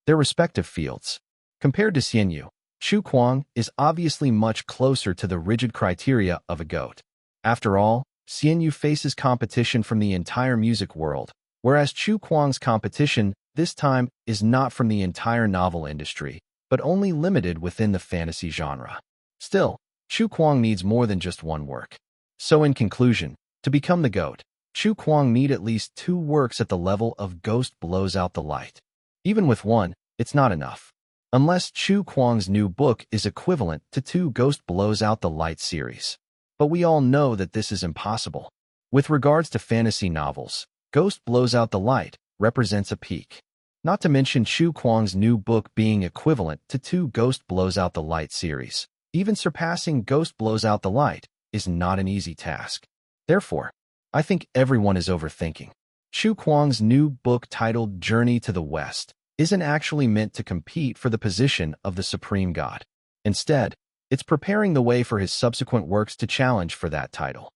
their respective fields. Compared to Xianyu, Chu Kuang is obviously much closer to the rigid criteria of a GOAT. After all, Xianyu faces competition from the entire music world, whereas Chu Kuang's competition this time is not from the entire novel industry, but only limited within the fantasy genre. Still, Chu Kuang needs more than just one work. So in conclusion, to become the GOAT, Chu Kuang need at least 2 works at the level of Ghost Blows Out the Light. Even with one, it's not enough. Unless Chu Kuang's new book is equivalent to 2 Ghost Blows Out the Light series. But we all know that this is impossible. With regards to fantasy novels, Ghost Blows Out the Light represents a peak. Not to mention Chu Kuang's new book being equivalent to 2 Ghost Blows Out the Light series. Even surpassing Ghost Blows Out the Light is not an easy task. Therefore, I think everyone is overthinking. Chu Kuang's new book titled Journey to the West isn't actually meant to compete for the position of the Supreme God. Instead, it's preparing the way for his subsequent works to challenge for that title.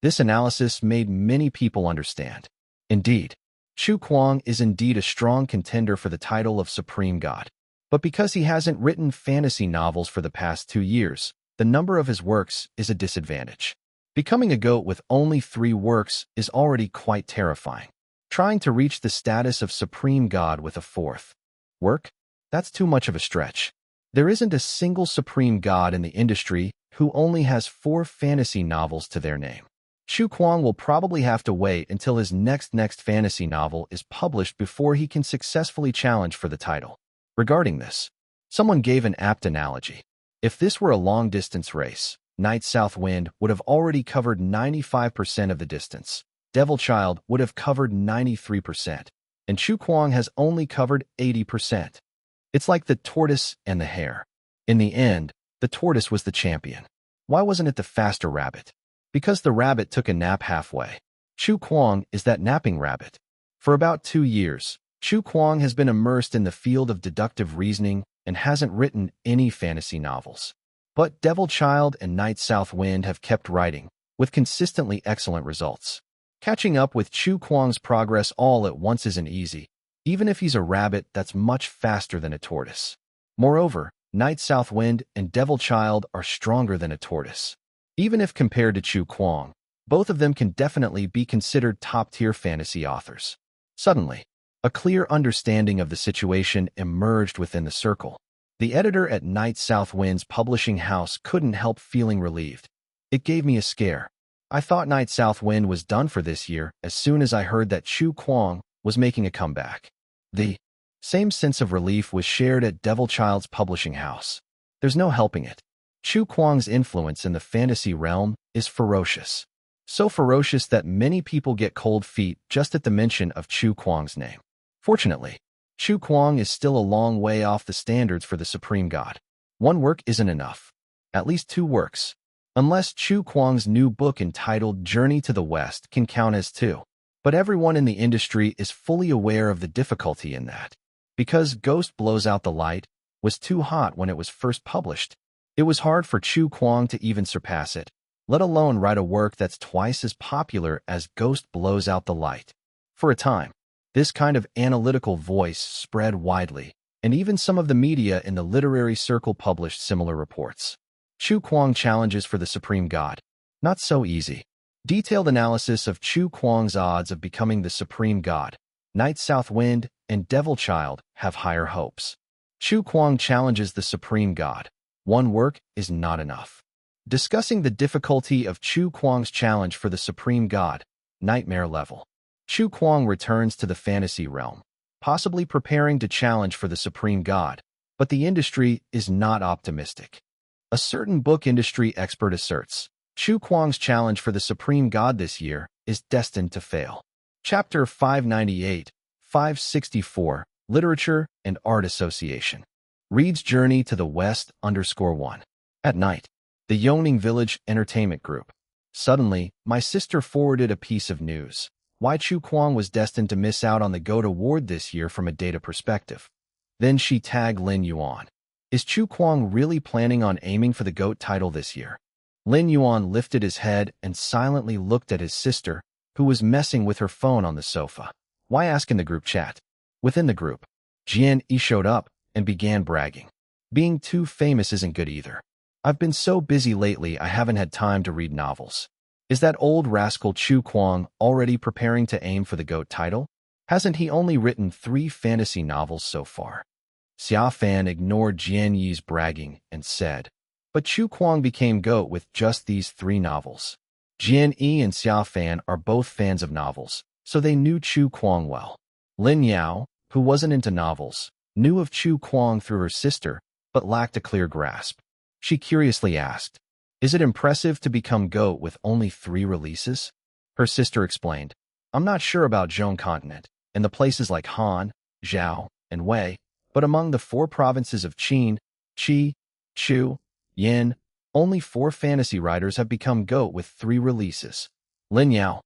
This analysis made many people understand. Indeed, Chu Kuang is indeed a strong contender for the title of Supreme God. But because he hasn't written fantasy novels for the past 2 years, the number of his works is a disadvantage. Becoming a GOAT with only 3 works is already quite terrifying. Trying to reach the status of Supreme God with a 4th work? That's too much of a stretch. There isn't a single Supreme God in the industry who only has 4 fantasy novels to their name. Chu Kuang will probably have to wait until his next fantasy novel is published before he can successfully challenge for the title. Regarding this, someone gave an apt analogy. If this were a long-distance race, Night South Wind would have already covered 95% of the distance. Devil Child would have covered 93%, and Chu Kuang has only covered 80%. It's like the tortoise and the hare. In the end, the tortoise was the champion. Why wasn't it the faster rabbit? Because the rabbit took a nap halfway. Chu Kuang is that napping rabbit. For about 2 years, Chu Kuang has been immersed in the field of deductive reasoning and hasn't written any fantasy novels. But Devil Child and Night South Wind have kept writing, with consistently excellent results. Catching up with Chu Kuang's progress all at once isn't easy, even if he's a rabbit that's much faster than a tortoise. Moreover, Night South Wind and Devil Child are stronger than a tortoise. Even if compared to Chu Kuang, both of them can definitely be considered top-tier fantasy authors. Suddenly, a clear understanding of the situation emerged within the circle. The editor at Night South Wind's publishing house couldn't help feeling relieved. It gave me a scare. I thought Night South Wind was done for this year as soon as I heard that Chu Kuang was making a comeback. The same sense of relief was shared at Devil Child's publishing house. There's no helping it. Chu Kuang's influence in the fantasy realm is ferocious. So ferocious that many people get cold feet just at the mention of Chu Kuang's name. Fortunately, Chu Kuang is still a long way off the standards for the Supreme God. 1 work isn't enough. At least 2 works. Unless Chu Kuang's new book entitled Journey to the West can count as 2. But everyone in the industry is fully aware of the difficulty in that. Because Ghost Blows Out the Light was too hot when it was first published, it was hard for Chu Kuang to even surpass it, let alone write a work that's twice as popular as Ghost Blows Out the Light. For a time, this kind of analytical voice spread widely, and even some of the media in the literary circle published similar reports. Chu Kuang challenges for the Supreme God. Not so easy. Detailed analysis of Chu Kuang's odds of becoming the Supreme God, Night South Wind, and Devil Child have higher hopes. Chu Kuang challenges the Supreme God. 1 work is not enough. Discussing the difficulty of Chu Kuang's challenge for the Supreme God, Nightmare Level. Chu Kuang returns to the fantasy realm, possibly preparing to challenge for the Supreme God, but the industry is not optimistic. A certain book industry expert asserts, Chu Kuang's challenge for the Supreme God this year is destined to fail. Chapter 598, 564, Literature and Art Association. Reed's Journey to the West _1. At night, the Yongning Village Entertainment Group. Suddenly, my sister forwarded a piece of news. Why Chu Kuang was destined to miss out on the GOAT award this year from a data perspective. Then she tagged Lin Yuan. Is Chu Kuang really planning on aiming for the GOAT title this year? Lin Yuan lifted his head and silently looked at his sister, who was messing with her phone on the sofa. Why ask in the group chat? Within the group, Jian Yi showed up and began bragging. Being too famous isn't good either. I've been so busy lately I haven't had time to read novels. Is that old rascal Chu Kuang already preparing to aim for the GOAT title? Hasn't he only written 3 fantasy novels so far? Xia Fan ignored Jian Yi's bragging and said, but Chu Kuang became GOAT with just these 3 novels. Jian Yi and Xia Fan are both fans of novels, so they knew Chu Kuang well. Lin Yao, who wasn't into novels, knew of Chu Kuang through her sister, but lacked a clear grasp. She curiously asked, is it impressive to become GOAT with only 3 releases? Her sister explained, I'm not sure about Zhong Continent, and the places like Han, Zhao, and Wei, but among the 4 provinces of Qin, Qi, Chu, Yin, only 4 fantasy writers have become GOAT with 3 releases. Lin Yao,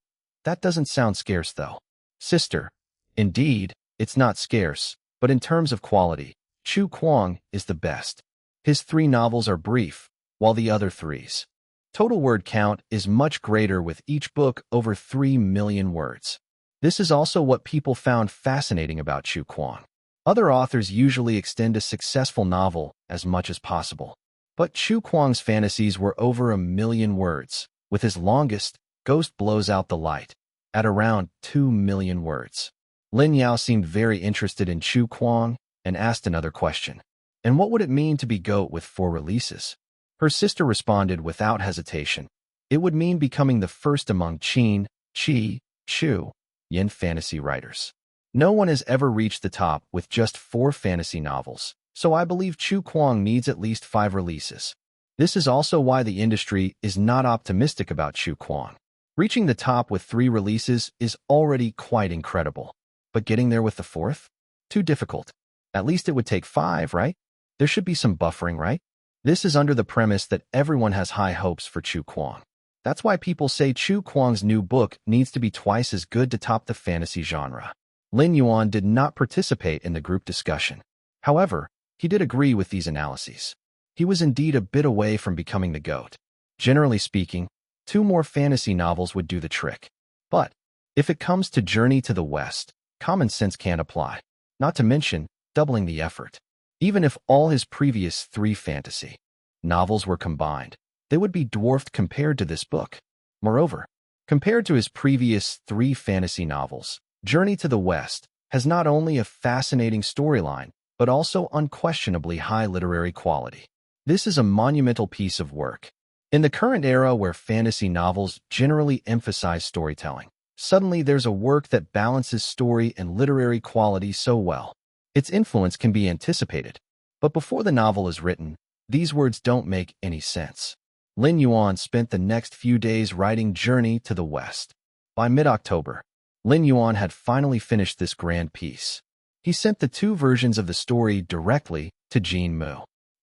that doesn't sound scarce though. Sister, indeed, it's not scarce, but in terms of quality, Chu Kuang is the best. His 3 novels are brief, while the other 3's total word count is much greater with each book over 3 million words. This is also what people found fascinating about Chu Kuang. Other authors usually extend a successful novel as much as possible. But Chu Kuang's fantasies were over 1 million words, with his longest, Ghost Blows Out the Light, at around 2 million words. Lin Yao seemed very interested in Chu Kuang and asked another question. And what would it mean to be GOAT with 4 releases? Her sister responded without hesitation. It would mean becoming the first among Qin, Qi, Chu, Yin fantasy writers. No one has ever reached the top with just 4 fantasy novels, so I believe Chu Kuang needs at least 5 releases. This is also why the industry is not optimistic about Chu Kuang. Reaching the top with 3 releases is already quite incredible. But getting there with the 4th? Too difficult. At least it would take 5, right? There should be some buffering, right? This is under the premise that everyone has high hopes for Chu Kuang. That's why people say Chu Kuang's new book needs to be twice as good to top the fantasy genre. Lin Yuan did not participate in the group discussion. However, he did agree with these analyses. He was indeed a bit away from becoming the GOAT. Generally speaking, 2 more fantasy novels would do the trick. But if it comes to Journey to the West, common sense can't apply, not to mention doubling the effort. Even if all his previous 3 fantasy novels were combined, they would be dwarfed compared to this book. Moreover, compared to his previous 3 fantasy novels, Journey to the West has not only a fascinating storyline, but also unquestionably high literary quality. This is a monumental piece of work. In the current era where fantasy novels generally emphasize storytelling, suddenly there's a work that balances story and literary quality so well. Its influence can be anticipated. But before the novel is written, these words don't make any sense. Lin Yuan spent the next few days writing Journey to the West. By mid-October, Lin Yuan had finally finished this grand piece. He sent the 2 versions of the story directly to Jin Mu.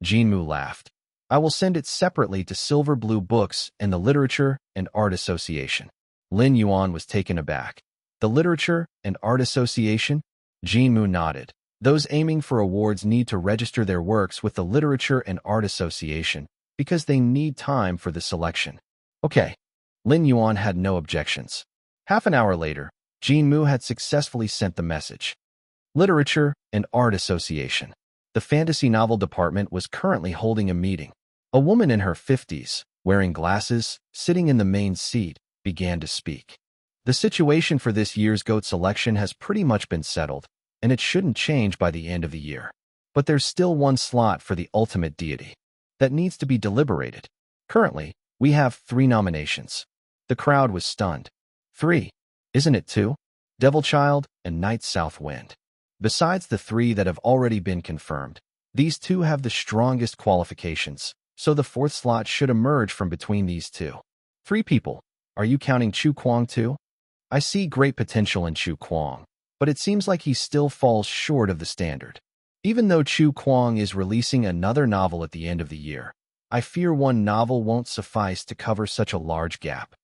Jin Mu laughed. I will send it separately to Silver Blue Books and the Literature and Art Association. Lin Yuan was taken aback. The Literature and Art Association? Jin Mu nodded. Those aiming for awards need to register their works with the Literature and Art Association because they need time for the selection. Okay. Lin Yuan had no objections. Half an hour later, Jin Mu had successfully sent the message. Literature and Art Association. The fantasy novel department was currently holding a meeting. A woman in her 50s, wearing glasses, sitting in the main seat, began to speak. The situation for this year's GOAT selection has pretty much been settled, and it shouldn't change by the end of the year. But there's still 1 slot for the ultimate deity that needs to be deliberated. Currently, we have 3 nominations. The crowd was stunned. 3. Isn't it 2? Devil Child and Night South Wind. Besides the 3 that have already been confirmed, these 2 have the strongest qualifications, so the 4th slot should emerge from between these 2. 3 people. Are you counting Chu Kuang too? I see great potential in Chu Kuang, but it seems like he still falls short of the standard. Even though Chu Kuang is releasing another novel at the end of the year, I fear 1 novel won't suffice to cover such a large gap.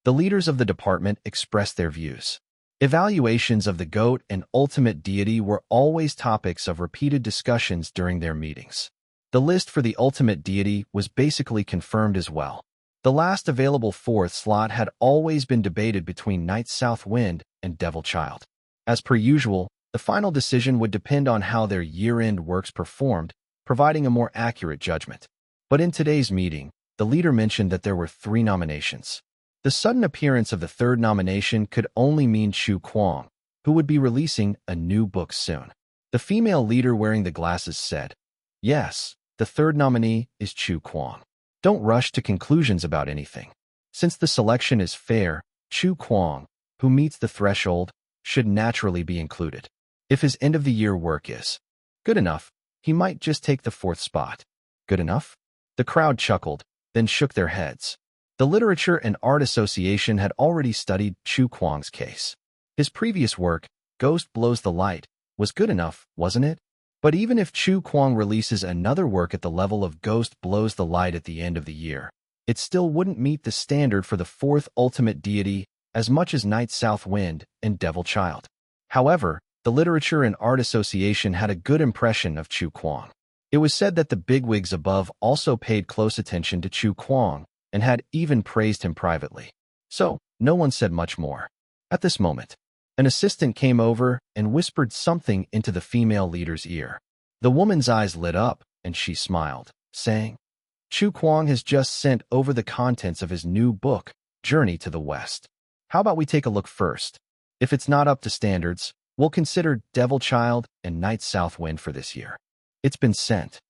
The leaders of the department expressed their views. Evaluations of the GOAT and ultimate deity were always topics of repeated discussions during their meetings. The list for the ultimate deity was basically confirmed as well. The last available 4th slot had always been debated between Night South Wind and Devil Child. As per usual, The final decision would depend on how their year-end works performed, providing a more accurate judgment. But in today's meeting, the leader mentioned that there were 3 nominations. The sudden appearance of the 3rd nomination could only mean Chu Kuang, who would be releasing a new book soon. The female leader wearing the glasses said, "Yes, the 3rd nominee is Chu Kuang. Don't rush to conclusions about anything. Since the selection is fair, Chu Kuang, who meets the threshold, should naturally be included. If his end-of-the-year work is good enough, he might just take the 4th spot." Good enough? The crowd chuckled, then shook their heads. The Literature and Art Association had already studied Chu Kuang's case. His previous work, Ghost Blows the Light, was good enough, wasn't it? But even if Chu Kuang releases another work at the level of Ghost Blows the Light at the end of the year, it still wouldn't meet the standard for the 4th ultimate deity as much as Night South Wind and Devil Child. However, the Literature and Art Association had a good impression of Chu Kuang. It was said that the bigwigs above also paid close attention to Chu Kuang and had even praised him privately. So, no one said much more. At this moment, an assistant came over and whispered something into the female leader's ear. The woman's eyes lit up, and she smiled, saying, "Chu Kuang has just sent over the contents of his new book, Journey to the West. How about we take a look first? If it's not up to standards, we'll consider Devil Child and Night South Wind for this year." It's been sent.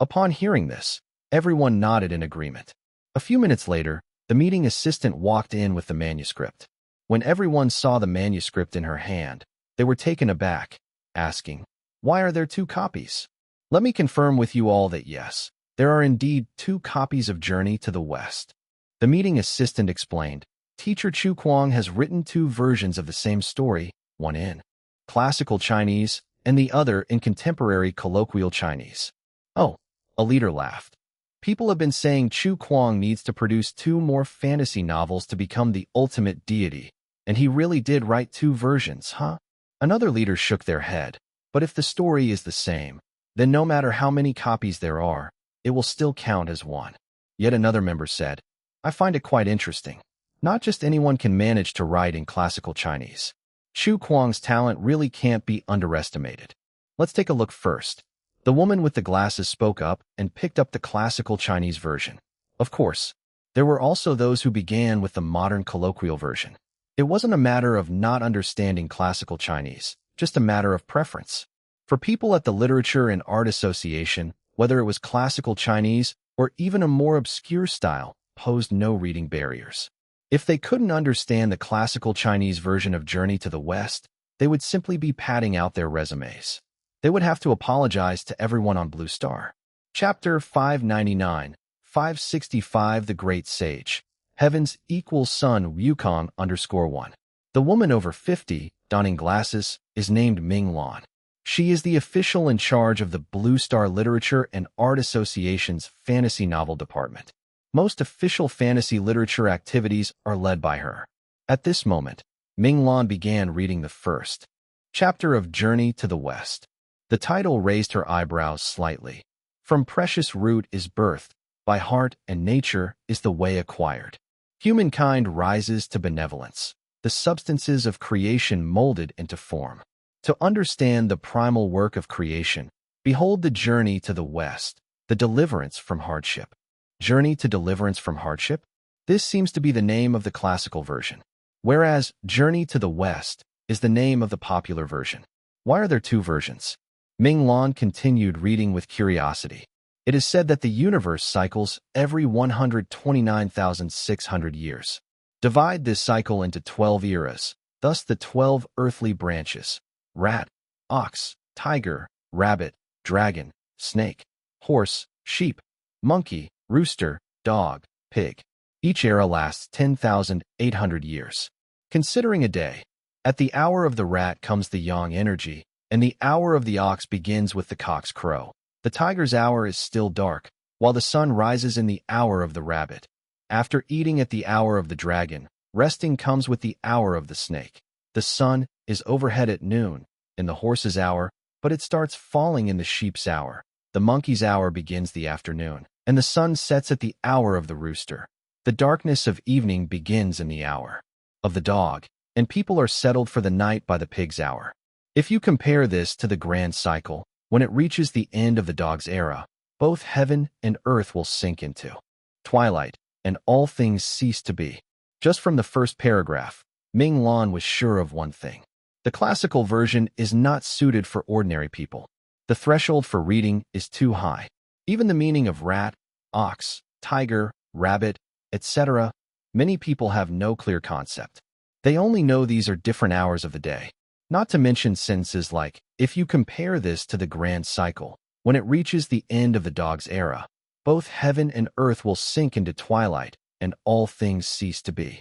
Upon hearing this, everyone nodded in agreement. A few minutes later, the meeting assistant walked in with the manuscript. When everyone saw the manuscript in her hand, they were taken aback, asking, "Why are there 2 copies?" Let me confirm with you all that yes, there are indeed 2 copies of Journey to the West. The meeting assistant explained, Teacher Chu Kuang has written 2 versions of the same story, one in classical Chinese and the other in contemporary colloquial Chinese. Oh, a leader laughed. People have been saying Chu Kuang needs to produce 2 more fantasy novels to become the ultimate deity, and he really did write 2 versions, huh? Another leader shook their head. But if the story is the same, then no matter how many copies there are, it will still count as one. Yet another member said, "I find it quite interesting. Not just anyone can manage to write in classical Chinese. Chu Kuang's talent really can't be underestimated. Let's take a look first." The woman with the glasses spoke up and picked up the classical Chinese version. Of course, there were also those who began with the modern colloquial version. It wasn't a matter of not understanding classical Chinese, just a matter of preference. For people at the Literature and Art Association, whether it was classical Chinese or even a more obscure style, posed no reading barriers. If they couldn't understand the classical Chinese version of Journey to the West, they would simply be padding out their resumes. They would have to apologize to everyone on Blue Star. Chapter 599, 565 The Great Sage. Heavens equals Sun Wukong_1. The woman over 50, donning glasses, is named Ming Lan. She is the official in charge of the Blue Star Literature and Art Association's fantasy novel department. Most official fantasy literature activities are led by her. At this moment, Ming Lan began reading the first chapter of Journey to the West. The title raised her eyebrows slightly. From precious root is birth, by heart and nature is the way acquired. Humankind rises to benevolence, the substances of creation molded into form. To understand the primal work of creation, behold the journey to the West, the deliverance from hardship. Journey to Deliverance from Hardship? This seems to be the name of the classical version, whereas Journey to the West is the name of the popular version. Why are there 2 versions? Ming Lan continued reading with curiosity. It is said that the universe cycles every 129,600 years. Divide this cycle into 12 eras, thus the 12 earthly branches: rat, ox, tiger, rabbit, dragon, snake, horse, sheep, monkey, rooster, dog, pig. Each era lasts 10,800 years. Considering a day, at the hour of the rat comes the yang energy, and the hour of the ox begins with the cock's crow. The tiger's hour is still dark, while the sun rises in the hour of the rabbit. After eating at the hour of the dragon, resting comes with the hour of the snake. The sun is overhead at noon, in the horse's hour, but it starts falling in the sheep's hour. The monkey's hour begins the afternoon, and the sun sets at the hour of the rooster. The darkness of evening begins in the hour of the dog, and people are settled for the night by the pig's hour. If you compare this to the grand cycle, when it reaches the end of the dog's era, both heaven and earth will sink into twilight, and all things cease to be. Just from the first paragraph, Ming Lan was sure of one thing. The classical version is not suited for ordinary people. The threshold for reading is too high. Even the meaning of rat, ox, tiger, rabbit, etc., many people have no clear concept. They only know these are different hours of the day. Not to mention sentences like, if you compare this to the grand cycle, when it reaches the end of the dog's era, both heaven and earth will sink into twilight, and all things cease to be.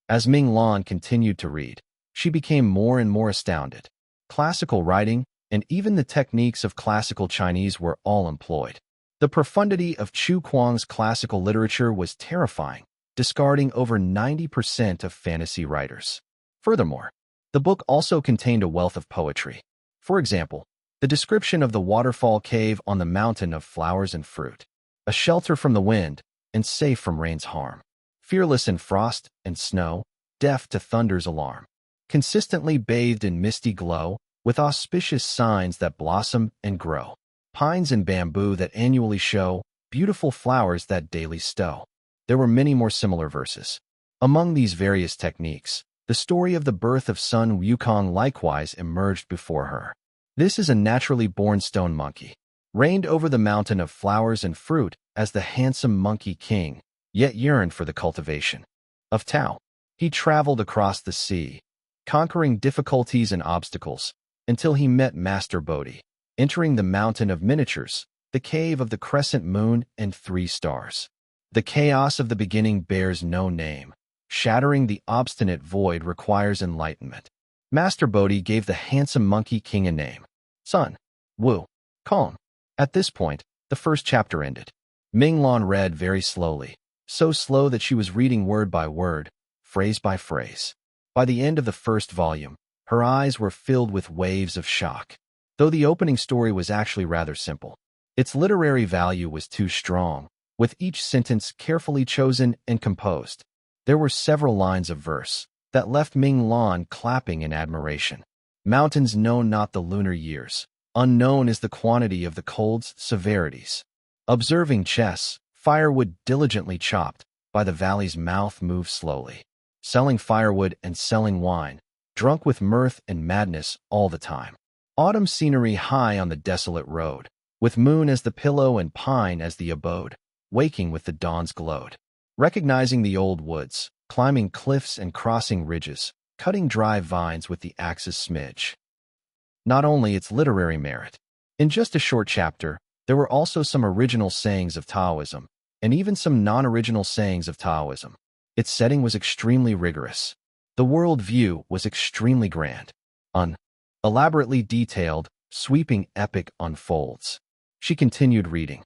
As Ming Lan continued to read, she became more and more astounded. Classical writing, and even the techniques of classical Chinese were all employed. The profundity of Chu Kuang's classical literature was terrifying, discarding over 90% of fantasy writers. Furthermore, the book also contained a wealth of poetry. For example, the description of the waterfall cave on the mountain of flowers and fruit, a shelter from the wind and safe from rain's harm, fearless in frost and snow, deaf to thunder's alarm, consistently bathed in misty glow, with auspicious signs that blossom and grow, pines and bamboo that annually show, beautiful flowers that daily stow. There were many more similar verses. Among these various techniques, the story of the birth of Sun Wukong likewise emerged before her. This is a naturally born stone monkey, reigned over the mountain of flowers and fruit as the handsome monkey king, yet yearned for the cultivation of Tao. He traveled across the sea, conquering difficulties and obstacles, until he met Master Bodhi, entering the mountain of miniatures, the cave of the crescent moon and 3 stars. The chaos of the beginning bears no name. Shattering the obstinate void requires enlightenment. Master Bodhi gave the handsome monkey king a name, Sun Wu Kong. At this point, the first chapter ended. Ming Lan read very slowly, so slow that she was reading word by word, phrase by phrase. By the end of the first volume, her eyes were filled with waves of shock. Though the opening story was actually rather simple, its literary value was too strong, with each sentence carefully chosen and composed. There were several lines of verse that left Ming Lan clapping in admiration. Mountains know not the lunar years. Unknown is the quantity of the cold's severities. Observing chess, firewood diligently chopped, by the valley's mouth move slowly. Selling firewood and selling wine, drunk with mirth and madness all the time. Autumn scenery high on the desolate road, with moon as the pillow and pine as the abode, waking with the dawn's glowed. Recognizing the old woods, climbing cliffs and crossing ridges, cutting dry vines with the axe's smidge. Not only its literary merit. In just a short chapter, there were also some original sayings of Taoism, and even some non-original sayings of Taoism. Its setting was extremely rigorous. The world view was extremely grand. Elaborately detailed, sweeping epic unfolds. She continued reading.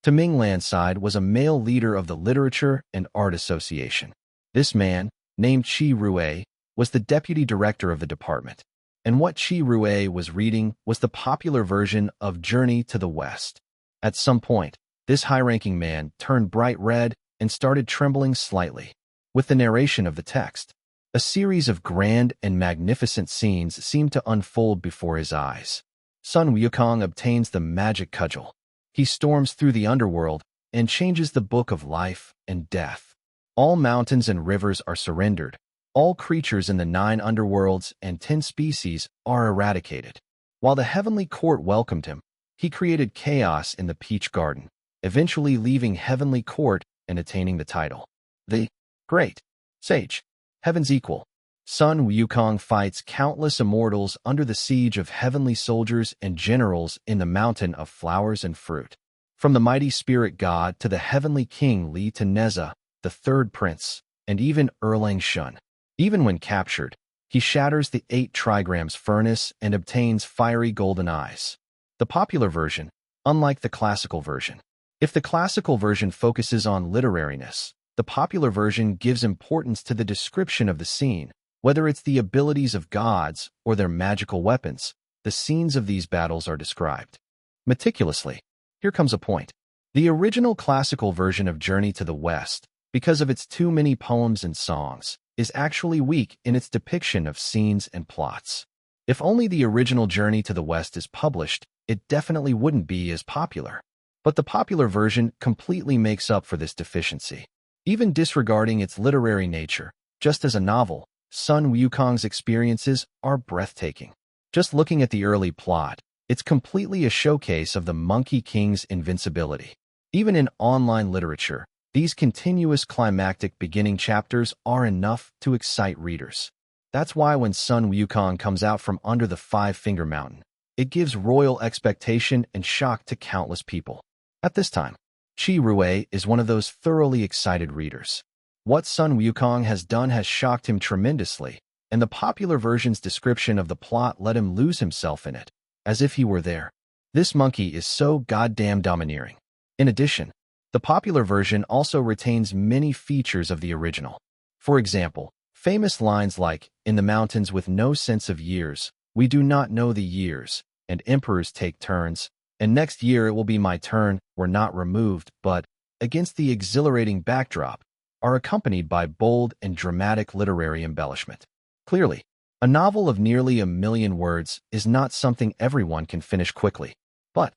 To Ming Lan's side was a male leader of the Literature and Art Association. This man, named Qi Rue, was the deputy director of the department. And what Qi Rue was reading was the popular version of Journey to the West. At some point, this high-ranking man turned bright red and started trembling slightly. With the narration of the text, a series of grand and magnificent scenes seemed to unfold before his eyes. Sun Wukong obtains the magic cudgel. He storms through the underworld and changes the book of life and death. All mountains and rivers are surrendered. All creatures in the 9 underworlds and 10 species are eradicated. While the heavenly court welcomed him, he created chaos in the Peach Garden, eventually leaving heavenly court and attaining the title. The Great Sage, Heaven's Equal. Sun Wukong fights countless immortals under the siege of heavenly soldiers and generals in the mountain of flowers and fruit. From the mighty spirit god to the heavenly king Li Teneza, the 3rd prince, and even Erlang Shun. Even when captured, he shatters the 8 trigrams furnace and obtains fiery golden eyes. The popular version, unlike the classical version. If the classical version focuses on literariness, the popular version gives importance to the description of the scene. Whether it's the abilities of gods or their magical weapons, the scenes of these battles are described meticulously. Here comes a point. The original classical version of Journey to the West, because of its too many poems and songs, is actually weak in its depiction of scenes and plots. If only the original Journey to the West is published, it definitely wouldn't be as popular. But the popular version completely makes up for this deficiency. Even disregarding its literary nature, just as a novel, Sun Wukong's experiences are breathtaking. Just looking at the early plot, it's completely a showcase of the Monkey King's invincibility. Even in online literature, these continuous climactic beginning chapters are enough to excite readers. That's why when Sun Wukong comes out from under the Five-Finger Mountain, it gives royal expectation and shock to countless people. At this time, Qi Rui is one of those thoroughly excited readers. What Sun Wukong has done has shocked him tremendously, and the popular version's description of the plot let him lose himself in it, as if he were there. This monkey is so goddamn domineering. In addition, the popular version also retains many features of the original. For example, famous lines like, "In the mountains with no sense of years, we do not know the years, and emperors take turns, and next year it will be my turn," were not removed, but, against the exhilarating backdrop, are accompanied by bold and dramatic literary embellishment. Clearly, a novel of nearly 1,000,000 words is not something everyone can finish quickly. But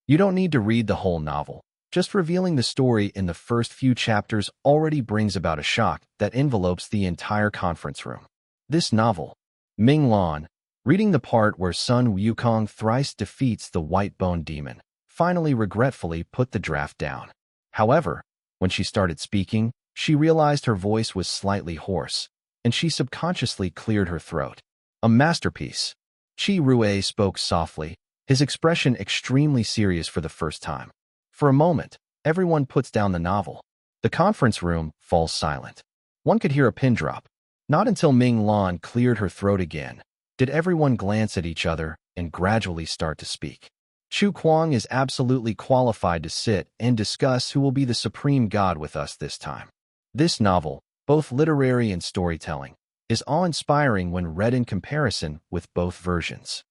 you don't need to read the whole novel. Just revealing the story in the first few chapters already brings about a shock that envelopes the entire conference room. This novel, Ming Lan, reading the part where Sun Wukong thrice defeats the white-bone demon, finally regretfully put the draft down. However, when she started speaking, she realized her voice was slightly hoarse, and she subconsciously cleared her throat. A masterpiece. Qi Rui spoke softly, his expression extremely serious for the first time. For a moment, everyone puts down the novel. The conference room falls silent. One could hear a pin drop. Not until Ming Lan cleared her throat again did everyone glance at each other and gradually start to speak. Chu Kuang is absolutely qualified to sit and discuss who will be the supreme god with us this time. This novel, both literary and storytelling, is awe-inspiring when read in comparison with both versions.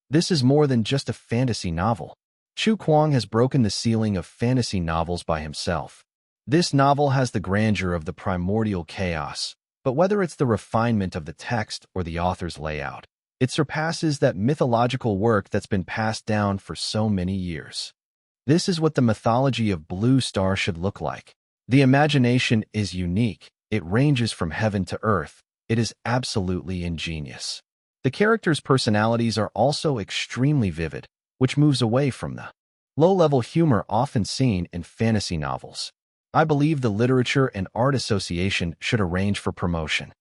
This is more than just a fantasy novel. Chu Kuang has broken the ceiling of fantasy novels by himself. This novel has the grandeur of the primordial chaos, but whether it's the refinement of the text or the author's layout, it surpasses that mythological work that's been passed down for so many years. This is what the mythology of Blue Star should look like. The imagination is unique. It ranges from heaven to earth. It is absolutely ingenious. The characters' personalities are also extremely vivid, which moves away from the low-level humor often seen in fantasy novels. I believe the Literature and Art Association should arrange for promotion.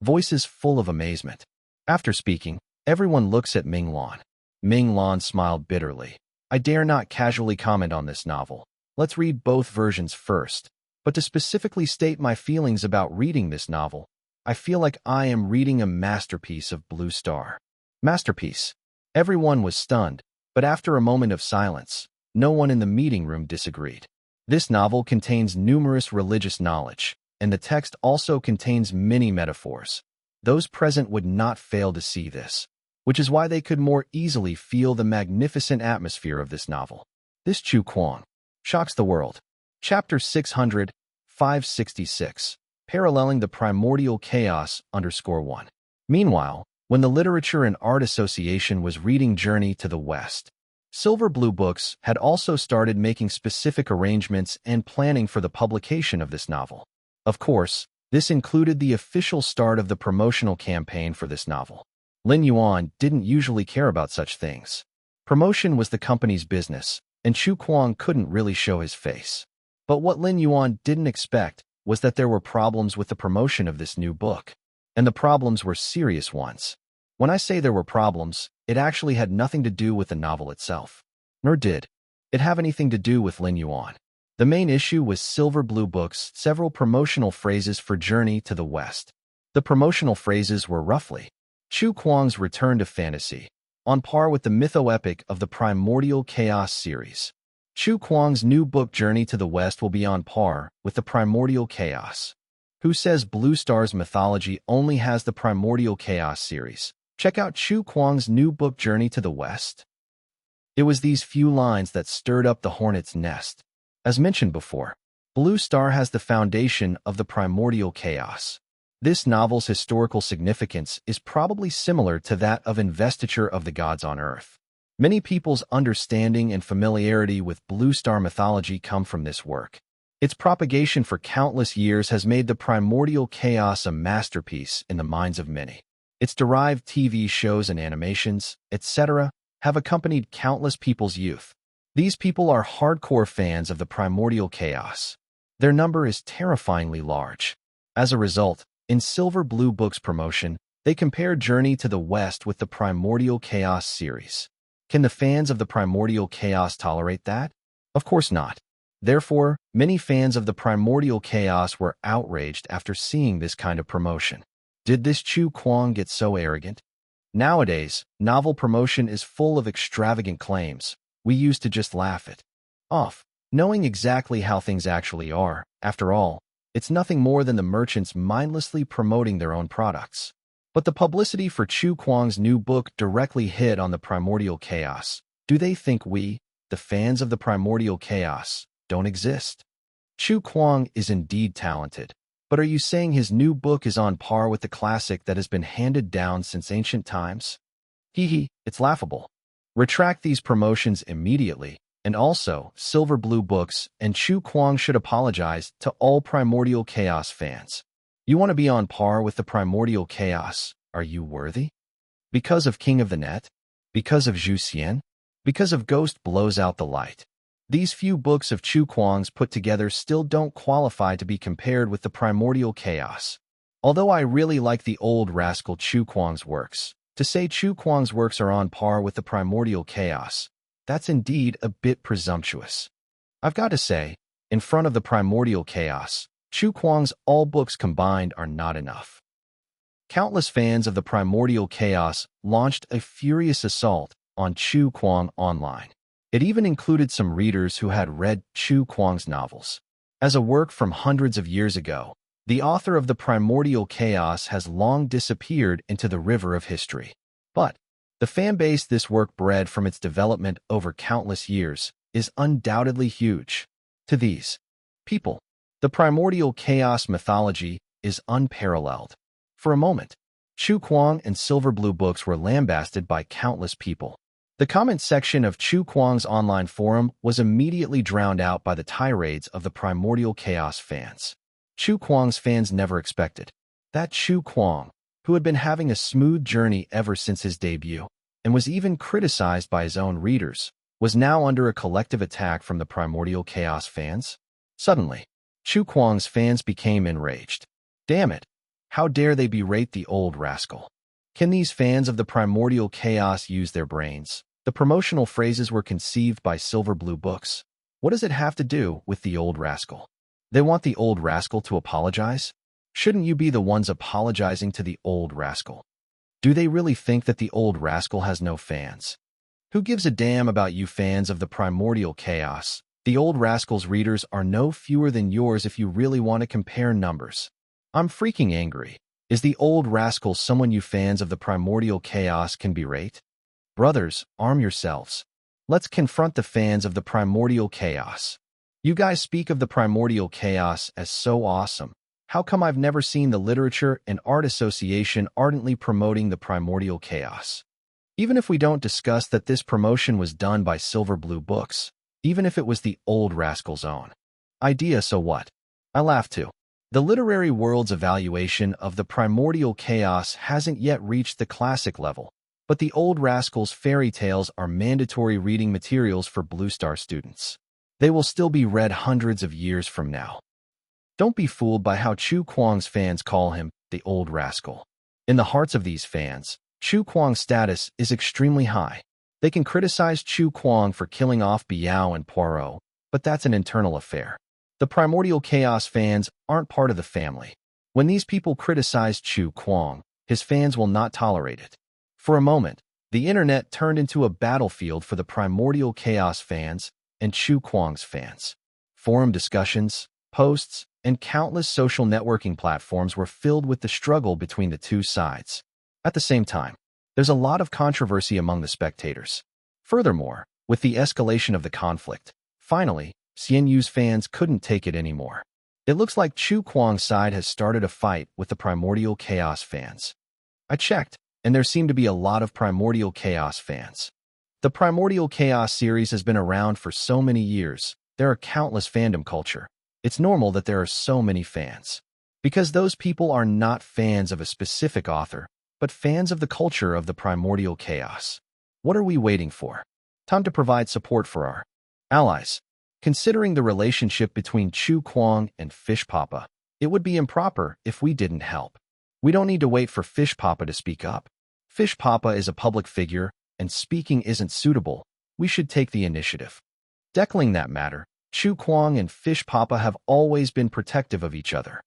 Voices full of amazement. After speaking, everyone looks at Ming Lan. Ming Lan smiled bitterly. I dare not casually comment on this novel. Let's read both versions first. But to specifically state my feelings about reading this novel, I feel like I am reading a masterpiece of Blue Star. Masterpiece. Everyone was stunned, but after a moment of silence, no one in the meeting room disagreed. This novel contains numerous religious knowledge, and the text also contains many metaphors. Those present would not fail to see this, which is why they could more easily feel the magnificent atmosphere of this novel. This Chu Kuang shocks the world. Chapter 600, 566, Paralleling the Primordial Chaos _1. Meanwhile, when the Literature and Art Association was reading Journey to the West, Silver Blue Books had also started making specific arrangements and planning for the publication of this novel. Of course, this included the official start of the promotional campaign for this novel. Lin Yuan didn't usually care about such things. Promotion was the company's business, and Chu Kuang couldn't really show his face. But what Lin Yuan didn't expect was that there were problems with the promotion of this new book. And the problems were serious ones. When I say there were problems, it actually had nothing to do with the novel itself. Nor did it have anything to do with Lin Yuan. The main issue was Silver Blue Book's several promotional phrases for Journey to the West. The promotional phrases were roughly Chu Kuang's return to fantasy, on par with the mytho-epic of the Primordial Chaos series. Chu Kuang's new book Journey to the West will be on par with the Primordial Chaos. Who says Blue Star's mythology only has the Primordial Chaos series? Check out Chu Kuang's new book Journey to the West. It was these few lines that stirred up the hornet's nest. As mentioned before, Blue Star has the foundation of the Primordial Chaos. This novel's historical significance is probably similar to that of Investiture of the Gods on Earth. Many people's understanding and familiarity with Blue Star mythology come from this work. Its propagation for countless years has made the primordial chaos a masterpiece in the minds of many. Its derived TV shows and animations, etc., have accompanied countless people's youth. These people are hardcore fans of the primordial chaos. Their number is terrifyingly large. As a result, in Silver Blue Book's promotion, they compare Journey to the West with the Primordial Chaos series. Can the fans of the Primordial Chaos tolerate that? Of course not. Therefore, many fans of the Primordial Chaos were outraged after seeing this kind of promotion. Did this Chu Kuang get so arrogant? Nowadays, novel promotion is full of extravagant claims. We used to just laugh it off, knowing exactly how things actually are. After all, it's nothing more than the merchants mindlessly promoting their own products. But the publicity for Chu Kuang's new book directly hit on the primordial chaos. Do they think we, the fans of the primordial chaos, don't exist? Chu Kuang is indeed talented, but are you saying his new book is on par with the classic that has been handed down since ancient times? It's laughable. Retract these promotions immediately, and also, Silver Blue Books and Chu Kuang should apologize to all Primordial Chaos fans. You want to be on par with the Primordial Chaos? Are you worthy? Because of King of the Net? Because of Zhu Xian? Because of Ghost Blows Out the Light? These few books of Chu Kuang's put together still don't qualify to be compared with the Primordial Chaos. Although I really like the old rascal Chu Kuang's works, to say Chu Kuang's works are on par with the Primordial Chaos, that's indeed a bit presumptuous. I've got to say, in front of the Primordial Chaos, Chu Kuang's all books combined are not enough. Countless fans of the Primordial Chaos launched a furious assault on Chu Kuang online. It even included some readers who had read Chu Kuang's novels. As a work from hundreds of years ago, the author of the Primordial Chaos has long disappeared into the river of history. But the fan base this work bred from its development over countless years is undoubtedly huge. To these people, the Primordial Chaos mythology is unparalleled. For a moment, Chu Kuang and Silver Blue Books were lambasted by countless people. The comment section of Chu Kuang's online forum was immediately drowned out by the tirades of the Primordial Chaos fans. Chu Kuang's fans never expected that Chu Kuang, who had been having a smooth journey ever since his debut, and was even criticized by his own readers, was now under a collective attack from the Primordial Chaos fans. Suddenly, Chu Kuang's fans became enraged. Damn it! How dare they berate the old rascal? Can these fans of the Primordial Chaos use their brains? The promotional phrases were conceived by Silver Blue Books. What does it have to do with the old rascal? They want the old rascal to apologize? Shouldn't you be the ones apologizing to the old rascal? Do they really think that the old rascal has no fans? Who gives a damn about you fans of the Primordial Chaos? The old rascal's readers are no fewer than yours if you really want to compare numbers. I'm freaking angry. Is the old rascal someone you fans of the Primordial Chaos can berate? Brothers, arm yourselves. Let's confront the fans of the Primordial Chaos. You guys speak of the Primordial Chaos as so awesome. How come I've never seen the Literature and Art Association ardently promoting the Primordial Chaos? Even if we don't discuss that this promotion was done by Silver Blue Books, even if it was the old rascal's own idea, so what? I laugh too. The literary world's evaluation of the Primordial Chaos hasn't yet reached the classic level, but the old rascal's fairy tales are mandatory reading materials for Blue Star students. They will still be read hundreds of years from now. Don't be fooled by how Chu Kuang's fans call him the old rascal. In the hearts of these fans, Chu Kuang's status is extremely high. They can criticize Chu Kuang for killing off Biao and Poirot, but that's an internal affair. The Primordial Chaos fans aren't part of the family. When these people criticize Chu Kuang, his fans will not tolerate it. For a moment, the internet turned into a battlefield for the Primordial Chaos fans and Chu Kuang's fans. Forum discussions, posts, and countless social networking platforms were filled with the struggle between the two sides. At the same time, there's a lot of controversy among the spectators. Furthermore, with the escalation of the conflict, finally, Xian Yu's fans couldn't take it anymore. It looks like Chu Kuang's side has started a fight with the Primordial Chaos fans. I checked, and there seem to be a lot of Primordial Chaos fans. The Primordial Chaos series has been around for so many years. There are countless fandom culture. It's normal that there are so many fans. Because those people are not fans of a specific author, but fans of the culture of the Primordial Chaos. What are we waiting for? Time to provide support for our allies. Considering the relationship between Chu Kuang and Fish Papa, it would be improper if we didn't help. We don't need to wait for Fish Papa to speak up. Fish Papa is a public figure, and speaking isn't suitable. We should take the initiative. Declaring that matter, Chu Kuang and Fish Papa have always been protective of each other.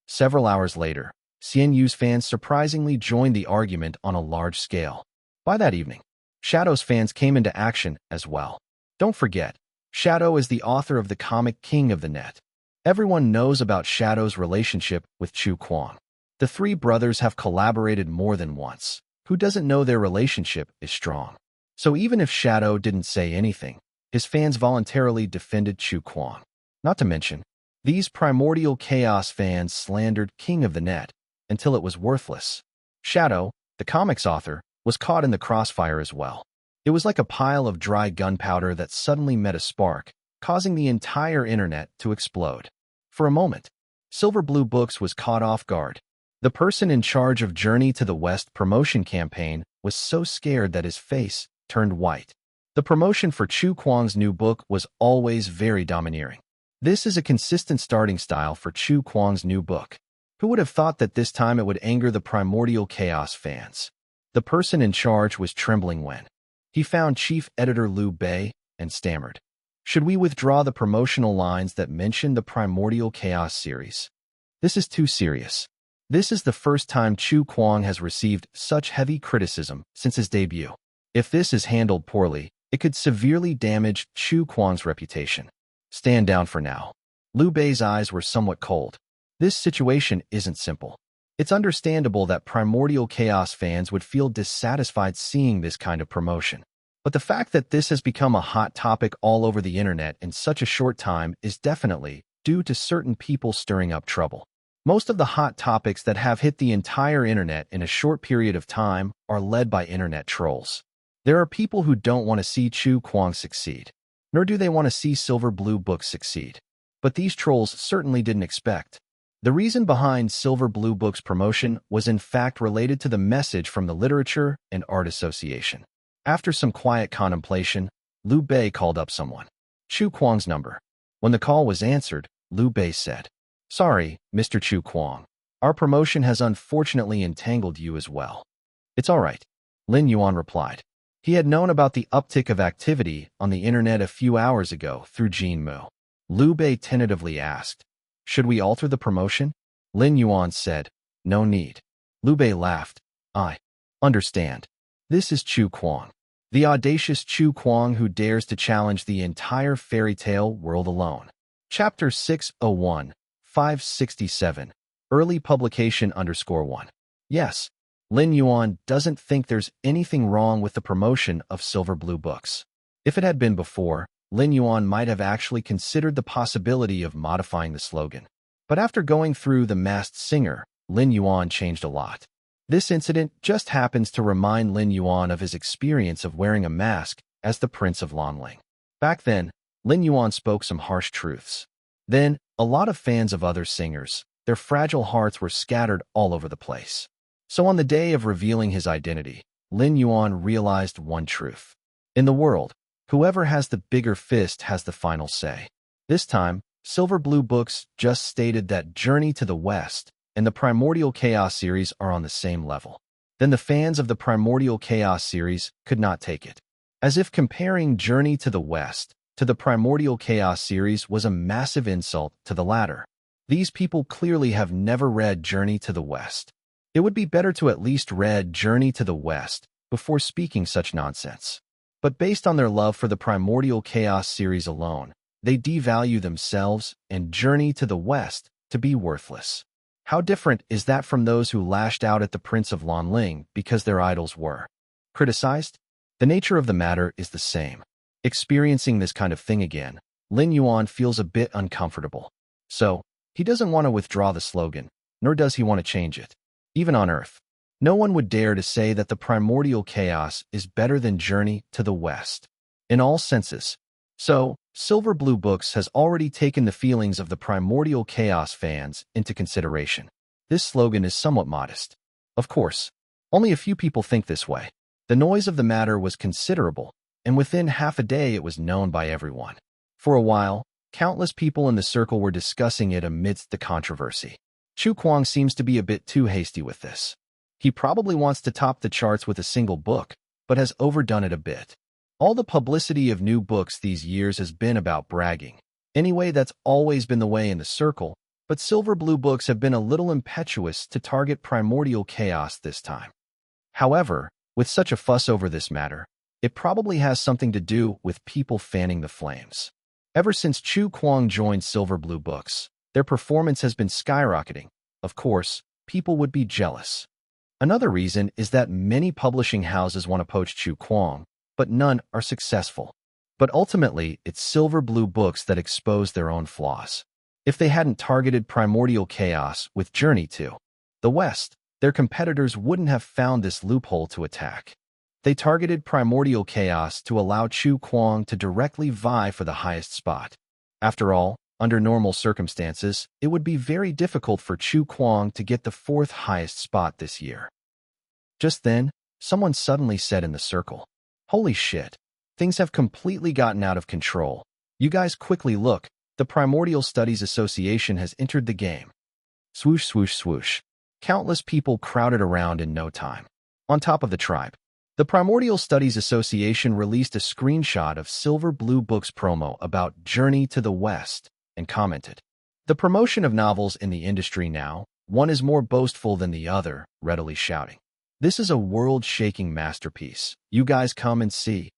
Several hours later, Xian Yu's fans surprisingly joined the argument on a large scale. By that evening, Shadow's fans came into action as well. Don't forget, Shadow is the author of the comic King of the Net. Everyone knows about Shadow's relationship with Chu Kuang. The three brothers have collaborated more than once. Who doesn't know their relationship is strong? So even if Shadow didn't say anything, his fans voluntarily defended Chu Kuang. Not to mention, these Primordial Chaos fans slandered King of the Net until it was worthless. Shadow, the comics author, was caught in the crossfire as well. It was like a pile of dry gunpowder that suddenly met a spark, causing the entire internet to explode. For a moment, Silver Blue Books was caught off guard. The person in charge of Journey to the West promotion campaign was so scared that his face turned white. The promotion for Chu Kuang's new book was always very domineering. This is a consistent starting style for Chu Kuang's new book. Who would have thought that this time it would anger the Primordial Chaos fans? The person in charge was trembling when he found Chief Editor Liu Bei and stammered. Should we withdraw the promotional lines that mention the Primordial Chaos series? This is too serious. This is the first time Chu Kuang has received such heavy criticism since his debut. If this is handled poorly, it could severely damage Chu Kuang's reputation. Stand down for now. Liu Bei's eyes were somewhat cold. This situation isn't simple. It's understandable that Primordial Chaos fans would feel dissatisfied seeing this kind of promotion. But the fact that this has become a hot topic all over the internet in such a short time is definitely due to certain people stirring up trouble. Most of the hot topics that have hit the entire internet in a short period of time are led by internet trolls. There are people who don't want to see Chu Kuang succeed, nor do they want to see Silver Blue Books succeed. But these trolls certainly didn't expect. The reason behind Silver Blue Books promotion was in fact related to the message from the Literature and Art Association. After some quiet contemplation, Liu Bei called up someone. Chu Kuang's number. When the call was answered, Liu Bei said, "Sorry, Mr. Chu Kuang. Our promotion has unfortunately entangled you as well." "It's all right," Lin Yuan replied. He had known about the uptick of activity on the internet a few hours ago through Jin Mu. Liu Bei tentatively asked, "Should we alter the promotion?" Lin Yuan said, "No need." Liu Bei laughed. "I understand. This is Chu Kuang, the audacious Chu Kuang who dares to challenge the entire fairy tale world alone." Chapter 601, 567, Early Publication _1. Yes, Lin Yuan doesn't think there's anything wrong with the promotion of Silver Blue Books. If it had been before, Lin Yuan might have actually considered the possibility of modifying the slogan. But after going through The Masked Singer, Lin Yuan changed a lot. This incident just happens to remind Lin Yuan of his experience of wearing a mask as the Prince of Lanling. Back then, Lin Yuan spoke some harsh truths. Then, a lot of fans of other singers, their fragile hearts were scattered all over the place. So on the day of revealing his identity, Lin Yuan realized one truth. In the world, whoever has the bigger fist has the final say. This time, Silver Blue Books just stated that Journey to the West and the Primordial Chaos series are on the same level. Then the fans of the Primordial Chaos series could not take it. As if comparing Journey to the West to the Primordial Chaos series was a massive insult to the latter. These people clearly have never read Journey to the West. It would be better to at least read Journey to the West before speaking such nonsense. But based on their love for the Primordial Chaos series alone, they devalue themselves and Journey to the West to be worthless. How different is that from those who lashed out at the Prince of Lanling because their idols were criticized? The nature of the matter is the same. Experiencing this kind of thing again, Lin Yuan feels a bit uncomfortable. So, He doesn't want to withdraw the slogan, nor does he want to change it. Even on Earth, no one would dare to say that the primordial chaos is better than Journey to the West, in all senses. So, Silver Blue Books has already taken the feelings of the primordial chaos fans into consideration. This slogan is somewhat modest. Of course, only a few people think this way. The noise of the matter was considerable, and within half a day it was known by everyone. For a while, countless people in the circle were discussing it amidst the controversy. Chu Kuang seems to be a bit too hasty with this. He probably wants to top the charts with a single book, but has overdone it a bit. All the publicity of new books these years has been about bragging. Anyway, that's always been the way in the circle, but Silver Blue Books have been a little impetuous to target primordial chaos this time. However, with such a fuss over this matter, it probably has something to do with people fanning the flames. Ever since Chu Kuang joined Silver Blue Books, their performance has been skyrocketing. Of course, people would be jealous. Another reason is that many publishing houses want to poach Chu Kuang, but none are successful. But ultimately, it's Silver Blue Books that expose their own flaws. If they hadn't targeted primordial chaos with Journey to the West, their competitors wouldn't have found this loophole to attack. They targeted primordial chaos to allow Chu Kuang to directly vie for the highest spot. After all, under normal circumstances, it would be very difficult for Chu Kuang to get the fourth highest spot this year. Just then, someone suddenly said in the circle, "Holy shit, things have completely gotten out of control. You guys quickly look, the Primordial Studies Association has entered the game." Swoosh, swoosh, swoosh. Countless people crowded around in no time. On top of the tribe, the Primordial Studies Association released a screenshot of Silver Blue Books promo about Journey to the West and commented, "The promotion of novels in the industry now, one is more boastful than the other," readily shouting, "This is a world-shaking masterpiece. You guys come and see."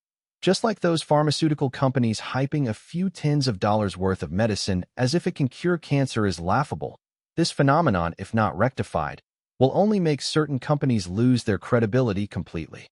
Just like those pharmaceutical companies hyping a few tens of dollars worth of medicine as if it can cure cancer is laughable, this phenomenon, if not rectified, will only make certain companies lose their credibility completely.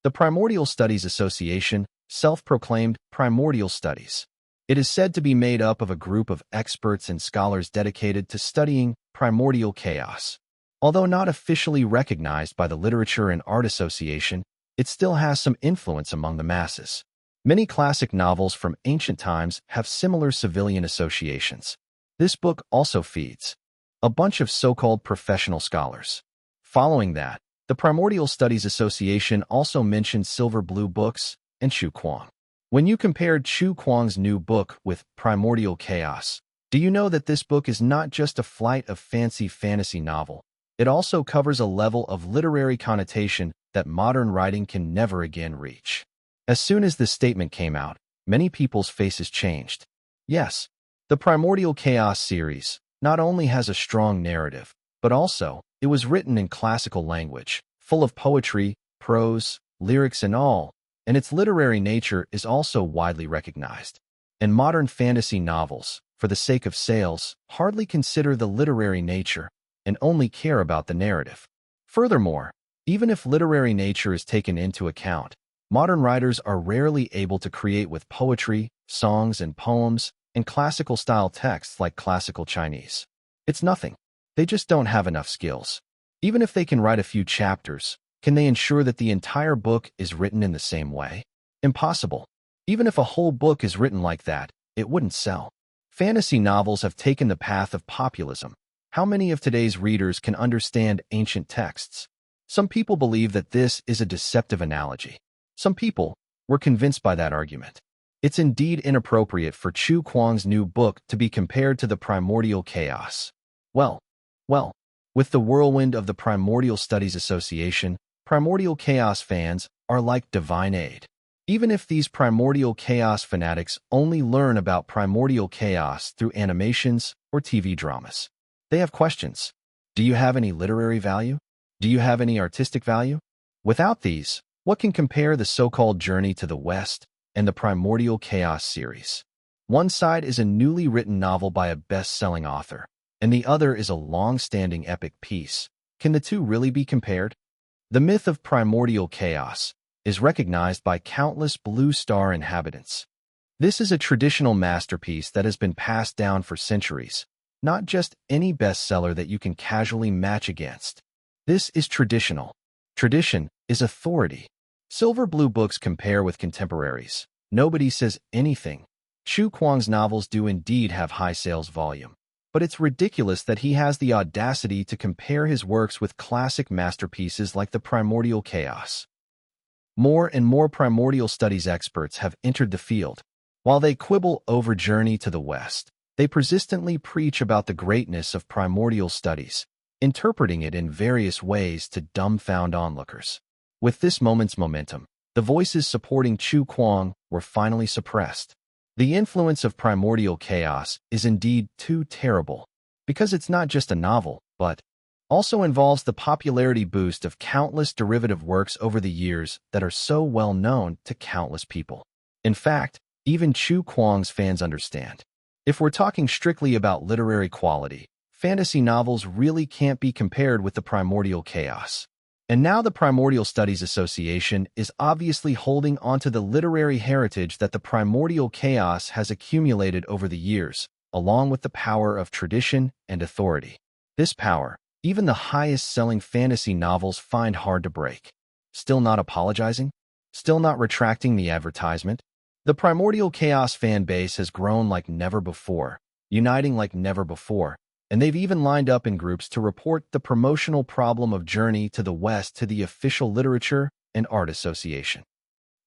The Primordial Studies Association, self-proclaimed Primordial Studies. It is said to be made up of a group of experts and scholars dedicated to studying primordial chaos. Although not officially recognized by the Literature and Art Association, it still has some influence among the masses. Many classic novels from ancient times have similar civilian associations. This book also feeds a bunch of so-called professional scholars. Following that, the Primordial Studies Association also mentioned Silver Blue Books and Chu Kuang. When you compared Chu Kuang's new book with Primordial Chaos, do you know that this book is not just a flight of fantasy novel? It also covers a level of literary connotation that modern writing can never again reach. As soon as this statement came out, many people's faces changed. Yes, the Primordial Chaos series not only has a strong narrative, but also, it was written in classical language, full of poetry, prose, lyrics and all, and its literary nature is also widely recognized. And modern fantasy novels, for the sake of sales, hardly consider the literary nature and only care about the narrative. Furthermore, even if literary nature is taken into account, modern writers are rarely able to create with poetry, songs and poems, and classical-style texts like classical Chinese. It's nothing. They just don't have enough skills. Even if they can write a few chapters, can they ensure that the entire book is written in the same way? Impossible. Even if a whole book is written like that, it wouldn't sell. Fantasy novels have taken the path of populism. How many of today's readers can understand ancient texts? Some people believe that this is a deceptive analogy. Some people were convinced by that argument. It's indeed inappropriate for Chu Kuang's new book to be compared to the Primordial Chaos. Well, with the whirlwind of the Primordial Studies Association, Primordial Chaos fans are like divine aid. Even if these Primordial Chaos fanatics only learn about Primordial Chaos through animations or TV dramas, they have questions. Do you have any literary value? Do you have any artistic value? Without these, what can compare the so-called Journey to the West and the Primordial Chaos series? One side is a newly written novel by a best-selling author, and the other is a long-standing epic piece. Can the two really be compared? The myth of Primordial Chaos is recognized by countless Blue Star inhabitants. This is a traditional masterpiece that has been passed down for centuries, not just any bestseller that you can casually match against. This is traditional. Tradition is authority. Silver Blue books compare with contemporaries. Nobody says anything. Chu Kuang's novels do indeed have high sales volume, but it's ridiculous that he has the audacity to compare his works with classic masterpieces like The Primordial Chaos. More and more primordial studies experts have entered the field. While they quibble over Journey to the West, they persistently preach about the greatness of primordial studies, interpreting it in various ways to dumbfound onlookers. With this moment's momentum, the voices supporting Chu Kuang were finally suppressed. The influence of Primordial Chaos is indeed too terrible, because it's not just a novel, but also involves the popularity boost of countless derivative works over the years that are so well known to countless people. In fact, even Chu Kuang's fans understand. If we're talking strictly about literary quality, fantasy novels really can't be compared with the Primordial Chaos. And now the Primordial Studies Association is obviously holding onto the literary heritage that the Primordial Chaos has accumulated over the years, along with the power of tradition and authority. This power, even the highest-selling fantasy novels find hard to break. Still not apologizing? Still not retracting the advertisement? The Primordial Chaos fan base has grown like never before, uniting like never before, and they've even lined up in groups to report the promotional problem of Journey to the West to the official Literature and Art Association.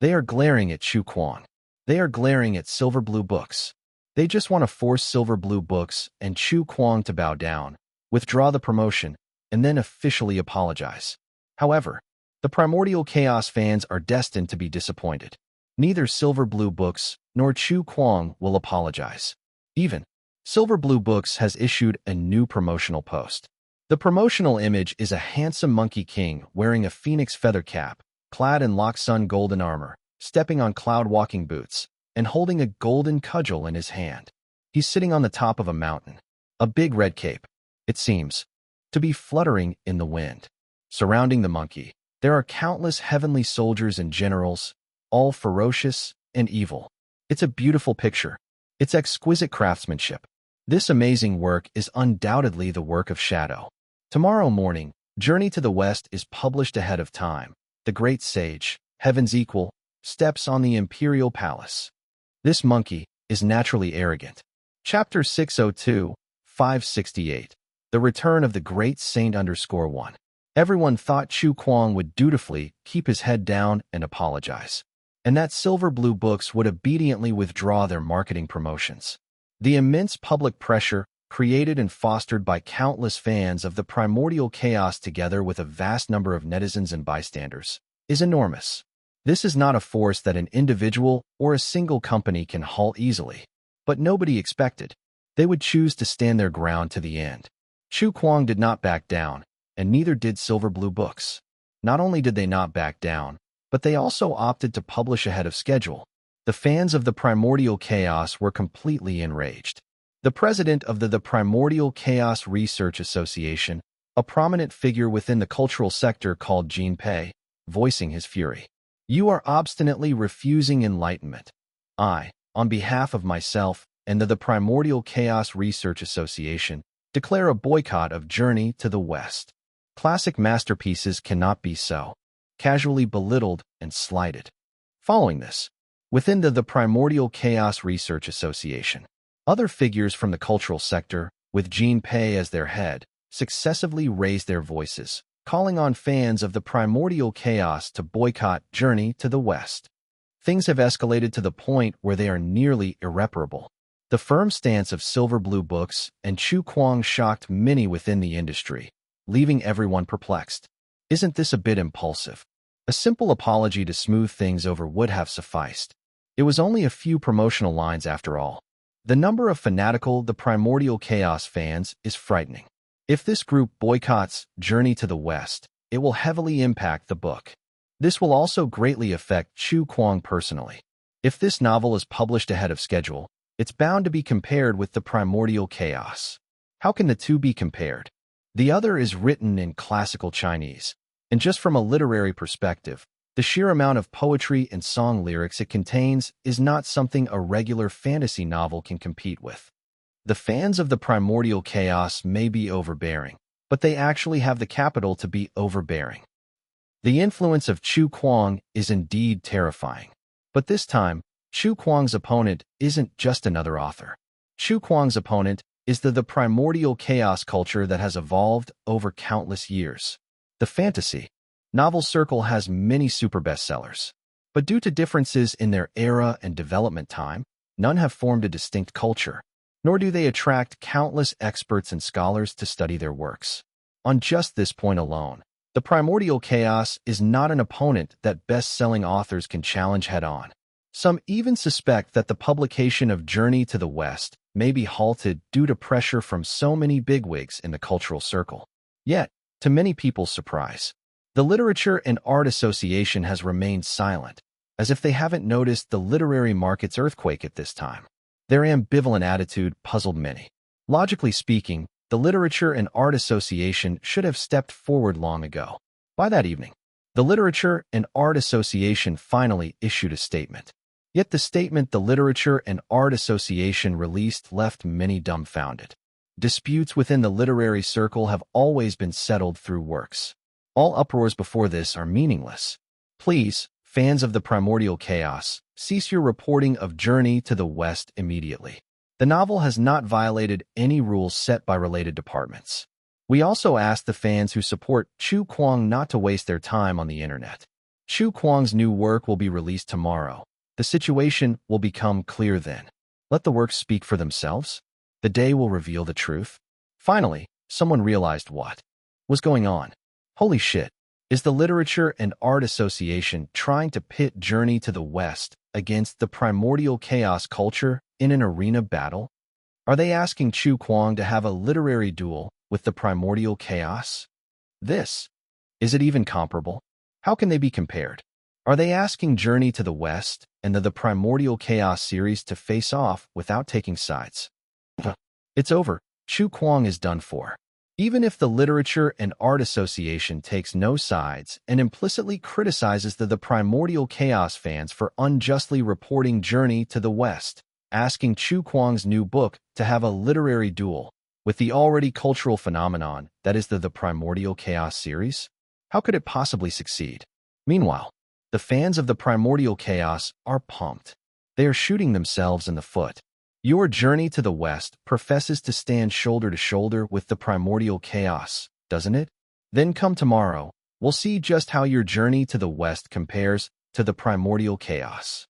They are glaring at Chu Kuang. They are glaring at Silver Blue books. They just want to force Silver Blue books and Chu Kuang to bow down, withdraw the promotion, and then officially apologize. However, the Primordial Chaos fans are destined to be disappointed. Neither Silver Blue books nor Chu Kuang will apologize. Even Silver Blue Books has issued a new promotional post. The promotional image is a handsome monkey king wearing a phoenix feather cap, clad in Loxun golden armor, stepping on cloud walking boots, and holding a golden cudgel in his hand. He's sitting on the top of a mountain. A big red cape, it seems, to be fluttering in the wind. Surrounding the monkey, there are countless heavenly soldiers and generals, all ferocious and evil. It's a beautiful picture. It's exquisite craftsmanship. This amazing work is undoubtedly the work of Shadow. Tomorrow morning, Journey to the West is published ahead of time. The great sage, Heaven's equal, steps on the imperial palace. This monkey is naturally arrogant. Chapter 602, 568. The Return of the Great Saint _1. Everyone thought Chu Kuang would dutifully keep his head down and apologize, and that Silver Blue books would obediently withdraw their marketing promotions. The immense public pressure, created and fostered by countless fans of the Primordial Chaos together with a vast number of netizens and bystanders, is enormous. This is not a force that an individual or a single company can halt easily. But nobody expected. They would choose to stand their ground to the end. Chu Kuang did not back down, and neither did Silver Blue books. Not only did they not back down, but they also opted to publish ahead of schedule. The fans of the Primordial Chaos were completely enraged. The president of the Primordial Chaos Research Association, a prominent figure within the cultural sector called Jin Pei, voicing his fury. You are obstinately refusing enlightenment. I, on behalf of myself and the Primordial Chaos Research Association, declare a boycott of Journey to the West. Classic masterpieces cannot be so casually belittled and slighted. Following this, within the Primordial Chaos Research Association, other figures from the cultural sector, with Jin Pei as their head, successively raised their voices, calling on fans of the Primordial Chaos to boycott Journey to the West. Things have escalated to the point where they are nearly irreparable. The firm stance of Silver Blue books and Chu Kuang shocked many within the industry, leaving everyone perplexed. Isn't this a bit impulsive? A simple apology to smooth things over would have sufficed. It was only a few promotional lines after all. The number of fanatical The Primordial Chaos fans is frightening. If this group boycotts Journey to the West, it will heavily impact the book. This will also greatly affect Chu Kuang personally. If this novel is published ahead of schedule, it's bound to be compared with The Primordial Chaos. How can the two be compared? The other is written in classical Chinese, and just from a literary perspective, the sheer amount of poetry and song lyrics it contains is not something a regular fantasy novel can compete with. The fans of the primordial chaos may be overbearing, but they actually have the capital to be overbearing. The influence of Chu Kuang is indeed terrifying. But this time, Chu Kuang's opponent isn't just another author. Chu Kuang's opponent is the primordial chaos culture that has evolved over countless years. The fantasy novel circle has many super bestsellers, but due to differences in their era and development time, none have formed a distinct culture, nor do they attract countless experts and scholars to study their works. On just this point alone, the primordial chaos is not an opponent that best-selling authors can challenge head-on. Some even suspect that the publication of Journey to the West may be halted due to pressure from so many bigwigs in the cultural circle. Yet, to many people's surprise, the Literature and Art Association has remained silent, as if they haven't noticed the literary market's earthquake at this time. Their ambivalent attitude puzzled many. Logically speaking, the Literature and Art Association should have stepped forward long ago. By that evening, the Literature and Art Association finally issued a statement. Yet the statement the Literature and Art Association released left many dumbfounded. Disputes within the literary circle have always been settled through works. All uproars before this are meaningless. Please, fans of the primordial chaos, cease your reporting of Journey to the West immediately. The novel has not violated any rules set by related departments. We also ask the fans who support Chu Kuang not to waste their time on the internet. Chu Kuang's new work will be released tomorrow. The situation will become clear then. Let the works speak for themselves. The day will reveal the truth. Finally, someone realized what was going on. Holy shit. Is the Literature and Art Association trying to pit Journey to the West against the primordial chaos culture in an arena battle? Are they asking Chu Kuang to have a literary duel with the primordial chaos? Is it even comparable? How can they be compared? Are they asking Journey to the West and the primordial chaos series to face off without taking sides? It's over. Chu Kuang is done for. Even if the Literature and Art Association takes no sides and implicitly criticizes the primordial chaos fans for unjustly reporting Journey to the West, asking Chu Kuang's new book to have a literary duel with the already cultural phenomenon that is the primordial chaos series, how could it possibly succeed? Meanwhile, the fans of the primordial chaos are pumped. They are shooting themselves in the foot. Your Journey to the West professes to stand shoulder to shoulder with the primordial chaos, doesn't it? Then come tomorrow, we'll see just how your Journey to the West compares to the primordial chaos.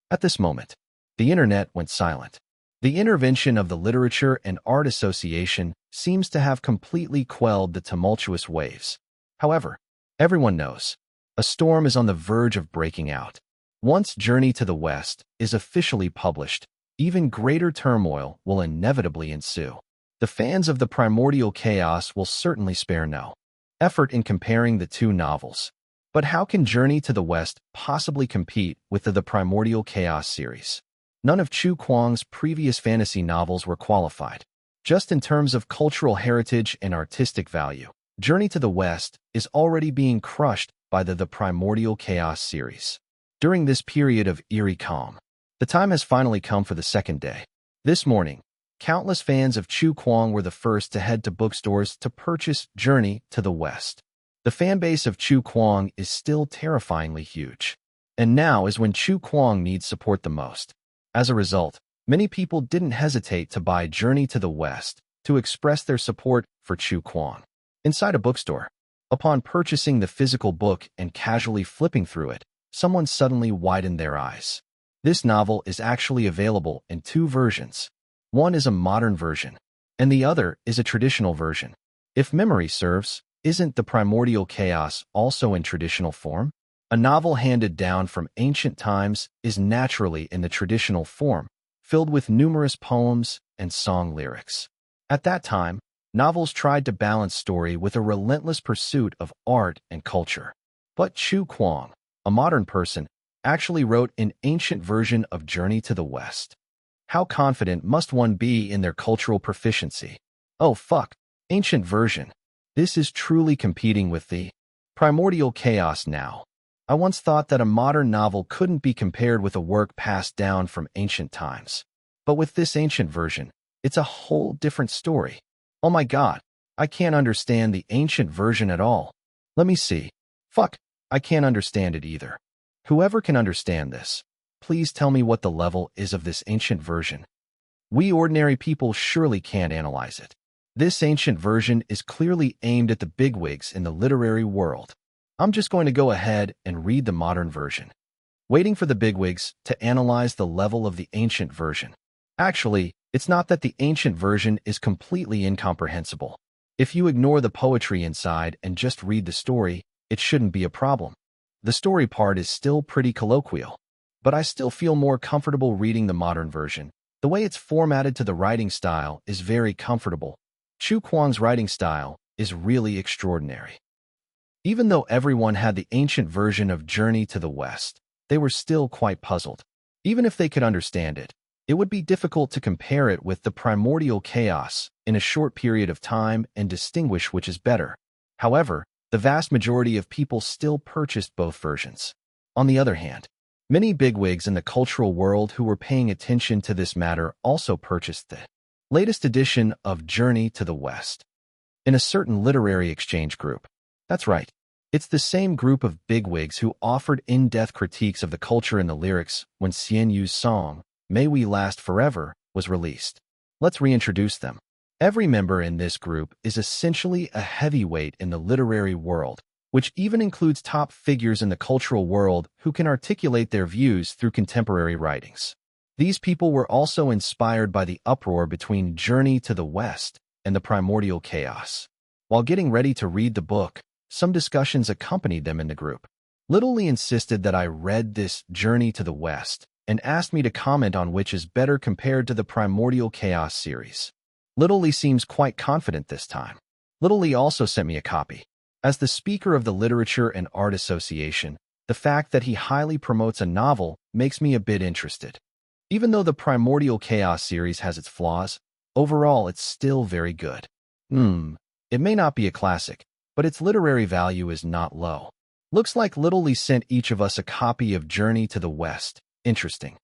At this moment, the internet went silent. The intervention of the Literature and Art Association seems to have completely quelled the tumultuous waves. However, everyone knows, a storm is on the verge of breaking out. Once Journey to the West is officially published, even greater turmoil will inevitably ensue. The fans of the primordial chaos will certainly spare no effort in comparing the two novels. But how can Journey to the West possibly compete with the primordial chaos series? None of Chu Kuang's previous fantasy novels were qualified. Just in terms of cultural heritage and artistic value, Journey to the West is already being crushed by the primordial chaos series. During this period of eerie calm, the time has finally come for the second day. This morning, countless fans of Chu Kuang were the first to head to bookstores to purchase Journey to the West. The fanbase of Chu Kuang is still terrifyingly huge. And now is when Chu Kuang needs support the most. As a result, many people didn't hesitate to buy Journey to the West to express their support for Chu Kuang. Inside a bookstore, upon purchasing the physical book and casually flipping through it, someone suddenly widened their eyes. This novel is actually available in two versions. One is a modern version, and the other is a traditional version. If memory serves, isn't the primordial chaos also in traditional form? A novel handed down from ancient times is naturally in the traditional form, filled with numerous poems and song lyrics. At that time, novels tried to balance story with a relentless pursuit of art and culture. But Chu Kuang, a modern person, actually wrote an ancient version of Journey to the West. How confident must one be in their cultural proficiency? Oh fuck, ancient version. This is truly competing with the primordial chaos now. I once thought that a modern novel couldn't be compared with a work passed down from ancient times. But with this ancient version, It's a whole different story. Oh my god, I can't understand the ancient version at all. Let me see. Fuck, I can't understand it either. Whoever can understand this, please tell me what the level is of this ancient version. We ordinary people surely can't analyze it. This ancient version is clearly aimed at the bigwigs in the literary world. I'm just going to go ahead and read the modern version, waiting for the bigwigs to analyze the level of the ancient version. Actually, it's not that the ancient version is completely incomprehensible. If you ignore the poetry inside and just read the story, it shouldn't be a problem. The story part is still pretty colloquial, but I still feel more comfortable reading the modern version. The way it's formatted to the writing style is very comfortable. Chu Kuang's writing style is really extraordinary. Even though everyone had the ancient version of Journey to the West, they were still quite puzzled. Even if they could understand it, it would be difficult to compare it with the primordial chaos in a short period of time and distinguish which is better. However, the vast majority of people still purchased both versions. On the other hand, many bigwigs in the cultural world who were paying attention to this matter also purchased the latest edition of Journey to the West. In a certain literary exchange group. That's right. It's the same group of bigwigs who offered in-depth critiques of the culture in the lyrics when Xian Yu's song, May We Last Forever, was released. Let's reintroduce them. Every member in this group is essentially a heavyweight in the literary world, which even includes top figures in the cultural world who can articulate their views through contemporary writings. These people were also inspired by the uproar between Journey to the West and the primordial chaos. While getting ready to read the book, some discussions accompanied them in the group. Little Lee insisted that I read this Journey to the West and asked me to comment on which is better compared to the Primordial Chaos series. Little Lee seems quite confident this time. Little Lee also sent me a copy. As the speaker of the Literature and Art Association, the fact that he highly promotes a novel makes me a bit interested. Even though the Primordial Chaos series has its flaws, overall it's still very good. It may not be a classic, but its literary value is not low. Looks like Little Lee sent each of us a copy of Journey to the West. Interesting.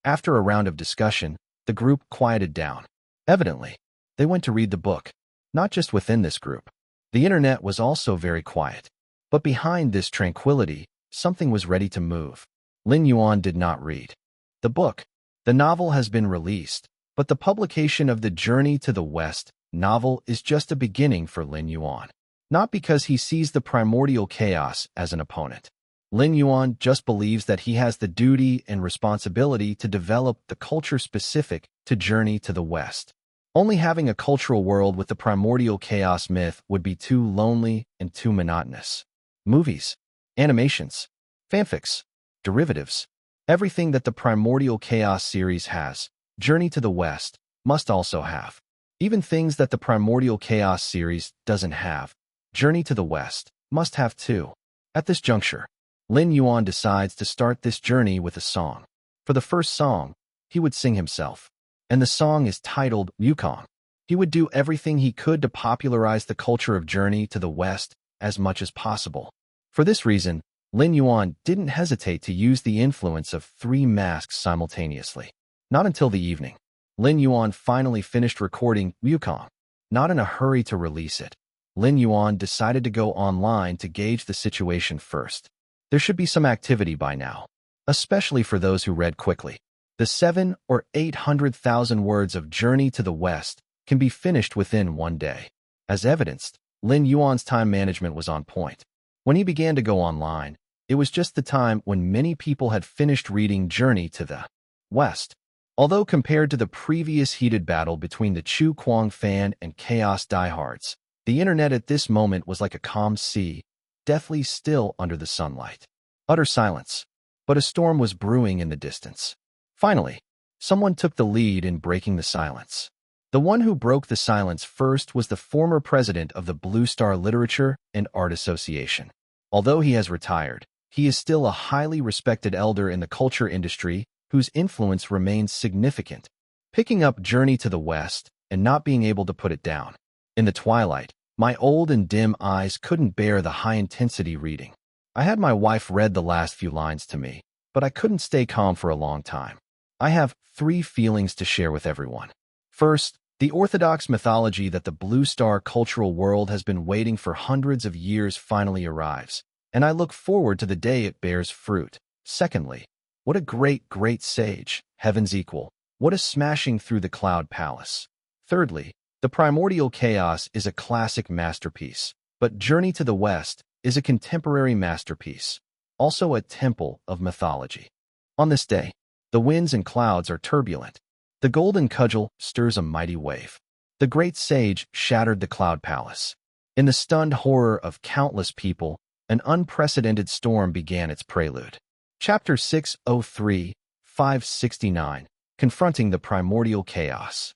After a round of discussion, the group quieted down. Evidently, they went to read the book, not just within this group. The internet was also very quiet. But behind this tranquility, something was ready to move. Lin Yuan did not read the book. The novel has been released, but the publication of the Journey to the West novel is just a beginning for Lin Yuan. Not because he sees the primordial chaos as an opponent. Lin Yuan just believes that he has the duty and responsibility to develop the culture specific to Journey to the West. Only having a cultural world with the primordial chaos myth would be too lonely and too monotonous. Movies, animations, fanfics, derivatives, everything that the Primordial Chaos series has, Journey to the West, must also have. Even things that the Primordial Chaos series doesn't have, Journey to the West must have too. At this juncture, Lin Yuan decides to start this journey with a song. For the first song, he would sing himself, and the song is titled Yukong. He would do everything he could to popularize the culture of Journey to the West as much as possible. For this reason, Lin Yuan didn't hesitate to use the influence of 3 masks simultaneously. Not until the evening, Lin Yuan finally finished recording Yukong. Not in a hurry to release it, Lin Yuan decided to go online to gauge the situation first. There should be some activity by now, especially for those who read quickly. The 700,000 or 800,000 words of Journey to the West can be finished within 1 day. As evidenced, Lin Yuan's time management was on point. When he began to go online, it was just the time when many people had finished reading Journey to the West. Although compared to the previous heated battle between the Chu Kuang fan and Chaos diehards, the internet at this moment was like a calm sea, deathly still under the sunlight. Utter silence. But a storm was brewing in the distance. Finally, someone took the lead in breaking the silence. The one who broke the silence first was the former president of the Blue Star Literature and Art Association. Although he has retired, he is still a highly respected elder in the culture industry whose influence remains significant. Picking up Journey to the West and not being able to put it down. In the twilight, my old and dim eyes couldn't bear the high-intensity reading. I had my wife read the last few lines to me, but I couldn't stay calm for a long time. I have 3 feelings to share with everyone. First, the orthodox mythology that the blue star cultural world has been waiting for hundreds of years finally arrives, and I look forward to the day it bears fruit. Secondly, what a great sage, heaven's equal. What a smashing through the cloud palace. Thirdly, the primordial chaos is a classic masterpiece, but Journey to the West is a contemporary masterpiece, also a temple of mythology. On this day, the winds and clouds are turbulent. The golden cudgel stirs a mighty wave. The great sage shattered the cloud palace. In the stunned horror of countless people, an unprecedented storm began its prelude. Chapter 603, 569, Confronting the Primordial Chaos.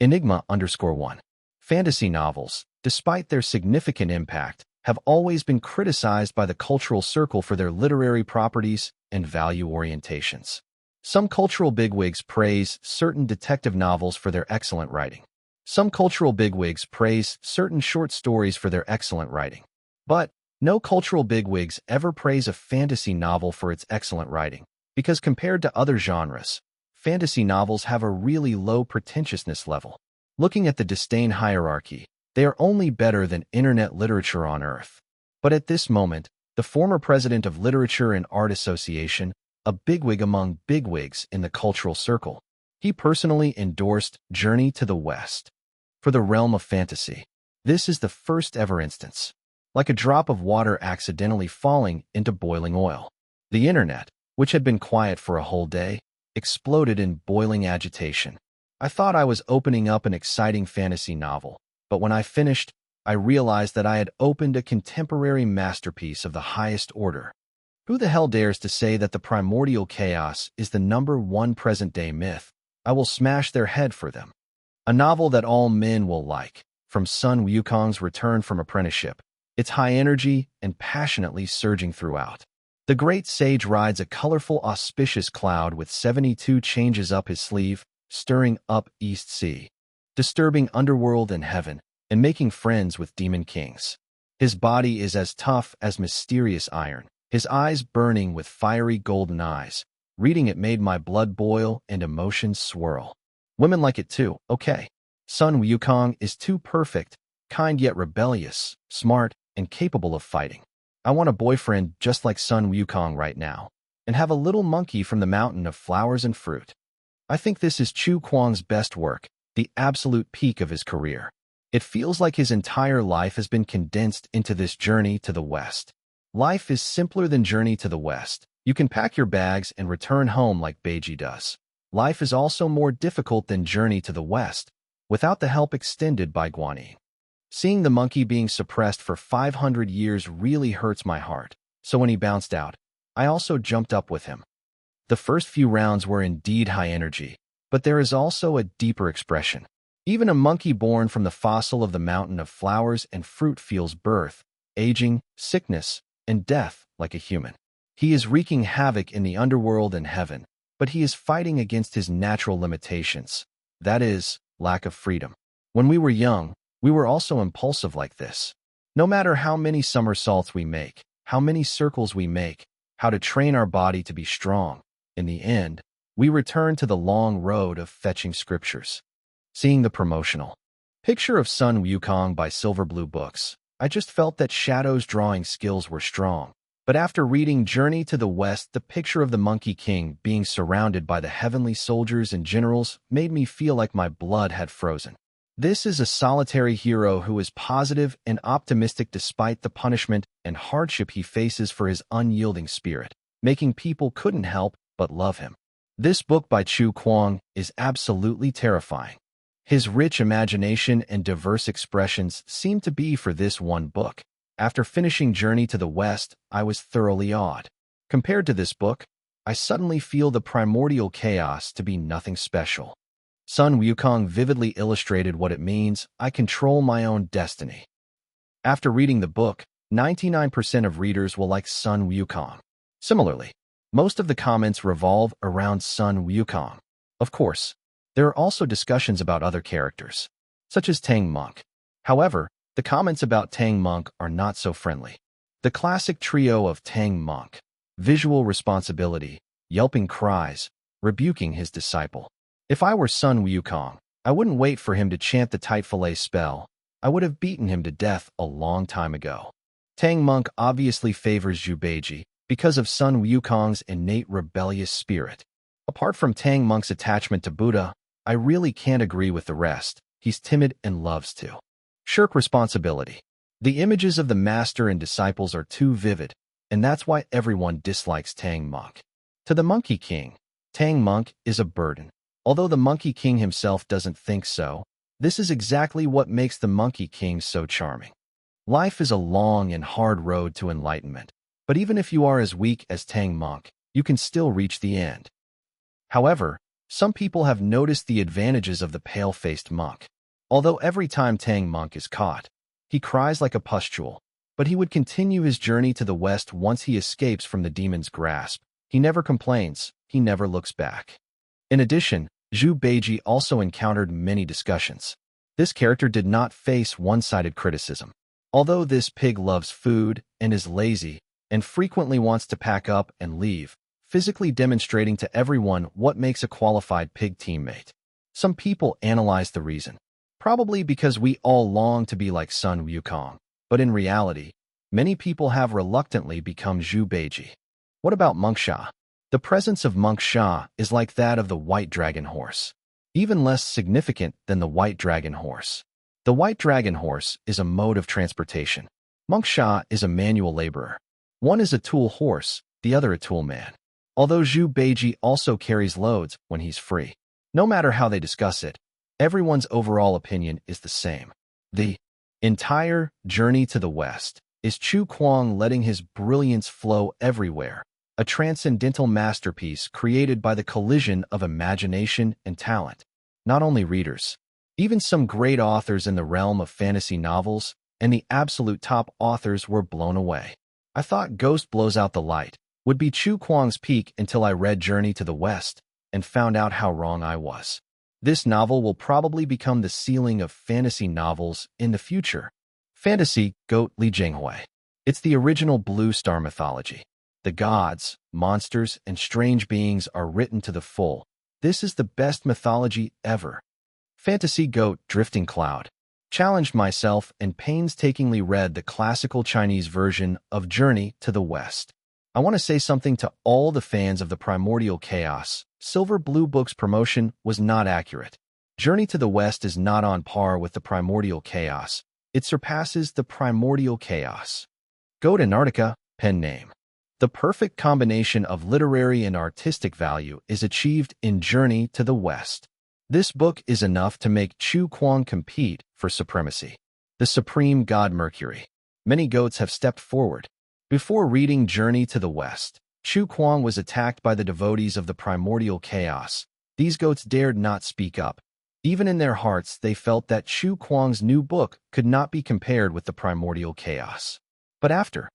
Enigma_1. Fantasy novels, despite their significant impact, have always been criticized by the cultural circle for their literary properties and value orientations. Some cultural bigwigs praise certain detective novels for their excellent writing. Some cultural bigwigs praise certain short stories for their excellent writing. But no cultural bigwigs ever praise a fantasy novel for its excellent writing, because compared to other genres, fantasy novels have a really low pretentiousness level. Looking at the disdain hierarchy, they are only better than internet literature on Earth. But at this moment, the former president of Literature and Art Association, a bigwig among bigwigs in the cultural circle, he personally endorsed Journey to the West. For the realm of fantasy, this is the first ever instance. Like a drop of water accidentally falling into boiling oil. The internet, which had been quiet for a whole day, exploded in boiling agitation. I thought I was opening up an exciting fantasy novel, but when I finished, I realized that I had opened a contemporary masterpiece of the highest order. Who the hell dares to say that the primordial chaos is the #1 present-day myth? I will smash their head for them. A novel that all men will like, from Sun Wukong's return from apprenticeship. It's high energy and passionately surging throughout. The great sage rides a colorful, auspicious cloud with 72 changes up his sleeve, stirring up East Sea, disturbing underworld and heaven, and making friends with demon kings. His body is as tough as mysterious iron, his eyes burning with fiery golden eyes. Reading it made my blood boil and emotions swirl. Women like it too, okay. Sun Wukong is too perfect, kind yet rebellious, smart, and capable of fighting. I want a boyfriend just like Sun Wukong right now, and have a little monkey from the mountain of flowers and fruit. I think this is Chu Kuang's best work, the absolute peak of his career. It feels like his entire life has been condensed into this Journey to the West. Life is simpler than Journey to the West. You can pack your bags and return home like Beiji does. Life is also more difficult than Journey to the West, without the help extended by Guanyin. Seeing the monkey being suppressed for 500 years really hurts my heart, so when he bounced out, I also jumped up with him. The first few rounds were indeed high energy, but there is also a deeper expression. Even a monkey born from the fossil of the mountain of flowers and fruit feels birth, aging, sickness, and death like a human. He is wreaking havoc in the underworld and heaven, but he is fighting against his natural limitations. That is, lack of freedom. When we were young, we were also impulsive like this. No matter how many somersaults we make, how many circles we make, how to train our body to be strong, in the end, we return to the long road of fetching scriptures. Seeing the promotional picture of Sun Wukong by Silverblue Books, I just felt that Shadow's drawing skills were strong. But after reading Journey to the West, the picture of the Monkey King being surrounded by the heavenly soldiers and generals made me feel like my blood had frozen. This is a solitary hero who is positive and optimistic despite the punishment and hardship he faces for his unyielding spirit, making people couldn't help but love him. This book by Chu Kuang is absolutely terrifying. His rich imagination and diverse expressions seem to be for this one book. After finishing Journey to the West, I was thoroughly awed. Compared to this book, I suddenly feel the primordial chaos to be nothing special. Sun Wukong vividly illustrated what it means, I control my own destiny. After reading the book, 99% of readers will like Sun Wukong. Similarly, most of the comments revolve around Sun Wukong. Of course, there are also discussions about other characters, such as Tang Monk. However, the comments about Tang Monk are not so friendly. The classic trio of Tang Monk, visual responsibility, yelping cries, rebuking his disciple. If I were Sun Wukong, I wouldn't wait for him to chant the tight fillet spell. I would have beaten him to death a long time ago. Tang Monk obviously favors Zhu Beiji because of Sun Wukong's innate rebellious spirit. Apart from Tang Monk's attachment to Buddha, I really can't agree with the rest. He's timid and loves to shirk responsibility. The images of the master and disciples are too vivid, and that's why everyone dislikes Tang Monk. To the Monkey King, Tang Monk is a burden. Although the Monkey King himself doesn't think so, this is exactly what makes the Monkey King so charming. Life is a long and hard road to enlightenment, but even if you are as weak as Tang Monk, you can still reach the end. However, some people have noticed the advantages of the pale-faced monk. Although every time Tang Monk is caught, he cries like a pustule, but he would continue his journey to the west once he escapes from the demon's grasp. He never complains, he never looks back. In addition, Zhu Beiji also encountered many discussions. This character did not face one-sided criticism. Although this pig loves food and is lazy and frequently wants to pack up and leave, physically demonstrating to everyone what makes a qualified pig teammate. Some people analyze the reason. Probably because we all long to be like Sun Wukong, but in reality, many people have reluctantly become Zhu Beiji. What about Monk Sha? The presence of Monk Sha is like that of the white dragon horse, even less significant than the white dragon horse. The white dragon horse is a mode of transportation. Monk Sha is a manual laborer. One is a tool horse, the other a tool man. Although Zhu Beiji also carries loads when he's free. No matter how they discuss it, everyone's overall opinion is the same. The entire journey to the West is Chu Kuang letting his brilliance flow everywhere, a transcendental masterpiece created by the collision of imagination and talent. Not only readers, even some great authors in the realm of fantasy novels and the absolute top authors were blown away. I thought Ghost Blows Out the Light would be Chu Kuang's peak until I read Journey to the West and found out how wrong I was. This novel will probably become the ceiling of fantasy novels in the future. Fantasy Goat Li Jinghui. It's the original Blue Star mythology. The gods, monsters, and strange beings are written to the full. This is the best mythology ever. Fantasy Goat Drifting Cloud. Challenged myself and painstakingly read the classical Chinese version of Journey to the West. I want to say something to all the fans of the Primordial Chaos. Silver Blue Book's promotion was not accurate. Journey to the West is not on par with the Primordial Chaos. It surpasses the Primordial Chaos. Goat Antarctica, pen name. The perfect combination of literary and artistic value is achieved in Journey to the West. This book is enough to make Chu Kuang compete for supremacy. The supreme god Mercury. Many goats have stepped forward. Before reading Journey to the West, Chu Kuang was attacked by the devotees of the Primordial Chaos. These goats dared not speak up. Even in their hearts, they felt that Chu Kuang's new book could not be compared with the Primordial Chaos. But after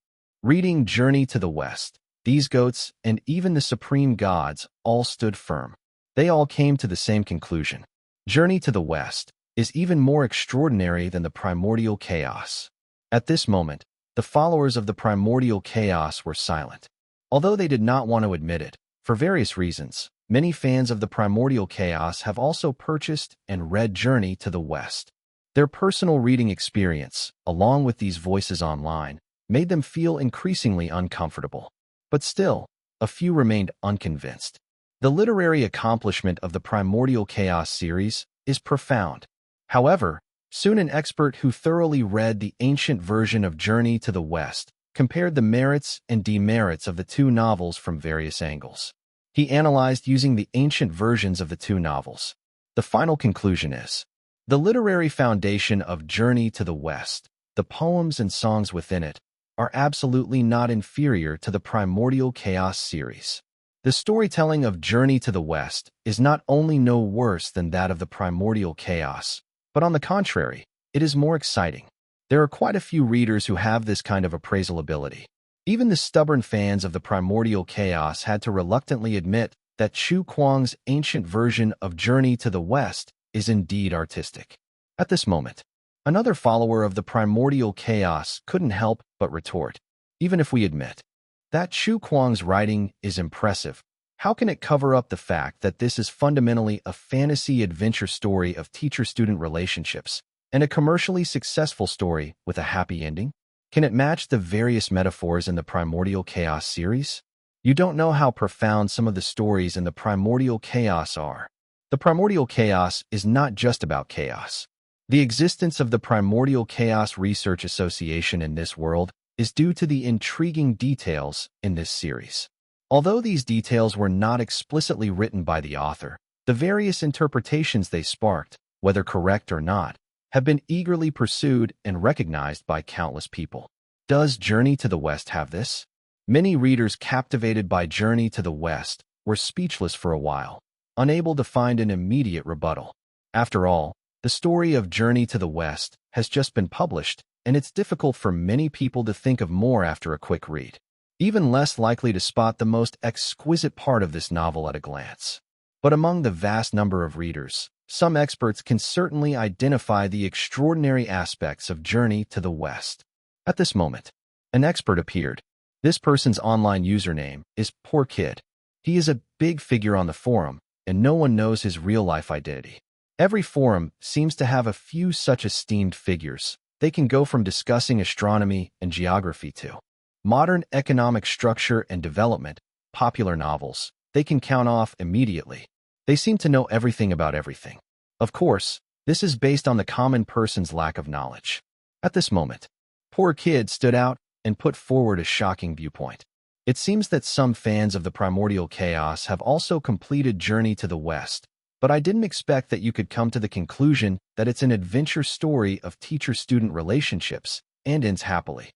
reading Journey to the West, these goats and even the supreme gods all stood firm. They all came to the same conclusion. Journey to the West is even more extraordinary than the Primordial Chaos. At this moment, the followers of the Primordial Chaos were silent. Although they did not want to admit it, for various reasons, many fans of the Primordial Chaos have also purchased and read Journey to the West. Their personal reading experience, along with these voices online, made them feel increasingly uncomfortable. But still, a few remained unconvinced. The literary accomplishment of the Primordial Chaos series is profound. However, soon an expert who thoroughly read the ancient version of Journey to the West compared the merits and demerits of the two novels from various angles. He analyzed using the ancient versions of the two novels. The final conclusion is, the literary foundation of Journey to the West, the poems and songs within it, are absolutely not inferior to the Primordial Chaos series. The storytelling of Journey to the West is not only no worse than that of the Primordial Chaos, but on the contrary, it is more exciting. There are quite a few readers who have this kind of appraisal ability. Even the stubborn fans of the Primordial Chaos had to reluctantly admit that Chu Kuang's ancient version of Journey to the West is indeed artistic. At this moment, another follower of the Primordial Chaos couldn't help but retort. Even if we admit that Chu Kuang's writing is impressive, How can it cover up the fact that this is fundamentally a fantasy adventure story of teacher-student relationships and a commercially successful story with a happy ending? Can it match the various metaphors in the Primordial Chaos series? You don't know how profound some of the stories in the Primordial Chaos are. The Primordial Chaos is not just about chaos. The existence of the Primordial Chaos Research Association in this world is due to the intriguing details in this series. Although these details were not explicitly written by the author, the various interpretations they sparked, whether correct or not, have been eagerly pursued and recognized by countless people. Does Journey to the West have this? Many readers captivated by Journey to the West were speechless for a while, unable to find an immediate rebuttal. After all, the story of Journey to the West has just been published, and it's difficult for many people to think of more after a quick read. Even less likely to spot the most exquisite part of this novel at a glance. But among the vast number of readers, some experts can certainly identify the extraordinary aspects of Journey to the West. At this moment, an expert appeared. This person's online username is Poor Kid. He is a big figure on the forum, and no one knows his real-life identity. Every forum seems to have a few such esteemed figures. They can go from discussing astronomy and geography to modern economic structure and development, popular novels. They can count off immediately. They seem to know everything about everything. Of course, this is based on the common person's lack of knowledge. At this moment, Poor Kid stood out and put forward a shocking viewpoint. It seems that some fans of the Primordial Chaos have also completed Journey to the West, but I didn't expect that you could come to the conclusion that it's an adventure story of teacher-student relationships and ends happily.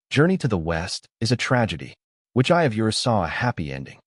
Journey to the West is a tragedy, which I of yours saw a happy ending.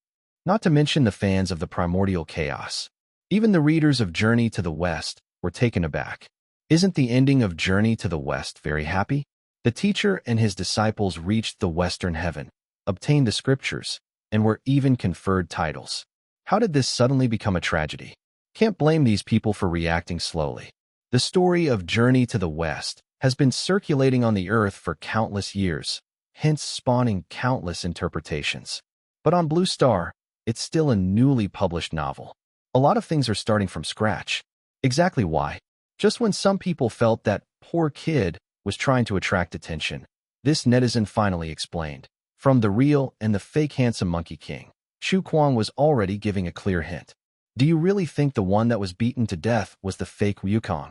Not to mention the fans of the Primordial Chaos. Even the readers of Journey to the West were taken aback. Isn't the ending of Journey to the West very happy? The teacher and his disciples reached the Western heaven, obtained the scriptures, and were even conferred titles. How did this suddenly become a tragedy? Can't blame these people for reacting slowly. The story of Journey to the West has been circulating on the earth for countless years, hence spawning countless interpretations. But on Blue Star, it's still a newly published novel. A lot of things are starting from scratch. Exactly why? Just when some people felt that Poor Kid was trying to attract attention, this netizen finally explained. From the real and the fake handsome Monkey King, Chu Kuang was already giving a clear hint. Do you really think the one that was beaten to death was the fake Wukong?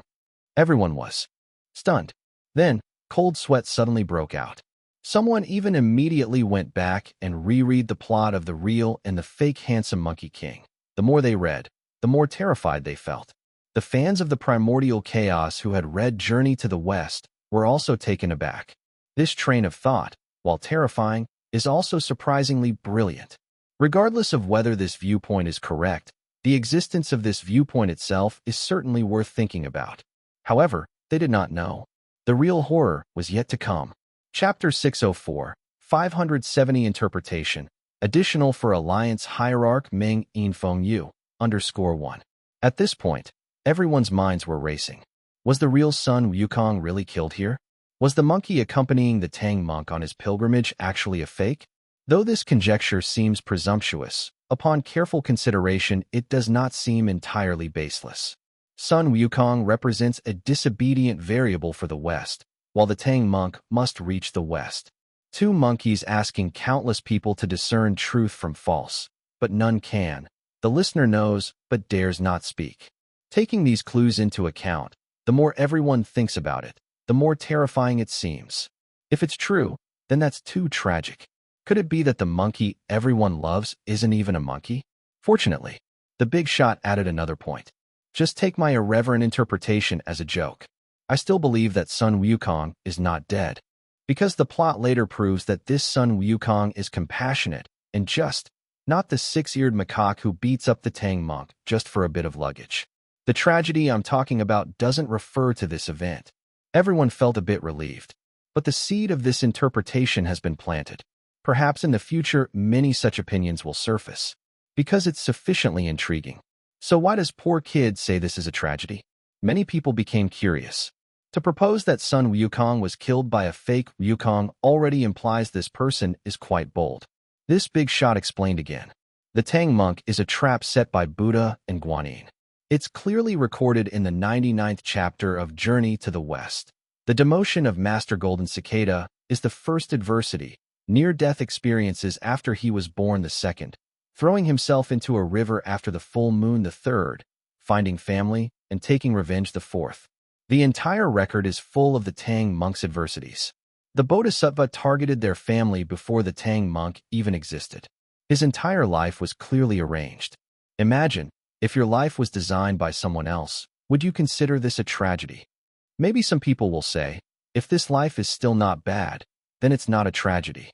Everyone was stunned. Then, cold sweat suddenly broke out. Someone even immediately went back and reread the plot of the real and the fake handsome Monkey King. The more they read, the more terrified they felt. The fans of the Primordial Chaos who had read Journey to the West were also taken aback. This train of thought, while terrifying, is also surprisingly brilliant. Regardless of whether this viewpoint is correct, the existence of this viewpoint itself is certainly worth thinking about. However, they did not know. The real horror was yet to come. Chapter 604, 570 Interpretation, additional for Alliance Hierarch Meng Infeng Yu, _1. At this point, everyone's minds were racing. Was the real Sun Wukong really killed here? Was the monkey accompanying the Tang monk on his pilgrimage actually a fake? Though this conjecture seems presumptuous, upon careful consideration it does not seem entirely baseless. Sun Wukong represents a disobedient variable for the West, while the Tang monk must reach the West. Two monkeys asking countless people to discern truth from false, but none can. The listener knows, but dares not speak. Taking these clues into account, the more everyone thinks about it, the more terrifying it seems. If it's true, then that's too tragic. Could it be that the monkey everyone loves isn't even a monkey? Fortunately, the big shot added another point. Just take my irreverent interpretation as a joke. I still believe that Sun Wukong is not dead, because the plot later proves that this Sun Wukong is compassionate and just, not the six-eared macaque who beats up the Tang monk just for a bit of luggage. The tragedy I'm talking about doesn't refer to this event. Everyone felt a bit relieved, but the seed of this interpretation has been planted. Perhaps in the future many such opinions will surface, because it's sufficiently intriguing. So why does Poor Kid say this is a tragedy? Many people became curious. To propose that Sun Wukong was killed by a fake Wukong already implies this person is quite bold. This big shot explained again. The Tang monk is a trap set by Buddha and Guanyin. It's clearly recorded in the 99th chapter of Journey to the West. The demotion of Master Golden Cicada is the first adversity, near-death experiences after he was born the second, throwing himself into a river after the full moon the third, finding family, and taking revenge the fourth. The entire record is full of the Tang monk's adversities. The Bodhisattva targeted their family before the Tang monk even existed. His entire life was clearly arranged. Imagine, if your life was designed by someone else, would you consider this a tragedy? Maybe some people will say, if this life is still not bad, then it's not a tragedy.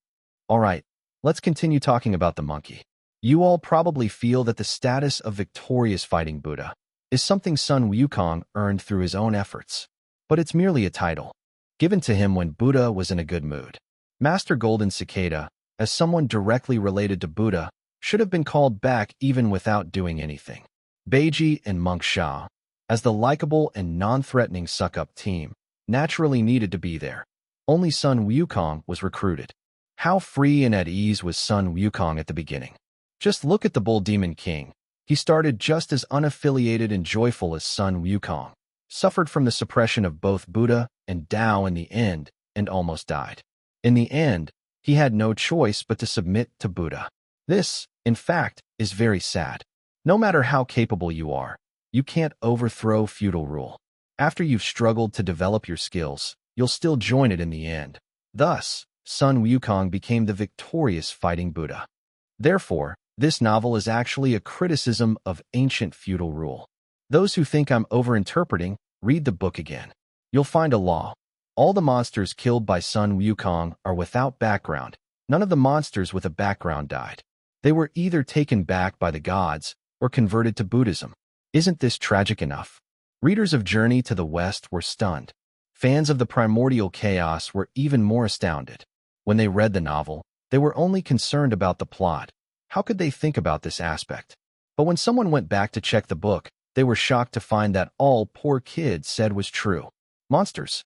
Alright, let's continue talking about the monkey. You all probably feel that the status of victorious fighting Buddha is something Sun Wukong earned through his own efforts. But it's merely a title, given to him when Buddha was in a good mood. Master Golden Cicada, as someone directly related to Buddha, should have been called back even without doing anything. Beiji and Monk Sha, as the likable and non-threatening suck-up team, naturally needed to be there. Only Sun Wukong was recruited. How free and at ease was Sun Wukong at the beginning? Just look at the Bull Demon King. He started just as unaffiliated and joyful as Sun Wukong, suffered from the suppression of both Buddha and Tao in the end, and almost died. In the end, he had no choice but to submit to Buddha. This, in fact, is very sad. No matter how capable you are, you can't overthrow feudal rule. After you've struggled to develop your skills, you'll still join it in the end. Thus, Sun Wukong became the victorious fighting Buddha. Therefore, this novel is actually a criticism of ancient feudal rule. Those who think I'm overinterpreting, read the book again. You'll find a law. All the monsters killed by Sun Wukong are without background. None of the monsters with a background died. They were either taken back by the gods or converted to Buddhism. Isn't this tragic enough? Readers of Journey to the West were stunned. Fans of the primordial chaos were even more astounded. When they read the novel, they were only concerned about the plot. How could they think about this aspect? But when someone went back to check the book, they were shocked to find that all poor kid said was true. Monsters,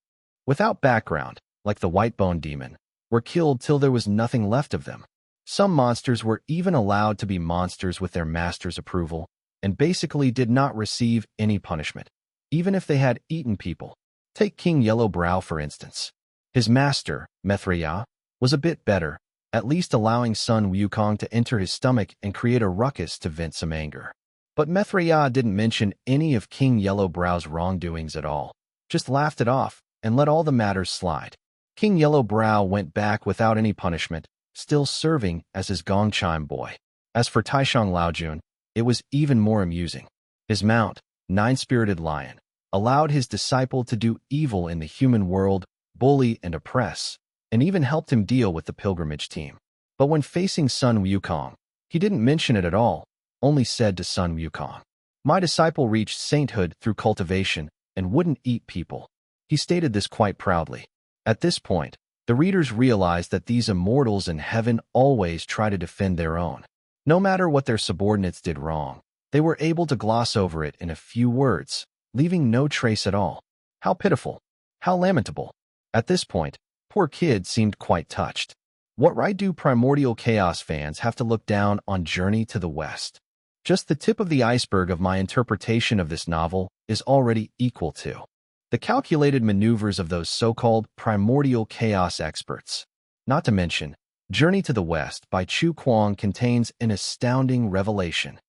without background, like the white bone demon, were killed till there was nothing left of them. Some monsters were even allowed to be monsters with their master's approval, and basically did not receive any punishment, even if they had eaten people. Take King Yellowbrow, for instance. His master, Maitreya, was a bit better, at least allowing Sun Wukong to enter his stomach and create a ruckus to vent some anger. But Maitreya didn't mention any of King Yellowbrow's wrongdoings at all, just laughed it off and let all the matters slide. King Yellowbrow went back without any punishment, still serving as his gong chime boy. As for Taishang Laojun, it was even more amusing. His mount, Nine-Spirited Lion, allowed his disciple to do evil in the human world, bully and oppress, and even helped him deal with the pilgrimage team. But when facing Sun Wukong, he didn't mention it at all, only said to Sun Wukong, "My disciple reached sainthood through cultivation and wouldn't eat people." He stated this quite proudly. At this point, the readers realized that these immortals in heaven always try to defend their own. No matter what their subordinates did wrong, they were able to gloss over it in a few words, leaving no trace at all. How pitiful. How lamentable. At this point, poor kid seemed quite touched. What right do primordial chaos fans have to look down on Journey to the West? Just the tip of the iceberg of my interpretation of this novel is already equal to the calculated maneuvers of those so-called primordial chaos experts. Not to mention, Journey to the West by Chu Kuang contains an astounding revelation.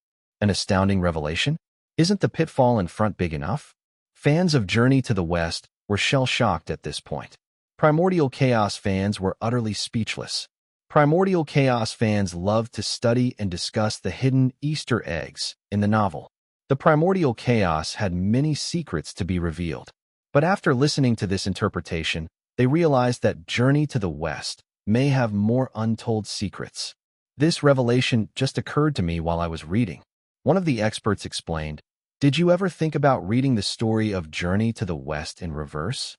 An astounding revelation? Isn't the pitfall in front big enough? Fans of Journey to the West were shell-shocked at this point. Primordial Chaos fans were utterly speechless. Primordial Chaos fans loved to study and discuss the hidden Easter eggs in the novel. The Primordial Chaos had many secrets to be revealed. But after listening to this interpretation, they realized that Journey to the West may have more untold secrets. This revelation just occurred to me while I was reading. One of the experts explained, "Did you ever think about reading the story of Journey to the West in reverse?"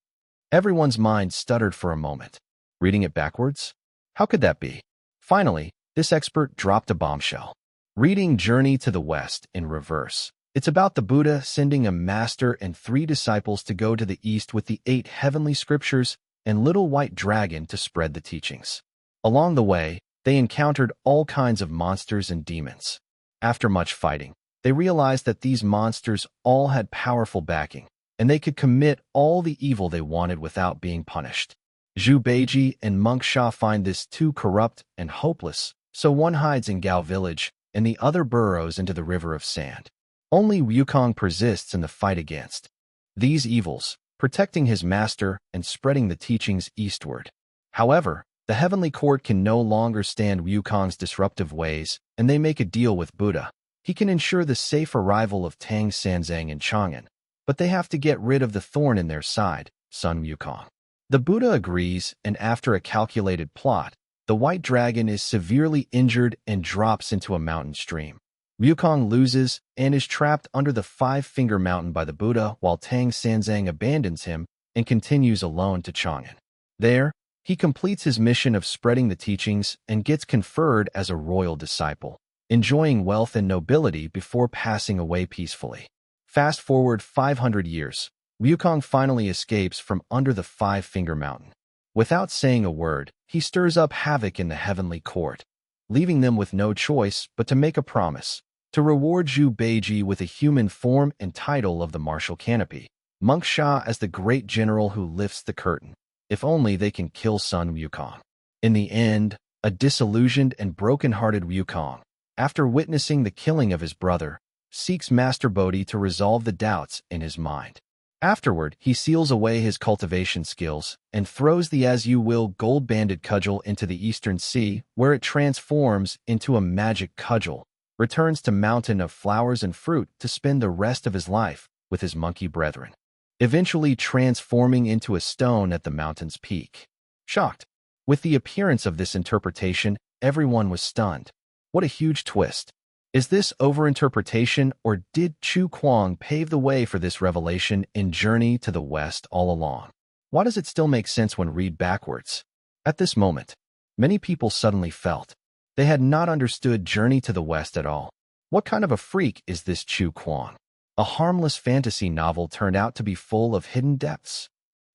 Everyone's mind stuttered for a moment. Reading it backwards? How could that be? Finally, this expert dropped a bombshell. Reading Journey to the West in reverse. It's about the Buddha sending a master and 3 disciples to go to the east with the 8 heavenly scriptures and little white dragon to spread the teachings. Along the way, They encountered all kinds of monsters and demons. After much fighting, they realized that these monsters all had powerful backing, and they could commit all the evil they wanted without being punished. Zhu Beiji and Monk Sha find this too corrupt and hopeless, so one hides in Gao village, and the other burrows into the river of sand. Only Wukong persists in the fight against these evils, protecting his master and spreading the teachings eastward. However, the heavenly court can no longer stand Wukong's disruptive ways, and they make a deal with Buddha. He can ensure the safe arrival of Tang Sanzang and Chang'an, but they have to get rid of the thorn in their side, Sun Wukong. The Buddha agrees, and after a calculated plot, the white dragon is severely injured and drops into a mountain stream. Wukong loses and is trapped under the Five-Finger Mountain by the Buddha while Tang Sanzang abandons him and continues alone to Chang'an. There, he completes his mission of spreading the teachings and gets conferred as a royal disciple, enjoying wealth and nobility before passing away peacefully. Fast forward 500 years, Wukong finally escapes from under the Five-Finger Mountain. Without saying a word, he stirs up havoc in the heavenly court, leaving them with no choice but to make a promise to reward Zhu Beiji with a human form and title of the martial canopy, Monk Sha as the great general who lifts the curtain, if only they can kill Sun Wukong. In the end, a disillusioned and broken-hearted Wukong, after witnessing the killing of his brother, seeks Master Bodhi to resolve the doubts in his mind. Afterward, he seals away his cultivation skills and throws the as-you-will gold-banded cudgel into the Eastern Sea, where it transforms into a magic cudgel, returns to Mountain of Flowers and Fruit to spend the rest of his life with his monkey brethren, eventually transforming into a stone at the mountain's peak. Shocked with the appearance of this interpretation, everyone was stunned. What a huge twist! Is this overinterpretation, or did Chu Kuang pave the way for this revelation in Journey to the West all along? Why does it still make sense when read backwards? At this moment, many people suddenly felt they had not understood Journey to the West at all. What kind of a freak is this Chu Kuang? A harmless fantasy novel turned out to be full of hidden depths,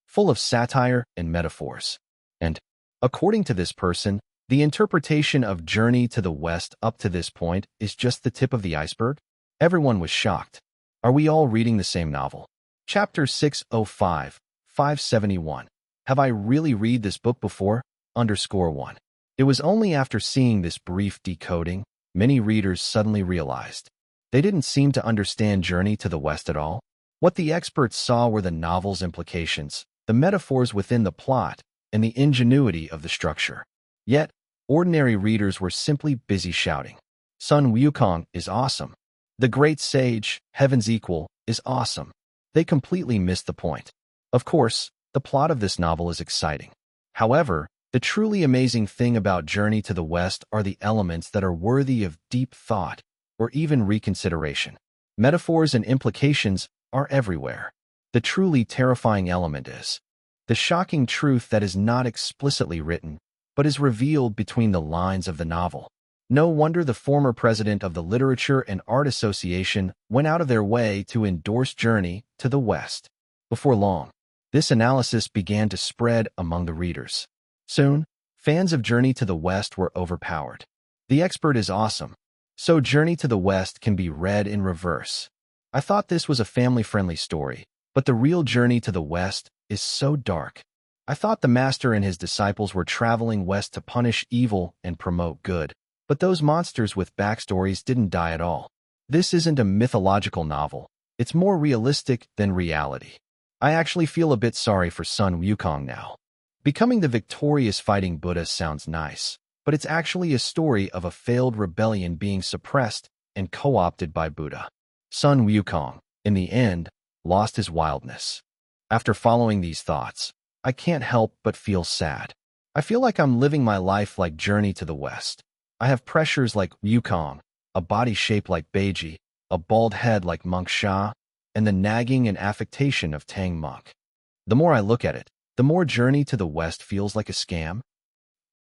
full of satire and metaphors. And, according to this person, the interpretation of Journey to the West up to this point is just the tip of the iceberg? Everyone was shocked. Are we all reading the same novel? Chapter 605, 571. Have I really read this book before? _1. It was only after seeing this brief decoding, many readers suddenly realized they didn't seem to understand Journey to the West at all. What the experts saw were the novel's implications, the metaphors within the plot, and the ingenuity of the structure. Yet, ordinary readers were simply busy shouting, Sun Wukong is awesome. The great sage, Heaven's equal, is awesome. They completely missed the point. Of course, the plot of this novel is exciting. However, the truly amazing thing about Journey to the West are the elements that are worthy of deep thought or even reconsideration. Metaphors and implications are everywhere. The truly terrifying element is the shocking truth that is not explicitly written, but is revealed between the lines of the novel. No wonder the former president of the Literature and Art Association went out of their way to endorse Journey to the West. Before long, this analysis began to spread among the readers. Soon, fans of Journey to the West were overpowered. The expert is awesome, so Journey to the West can be read in reverse. I thought this was a family-friendly story, but the real Journey to the West is so dark. I thought the master and his disciples were traveling west to punish evil and promote good, but those monsters with backstories didn't die at all. This isn't a mythological novel. It's more realistic than reality. I actually feel a bit sorry for Sun Wukong now. Becoming the victorious fighting Buddha sounds nice, but it's actually a story of a failed rebellion being suppressed and co-opted by Buddha. Sun Wukong, in the end, lost his wildness. After following these thoughts, I can't help but feel sad. I feel like I'm living my life like Journey to the West. I have pressures like Wukong, a body shaped like Beiji, a bald head like Monk Sha, and the nagging and affectation of Tang Monk. The more I look at it, the more Journey to the West feels like a scam.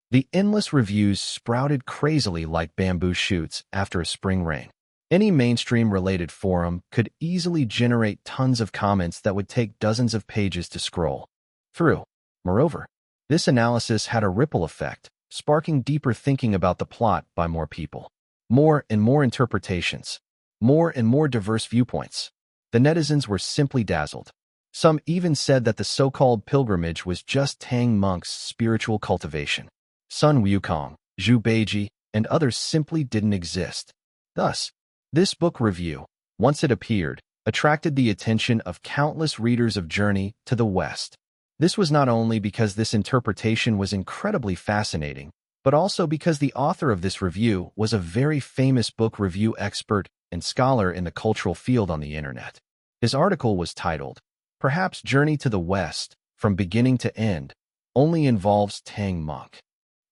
The endless reviews sprouted crazily like bamboo shoots after a spring rain. Any mainstream-related forum could easily generate tons of comments that would take dozens of pages to scroll through. Moreover, this analysis had a ripple effect, sparking deeper thinking about the plot by more people. More and more interpretations. More and more diverse viewpoints. The netizens were simply dazzled. Some even said that the so-called pilgrimage was just Tang monks' spiritual cultivation. Sun Wukong, Zhu Beiji, and others simply didn't exist. Thus, this book review, once it appeared, attracted the attention of countless readers of Journey to the West. This was not only because this interpretation was incredibly fascinating, but also because the author of this review was a very famous book review expert and scholar in the cultural field on the internet. His article was titled, "Perhaps Journey to the West, from beginning to end, only involves Tang monk."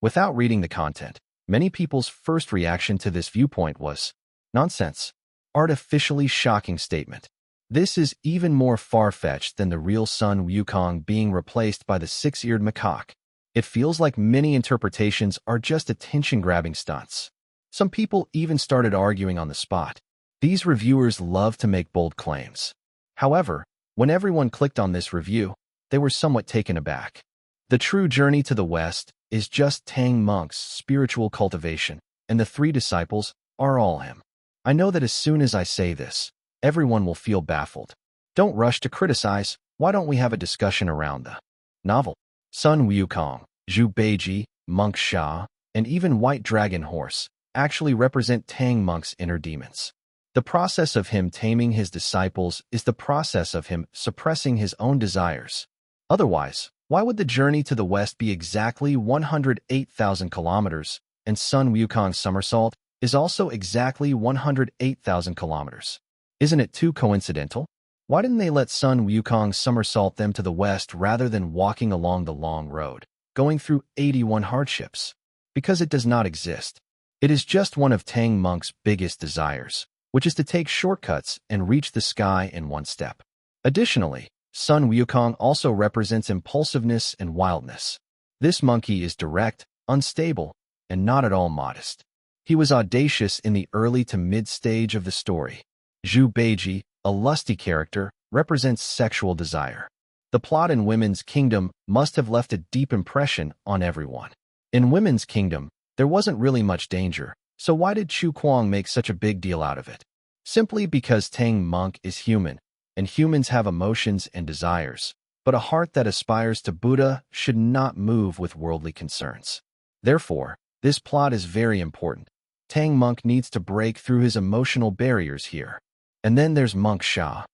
Without reading the content, many people's first reaction to this viewpoint was, "Nonsense. Artificially shocking statement. This is even more far-fetched than the real Sun Wukong being replaced by the six-eared macaque. It feels like many interpretations are just attention-grabbing stunts." Some people even started arguing on the spot. These reviewers love to make bold claims. However, when everyone clicked on this review, they were somewhat taken aback. The true Journey to the West is just Tang monk's spiritual cultivation, and the three disciples are all him. I know that as soon as I say this, everyone will feel baffled. Don't rush to criticize. Why don't we have a discussion around the novel? Sun Wukong, Zhu Beiji, Monk Sha, and even White Dragon Horse actually represent Tang monk's inner demons. The process of him taming his disciples is the process of him suppressing his own desires. Otherwise, why would the journey to the West be exactly 108,000 kilometers, and Sun Wukong's somersault is also exactly 108,000 kilometers? Isn't it too coincidental? Why didn't they let Sun Wukong somersault them to the West rather than walking along the long road, going through 81 hardships? Because it does not exist. It is just one of Tang monk's biggest desires, which is to take shortcuts and reach the sky in one step. Additionally, Sun Wukong also represents impulsiveness and wildness. This monkey is direct, unstable, and not at all modest. He was audacious in the early to mid-stage of the story. Zhu Beiji, a lusty character, represents sexual desire. The plot in Women's Kingdom must have left a deep impression on everyone. In Women's Kingdom, there wasn't really much danger, so why did Chu Kuang make such a big deal out of it? Simply because Tang monk is human, and humans have emotions and desires, but a heart that aspires to Buddha should not move with worldly concerns. Therefore, this plot is very important. Tang monk needs to break through his emotional barriers here. And then there's Monk Sha.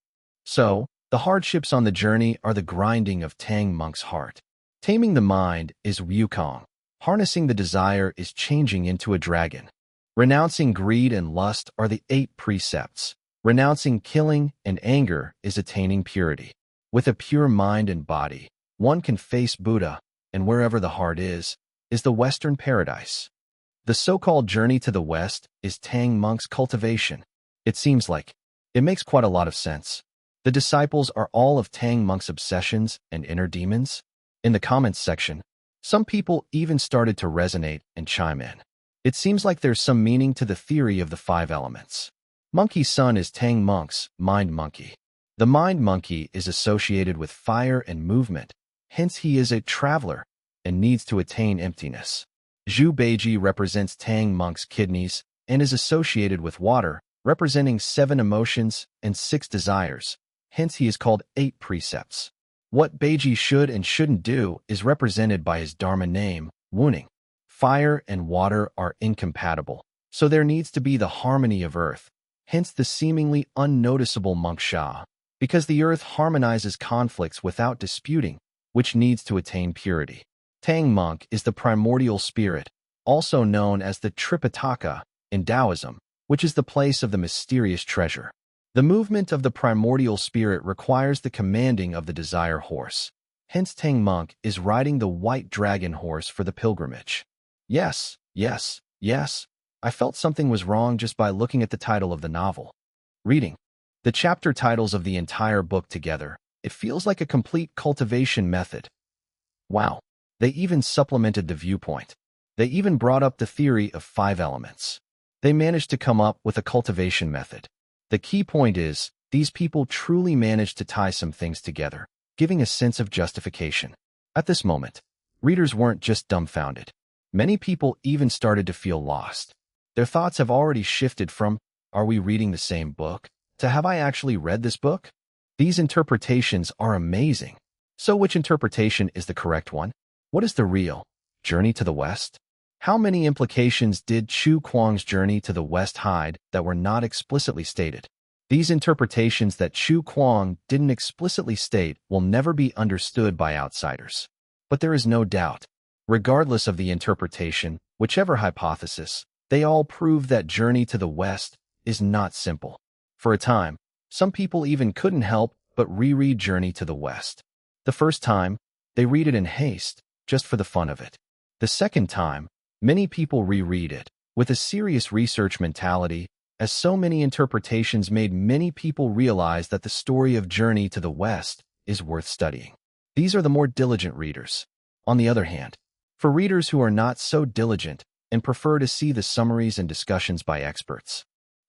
So, the hardships on the journey are the grinding of Tang monk's heart. Taming the mind is Wukong. Harnessing the desire is changing into a dragon. Renouncing greed and lust are the 8 precepts. Renouncing killing and anger is attaining purity. With a pure mind and body, one can face Buddha, and wherever the heart is the Western paradise. The so-called journey to the West is Tang monk's cultivation. It seems like it makes quite a lot of sense. The disciples are all of Tang monk's obsessions and inner demons. In the comments section, some people even started to resonate and chime in. It seems like there's some meaning to the theory of the 5 elements. Monkey Sun is Tang monk's mind monkey. The mind monkey is associated with fire and movement, hence he is a traveler and needs to attain emptiness. Zhu Beiji represents Tang monk's kidneys and is associated with water, representing 7 emotions and 6 desires, hence he is called 8 precepts. What Beiji should and shouldn't do is represented by his Dharma name, Wuning. Fire and water are incompatible, so there needs to be the harmony of earth, hence the seemingly unnoticeable Monk Sha, because the earth harmonizes conflicts without disputing, which needs to attain purity. Tang monk is the primordial spirit, also known as the Tripitaka in Taoism, which is the place of the mysterious treasure. The movement of the primordial spirit requires the commanding of the desire horse. Hence Tang monk is riding the white dragon horse for the pilgrimage. Yes, yes, yes. I felt something was wrong just by looking at the title of the novel. Reading the chapter titles of the entire book together, it feels like a complete cultivation method. Wow. They even supplemented the viewpoint. They even brought up the theory of 5 elements. They managed to come up with a cultivation method. The key point is, these people truly managed to tie some things together, giving a sense of justification. At this moment, readers weren't just dumbfounded. Many people even started to feel lost. Their thoughts have already shifted from, "Are we reading the same book?" to, "Have I actually read this book?" These interpretations are amazing. So which interpretation is the correct one? What is the real journey to the West? How many implications did Chu Kuang's journey to the West hide that were not explicitly stated? These interpretations that Chu Kuang didn't explicitly state will never be understood by outsiders. But there is no doubt, regardless of the interpretation, whichever hypothesis, they all prove that journey to the West is not simple. For a time, some people even couldn't help but reread Journey to the West. The first time, they read it in haste, just for the fun of it. The second time, many people reread it with a serious research mentality, as so many interpretations made many people realize that the story of Journey to the West is worth studying. These are the more diligent readers. On the other hand, for readers who are not so diligent and prefer to see the summaries and discussions by experts,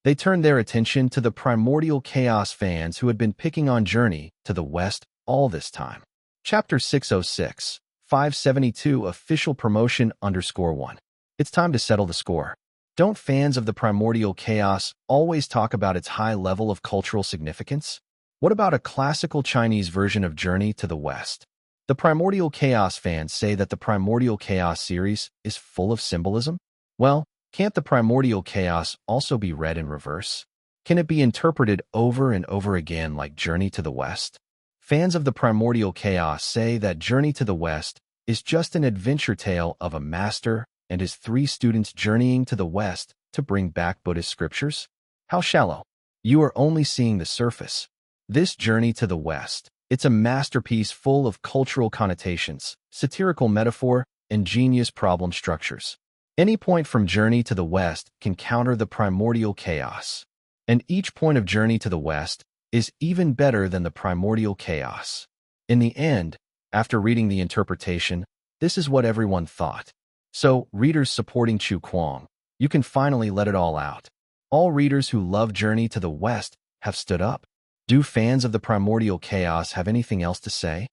they turn their attention to the primordial chaos fans who had been picking on Journey to the West all this time. Chapter 606, 572 Official Promotion _1. It's time to settle the score. Don't fans of the primordial chaos always talk about its high level of cultural significance? What about a classical Chinese version of Journey to the West? The primordial chaos fans say that the primordial chaos series is full of symbolism. Well, can't the primordial chaos also be read in reverse? Can it be interpreted over and over again like Journey to the West? Fans of the primordial chaos say that Journey to the West is just an adventure tale of a master and his 3 students journeying to the West to bring back Buddhist scriptures. How shallow. You are only seeing the surface. This Journey to the West, it's a masterpiece full of cultural connotations, satirical metaphor, and genius problem structures. Any point from Journey to the West can counter the primordial chaos. And each point of Journey to the West is even better than the primordial chaos. In the end, after reading the interpretation, this is what everyone thought. So, readers supporting Chu Kuang, you can finally let it all out. All readers who love Journey to the West have stood up. Do fans of the primordial chaos have anything else to say?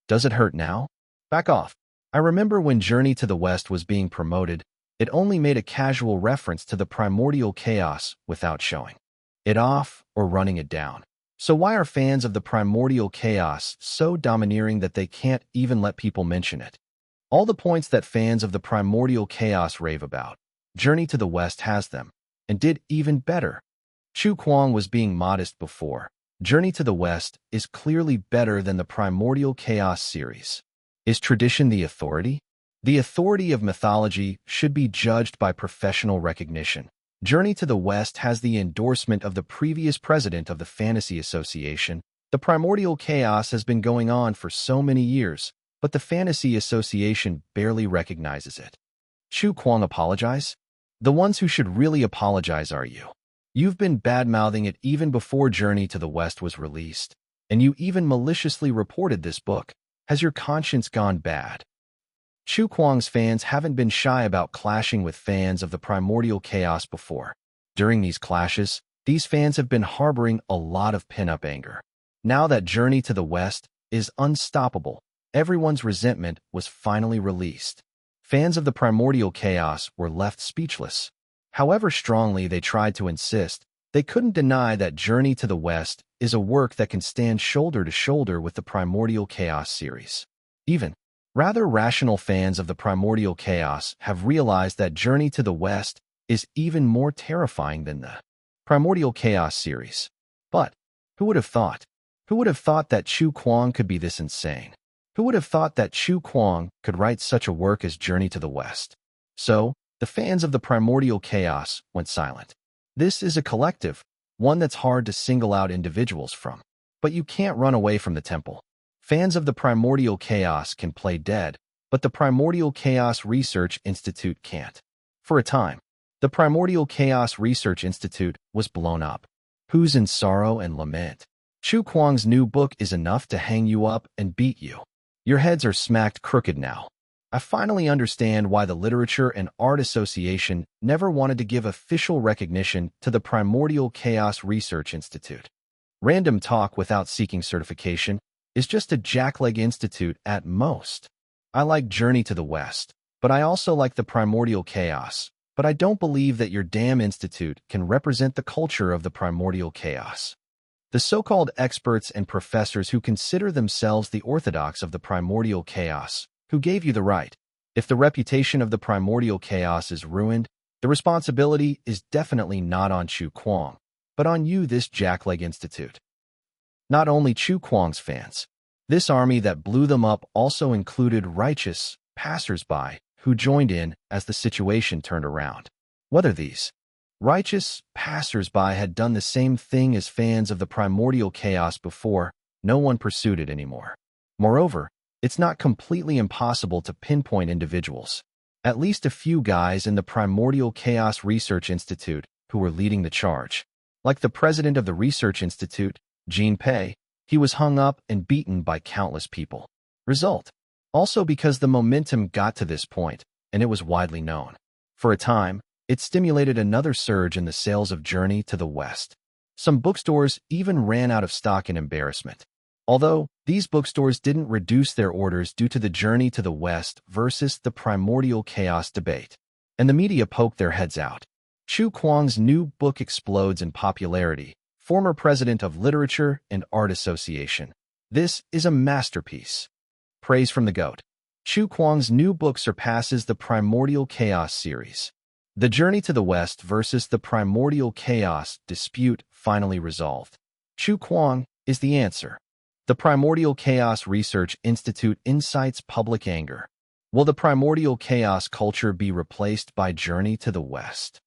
Does it hurt now? Back off. I remember when Journey to the West was being promoted, it only made a casual reference to the primordial chaos without showing it off or running it down. So why are fans of the primordial chaos so domineering that they can't even let people mention it? All the points that fans of the primordial chaos rave about, Journey to the West has them, and did even better. Chu Kuang was being modest before. Journey to the West is clearly better than the primordial chaos series. Is tradition the authority? The authority of mythology should be judged by professional recognition. Journey to the West has the endorsement of the previous president of the Fantasy Association. The primordial chaos has been going on for so many years, but the Fantasy Association barely recognizes it. Chu Kuang apologize? The ones who should really apologize are you. You've been bad-mouthing it even before Journey to the West was released, and you even maliciously reported this book. Has your conscience gone bad? Chu Kuang's fans haven't been shy about clashing with fans of the primordial chaos before. During these clashes, these fans have been harboring a lot of pin-up anger. Now that Journey to the West is unstoppable, everyone's resentment was finally released. Fans of the primordial chaos were left speechless. However strongly they tried to insist, they couldn't deny that Journey to the West is a work that can stand shoulder to shoulder with the primordial chaos series. Even rather rational fans of the primordial chaos have realized that Journey to the West is even more terrifying than the primordial chaos series. But who would have thought? Who would have thought that Chu Kuang could be this insane? Who would have thought that Chu Kuang could write such a work as Journey to the West? So, the fans of the primordial chaos went silent. This is a collective, one that's hard to single out individuals from. But you can't run away from the temple. Fans of the primordial chaos can play dead, but the Primordial Chaos Research Institute can't. For a time, the Primordial Chaos Research Institute was blown up. Who's in sorrow and lament? Chu Kuang's new book is enough to hang you up and beat you. Your heads are smacked crooked now. I finally understand why the Literature and Art Association never wanted to give official recognition to the Primordial Chaos Research Institute. Random talk without seeking certification is just a jackleg institute at most. I like Journey to the West, but I also like the primordial chaos. But I don't believe that your damn institute can represent the culture of the primordial chaos. The so-called experts and professors who consider themselves the orthodox of the primordial chaos, who gave you the right. If the reputation of the primordial chaos is ruined, the responsibility is definitely not on Chu Kuang, but on you, this jackleg institute. Not only Chu Kuang's fans. This army that blew them up also included righteous passers-by who joined in as the situation turned around. Whether these righteous passers-by had done the same thing as fans of the primordial chaos before, no one pursued it anymore. Moreover, it's not completely impossible to pinpoint individuals, at least a few guys in the Primordial Chaos Research Institute who were leading the charge. Like the president of the Research Institute, Jean Pei, he was hung up and beaten by countless people. Result: also because the momentum got to this point, and it was widely known. For a time, it stimulated another surge in the sales of Journey to the West. Some bookstores even ran out of stock in embarrassment. Although, these bookstores didn't reduce their orders due to the Journey to the West versus the Primordial Chaos debate. And the media poked their heads out. Chu Kuang's new book explodes in popularity. Former president of Literature and Art Association. This is a masterpiece. Praise from the GOAT. Chu Kuang's new book surpasses the Primordial Chaos series. The Journey to the West versus the Primordial Chaos dispute finally resolved. Chu Kuang is the answer. The Primordial Chaos Research Institute incites public anger. Will the Primordial Chaos culture be replaced by Journey to the West?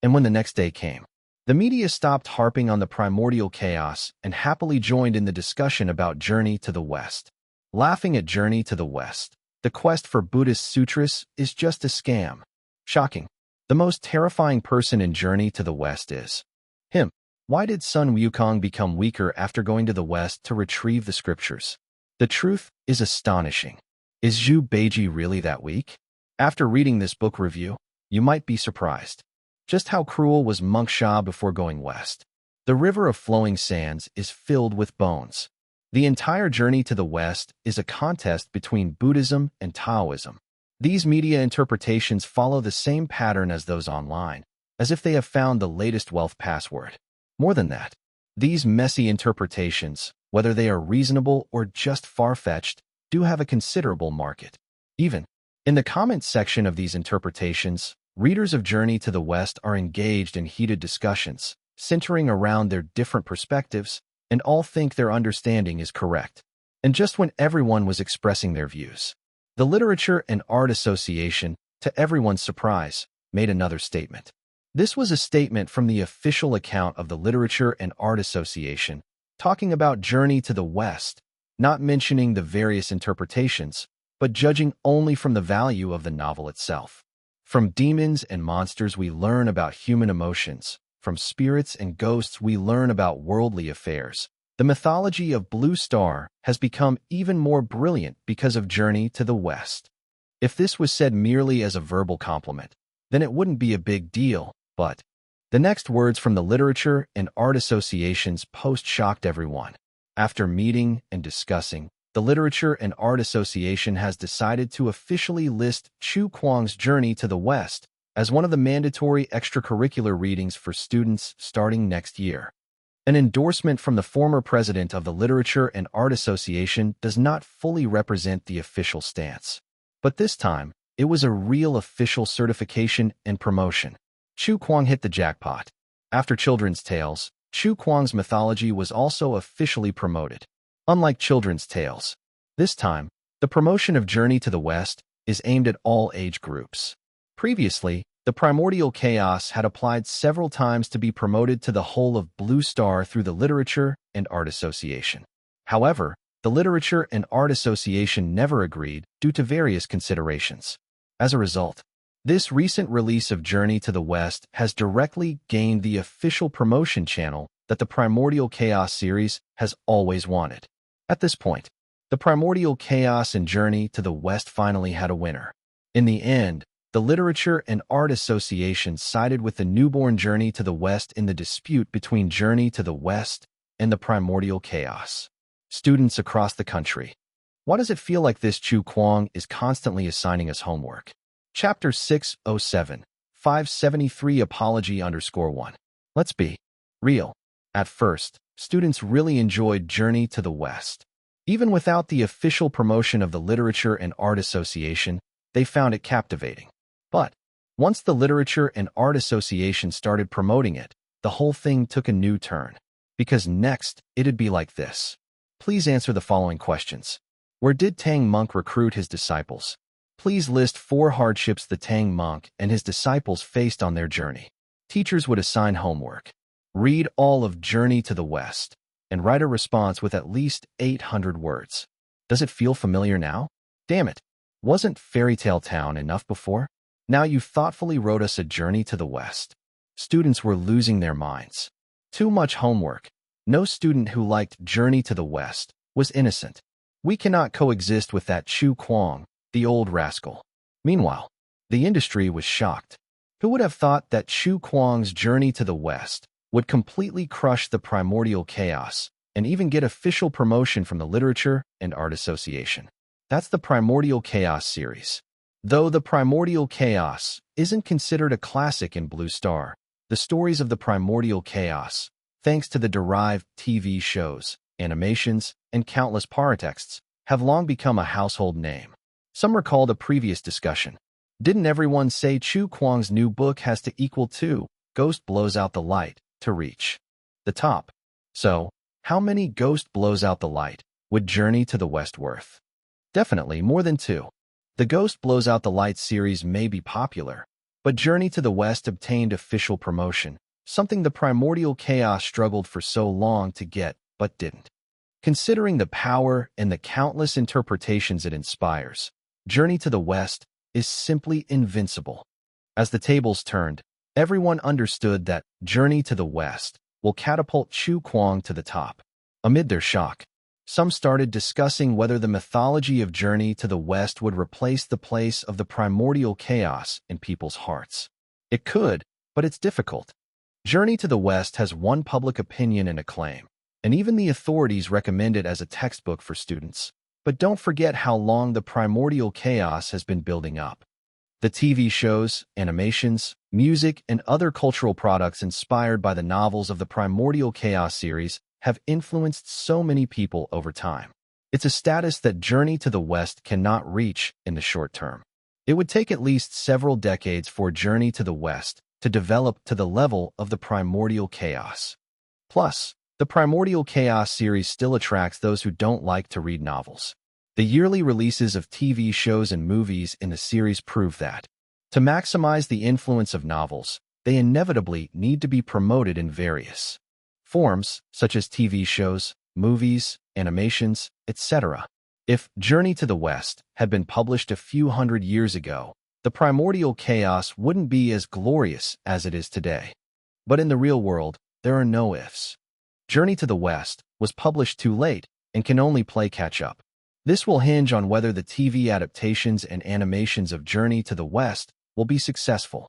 And when the next day came, the media stopped harping on the Primordial Chaos and happily joined in the discussion about Journey to the West. Laughing at Journey to the West, the quest for Buddhist sutras is just a scam. Shocking. The most terrifying person in Journey to the West is him. Why did Sun Wukong become weaker after going to the West to retrieve the scriptures? The truth is astonishing. Is Zhu Beiji really that weak? After reading this book review, you might be surprised. Just how cruel was Monk Sha before going west? The river of flowing sands is filled with bones. The entire Journey to the West is a contest between Buddhism and Taoism. These media interpretations follow the same pattern as those online, as if they have found the latest wealth password. More than that, these messy interpretations, whether they are reasonable or just far-fetched, do have a considerable market. Even in the comments section of these interpretations, readers of Journey to the West are engaged in heated discussions, centering around their different perspectives, and all think their understanding is correct. And just when everyone was expressing their views, the Literature and Art Association, to everyone's surprise, made another statement. This was a statement from the official account of the Literature and Art Association, talking about Journey to the West, not mentioning the various interpretations, but judging only from the value of the novel itself. From demons and monsters we learn about human emotions. From spirits and ghosts we learn about worldly affairs. The mythology of Blue Star has become even more brilliant because of Journey to the West. If this was said merely as a verbal compliment, then it wouldn't be a big deal, but the next words from the Literature and Art Association's post shocked everyone. After meeting and discussing, the Literature and Art Association has decided to officially list Chu Kuang's Journey to the West as one of the mandatory extracurricular readings for students starting next year. An endorsement from the former president of the Literature and Art Association does not fully represent the official stance. But this time, it was a real official certification and promotion. Chu Kuang hit the jackpot. After children's tales, Chu Kuang's mythology was also officially promoted. Unlike children's tales, this time, the promotion of Journey to the West is aimed at all age groups. Previously, the Primordial Chaos had applied several times to be promoted to the whole of Blue Star through the Literature and Art Association. However, the Literature and Art Association never agreed due to various considerations. As a result, this recent release of Journey to the West has directly gained the official promotion channel that the Primordial Chaos series has always wanted. At this point, the Primordial Chaos and Journey to the West finally had a winner. In the end, the Literature and Art Association sided with the newborn Journey to the West in the dispute between Journey to the West and the Primordial Chaos. Students across the country, why does it feel like this Chu Kuang is constantly assigning us homework? Chapter 607, 573 Apology_1. Let's be real. At first, students really enjoyed Journey to the West. Even without the official promotion of the Literature and Art Association, they found it captivating. But once the Literature and Art Association started promoting it, the whole thing took a new turn. Because next, it'd be like this. Please answer the following questions. Where did Tang monk recruit his disciples? Please list 4 hardships the Tang monk and his disciples faced on their journey. Teachers would assign homework. Read all of Journey to the West and write a response with at least 800 words. Does it feel familiar now? Damn it. Wasn't Fairy Tale Town enough before? Now you thoughtfully wrote us a Journey to the West. Students were losing their minds. Too much homework. No student who liked Journey to the West was innocent. We cannot coexist with that Chu Kuang, the old rascal. Meanwhile, the industry was shocked. Who would have thought that Chu Kuang's Journey to the West would completely crush the primordial chaos and even get official promotion from the Literature and Art Association? That's the Primordial Chaos series. Though the Primordial Chaos isn't considered a classic in Blue Star, the stories of the Primordial Chaos, thanks to the derived TV shows, animations, and countless paratexts, have long become a household name. Some recall the previous discussion. Didn't everyone say Chu Kuang's new book has to equal 2 Ghost Blows Out the Light to reach the top? So, how many Ghost Blows Out the Light would Journey to the West worth? Definitely more than 2. The Ghost Blows Out the Light series may be popular, but Journey to the West obtained official promotion, something the Primordial Chaos struggled for so long to get, but didn't. Considering the power and the countless interpretations it inspires, Journey to the West is simply invincible. As the tables turned, everyone understood that Journey to the West will catapult Chu Kuang to the top. Amid their shock, some started discussing whether the mythology of Journey to the West would replace the place of the primordial chaos in people's hearts. It could, but it's difficult. Journey to the West has won public opinion and acclaim, and even the authorities recommend it as a textbook for students. But don't forget how long the primordial chaos has been building up. The TV shows, animations, music, and other cultural products inspired by the novels of the Primordial Chaos series have influenced so many people over time. It's a status that Journey to the West cannot reach in the short term. It would take at least several decades for Journey to the West to develop to the level of the Primordial Chaos. Plus, the Primordial Chaos series still attracts those who don't like to read novels. The yearly releases of TV shows and movies in the series prove that. To maximize the influence of novels, they inevitably need to be promoted in various forms, such as TV shows, movies, animations, etc. If Journey to the West had been published a few hundred years ago, the primordial chaos wouldn't be as glorious as it is today. But in the real world, there are no ifs. Journey to the West was published too late and can only play catch-up. This will hinge on whether the TV adaptations and animations of Journey to the West will be successful.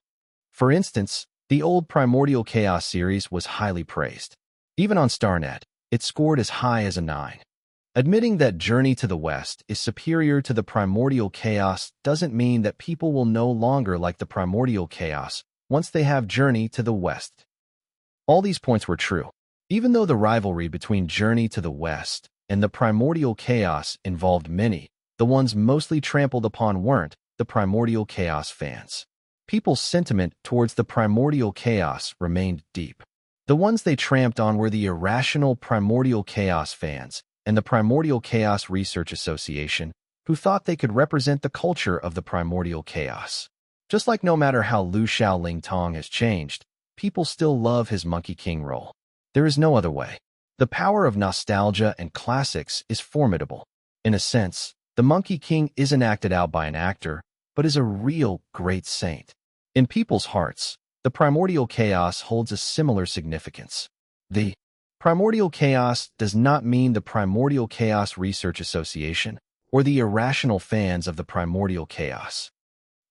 For instance, the old Primordial Chaos series was highly praised. Even on StarNet, it scored as high as a 9. Admitting that Journey to the West is superior to the Primordial Chaos doesn't mean that people will no longer like the Primordial Chaos once they have Journey to the West. All these points were true. Even though the rivalry between Journey to the West and the Primordial Chaos involved many, the ones mostly trampled upon weren't the Primordial Chaos fans. People's sentiment towards the Primordial Chaos remained deep. The ones they tramped on were the irrational Primordial Chaos fans and the Primordial Chaos Research Association, who thought they could represent the culture of the Primordial Chaos. Just like no matter how Lu Xiaoling Tong has changed, people still love his Monkey King role. There is no other way. The power of nostalgia and classics is formidable. In a sense, the Monkey King isn't acted out by an actor, but is a real great saint. In people's hearts, the Primordial Chaos holds a similar significance. The Primordial Chaos does not mean the Primordial Chaos Research Association or the irrational fans of the Primordial Chaos.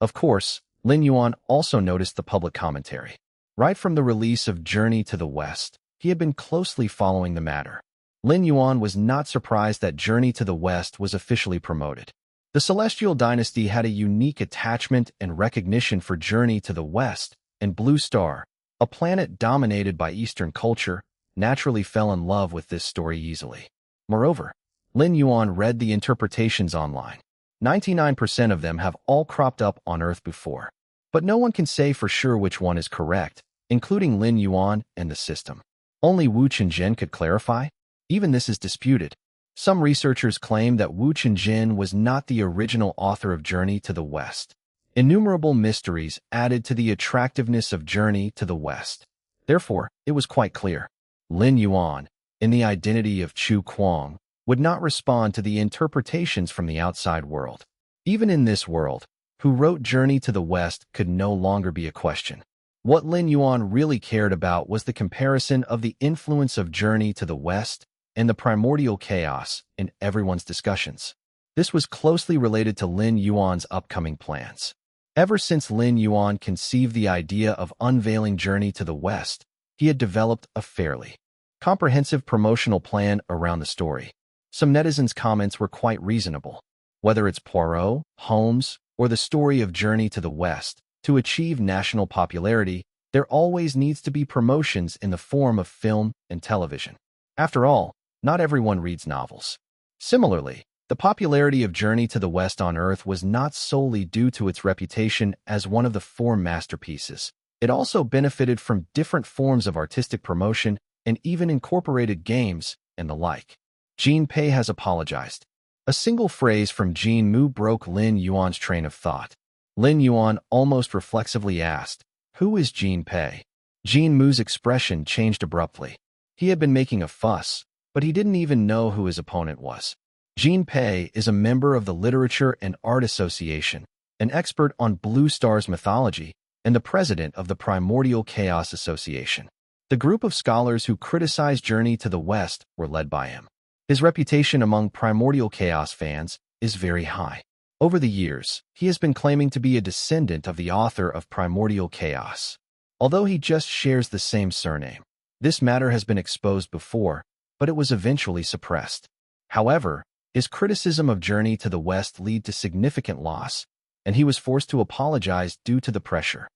Of course, Lin Yuan also noticed the public commentary. Right from the release of Journey to the West, he had been closely following the matter. Lin Yuan was not surprised that Journey to the West was officially promoted. The Celestial dynasty had a unique attachment and recognition for Journey to the West, and Blue Star, a planet dominated by Eastern culture, naturally fell in love with this story easily. Moreover, Lin Yuan read the interpretations online. 99% of them have all cropped up on Earth before. But no one can say for sure which one is correct, including Lin Yuan and the system. Only Wu Qingjin could clarify. Even this is disputed. Some researchers claim that Wu Qingjin was not the original author of Journey to the West. Innumerable mysteries added to the attractiveness of Journey to the West. Therefore, it was quite clear. Lin Yuan, in the identity of Chu Kuang, would not respond to the interpretations from the outside world. Even in this world, who wrote Journey to the West could no longer be a question. What Lin Yuan really cared about was the comparison of the influence of Journey to the West and the primordial chaos in everyone's discussions. This was closely related to Lin Yuan's upcoming plans. Ever since Lin Yuan conceived the idea of unveiling Journey to the West, he had developed a fairly comprehensive promotional plan around the story. Some netizens' comments were quite reasonable. Whether it's Poirot, Holmes, or the story of Journey to the West, to achieve national popularity, there always needs to be promotions in the form of film and television. After all, not everyone reads novels. Similarly, the popularity of Journey to the West on Earth was not solely due to its reputation as one of the 4 masterpieces. It also benefited from different forms of artistic promotion and even incorporated games and the like. Jean Pei has apologized. A single phrase from Jean Mu broke Lin Yuan's train of thought. Lin Yuan almost reflexively asked, "Who is Jean Pei?" Jean Mu's expression changed abruptly. He had been making a fuss, but he didn't even know who his opponent was. Jean Pei is a member of the Literature and Art Association, an expert on Blue Star's mythology, and the president of the Primordial Chaos Association. The group of scholars who criticized Journey to the West were led by him. His reputation among Primordial Chaos fans is very high. Over the years, he has been claiming to be a descendant of the author of Primordial Chaos. Although he just shares the same surname, this matter has been exposed before, but it was eventually suppressed. However, his criticism of Journey to the West led to significant loss, and he was forced to apologize due to the pressure.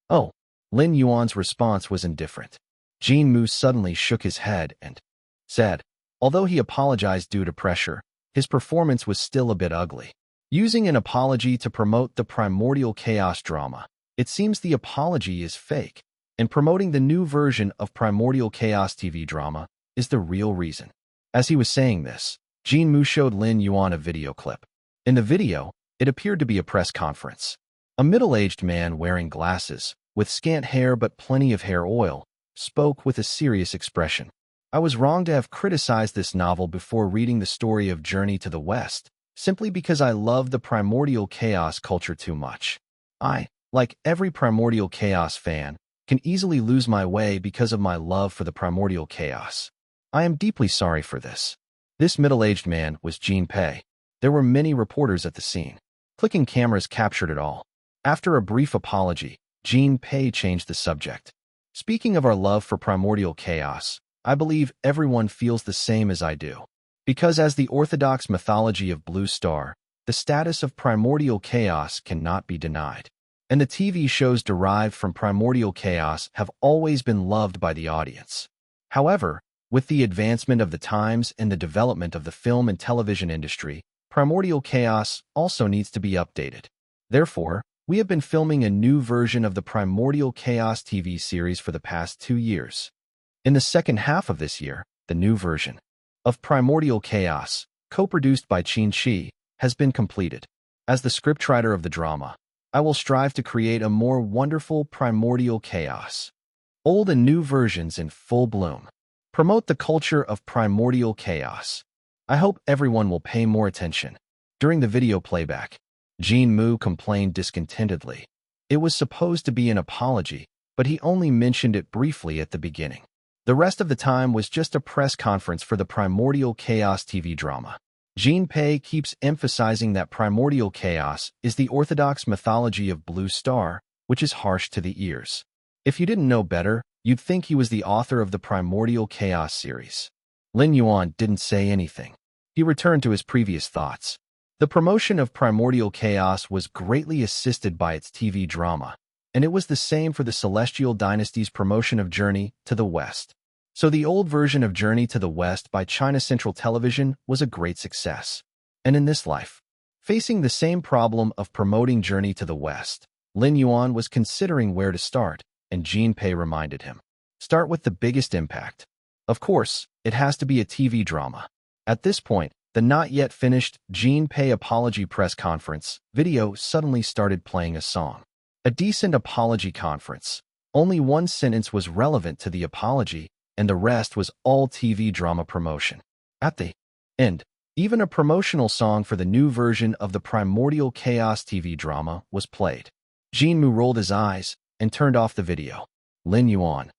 Oh, Lin Yuan's response was indifferent. Jean Mu suddenly shook his head and said, although he apologized due to pressure, his performance was still a bit ugly. Using an apology to promote the Primordial Chaos drama, it seems the apology is fake, and promoting the new version of Primordial Chaos TV drama is the real reason. As he was saying this, Jean Mu showed Lin Yuan a video clip. In the video, it appeared to be a press conference. A middle-aged man wearing glasses, with scant hair but plenty of hair oil, spoke with a serious expression. I was wrong to have criticized this novel before reading the story of Journey to the West, simply because I love the Primordial Chaos culture too much. I, like every Primordial Chaos fan, can easily lose my way because of my love for the Primordial Chaos. I am deeply sorry for this. This middle-aged man was Jean Pei. There were many reporters at the scene. Clicking cameras captured it all. After a brief apology, Jean Pei changed the subject. Speaking of our love for Primordial Chaos, I believe everyone feels the same as I do. Because as the orthodox mythology of Blue Star, the status of Primordial Chaos cannot be denied. And the TV shows derived from Primordial Chaos have always been loved by the audience. However, with the advancement of the times and the development of the film and television industry, Primordial Chaos also needs to be updated. Therefore, we have been filming a new version of the Primordial Chaos TV series for the past 2 years. In the second half of this year, the new version of Primordial Chaos, co-produced by Qin Shi, has been completed. As the scriptwriter of the drama, I will strive to create a more wonderful Primordial Chaos. Old and new versions in full bloom. Promote the culture of Primordial Chaos. I hope everyone will pay more attention. During the video playback, Jean Mu complained discontentedly. It was supposed to be an apology, but he only mentioned it briefly at the beginning. The rest of the time was just a press conference for the Primordial Chaos TV drama. Jean Pei keeps emphasizing that Primordial Chaos is the orthodox mythology of Blue Star, which is harsh to the ears. If you didn't know better, you'd think he was the author of the Primordial Chaos series. Lin Yuan didn't say anything. He returned to his previous thoughts. The promotion of Primordial Chaos was greatly assisted by its TV drama, and it was the same for the Celestial Dynasty's promotion of Journey to the West. So the old version of Journey to the West by China Central Television was a great success. And in this life, facing the same problem of promoting Journey to the West, Lin Yuan was considering where to start, and Jinpei reminded him. Start with the biggest impact. Of course, it has to be a TV drama. At this point, the not yet finished Jinpei apology press conference video suddenly started playing a song. A decent apology conference. Only one sentence was relevant to the apology, and the rest was all TV drama promotion. At the end, even a promotional song for the new version of the Primordial Chaos TV drama was played. Jinmu rolled his eyes and turned off the video. Lin Yuan.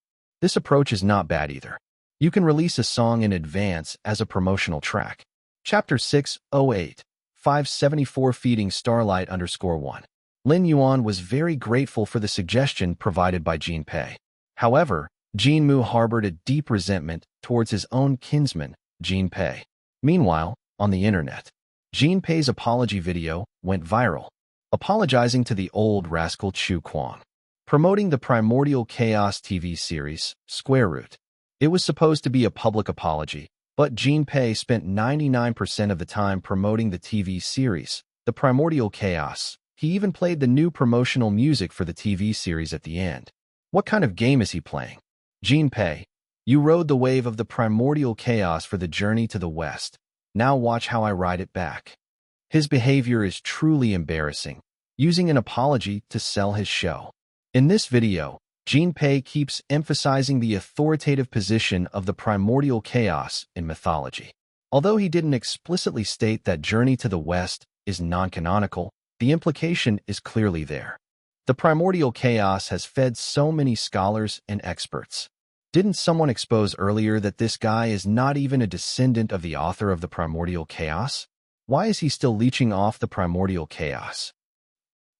This approach is not bad either. You can release a song in advance as a promotional track. Chapter 608, 574 Feeding Starlight _1. Lin Yuan was very grateful for the suggestion provided by Jinpei. However, Jinmu harbored a deep resentment towards his own kinsman, Jinpei. Meanwhile, on the internet, Jinpei's apology video went viral, apologizing to the old rascal Chu Kuang, promoting the Primordial Chaos TV series, Square Root. It was supposed to be a public apology, but Jinpei spent 99% of the time promoting the TV series, the Primordial Chaos. He even played the new promotional music for the TV series at the end. What kind of game is he playing? Jinpei, you rode the wave of the Primordial Chaos for the Journey to the West. Now watch how I ride it back. His behavior is truly embarrassing, using an apology to sell his show. In this video, Jinpei keeps emphasizing the authoritative position of the Primordial Chaos in mythology. Although he didn't explicitly state that Journey to the West is non-canonical, the implication is clearly there. The Primordial Chaos has fed so many scholars and experts. Didn't someone expose earlier that this guy is not even a descendant of the author of the Primordial Chaos? Why is he still leeching off the Primordial Chaos?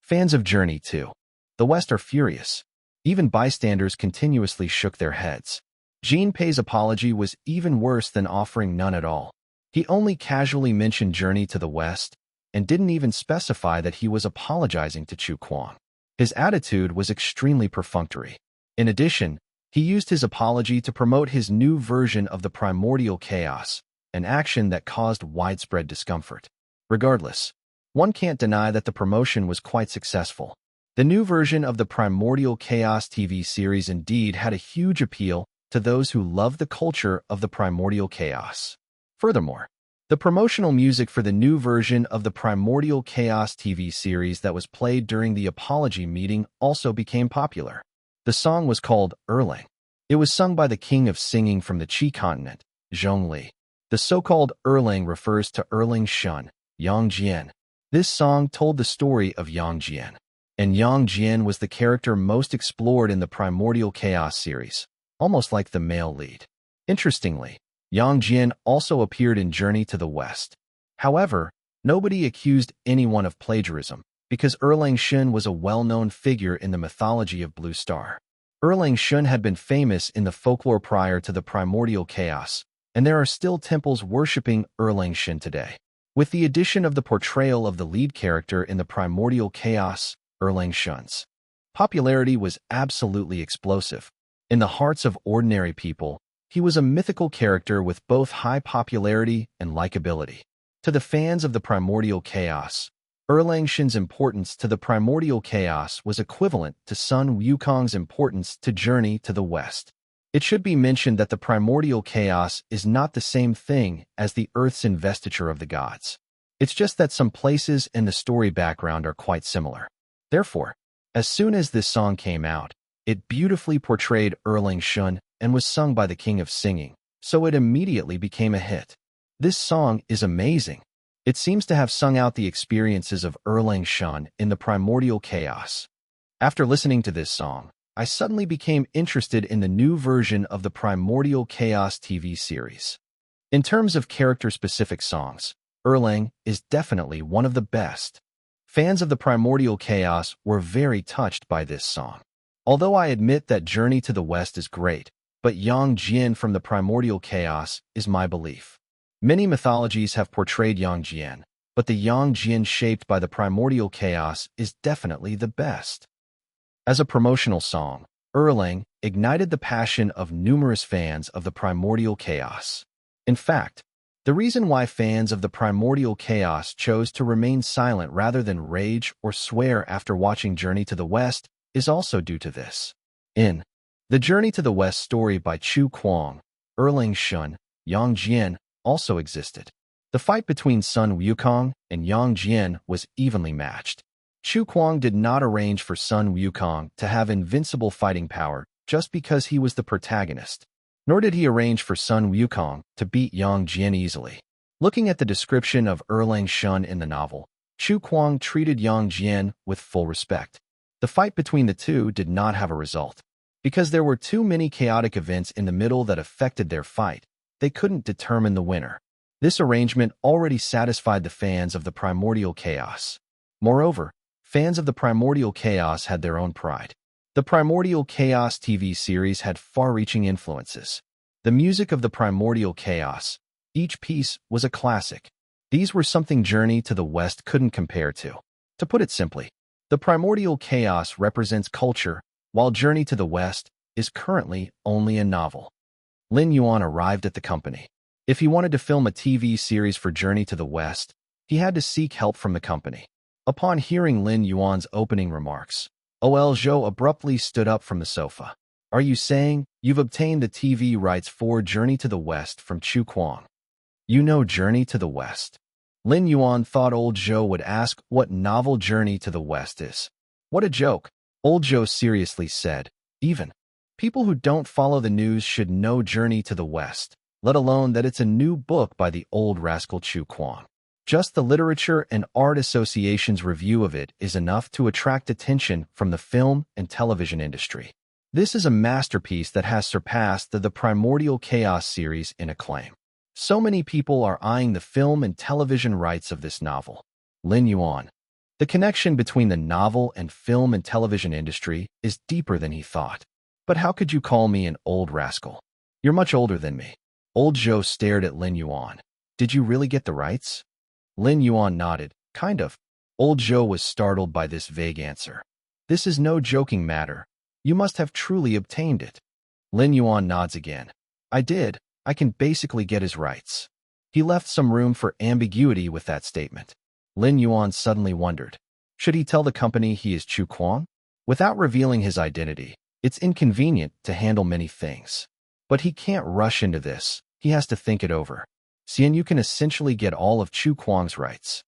Fans of Journey to the West are furious. Even bystanders continuously shook their heads. Jinpei's apology was even worse than offering none at all. He only casually mentioned Journey to the West and didn't even specify that he was apologizing to Chu Kuang. His attitude was extremely perfunctory. In addition, he used his apology to promote his new version of the Primordial Chaos, an action that caused widespread discomfort. Regardless, one can't deny that the promotion was quite successful. The new version of the Primordial Chaos TV series indeed had a huge appeal to those who love the culture of the Primordial Chaos. Furthermore, the promotional music for the new version of the Primordial Chaos TV series that was played during the apology meeting also became popular. The song was called Erlang. It was sung by the king of singing from the Qi continent, Zhongli. The so-called Erlang refers to Erlang Shun, Yang Jian. This song told the story of Yang Jian, and Yang Jian was the character most explored in the Primordial Chaos series, almost like the male lead. Interestingly, Yang Jian also appeared in Journey to the West. However, nobody accused anyone of plagiarism, because Erlang Shun was a well-known figure in the mythology of Blue Star. Erlang Shun had been famous in the folklore prior to the Primordial Chaos, and there are still temples worshipping Erlang Shun today. With the addition of the portrayal of the lead character in the Primordial Chaos, Erlang Shun's popularity was absolutely explosive. In the hearts of ordinary people, he was a mythical character with both high popularity and likability. To the fans of the Primordial Chaos, Erlang Shun's importance to the Primordial Chaos was equivalent to Sun Wukong's importance to Journey to the West. It should be mentioned that the Primordial Chaos is not the same thing as the Earth's investiture of the gods. It's just that some places in the story background are quite similar. Therefore, as soon as this song came out, it beautifully portrayed Erlang Shun and was sung by the king of singing, so it immediately became a hit. This song is amazing. It seems to have sung out the experiences of Erlang Shun in the Primordial Chaos. After listening to this song, I suddenly became interested in the new version of the Primordial Chaos TV series. In terms of character-specific songs, Erlang is definitely one of the best. Fans of the Primordial Chaos were very touched by this song. Although I admit that Journey to the West is great, but Yang Jian from the Primordial Chaos is my belief. Many mythologies have portrayed Yang Jian, but the yang jian shaped by the primordial chaos is definitely the best. As a promotional song, Erlang ignited the passion of numerous fans of the primordial chaos. In fact, the reason why fans of the primordial chaos chose to remain silent rather than rage or swear after watching Journey to the West is also due to this. In The Journey to the West story by Chu Kuang, Erlang Shun, Yang Jian also existed. The fight between Sun Wukong and Yang Jian was evenly matched. Chu Kuang did not arrange for Sun Wukong to have invincible fighting power just because he was the protagonist, nor did he arrange for Sun Wukong to beat Yang Jian easily. Looking at the description of Erlang Shun in the novel, Chu Kuang treated Yang Jian with full respect. The fight between the two did not have a result. Because there were too many chaotic events in the middle that affected their fight, they couldn't determine the winner. This arrangement already satisfied the fans of the primordial chaos. Moreover, fans of the primordial chaos had their own pride. The Primordial Chaos TV series had far-reaching influences. The music of the Primordial Chaos, each piece was a classic. These were something Journey to the West couldn't compare to. To put it simply, the Primordial Chaos represents culture, while Journey to the West is currently only a novel. Lin Yuan arrived at the company. If he wanted to film a TV series for Journey to the West, he had to seek help from the company. Upon hearing Lin Yuan's opening remarks, Ol Zhou abruptly stood up from the sofa. Are you saying you've obtained the TV rights for Journey to the West from Chu Kuang? You know Journey to the West? Lin Yuan thought Old Zhou would ask what novel Journey to the West is. What a joke, Old Zhou seriously said. Even people who don't follow the news should know Journey to the West, let alone that it's a new book by the old rascal Chu Kuang. Just the Literature and Art Association's review of it is enough to attract attention from the film and television industry. This is a masterpiece that has surpassed the Primordial Chaos series in acclaim. So many people are eyeing the film and television rights of this novel. Lin Yuan. The connection between the novel and film and television industry is deeper than he thought. But how could you call me an old rascal? You're much older than me. Old Zhou stared at Lin Yuan. Did you really get the rights? Lin Yuan nodded, kind of. Old Zhou was startled by this vague answer. This is no joking matter. You must have truly obtained it. Lin Yuan nods again. I did. I can basically get his rights. He left some room for ambiguity with that statement. Lin Yuan suddenly wondered. Should he tell the company he is Chu Kuang? Without revealing his identity, it's inconvenient to handle many things. But he can't rush into this. He has to think it over. You can essentially get all of Chu Kuang's rights.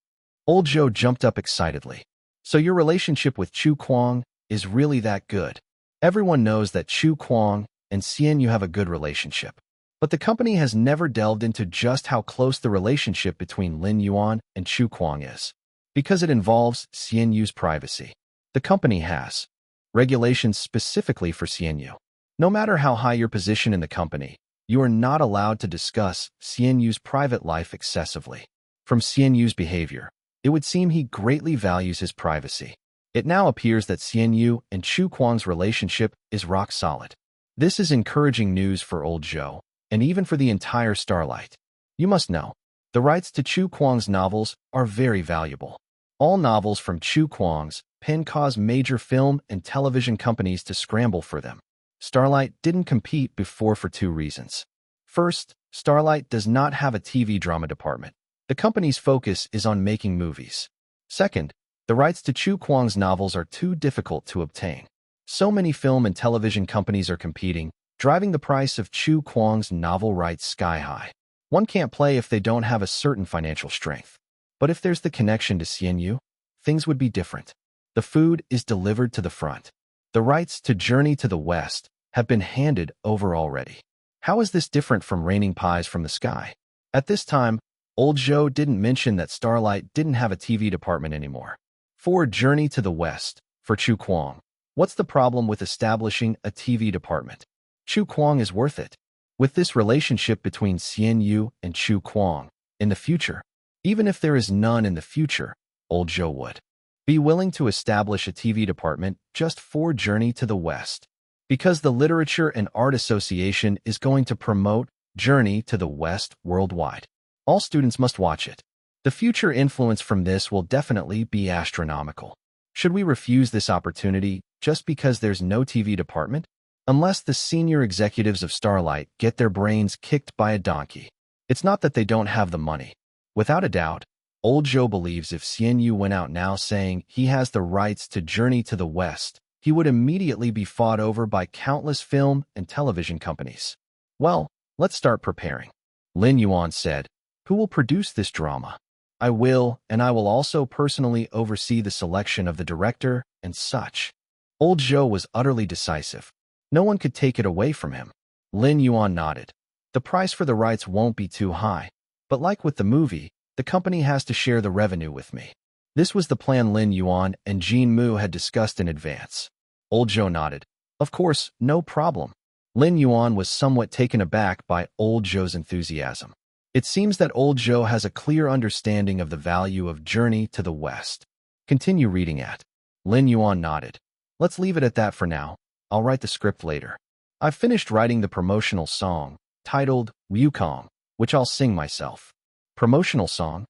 Old Zhou jumped up excitedly. So your relationship with Chu Kuang is really that good. Everyone knows that Chu Kuang and you have a good relationship. But the company has never delved into just how close the relationship between Lin Yuan and Chu Kuang is. Because it involves Yu's privacy. The company has regulations specifically for Yu. No matter how high your position in the company, you are not allowed to discuss Yu's private life excessively. From Yu's behavior, it would seem he greatly values his privacy. It now appears that Yu and Chu Kuang's relationship is rock solid. This is encouraging news for Old Zhou, and even for the entire Starlight. You must know, the rights to Chu Kuang's novels are very valuable. All novels from Chu Kuang's pen cause major film and television companies to scramble for them. Starlight didn't compete before for two reasons. First, Starlight does not have a TV drama department. The company's focus is on making movies. Second, the rights to Chu Kuang's novels are too difficult to obtain. So many film and television companies are competing, driving the price of Chu Kuang's novel rights sky high. One can't play if they don't have a certain financial strength. But if there's the connection to Yu, things would be different. The food is delivered to the front. The rights to Journey to the West have been handed over already. How is this different from raining pies from the sky? At this time, Old Zhou didn't mention that Starlight didn't have a TV department anymore. For Journey to the West, for Chu Kuang, what's the problem with establishing a TV department? Chu Kuang is worth it. With this relationship between Yu and Chu Kuang, in the future, even if there is none in the future, Old Zhou would be willing to establish a TV department just for Journey to the West. Because the Literature and Art Association is going to promote Journey to the West worldwide. All students must watch it. The future influence from this will definitely be astronomical. Should we refuse this opportunity just because there's no TV department? Unless the senior executives of Starlight get their brains kicked by a donkey. It's not that they don't have the money. Without a doubt, old Joe believes if Xian went out now saying he has the rights to Journey to the West, he would immediately be fought over by countless film and television companies. Well, let's start preparing. Lin Yuan said, "Who will produce this drama?" "I will, and I will also personally oversee the selection of the director and such." Old Joe was utterly decisive. No one could take it away from him. Lin Yuan nodded. "The price for the rights won't be too high, but like with the movie, the company has to share the revenue with me." This was the plan Lin Yuan and Jean Mu had discussed in advance. Old Joe nodded. "Of course, no problem." Lin Yuan was somewhat taken aback by Old Joe's enthusiasm. It seems that Old Joe has a clear understanding of the value of Journey to the West. "Continue reading at." Lin Yuan nodded. "Let's leave it at that for now. I'll write the script later. I've finished writing the promotional song, titled Wukong, which I'll sing myself." "Promotional song?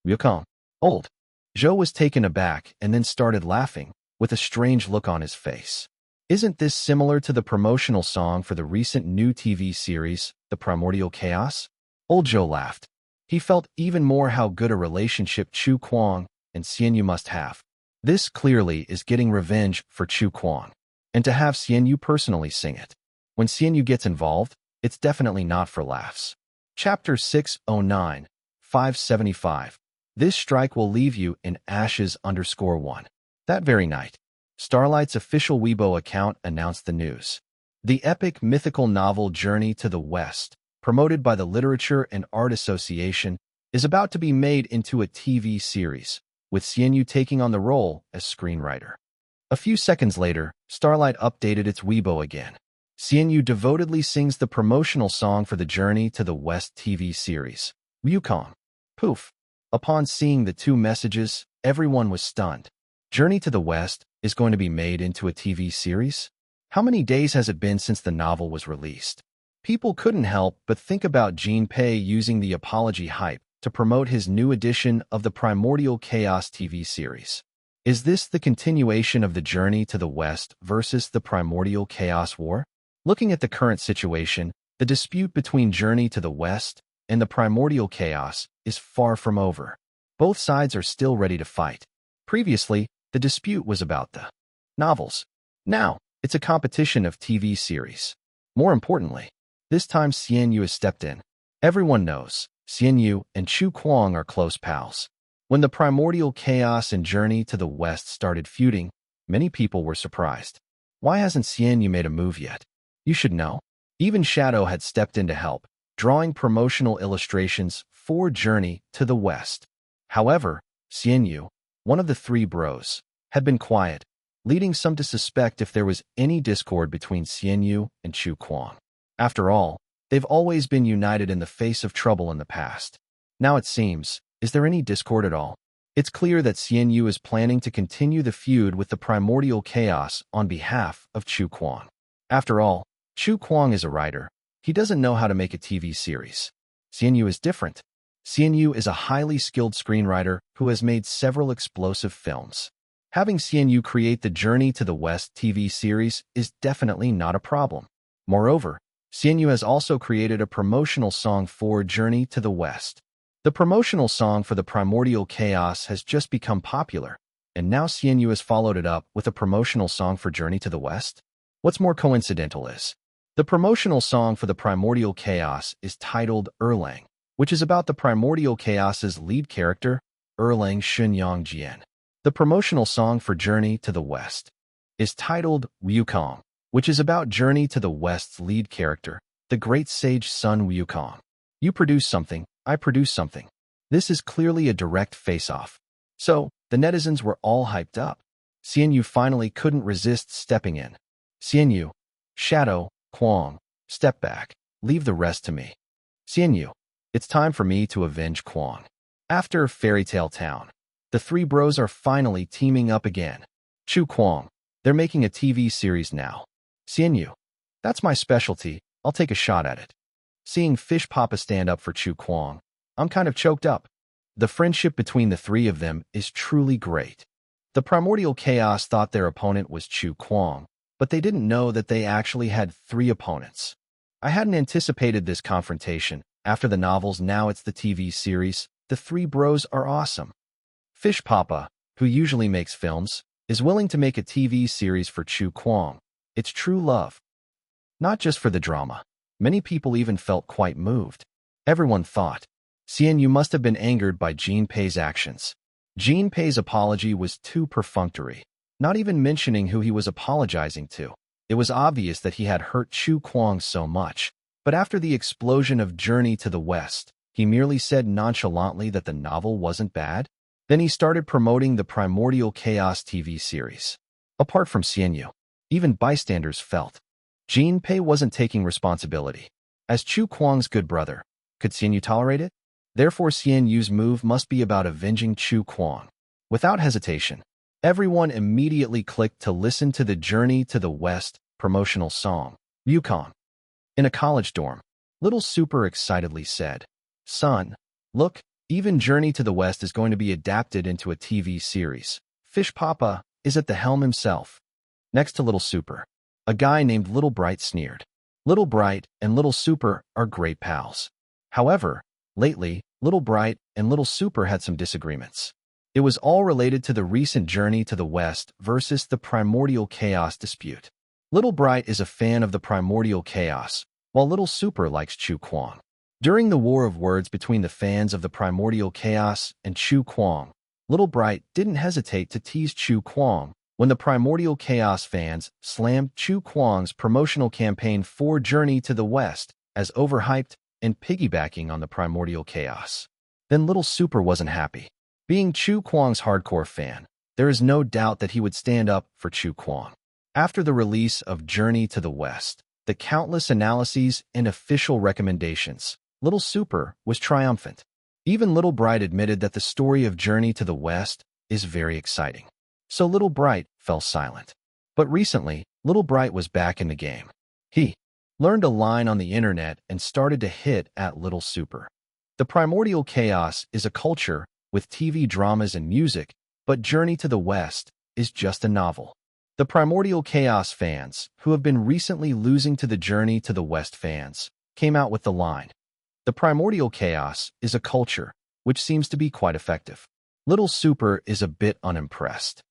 Wukong?" Old Joe was taken aback and then started laughing, with a strange look on his face. "Isn't this similar to the promotional song for the recent new TV series, The Primordial Chaos?" Old Joe laughed. He felt even more how good a relationship Chu Kuang and Xian must have. This clearly is getting revenge for Chu Kuang. And to have Xian personally sing it. When Xian gets involved, it's definitely not for laughs. Chapter 609, 575. This strike will leave you in ashes_1. That very night, Starlight's official Weibo account announced the news. The epic mythical novel Journey to the West, promoted by the Literature and Art Association, is about to be made into a TV series, with Xian taking on the role as screenwriter. A few seconds later, Starlight updated its Weibo again. Xian devotedly sings the promotional song for the Journey to the West TV series, Wukong. Poof. Upon seeing the two messages, everyone was stunned. Journey to the West is going to be made into a TV series? How many days has it been since the novel was released? People couldn't help but think about Jean Pei using the apology hype to promote his new edition of the Primordial Chaos TV series. Is this the continuation of the Journey to the West versus the Primordial Chaos War? Looking at the current situation, the dispute between Journey to the West and the Primordial Chaos is far from over. Both sides are still ready to fight. Previously, the dispute was about the novels. Now, it's a competition of TV series. More importantly, this time Xian has stepped in. Everyone knows Xian and Chu Kuang are close pals. When the Primordial Chaos and Journey to the West started feuding, many people were surprised. Why hasn't Xian made a move yet? You should know. Even Shadow had stepped in to help, drawing promotional illustrations for Journey to the West. However, Xian, one of the three bros, had been quiet, leading some to suspect if there was any discord between Xian and Chu Kuang. After all, they've always been united in the face of trouble in the past. Now it seems, is there any discord at all? It's clear that Xian is planning to continue the feud with the Primordial Chaos on behalf of Chu Kuang. After all, Chu Kuang is a writer. He doesn't know how to make a TV series. Xian is different. Xian is a highly skilled screenwriter who has made several explosive films. Having Xian create the Journey to the West TV series is definitely not a problem. Moreover, Xian has also created a promotional song for Journey to the West. The promotional song for the Primordial Chaos has just become popular, and now Xian has followed it up with a promotional song for Journey to the West. What's more coincidental is, the promotional song for the Primordial Chaos is titled Erlang, which is about the Primordial Chaos's lead character, Erlang Shenyang Jian. The promotional song for Journey to the West is titled Wukong, which is about Journey to the West's lead character, the great sage Sun Wukong. You produce something, I produce something. This is clearly a direct face-off. So, the netizens were all hyped up. Xian finally couldn't resist stepping in. Xian, Shadow, Kuang, step back. Leave the rest to me. Xian, it's time for me to avenge Kuang. After Fairy Tale Town, the three bros are finally teaming up again. Chu Kuang, they're making a TV series now. Xian, that's my specialty, I'll take a shot at it. Seeing Fish Papa stand up for Chu Kuang, I'm kind of choked up. The friendship between the three of them is truly great. The primordial chaos thought their opponent was Chu Kuang, but they didn't know that they actually had three opponents. I hadn't anticipated this confrontation. After the novels, now it's the TV series. The three bros are awesome. Fish Papa, who usually makes films, is willing to make a TV series for Chu Kuang. It's true love. Not just for the drama. Many people even felt quite moved. Everyone thought, Xian Yu must have been angered by Jin Pei's actions. Jin Pei's apology was too perfunctory, not even mentioning who he was apologizing to. It was obvious that he had hurt Chu Kuang so much. But after the explosion of Journey to the West, he merely said nonchalantly that the novel wasn't bad. Then he started promoting the Primordial Chaos TV series. Apart from Xian Yu, even bystanders felt Jin Pei wasn't taking responsibility. As Chu Kuang's good brother, could Xian Yu tolerate it? Therefore, Xian Yu's move must be about avenging Chu Kuang. Without hesitation, everyone immediately clicked to listen to the Journey to the West promotional song, Yukon. In a college dorm, Little Super excitedly said, "Son, look, even Journey to the West is going to be adapted into a TV series. Fish Papa is at the helm himself." Next to Little Super, a guy named Little Bright sneered. Little Bright and Little Super are great pals. However, lately, Little Bright and Little Super had some disagreements. It was all related to the recent Journey to the West versus the Primordial Chaos dispute. Little Bright is a fan of the Primordial Chaos, while Little Super likes Chu Kuang. During the war of words between the fans of the Primordial Chaos and Chu Kuang, Little Bright didn't hesitate to tease Chu Kuang when the Primordial Chaos fans slammed Chu Kuang's promotional campaign for Journey to the West as overhyped and piggybacking on the Primordial Chaos. Then Little Super wasn't happy. Being Chu Kuang's hardcore fan, there is no doubt that he would stand up for Chu Kuang. After the release of Journey to the West, the countless analyses and official recommendations, Little Super was triumphant. Even Little Bright admitted that the story of Journey to the West is very exciting. So Little Bright fell silent. But recently, Little Bright was back in the game. He learned a line on the internet and started to hit at Little Super. The Primordial Chaos is a culture with TV dramas and music, but Journey to the West is just a novel. The Primordial Chaos fans, who have been recently losing to the Journey to the West fans, came out with the line, "The Primordial Chaos is a culture," which seems to be quite effective. Little Super is a bit unimpressed.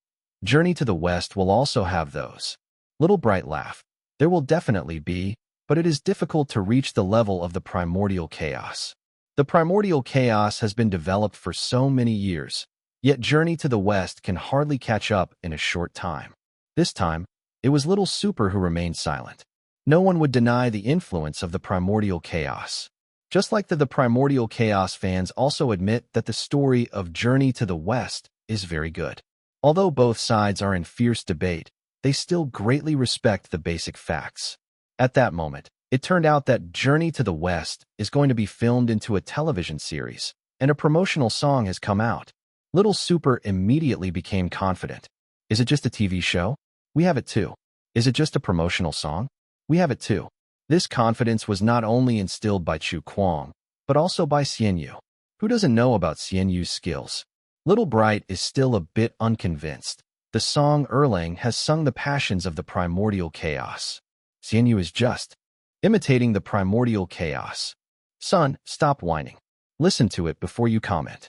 Journey to the West will also have those. Little Bright laughed. There will definitely be, but it is difficult to reach the level of the Primordial Chaos. The Primordial Chaos has been developed for so many years, yet Journey to the West can hardly catch up in a short time. This time, it was Little Super who remained silent. No one would deny the influence of the Primordial Chaos. Just like the Primordial Chaos fans also admit that the story of Journey to the West is very good. Although both sides are in fierce debate, they still greatly respect the basic facts. At that moment, it turned out that Journey to the West is going to be filmed into a television series, and a promotional song has come out. Little Super immediately became confident. Is it just a TV show? We have it too. Is it just a promotional song? We have it too. This confidence was not only instilled by Chu Kuang, but also by Xian Yu. Who doesn't know about Xian Yu's skills? Little Bright is still a bit unconvinced. The song Erlang has sung the passions of the Primordial Chaos. Xian Yu is just imitating the Primordial Chaos. Son, stop whining. Listen to it before you comment.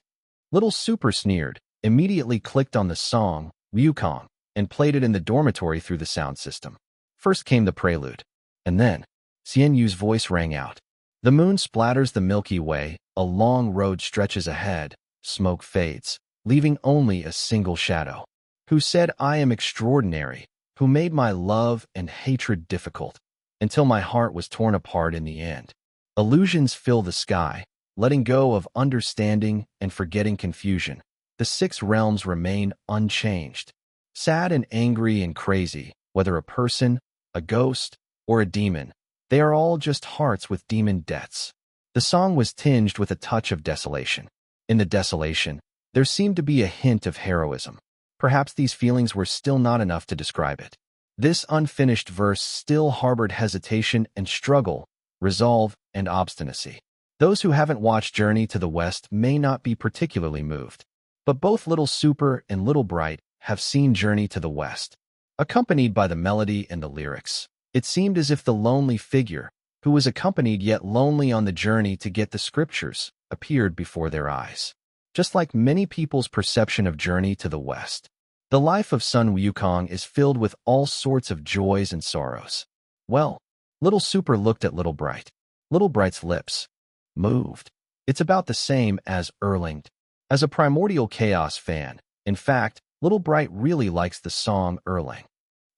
Little Super sneered, immediately clicked on the song, Yukon, and played it in the dormitory through the sound system. First came the prelude, and then Xian Yu's voice rang out. The moon splatters the Milky Way, a long road stretches ahead, smoke fades, leaving only a single shadow. Who said I am extraordinary, who made my love and hatred difficult, until my heart was torn apart in the end. Illusions fill the sky, letting go of understanding and forgetting confusion. The six realms remain unchanged. Sad and angry and crazy, whether a person, a ghost, or a demon, they are all just hearts with demon debts. The song was tinged with a touch of desolation. In the desolation, there seemed to be a hint of heroism. Perhaps these feelings were still not enough to describe it. This unfinished verse still harbored hesitation and struggle, resolve and obstinacy. Those who haven't watched Journey to the West may not be particularly moved, but both Little Super and Little Bright have seen Journey to the West. Accompanied by the melody and the lyrics, it seemed as if the lonely figure, who was accompanied yet lonely on the journey to get the scriptures, appeared before their eyes. Just like many people's perception of Journey to the West, the life of Sun Wukong is filled with all sorts of joys and sorrows. Well, Little Super looked at Little Bright. Little Bright's lips moved. It's about the same as Erling. As a Primordial Chaos fan, in fact, Little Bright really likes the song Erling.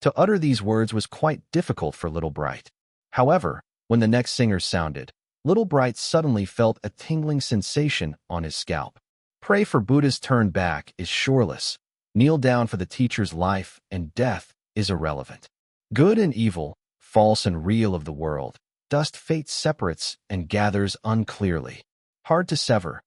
To utter these words was quite difficult for Little Bright. However, when the next singer sounded, Little Bright suddenly felt a tingling sensation on his scalp. Pray for Buddha's turn back is shoreless. Kneel down for the teacher's life, and death is irrelevant. Good and evil, false and real of the world, dust fate separates and gathers unclearly. Hard to sever.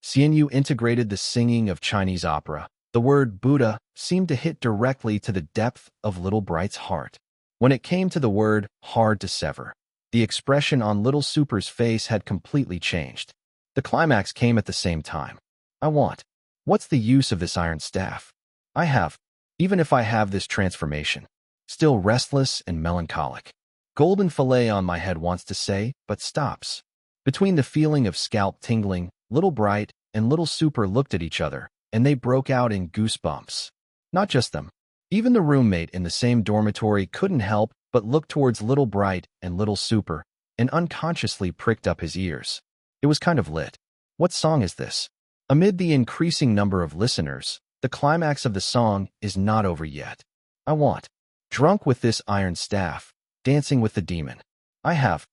Xianyu integrated the singing of Chinese opera. The word Buddha seemed to hit directly to the depth of Little Bright's heart. When it came to the word hard to sever, the expression on Little Super's face had completely changed. The climax came at the same time. I want. What's the use of this iron staff? I have. Even if I have this transformation. Still restless and melancholic. Golden fillet on my head wants to say, but stops. Between the feeling of scalp tingling, Little Bright and Little Super looked at each other, and they broke out in goosebumps. Not just them. Even the roommate in the same dormitory couldn't help but look towards Little Bright and Little Super, and unconsciously pricked up his ears. It was kind of lit. What song is this? Amid the increasing number of listeners, the climax of the song is not over yet. I want. Drunk with this iron staff, dancing with the demon. I have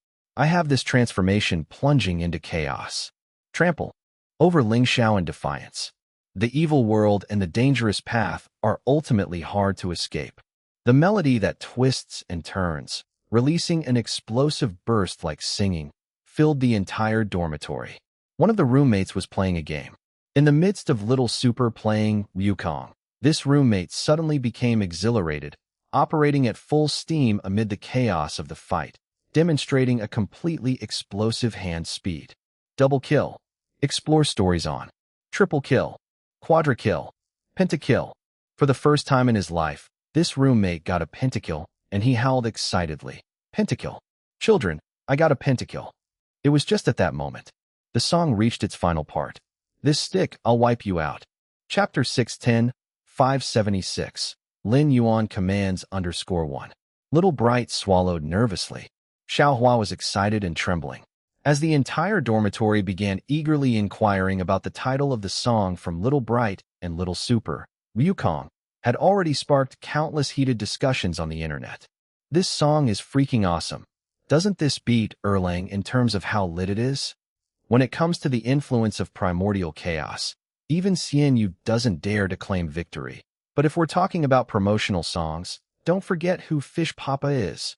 this transformation plunging into chaos. Trample. Over Ling Xiao in defiance. The evil world and the dangerous path are ultimately hard to escape. The melody that twists and turns, releasing an explosive burst like singing, filled the entire dormitory. One of the roommates was playing a game. In the midst of Little Super playing Wukong, this roommate suddenly became exhilarated, operating at full steam amid the chaos of the fight, demonstrating a completely explosive hand speed. Double kill. Explore stories on. Triple kill. Quadra-kill. Pentakill. For the first time in his life, this roommate got a pentakill, and he howled excitedly. Pentakill. Children, I got a pentakill. It was just at that moment. The song reached its final part. This stick, I'll wipe you out. Chapter 610, 576. Lin Yuan commands _1. Little Bright swallowed nervously. Xiaohua was excited and trembling. As the entire dormitory began eagerly inquiring about the title of the song from Little Bright and Little Super, Wukong had already sparked countless heated discussions on the internet. This song is freaking awesome. Doesn't this beat Erlang in terms of how lit it is? When it comes to the influence of primordial chaos, even Xianyu doesn't dare to claim victory. But if we're talking about promotional songs, don't forget who Fish Papa is.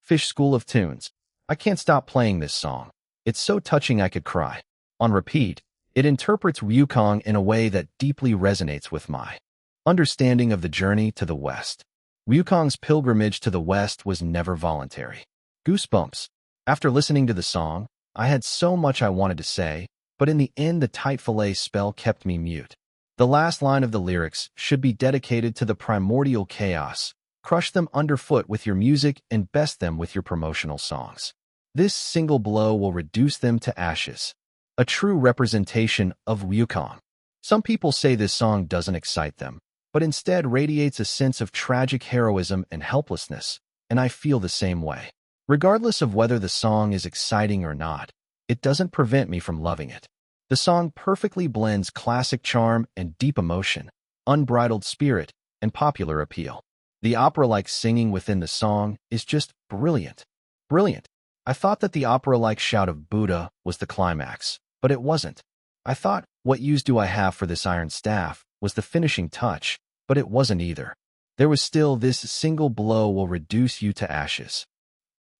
Fish School of Tunes. I can't stop playing this song. It's so touching I could cry. On repeat, it interprets Wukong in a way that deeply resonates with my understanding of the journey to the West. Wukong's pilgrimage to the West was never voluntary. Goosebumps. After listening to the song, I had so much I wanted to say, but in the end the tight fillet spell kept me mute. The last line of the lyrics should be dedicated to the primordial chaos. Crush them underfoot with your music and best them with your promotional songs. This single blow will reduce them to ashes. A true representation of Wukong. Some people say this song doesn't excite them, but instead radiates a sense of tragic heroism and helplessness, and I feel the same way. Regardless of whether the song is exciting or not, it doesn't prevent me from loving it. The song perfectly blends classic charm and deep emotion, unbridled spirit, and popular appeal. The opera-like singing within the song is just brilliant. Brilliant. I thought that the opera-like shout of Buddha was the climax, but it wasn't. I thought, what use do I have for this iron staff, was the finishing touch, but it wasn't either. There was still this single blow will reduce you to ashes.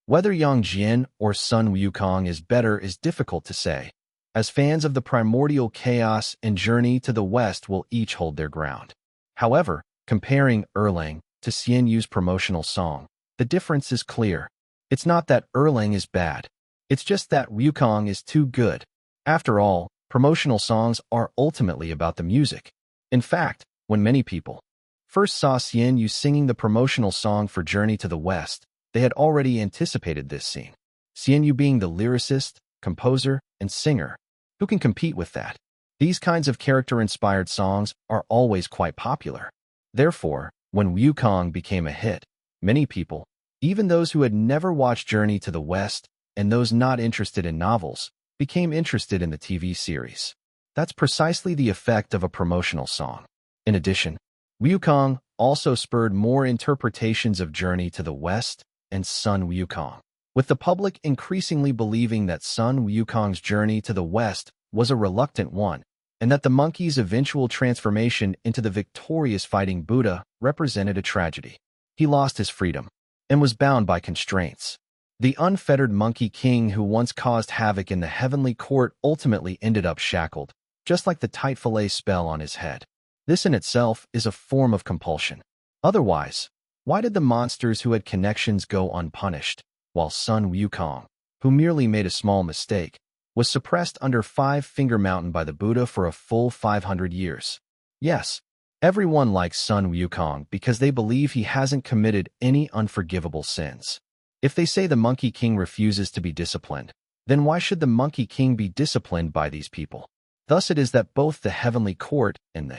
Whether Yang Jian or Sun Wukong is better is difficult to say, as fans of the primordial chaos and journey to the West will each hold their ground. However, comparing Erlang to Xianyu's promotional song, the difference is clear. It's not that Erlang is bad. It's just that Wukong is too good. After all, promotional songs are ultimately about the music. In fact, when many people first saw Xian Yu singing the promotional song for Journey to the West, they had already anticipated this scene. Xian Yu being the lyricist, composer, and singer. Who can compete with that? These kinds of character-inspired songs are always quite popular. Therefore, when Wukong became a hit, many people, even those who had never watched Journey to the West and those not interested in novels, became interested in the TV series. That's precisely the effect of a promotional song. In addition, Wukong also spurred more interpretations of Journey to the West and Sun Wukong, with the public increasingly believing that Sun Wukong's journey to the West was a reluctant one, and that the monkey's eventual transformation into the victorious fighting Buddha represented a tragedy. He lost his freedom and was bound by constraints. The unfettered monkey king who once caused havoc in the heavenly court ultimately ended up shackled, just like the tight fillet spell on his head. This in itself is a form of compulsion. Otherwise, why did the monsters who had connections go unpunished, while Sun Wukong, who merely made a small mistake, was suppressed under Five-Finger Mountain by the Buddha for a full 500 years? Yes, everyone likes Sun Wukong because they believe he hasn't committed any unforgivable sins. If they say the Monkey King refuses to be disciplined, then why should the Monkey King be disciplined by these people? Thus it is that both the heavenly court and the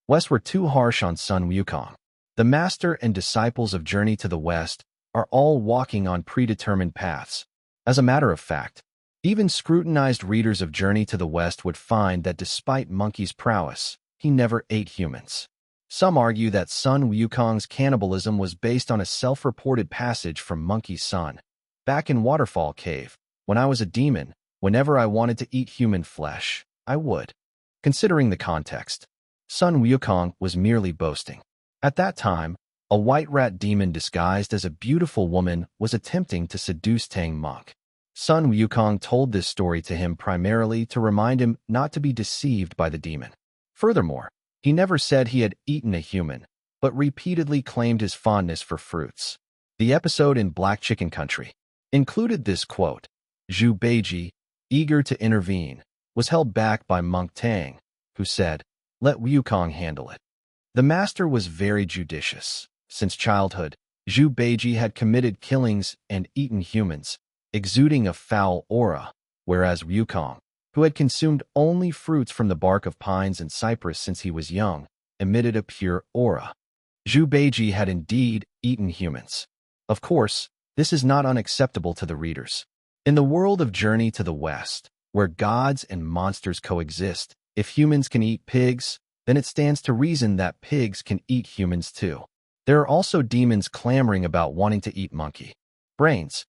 West were too harsh on Sun Wukong. The master and disciples of Journey to the West are all walking on predetermined paths. As a matter of fact, even scrutinized readers of Journey to the West would find that despite Monkey's prowess, he never ate humans. Some argue that Sun Wukong's cannibalism was based on a self-reported passage from Monkey's son. Back in Waterfall Cave, when I was a demon, whenever I wanted to eat human flesh, I would. Considering the context, Sun Wukong was merely boasting. At that time, a white rat demon disguised as a beautiful woman was attempting to seduce Tang Monk. Sun Wukong told this story to him primarily to remind him not to be deceived by the demon. Furthermore, he never said he had eaten a human, but repeatedly claimed his fondness for fruits. The episode in Black Chicken Country included this quote. Zhu Beiji, eager to intervene, was held back by Monk Tang, who said, "Let Wukong handle it." The master was very judicious. Since childhood, Zhu Beiji had committed killings and eaten humans, exuding a foul aura, whereas Wukong, who had consumed only fruits from the bark of pines and cypress since he was young, emitted a pure aura. Zhu Beiji had indeed eaten humans. Of course, this is not unacceptable to the readers. In the world of Journey to the West, where gods and monsters coexist, if humans can eat pigs, then it stands to reason that pigs can eat humans too. There are also demons clamoring about wanting to eat monkey brains.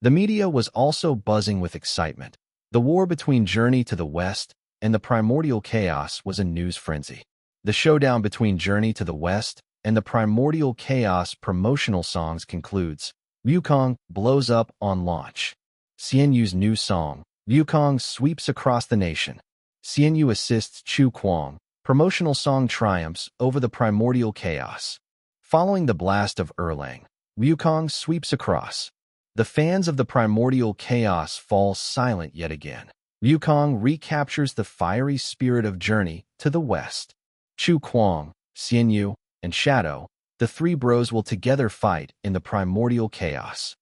The media was also buzzing with excitement. The war between Journey to the West and the Primordial Chaos was a news frenzy. The showdown between Journey to the West and the Primordial Chaos promotional songs concludes. Wukong blows up on launch. Xian Yu's new song, Wukong, sweeps across the nation. Xian Yu assists Chu Kuang. Promotional song triumphs over the Primordial Chaos. Following the blast of Erlang, Wukong sweeps across. The fans of the Primordial Chaos fall silent yet again. Wukong recaptures the fiery spirit of Journey to the West. Chu Kuang, Xian Yu, and Shadow, the three bros will together fight in the Primordial Chaos.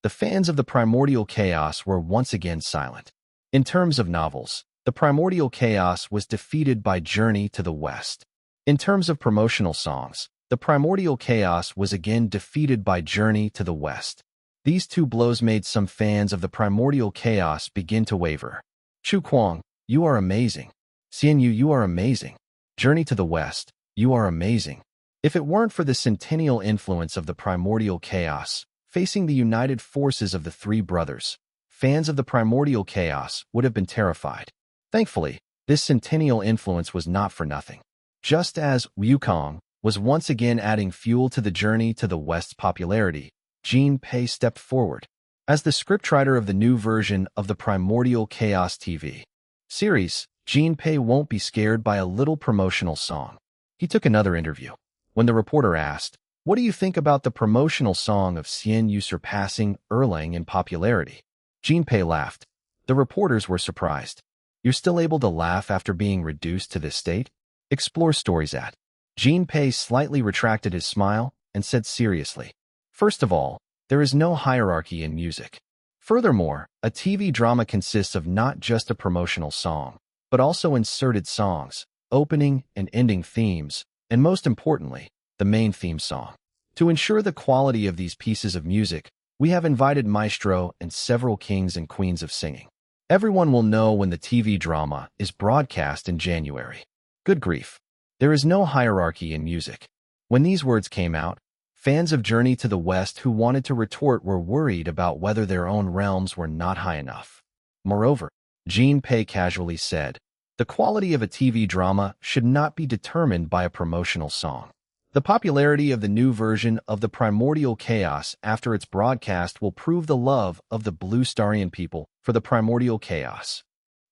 The fans of the Primordial Chaos were once again silent. In terms of novels, the Primordial Chaos was defeated by Journey to the West. In terms of promotional songs, the Primordial Chaos was again defeated by Journey to the West. These two blows made some fans of the Primordial Chaos begin to waver. Chu Kuang, you are amazing. Xian Yu, you are amazing. Journey to the West, you are amazing. If it weren't for the centennial influence of the Primordial Chaos, facing the united forces of the three brothers, fans of the Primordial Chaos would have been terrified. Thankfully, this centennial influence was not for nothing. Just as Wukong was once again adding fuel to the Journey to the West's popularity, Jean Pei stepped forward. As the scriptwriter of the new version of the Primordial Chaos TV series, Jean Pei won't be scared by a little promotional song. He took another interview. When the reporter asked, "What do you think about the promotional song of Xian Yu surpassing Erlang in popularity?" Jinpei laughed. The reporters were surprised. You're still able to laugh after being reduced to this state? Explore stories at. Jinpei slightly retracted his smile and said seriously. First of all, there is no hierarchy in music. Furthermore, a TV drama consists of not just a promotional song, but also inserted songs, opening and ending themes, and most importantly, the main theme song. To ensure the quality of these pieces of music, we have invited maestro and several kings and queens of singing. Everyone will know when the TV drama is broadcast in January. Good grief. There is no hierarchy in music. When these words came out, fans of Journey to the West who wanted to retort were worried about whether their own realms were not high enough. Moreover, Jinpei casually said, the quality of a TV drama should not be determined by a promotional song. The popularity of the new version of the Primordial Chaos after its broadcast will prove the love of the Blue Starian people for the Primordial Chaos.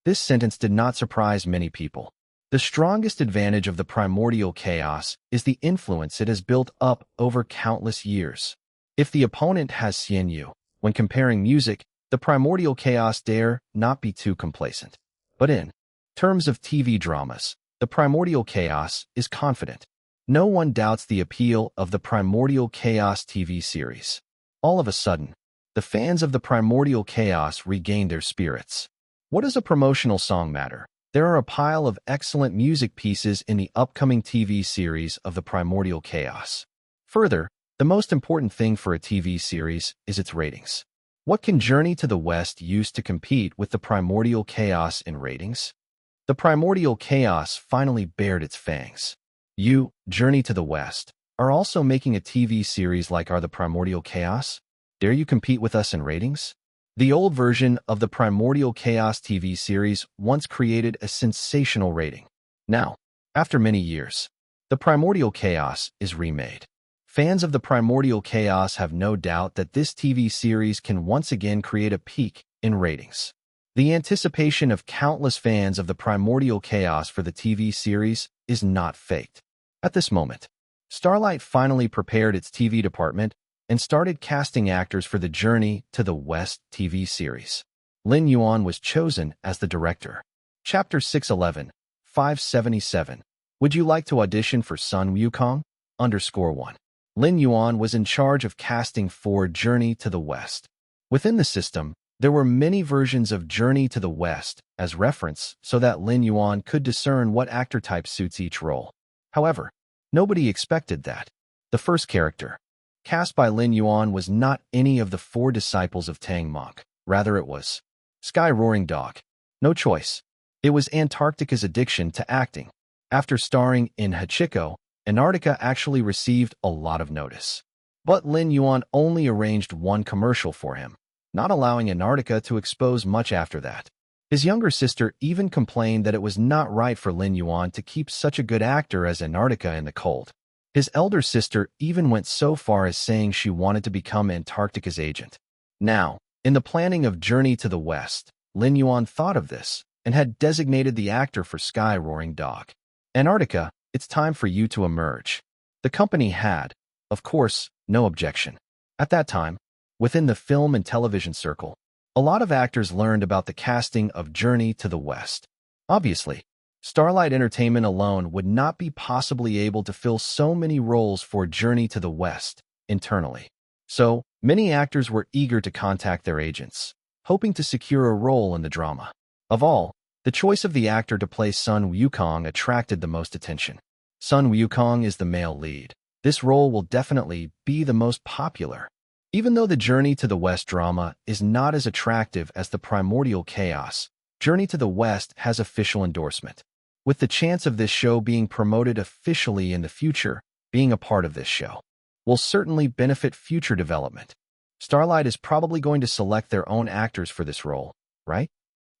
This sentence did not surprise many people. The strongest advantage of the Primordial Chaos is the influence it has built up over countless years. If the opponent has Xianyu, when comparing music, the Primordial Chaos dare not be too complacent. But in terms of TV dramas, the Primordial Chaos is confident. No one doubts the appeal of the Primordial Chaos TV series. All of a sudden, the fans of the Primordial Chaos regained their spirits. What does a promotional song matter? There are a pile of excellent music pieces in the upcoming TV series of the Primordial Chaos. Further, the most important thing for a TV series is its ratings. What can Journey to the West use to compete with the Primordial Chaos in ratings? The Primordial Chaos finally bared its fangs. You, Journey to the West, are also making a TV series like Are the Primordial Chaos? Dare you compete with us in ratings? The old version of the Primordial Chaos TV series once created a sensational rating. Now, after many years, the Primordial Chaos is remade. Fans of the Primordial Chaos have no doubt that this TV series can once again create a peak in ratings. The anticipation of countless fans of the Primordial Chaos for the TV series is not faked. At this moment, Starlight finally prepared its TV department and started casting actors for the Journey to the West TV series. Lin Yuan was chosen as the director. Chapter 611, 577. Would you like to audition for Sun Wukong? _1. Lin Yuan was in charge of casting for Journey to the West. Within the system, there were many versions of Journey to the West as reference so that Lin Yuan could discern what actor type suits each role. However, nobody expected that. The first character, cast by Lin Yuan, was not any of the 4 disciples of Tang Monk. Rather, it was Sky Roaring Dog. No choice. It was Antarctica's addiction to acting. After starring in Hachiko, Antarctica actually received a lot of notice. But Lin Yuan only arranged one commercial for him, not allowing Antarctica to expose much after that. His younger sister even complained that it was not right for Lin Yuan to keep such a good actor as Antarctica in the cold. His elder sister even went so far as saying she wanted to become Antarctica's agent. Now, in the planning of Journey to the West, Lin Yuan thought of this and had designated the actor for Sky Roaring Dog. Antarctica, it's time for you to emerge. The company had, of course, no objection. At that time, within the film and television circle, a lot of actors learned about the casting of Journey to the West. Obviously, Starlight Entertainment alone would not be possibly able to fill so many roles for Journey to the West internally. So, many actors were eager to contact their agents, hoping to secure a role in the drama. Of all, the choice of the actor to play Sun Wukong attracted the most attention. Sun Wukong is the male lead. This role will definitely be the most popular. Even though the Journey to the West drama is not as attractive as the Primordial Chaos, Journey to the West has official endorsement. With the chance of this show being promoted officially in the future, being a part of this show will certainly benefit future development. Starlight is probably going to select their own actors for this role, right?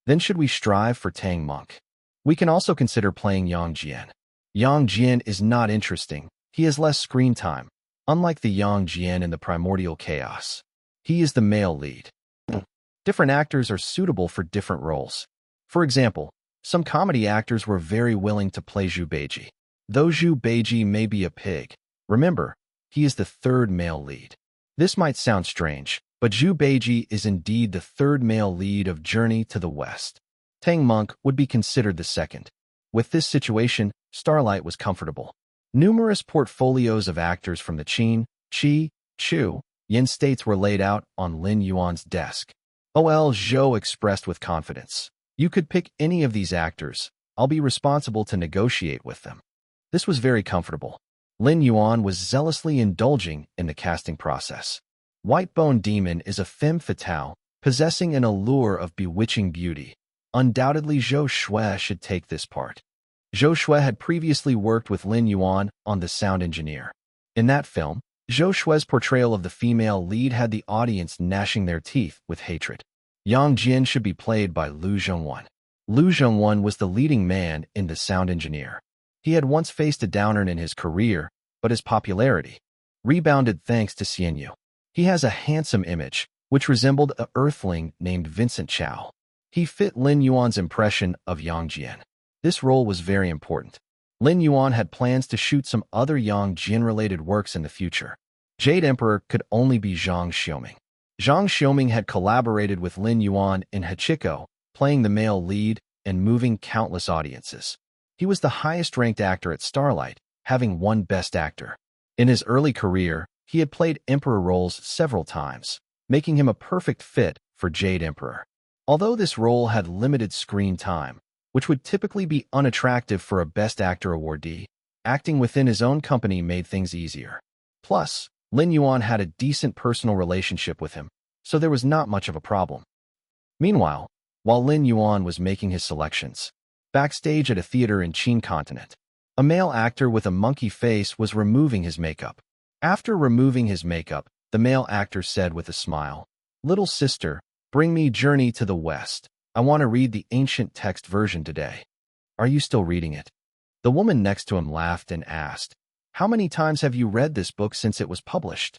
Then should we strive for Tang Monk? We can also consider playing Yang Jian. Yang Jian is not interesting. He has less screen time, unlike the Yang Jian in the Primordial Chaos. He is the male lead. Different actors are suitable for different roles. For example, some comedy actors were very willing to play Zhu Beiji. Though Zhu Beiji may be a pig, remember, he is the 3rd male lead. This might sound strange, But Zhu Beiji is indeed the third male lead of Journey to the West. Tang Monk would be considered the second. With this situation, Starlight was comfortable. Numerous portfolios of actors from the Qin, Qi, Chu, Yin states were laid out on Lin Yuan's desk. "OL," Zhou expressed with confidence. "You could pick any of these actors. I'll be responsible to negotiate with them." This was very comfortable. Lin Yuan was zealously indulging in the casting process. White-Bone Demon is a femme fatale, possessing an allure of bewitching beauty. Undoubtedly, Zhou Shui should take this part. Zhou Shui had previously worked with Lin Yuan on The Sound Engineer. In that film, Zhou Shui's portrayal of the female lead had the audience gnashing their teeth with hatred. Yang Jin should be played by Lu Zhongwan. Lu Zhongwan was the leading man in The Sound Engineer. He had once faced a downturn in his career, but his popularity rebounded thanks to Xian Yu. He has a handsome image, which resembled an earthling named Vincent Chow. He fit Lin Yuan's impression of Yang Jin. This role was very important. Lin Yuan had plans to shoot some other Yang Jin-related works in the future. Jade Emperor could only be Zhang Xiaoming. Zhang Xiaoming had collaborated with Lin Yuan in Hachiko, playing the male lead and moving countless audiences. He was the highest-ranked actor at Starlight, having won Best Actor. In his early career, he had played Emperor roles several times, making him a perfect fit for Jade Emperor. Although this role had limited screen time, which would typically be unattractive for a Best Actor awardee, acting within his own company made things easier. Plus, Lin Yuan had a decent personal relationship with him, so there was not much of a problem. Meanwhile, while Lin Yuan was making his selections, backstage at a theater in Qin continent, a male actor with a monkey face was removing his makeup. After removing his makeup, the male actor said with a smile, "Little sister, bring me Journey to the West. I want to read the ancient text version today. Are you still reading it?" The woman next to him laughed and asked, "How many times have you read this book since it was published?"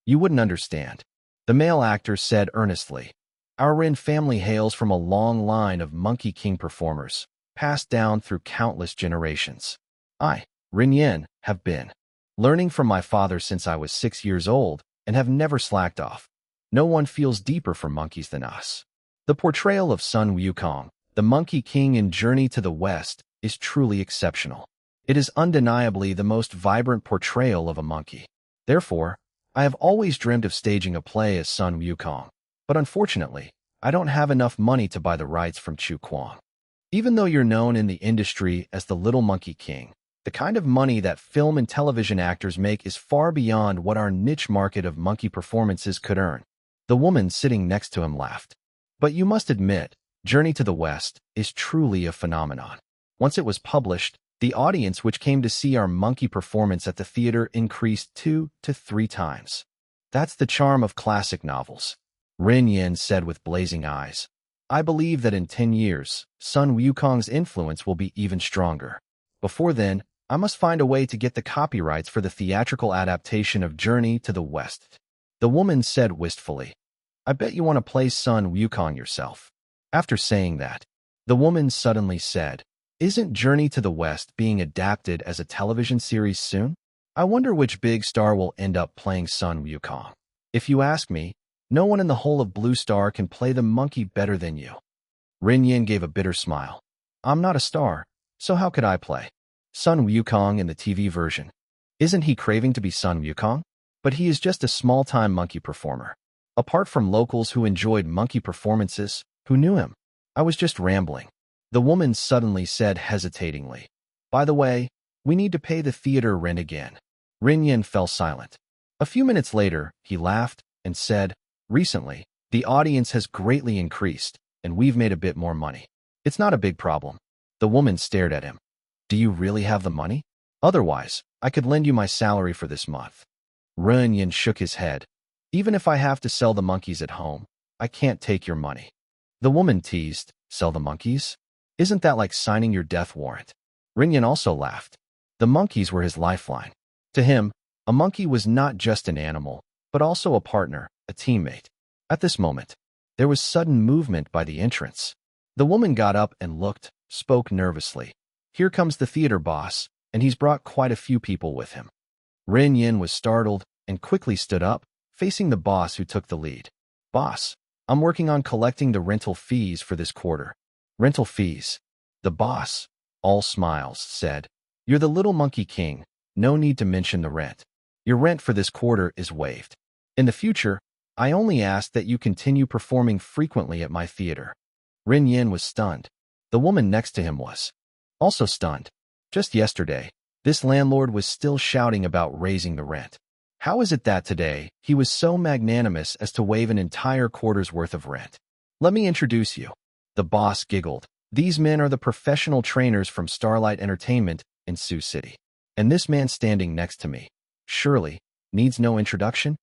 "You wouldn't understand." The male actor said earnestly, "Our Rin family hails from a long line of Monkey King performers, passed down through countless generations. I, Rin Yin, have been learning from my father since I was 6 years old and have never slacked off. No one feels deeper for monkeys than us." The portrayal of Sun Wukong, the Monkey King in Journey to the West, is truly exceptional. It is undeniably the most vibrant portrayal of a monkey. Therefore, I have always dreamed of staging a play as Sun Wukong, but unfortunately, I don't have enough money to buy the rights from Chu Kuang. Even though you're known in the industry as the Little Monkey King, the kind of money that film and television actors make is far beyond what our niche market of monkey performances could earn. The woman sitting next to him laughed. "But you must admit, Journey to the West is truly a phenomenon. Once it was published, the audience which came to see our monkey performance at the theater increased 2 to 3 times. That's the charm of classic novels," Rin Yin said with blazing eyes. "I believe that in 10 years, Sun Wukong's influence will be even stronger. Before then, I must find a way to get the copyrights for the theatrical adaptation of Journey to the West." The woman said wistfully, "I bet you want to play Sun Wukong yourself." After saying that, the woman suddenly said, "Isn't Journey to the West being adapted as a television series soon? I wonder which big star will end up playing Sun Wukong. If you ask me, no one in the whole of Blue Star can play the monkey better than you." Rin Yin gave a bitter smile. "I'm not a star, so how could I play Sun Wukong in the TV version? Isn't he craving to be Sun Wukong? But he is just a small-time monkey performer. Apart from locals who enjoyed monkey performances, who knew him? I was just rambling." The woman suddenly said hesitatingly, "By the way, we need to pay the theater rent again." Rin Yin fell silent. A few minutes later, he laughed and said, "Recently, the audience has greatly increased, and we've made a bit more money. It's not a big problem." The woman stared at him. "Do you really have the money? Otherwise, I could lend you my salary for this month." Rin Yin shook his head. "Even if I have to sell the monkeys at home, I can't take your money." The woman teased, "Sell the monkeys? Isn't that like signing your death warrant?" Rin Yin also laughed. The monkeys were his lifeline. To him, a monkey was not just an animal, but also a partner, a teammate. At this moment, there was sudden movement by the entrance. The woman got up and spoke nervously. "Here comes the theater boss, and he's brought quite a few people with him." Rin Yin was startled and quickly stood up, facing the boss who took the lead. Boss, I'm working on collecting the rental fees for this quarter. Rental fees. The boss, all smiles, said, You're the little monkey king. No need to mention the rent. Your rent for this quarter is waived. In the future, I only ask that you continue performing frequently at my theater. Lin Yuan was stunned. The woman next to him was also stunned. Just yesterday, this landlord was still shouting about raising the rent. How is it that today he was so magnanimous as to waive an entire quarter's worth of rent? Let me introduce you. The boss giggled. These men are the professional trainers from Starlight Entertainment in Sioux City. And this man standing next to me, surely, needs no introduction?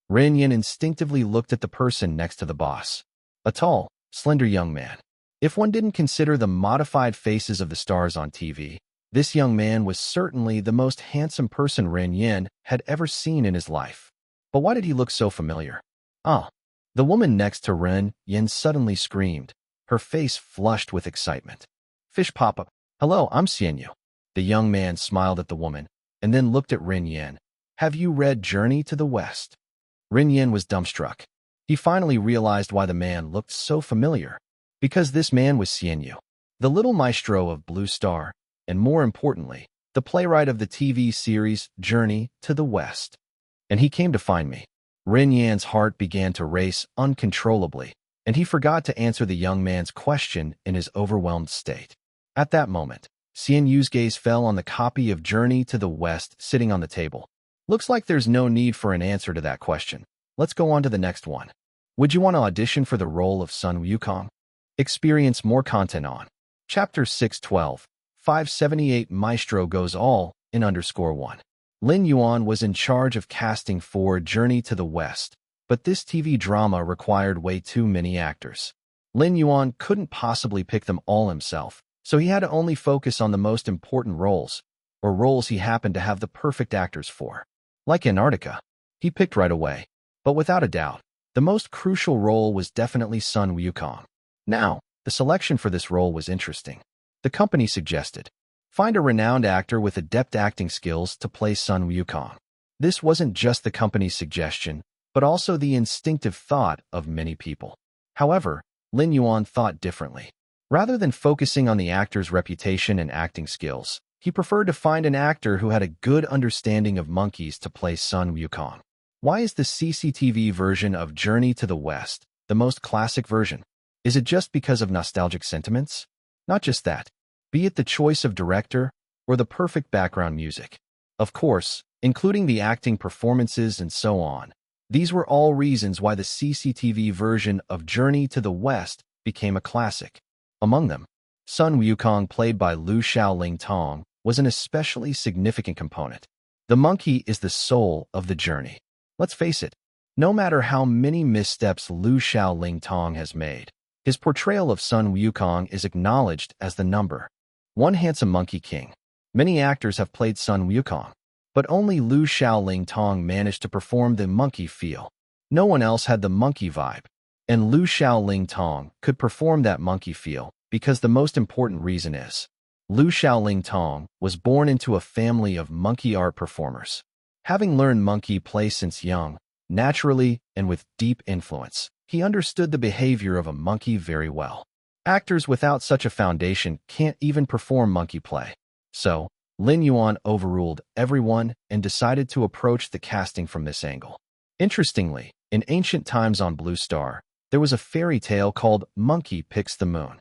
Lin Yuan instinctively looked at the person next to the boss. A tall, slender young man. If one didn't consider the modified faces of the stars on TV, this young man was certainly the most handsome person Lin Yuan had ever seen in his life. But why did he look so familiar? Ah! The woman next to Lin Yuan suddenly screamed, her face flushed with excitement. Fish Papa, hello, I'm Xianyu. The young man smiled at the woman, and then looked at Lin Yuan. Have you read Journey to the West? Lin Yuan was dumbstruck. He finally realized why the man looked so familiar. Because this man was Xianyu, the little maestro of Blue Star, and more importantly, the playwright of the TV series Journey to the West. And he came to find me. Lin Yuan's heart began to race uncontrollably, and he forgot to answer the young man's question in his overwhelmed state. At that moment, Xianyu's gaze fell on the copy of Journey to the West sitting on the table. Looks like there's no need for an answer to that question. Let's go on to the next one. Would you want to audition for the role of Sun Wukong? Experience more content on Chapter 612, 578 Maestro Goes All in _1. Lin Yuan was in charge of casting for Journey to the West, but this TV drama required way too many actors. Lin Yuan couldn't possibly pick them all himself, so he had to only focus on the most important roles, or roles he happened to have the perfect actors for. Like Antarctica, he picked right away. But without a doubt, the most crucial role was definitely Sun Wukong. Now, the selection for this role was interesting. The company suggested, find a renowned actor with adept acting skills to play Sun Wukong. This wasn't just the company's suggestion, but also the instinctive thought of many people. However, Lin Yuan thought differently. Rather than focusing on the actor's reputation and acting skills, he preferred to find an actor who had a good understanding of monkeys to play Sun Wukong. Why is the CCTV version of Journey to the West the most classic version? Is it just because of nostalgic sentiments? Not just that. Be it the choice of director or the perfect background music. Of course, including the acting performances and so on. These were all reasons why the CCTV version of Journey to the West became a classic. Among them, Sun Wukong, played by Lu Xiaoling Tong, was an especially significant component. The monkey is the soul of the journey. Let's face it, no matter how many missteps Lu Xiaoling Tong has made, his portrayal of Sun Wukong is acknowledged as the #1 handsome monkey king. Many actors have played Sun Wukong, but only Lu Xiaoling Tong managed to perform the monkey feel. No one else had the monkey vibe, and Lu Xiaoling Tong could perform that monkey feel because the most important reason is Lu Xiaoling Tong was born into a family of monkey art performers. Having learned monkey play since young, naturally and with deep influence, he understood the behavior of a monkey very well. Actors without such a foundation can't even perform monkey play. So, Lin Yuan overruled everyone and decided to approach the casting from this angle. Interestingly, in ancient times on Blue Star, there was a fairy tale called Monkey Picks the Moon.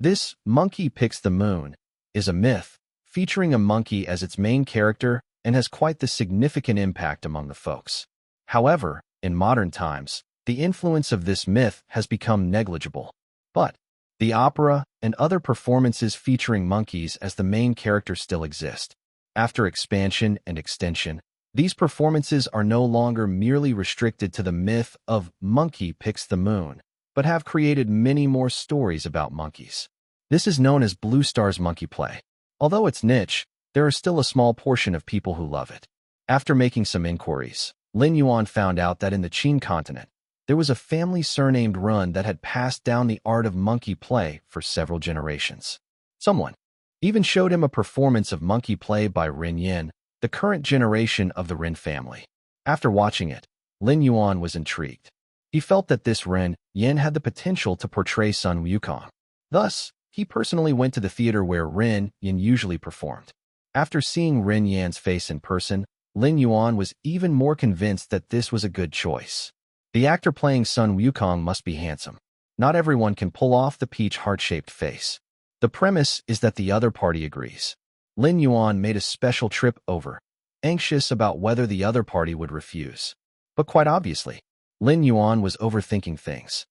This Monkey Picks the Moon is a myth featuring a monkey as its main character and has quite the significant impact among the folks. However, in modern times, the influence of this myth has become negligible. But the opera and other performances featuring monkeys as the main character still exist. After expansion and extension, these performances are no longer merely restricted to the myth of Monkey Picks the Moon, but have created many more stories about monkeys. This is known as Blue Star's monkey play. Although it's niche, there are still a small portion of people who love it. After making some inquiries, Lin Yuan found out that in the Qin continent, there was a family surnamed Run that had passed down the art of monkey play for several generations. Someone even showed him a performance of monkey play by Lin Yuan, the current generation of the Rin family. After watching it, Lin Yuan was intrigued. He felt that this Lin Yuan had the potential to portray Sun Wukong. Thus, he personally went to the theater where Lin Yuan usually performed. After seeing Lin Yuan's face in person, Lin Yuan was even more convinced that this was a good choice. The actor playing Sun Wukong must be handsome. Not everyone can pull off the peach heart-shaped face. The premise is that the other party agrees. Lin Yuan made a special trip over, anxious about whether the other party would refuse. But quite obviously, Lin Yuan was overthinking things.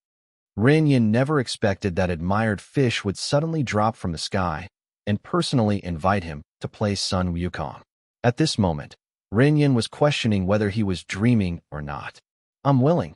Lin Yuan never expected that admired fish would suddenly drop from the sky and personally invite him to play Sun Wukong. At this moment, Lin Yuan was questioning whether he was dreaming or not. "I'm willing."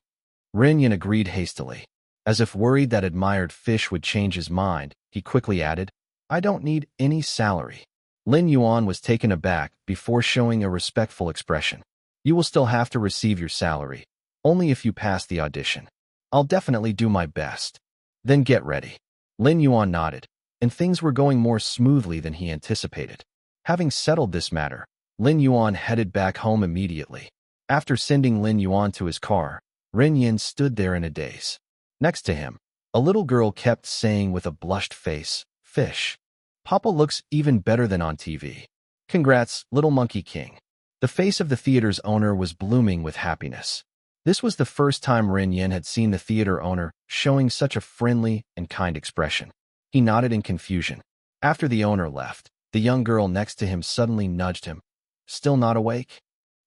Lin Yuan agreed hastily. As if worried that admired fish would change his mind, he quickly added, "I don't need any salary." Lin Yuan was taken aback before showing a respectful expression. "You will still have to receive your salary, only if you pass the audition. I'll definitely do my best. Then get ready." Lin Yuan nodded, and things were going more smoothly than he anticipated. Having settled this matter, Lin Yuan headed back home immediately. After sending Lin Yuan to his car, Lin Yuan stood there in a daze. Next to him, a little girl kept saying with a blushed face, "Fish. Papa looks even better than on TV. Congrats, little monkey king." The face of the theater's owner was blooming with happiness. This was the first time Lin Yuan had seen the theater owner showing such a friendly and kind expression. He nodded in confusion. After the owner left, the young girl next to him suddenly nudged him. "Still not awake?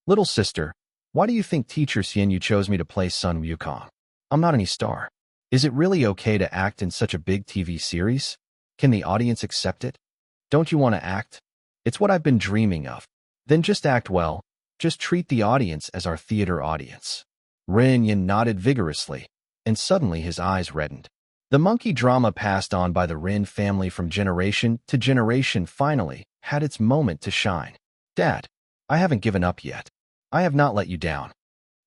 Little sister, why do you think Teacher Xianyu chose me to play Sun Wukong? I'm not any star. Is it really okay to act in such a big TV series? Can the audience accept it? Don't you want to act? It's what I've been dreaming of. Then just act well. Just treat the audience as our theater audience." Lin Yuan nodded vigorously, and suddenly his eyes reddened. The monkey drama passed on by the Lin family from generation to generation finally had its moment to shine. "Dad, I haven't given up yet. I have not let you down."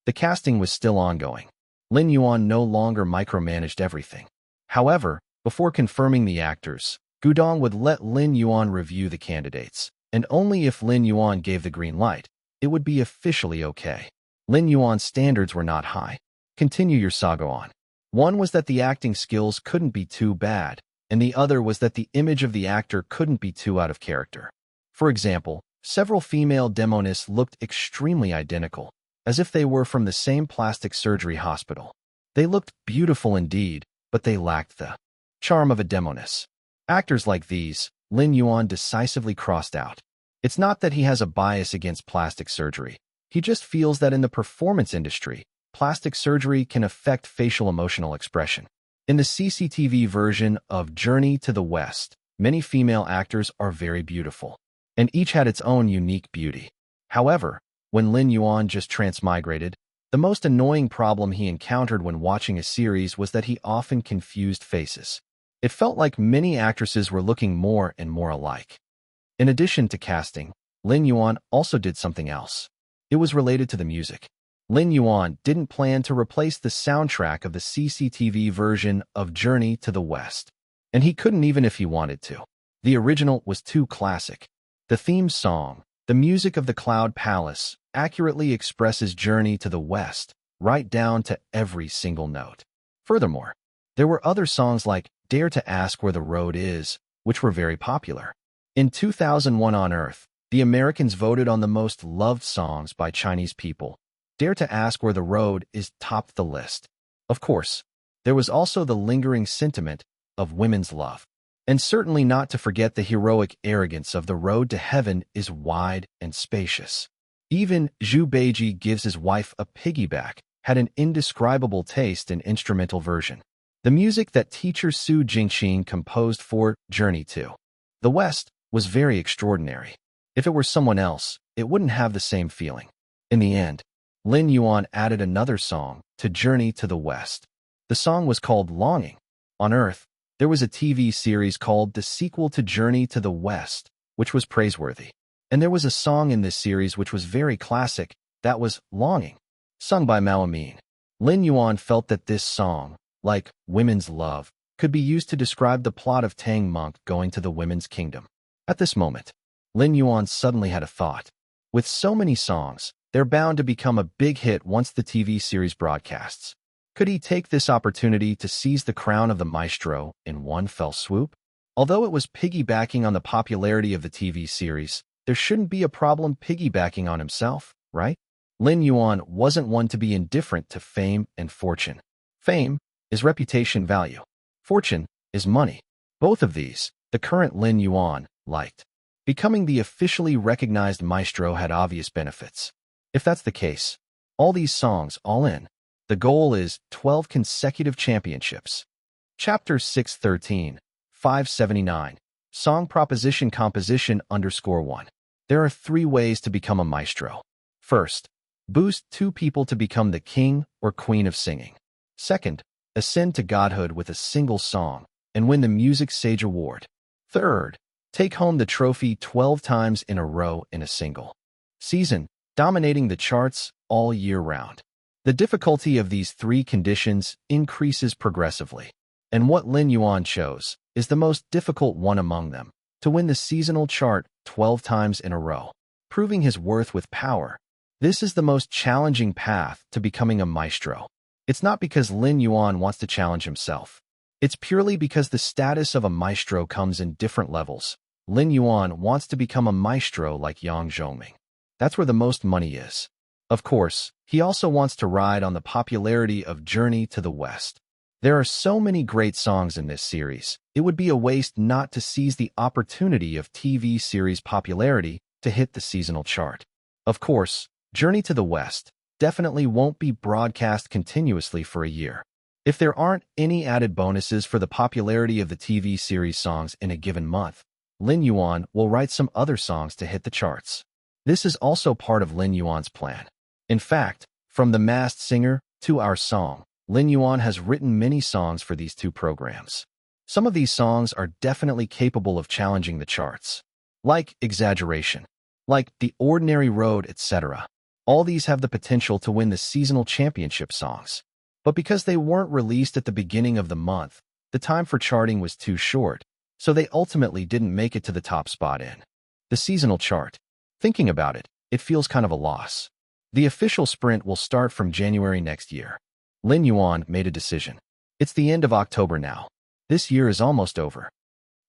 The casting was still ongoing. Lin Yuan no longer micromanaged everything. However, before confirming the actors, Gudong would let Lin Yuan review the candidates, and only if Lin Yuan gave the green light, it would be officially okay. Lin Yuan's standards were not high. Continue your saga on. One was that the acting skills couldn't be too bad, and the other was that the image of the actor couldn't be too out of character. For example, several female demonists looked extremely identical, as if they were from the same plastic surgery hospital. They looked beautiful indeed, but they lacked the charm of a demoness. Actors like these, Lin Yuan decisively crossed out. It's not that he has a bias against plastic surgery. He just feels that in the performance industry, plastic surgery can affect facial emotional expression. In the CCTV version of Journey to the West, many female actors are very beautiful, and each had its own unique beauty. However, when Lin Yuan just transmigrated, the most annoying problem he encountered when watching a series was that he often confused faces. It felt like many actresses were looking more and more alike. In addition to casting, Lin Yuan also did something else. It was related to the music. Lin Yuan didn't plan to replace the soundtrack of the CCTV version of Journey to the West, and he couldn't even if he wanted to. The original was too classic. The theme song, "The Music of the Cloud Palace," accurately expresses Journey to the West, right down to every single note. Furthermore, there were other songs like "Dare to Ask Where the Road Is," which were very popular. In 2001 on Earth, the Americans voted on the most loved songs by Chinese people. "Dare to Ask Where the Road Is" topped the list. Of course, there was also the lingering sentiment of women's love. And certainly not to forget the heroic arrogance of "The Road to Heaven is Wide and Spacious." Even Zhu Beiji Gives His Wife a Piggyback had an indescribable taste in instrumental version. The music that teacher Su Jingxin composed for Journey to the West was very extraordinary. If it were someone else, it wouldn't have the same feeling. In the end, Lin Yuan added another song to Journey to the West. The song was called "Longing." On Earth, there was a TV series called the sequel to Journey to the West, which was praiseworthy. And there was a song in this series which was very classic, that was "Longing," sung by Mao Amin. Lin Yuan felt that this song, like "Women's Love," could be used to describe the plot of Tang Monk going to the Women's Kingdom. At this moment, Lin Yuan suddenly had a thought. With so many songs, they're bound to become a big hit once the TV series broadcasts. Could he take this opportunity to seize the crown of the maestro in one fell swoop? Although it was piggybacking on the popularity of the TV series, there shouldn't be a problem piggybacking on himself, right? Lin Yuan wasn't one to be indifferent to fame and fortune. Fame is reputation value. Fortune is money. Both of these, the current Lin Yuan liked. Becoming the officially recognized maestro had obvious benefits. If that's the case, all these songs all in. The goal is 12 consecutive championships. Chapter 613, 579. Song Proposition Composition _1. There are 3 ways to become a maestro. First, boost 2 people to become the king or queen of singing. Second, ascend to godhood with a single song and win the Music Sage Award. Third, take home the trophy 12 times in a row in a single season, dominating the charts all year round. The difficulty of these 3 conditions increases progressively, and what Lin Yuan chose is the most difficult one among them, to win the seasonal chart 12 times in a row, proving his worth with power. This is the most challenging path to becoming a maestro. It's not because Lin Yuan wants to challenge himself. It's purely because the status of a maestro comes in different levels. Lin Yuan wants to become a maestro like Yang Zhongming. That's where the most money is. Of course, he also wants to ride on the popularity of Journey to the West. There are so many great songs in this series, it would be a waste not to seize the opportunity of TV series popularity to hit the seasonal chart. Of course, Journey to the West definitely won't be broadcast continuously for a year. If there aren't any added bonuses for the popularity of the TV series songs in a given month, Lin Yuan will write some other songs to hit the charts. This is also part of Lin Yuan's plan. In fact, from The Masked Singer to Our Song, Lin Yuan has written many songs for these 2 programs. Some of these songs are definitely capable of challenging the charts, like Exaggeration, like The Ordinary Road, etc. All these have the potential to win the seasonal championship songs. But because they weren't released at the beginning of the month, the time for charting was too short, so they ultimately didn't make it to the top spot in the seasonal chart. Thinking about it, it feels kind of a loss. The official sprint will start from January next year. Lin Yuan made a decision. It's the end of October now. This year is almost over.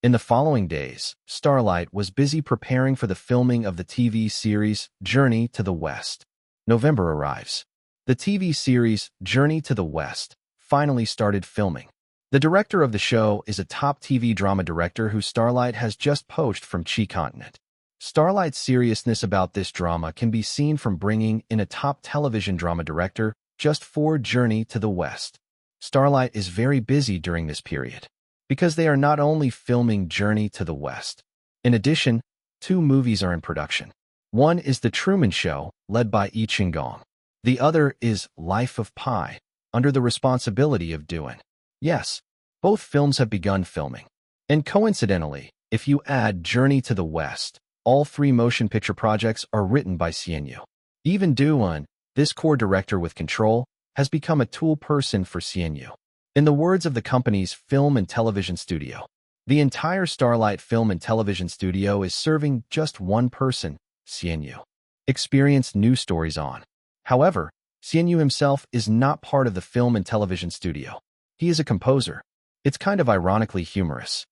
In the following days, Starlight was busy preparing for the filming of the TV series Journey to the West. November arrives. The TV series Journey to the West finally started filming. The director of the show is a top TV drama director who Starlight has just poached from Chi Continent. Starlight's seriousness about this drama can be seen from bringing in a top television drama director just for Journey to the West. Starlight is very busy during this period, because they are not only filming Journey to the West. In addition, 2 movies are in production. One is The Truman Show, led by Yi Ching-gong. The other is Life of Pi, under the responsibility of Duan. Yes, both films have begun filming. And coincidentally, if you add Journey to the West, all 3 motion picture projects are written by Xianyu. Even Duan, this core director with control, has become a tool person for Xianyu. In the words of the company's film and television studio, the entire Starlight film and television studio is serving just one person, Xianyu. Experienced news stories on. However, Xianyu himself is not part of the film and television studio. He is a composer. It's kind of ironically humorous.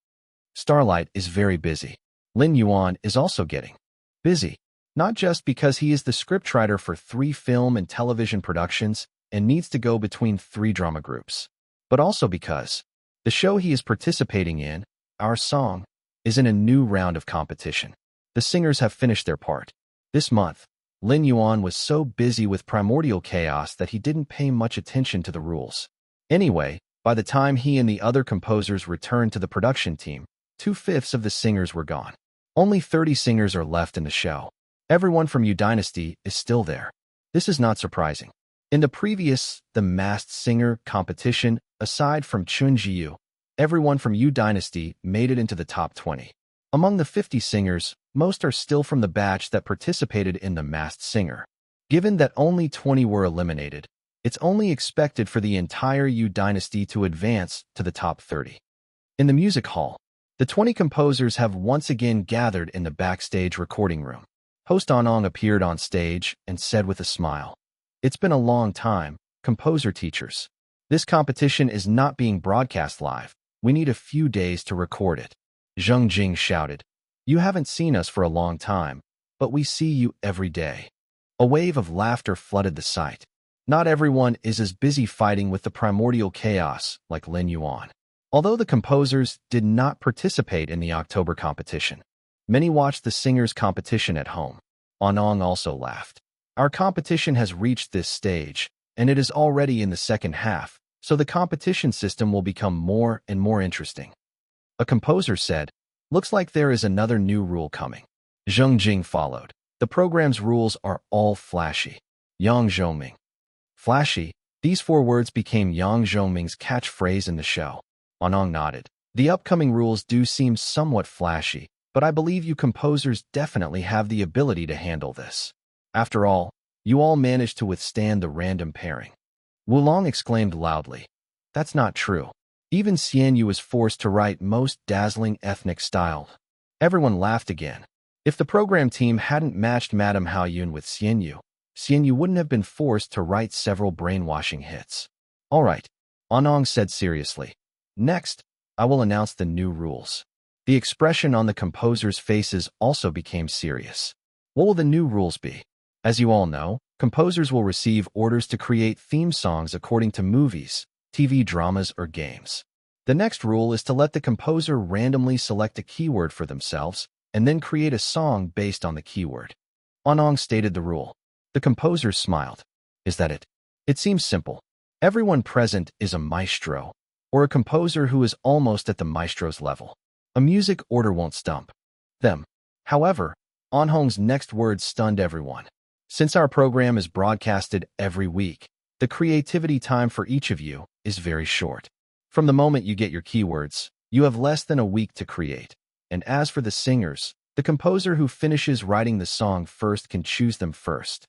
Starlight is very busy. Lin Yuan is also getting busy, not just because he is the scriptwriter for 3 film and television productions and needs to go between 3 drama groups, but also because the show he is participating in, Our Song, is in a new round of competition. The singers have finished their part. This month, Lin Yuan was so busy with primordial chaos that he didn't pay much attention to the rules. Anyway, by the time he and the other composers returned to the production team, 2/5 of the singers were gone. Only 30 singers are left in the show. Everyone from Yu Dynasty is still there. This is not surprising. In the previous The Masked Singer competition, aside from Chun Jiyu, everyone from Yu Dynasty made it into the top 20. Among the 50 singers, most are still from the batch that participated in The Masked Singer. Given that only 20 were eliminated, it's only expected for the entire Yu Dynasty to advance to the top 30. In the music hall, the 20 composers have once again gathered in the backstage recording room. Host Anong appeared on stage and said with a smile, "It's been a long time, composer teachers. This competition is not being broadcast live. We need a few days to record it. Zheng Jing shouted. You haven't seen us for a long time, but we see you every day. A wave of laughter flooded the site. Not everyone is as busy fighting with the primordial chaos like Lin Yuan. Although the composers did not participate in the October competition, many watched the singers' competition at home. Anong also laughed. Our competition has reached this stage, and it is already in the second half, so the competition system will become more and more interesting. A composer said, looks like there is another new rule coming. Zheng Jing followed. The program's rules are all flashy. Yang Zhoming. Flashy, these 4 words became Yang Zhoming's catchphrase in the show. Anong nodded. The upcoming rules do seem somewhat flashy, but I believe you composers definitely have the ability to handle this. After all, you all managed to withstand the random pairing. Wulong exclaimed loudly. That's not true. Even Xianyu was forced to write most dazzling ethnic style. Everyone laughed again. If the program team hadn't matched Madame Haoyun with Xianyu wouldn't have been forced to write several brainwashing hits. All right, Anong said seriously. Next, I will announce the new rules. The expression on the composers' faces also became serious. What will the new rules be? As you all know, composers will receive orders to create theme songs according to movies, TV dramas, or games. The next rule is to let the composer randomly select a keyword for themselves and then create a song based on the keyword. Anong stated the rule. The composers smiled. Is that it? It seems simple. Everyone present is a maestro, or a composer who is almost at the maestro's level. A music order won't stump them. However, Anhong's next words stunned everyone. Since our program is broadcasted every week, the creativity time for each of you is very short. From the moment you get your keywords, you have less than a week to create. And as for the singers, the composer who finishes writing the song first can choose them first.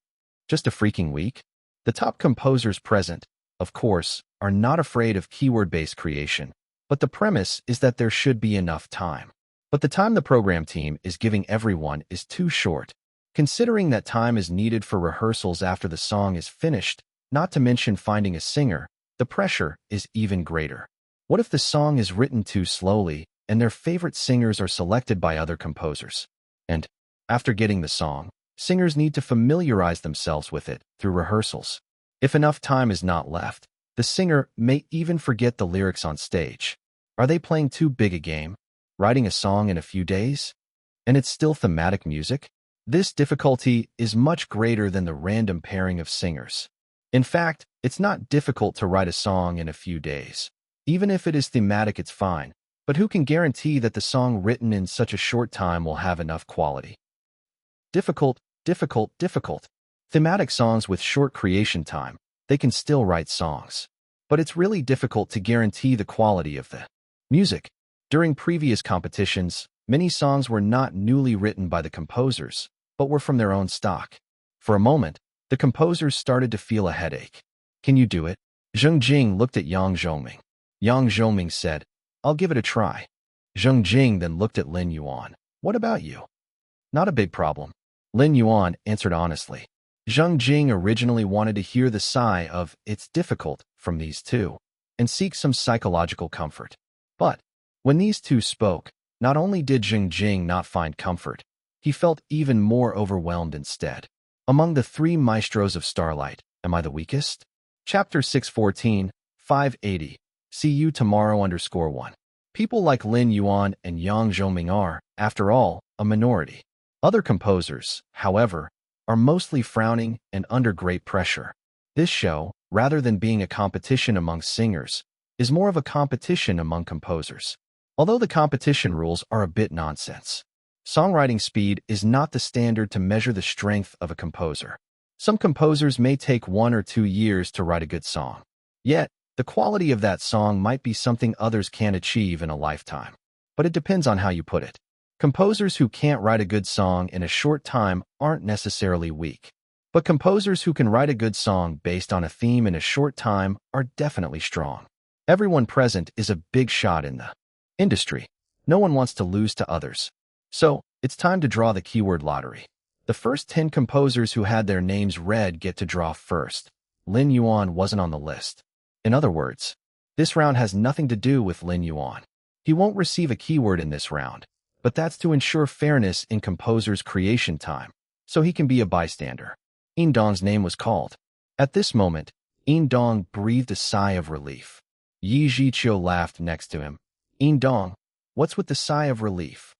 Just a freaking week? The top composers present, of course, are not afraid of keyword-based creation, but the premise is that there should be enough time. But the time the program team is giving everyone is too short. Considering that time is needed for rehearsals after the song is finished, not to mention finding a singer, the pressure is even greater. What if the song is written too slowly and their favorite singers are selected by other composers? And, after getting the song, singers need to familiarize themselves with it through rehearsals. If enough time is not left, the singer may even forget the lyrics on stage. Are they playing too big a game? Writing a song in a few days? And it's still thematic music? This difficulty is much greater than the random pairing of singers. In fact, it's not difficult to write a song in a few days. Even if it is thematic, it's fine. But who can guarantee that the song written in such a short time will have enough quality? Difficult. Thematic songs with short creation time, they can still write songs. But it's really difficult to guarantee the quality of the music. During previous competitions, many songs were not newly written by the composers, but were from their own stock. For a moment, the composers started to feel a headache. Can you do it? Zheng Jing looked at Yang Zhoming. Yang Zhoming said, I'll give it a try. Zheng Jing then looked at Lin Yuan. What about you? Not a big problem. Lin Yuan answered honestly. Zheng Jing originally wanted to hear the sigh of, it's difficult, from these two, and seek some psychological comfort. But, when these two spoke, not only did Zheng Jing not find comfort, he felt even more overwhelmed instead. Among the 3 maestros of Starlight, am I the weakest? Chapter 614, 580. See you tomorrow _1. People like Lin Yuan and Yang Zhoming are, after all, a minority. Other composers, however, are mostly frowning and under great pressure. This show, rather than being a competition among singers, is more of a competition among composers. Although the competition rules are a bit nonsense, songwriting speed is not the standard to measure the strength of a composer. Some composers may take 1 or 2 years to write a good song. Yet, the quality of that song might be something others can't achieve in a lifetime. But it depends on how you put it. Composers who can't write a good song in a short time aren't necessarily weak. But composers who can write a good song based on a theme in a short time are definitely strong. Everyone present is a big shot in the industry. No one wants to lose to others. So, it's time to draw the keyword lottery. The first 10 composers who had their names read get to draw first. Lin Yuan wasn't on the list. In other words, this round has nothing to do with Lin Yuan. He won't receive a keyword in this round, but that's to ensure fairness in composer's creation time, so he can be a bystander. Yin Dong's name was called. At this moment, Yin Dong breathed a sigh of relief. Yi Zhiqiu laughed next to him. Yin Dong, what's with the sigh of relief?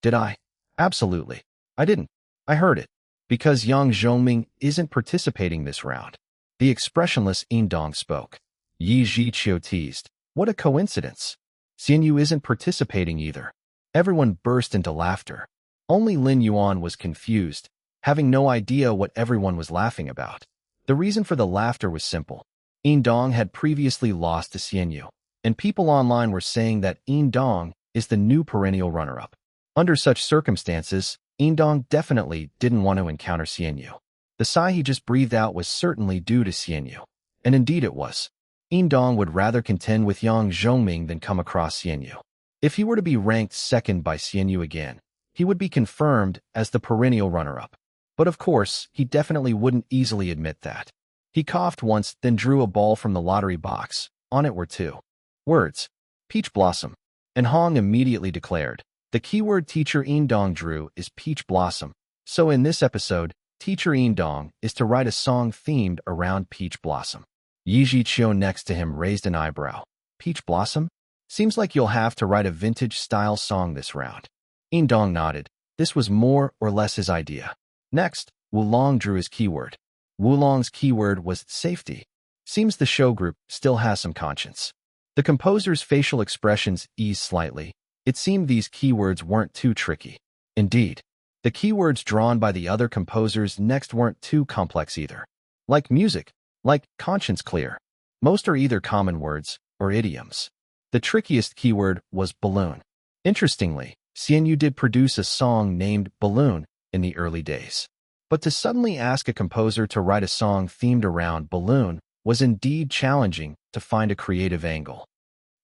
Did I? Absolutely. I didn't. I heard it. Because Yang Zhongming isn't participating this round. The expressionless Yin Dong spoke. Yi Zhiqiu teased. What a coincidence. Xianyu isn't participating either. Everyone burst into laughter. Only Lin Yuan was confused, having no idea what everyone was laughing about. The reason for the laughter was simple. Yin Dong had previously lost to Xianyu, and people online were saying that Yin Dong is the new perennial runner-up. Under such circumstances, Yin Dong definitely didn't want to encounter Xianyu. The sigh he just breathed out was certainly due to Xianyu, and indeed it was. Yin Dong would rather contend with Yang Zhongming than come across Xianyu. If he were to be ranked second by Xianyu again, he would be confirmed as the perennial runner-up. But of course, he definitely wouldn't easily admit that. He coughed once, then drew a ball from the lottery box. On it were two words, Peach Blossom. And Hong immediately declared, the keyword teacher Yin Dong drew is Peach Blossom. So in this episode, teacher Yin Dong is to write a song themed around Peach Blossom. Yi Zhiqiu next to him raised an eyebrow. Peach Blossom? Seems like you'll have to write a vintage-style song this round. Yin Dong nodded. This was more or less his idea. Next, Wulong drew his keyword. Wulong's keyword was safety. Seems the show group still has some conscience. The composer's facial expressions eased slightly. It seemed these keywords weren't too tricky. Indeed, the keywords drawn by the other composers next weren't too complex either. Like music, like conscience clear. Most are either common words or idioms. The trickiest keyword was balloon. Interestingly, Xianyu did produce a song named Balloon in the early days. But to suddenly ask a composer to write a song themed around balloon was indeed challenging to find a creative angle.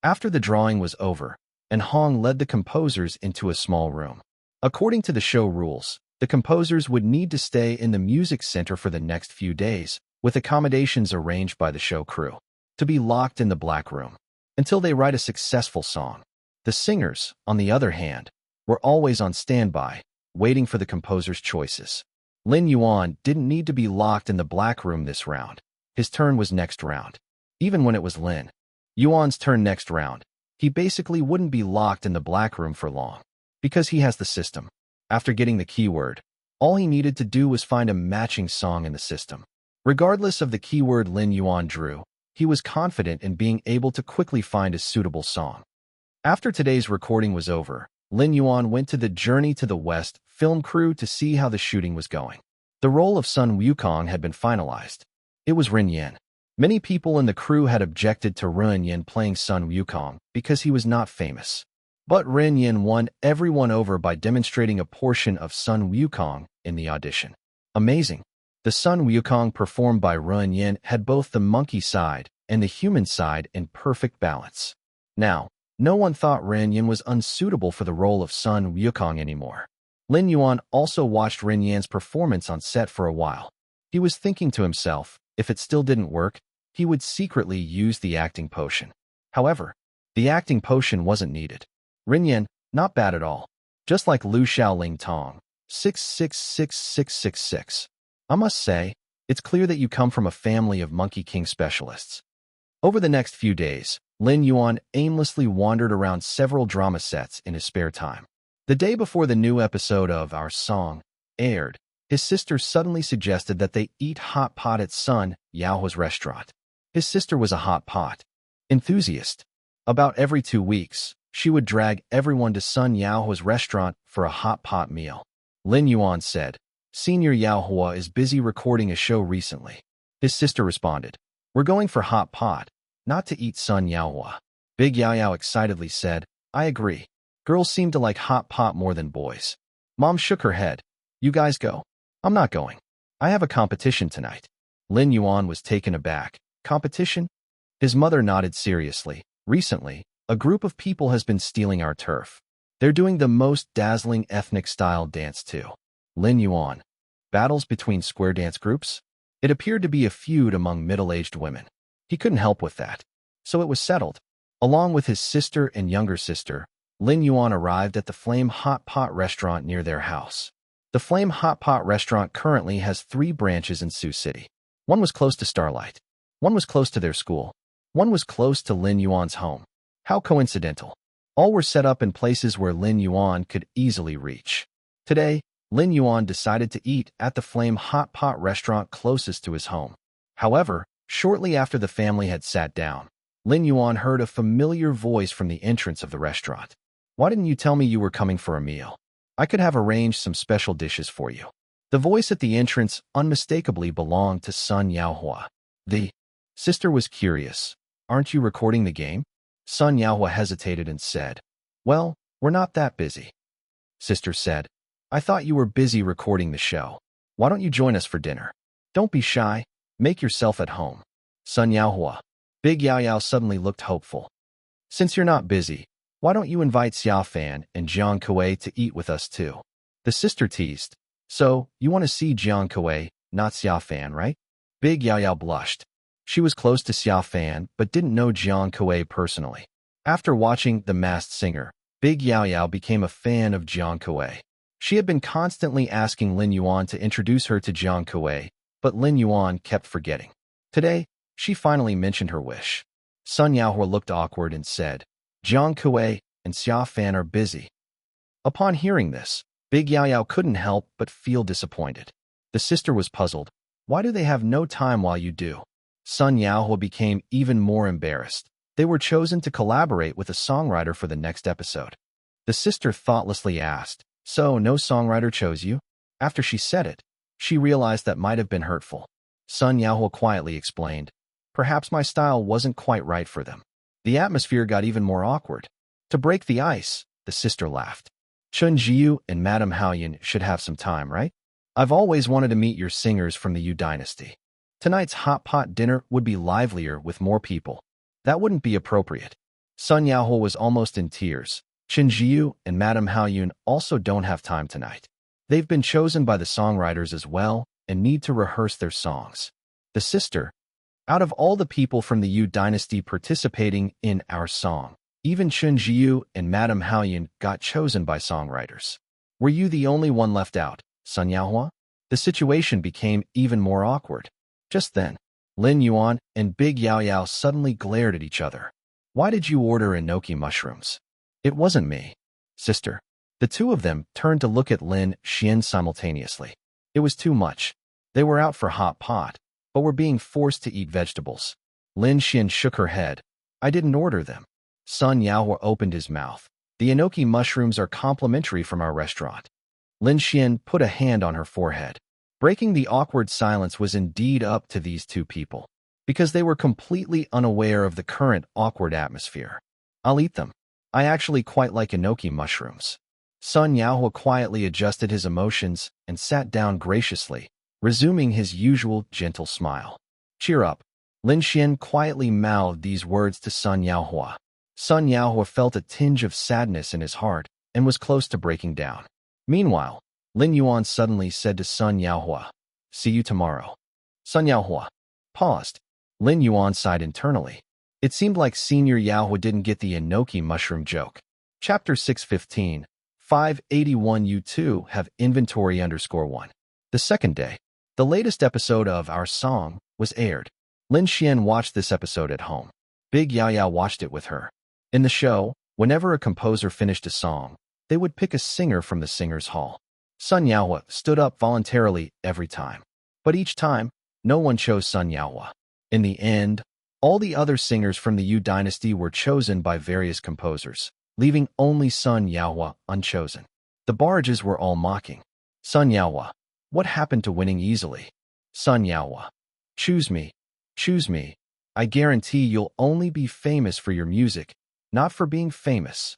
After the drawing was over, and Hong led the composers into a small room. According to the show rules, the composers would need to stay in the music center for the next few days, with accommodations arranged by the show crew, to be locked in the black room until they write a successful song. The singers, on the other hand, were always on standby, waiting for the composer's choices. Lin Yuan didn't need to be locked in the black room this round. His turn was next round. Even when it was Lin Yuan's turn next round, he basically wouldn't be locked in the black room for long, because he has the system. After getting the keyword, all he needed to do was find a matching song in the system. Regardless of the keyword Lin Yuan drew, he was confident in being able to quickly find a suitable song. After today's recording was over, Lin Yuan went to the Journey to the West film crew to see how the shooting was going. The role of Sun Wukong had been finalized. It was Ren Yin. Many people in the crew had objected to Ren Yin playing Sun Wukong because he was not famous. But Ren Yin won everyone over by demonstrating a portion of Sun Wukong in the audition. Amazing. The Sun Wukong performed by Ren Yin had both the monkey side and the human side in perfect balance. Now, no one thought Ren Yin was unsuitable for the role of Sun Wukong anymore. Lin Yuan also watched Ren Yin's performance on set for a while. He was thinking to himself, if it still didn't work, he would secretly use the acting potion. However, the acting potion wasn't needed. Ren Yin, not bad at all. Just like Lu Xiaoling Tong, 666666. I must say, it's clear that you come from a family of Monkey King specialists. Over the next few days, Lin Yuan aimlessly wandered around several drama sets in his spare time. The day before the new episode of Our Song aired, his sister suddenly suggested that they eat hot pot at Sun Yaohua's restaurant. His sister was a hot pot enthusiast. About every 2 weeks, she would drag everyone to Sun Yaohua's restaurant for a hot pot meal. Lin Yuan said, Senior Yaohua is busy recording a show recently. His sister responded, We're going for hot pot, not to eat Sun Yaohua. Big Yao Yao excitedly said, I agree. Girls seem to like hot pot more than boys. Mom shook her head. You guys go. I'm not going. I have a competition tonight. Lin Yuan was taken aback. Competition? His mother nodded seriously. Recently, a group of people has been stealing our turf. They're doing the most dazzling ethnic-style dance too. Lin Yuan. Battles between square dance groups? It appeared to be a feud among middle-aged women. He couldn't help with that. So it was settled. Along with his sister and younger sister, Lin Yuan arrived at the Flame Hot Pot restaurant near their house. The Flame Hot Pot restaurant currently has 3 branches in Sioux City. One was close to Starlight. One was close to their school. One was close to Lin Yuan's home. How coincidental. All were set up in places where Lin Yuan could easily reach. Today, Lin Yuan decided to eat at the Flame Hot Pot restaurant closest to his home. However, shortly after the family had sat down, Lin Yuan heard a familiar voice from the entrance of the restaurant. "Why didn't you tell me you were coming for a meal? I could have arranged some special dishes for you." The voice at the entrance unmistakably belonged to Sun Yaohua. The sister was curious. "Aren't you recording the game?" Sun Yaohua hesitated and said, "Well, we're not that busy." Sister said, "I thought you were busy recording the show. Why don't you join us for dinner? Don't be shy. Make yourself at home." Sun Yaohua. Big Yao Yao suddenly looked hopeful. "Since you're not busy, why don't you invite Xiao Fan and Jiang Kuei to eat with us too?" The sister teased. "So, you want to see Jiang Kuei, not Xiao Fan, right?" Big Yao Yao blushed. She was close to Xiao Fan but didn't know Jiang Kuei personally. After watching The Masked Singer, Big Yao Yao became a fan of Jiang Kuei. She had been constantly asking Lin Yuan to introduce her to Jiang Kuei, but Lin Yuan kept forgetting. Today, she finally mentioned her wish. Sun Yaohua looked awkward and said, "Jiang Kuei and Xiao Fan are busy." Upon hearing this, Big Yao Yao couldn't help but feel disappointed. The sister was puzzled. "Why do they have no time while you do?" Sun Yaohua became even more embarrassed. They were chosen to collaborate with a songwriter for the next episode. The sister thoughtlessly asked, "So no songwriter chose you?" After she said it, she realized that might have been hurtful. Sun Yaohua quietly explained, "Perhaps my style wasn't quite right for them." The atmosphere got even more awkward. To break the ice, the sister laughed. "Chun Jiu and Madame Haoyun should have some time, right? I've always wanted to meet your singers from the Yu dynasty. Tonight's hot pot dinner would be livelier with more people. That wouldn't be appropriate." Sun Yaohua was almost in tears. Chun Jiu and Madame Haoyun also don't have time tonight. They've been chosen by the songwriters as well and need to rehearse their songs. The sister, "Out of all the people from the Yu dynasty participating in our song, even Chun Jiu and Madame Haoyun got chosen by songwriters. Were you the only one left out, Sun Yaohua?" The situation became even more awkward. Just then, Lin Yuan and Big Yao Yao suddenly glared at each other. "Why did you order enoki mushrooms?" "It wasn't me." "Sister." The two of them turned to look at Lin Xian simultaneously. It was too much. They were out for hot pot, but were being forced to eat vegetables. Lin Xian shook her head. "I didn't order them." Sun Yaohua opened his mouth. "The enoki mushrooms are complimentary from our restaurant." Lin Xian put a hand on her forehead. Breaking the awkward silence was indeed up to these two people, because they were completely unaware of the current awkward atmosphere. "I'll eat them. I actually quite like enoki mushrooms." Sun Yaohua quietly adjusted his emotions and sat down graciously, resuming his usual gentle smile. "Cheer up." Lin Xian quietly mouthed these words to Sun Yaohua. Sun Yaohua felt a tinge of sadness in his heart and was close to breaking down. Meanwhile, Lin Yuan suddenly said to Sun Yaohua, "See you tomorrow." Sun Yaohua paused. Lin Yuan sighed internally. It seemed like Senior Yaohua didn't get the enoki mushroom joke. Chapter 615, 581 U2 have inventory _1. The second day, the latest episode of Our Song was aired. Lin Xian watched this episode at home. Big Yao Yao watched it with her. In the show, whenever a composer finished a song, they would pick a singer from the Singers' Hall. Sun Yaohua stood up voluntarily every time. But each time, no one chose Sun Yaohua. In the end, all the other singers from the Yu dynasty were chosen by various composers, leaving only Sun Yaohua unchosen. The barrages were all mocking. "Sun Yaohua, what happened to winning easily?" Sun Yaohua, choose me. I guarantee you'll only be famous for your music, not for being famous."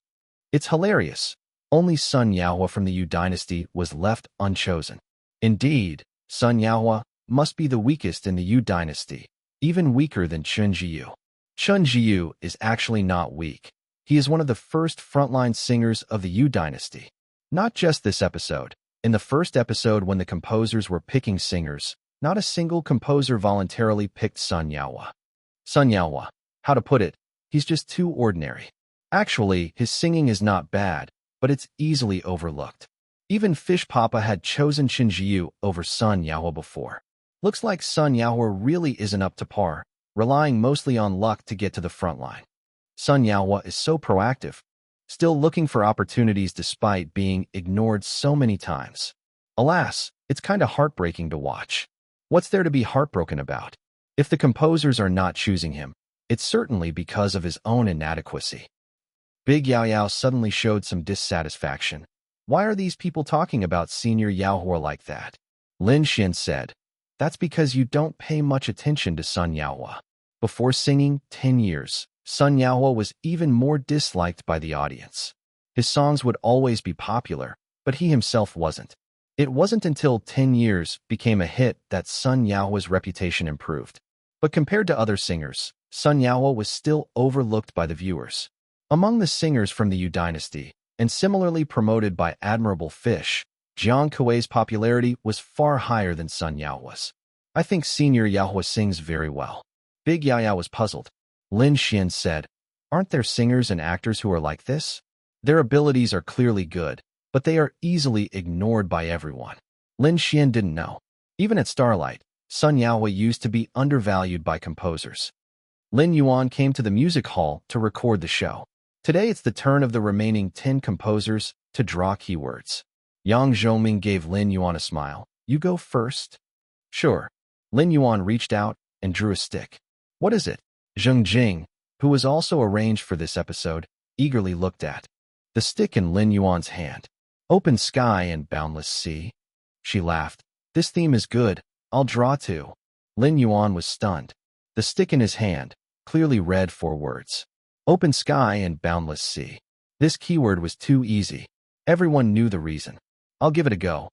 It's hilarious. Only Sun Yaohua from the Yu dynasty was left unchosen. Indeed, Sun Yaohua must be the weakest in the Yu dynasty, even weaker than Chun Jiu. Chun Jiu is actually not weak. He is one of the first frontline singers of the Yu dynasty. Not just this episode. In the first episode when the composers were picking singers, not a single composer voluntarily picked Sun Yaohua. Sun Yaohua, how to put it, He's just too ordinary. Actually, his singing is not bad, but it's easily overlooked. Even Fish Papa had chosen Chen Jiu over Sun Yahua before. Looks like Sun Yahua really isn't up to par, relying mostly on luck to get to the front line. Sun Yahua is so proactive, still looking for opportunities despite being ignored so many times. Alas, it's kinda heartbreaking to watch. What's there to be heartbroken about? If the composers are not choosing him, it's certainly because of his own inadequacy. Big Yao Yao suddenly showed some dissatisfaction. Why are these people talking about Senior Yaohua like that? Lin Xin said, that's because you don't pay much attention to Sun Yaohua. Before singing 10 years, Sun Yaohua was even more disliked by the audience. His songs would always be popular, but he himself wasn't. It wasn't until 10 years became a hit that Sun Yaohua's reputation improved. But compared to other singers, Sun Yahua was still overlooked by the viewers. Among the singers from the Yu dynasty, and similarly promoted by Admirable Fish, Jiang Kuei's popularity was far higher than Sun Yahua's. I think Senior Yahua sings very well. Big Yao Yao was puzzled. Lin Xin said, aren't there singers and actors who are like this? Their abilities are clearly good, but they are easily ignored by everyone. Lin Xin didn't know. Even at Starlight, Sun Yahua used to be undervalued by composers. Lin Yuan came to the music hall to record the show. Today it's the turn of the remaining 10 composers to draw keywords. Yang Zhongming gave Lin Yuan a smile. You go first? Sure. Lin Yuan reached out and drew a stick. What is it? Zheng Jing, who was also arranged for this episode, eagerly looked at the stick in Lin Yuan's hand. Open sky and boundless sea. She laughed. This theme is good. I'll draw too. Lin Yuan was stunned. The stick in his hand clearly read 4 words. Open sky and boundless sea. This keyword was too easy. Everyone knew the reason. I'll give it a go.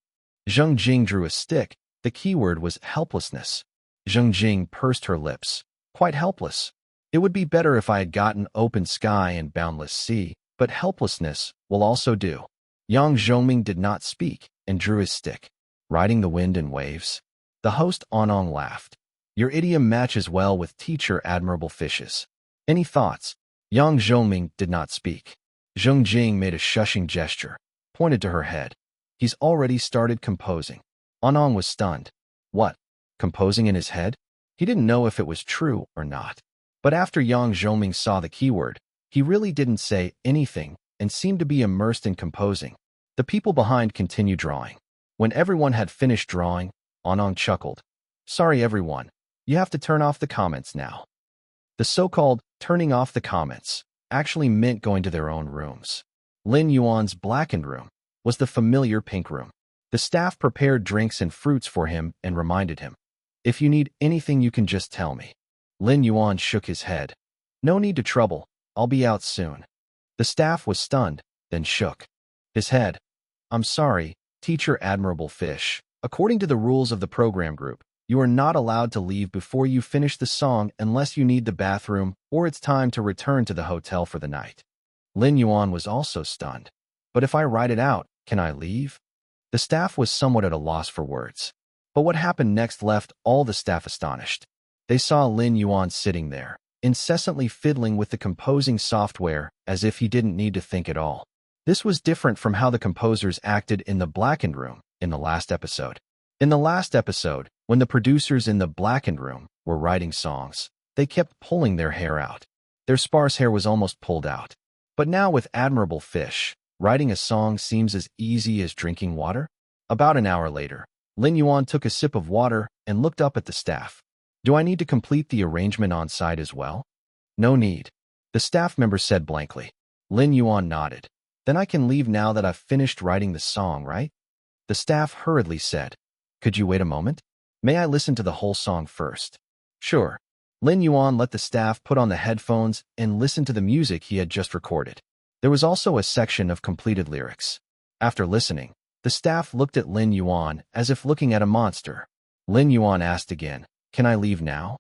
Zheng Jing drew a stick. The keyword was helplessness. Zheng Jing pursed her lips. Quite helpless. It would be better if I had gotten open sky and boundless sea, but helplessness will also do. Yang Zhongming did not speak and drew his stick. Riding the wind and waves. The host Anong laughed. Your idiom matches well with teacher Admirable Fish's. Any thoughts? Yang Zhongming did not speak. Zheng Jing made a shushing gesture, pointed to her head. He's already started composing. Anong was stunned. What? Composing in his head? He didn't know if it was true or not. But after Yang Zhongming saw the keyword, he really didn't say anything and seemed to be immersed in composing. The people behind continued drawing. When everyone had finished drawing, Anong chuckled. Sorry everyone, you have to turn off the comments now. The so-called turning off the comments actually meant going to their own rooms. Lin Yuan's blackened room was the familiar pink room. The staff prepared drinks and fruits for him and reminded him, if you need anything you can just tell me. Lin Yuan shook his head. No need to trouble, I'll be out soon. The staff was stunned, then shook his head. I'm sorry, Teacher Admirable Fish. According to the rules of the program group, you are not allowed to leave before you finish the song unless you need the bathroom or it's time to return to the hotel for the night. Lin Yuan was also stunned. But if I write it out, can I leave? The staff was somewhat at a loss for words. But what happened next left all the staff astonished. They saw Lin Yuan sitting there, incessantly fiddling with the composing software as if he didn't need to think at all. This was different from how the composers acted in the blackened room in the last episode. In the last episode, when the producers in the blackened room were writing songs, they kept pulling their hair out. Their sparse hair was almost pulled out. But now with Admirable Fish, writing a song seems as easy as drinking water. About an hour later, Lin Yuan took a sip of water and looked up at the staff. Do I need to complete the arrangement on site as well? No need. The staff member said blankly. Lin Yuan nodded. Then I can leave now that I've finished writing the song, right? The staff hurriedly said. Could you wait a moment? May I listen to the whole song first? Sure. Lin Yuan let the staff put on the headphones and listen to the music he had just recorded. There was also a section of completed lyrics. After listening, the staff looked at Lin Yuan as if looking at a monster. Lin Yuan asked again, Can I leave now?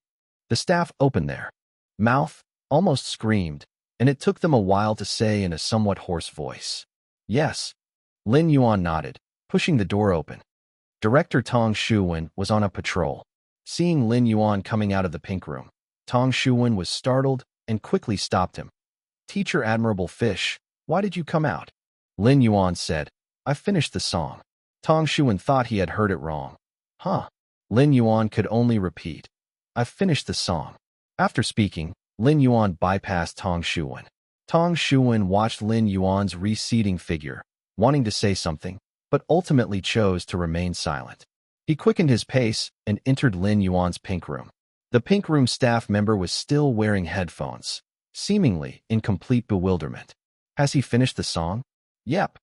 The staff opened their mouth, almost screamed, and it took them a while to say in a somewhat hoarse voice. Yes. Lin Yuan nodded, pushing the door open. Director Tong Shuwen was on a patrol. Seeing Lin Yuan coming out of the pink room, Tong Shuwen was startled and quickly stopped him. "Teacher Admirable Fish, why did you come out?" Lin Yuan said, "I finished the song." Tong Shuan thought he had heard it wrong. "Huh?" Lin Yuan could only repeat, "I finished the song." After speaking, Lin Yuan bypassed Tong Shuan. Tong Shuan watched Lin Yuan's receding figure, wanting to say something, but ultimately chose to remain silent. He quickened his pace and entered Lin Yuan's pink room. The pink room staff member was still wearing headphones, seemingly in complete bewilderment. "Has he finished the song?" "Yep."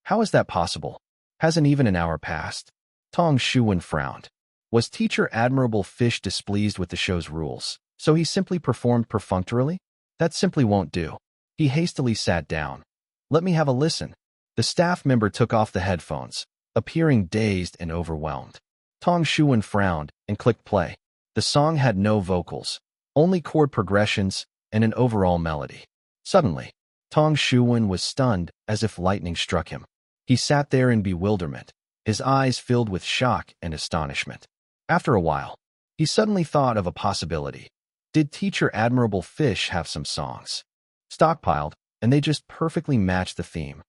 "How is that possible? Hasn't even an hour passed?" Tong Shuan frowned. Was Teacher Admirable Fish displeased with the show's rules, so he simply performed perfunctorily? That simply won't do. He hastily sat down. "Let me have a listen." The staff member took off the headphones, appearing dazed and overwhelmed. Tong Shuan frowned and clicked play. The song had no vocals, only chord progressions and an overall melody. Suddenly, Tong Shuan was stunned as if lightning struck him. He sat there in bewilderment, his eyes filled with shock and astonishment. After a while, he suddenly thought of a possibility. Did Teacher Admirable Fish have some songs stockpiled, and they just perfectly matched the theme?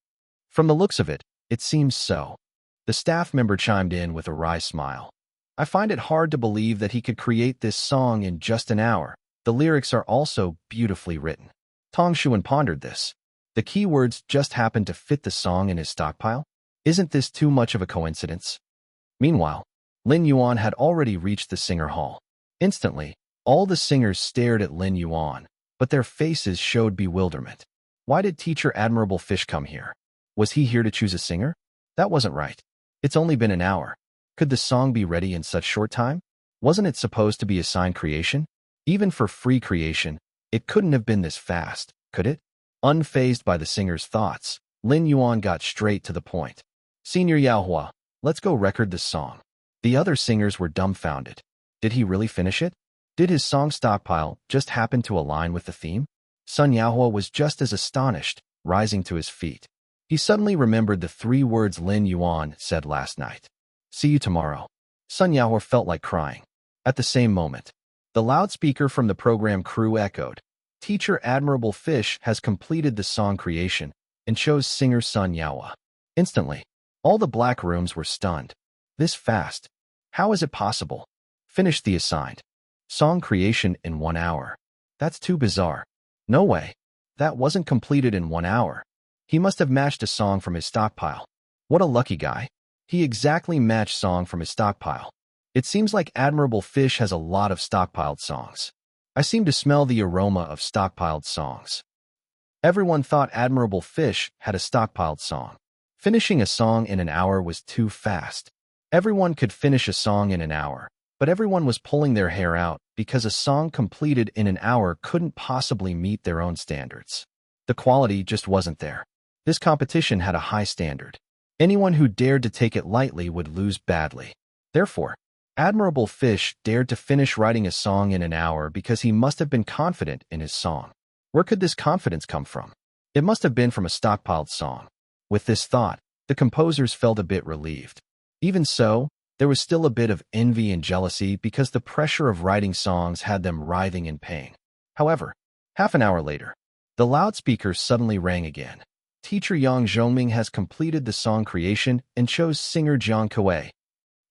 From the looks of it, it seems so. The staff member chimed in with a wry smile. "I find it hard to believe that he could create this song in just an hour. The lyrics are also beautifully written." Tong Shuan pondered this. The keywords just happened to fit the song in his stockpile? Isn't this too much of a coincidence? Meanwhile, Lin Yuan had already reached the singer hall. Instantly, all the singers stared at Lin Yuan, but their faces showed bewilderment. Why did Teacher Admirable Fish come here? Was he here to choose a singer? That wasn't right. It's only been an hour. Could the song be ready in such short time? Wasn't it supposed to be assigned creation? Even for free creation, it couldn't have been this fast, could it? Unfazed by the singer's thoughts, Lin Yuan got straight to the point. "Senior Yaohua, let's go record this song." The other singers were dumbfounded. Did he really finish it? Did his song stockpile just happen to align with the theme? Sun Yaohua was just as astonished, rising to his feet. He suddenly remembered the 3 words Lin Yuan said last night. "See you tomorrow." Sun Yaohua felt like crying. At the same moment, the loudspeaker from the program crew echoed. Teacher Admirable Fish has completed the song creation and chose singer Sun Yaohua. Instantly, all the black rooms were stunned. This fast? How is it possible? Finished the assigned song creation in 1 hour. That's too bizarre. No way. That wasn't completed in 1 hour. He must have matched a song from his stockpile. What a lucky guy. He exactly matched song from his stockpile. It seems like Admirable Fish has a lot of stockpiled songs. I seem to smell the aroma of stockpiled songs. Everyone thought Admirable Fish had a stockpiled song. Finishing a song in an hour was too fast. Everyone could finish a song in an hour, but everyone was pulling their hair out because a song completed in an hour couldn't possibly meet their own standards. The quality just wasn't there. This competition had a high standard. Anyone who dared to take it lightly would lose badly. Therefore, Admirable Fish dared to finish writing a song in an hour because he must have been confident in his song. Where could this confidence come from? It must have been from a stockpiled song. With this thought, the composers felt a bit relieved. Even so, there was still a bit of envy and jealousy because the pressure of writing songs had them writhing in pain. However, half an hour later, the loudspeaker suddenly rang again. Teacher Yang Zhongming has completed the song creation and chose singer Jiang Kuei.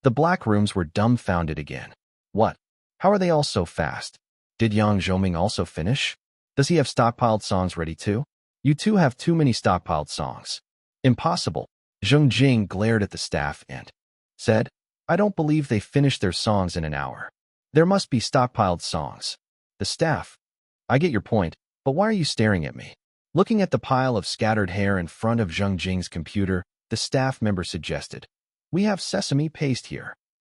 The black rooms were dumbfounded again. What? How are they all so fast? Did Yang Zhongming also finish? Does he have stockpiled songs ready too? You two have too many stockpiled songs. Impossible. Zheng Jing glared at the staff and said, "I don't believe they finished their songs in an hour. There must be stockpiled songs." The staff. "I get your point, but why are you staring at me?" Looking at the pile of scattered hair in front of Zheng Jing's computer, the staff member suggested, "We have sesame paste here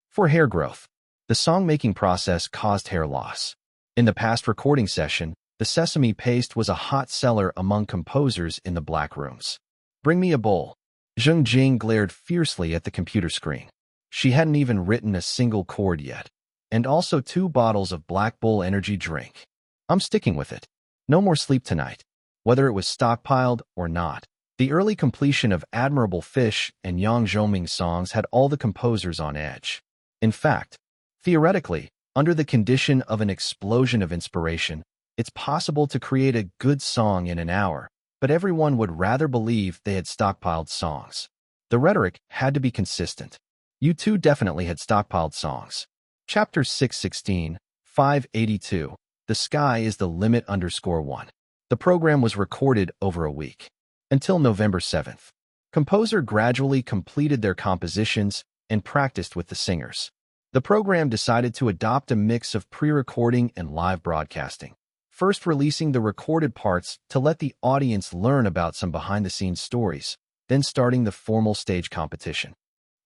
for hair growth." The song-making process caused hair loss. In the past recording session, the sesame paste was a hot seller among composers in the black rooms. "Bring me a bowl." Zheng Jing glared fiercely at the computer screen. She hadn't even written a single chord yet. And also 2 bottles of Black Bull energy drink. "I'm sticking with it. No more sleep tonight." Whether it was stockpiled or not, the early completion of Admirable Fish and Yang Zhongming's songs had all the composers on edge. In fact, theoretically, under the condition of an explosion of inspiration, It's possible to create a good song in an hour, but everyone would rather believe they had stockpiled songs. The rhetoric had to be consistent. You two definitely had stockpiled songs. Chapter 616, 582. The Sky is the Limit _1. The program was recorded over a week. Until November 7th. Composer gradually completed their compositions and practiced with the singers. The program decided to adopt a mix of pre-recording and live broadcasting, first releasing the recorded parts to let the audience learn about some behind-the-scenes stories, then starting the formal stage competition.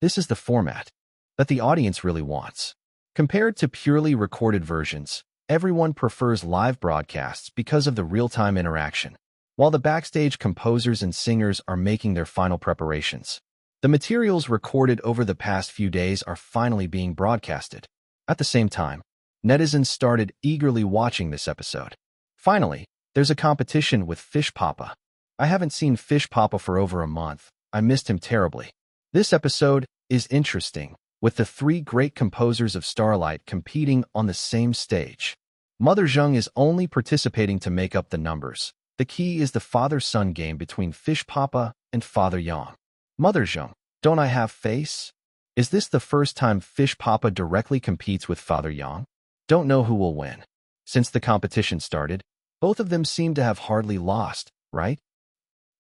This is the format that the audience really wants. Compared to purely recorded versions, everyone prefers live broadcasts because of the real-time interaction, while the backstage composers and singers are making their final preparations. The materials recorded over the past few days are finally being broadcasted. At the same time, netizens started eagerly watching this episode. Finally, there's a competition with Fish Papa. I haven't seen Fish Papa for over a month. I missed him terribly. This episode is interesting, with the three great composers of Starlight competing on the same stage. Mother Zheng is only participating to make up the numbers. The key is the father-son game between Fish Papa and Father Yang. Mother Zheng, don't I have face? Is this the first time Fish Papa directly competes with Father Yang? Don't know who will win. Since the competition started, both of them seem to have hardly lost, right?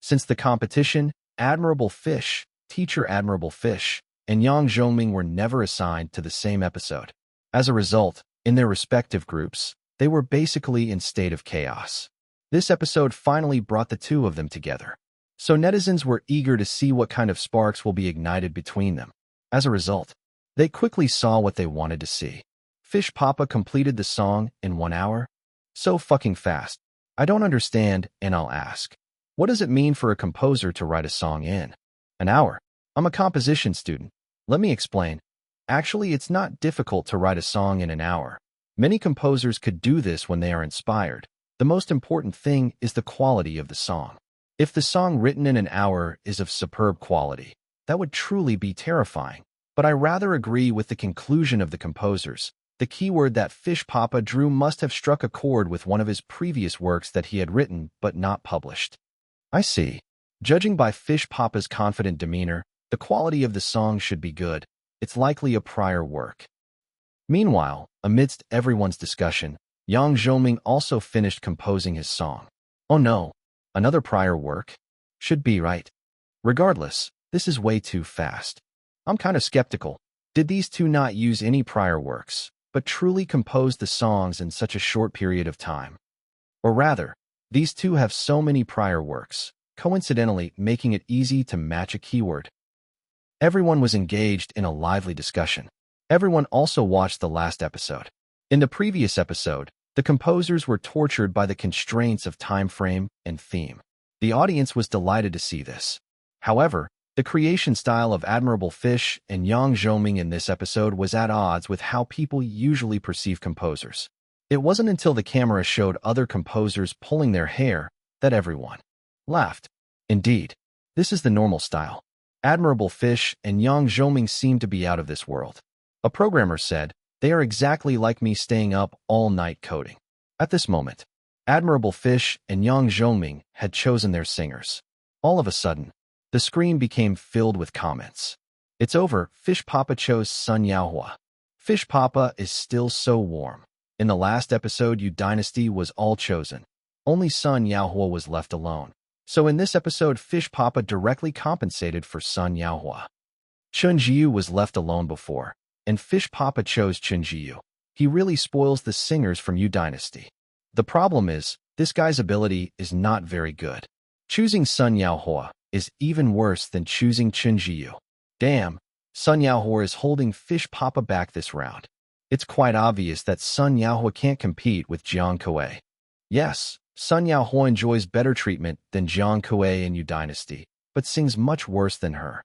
Since the competition, Admirable Fish, Teacher Admirable Fish, and Yang Zhongming were never assigned to the same episode. As a result, in their respective groups, they were basically in state of chaos. This episode finally brought the two of them together. So netizens were eager to see what kind of sparks will be ignited between them. As a result, they quickly saw what they wanted to see. Fish Papa completed the song in 1 hour? So fucking fast. I don't understand, and I'll ask. What does it mean for a composer to write a song in an hour? I'm a composition student. Let me explain. Actually, it's not difficult to write a song in an hour. Many composers could do this when they are inspired. The most important thing is the quality of the song. If the song written in an hour is of superb quality, that would truly be terrifying. But I rather agree with the conclusion of the composers. The keyword that Fish Papa drew must have struck a chord with one of his previous works that he had written but not published. I see. Judging by Fish Papa's confident demeanor, the quality of the song should be good. It's likely a prior work. Meanwhile, amidst everyone's discussion, Yang Zhongming also finished composing his song. Oh no, another prior work? Should be right. Regardless, this is way too fast. I'm kind of skeptical. Did these two not use any prior works, but truly compose the songs in such a short period of time? Or rather, these two have so many prior works, coincidentally making it easy to match a keyword. Everyone was engaged in a lively discussion. Everyone also watched the last episode. In the previous episode, the composers were tortured by the constraints of time frame and theme. The audience was delighted to see this. However, the creation style of Admirable Fish and Yang Zhongming in this episode was at odds with how people usually perceive composers. It wasn't until the camera showed other composers pulling their hair that everyone laughed. Indeed, this is the normal style. Admirable Fish and Yang Zhongming seem to be out of this world. A programmer said, "They are exactly like me staying up all night coding." At this moment, Admirable Fish and Yang Zhongming had chosen their singers. All of a sudden, the screen became filled with comments. "It's over, Fish Papa chose Sun Yaohua. Fish Papa is still so warm. In the last episode, Yu Dynasty was all chosen. Only Sun Yaohua was left alone. So in this episode, Fish Papa directly compensated for Sun Yaohua. Chun Jiu was left alone before, and Fish Papa chose Chun Jiu. He really spoils the singers from Yu Dynasty. The problem is, this guy's ability is not very good. Choosing Sun Yaohua is even worse than choosing Chun Jiu. Damn, Sun Yaohua is holding Fish Papa back this round. It's quite obvious that Sun Yaohua can't compete with Jiang Kuei. Yes, Sun Yaohua enjoys better treatment than Jiang Kuei in Yu Dynasty, but sings much worse than her.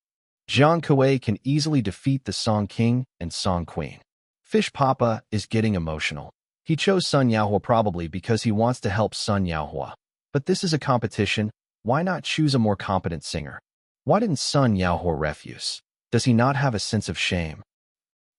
Jiang Kuei can easily defeat the Song King and Song Queen. Fish Papa is getting emotional. He chose Sun Yaohua probably because he wants to help Sun Yaohua. But this is a competition. Why not choose a more competent singer? Why didn't Sun Yaohua refuse? Does he not have a sense of shame?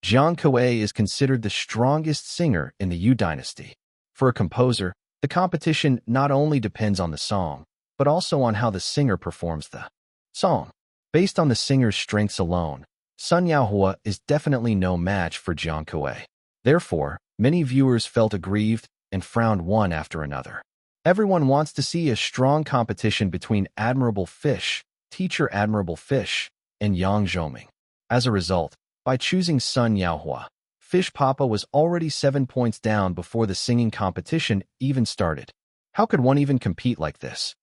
Jiang Kuei is considered the strongest singer in the Yu Dynasty. For a composer, The competition not only depends on the song, but also on how the singer performs the song. Based on the singer's strengths alone, Sun Yaohua is definitely no match for Jiang Kuei. Therefore, many viewers felt aggrieved and frowned one after another. Everyone wants to see a strong competition between Admirable Fish, Teacher Admirable Fish, and Yang Zhoming. As a result, by choosing Sun Yaohua, Fish Papa was already 7 points down before the singing competition even started. How could one even compete like this?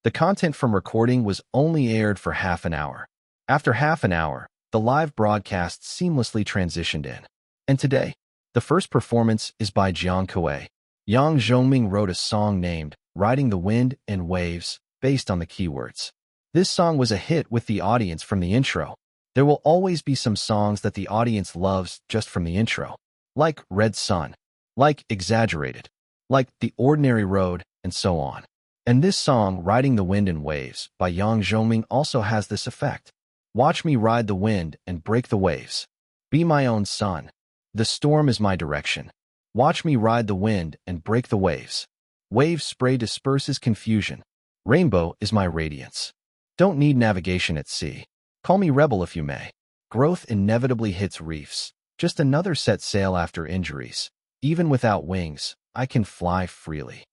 The content from recording was only aired for half an hour. After half an hour, the live broadcast seamlessly transitioned in. And today, the first performance is by Jiang Kuei. Yang Zhongming wrote a song named Riding the Wind and Waves based on the keywords. This song was a hit with the audience from the intro. There will always be some songs that the audience loves just from the intro, like Red Sun, like Exaggerated, like The Ordinary Road, and so on. And this song, Riding the Wind and Waves, by Yang Zhongming also has this effect. Watch me ride the wind and break the waves. Be my own sun. The storm is my direction. Watch me ride the wind and break the waves. Wave spray disperses confusion. Rainbow is my radiance. Don't need navigation at sea. Call me rebel if you may. Growth inevitably hits reefs. Just another set sail after injuries. Even without wings, I can fly freely.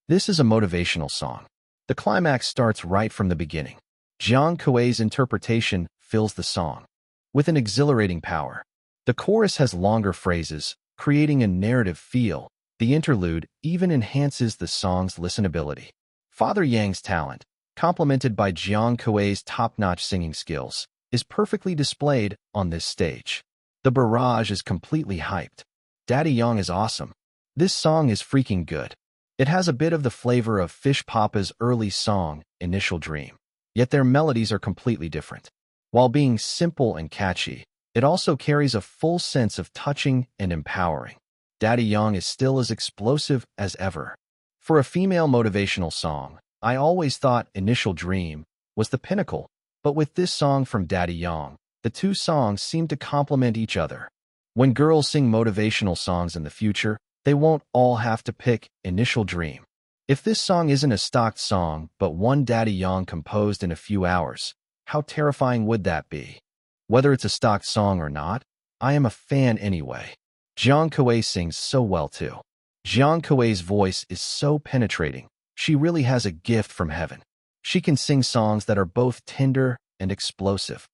This is a motivational song. The climax starts right from the beginning. Jiang Kuei's interpretation fills the song with an exhilarating power. The chorus has longer phrases, creating a narrative feel. The interlude even enhances the song's listenability. Father Yang's talent, complemented by Jiang Kuei's top-notch singing skills, is perfectly displayed on this stage. The barrage is completely hyped. Daddy Yang is awesome. This song is freaking good. It has a bit of the flavor of Fish Papa's early song, Initial Dream. Yet their melodies are completely different. While being simple and catchy, it also carries a full sense of touching and empowering. Daddy Yang is still as explosive as ever. For a female motivational song, I always thought Initial Dream was the pinnacle, but with this song from Daddy Yang, the two songs seem to complement each other. When girls sing motivational songs in the future, they won't all have to pick Initial Dream. If this song isn't a stocked song, but one Daddy Yang composed in a few hours, how terrifying would that be? Whether it's a stocked song or not, I am a fan anyway. Jiang Kuei sings so well too. Jiang Kuei's voice is so penetrating. She really has a gift from heaven. She can sing songs that are both tender and explosive.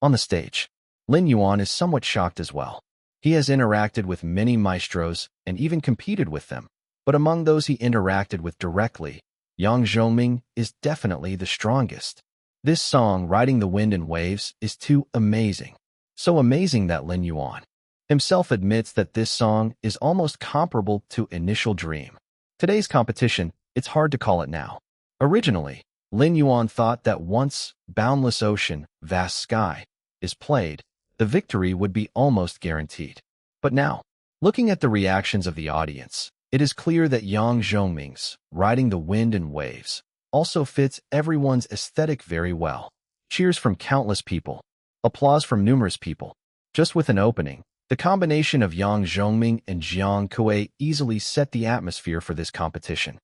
On the stage, Lin Yuan is somewhat shocked as well. He has interacted with many maestros and even competed with them. But among those he interacted with directly, Yang Zhongming is definitely the strongest. This song, Riding the Wind and Waves, is too amazing. So amazing that Lin Yuan himself admits that this song is almost comparable to Initial Dream. Today's competition, it's hard to call it now. Originally, Lin Yuan thought that once Boundless Ocean, Vast Sky is played, the victory would be almost guaranteed. But now, looking at the reactions of the audience, it is clear that Yang Zhongming's Riding the Wind and Waves also fits everyone's aesthetic very well. Cheers from countless people. Applause from numerous people. Just with an opening, the combination of Yang Zhongming and Jiang Kuei easily set the atmosphere for this competition.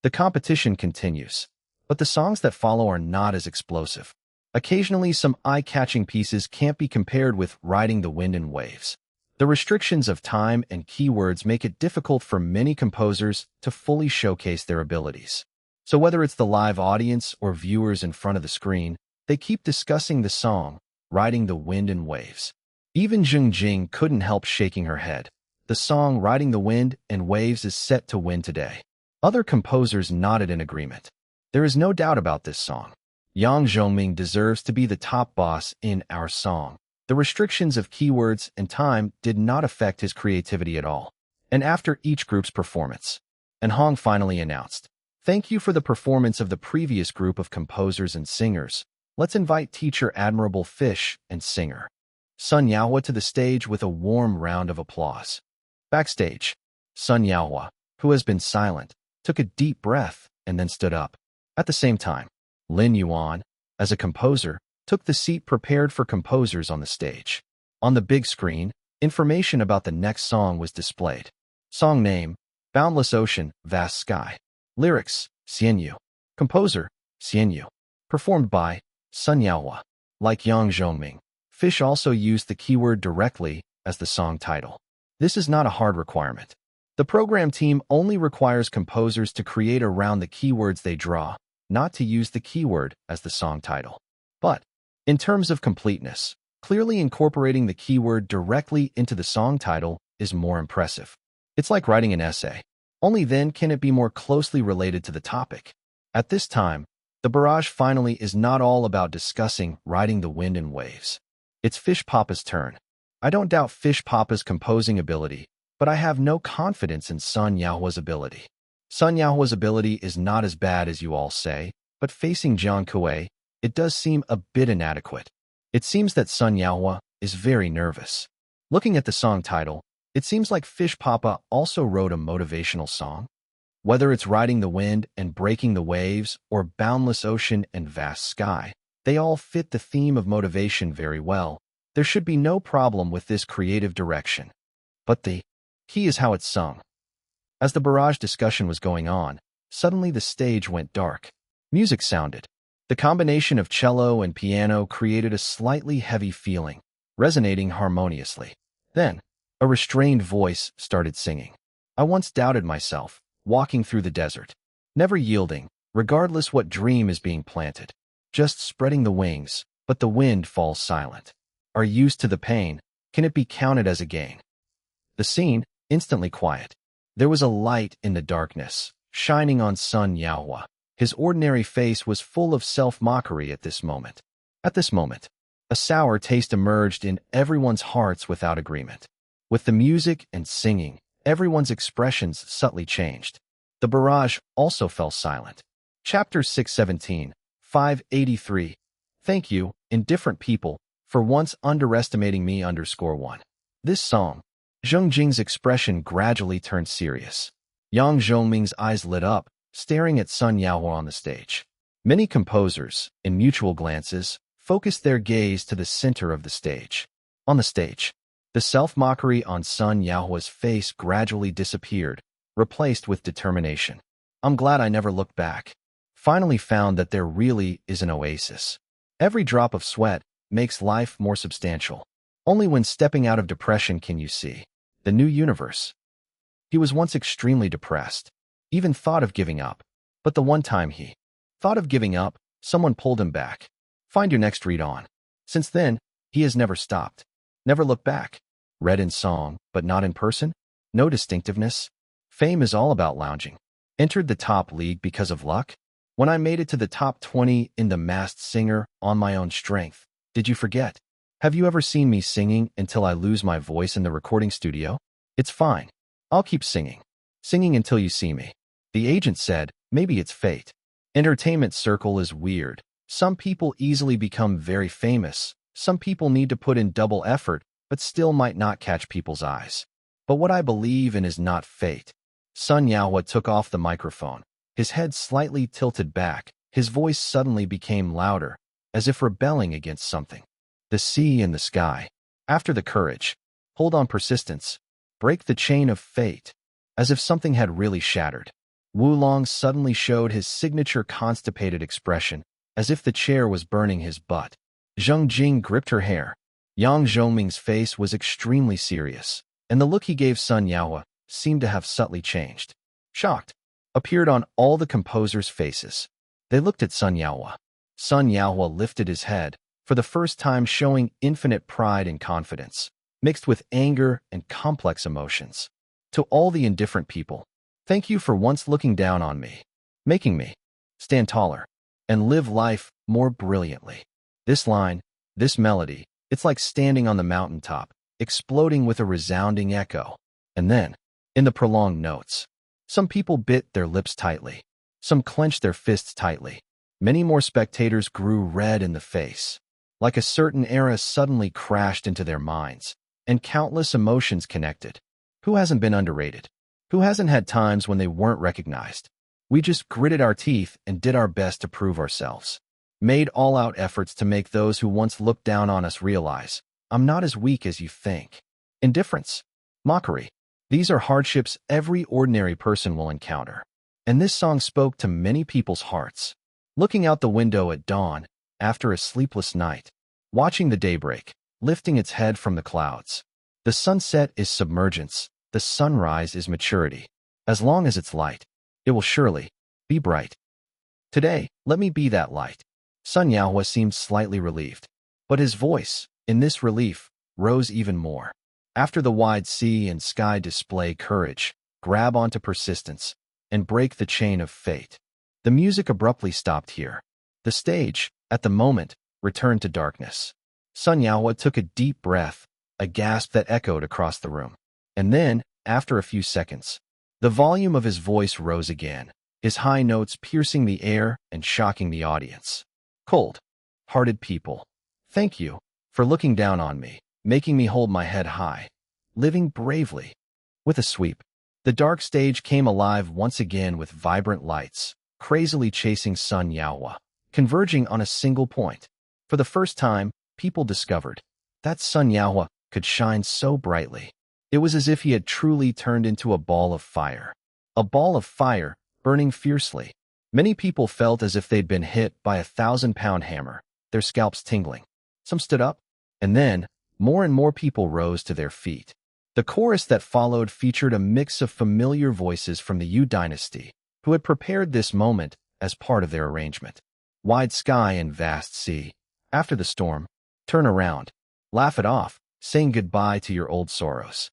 The competition continues, but the songs that follow are not as explosive. Occasionally, some eye-catching pieces can't be compared with Riding the Wind and Waves. The restrictions of time and keywords make it difficult for many composers to fully showcase their abilities. So whether it's the live audience or viewers in front of the screen, they keep discussing the song, Riding the Wind and Waves. Even Zheng Jing couldn't help shaking her head. The song Riding the Wind and Waves is set to win today. Other composers nodded in agreement. There is no doubt about this song. Yang Zhongming deserves to be the top boss in our song. The restrictions of keywords and time did not affect his creativity at all. And after each group's performance, and Hong finally announced, "Thank you for the performance of the previous group of composers and singers. Let's invite Teacher Admirable Fish and singer Sun Yaohua to the stage with a warm round of applause." Backstage, Sun Yaohua, who has been silent, took a deep breath and then stood up. At the same time, Lin Yuan, as a composer, took the seat prepared for composers on the stage. On the big screen, information about the next song was displayed. Song name, Boundless ocean, vast sky. Lyrics, Xianyu. Composer, Xianyu. Performed by Sun Yaohua. Like Yang Zhongming, Fish also used the keyword directly as the song title. This is not a hard requirement. The program team only requires composers to create around the keywords they draw, not to use the keyword as the song title. But, in terms of completeness, clearly incorporating the keyword directly into the song title is more impressive. It's like writing an essay. Only then can it be more closely related to the topic. At this time, the barrage finally is not all about discussing riding the wind and waves. It's Fish Papa's turn. I don't doubt Fish Papa's composing ability, but I have no confidence in Sun Yaohua's ability. Sun Yaohua's ability is not as bad as you all say, but facing Jiang Kuei, it does seem a bit inadequate. It seems that Sun Yaohua is very nervous. Looking at the song title, it seems like Fish Papa also wrote a motivational song. Whether it's riding the wind and breaking the waves or boundless ocean and vast sky, they all fit the theme of motivation very well. There should be no problem with this creative direction. But the key is how it's sung. As the barrage discussion was going on, suddenly the stage went dark. Music sounded. The combination of cello and piano created a slightly heavy feeling, resonating harmoniously. Then, a restrained voice started singing. I once doubted myself, walking through the desert, never yielding, regardless what dream is being planted, just spreading the wings, but the wind falls silent. Are used to the pain, can it be counted as a gain? The scene, instantly quiet. There was a light in the darkness, shining on Sun Yaohua. His ordinary face was full of self-mockery at this moment. At this moment, a sour taste emerged in everyone's hearts without agreement. With the music and singing, everyone's expressions subtly changed. The barrage also fell silent. Chapter 617, 583. Thank you, indifferent people, for once underestimating me _1. This song, Zheng Jing's expression gradually turned serious. Yang Zhongming's eyes lit up, staring at Sun Yaohua on the stage. Many composers, in mutual glances, focused their gaze to the center of the stage. On the stage, the self-mockery on Sun Yaohua's face gradually disappeared, replaced with determination. I'm glad I never looked back. Finally found that there really is an oasis. Every drop of sweat makes life more substantial. Only when stepping out of depression can you see the new universe. He was once extremely depressed, even thought of giving up. But the one time he thought of giving up, someone pulled him back. Find your next read on. Since then, he has never stopped. Never looked back. Read in song, but not in person. No distinctiveness. Fame is all about lounging. Entered the top league because of luck. When I made it to the top 20 in the Masked Singer on my own strength, did you forget? Have you ever seen me singing until I lose my voice in the recording studio? It's fine. I'll keep singing. Singing until you see me. The agent said, maybe it's fate. Entertainment circle is weird. Some people easily become very famous. Some people need to put in double effort, but still might not catch people's eyes. But what I believe in is not fate. Sun Yaohua took off the microphone. His head slightly tilted back. His voice suddenly became louder, as if rebelling against something. The sea and the sky. After the courage. Hold on persistence. Break the chain of fate. As if something had really shattered. Wu Long suddenly showed his signature constipated expression, as if the chair was burning his butt. Zheng Jing gripped her hair. Yang Zhongming's face was extremely serious, and the look he gave Sun Yaohua seemed to have subtly changed. Shocked appeared on all the composers' faces. They looked at Sun Yaohua. Sun Yaohua lifted his head, for the first time showing infinite pride and confidence, mixed with anger and complex emotions. To all the indifferent people, thank you for once looking down on me, making me stand taller, and live life more brilliantly. This line, this melody, it's like standing on the mountaintop, exploding with a resounding echo. And then, in the prolonged notes, some people bit their lips tightly. Some clenched their fists tightly. Many more spectators grew red in the face. Like a certain era suddenly crashed into their minds, and countless emotions connected. Who hasn't been underrated? Who hasn't had times when they weren't recognized? We just gritted our teeth and did our best to prove ourselves. Made all-out efforts to make those who once looked down on us realize, I'm not as weak as you think. Indifference. Mockery. These are hardships every ordinary person will encounter. And this song spoke to many people's hearts. Looking out the window at dawn, after a sleepless night, watching the daybreak, lifting its head from the clouds. The sunset is submergence, the sunrise is maturity. As long as it's light, it will surely be bright. Today, let me be that light. Sun Yahua seemed slightly relieved, but his voice, in this relief, rose even more. After the wide sea and sky display courage, grab onto persistence, and break the chain of fate. The music abruptly stopped here. The stage, at the moment, returned to darkness. Sun Yahua took a deep breath, a gasp that echoed across the room. And then, after a few seconds, the volume of his voice rose again, his high notes piercing the air and shocking the audience. Cold-hearted people, thank you for looking down on me, making me hold my head high, living bravely. With a sweep, the dark stage came alive once again with vibrant lights, crazily chasing Sun Yahua, converging on a single point. For the first time, people discovered that Sun Yahua could shine so brightly. It was as if he had truly turned into a ball of fire. A ball of fire, burning fiercely. Many people felt as if they'd been hit by a 1,000-pound hammer, their scalps tingling. Some stood up, and then, more and more people rose to their feet. The chorus that followed featured a mix of familiar voices from the Yu dynasty, who had prepared this moment as part of their arrangement. Wide sky and vast sea. After the storm, turn around, laugh it off, saying goodbye to your old sorrows.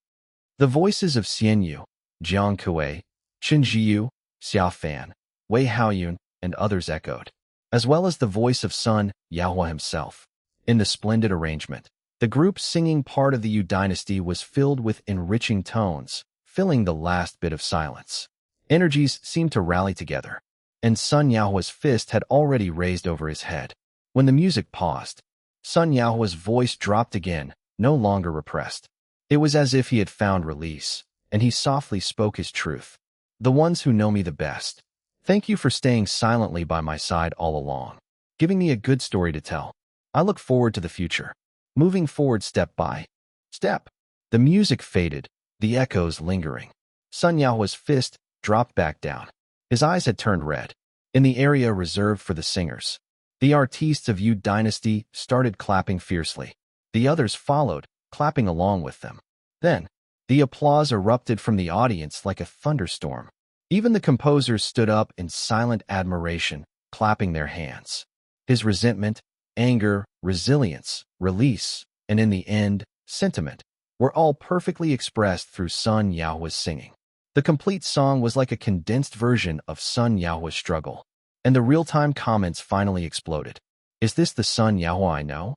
The voices of Xian Yu, Jiang Kuei, Chen Jiyu, Xiao Fan, Wei Haoyun, and others echoed, as well as the voice of Sun Yahua himself. In the splendid arrangement, the group singing part of the Yu dynasty was filled with enriching tones, filling the last bit of silence. Energies seemed to rally together, and Sun Yahua's fist had already raised over his head. When the music paused, Sun Yahua's voice dropped again, no longer repressed. It was as if he had found release, and he softly spoke his truth. The ones who know me the best, thank you for staying silently by my side all along, giving me a good story to tell. I look forward to the future, moving forward step by step. The music faded, the echoes lingering. Sun Yahua's fist dropped back down. His eyes had turned red. In the area reserved for the singers, the artistes of Yu dynasty started clapping fiercely. The others followed, clapping along with them. Then, the applause erupted from the audience like a thunderstorm. Even the composers stood up in silent admiration, clapping their hands. His resentment, anger, resilience, release, and in the end, sentiment, were all perfectly expressed through Sun Yahua's singing. The complete song was like a condensed version of Sun Yahua's struggle, and the real-time comments finally exploded. Is this the Sun Yahua I know?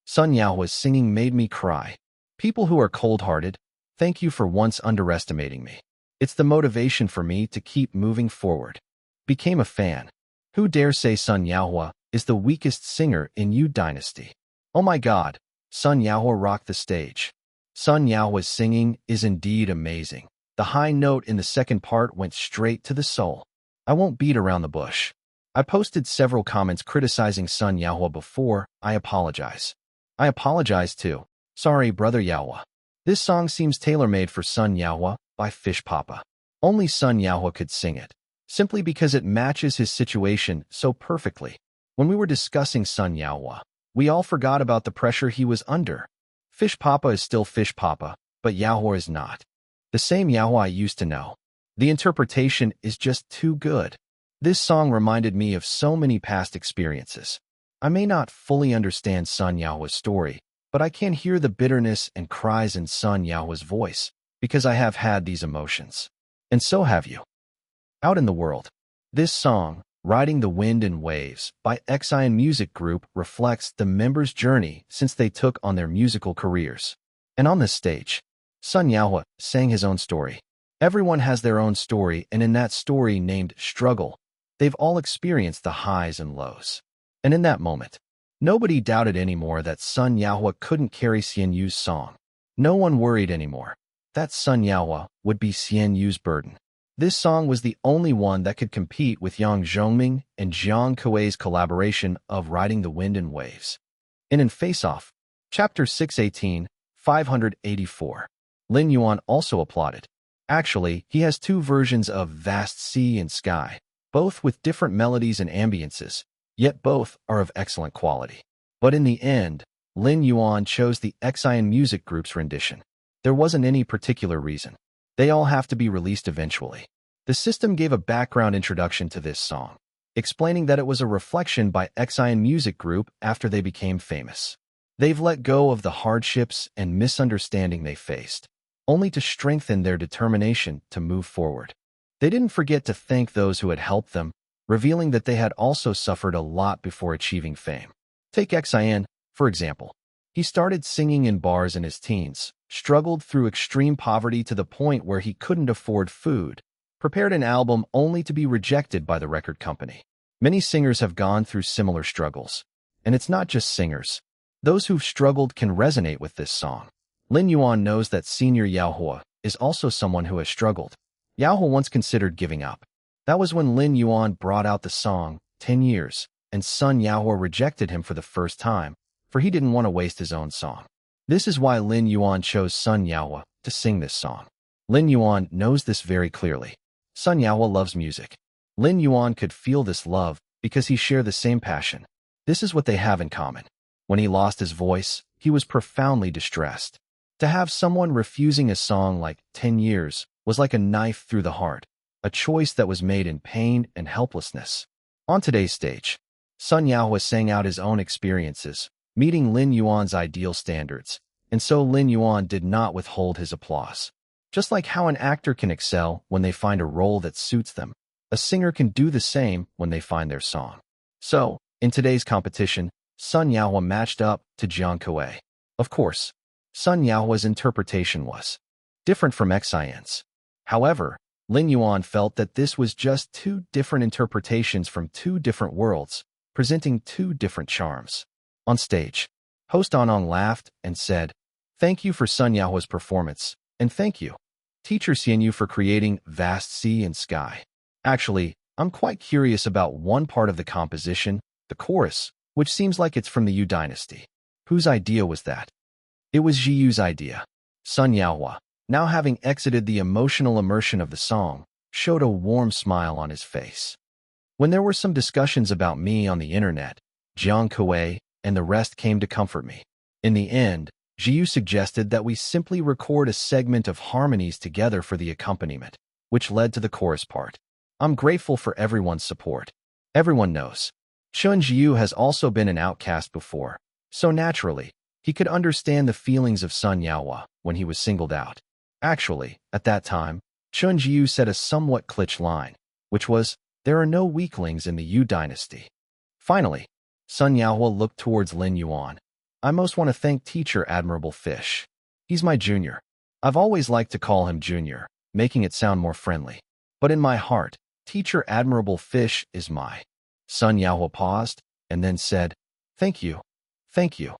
Sun Yahua's singing made me cry. People who are cold-hearted, thank you for once underestimating me. It's the motivation for me to keep moving forward. Became a fan. Who dare say Sun Yahua is the weakest singer in Yu dynasty? Oh my God, Sun Yahua rocked the stage. Sun Yahua's singing is indeed amazing. The high note in the second part went straight to the soul. I won't beat around the bush. I posted several comments criticizing Sun Yahua before. I apologize. I apologize too. Sorry, Brother Yahua. This song seems tailor-made for Sun Yahua by Fish Papa. Only Sun Yahua could sing it, simply because it matches his situation so perfectly. When we were discussing Sun Yahua, we all forgot about the pressure he was under. Fish Papa is still Fish Papa, but Yahua is not. The same Yahua I used to know. The interpretation is just too good. This song reminded me of so many past experiences. I may not fully understand Sun Yahua's story, but I can hear the bitterness and cries in Sun Yahua's voice, because I have had these emotions. And so have you. Out in the world, this song, Riding the Wind and Waves, by Xian Music Group reflects the members' journey since they took on their musical careers. And on this stage, Sun Yahua sang his own story. Everyone has their own story, and in that story named Struggle, they've all experienced the highs and lows. And in that moment, nobody doubted anymore that Sun Yahua couldn't carry Xian Yu's song. No one worried anymore that Sun Yahua would be Xian Yu's burden. This song was the only one that could compete with Yang Zhongming and Jiang Kuei's collaboration of Riding the Wind and Waves. And in Face Off, Chapter 618, 584, Lin Yuan also applauded. Actually, he has two versions of Vast Sea and Sky, both with different melodies and ambiances, yet both are of excellent quality. But in the end, Lin Yuan chose the Xian Music Group's rendition. There wasn't any particular reason. They all have to be released eventually. The system gave a background introduction to this song, explaining that it was a reflection by Xian Music Group after they became famous. They've let go of the hardships and misunderstanding they faced, only to strengthen their determination to move forward. They didn't forget to thank those who had helped them, revealing that they had also suffered a lot before achieving fame. Take Xian, for example. He started singing in bars in his teens, struggled through extreme poverty to the point where he couldn't afford food, prepared an album only to be rejected by the record company. Many singers have gone through similar struggles. And it's not just singers. Those who've struggled can resonate with this song. Lin Yuan knows that senior Yao Hua is also someone who has struggled. Yao Hua once considered giving up. That was when Lin Yuan brought out the song 10 Years, and son Yao Hua rejected him for the first time, for he didn't want to waste his own song. This is why Lin Yuan chose son Yao Hua to sing this song. Lin Yuan knows this very clearly. Son Yao Hua loves music. Lin Yuan could feel this love because he shared the same passion. This is what they have in common. When he lost his voice, he was profoundly distressed. To have someone refusing a song like 10 Years was like a knife through the heart, a choice that was made in pain and helplessness. On today's stage, Sun Yaohua sang out his own experiences, meeting Lin Yuan's ideal standards, and so Lin Yuan did not withhold his applause. Just like how an actor can excel when they find a role that suits them, a singer can do the same when they find their song. So, in today's competition, Sun Yaohua matched up to Jiang Kuei. Of course, Sun Yaohua's interpretation was different from Xian's. However, Lin Yuan felt that this was just two different interpretations from two different worlds, presenting two different charms. On stage, host Anong laughed and said, "Thank you for Sun Yaohua's performance, and thank you, teacher Xianyu, for creating Vast Sea and Sky. Actually, I'm quite curious about one part of the composition, the chorus, which seems like it's from the Yu dynasty. Whose idea was that?" It was Zhiyu's idea. Sun Yaohua, now having exited the emotional immersion of the song, showed a warm smile on his face. When there were some discussions about me on the internet, Jiang Kuei and the rest came to comfort me. In the end, Zhiyu suggested that we simply record a segment of harmonies together for the accompaniment, which led to the chorus part. I'm grateful for everyone's support. Everyone knows Chun Zhiyu has also been an outcast before, so naturally, he could understand the feelings of Sun Yaohua when he was singled out. Actually, at that time, Chun Zhiyu said a somewhat cliché line, which was, "There are no weaklings in the Yu dynasty." Finally, Sun Yaohua looked towards Lin Yuan. "I most want to thank teacher Admirable Fish. He's my junior. I've always liked to call him junior, making it sound more friendly. But in my heart, teacher Admirable Fish is my." Sun Yaohua paused, and then said, "Thank you. Thank you."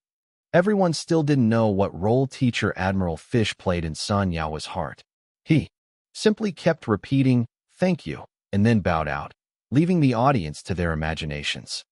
Everyone still didn't know what role teacher Admiral Fish played in Sun Yaohua's heart. He simply kept repeating, "Thank you," and then bowed out, leaving the audience to their imaginations.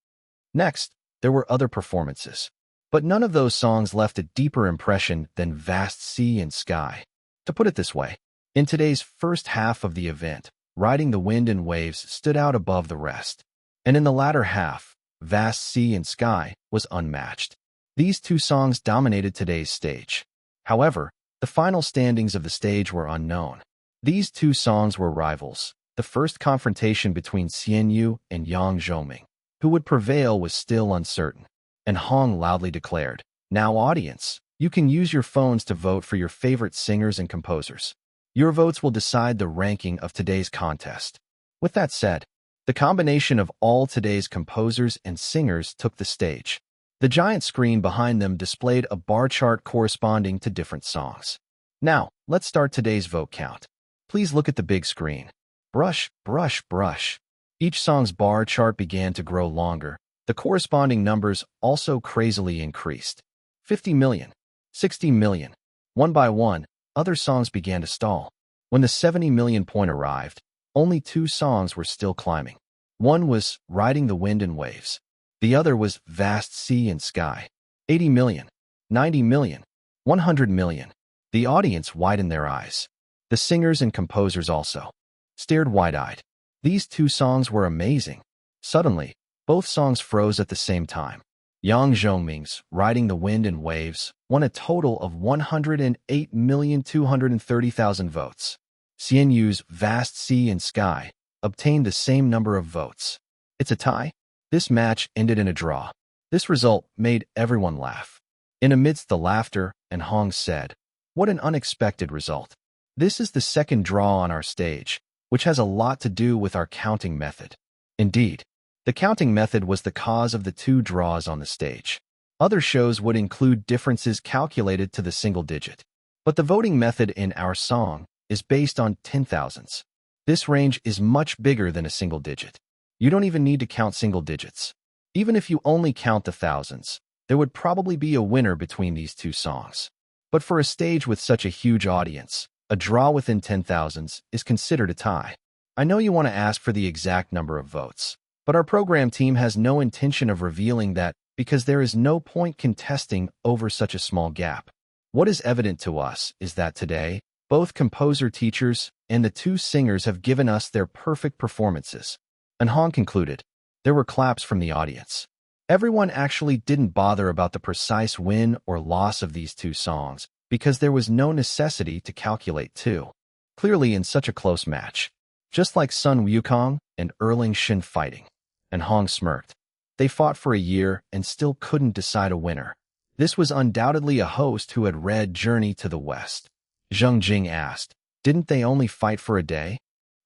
Next, there were other performances. But none of those songs left a deeper impression than Vast Sea and Sky. To put it this way, in today's first half of the event, Riding the Wind and Waves stood out above the rest. And in the latter half, Vast Sea and Sky was unmatched. These two songs dominated today's stage. However, the final standings of the stage were unknown. These two songs were rivals. The first confrontation between Xianyu and Yang Zhoming. Who would prevail was still uncertain. And Hong loudly declared, "Now audience, you can use your phones to vote for your favorite singers and composers. Your votes will decide the ranking of today's contest." With that said, the combination of all today's composers and singers took the stage. The giant screen behind them displayed a bar chart corresponding to different songs. Now, let's start today's vote count. Please look at the big screen. Brush, brush, brush. Each song's bar chart began to grow longer. The corresponding numbers also crazily increased. 50 million, 60 million. One by one, other songs began to stall. When the 70 million point arrived, only two songs were still climbing. One was Riding the Wind and Waves. The other was Vast Sea and Sky. 80 million, 90 million, 100 million. The audience widened their eyes. The singers and composers also stared wide-eyed. These two songs were amazing. Suddenly, both songs froze at the same time. Yang Zhongming's Riding the Wind and Waves won a total of 108,230,000 votes. Xian Yu's Vast Sea and Sky obtained the same number of votes. It's a tie. This match ended in a draw. This result made everyone laugh. In amidst the laughter, and Hong said, "What an unexpected result. This is the second draw on our stage, which has a lot to do with our counting method." Indeed, the counting method was the cause of the two draws on the stage. Other shows would include differences calculated to the single digit. But the voting method in our song is based on 10,000s. This range is much bigger than a single digit. You don't even need to count single digits. Even if you only count the thousands, there would probably be a winner between these two songs. But for a stage with such a huge audience, a draw within 10,000s is considered a tie. I know you want to ask for the exact number of votes, but our program team has no intention of revealing that because there is no point contesting over such a small gap. What is evident to us is that today, both composer teachers and the two singers have given us their perfect performances. And Han concluded. There were claps from the audience. Everyone actually didn't bother about the precise win or loss of these two songs because there was no necessity to calculate two. Clearly in such a close match. Just like Sun Wukong and Erling Shin fighting. And Hong smirked. They fought for a year and still couldn't decide a winner. This was undoubtedly a host who had read Journey to the West. Zheng Jing asked, "Didn't they only fight for a day?"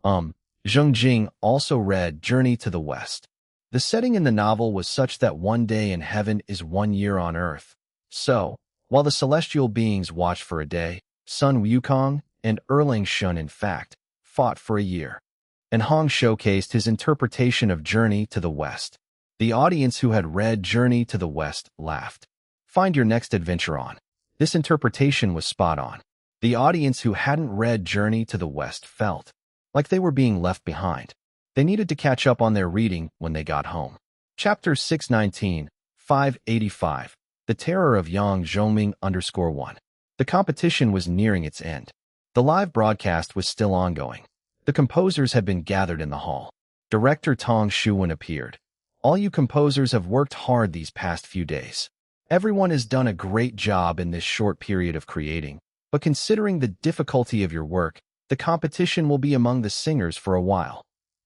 Zheng Jing also read Journey to the West. The setting in the novel was such that one day in heaven is 1 year on earth. So, while the celestial beings watched for a day, Sun Wukong and Erling Shun in fact fought for a year. And Hong showcased his interpretation of Journey to the West. The audience who had read Journey to the West laughed. Find your next adventure on. This interpretation was spot on. The audience who hadn't read Journey to the West felt like they were being left behind. They needed to catch up on their reading when they got home. Chapter 619, 585. The Terror of Yang Zhongming _1. The competition was nearing its end. The live broadcast was still ongoing. The composers had been gathered in the hall. Director Tong Shuwen appeared. All you composers have worked hard these past few days. Everyone has done a great job in this short period of creating, but considering the difficulty of your work, the competition will be among the singers for a while.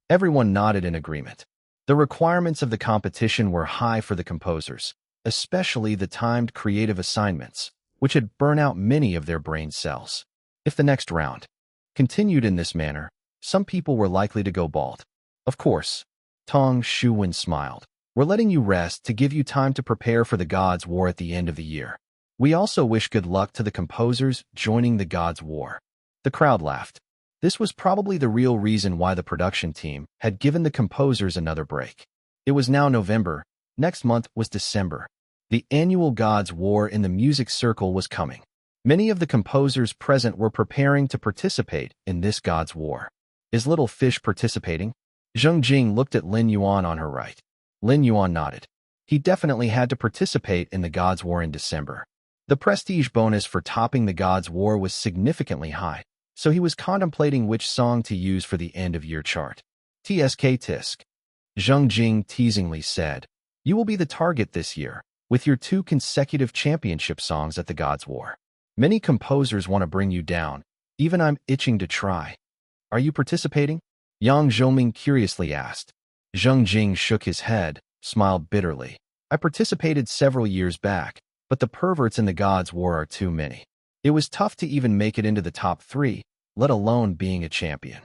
Everyone nodded in agreement. The requirements of the competition were high for the composers, especially the timed creative assignments, which had burnt out many of their brain cells. If the next round continued in this manner, some people were likely to go bald. Of course, Tong Shuwen smiled. We're letting you rest to give you time to prepare for the Gods' War at the end of the year. We also wish good luck to the composers joining the Gods' War. The crowd laughed. This was probably the real reason why the production team had given the composers another break. It was now November. Next month was December. The annual Gods' War in the music circle was coming. Many of the composers present were preparing to participate in this Gods' War. Is Little Fish participating? Zheng Jing looked at Lin Yuan on her right. Lin Yuan nodded. He definitely had to participate in the Gods' War in December. The prestige bonus for topping the Gods' War was significantly high, so he was contemplating which song to use for the end-of-year chart. TSK Tisk. Zheng Jing teasingly said, "You will be the target this year, with your 2 consecutive championship songs at the Gods' War. Many composers want to bring you down. Even I'm itching to try. Are you participating?" Yang Zhongming curiously asked. Zheng Jing shook his head, smiled bitterly. "I participated several years back, but the perverts in the Gods' War are too many. It was tough to even make it into the top 3, let alone being a champion."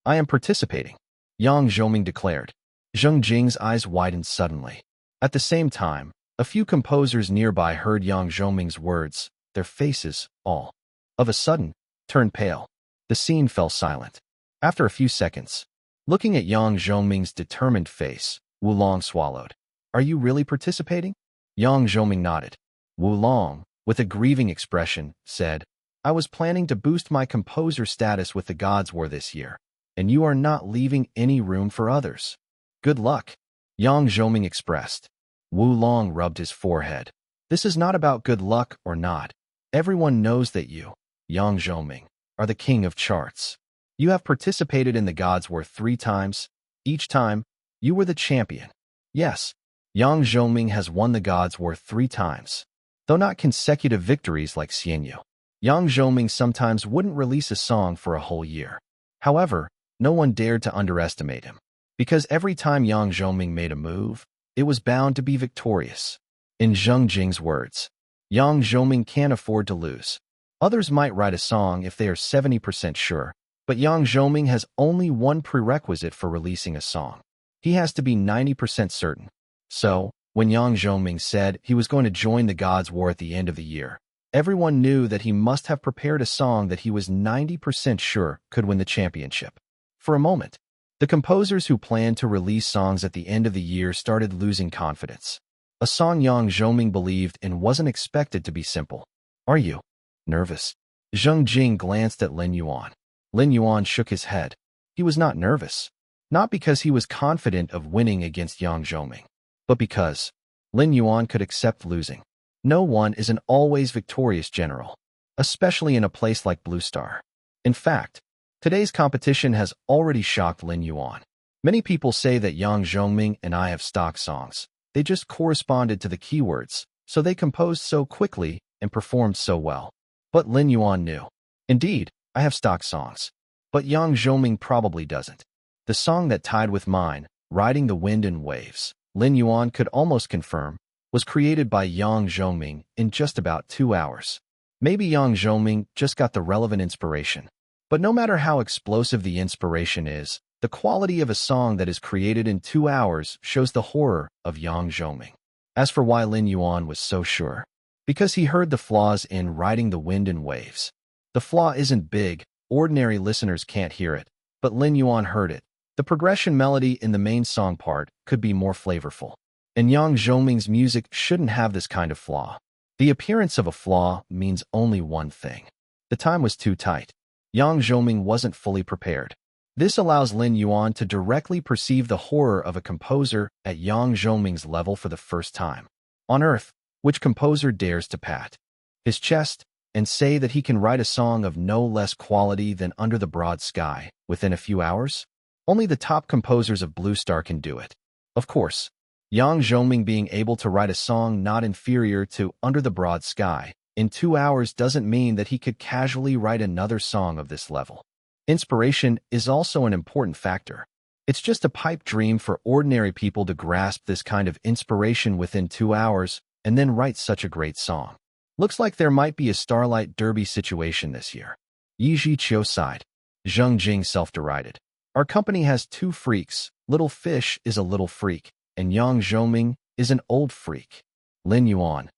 "I am participating," Yang Zhongming declared. Zheng Jing's eyes widened suddenly. At the same time, a few composers nearby heard Yang Zhongming's words. Their faces, all of a sudden, turned pale. The scene fell silent. After a few seconds, looking at Yang Zhongming's determined face, Wu Long swallowed. "Are you really participating?" Yang Zhongming nodded. Wu Long, with a grieving expression, said, "I was planning to boost my composer status with the Gods' War this year, and you are not leaving any room for others. Good luck," Yang Zhongming expressed. Wu Long rubbed his forehead. "This is not about good luck or not. Everyone knows that you, Yang Zhongming, are the king of charts. You have participated in the God's War 3 times. Each time, you were the champion. Yes, Yang Zhongming has won the God's War 3 times. Though not consecutive victories like Xianyu, Yang Zhongming sometimes wouldn't release a song for a whole year. However, no one dared to underestimate him, because every time Yang Zhongming made a move, it was bound to be victorious. In Zheng Jing's words, Yang Zhongming can't afford to lose. Others might write a song if they are 70% sure, but Yang Zhongming has only one prerequisite for releasing a song. He has to be 90% certain. So, when Yang Zhongming said he was going to join the God's War at the end of the year, everyone knew that he must have prepared a song that he was 90% sure could win the championship. For a moment, the composers who planned to release songs at the end of the year started losing confidence. A song Yang Zhongming believed in wasn't expected to be simple. Are you nervous? Zheng Jing glanced at Lin Yuan. Lin Yuan shook his head. He was not nervous. Not because he was confident of winning against Yang Zhongming, but because Lin Yuan could accept losing. No one is an always victorious general, especially in a place like Blue Star. In fact, today's competition has already shocked Lin Yuan. Many people say that Yang Zhongming and I have stock songs. They just corresponded to the keywords, so they composed so quickly and performed so well. But Lin Yuan knew. Indeed, I have stock songs. But Yang Zhongming probably doesn't. The song that tied with mine, Riding the Wind and Waves, Lin Yuan could almost confirm, was created by Yang Zhongming in just about 2 hours. Maybe Yang Zhongming just got the relevant inspiration. But no matter how explosive the inspiration is, the quality of a song that is created in 2 hours shows the horror of Yang Zhongming. As for why Lin Yuan was so sure, because he heard the flaws in Riding the Wind and Waves. The flaw isn't big, ordinary listeners can't hear it, but Lin Yuan heard it. The progression melody in the main song part could be more flavorful. And Yang Zhongming's music shouldn't have this kind of flaw. The appearance of a flaw means only one thing. The time was too tight. Yang Zhongming wasn't fully prepared. This allows Lin Yuan to directly perceive the horror of a composer at Yang Zhongming's level for the first time. On earth, which composer dares to pat his chest and say that he can write a song of no less quality than Under the Broad Sky within a few hours? Only the top composers of Blue Star can do it. Of course, Yang Zhongming being able to write a song not inferior to Under the Broad Sky in 2 hours doesn't mean that he could casually write another song of this level. Inspiration is also an important factor. It's just a pipe dream for ordinary people to grasp this kind of inspiration within 2 hours and then write such a great song. Looks like there might be a Starlight Derby situation this year. Yi Zhiqiu sighed. Zheng Jing self-derided. Our company has 2 freaks. Little Fish is a little freak, and Yang Zhongming is an old freak. Lin Yuan.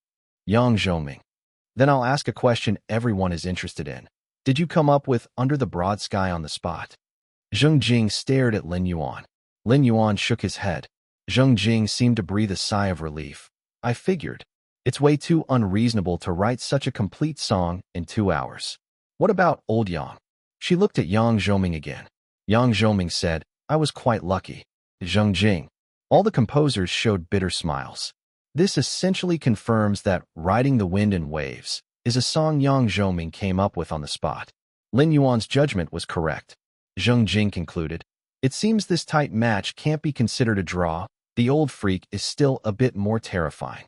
Yang Zhongming. Then I'll ask a question everyone is interested in. Did you come up with Under the Broad Sky on the spot? Zheng Jing stared at Lin Yuan. Lin Yuan shook his head. Zheng Jing seemed to breathe a sigh of relief. I figured. It's way too unreasonable to write such a complete song in 2 hours. What about Old Yang? She looked at Yang Zhongming again. Yang Zhongming said, I was quite lucky. Zheng Jing. All the composers showed bitter smiles. This essentially confirms that Riding the Wind and Waves is a song Yang Zhongming came up with on the spot. Lin Yuan's judgment was correct. Zheng Jing concluded, it seems this tight match can't be considered a draw. The old freak is still a bit more terrifying.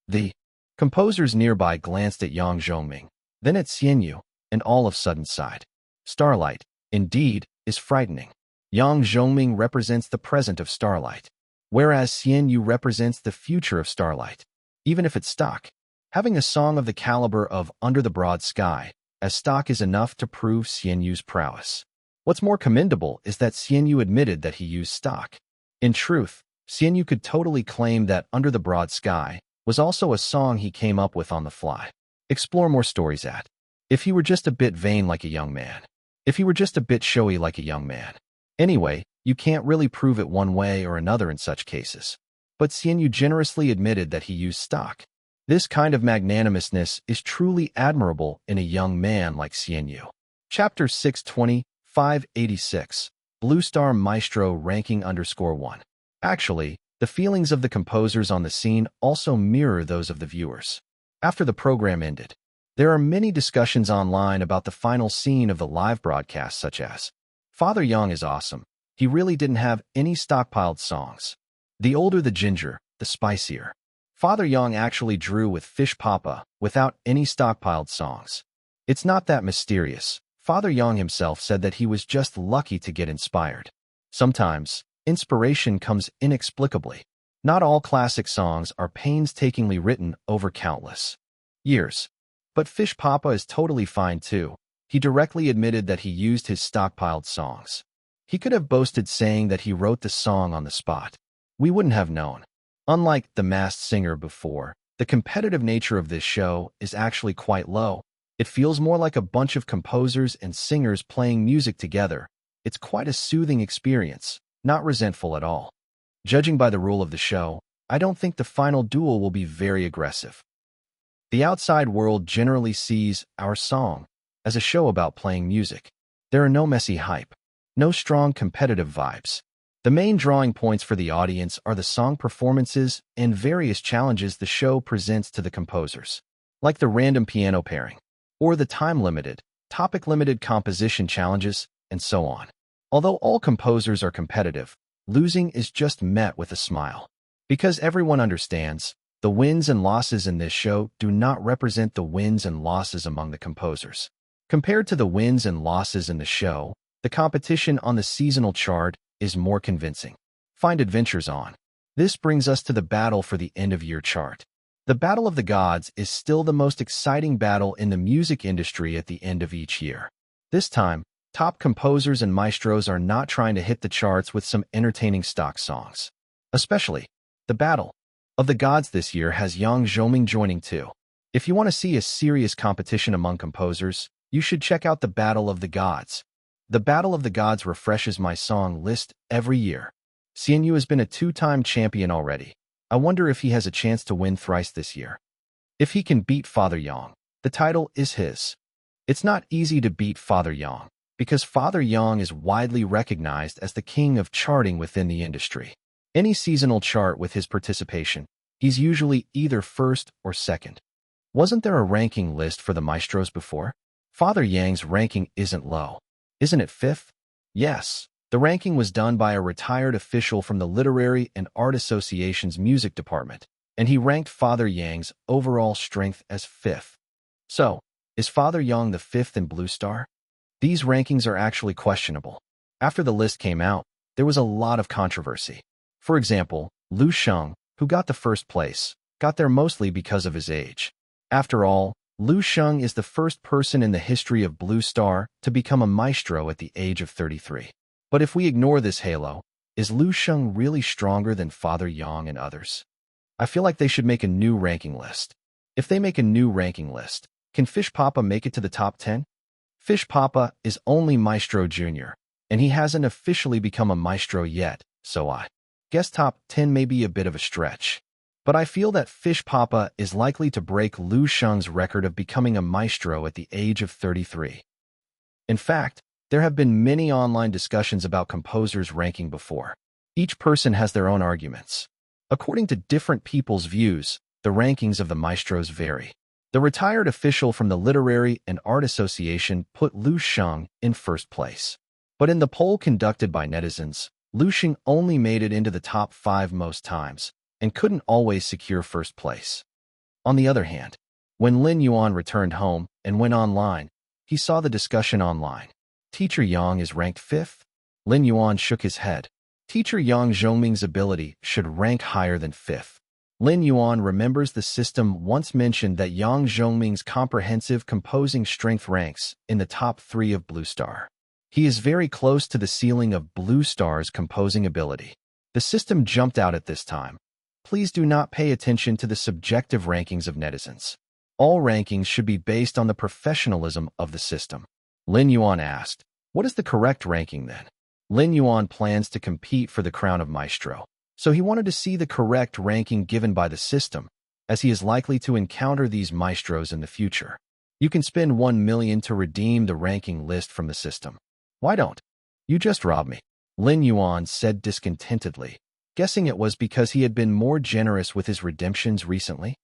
The composers nearby glanced at Yang Zhongming, then at Xianyu, and all of a sudden sighed. Starlight, indeed, is frightening. Yang Zhongming represents the present of Starlight, whereas Xianyu represents the future of Starlight. Even if it's stock, having a song of the caliber of Under the Broad Sky as stock is enough to prove Xianyu's prowess. What's more commendable is that Xianyu admitted that he used stock. In truth, Xianyu could totally claim that Under the Broad Sky was also a song he came up with on the fly. Explore more stories at. If he were just a bit vain like a young man. If he were just a bit showy like a young man. Anyway, you can't really prove it one way or another in such cases. But Xianyu generously admitted that he used stock. This kind of magnanimousness is truly admirable in a young man like Xianyu. Chapter 620, 586. Blue Star Maestro Ranking _1. Actually, the feelings of the composers on the scene also mirror those of the viewers. After the program ended, There are many discussions online about the final scene of the live broadcast, such as, Father Young is awesome. He really didn't have any stockpiled songs. The older the ginger, the spicier. Father Young actually drew with Fish Papa without any stockpiled songs. It's not that mysterious. Father Young himself said that he was just lucky to get inspired. Sometimes, inspiration comes inexplicably. Not all classic songs are painstakingly written over countless years. But Fish Papa is totally fine too. He directly admitted that he used his stockpiled songs. He could have boasted saying that he wrote the song on the spot. We wouldn't have known. Unlike The Masked Singer before, the competitive nature of this show is actually quite low. It feels more like a bunch of composers and singers playing music together. It's quite a soothing experience, not resentful at all. Judging by the rule of the show, I don't think the final duel will be very aggressive. The outside world generally sees Our Song as a show about playing music. There are no messy hype, no strong competitive vibes. The main drawing points for the audience are the song performances and various challenges the show presents to the composers, like the random piano pairing, or the time-limited, topic-limited composition challenges, and so on. Although all composers are competitive, losing is just met with a smile. Because everyone understands, the wins and losses in this show do not represent the wins and losses among the composers. Compared to the wins and losses in the show, the competition on the seasonal chart is more convincing. Find adventures on. This brings us to the battle for the end-of-year chart. The Battle of the Gods is still the most exciting battle in the music industry at the end of each year. This time, top composers and maestros are not trying to hit the charts with some entertaining stock songs. Especially, the Battle of the Gods this year has Yang Zhoming joining too. If you want to see a serious competition among composers, you should check out the Battle of the Gods. The Battle of the Gods refreshes my song list every year. Xianyu has been a two-time champion already. I wonder if he has a chance to win thrice this year. If he can beat Father Yang, the title is his. It's not easy to beat Father Yang, because Father Yang is widely recognized as the king of charting within the industry. Any seasonal chart with his participation, he's usually either first or second. Wasn't there a ranking list for the maestros before? Father Yang's ranking isn't low. Isn't it fifth? Yes. The ranking was done by a retired official from the Literary and Art Association's music department, and he ranked Father Yang's overall strength as fifth. So, is Father Yang the fifth in Blue Star? These rankings are actually questionable. After the list came out, there was a lot of controversy. For example, Lu Sheng, who got the first place, got there mostly because of his age. After all, Lu Sheng is the first person in the history of Blue Star to become a maestro at the age of 33. But if we ignore this halo, is Lu Sheng really stronger than Father Yang and others? I feel like they should make a new ranking list. If they make a new ranking list, can Fish Papa make it to the top 10? Fish Papa is only Maestro Junior, and he hasn't officially become a maestro yet, so I guess top 10 may be a bit of a stretch. But I feel that Fish Papa is likely to break Lu Sheng's record of becoming a maestro at the age of 33. In fact, there have been many online discussions about composers' ranking before. Each person has their own arguments. According to different people's views, the rankings of the maestros vary. The retired official from the Literary and Art Association put Lu Sheng in first place. But in the poll conducted by netizens, Lu Sheng only made it into the top 5 most times, and couldn't always secure first place. On the other hand, when Lin Yuan returned home and went online, he saw the discussion online. Teacher Yang is ranked 5th? Lin Yuan shook his head. Teacher Yang Zhongming's ability should rank higher than 5th. Lin Yuan remembers the system once mentioned that Yang Zhongming's comprehensive composing strength ranks in the top 3 of Blue Star. He is very close to the ceiling of Blue Star's composing ability. The system jumped out at this time. Please do not pay attention to the subjective rankings of netizens. All rankings should be based on the professionalism of the system. Lin Yuan asked, what is the correct ranking then? Lin Yuan plans to compete for the crown of maestro, so he wanted to see the correct ranking given by the system, as he is likely to encounter these maestros in the future. You can spend 1 million to redeem the ranking list from the system. Why don't you just rob me? Lin Yuan said discontentedly, guessing it was because he had been more generous with his redemptions recently.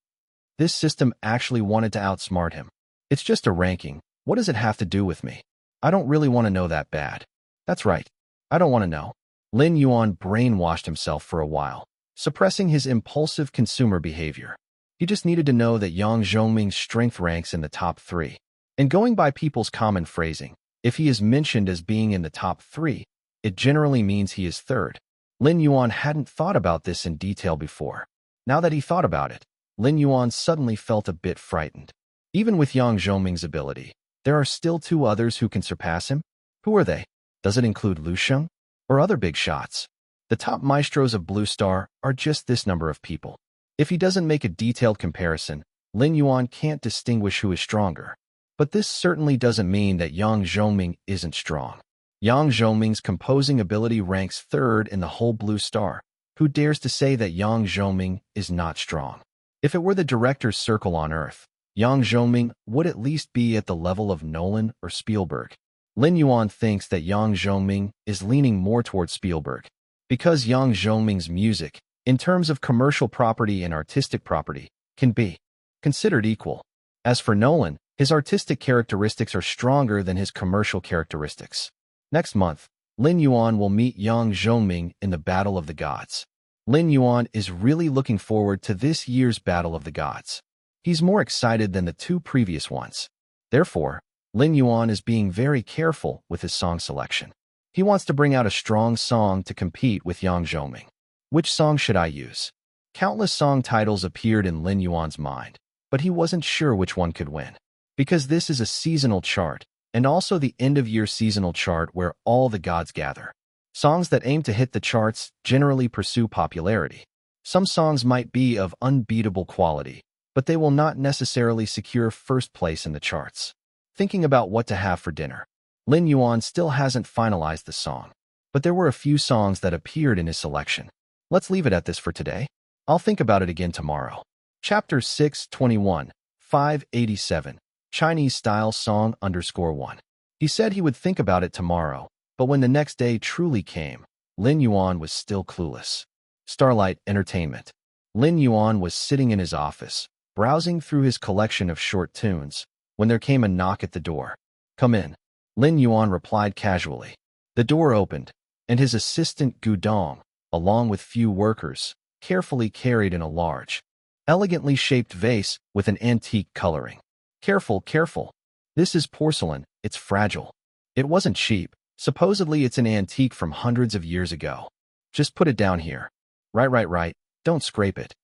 This system actually wanted to outsmart him. It's just a ranking. What does it have to do with me? I don't really want to know that bad. That's right. I don't want to know. Lin Yuan brainwashed himself for a while, suppressing his impulsive consumer behavior. He just needed to know that Yang Zhongming's strength ranks in the top 3. And going by people's common phrasing, if he is mentioned as being in the top 3, it generally means he is third. Lin Yuan hadn't thought about this in detail before. Now that he thought about it, Lin Yuan suddenly felt a bit frightened. Even with Yang Zhongming's ability, there are still 2 others who can surpass him. Who are they? Does it include Lu Sheng? Or other big shots? The top maestros of Blue Star are just this number of people. If he doesn't make a detailed comparison, Lin Yuan can't distinguish who is stronger. But this certainly doesn't mean that Yang Zhongming isn't strong. Yang Zhongming's composing ability ranks 3rd in the whole Blue Star. Who dares to say that Yang Zhongming is not strong? If it were the director's circle on Earth, Yang Zhongming would at least be at the level of Nolan or Spielberg. Lin Yuan thinks that Yang Zhongming is leaning more towards Spielberg, because Yang Zhongming's music, in terms of commercial property and artistic property, can be considered equal. As for Nolan, his artistic characteristics are stronger than his commercial characteristics. Next month, Lin Yuan will meet Yang Zhongming in the Battle of the Gods. Lin Yuan is really looking forward to this year's Battle of the Gods. He's more excited than the 2 previous ones. Therefore, Lin Yuan is being very careful with his song selection. He wants to bring out a strong song to compete with Yang Zhongming. Which song should I use? Countless song titles appeared in Lin Yuan's mind, but he wasn't sure which one could win. Because this is a seasonal chart, and also the end-of-year seasonal chart where all the gods gather. Songs that aim to hit the charts generally pursue popularity. Some songs might be of unbeatable quality, but they will not necessarily secure first place in the charts. Thinking about what to have for dinner, Lin Yuan still hasn't finalized the song, but there were a few songs that appeared in his selection. Let's leave it at this for today. I'll think about it again tomorrow. Chapter 621, 587, Chinese-style song _1. He said he would think about it tomorrow, but when the next day truly came, Lin Yuan was still clueless. Starlight Entertainment. Lin Yuan was sitting in his office, browsing through his collection of short tunes, when there came a knock at the door. Come in. Lin Yuan replied casually. The door opened, and his assistant Gu Dong, along with few workers, carefully carried in a large, elegantly shaped vase with an antique coloring. Careful, careful. This is porcelain, it's fragile. It wasn't cheap. Supposedly it's an antique from hundreds of years ago. Just put it down here. Right. Don't scrape it.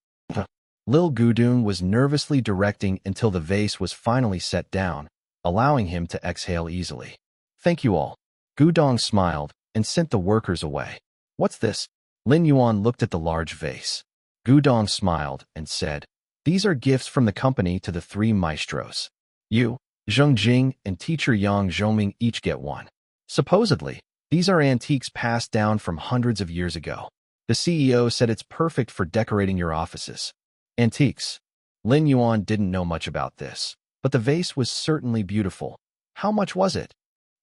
Lil Gudong was nervously directing until the vase was finally set down, allowing him to exhale easily. Thank you all. Gudong smiled and sent the workers away. What's this? Lin Yuan looked at the large vase. Gudong smiled and said, These are gifts from the company to the 3 maestros. You, Zheng Jing, and teacher Yang Zhongming each get one. Supposedly, these are antiques passed down from hundreds of years ago. The CEO said it's perfect for decorating your offices. Antiques. Lin Yuan didn't know much about this, but the vase was certainly beautiful. How much was it?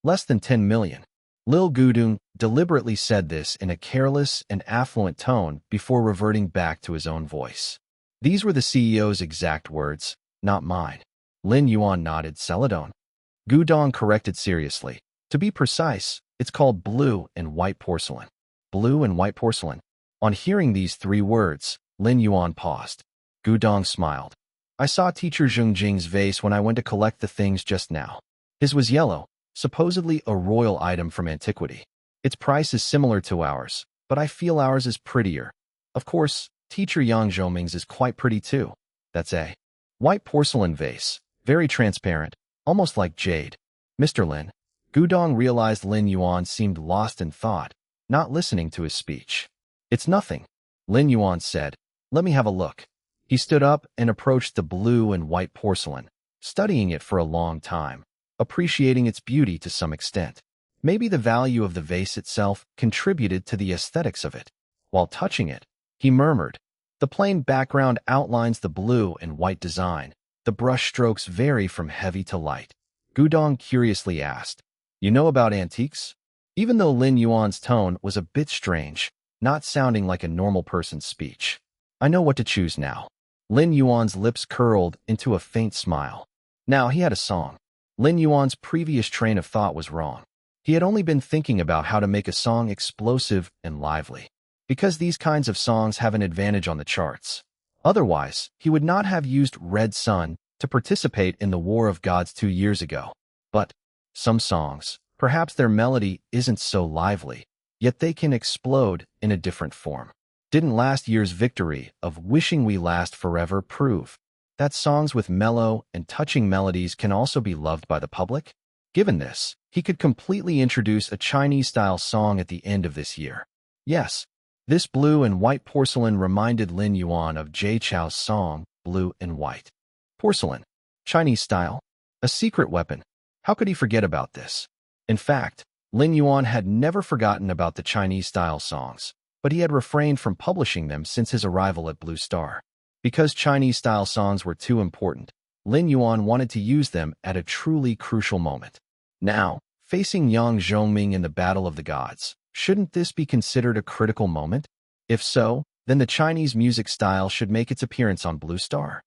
Less than 10 million. Lil Gudong deliberately said this in a careless and affluent tone before reverting back to his own voice. These were the CEO's exact words, not mine. Lin Yuan nodded. Celadon. Gudong corrected seriously. To be precise, it's called blue and white porcelain. Blue and white porcelain. On hearing these 3 words, Lin Yuan paused. Gudong smiled. I saw teacher Zheng Jing's vase when I went to collect the things just now. His was yellow, supposedly a royal item from antiquity. Its price is similar to ours, but I feel ours is prettier. Of course, teacher Yang Zhongming's is quite pretty too. That's a white porcelain vase, very transparent, almost like jade. Mr. Lin. Gudong realized Lin Yuan seemed lost in thought, not listening to his speech. It's nothing, Lin Yuan said. Let me have a look. He stood up and approached the blue and white porcelain, studying it for a long time, appreciating its beauty to some extent. Maybe the value of the vase itself contributed to the aesthetics of it. While touching it, he murmured, The plain background outlines the blue and white design. The brush strokes vary from heavy to light. Gudong curiously asked, You know about antiques? Even though Lin Yuan's tone was a bit strange, not sounding like a normal person's speech. I know what to choose now. Lin Yuan's lips curled into a faint smile. Now he had a song. Lin Yuan's previous train of thought was wrong. He had only been thinking about how to make a song explosive and lively, because these kinds of songs have an advantage on the charts. Otherwise, he would not have used Red Sun to participate in the War of Gods 2 years ago. But some songs, perhaps their melody isn't so lively, yet they can explode in a different form. Didn't last year's victory of Wishing We Last Forever prove that songs with mellow and touching melodies can also be loved by the public? Given this, he could completely introduce a Chinese-style song at the end of this year. Yes, this blue and white porcelain reminded Lin Yuan of Jay Chou's song, Blue and White. Porcelain, Chinese style, a secret weapon. How could he forget about this? In fact, Lin Yuan had never forgotten about the Chinese-style songs, but he had refrained from publishing them since his arrival at Blue Star. Because Chinese-style songs were too important, Lin Yuan wanted to use them at a truly crucial moment. Now, facing Yang Zhongming in the Battle of the Gods, shouldn't this be considered a critical moment? If so, then the Chinese music style should make its appearance on Blue Star.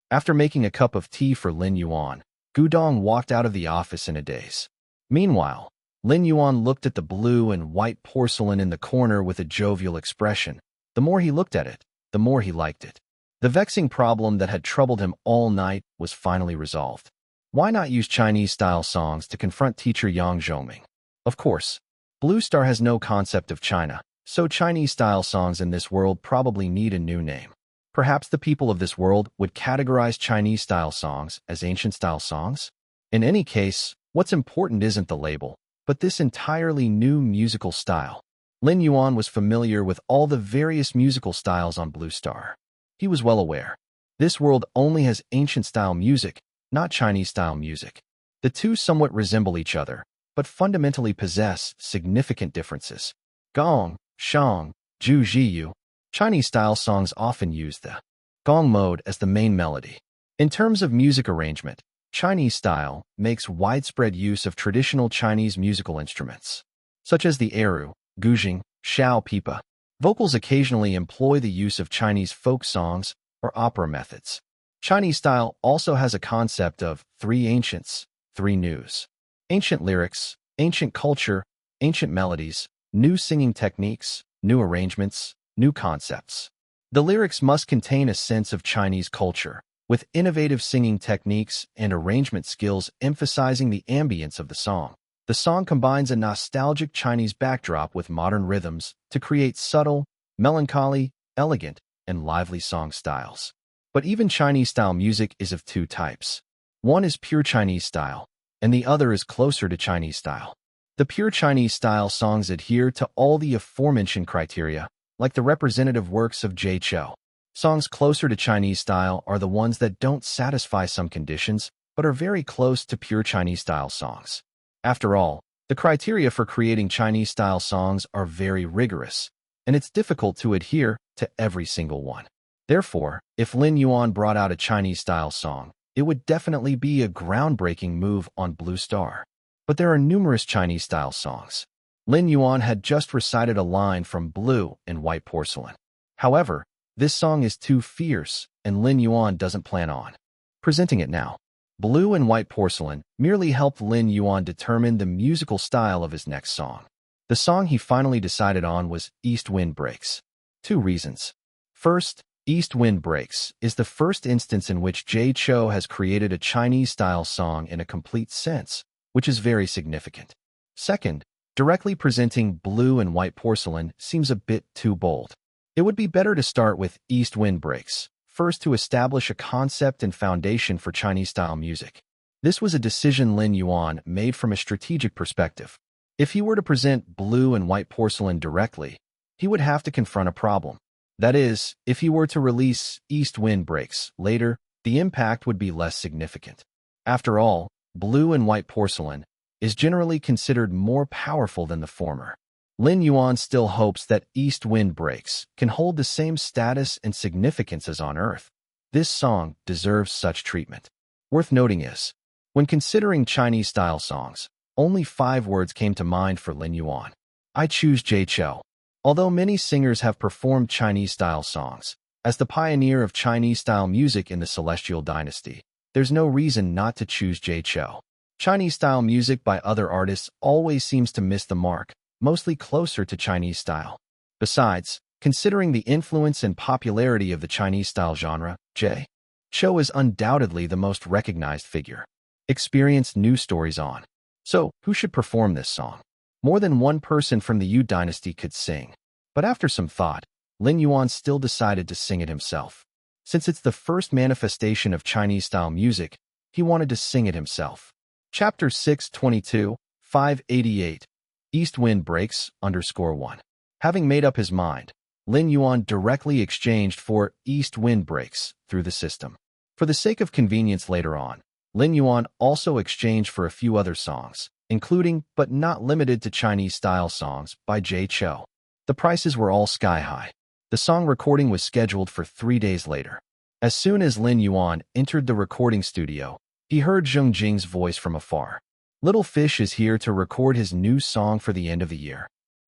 After making a cup of tea for Lin Yuan, Gudong walked out of the office in a daze. Meanwhile, Lin Yuan looked at the blue and white porcelain in the corner with a jovial expression. The more he looked at it, the more he liked it. The vexing problem that had troubled him all night was finally resolved. Why not use Chinese-style songs to confront teacher Yang Zhongming? Of course, Blue Star has no concept of China, so Chinese-style songs in this world probably need a new name. Perhaps the people of this world would categorize Chinese-style songs as ancient-style songs? In any case, what's important isn't the label, but this entirely new musical style. Lin Yuan was familiar with all the various musical styles on Blue Star. He was well aware. This world only has ancient-style music, not Chinese-style music. The two somewhat resemble each other, but fundamentally possess significant differences. Gong, shang, zhu zhiyu. Chinese-style songs often use the gong mode as the main melody. In terms of music arrangement, Chinese style makes widespread use of traditional Chinese musical instruments, such as the eru, guzheng, xiao pipa. Vocals occasionally employ the use of Chinese folk songs or opera methods. Chinese style also has a concept of three ancients, three news. Ancient lyrics, ancient culture, ancient melodies, new singing techniques, new arrangements, new concepts. The lyrics must contain a sense of Chinese culture, with innovative singing techniques and arrangement skills emphasizing the ambience of the song. The song combines a nostalgic Chinese backdrop with modern rhythms to create subtle, melancholy, elegant, and lively song styles. But even Chinese-style music is of two types. One is pure Chinese style, and the other is closer to Chinese style. The pure Chinese style songs adhere to all the aforementioned criteria, like the representative works of Jay Chou. Songs closer to Chinese style are the ones that don't satisfy some conditions, but are very close to pure Chinese style songs. After all, the criteria for creating Chinese-style songs are very rigorous, and it's difficult to adhere to every single one. Therefore, if Lin Yuan brought out a Chinese-style song, it would definitely be a groundbreaking move on Blue Star. But there are numerous Chinese-style songs. Lin Yuan had just recited a line from Blue and White Porcelain. However, this song is too fierce, and Lin Yuan doesn't plan on presenting it now. Blue and White Porcelain merely helped Lin Yuan determine the musical style of his next song. The song he finally decided on was East Wind Breaks. Two reasons. First, East Wind Breaks is the first instance in which Jay Chou has created a Chinese-style song in a complete sense, which is very significant. Second, directly presenting Blue and White Porcelain seems a bit too bold. It would be better to start with East Wind Breaks, first to establish a concept and foundation for Chinese-style music. This was a decision Lin Yuan made from a strategic perspective. If he were to present Blue and White Porcelain directly, he would have to confront a problem. That is, if he were to release East Wind Breaks later, the impact would be less significant. After all, Blue and White Porcelain is generally considered more powerful than the former. Lin Yuan still hopes that East Wind Breaks can hold the same status and significance as On Earth. This song deserves such treatment. Worth noting is, when considering Chinese-style songs, only 5 words came to mind for Lin Yuan. I choose Jay Chou. Although many singers have performed Chinese-style songs, as the pioneer of Chinese-style music in the Celestial Dynasty, there's no reason not to choose Jay Chou. Chinese-style music by other artists always seems to miss the mark, mostly closer to Chinese style. Besides, considering the influence and popularity of the Chinese-style genre, Jay Chou is undoubtedly the most recognized figure. Experienced news stories on. So, who should perform this song? More than one person from the Yu dynasty could sing. But after some thought, Lin Yuan still decided to sing it himself. Since it's the first manifestation of Chinese-style music, he wanted to sing it himself. Chapter 622, 588. East Wind Breaks, _1. Having made up his mind, Lin Yuan directly exchanged for East Wind Breaks through the system. For the sake of convenience later on, Lin Yuan also exchanged for a few other songs, including but not limited to Chinese-style songs by Jay Chou. The prices were all sky-high. The song recording was scheduled for 3 days later. As soon as Lin Yuan entered the recording studio, he heard Zheng Jing's voice from afar. Little Fish is here to record his new song for the end of the year.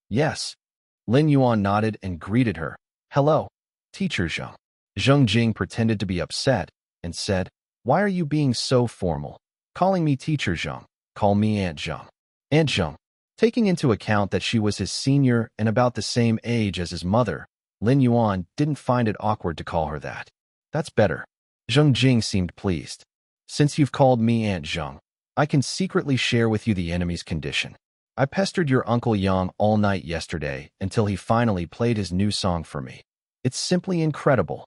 Yes. Lin Yuan nodded and greeted her. Hello, Teacher Zheng. Zheng Jing pretended to be upset and said, Why are you being so formal? Calling me Teacher Zheng. Call me Aunt Zheng. Aunt Zheng. Taking into account that she was his senior and about the same age as his mother, Lin Yuan didn't find it awkward to call her that. That's better. Zheng Jing seemed pleased. Since you've called me Aunt Zheng, I can secretly share with you the enemy's condition. I pestered your Uncle Yang all night yesterday until he finally played his new song for me. It's simply incredible.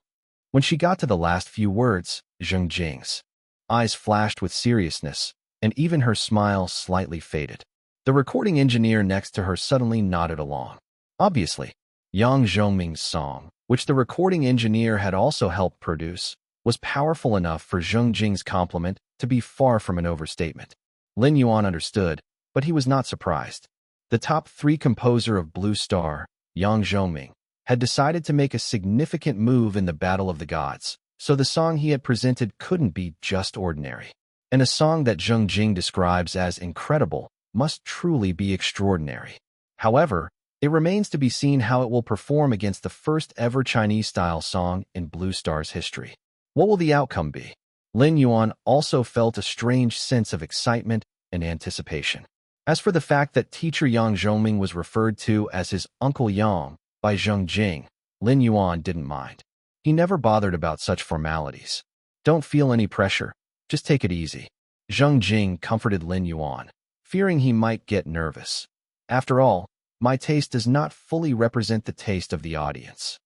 When she got to the last few words, Zheng Jing's eyes flashed with seriousness, and even her smile slightly faded. The recording engineer next to her suddenly nodded along. Obviously, Yang Zhongming's song, which the recording engineer had also helped produce, was powerful enough for Zheng Jing's compliment to be far from an overstatement. Lin Yuan understood, but he was not surprised. The top 3 composer of Blue Star, Yang Zhongming, had decided to make a significant move in the Battle of the Gods, so the song he had presented couldn't be just ordinary. And a song that Zheng Jing describes as incredible must truly be extraordinary. However, it remains to be seen how it will perform against the first ever Chinese-style song in Blue Star's history. What will the outcome be? Lin Yuan also felt a strange sense of excitement and anticipation. As for the fact that teacher Yang Zhongming was referred to as his Uncle Yang by Zheng Jing, Lin Yuan didn't mind. He never bothered about such formalities. Don't feel any pressure. Just take it easy. Zheng Jing comforted Lin Yuan, fearing he might get nervous. After all, my taste does not fully represent the taste of the audience.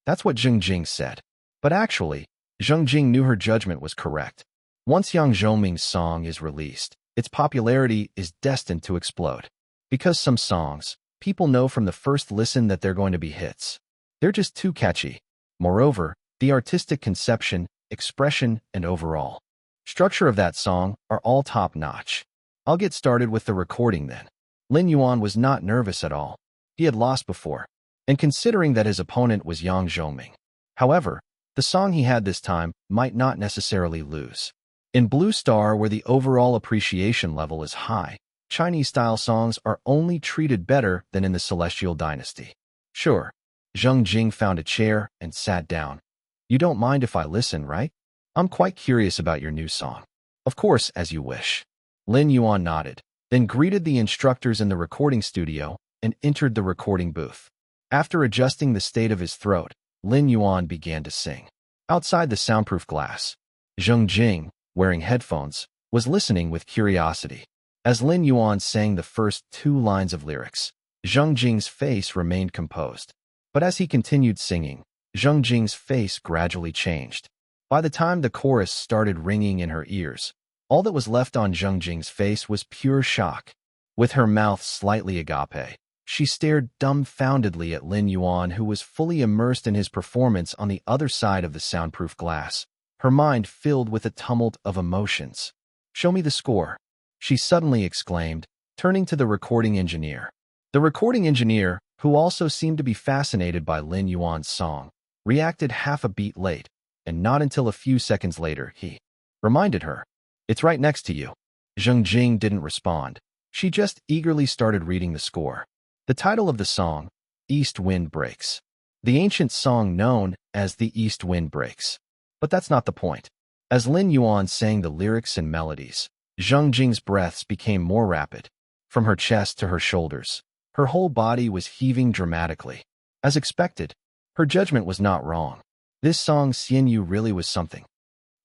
That's what Zheng Jing said. But actually, Zheng Jing knew her judgment was correct. Once Yang Zhongming's song is released, its popularity is destined to explode. Because some songs, people know from the first listen that they're going to be hits. They're just too catchy. Moreover, the artistic conception, expression, and overall structure of that song are all top-notch. I'll get started with the recording then. Lin Yuan was not nervous at all. He had lost before, and considering that his opponent was Yang Zhongming. However, the song he had this time might not necessarily lose. In Blue Star, where the overall appreciation level is high, Chinese-style songs are only treated better than in the Celestial Dynasty. Sure. Zheng Jing found a chair and sat down. You don't mind if I listen, right? I'm quite curious about your new song. Of course, as you wish. Lin Yuan nodded, then greeted the instructors in the recording studio and entered the recording booth. After adjusting the state of his throat, Lin Yuan began to sing. Outside the soundproof glass, Zheng Jing, wearing headphones, was listening with curiosity. As Lin Yuan sang the first 2 lines of lyrics, Zheng Jing's face remained composed. But as he continued singing, Zheng Jing's face gradually changed. By the time the chorus started ringing in her ears, all that was left on Zheng Jing's face was pure shock. With her mouth slightly agape, she stared dumbfoundedly at Lin Yuan, who was fully immersed in his performance on the other side of the soundproof glass, her mind filled with a tumult of emotions. Show me the score, she suddenly exclaimed, turning to the recording engineer. The recording engineer, who also seemed to be fascinated by Lin Yuan's song, reacted half a beat late, and not until a few seconds later he reminded her. It's right next to you. Zheng Jing didn't respond. She just eagerly started reading the score. The title of the song, East Wind Breaks. The ancient song known as The East Wind Breaks. But that's not the point. As Lin Yuan sang the lyrics and melodies, Zheng Jing's breaths became more rapid, from her chest to her shoulders. Her whole body was heaving dramatically. As expected, her judgment was not wrong. This song Xian Yu really was something.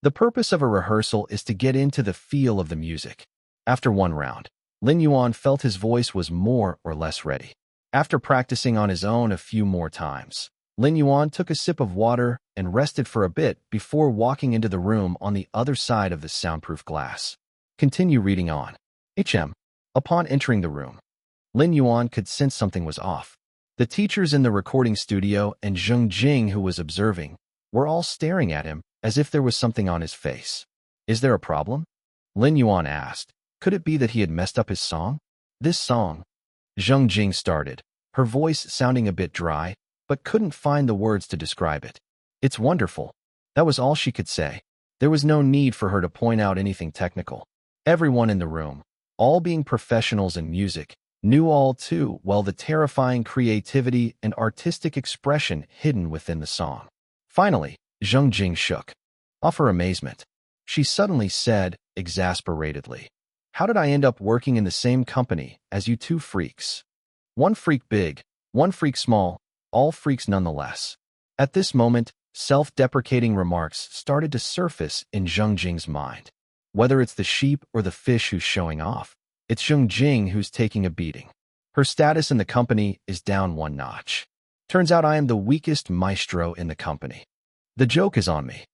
The purpose of a rehearsal is to get into the feel of the music. After one round, Lin Yuan felt his voice was more or less ready. After practicing on his own a few more times, Lin Yuan took a sip of water and rested for a bit before walking into the room on the other side of the soundproof glass. Continue reading on. Upon entering the room, Lin Yuan could sense something was off. The teachers in the recording studio and Zheng Jing, who was observing, were all staring at him as if there was something on his face. Is there a problem? Lin Yuan asked. Could it be that he had messed up his song? This song, Zheng Jing started, her voice sounding a bit dry, but couldn't find the words to describe it. It's wonderful. That was all she could say. There was no need for her to point out anything technical. Everyone in the room, all being professionals in music, knew all too well the terrifying creativity and artistic expression hidden within the song. Finally, Zheng Jing shook off her amazement. She suddenly said, exasperatedly, "How did I end up working in the same company as you two freaks? One freak big, one freak small, all freaks nonetheless." At this moment, self-deprecating remarks started to surface in Zheng Jing's mind. Whether it's the sheep or the fish who's showing off, it's Zheng Jing who's taking a beating. Her status in the company is down one notch. Turns out I am the weakest maestro in the company. The joke is on me.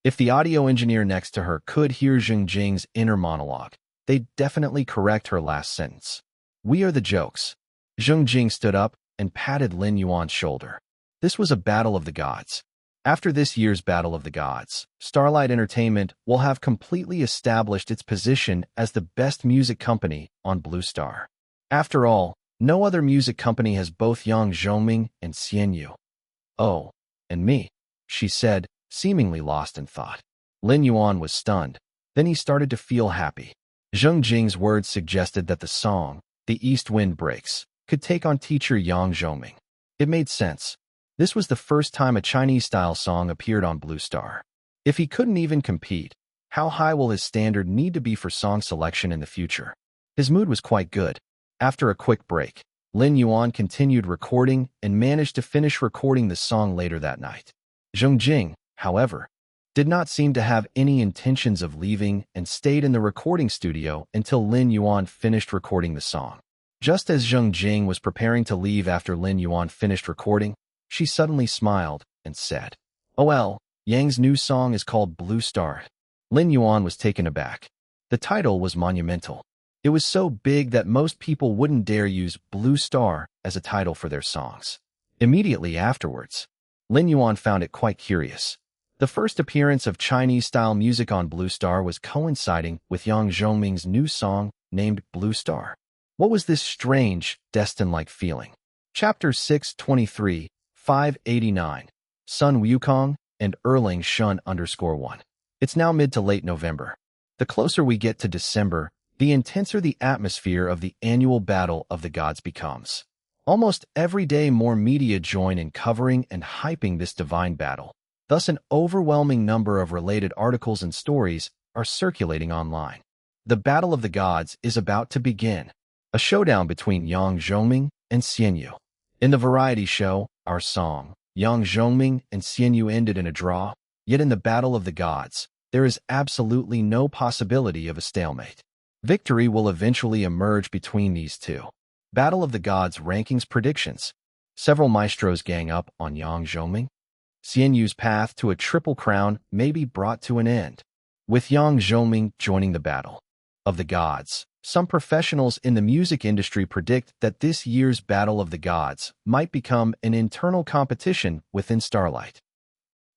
If the audio engineer next to her could hear Zheng Jing's inner monologue, they'd definitely correct her last sentence. We are the jokes. Zheng Jing stood up and patted Lin Yuan's shoulder. This was a battle of the gods. After this year's Battle of the Gods, Starlight Entertainment will have completely established its position as the best music company on Blue Star. After all, no other music company has both Yang Zhongming and Xian Yu. Oh, and me, she said, seemingly lost in thought. Lin Yuan was stunned. Then he started to feel happy. Zheng Jing's words suggested that the song, The East Wind Breaks, could take on teacher Yang Zhongming. It made sense. This was the first time a Chinese-style song appeared on Blue Star. If he couldn't even compete, how high will his standard need to be for song selection in the future? His mood was quite good. After a quick break, Lin Yuan continued recording and managed to finish recording the song later that night. Zheng Jing, however, did not seem to have any intentions of leaving and stayed in the recording studio until Lin Yuan finished recording the song. Just as Zheng Jing was preparing to leave after Lin Yuan finished recording, she suddenly smiled and said, "Oh well, Yang's new song is called Blue Star." Lin Yuan was taken aback. The title was monumental. It was so big that most people wouldn't dare use Blue Star as a title for their songs. Immediately afterwards, Lin Yuan found it quite curious. The first appearance of Chinese-style music on Blue Star was coinciding with Yang Zhongming's new song named Blue Star. What was this strange, destined-like feeling? Chapter 623, 589, Sun Wukong and Erling Shun _1. It's now mid to late November. The closer we get to December, the intenser the atmosphere of the annual Battle of the Gods becomes. Almost every day more media join in covering and hyping this divine battle. Thus an overwhelming number of related articles and stories are circulating online. The Battle of the Gods is about to begin. A showdown between Yang Zhongming and Xian Yu. In the variety show, Our Song, Yang Zhongming and Xian Yu ended in a draw, yet in the Battle of the Gods, there is absolutely no possibility of a stalemate. Victory will eventually emerge between these two. Battle of the Gods rankings predictions. Several maestros gang up on Yang Zhongming. Xian Yu's path to a triple crown may be brought to an end, with Yang Zhongming joining the Battle of the Gods. Some professionals in the music industry predict that this year's Battle of the Gods might become an internal competition within Starlight.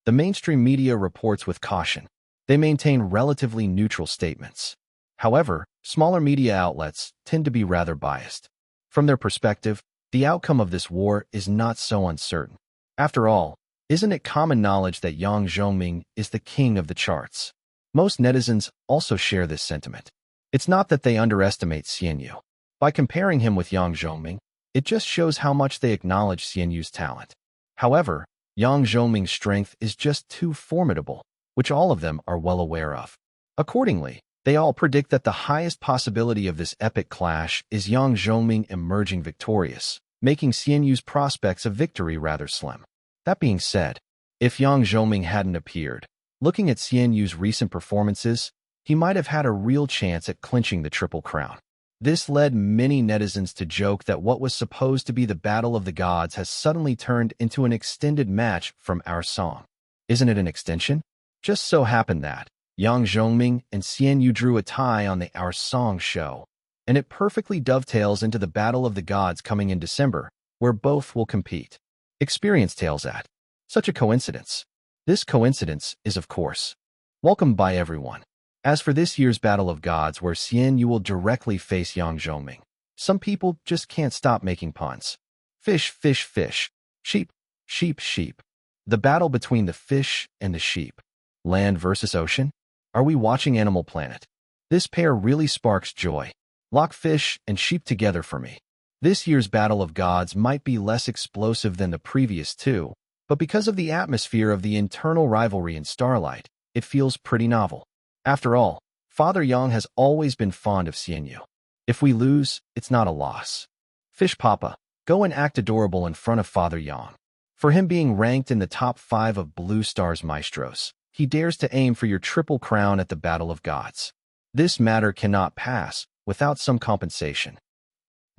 The mainstream media reports with caution. They maintain relatively neutral statements. However, smaller media outlets tend to be rather biased. From their perspective, the outcome of this war is not so uncertain. After all, isn't it common knowledge that Yang Zhongming is the king of the charts? Most netizens also share this sentiment. It's not that they underestimate Xian Yu. By comparing him with Yang Zhongming, it just shows how much they acknowledge Xian Yu's talent. However, Yang Zhongming's strength is just too formidable. which all of them are well aware of. Accordingly, they all predict that the highest possibility of this epic clash is Yang Zhongming emerging victorious, making Xianyu's prospects of victory rather slim. That being said, if Yang Zhongming hadn't appeared, looking at Xianyu's recent performances, he might have had a real chance at clinching the Triple Crown. This led many netizens to joke that what was supposed to be the Battle of the Gods has suddenly turned into an extended match from Our Song. Isn't it an extension? Just so happened that Yang Zhongming and Xianyu drew a tie on the Our Song show, and it perfectly dovetails into the Battle of the Gods coming in December, where both will compete. Experience tales at such a coincidence. This coincidence is, of course, welcomed by everyone. As for this year's Battle of Gods, where Xianyu will directly face Yang Zhongming, some people just can't stop making puns. Fish, fish, fish. Sheep, sheep, sheep. The battle between the fish and the sheep. Land versus ocean? Are we watching Animal Planet? This pair really sparks joy. Lock fish and sheep together for me. This year's Battle of Gods might be less explosive than the previous two, but because of the atmosphere of the internal rivalry in Starlight, it feels pretty novel. After all, Father Yang has always been fond of Xianyu. If we lose, it's not a loss. Fish Papa, go and act adorable in front of Father Yang. For him being ranked in the top 5 of Blue Star's maestros, he dares to aim for your Triple Crown at the Battle of Gods. This matter cannot pass without some compensation.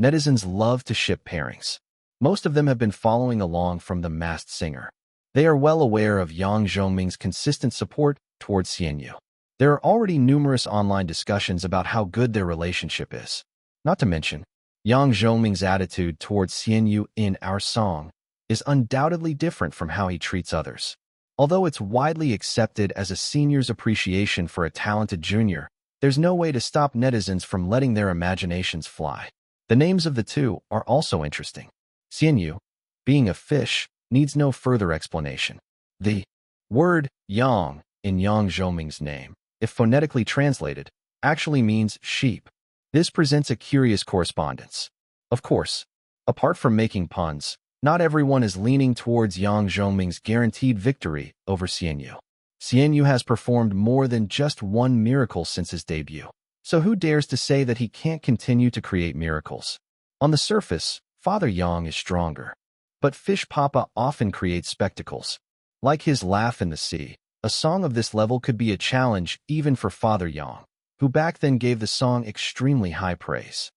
Netizens love to ship pairings. Most of them have been following along from The Masked Singer. They are well aware of Yang Zhongming's consistent support towards Xianyu. There are already numerous online discussions about how good their relationship is. Not to mention, Yang Zhongming's attitude towards Xianyu in Our Song is undoubtedly different from how he treats others. Although it's widely accepted as a senior's appreciation for a talented junior, there's no way to stop netizens from letting their imaginations fly. The names of the two are also interesting. Xianyu, being a fish, needs no further explanation. The word Yang in Yang Zhongming's name, if phonetically translated, actually means sheep. This presents a curious correspondence. Of course, apart from making puns, not everyone is leaning towards Yang Zhongming's guaranteed victory over Xianyu. Xianyu has performed more than just one miracle since his debut. So who dares to say that he can't continue to create miracles? On the surface, Father Yang is stronger. But Fish Papa often creates spectacles. Like his Laugh in the Sea, a song of this level could be a challenge even for Father Yang, who back then gave the song extremely high praise.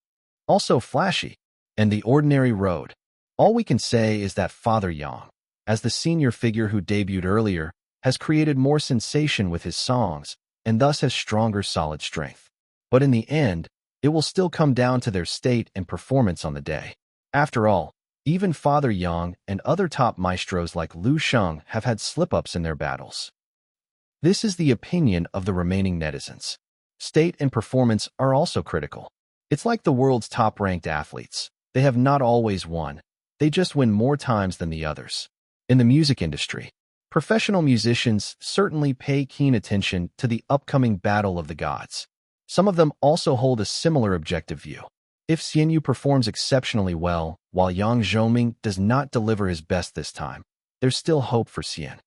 Also flashy, and The Ordinary Road. All we can say is that Father Yang, as the senior figure who debuted earlier, has created more sensation with his songs, and thus has stronger solid strength. But in the end, it will still come down to their state and performance on the day. After all, even Father Yang and other top maestros like Lu Sheng have had slip-ups in their battles. This is the opinion of the remaining netizens. State and performance are also critical. It's like the world's top-ranked athletes. They have not always won. They just win more times than the others. In the music industry, professional musicians certainly pay keen attention to the upcoming Battle of the Gods. Some of them also hold a similar objective view. If Xianyu performs exceptionally well, while Yang Zhongming does not deliver his best this time, there's still hope for Xianyu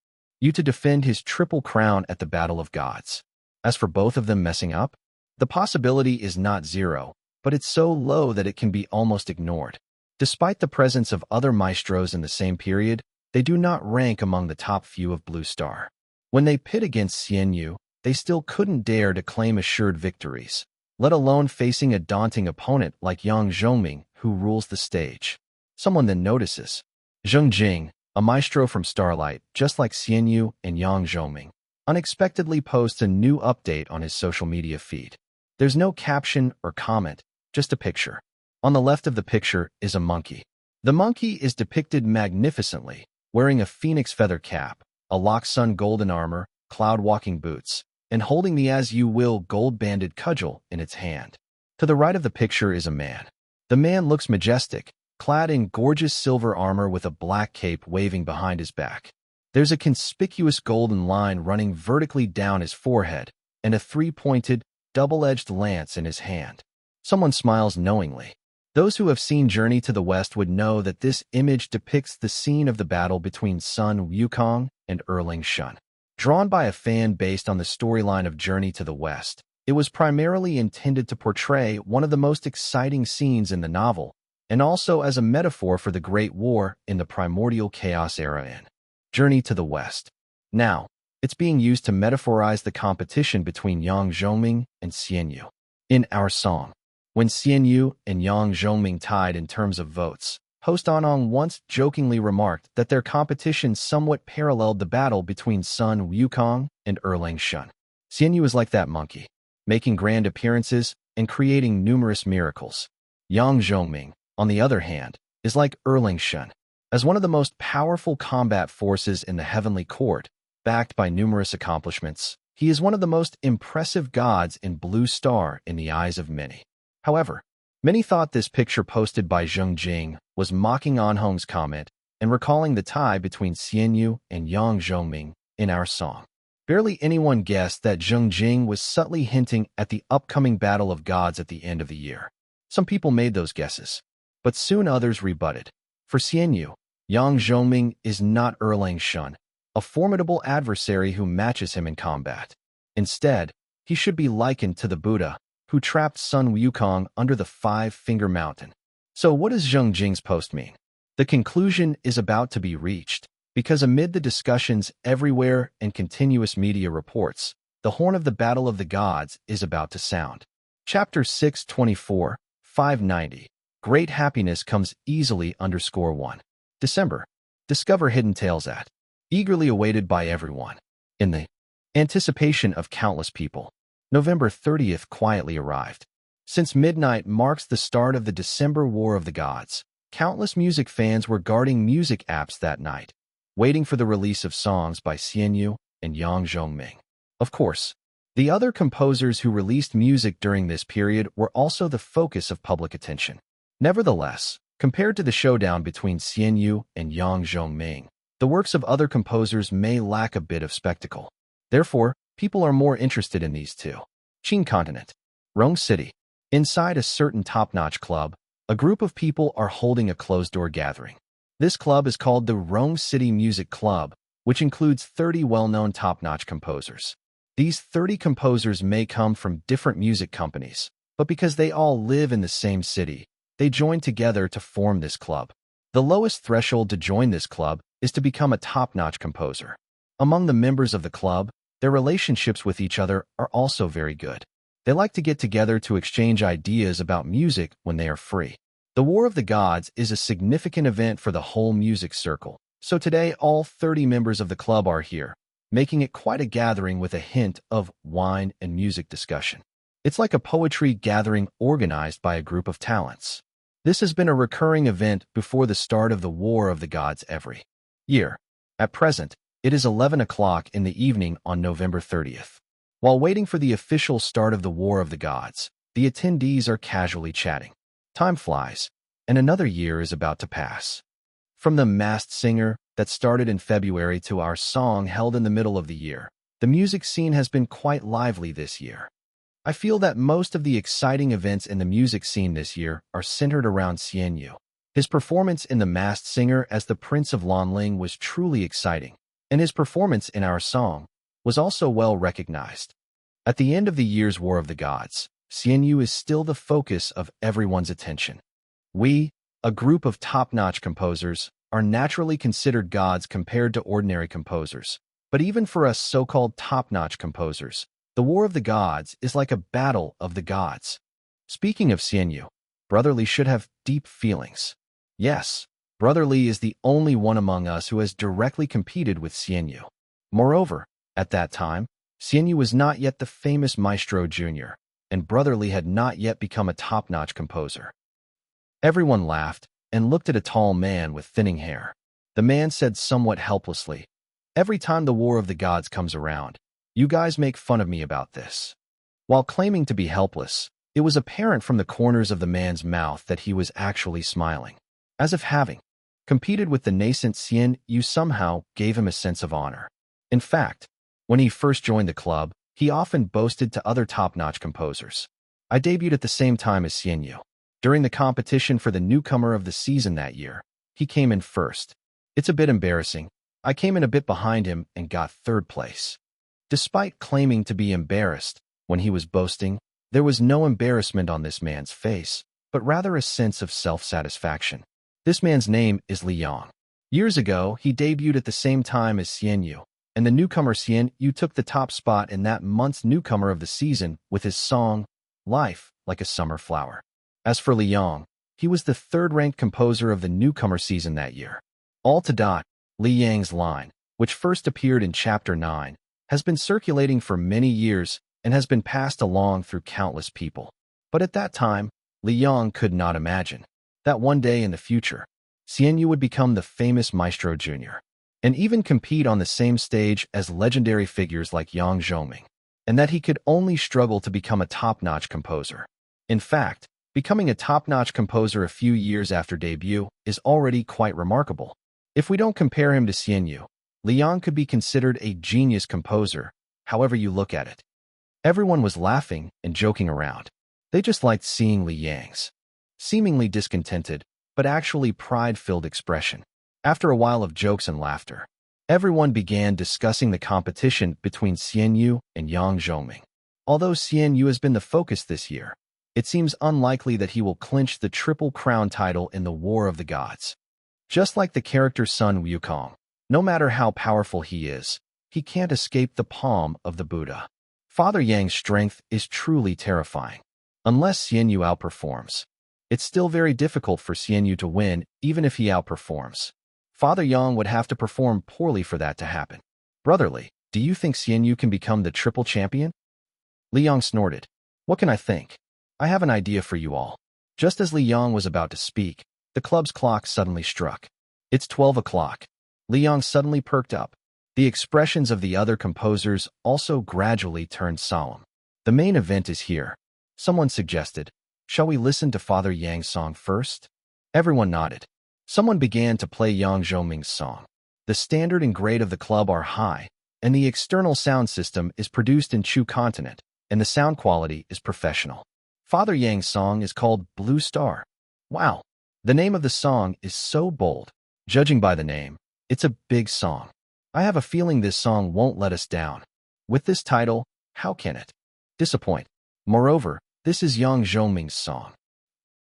to defend his Triple Crown at the Battle of Gods. As for both of them messing up, the possibility is not zero, but it's so low that it can be almost ignored. Despite the presence of other maestros in the same period, they do not rank among the top few of Blue Star. When they pit against Xianyu, they still couldn't dare to claim assured victories, let alone facing a daunting opponent like Yang Zhongming, who rules the stage. Someone then notices. Zheng Jing, a maestro from Starlight, just like Xianyu and Yang Zhongming, unexpectedly posts a new update on his social media feed. There's no caption or comment, just a picture. On the left of the picture is a monkey. The monkey is depicted magnificently, wearing a phoenix feather cap, a Loxsun golden armor, cloud-walking boots, and holding the as-you-will gold-banded cudgel in its hand. To the right of the picture is a man. The man looks majestic, clad in gorgeous silver armor with a black cape waving behind his back. There's a conspicuous golden line running vertically down his forehead, and a three-pointed, double-edged lance in his hand. Someone smiles knowingly. Those who have seen Journey to the West would know that this image depicts the scene of the battle between Sun Wukong and Erling Shun. Drawn by a fan based on the storyline of Journey to the West, it was primarily intended to portray one of the most exciting scenes in the novel, and also as a metaphor for the Great War in the primordial chaos era in Journey to the West. Now, it's being used to metaphorize the competition between Yang Zhongming and Xian Yu. In our song, when Xian Yu and Yang Zhongming tied in terms of votes, host Anong once jokingly remarked that their competition somewhat paralleled the battle between Sun Wukong and Erlang Shun. Xian Yu is like that monkey, making grand appearances and creating numerous miracles. Yang Zhongming, on the other hand, is like Erlang Shun. As one of the most powerful combat forces in the heavenly court, backed by numerous accomplishments, he is one of the most impressive gods in Blue Star in the eyes of many. However, many thought this picture posted by Zheng Jing was mocking Anhong's comment and recalling the tie between Xian Yu and Yang Zhongming in our song. Barely anyone guessed that Zheng Jing was subtly hinting at the upcoming battle of gods at the end of the year. Some people made those guesses, but soon others rebutted. For Xian Yu, Yang Zhongming is not Erlang Shun, a formidable adversary who matches him in combat. Instead, he should be likened to the Buddha, who trapped Sun Wukong under the Five-Finger Mountain. So what does Zheng Jing's post mean? The conclusion is about to be reached, because amid the discussions everywhere and continuous media reports, the horn of the Battle of the Gods is about to sound. Chapter 624, 590. Great happiness comes easily _1. December. Discover hidden tales at. Eagerly awaited by everyone. In the anticipation of countless people, November 30th quietly arrived. Since midnight marks the start of the December War of the Gods, countless music fans were guarding music apps that night, waiting for the release of songs by Xian Yu and Yang Zhongming. Of course, the other composers who released music during this period were also the focus of public attention. Nevertheless, compared to the showdown between Xian Yu and Yang Zhongming, the works of other composers may lack a bit of spectacle. Therefore, people are more interested in these two. Qin Continent. Rong City. Inside a certain top-notch club, a group of people are holding a closed-door gathering. This club is called the Rong City Music Club, which includes 30 well-known top-notch composers. These 30 composers may come from different music companies, but because they all live in the same city, they join together to form this club. The lowest threshold to join this club is to become a top-notch composer. Among the members of the club, their relationships with each other are also very good. They like to get together to exchange ideas about music when they are free. The War of the Gods is a significant event for the whole music circle, so today all 30 members of the club are here, making it quite a gathering with a hint of wine and music discussion. It's like a poetry gathering organized by a group of talents. This has been a recurring event before the start of the War of the Gods every year. At present, it is 11 o'clock in the evening on November 30th. While waiting for the official start of the War of the Gods, the attendees are casually chatting. Time flies, and another year is about to pass. From the Masked Singer that started in February to our song held in the middle of the year, the music scene has been quite lively this year. I feel that most of the exciting events in the music scene this year are centered around Xian Yu. His performance in The Masked Singer as the Prince of Lanling was truly exciting, and his performance in our song was also well recognized. At the end of the year's War of the Gods, Xian Yu is still the focus of everyone's attention. We, a group of top-notch composers, are naturally considered gods compared to ordinary composers. But even for us so-called top-notch composers, the War of the Gods is like a battle of the gods. Speaking of Xian Yu, Brother Li should have deep feelings. Yes, Brother Li is the only one among us who has directly competed with Xian Yu. Moreover, at that time, Xian Yu was not yet the famous Maestro Jr., and Brother Li had not yet become a top-notch composer. Everyone laughed and looked at a tall man with thinning hair. The man said somewhat helplessly, "Every time the War of the Gods comes around, you guys make fun of me about this." While claiming to be helpless, it was apparent from the corners of the man's mouth that he was actually smiling, as if having competed with the nascent Xian Yu somehow gave him a sense of honor. In fact, when he first joined the club, he often boasted to other top-notch composers, "I debuted at the same time as Xian Yu. During the competition for the newcomer of the season that year, he came in first. It's a bit embarrassing, I came in a bit behind him and got third place. Despite claiming to be embarrassed when he was boasting, there was no embarrassment on this man's face, but rather a sense of self-satisfaction. This man's name is Lin Yuan. Years ago, he debuted at the same time as Xian Yu, and the newcomer Xian Yu took the top spot in that month's newcomer of the season with his song, Life Like a Summer Flower. As for Lin Yuan, he was the third-ranked composer of the newcomer season that year. All to dot, Li Yang's line, which first appeared in Chapter 9, has been circulating for many years and has been passed along through countless people. But at that time, Lin Yuan could not imagine that one day in the future, Xian Yu would become the famous Maestro Jr. and even compete on the same stage as legendary figures like Yang Zhoming, and that he could only struggle to become a top-notch composer. In fact, becoming a top-notch composer a few years after debut is already quite remarkable. If we don't compare him to Xian Yu, Lin Yuan could be considered a genius composer, however you look at it. Everyone was laughing and joking around. They just liked seeing Lin Yang's seemingly discontented, but actually pride-filled expression. After a while of jokes and laughter, everyone began discussing the competition between Xian Yu and Yang Zhoming. Although Xian Yu has been the focus this year, it seems unlikely that he will clinch the Triple Crown title in the War of the Gods. Just like the character Sun Wukong, no matter how powerful he is, he can't escape the palm of the Buddha. Father Yang's strength is truly terrifying. Unless Xian Yu outperforms, it's still very difficult for Xian Yu to win, even if he outperforms. Father Yang would have to perform poorly for that to happen. Brotherly, do you think Xian Yu can become the triple champion? Lin Yuan snorted. What can I think? I have an idea for you all. Just as Lin Yuan was about to speak, the club's clock suddenly struck. It's 12 o'clock. Lin Yuan suddenly perked up. The expressions of the other composers also gradually turned solemn. The main event is here. Someone suggested, shall we listen to Father Yang's song first? Everyone nodded. Someone began to play Yang Zhoming's song. The standard and grade of the club are high, and the external sound system is produced in Chu continent, and the sound quality is professional. Father Yang's song is called Blue Star. Wow, the name of the song is so bold. Judging by the name, it's a big song. I have a feeling this song won't let us down. With this title, how can it disappoint? Moreover, this is Yang Zhoming's song.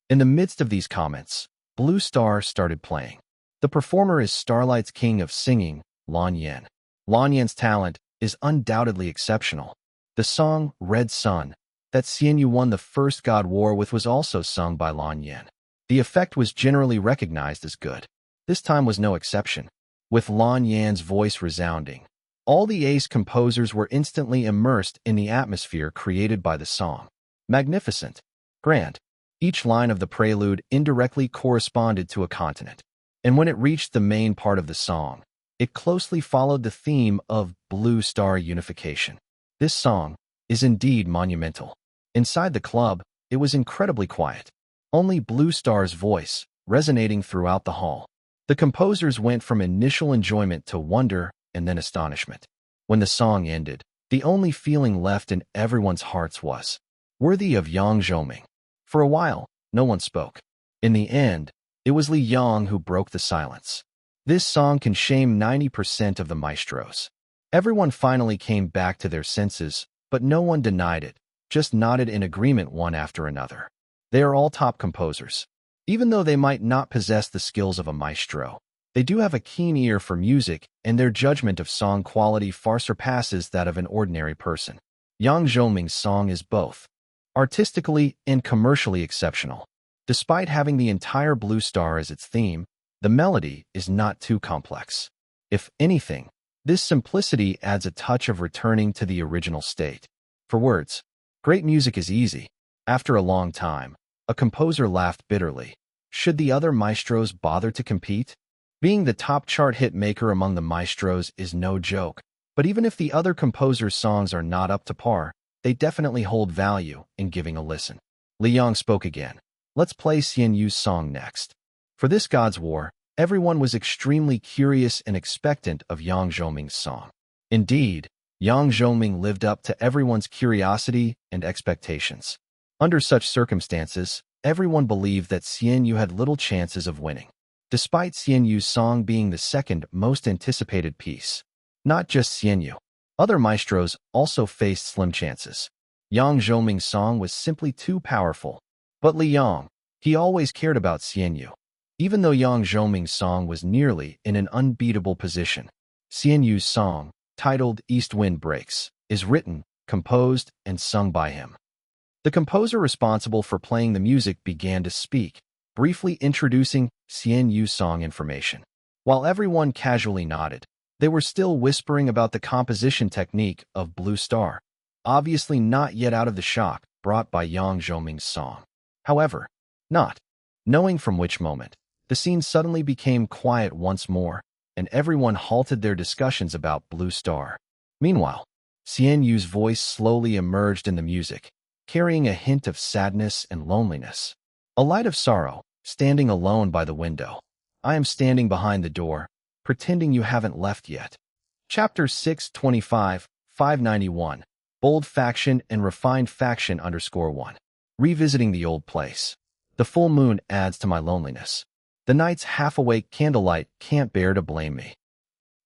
In the midst of these comments, Blue Star started playing. The performer is Starlight's king of singing, Lin Yuan. Lin Yuan's talent is undoubtedly exceptional. The song, Red Sun, that Xian Yu won the first God War with was also sung by Lin Yuan. The effect was generally recognized as good. This time was no exception. With Lin Yuan's voice resounding, all the ace composers were instantly immersed in the atmosphere created by the song. Magnificent. Grand. Each line of the prelude indirectly corresponded to a continent, and when it reached the main part of the song, it closely followed the theme of Blue Star unification. This song is indeed monumental. Inside the club, it was incredibly quiet. Only Blue Star's voice resonating throughout the hall. The composers went from initial enjoyment to wonder and then astonishment. When the song ended, the only feeling left in everyone's hearts was worthy of Yang Zhoming. For a while, no one spoke. In the end, it was Lin Yuan who broke the silence. This song can shame 90% of the maestros. Everyone finally came back to their senses, but no one denied it, just nodded in agreement one after another. They are all top composers. Even though they might not possess the skills of a maestro, they do have a keen ear for music, and their judgment of song quality far surpasses that of an ordinary person. Yang Zhoming's song is both artistically and commercially exceptional. Despite having the entire Blue Star as its theme, the melody is not too complex. If anything, this simplicity adds a touch of returning to the original state. For words, great music is easy. After a long time, a composer laughed bitterly. Should the other maestros bother to compete? Being the top chart hit maker among the maestros is no joke, but even if the other composers' songs are not up to par, they definitely hold value in giving a listen. Lin Yuan spoke again. Let's play Xian Yu's song next. For this God's War, everyone was extremely curious and expectant of Yang Zhoming's song. Indeed, Yang Zhoming lived up to everyone's curiosity and expectations. Under such circumstances, everyone believed that Xian Yu had little chances of winning. despite Xian Yu's song being the second most anticipated piece. Not just Xian Yu. Other maestros also faced slim chances. Yang Zhoming's song was simply too powerful. But Li Yang, he always cared about Xian Yu. Even though Yang Zhoming's song was nearly in an unbeatable position, Xian Yu's song, titled East Wind Breaks, is written, composed, and sung by him. The composer responsible for playing the music began to speak, briefly introducing Xian Yu's song information. While everyone casually nodded, they were still whispering about the composition technique of Blue Star, obviously not yet out of the shock brought by Yang Zhoming's song. However, not knowing from which moment, the scene suddenly became quiet once more, and everyone halted their discussions about Blue Star. Meanwhile, Xian Yu's voice slowly emerged in the music, carrying a hint of sadness and loneliness. A light of sorrow, standing alone by the window. I am standing behind the door, pretending you haven't left yet. Chapter 625, 591. Bold faction and refined faction _1. Revisiting the old place. The full moon adds to my loneliness. The night's half-awake candlelight can't bear to blame me.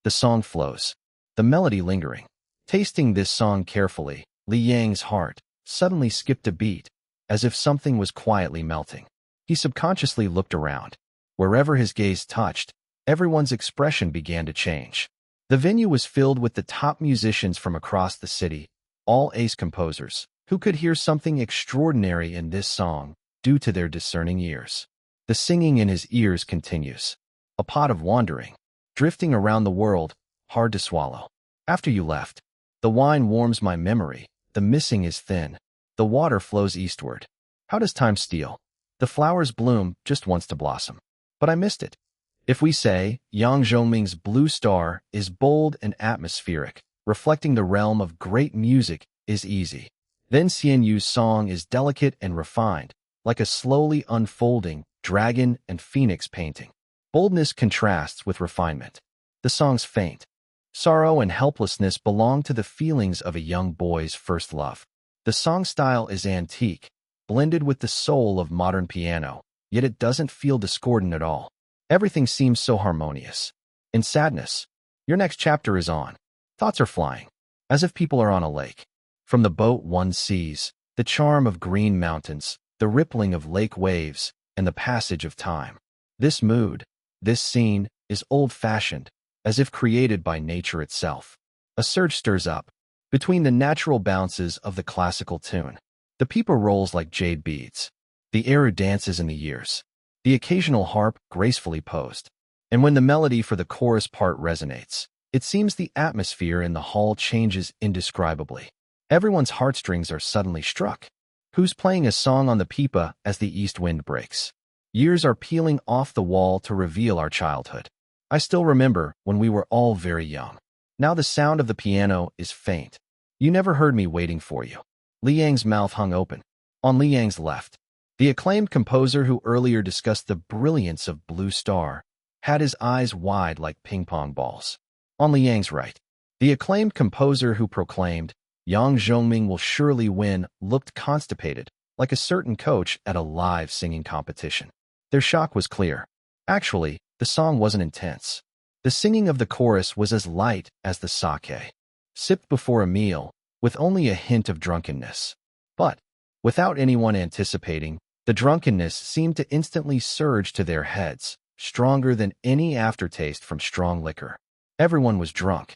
The song flows, the melody lingering. Tasting this song carefully, Li Yang's heart suddenly skipped a beat, as if something was quietly melting. He subconsciously looked around. Wherever his gaze touched, everyone's expression began to change. The venue was filled with the top musicians from across the city, all ace composers, who could hear something extraordinary in this song due to their discerning ears. The singing in his ears continues. A pot of wandering, drifting around the world, hard to swallow. After you left, the wine warms my memory, the missing is thin, the water flows eastward. How does time steal? The flowers bloom just once to blossom. But I missed it. If we say Yang Zhoming's Blue Star is bold and atmospheric, reflecting the realm of great music, is easy. Then Xian Yu's song is delicate and refined, like a slowly unfolding dragon and phoenix painting. Boldness contrasts with refinement. The song's faint. Sorrow and helplessness belong to the feelings of a young boy's first love. The song style is antique, blended with the soul of modern piano, yet it doesn't feel discordant at all. Everything seems so harmonious. In sadness, your next chapter is on. Thoughts are flying, as if people are on a lake. From the boat one sees, the charm of green mountains, the rippling of lake waves, and the passage of time. This mood, this scene, is old-fashioned, as if created by nature itself. A surge stirs up. Between the natural bounces of the classical tune, the pipa rolls like jade beads. The eru dances in the ears. The occasional harp gracefully posed. And when the melody for the chorus part resonates, it seems the atmosphere in the hall changes indescribably. Everyone's heartstrings are suddenly struck. Who's playing a song on the pipa as the east wind breaks? Years are peeling off the wall to reveal our childhood. I still remember when we were all very young. Now the sound of the piano is faint. You never heard me waiting for you. Li Yang's mouth hung open. On Li Yang's left, the acclaimed composer who earlier discussed the brilliance of Blue Star had his eyes wide like ping-pong balls. On Li Yang's right, the acclaimed composer who proclaimed, Yang Zhoming will surely win, looked constipated, like a certain coach at a live singing competition. Their shock was clear. Actually, the song wasn't intense. The singing of the chorus was as light as the sake, sipped before a meal, with only a hint of drunkenness. But, without anyone anticipating, the drunkenness seemed to instantly surge to their heads, stronger than any aftertaste from strong liquor. Everyone was drunk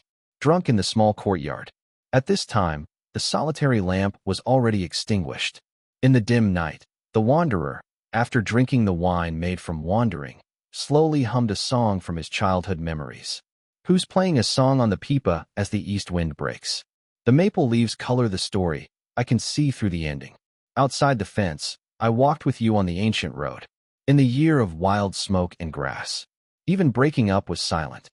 in the small courtyard. At this time, the solitary lamp was already extinguished. In the dim night, the wanderer, after drinking the wine made from wandering, slowly hummed a song from his childhood memories. Who's playing a song on the pipa as the east wind breaks? The maple leaves color the story. I can see through the ending. Outside the fence, I walked with you on the ancient road. In the year of wild smoke and grass. Even breaking up was silent.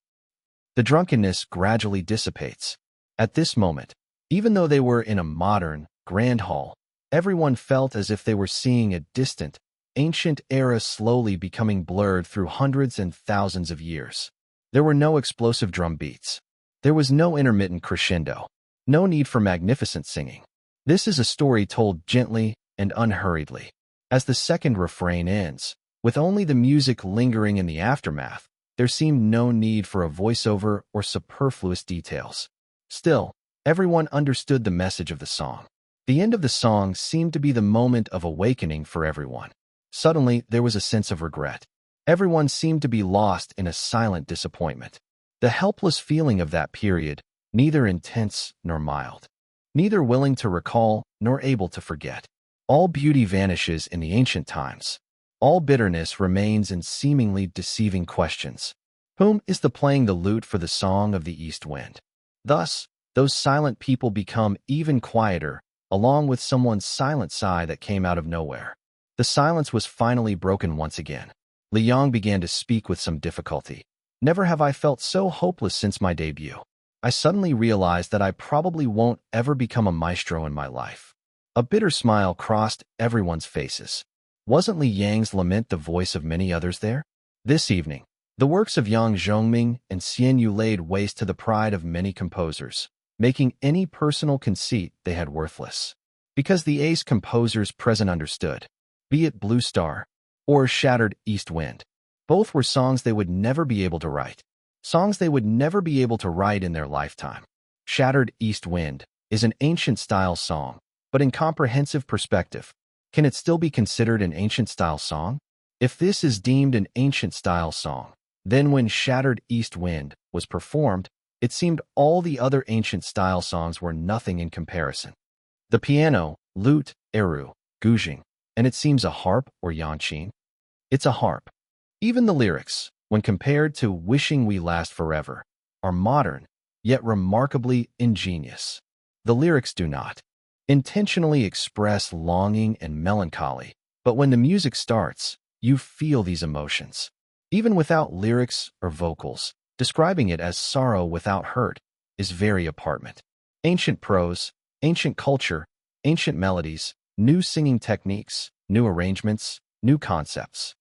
The drunkenness gradually dissipates. At this moment, even though they were in a modern, grand hall, everyone felt as if they were seeing a distant, ancient era slowly becoming blurred through hundreds and thousands of years. There were no explosive drum beats. There was no intermittent crescendo. No need for magnificent singing. This is a story told gently and unhurriedly. As the second refrain ends, With only the music lingering in the aftermath, there seemed no need for a voiceover or superfluous details. Still, everyone understood the message of the song. The end of the song seemed to be the moment of awakening for everyone. Suddenly, there was a sense of regret. Everyone seemed to be lost in a silent disappointment. The helpless feeling of that period, neither intense nor mild. Neither willing to recall nor able to forget. All beauty vanishes in the ancient times. All bitterness remains in seemingly deceiving questions. Whom is playing the lute for the song of the east wind? Thus, those silent people become even quieter, along with someone's silent sigh that came out of nowhere. The silence was finally broken once again. Lin Yuan began to speak with some difficulty. Never have I felt so hopeless since my debut. I suddenly realized that I probably won't ever become a maestro in my life. A bitter smile crossed everyone's faces. Wasn't Li Yang's lament the voice of many others there? This evening, the works of Yang Zhongming and Xian Yu laid waste to the pride of many composers, making any personal conceit they had worthless. Because the ace composers present understood, be it Blue Star or Shattered East Wind, both were songs they would never be able to write. Songs they would never be able to write in their lifetime. Shattered East Wind is an ancient-style song, but in comprehensive perspective, can it still be considered an ancient-style song? If this is deemed an ancient-style song, then when Shattered East Wind was performed, it seemed all the other ancient-style songs were nothing in comparison. The piano, lute, eru, guzheng, and it seems a harp or yanqin. It's a harp. Even the lyrics, when compared to Wishing We Last Forever, are modern, yet remarkably ingenious. The lyrics do not intentionally express longing and melancholy, but when the music starts, you feel these emotions. Even without lyrics or vocals, describing it as sorrow without hurt is very apartment. Ancient prose, ancient culture, ancient melodies, new singing techniques, new arrangements, new concepts.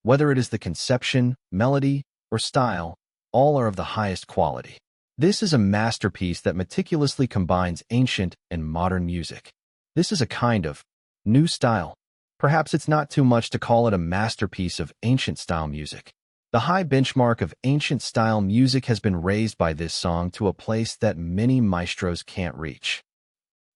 Whether it is the conception, melody, or style, all are of the highest quality. This is a masterpiece that meticulously combines ancient and modern music. This is a kind of new style. Perhaps it's not too much to call it a masterpiece of ancient-style music. The high benchmark of ancient-style music has been raised by this song to a place that many maestros can't reach.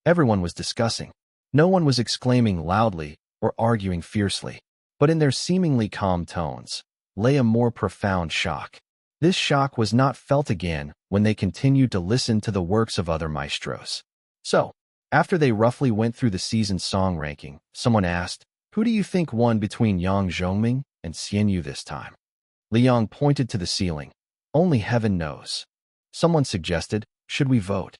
Everyone was discussing. No one was exclaiming loudly or arguing fiercely, but in their seemingly calm tones lay a more profound shock. This shock was not felt again when they continued to listen to the works of other maestros. So, after they roughly went through the season's song ranking, someone asked, "Who do you think won between Yang Zhongming and Xian Yu this time?" Lin Yuan pointed to the ceiling. "Only heaven knows." Someone suggested, "Should we vote?"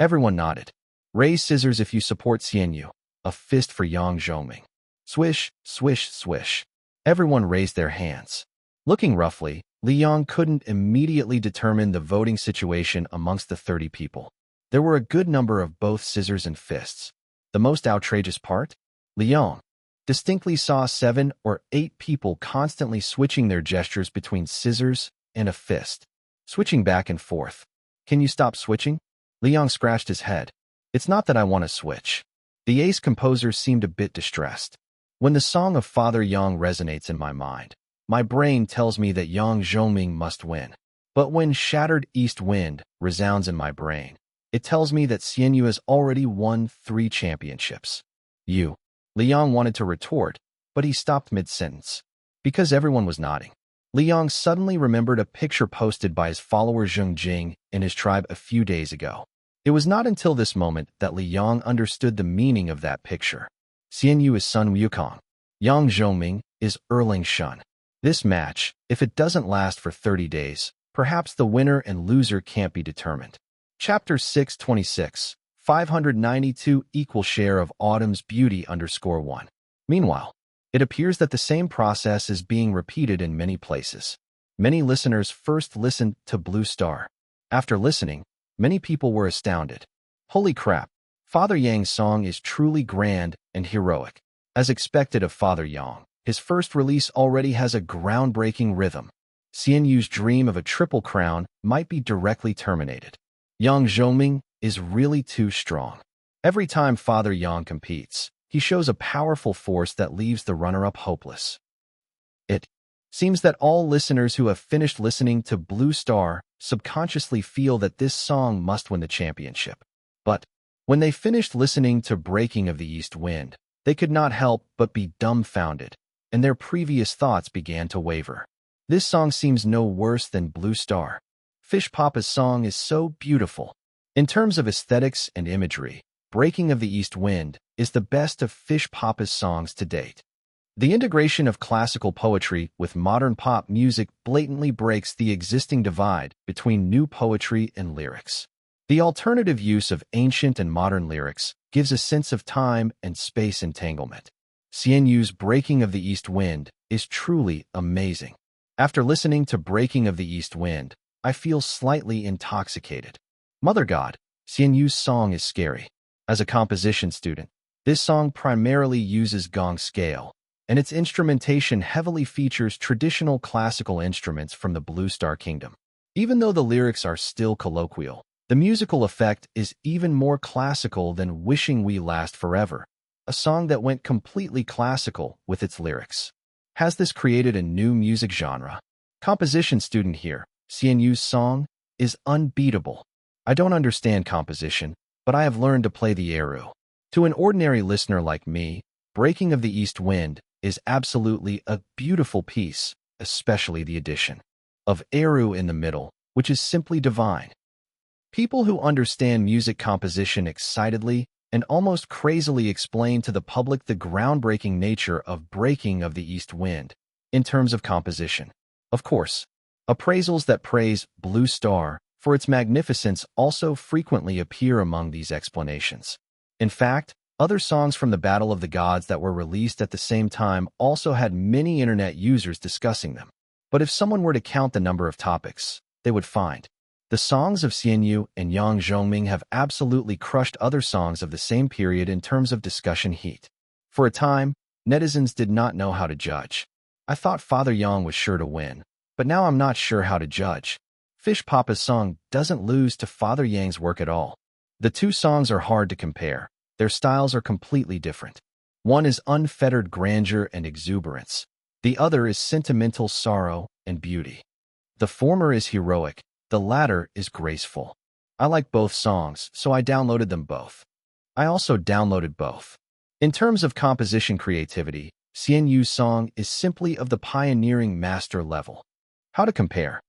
Everyone nodded. "Raise scissors if you support Xian Yu." A fist for Yang Zhongming. Swish, swish, swish. Everyone raised their hands. Looking roughly, Lin Yuan couldn't immediately determine the voting situation amongst the 30 people. There were a good number of both scissors and fists. The most outrageous part? Lin Yuan distinctly saw 7 or 8 people constantly switching their gestures between scissors and a fist, switching back and forth. "Can you stop switching?" Lin Yuan scratched his head. "It's not that I want to switch." The ace composer seemed a bit distressed. "When the song of Father Yang resonates in my mind, my brain tells me that Yang Zhongming must win. But when Shattered East Wind resounds in my brain, it tells me that Xian Yu has already won 3 championships." "You." Lin Yuan wanted to retort, but he stopped mid-sentence. Because everyone was nodding, Lin Yuan suddenly remembered a picture posted by his follower Zheng Jing in his tribe a few days ago. It was not until this moment that Lin Yuan understood the meaning of that picture. Xian Yu is Sun Wukong. Yang Zhongming is Erling Shun. This match, if it doesn't last for 30 days, perhaps the winner and loser can't be determined. Chapter 626, 592 Equal share of autumn's beauty _1. Meanwhile, it appears that the same process is being repeated in many places. Many listeners first listened to Blue Star. After listening, many people were astounded. Holy crap, Father Yang's song is truly grand and heroic. As expected of Father Yang, his first release already has a groundbreaking rhythm. Xian Yu's dream of a triple crown might be directly terminated. Yang Zhongming is really too strong. Every time Father Yang competes, he shows a powerful force that leaves the runner-up hopeless. Seems that all listeners who have finished listening to Blue Star subconsciously feel that this song must win the championship. But when they finished listening to Breaking of the East Wind, they could not help but be dumbfounded, and their previous thoughts began to waver. This song seems no worse than Blue Star. Fish Papa's song is so beautiful. In terms of aesthetics and imagery, Breaking of the East Wind is the best of Fish Papa's songs to date. The integration of classical poetry with modern pop music blatantly breaks the existing divide between new poetry and lyrics. The alternative use of ancient and modern lyrics gives a sense of time and space entanglement. CNU's Breaking of the East Wind is truly amazing. After listening to Breaking of the East Wind, I feel slightly intoxicated. Mother God, CNU's song is scary. As a composition student, this song primarily uses gong scale, and its instrumentation heavily features traditional classical instruments from the Blue Star Kingdom. Even though the lyrics are still colloquial, the musical effect is even more classical than Wishing We Last Forever, a song that went completely classical with its lyrics. Has this created a new music genre? Composition student here, CNU's song is unbeatable. I don't understand composition, but I have learned to play the eru. To an ordinary listener like me, Breaking of the East Wind is absolutely a beautiful piece, especially the addition of eru in the middle, which is simply divine. People who understand music composition excitedly and almost crazily explain to the public the groundbreaking nature of Breaking of the East Wind in terms of composition. Of course, appraisals that praise Blue Star for its magnificence also frequently appear among these explanations. In fact, other songs from the Battle of the Gods that were released at the same time also had many internet users discussing them. But if someone were to count the number of topics, they would find the songs of CNU and Yang Zhongming have absolutely crushed other songs of the same period in terms of discussion heat. For a time, netizens did not know how to judge. I thought Father Yang was sure to win, but now I'm not sure how to judge. Fish Papa's song doesn't lose to Father Yang's work at all. The two songs are hard to compare. Their styles are completely different. One is unfettered grandeur and exuberance. The other is sentimental sorrow and beauty. The former is heroic. The latter is graceful. I like both songs, so I downloaded them both. I also downloaded both. In terms of composition creativity, CNU's song is simply of the pioneering master level. How to compare?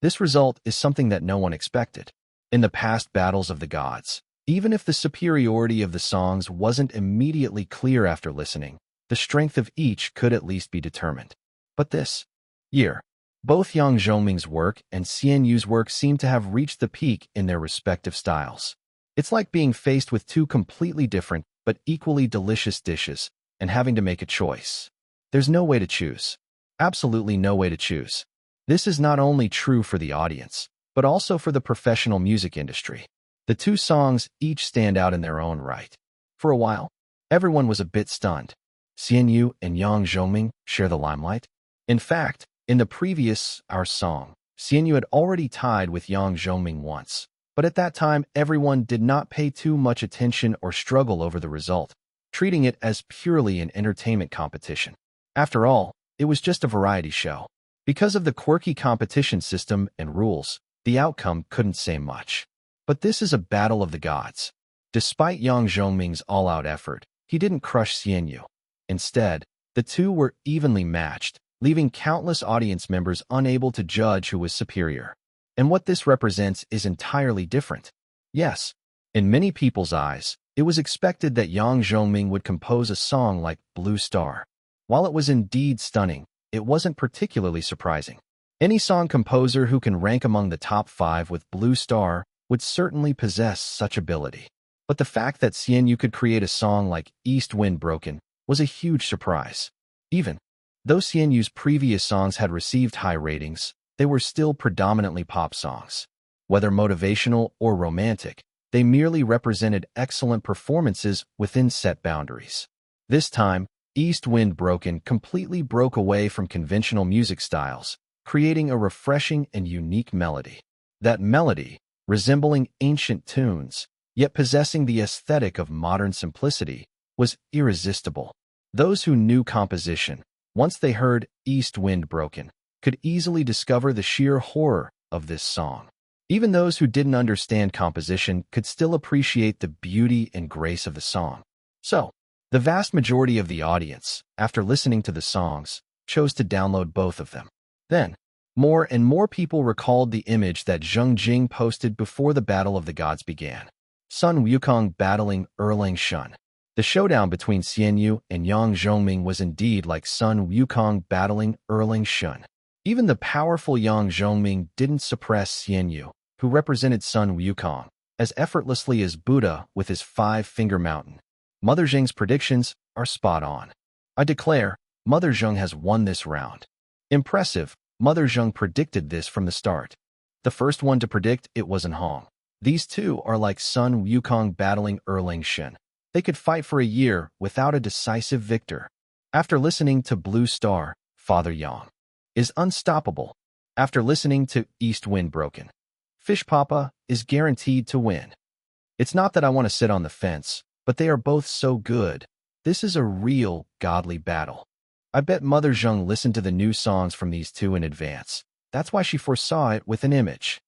This result is something that no one expected. In the past battles of the gods, even if the superiority of the songs wasn't immediately clear after listening, the strength of each could at least be determined. But this year, both Yang Zhongming's work and CNU's work seem to have reached the peak in their respective styles. It's like being faced with two completely different but equally delicious dishes and having to make a choice. There's no way to choose. Absolutely no way to choose. This is not only true for the audience, but also for the professional music industry. The two songs each stand out in their own right. For a while, everyone was a bit stunned. CNU and Yang Zhongming share the limelight. In fact, in the previous Our Song, CNU had already tied with Yang Zhongming once, but at that time everyone did not pay too much attention or struggle over the result, treating it as purely an entertainment competition. After all, it was just a variety show. Because of the quirky competition system and rules, the outcome couldn't say much. But this is a battle of the gods. Despite Yang Zhongming's all-out effort, he didn't crush CNU. Instead, the two were evenly matched, leaving countless audience members unable to judge who was superior. And what this represents is entirely different. Yes, in many people's eyes, it was expected that Yang Zhongming would compose a song like Blue Star. While it was indeed stunning, it wasn't particularly surprising. Any song composer who can rank among the top 5 with Blue Star would certainly possess such ability. But the fact that CNU could create a song like East Wind Broken was a huge surprise. Even though CNU's previous songs had received high ratings, they were still predominantly pop songs. Whether motivational or romantic, they merely represented excellent performances within set boundaries. This time, East Wind Broken completely broke away from conventional music styles, creating a refreshing and unique melody. That melody, resembling ancient tunes, yet possessing the aesthetic of modern simplicity, was irresistible. Those who knew composition once they heard East Wind Broken, could easily discover the sheer horror of this song. Even those who didn't understand composition could still appreciate the beauty and grace of the song. So, the vast majority of the audience, after listening to the songs, chose to download both of them. Then, more and more people recalled the image that Zheng Jing posted before the Battle of the Gods began. Sun Wukong battling Erlang Shun. The showdown between Xian Yu and Yang Zhongming was indeed like Sun Wukong battling Erlang Shun. Even the powerful Yang Zhongming didn't suppress Xian Yu, who represented Sun Wukong, as effortlessly as Buddha with his five-finger mountain. Mother Zheng's predictions are spot on. I declare, Mother Zheng has won this round. Impressive, Mother Zheng predicted this from the start. The first one to predict it wasn't Hong. These two are like Sun Wukong battling Erlang Shun. They could fight for a year without a decisive victor. After listening to Blue Star, Father Yang is unstoppable. After listening to East Wind Broken, Fish Papa is guaranteed to win. It's not that I want to sit on the fence, but they are both so good. This is a real, godly battle. I bet Mother Zheng listened to the new songs from these two in advance. That's why she foresaw it with an image.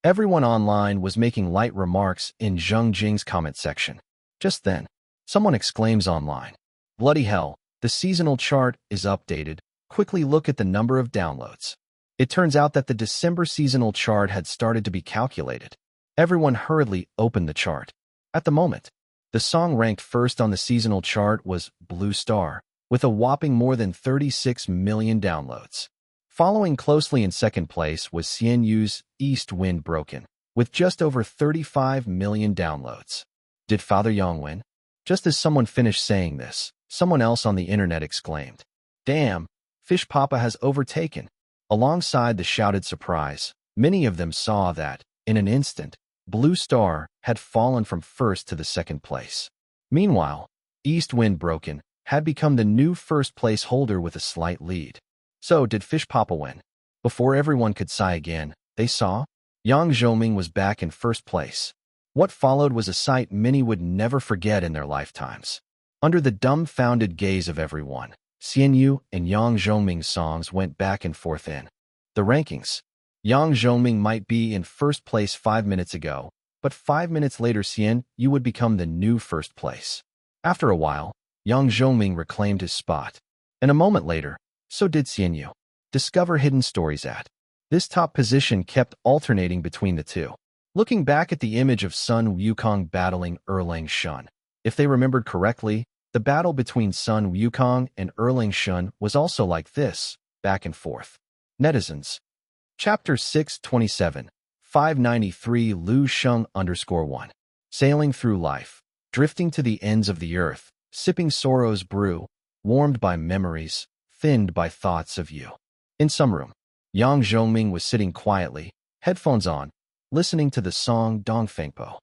Everyone online was making light remarks in Zheng Jing's comment section. Just then, someone exclaims online, "Bloody hell, the seasonal chart is updated. Quickly look at the number of downloads." It turns out that the December seasonal chart had started to be calculated. Everyone hurriedly opened the chart. At the moment, the song ranked first on the seasonal chart was Blue Star, with a whopping more than 36 million downloads. Following closely in second place was Xian Yu's East Wind Broken, with just over 35 million downloads. Did Father Yang win? Just as someone finished saying this, someone else on the internet exclaimed, "Damn, Fish Papa has overtaken." Alongside the shouted surprise, many of them saw that, in an instant, Blue Star had fallen from first to the second place. Meanwhile, East Wind Broken had become the new first place holder with a slight lead. So did Fish Papa win? Before everyone could sigh again, they saw Yang Zhoming was back in first place. What followed was a sight many would never forget in their lifetimes. Under the dumbfounded gaze of everyone, Xian Yu and Yang Zhongming's songs went back and forth in the rankings. Yang Zhongming might be in first place 5 minutes ago, but 5 minutes later Xian Yu would become the new first place. After a while, Yang Zhongming reclaimed his spot. And a moment later, so did Xian Yu. Discover hidden stories at. This top position kept alternating between the two. Looking back at the image of Sun Wukong battling Erlang Shun, if they remembered correctly, the battle between Sun Wukong and Erlang Shun was also like this, back and forth. Netizens. Chapter 627, 593 Lu Sheng _1. Sailing through life, drifting to the ends of the earth, sipping sorrow's brew, warmed by memories, thinned by thoughts of you. In some room, Yang Zhongming was sitting quietly, headphones on, listening to the song Dongfengpo.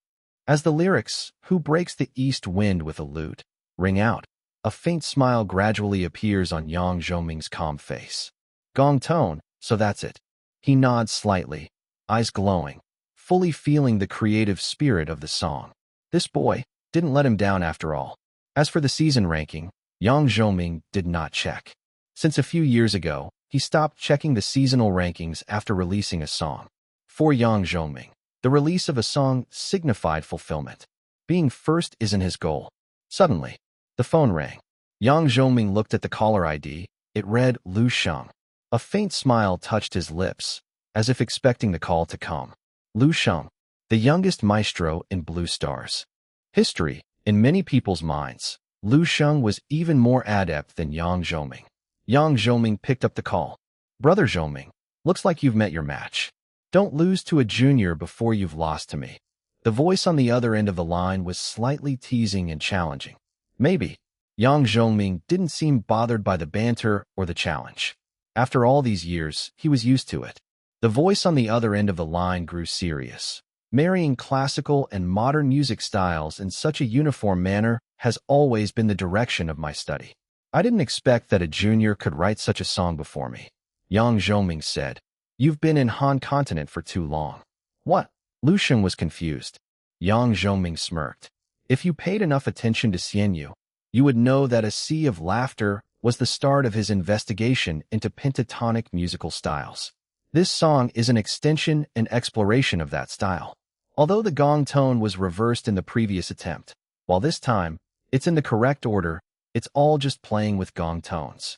As the lyrics, "Who breaks the east wind with a lute," ring out, a faint smile gradually appears on Yang Zhongming's calm face. Gong tone, so that's it. He nods slightly, eyes glowing, fully feeling the creative spirit of the song. This boy didn't let him down after all. As for the season ranking, Yang Zhongming did not check. Since a few years ago, he stopped checking the seasonal rankings after releasing a song. For Yang Zhongming, the release of a song signified fulfillment. Being first isn't his goal. Suddenly, the phone rang. Yang Zhongming looked at the caller ID. It read Lu Sheng. A faint smile touched his lips, as if expecting the call to come. Lu Sheng, the youngest maestro in Blue Star's history. In many people's minds, Lu Sheng was even more adept than Yang Zhongming. Yang Zhongming picked up the call. "Brother Zhongming, looks like you've met your match. Don't lose to a junior before you've lost to me." The voice on the other end of the line was slightly teasing and challenging. Maybe. Yang Zhongming didn't seem bothered by the banter or the challenge. After all these years, he was used to it. The voice on the other end of the line grew serious. Marrying classical and modern music styles in such a uniform manner has always been the direction of my study. I didn't expect that a junior could write such a song before me. Yang Zhongming said, "You've been in Han Continent for too long." What? Lu Sheng was confused. Yang Zhongming smirked. "If you paid enough attention to Xian Yu, you would know that a sea of laughter was the start of his investigation into pentatonic musical styles. This song is an extension and exploration of that style. Although the gong tone was reversed in the previous attempt, while this time, it's in the correct order, it's all just playing with gong tones.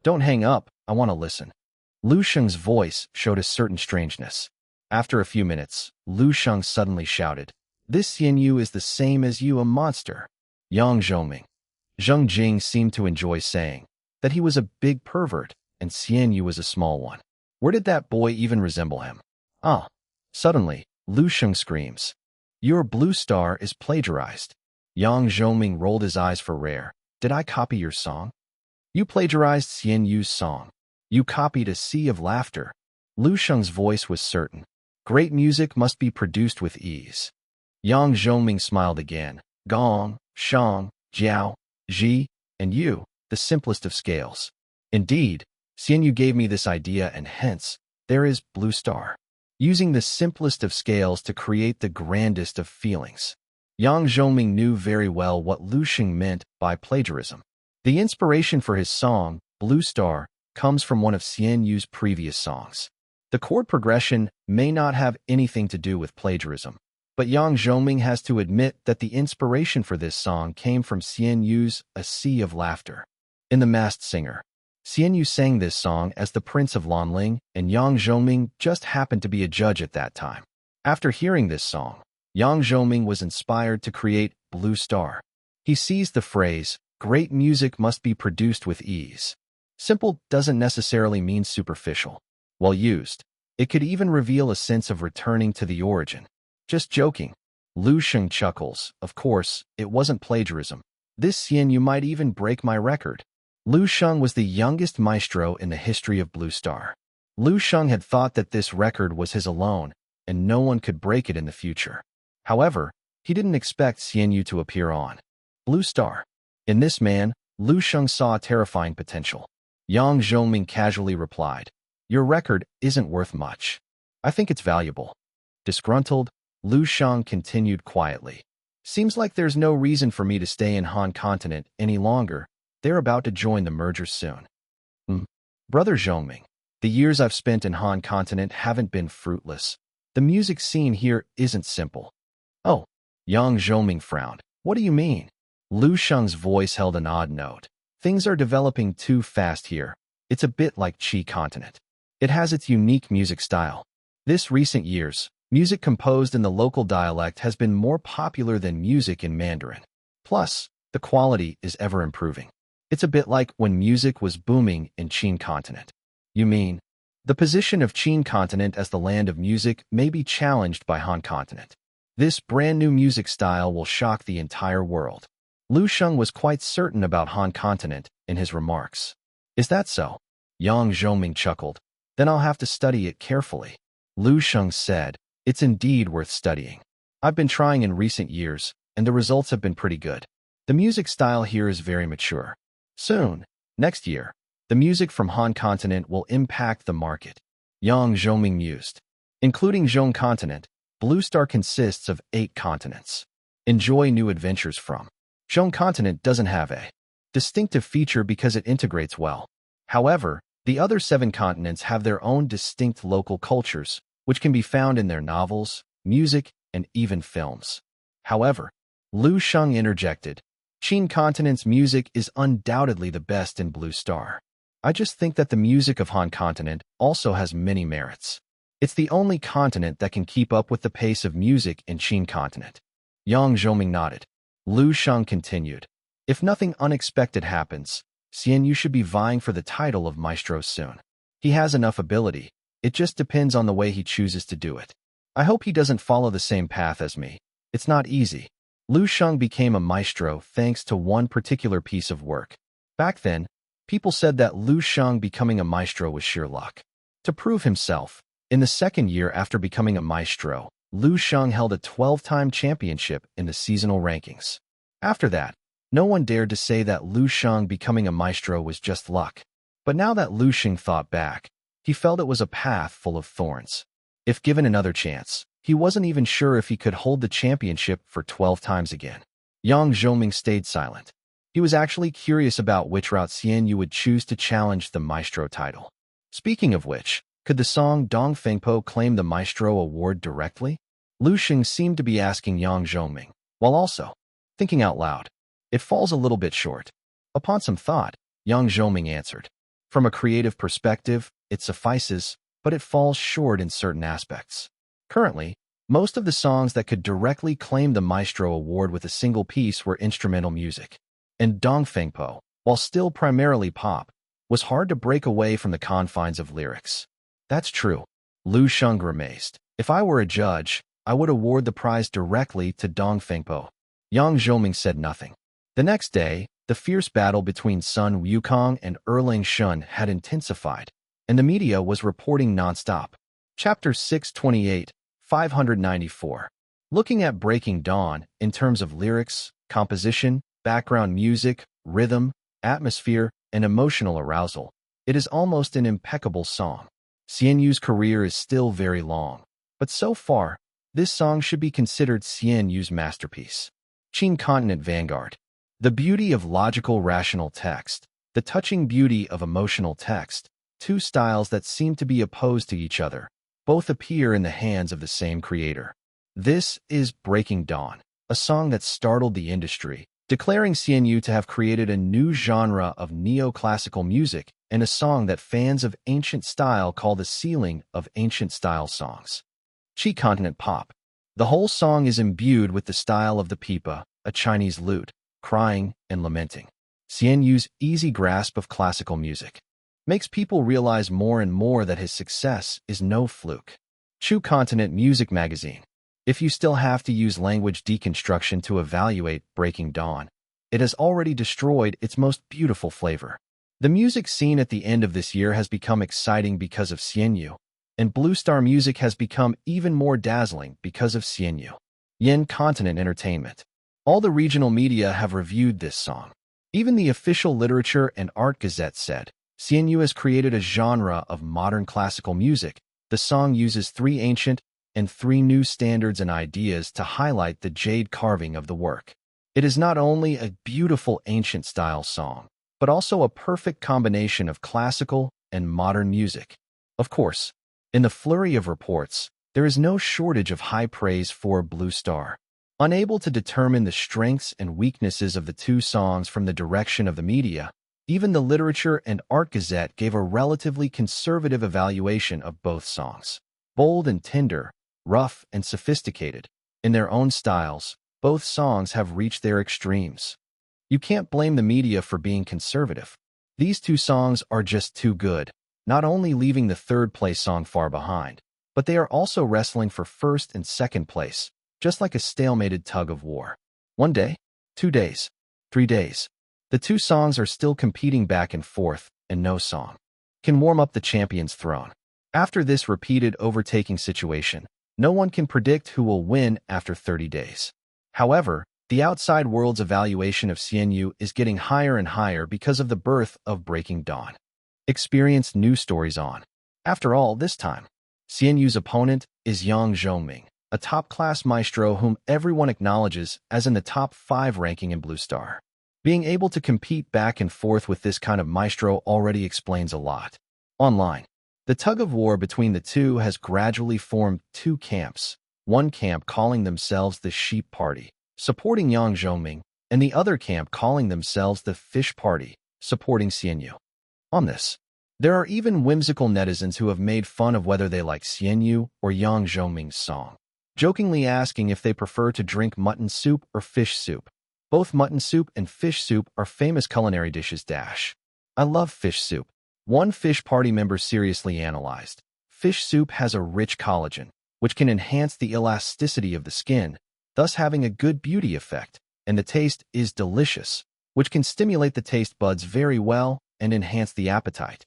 Don't hang up, I want to listen. Lu Sheng's voice showed a certain strangeness. After a few minutes, Lu Sheng suddenly shouted, "This Xian Yu is the same as you, a monster." Yang Zhongming. Zheng Jing seemed to enjoy saying that he was a big pervert and Xian Yu was a small one. Where did that boy even resemble him? Ah! Suddenly, Lu Sheng screams, "Your blue star is plagiarized." Yang Zhongming rolled his eyes for rare. "Did I copy your song?" "You plagiarized Xian Yu's song. You copied a sea of laughter." Lu Sheng's voice was certain. "Great music must be produced with ease." Yang Zhongming smiled again. "Gong, shang, jiao, ji, and yu, the simplest of scales. Indeed, Xian Yu gave me this idea and hence, there is blue star. Using the simplest of scales to create the grandest of feelings." Yang Zhongming knew very well what Lu Sheng meant by plagiarism. The inspiration for his song, Blue Star, comes from one of Xian Yu's previous songs. The chord progression may not have anything to do with plagiarism, but Yang Zhongming has to admit that the inspiration for this song came from Xian Yu's A Sea of Laughter. In The Masked Singer, Xian Yu sang this song as the Prince of Lanling, and Yang Zhongming just happened to be a judge at that time. After hearing this song, Yang Zhongming was inspired to create Blue Star. He seized the phrase, "Great music must be produced with ease." Simple doesn't necessarily mean superficial. Well used, it could even reveal a sense of returning to the origin. Just joking. Lu Sheng chuckles. Of course, it wasn't plagiarism. This Xian Yu might even break my record. Lu Sheng was the youngest maestro in the history of Blue Star. Lu Sheng had thought that this record was his alone, and no one could break it in the future. However, he didn't expect Xian Yu to appear on Blue Star. In this man, Lu Sheng saw a terrifying potential. Yang Zhongming casually replied, "Your record isn't worth much. I think it's valuable." Disgruntled, Lu Sheng continued quietly. "Seems like there's no reason for me to stay in Han Continent any longer. They're about to join the merger soon." Brother Zhongming, the years I've spent in Han Continent haven't been fruitless. The music scene here isn't simple. "Oh," Yang Zhongming frowned. "What do you mean?" Lu Sheng's voice held an odd note. "Things are developing too fast here. It's a bit like Qi Continent. It has its unique music style. This recent years, music composed in the local dialect has been more popular than music in Mandarin. Plus, the quality is ever improving. It's a bit like when music was booming in Qin Continent." "You mean, the position of Qin Continent as the land of music may be challenged by Han Continent. This brand new music style will shock the entire world." Lu Sheng was quite certain about Han Continent in his remarks. "Is that so?" Yang Zhongming chuckled. "Then I'll have to study it carefully." Lu Sheng said, "It's indeed worth studying. I've been trying in recent years, and the results have been pretty good. The music style here is very mature. Soon, next year, the music from Han Continent will impact the market." Yang Zhongming mused. Including Zhong Continent, Blue Star consists of 8 continents. Enjoy new adventures from. Zhong Continent doesn't have a distinctive feature because it integrates well. However, the other 7 continents have their own distinct local cultures, which can be found in their novels, music, and even films. However, Lu Sheng interjected, "Qin Continent's music is undoubtedly the best in Blue Star. I just think that the music of Han Continent also has many merits. It's the only continent that can keep up with the pace of music in Qin Continent." Yang Zhongming nodded. Lu Sheng continued, "If nothing unexpected happens, Xian Yu should be vying for the title of maestro soon. He has enough ability, it just depends on the way he chooses to do it. I hope he doesn't follow the same path as me. It's not easy." Lu Sheng became a maestro thanks to one particular piece of work. Back then, people said that Lu Sheng becoming a maestro was sheer luck. To prove himself, in the second year after becoming a maestro, Lu Sheng held a 12-time championship in the seasonal rankings. After that, no one dared to say that Lu Sheng becoming a maestro was just luck. But now that Lu Sheng thought back, he felt it was a path full of thorns. If given another chance, he wasn't even sure if he could hold the championship for 12 times again. Yang Zhongming stayed silent. He was actually curious about which route Xian Yu would choose to challenge the maestro title. Speaking of which, could the song Dong Fengpo claim the maestro award directly? Lu Xing seemed to be asking Yang Zhongming, while also thinking out loud. It falls a little bit short. Upon some thought, Yang Zhongming answered. From a creative perspective, it suffices, but it falls short in certain aspects. Currently, most of the songs that could directly claim the maestro award with a single piece were instrumental music. And Dong Fengpo, while still primarily pop, was hard to break away from the confines of lyrics. That's true. Lu Xing grimaced. If I were a judge, I would award the prize directly to Dong Fengpo. Yang Zhoming said nothing. The next day, the fierce battle between Sun Wukong and Erling Shun had intensified, and the media was reporting nonstop. Chapter 628, 594. Looking at Breaking Dawn in terms of lyrics, composition, background music, rhythm, atmosphere, and emotional arousal, it is almost an impeccable song. Xian Yu's career is still very long, but so far, this song should be considered Xian Yu's masterpiece. Qin Continent Vanguard. The beauty of logical rational text, the touching beauty of emotional text, two styles that seem to be opposed to each other, both appear in the hands of the same creator. This is Breaking Dawn, a song that startled the industry, declaring Xian Yu to have created a new genre of neoclassical music and a song that fans of ancient style call the ceiling of ancient style songs. Qi Continent Pop. The whole song is imbued with the style of the pipa, a Chinese lute, crying and lamenting. Xian Yu's easy grasp of classical music makes people realize more and more that his success is no fluke. Chu Continent Music Magazine. If you still have to use language deconstruction to evaluate Breaking Dawn, it has already destroyed its most beautiful flavor. The music scene at the end of this year has become exciting because of Xian Yu, and Blue Star music has become even more dazzling because of Xian Yu. Yin Continent Entertainment. All the regional media have reviewed this song. Even the official literature and art gazette said, Xian Yu has created a genre of modern classical music. The song uses 3 ancient and 3 new standards and ideas to highlight the jade carving of the work. It is not only a beautiful ancient style song, but also a perfect combination of classical and modern music. Of course, in the flurry of reports, there is no shortage of high praise for Blue Star. Unable to determine the strengths and weaknesses of the two songs from the direction of the media, even the literature and art gazette gave a relatively conservative evaluation of both songs. Bold and tender, rough and sophisticated, in their own styles, both songs have reached their extremes. You can't blame the media for being conservative. These two songs are just too good, not only leaving the third-place song far behind, but they are also wrestling for first and second place, just like a stalemated tug of war. 1 day, 2 days, 3 days. The two songs are still competing back and forth, and no song can warm up the champion's throne. After this repeated overtaking situation, no one can predict who will win after 30 days. However, the outside world's evaluation of Xian Yu is getting higher and higher because of the birth of Breaking Dawn. Experienced news stories on. After all, this time, Xian Yu's opponent is Yang Zhongming, a top-class maestro whom everyone acknowledges as in the top 5 ranking in Blue Star. Being able to compete back and forth with this kind of maestro already explains a lot. Online, the tug-of-war between the two has gradually formed 2 camps, one camp calling themselves the Sheep Party, supporting Yang Zhongming, and the other camp calling themselves the Fish Party, supporting Xian Yu. On this, there are even whimsical netizens who have made fun of whether they like Xian Yu or Yang Zhongming's song, jokingly asking if they prefer to drink mutton soup or fish soup. Both mutton soup and fish soup are famous culinary dishes. I love fish soup. One Fish Party member seriously analyzed. Fish soup has a rich collagen, which can enhance the elasticity of the skin, thus having a good beauty effect, and the taste is delicious, which can stimulate the taste buds very well and enhance the appetite.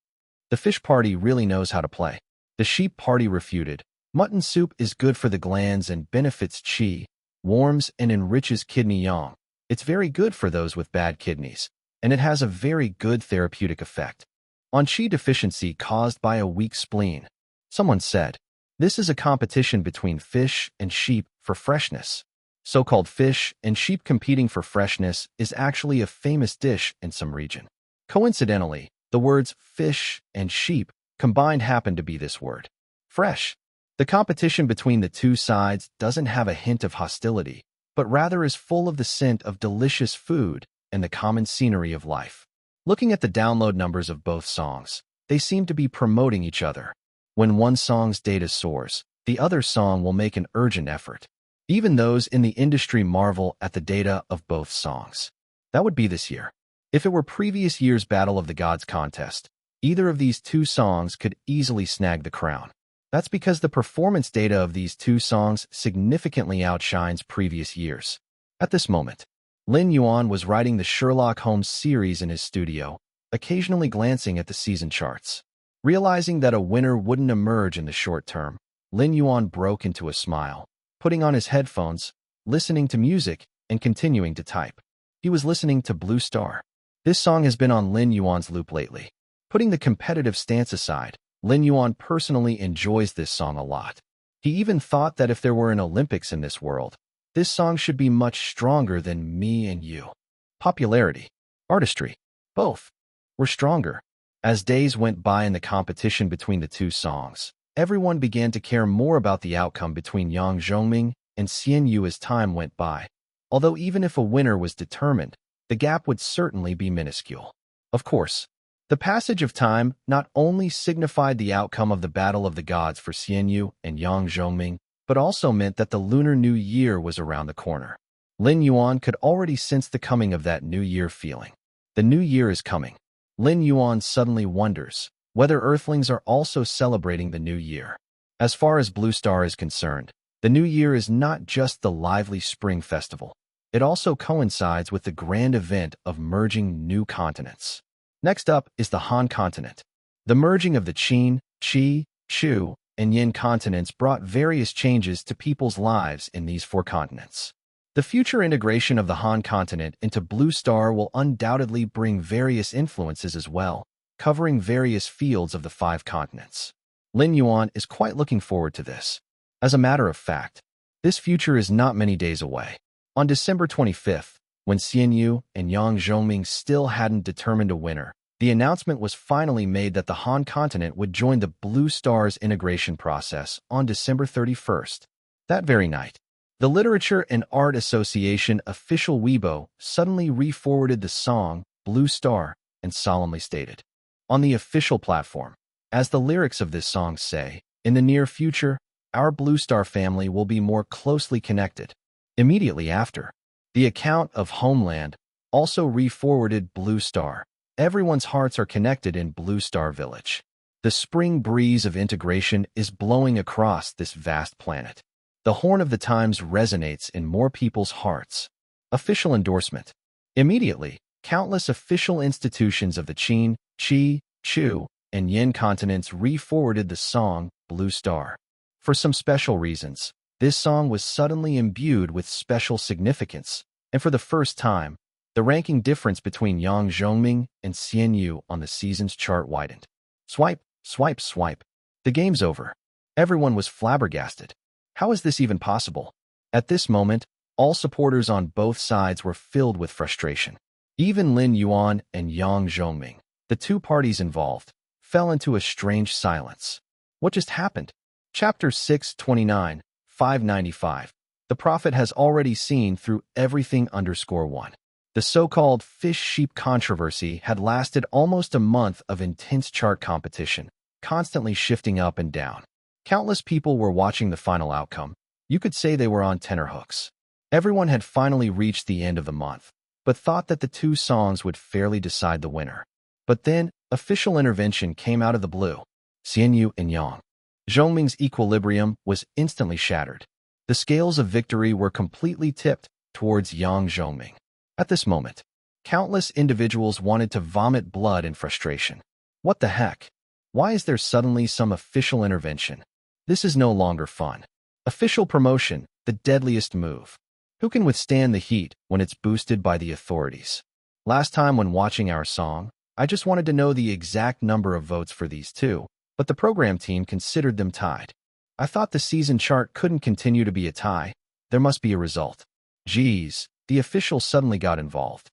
The Fish Party really knows how to play. The Sheep Party refuted. Mutton soup is good for the glands and benefits qi, warms and enriches kidney yang. It's very good for those with bad kidneys, and it has a very good therapeutic effect on qi deficiency caused by a weak spleen. Someone said, this is a competition between fish and sheep for freshness. So-called fish and sheep competing for freshness is actually a famous dish in some region. Coincidentally, the words fish and sheep combined happen to be this word, fresh. The competition between the two sides doesn't have a hint of hostility, but rather is full of the scent of delicious food and the common scenery of life. Looking at the download numbers of both songs, they seem to be promoting each other. When one song's data soars, the other song will make an urgent effort. Even those in the industry marvel at the data of both songs. That would be this year. If it were previous year's Battle of the Gods contest, either of these two songs could easily snag the crown. That's because the performance data of these two songs significantly outshines previous years. At this moment, Lin Yuan was writing the Sherlock Holmes series in his studio, occasionally glancing at the season charts. Realizing that a winner wouldn't emerge in the short term, Lin Yuan broke into a smile, putting on his headphones, listening to music, and continuing to type. He was listening to Blue Star. This song has been on Lin Yuan's loop lately. Putting the competitive stance aside, Lin Yuan personally enjoys this song a lot. He even thought that if there were an Olympics in this world, this song should be much stronger than Me and You. Popularity, artistry, both were stronger. As days went by in the competition between the two songs, everyone began to care more about the outcome between Yang Zhongming and Xian Yu as time went by. Although even if a winner was determined, the gap would certainly be minuscule. Of course, the passage of time not only signified the outcome of the Battle of the Gods for Xian Yu and Yang Zhongming, but also meant that the Lunar New Year was around the corner. Lin Yuan could already sense the coming of that New Year feeling. The New Year is coming. Lin Yuan suddenly wonders whether Earthlings are also celebrating the New Year. As far as Blue Star is concerned, the New Year is not just the lively spring festival. It also coincides with the grand event of merging new continents. Next up is the Han continent. The merging of the Qin, Qi, Chu, and Yin continents brought various changes to people's lives in these four continents. The future integration of the Han continent into Blue Star will undoubtedly bring various influences as well, covering various fields of the 5 continents. Lin Yuan is quite looking forward to this. As a matter of fact, this future is not many days away. On December 25th, when Xian Yu and Yang Zhongming still hadn't determined a winner, the announcement was finally made that the Han continent would join the Blue Star's integration process on December 31st. That very night, the Literature and Art Association official Weibo suddenly re-forwarded the song Blue Star and solemnly stated, on the official platform, as the lyrics of this song say, in the near future, our Blue Star family will be more closely connected. Immediately after, the account of Homeland also re-forwarded Blue Star. Everyone's hearts are connected in Blue Star Village. The spring breeze of integration is blowing across this vast planet. The horn of the times resonates in more people's hearts. Official endorsement. Immediately, countless official institutions of the Qin, Qi, Chu, and Yin continents re-forwarded the song Blue Star. For some special reasons, this song was suddenly imbued with special significance, and for the first time, the ranking difference between Yang Zhongming and Xian Yu on the season's chart widened. Swipe, swipe, swipe. The game's over. Everyone was flabbergasted. How is this even possible? At this moment, all supporters on both sides were filled with frustration. Even Lin Yuan and Yang Zhongming, the two parties involved, fell into a strange silence. What just happened? Chapter 629, 595. The prophet has already seen through everything _1. The so-called fish-sheep controversy had lasted almost a month of intense chart competition, constantly shifting up and down. Countless people were watching the final outcome. You could say they were on tenterhooks. Everyone had finally reached the end of the month, but thought that the two songs would fairly decide the winner. But then, official intervention came out of the blue. Xian Yu and Yang Zhongming's equilibrium was instantly shattered. The scales of victory were completely tipped towards Yang Zhongming. At this moment, countless individuals wanted to vomit blood in frustration. What the heck? Why is there suddenly some official intervention? This is no longer fun. Official promotion, the deadliest move. Who can withstand the heat when it's boosted by the authorities? Last time when watching our song, I just wanted to know the exact number of votes for these two, but the program team considered them tied. I thought the season chart couldn't continue to be a tie. There must be a result. Geez, the officials suddenly got involved.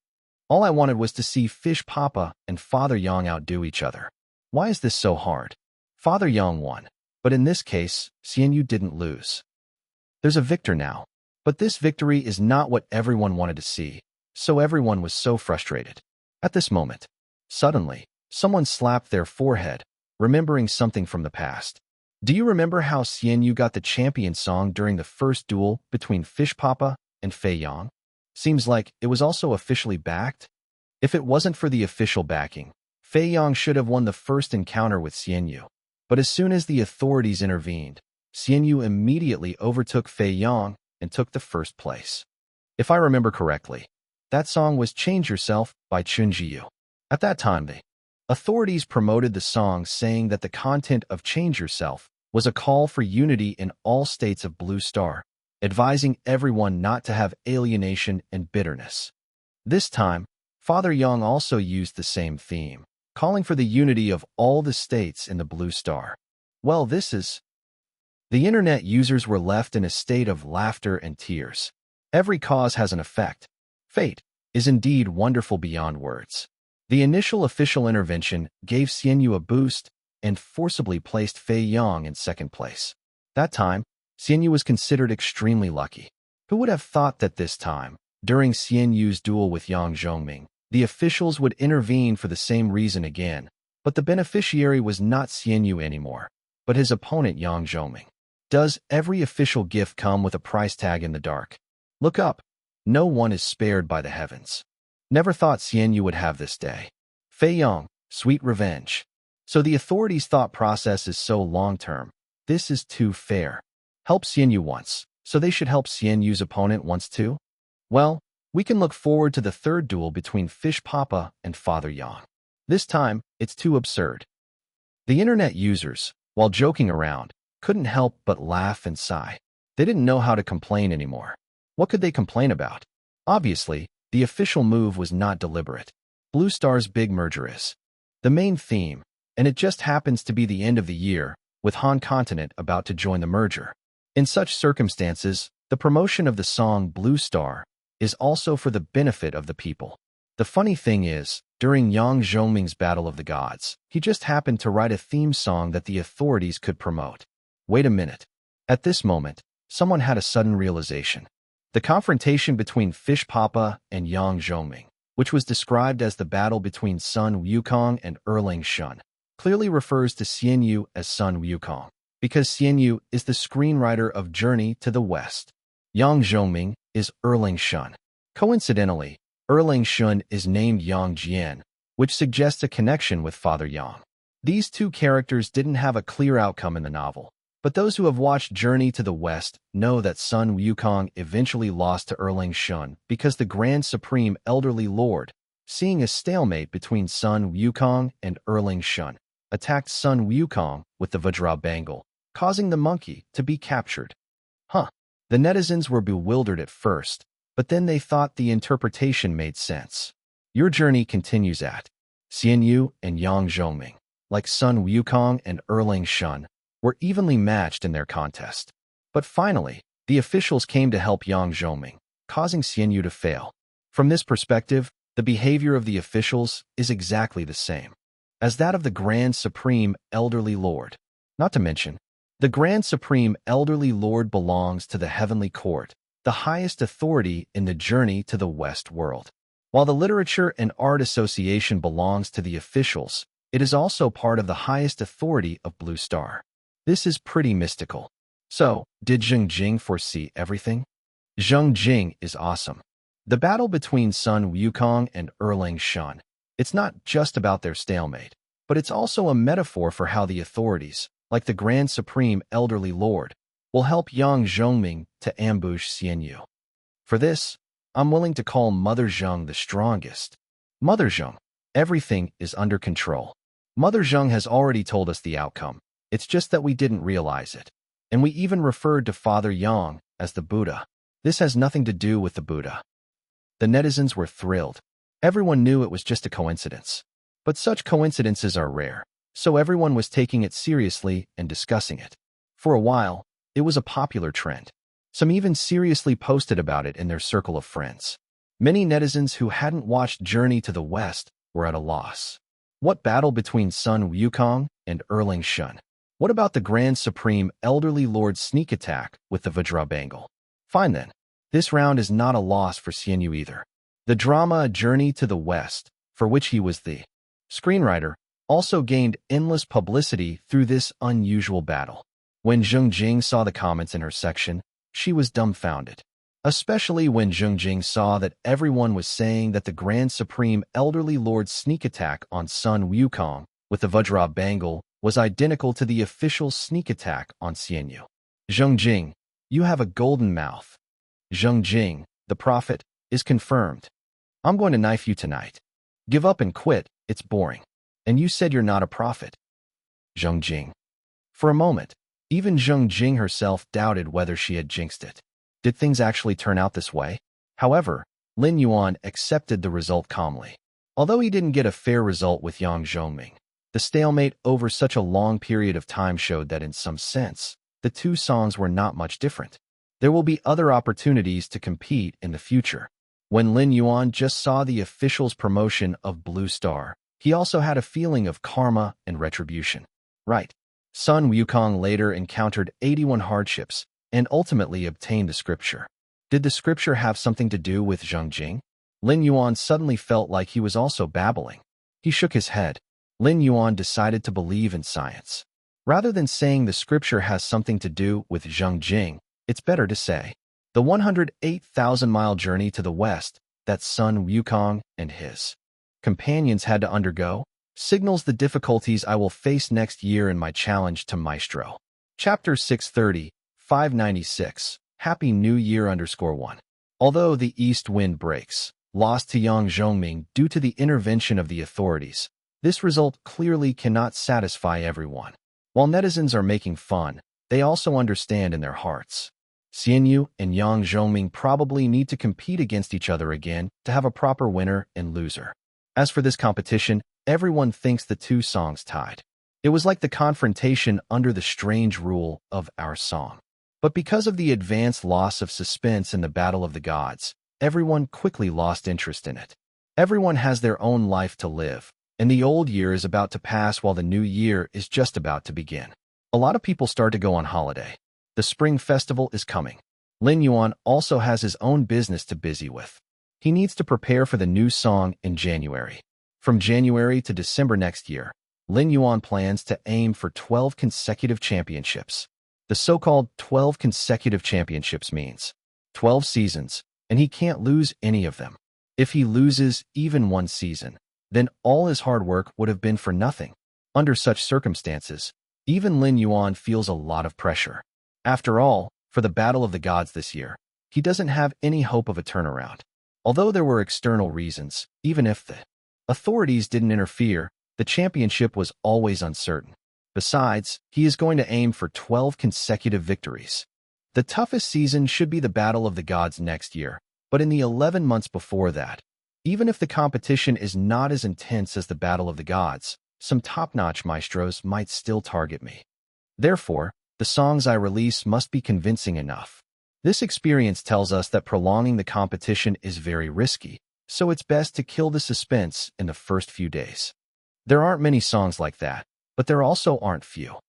All I wanted was to see Fish Papa and Father Yang outdo each other. Why is this so hard? Father Yang won. But in this case, Xianyu didn't lose. There's a victor now. But this victory is not what everyone wanted to see, so everyone was so frustrated. At this moment, suddenly, someone slapped their forehead, remembering something from the past. Do you remember how Xianyu got the champion song during the first duel between Fish Papa and Fei Yang? Seems like it was also officially backed. If it wasn't for the official backing, Fei Yang should have won the first encounter with Xianyu. But as soon as the authorities intervened, Xianyu immediately overtook Fei Yang and took the first place. If I remember correctly, that song was Change Yourself by Chun Jiyu. At that time, the authorities promoted the song, saying that the content of Change Yourself was a call for unity in all states of Blue Star, advising everyone not to have alienation and bitterness. This time, Father Yang also used the same theme, calling for the unity of all the states in the Blue Star. Well, the internet users were left in a state of laughter and tears. Every cause has an effect. Fate is indeed wonderful beyond words. The initial official intervention gave Xianyu a boost and forcibly placed Fei Yang in second place. That time, Xianyu was considered extremely lucky. Who would have thought that this time, during Xianyu's duel with Yang Zhongming, the officials would intervene for the same reason again, but the beneficiary was not Xianyu anymore, but his opponent Yang Zhongming. Does every official gift come with a price tag in the dark? Look up. No one is spared by the heavens. Never thought Xianyu would have this day. Fei Yang, sweet revenge. So the authorities' thought process is so long-term. This is too fair. Help Xianyu once, so they should help Xianyu's opponent once too? Well, we can look forward to the third duel between Fish Papa and Father Yang. This time, it's too absurd. The internet users, while joking around, couldn't help but laugh and sigh. They didn't know how to complain anymore. What could they complain about? Obviously, the official move was not deliberate. Blue Star's big merger is the main theme, and it just happens to be the end of the year, with Han Continent about to join the merger. In such circumstances, the promotion of the song Blue Star is also for the benefit of the people. The funny thing is, during Yang Zhongming's Battle of the Gods, he just happened to write a theme song that the authorities could promote. Wait a minute. At this moment, someone had a sudden realization. The confrontation between Fish Papa and Yang Zhongming, which was described as the battle between Sun Wukong and Erlang Shun, clearly refers to Xianyu as Sun Wukong, because Xianyu is the screenwriter of Journey to the West. Yang Zhongming is Erlang Shun. Coincidentally, Erlang Shun is named Yang Jian, which suggests a connection with Father Yang. These two characters didn't have a clear outcome in the novel, but those who have watched Journey to the West know that Sun Wukong eventually lost to Erlang Shun because the Grand Supreme Elderly Lord, seeing a stalemate between Sun Wukong and Erlang Shun, attacked Sun Wukong with the Vajra Bangle, causing the monkey to be captured. The netizens were bewildered at first, but then they thought the interpretation made sense. Your journey continues at Xianyu and Yang Zhongming, like Sun Wukong and Erlang Shun, were evenly matched in their contest. But finally, the officials came to help Yang Zhongming, causing Xianyu to fail. From this perspective, the behavior of the officials is exactly the same as that of the Grand Supreme Elderly Lord. Not to mention, the Grand Supreme Elderly Lord belongs to the Heavenly Court, the highest authority in the Journey to the West world. While the Literature and Art Association belongs to the officials, it is also part of the highest authority of Blue Star. This is pretty mystical. So, did Zheng Jing foresee everything? Zheng Jing is awesome. The battle between Sun Wukong and Erlang Shun, it's not just about their stalemate, but it's also a metaphor for how the authorities, like the Grand Supreme Elderly Lord, will help Yang Zhongming to ambush Xianyu. For this, I'm willing to call Mother Zheng the strongest. Mother Zheng, everything is under control. Mother Zheng has already told us the outcome. It's just that we didn't realize it. And we even referred to Father Yang as the Buddha. This has nothing to do with the Buddha. The netizens were thrilled. Everyone knew it was just a coincidence. But such coincidences are rare, so everyone was taking it seriously and discussing it. For a while, it was a popular trend. Some even seriously posted about it in their circle of friends. Many netizens who hadn't watched Journey to the West were at a loss. What battle between Sun Wukong and Erling Shun? What about the Grand Supreme Elderly Lord's sneak attack with the Vajra Bangle? Fine then. This round is not a loss for Xianyu either. The drama A Journey to the West, for which he was the screenwriter, also gained endless publicity through this unusual battle. When Zheng Jing saw the comments in her section, she was dumbfounded. Especially when Zheng Jing saw that everyone was saying that the Grand Supreme Elderly Lord's sneak attack on Sun Wukong with the Vajra Bangle was identical to the official sneak attack on Xianyu. Zheng Jing, you have a golden mouth. Zheng Jing, the prophet, is confirmed. I'm going to knife you tonight. Give up and quit, it's boring. And you said you're not a prophet. Zheng Jing. For a moment, even Zheng Jing herself doubted whether she had jinxed it. Did things actually turn out this way? However, Lin Yuan accepted the result calmly. Although he didn't get a fair result with Yang Zhongming, the stalemate over such a long period of time showed that in some sense, the two songs were not much different. There will be other opportunities to compete in the future. When Lin Yuan just saw the official's promotion of Blue Star, he also had a feeling of karma and retribution. Right. Sun Wukong later encountered 81 hardships and ultimately obtained the scripture. Did the scripture have something to do with Zheng Jing? Lin Yuan suddenly felt like he was also babbling. He shook his head. Lin Yuan decided to believe in science. Rather than saying the scripture has something to do with Zheng Jing, it's better to say, the 108,000-mile journey to the west that Sun Wukong and his companions had to undergo signals the difficulties I will face next year in my challenge to Maestro. Chapter 630, 596, Happy New Year _1. Although the east wind breaks, lost to Yang Zhongming due to the intervention of the authorities, this result clearly cannot satisfy everyone. While netizens are making fun, they also understand in their hearts. Xianyu and Yang Zhongming probably need to compete against each other again to have a proper winner and loser. As for this competition, everyone thinks the two songs tied. It was like the confrontation under the strange rule of our song. But because of the advanced loss of suspense in the Battle of the Gods, everyone quickly lost interest in it. Everyone has their own life to live, and the old year is about to pass while the new year is just about to begin. A lot of people start to go on holiday. The Spring Festival is coming. Lin Yuan also has his own business to busy with. He needs to prepare for the new song in January. From January to December next year, Lin Yuan plans to aim for 12 consecutive championships. The so-called 12 consecutive championships means 12 seasons, and he can't lose any of them. If he loses even one season, then all his hard work would have been for nothing. Under such circumstances, even Lin Yuan feels a lot of pressure. After all, for the Battle of the Gods this year, he doesn't have any hope of a turnaround. Although there were external reasons, even if the authorities didn't interfere, the championship was always uncertain. Besides, he is going to aim for 12 consecutive victories. The toughest season should be the Battle of the Gods next year, but in the 11 months before that, even if the competition is not as intense as the Battle of the Gods, some top-notch maestros might still target me. Therefore, the songs I release must be convincing enough. This experience tells us that prolonging the competition is very risky, so it's best to kill the suspense in the first few days. There aren't many songs like that, but there also aren't few.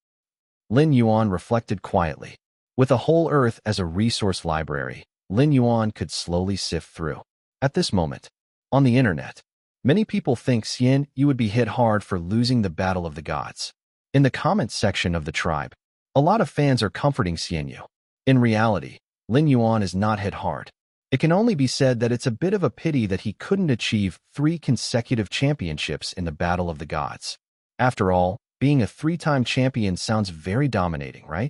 Lin Yuan reflected quietly. With a whole earth as a resource library, Lin Yuan could slowly sift through. At this moment, on the internet, many people think Xianyu would be hit hard for losing the Battle of the Gods. In the comments section of the tribe, a lot of fans are comforting Xianyu. In reality, Lin Yuan is not hit hard. It can only be said that it's a bit of a pity that he couldn't achieve 3 consecutive championships in the Battle of the Gods. After all, being a 3-time champion sounds very dominating, right?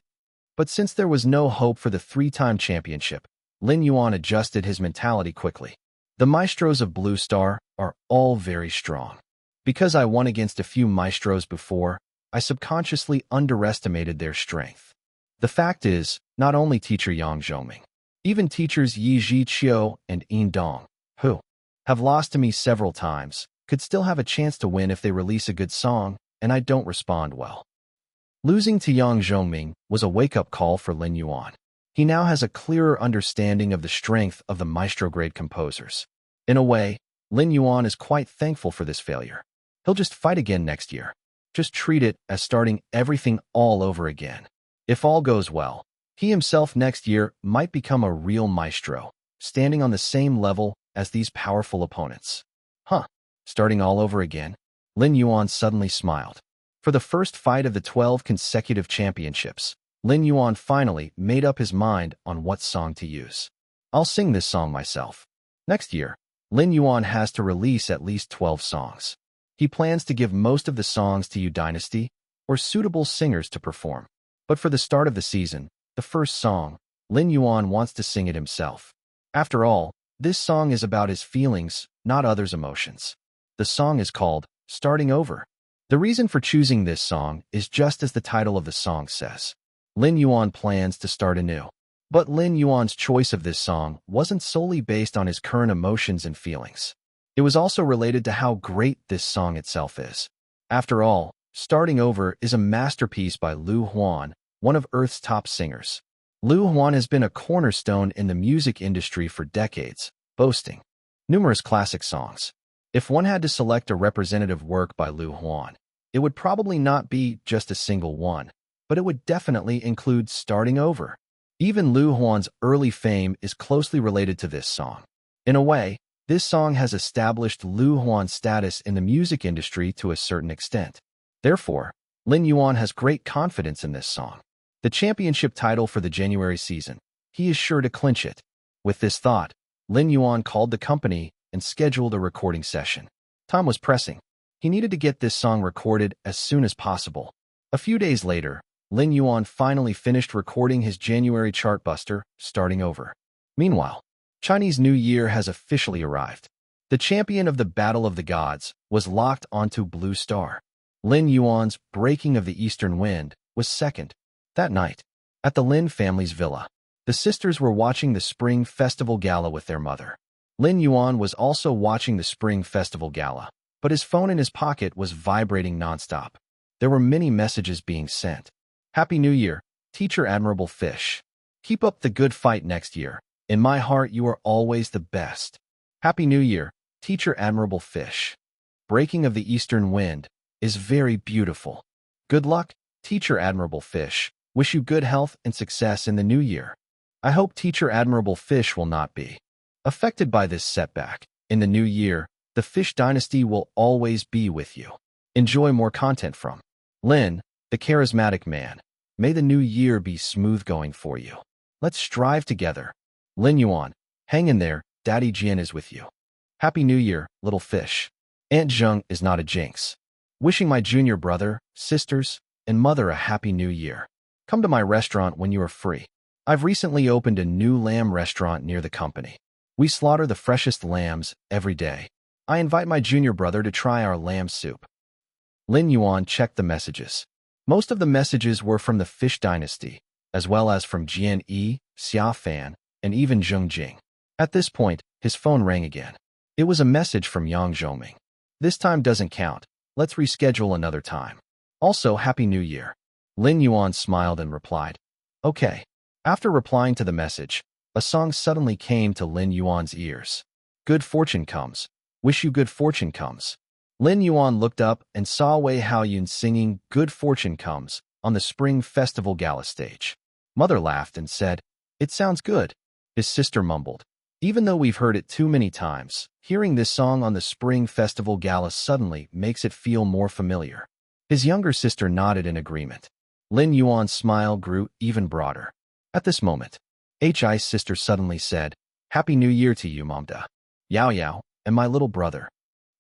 But since there was no hope for the 3-time championship, Lin Yuan adjusted his mentality quickly. The maestros of Blue Star are all very strong. Because I won against a few maestros before, I subconsciously underestimated their strength. The fact is, not only teacher Yang Zhongming, even teachers Yi Zhiqiu and Yin Dong, who have lost to me several times, could still have a chance to win if they release a good song, and I don't respond well. Losing to Yang Zhongming was a wake-up call for Lin Yuan. He now has a clearer understanding of the strength of the maestro-grade composers. In a way, Lin Yuan is quite thankful for this failure. He'll just fight again next year. Just treat it as starting everything all over again. If all goes well, he himself next year might become a real maestro, standing on the same level as these powerful opponents. Huh, starting all over again? Lin Yuan suddenly smiled. For the first fight of the 12 consecutive championships, Lin Yuan finally made up his mind on what song to use. I'll sing this song myself. Next year, Lin Yuan has to release at least 12 songs. He plans to give most of the songs to Yu Dynasty or suitable singers to perform. But for the start of the season, the first song, Lin Yuan wants to sing it himself. After all, this song is about his feelings, not others' emotions. The song is called Starting Over. The reason for choosing this song is just as the title of the song says. Lin Yuan plans to start anew. But Lin Yuan's choice of this song wasn't solely based on his current emotions and feelings. It was also related to how great this song itself is. After all, Starting Over is a masterpiece by Lin Yuan, one of Earth's top singers. Lin Yuan has been a cornerstone in the music industry for decades, boasting numerous classic songs. If one had to select a representative work by Lin Yuan, it would probably not be just a single one, but it would definitely include Starting Over. Even Lin Yuan's early fame is closely related to this song. In a way, this song has established Lin Yuan's status in the music industry to a certain extent. Therefore, Lin Yuan has great confidence in this song. The championship title for the January season, he is sure to clinch it. With this thought, Lin Yuan called the company and scheduled a recording session. Time was pressing. He needed to get this song recorded as soon as possible. A few days later, Lin Yuan finally finished recording his January chartbuster, Starting Over. Meanwhile, Chinese New Year has officially arrived. The champion of the Battle of the Gods was locked onto Blue Star. Lin Yuan's Breaking of the Eastern Wind was second. That night, at the Lin family's villa, the sisters were watching the Spring Festival Gala with their mother. Lin Yuan was also watching the Spring Festival Gala, but his phone in his pocket was vibrating nonstop. There were many messages being sent. Happy New Year, Teacher Admirable Fish. Keep up the good fight next year. In my heart, you are always the best. Happy New Year, Teacher Admirable Fish. Breaking of the Eastern Wind is very beautiful. Good luck, Teacher Admirable Fish. Wish you good health and success in the new year. I hope Teacher Admirable Fish will not be affected by this setback. In the new year, the Fish Dynasty will always be with you. Enjoy more content from Lin, the charismatic man. May the new year be smooth going for you. Let's strive together. Lin Yuan, hang in there, Daddy Jian is with you. Happy New Year, little fish. Aunt Zheng is not a jinx. Wishing my junior brother, sisters, and mother a happy new year. Come to my restaurant when you are free. I've recently opened a new lamb restaurant near the company. We slaughter the freshest lambs every day. I invite my junior brother to try our lamb soup. Lin Yuan checked the messages. Most of the messages were from the Fish Dynasty, as well as from Jian Yi, Xia Fan, and even Zheng Jing. At this point, his phone rang again. It was a message from Yang Zhoming. This time doesn't count. Let's reschedule another time. Also, Happy New Year. Lin Yuan smiled and replied, Okay. After replying to the message, a song suddenly came to Lin Yuan's ears. Good fortune comes. Wish you good fortune comes. Lin Yuan looked up and saw Wei Haoyun singing Good Fortune Comes on the Spring Festival Gala stage. Mother laughed and said, It sounds good. His sister mumbled, Even though we've heard it too many times, hearing this song on the Spring Festival Gala suddenly makes it feel more familiar. His younger sister nodded in agreement. Lin Yuan's smile grew even broader. At this moment, Hi's sister suddenly said, Happy New Year to you, Momda. Yao Yao, and my little brother.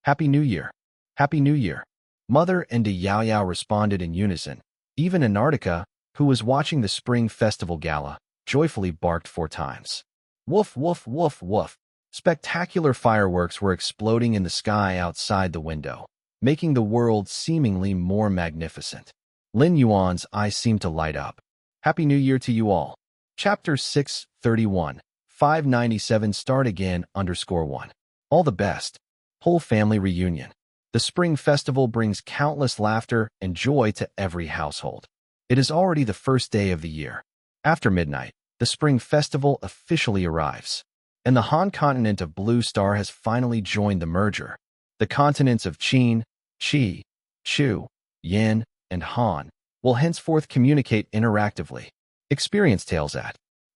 Happy New Year. Happy New Year. Mother and Yao Yao responded in unison. Even Antarctica, who was watching the Spring Festival Gala, joyfully barked 4 times. Woof, woof, woof, woof. Spectacular fireworks were exploding in the sky outside the window, making the world seemingly more magnificent. Lin Yuan's eyes seemed to light up. Happy New Year to you all. Chapter 631, 597 Start Again _1. All the best. Whole family reunion. The Spring Festival brings countless laughter and joy to every household. It is already the first day of the year. After midnight, the Spring Festival officially arrives. And the Han continent of Blue Star has finally joined the merger. The continents of Qin, Qi, Chu, Yin, and Han will henceforth communicate interactively. Experience tales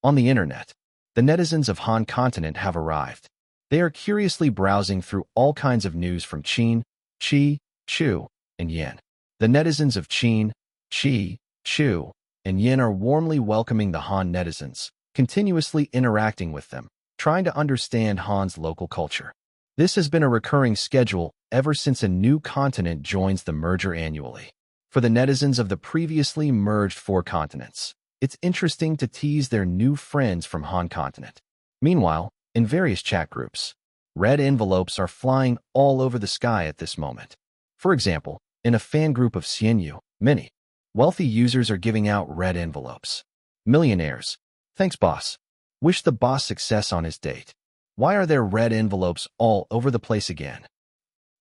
on the internet. The netizens of Han continent have arrived. They are curiously browsing through all kinds of news from Qin, Qi, Chu, and Yin. The netizens of Qin, Qi, Chu, and Yin are warmly welcoming the Han netizens, continuously interacting with them, trying to understand Han's local culture. This has been a recurring schedule ever since a new continent joins the merger annually. For the netizens of the previously merged 4 continents, it's interesting to tease their new friends from Han continent. Meanwhile, in various chat groups, red envelopes are flying all over the sky at this moment. For example, in a fan group of Xianyu, many wealthy users are giving out red envelopes. Millionaires. Thanks, boss. Wish the boss success on his date. Why are there red envelopes all over the place again?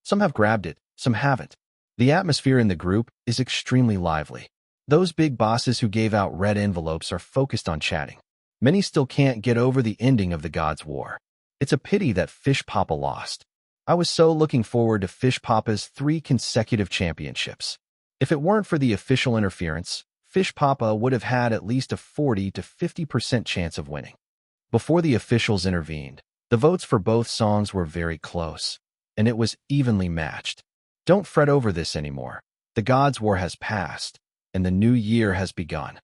Some have grabbed it, some haven't. The atmosphere in the group is extremely lively. Those big bosses who gave out red envelopes are focused on chatting. Many still can't get over the ending of the Gods' War. It's a pity that Fish Papa lost. I was so looking forward to Fish Papa's 3 consecutive championships. If it weren't for the official interference, Fish Papa would have had at least a 40 to 50% chance of winning. Before the officials intervened, the votes for both songs were very close, and it was evenly matched. Don't fret over this anymore. The Gods' War has passed, and the new year has begun.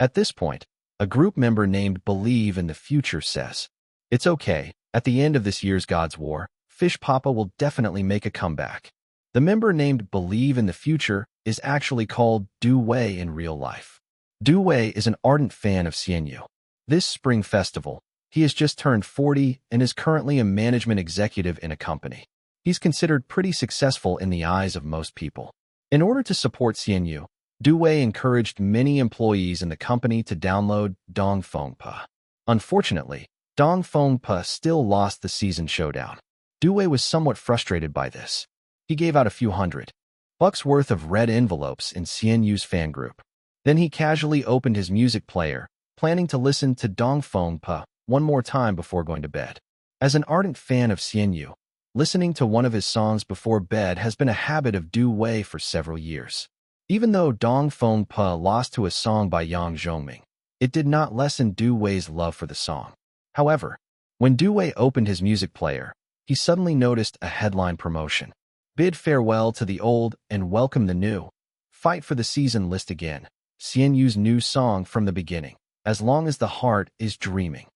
At this point, a group member named Believe in the Future says, "It's okay, at the end of this year's Gods' War, Fish Papa will definitely make a comeback." The member named Believe in the Future is actually called Du Wei in real life. Du Wei is an ardent fan of Xianyu. This spring festival, he has just turned 40 and is currently a management executive in a company. He's considered pretty successful in the eyes of most people. In order to support Xianyu, Du Wei encouraged many employees in the company to download Dongfengpa. Unfortunately, Dongfengpa still lost the season showdown. Du Wei was somewhat frustrated by this. He gave out a few $100 worth of red envelopes in Xianyu's fan group. Then he casually opened his music player, planning to listen to Dongfengpa one more time before going to bed. As an ardent fan of Xianyu, listening to one of his songs before bed has been a habit of Du Wei for several years. Even though Dongfengpa lost to a song by Yang Zhongming, it did not lessen Du Wei's love for the song. However, when Du Wei opened his music player, he suddenly noticed a headline promotion. Bid farewell to the old and welcome the new. Fight for the season list again. Xianyu's new song from the beginning. As long as the heart is dreaming.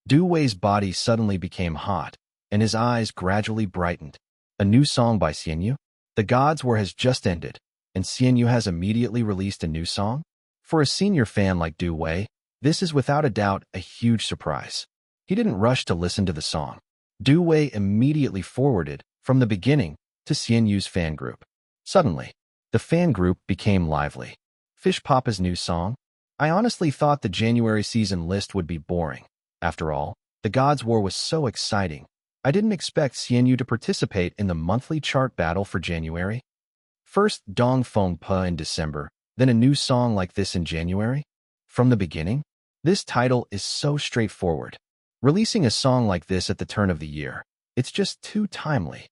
Du Wei's body suddenly became hot, and his eyes gradually brightened. A new song by Xianyu? The Gods' War has just ended, and Xianyu has immediately released a new song? For a senior fan like Du Wei, this is without a doubt a huge surprise. He didn't rush to listen to the song. Du Wei immediately forwarded, from the beginning, to Xianyu's fan group. Suddenly, the fan group became lively. Fish Papa's new song? I honestly thought the January season list would be boring. After all, the Gods' War was so exciting. I didn't expect Xianyu to participate in the monthly chart battle for January. First Dongfengpa in December, then a new song like this in January? From the beginning? This title is so straightforward. Releasing a song like this at the turn of the year, it's just too timely.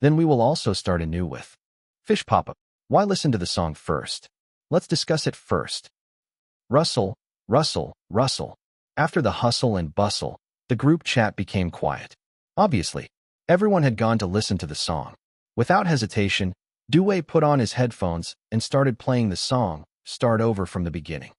Then we will also start anew with Fish Papa. Why listen to the song first? Let's discuss it first. Rustle, rustle, rustle. After the hustle and bustle, the group chat became quiet. Obviously, everyone had gone to listen to the song. Without hesitation, Du Wei put on his headphones and started playing the song, Start Over from the beginning.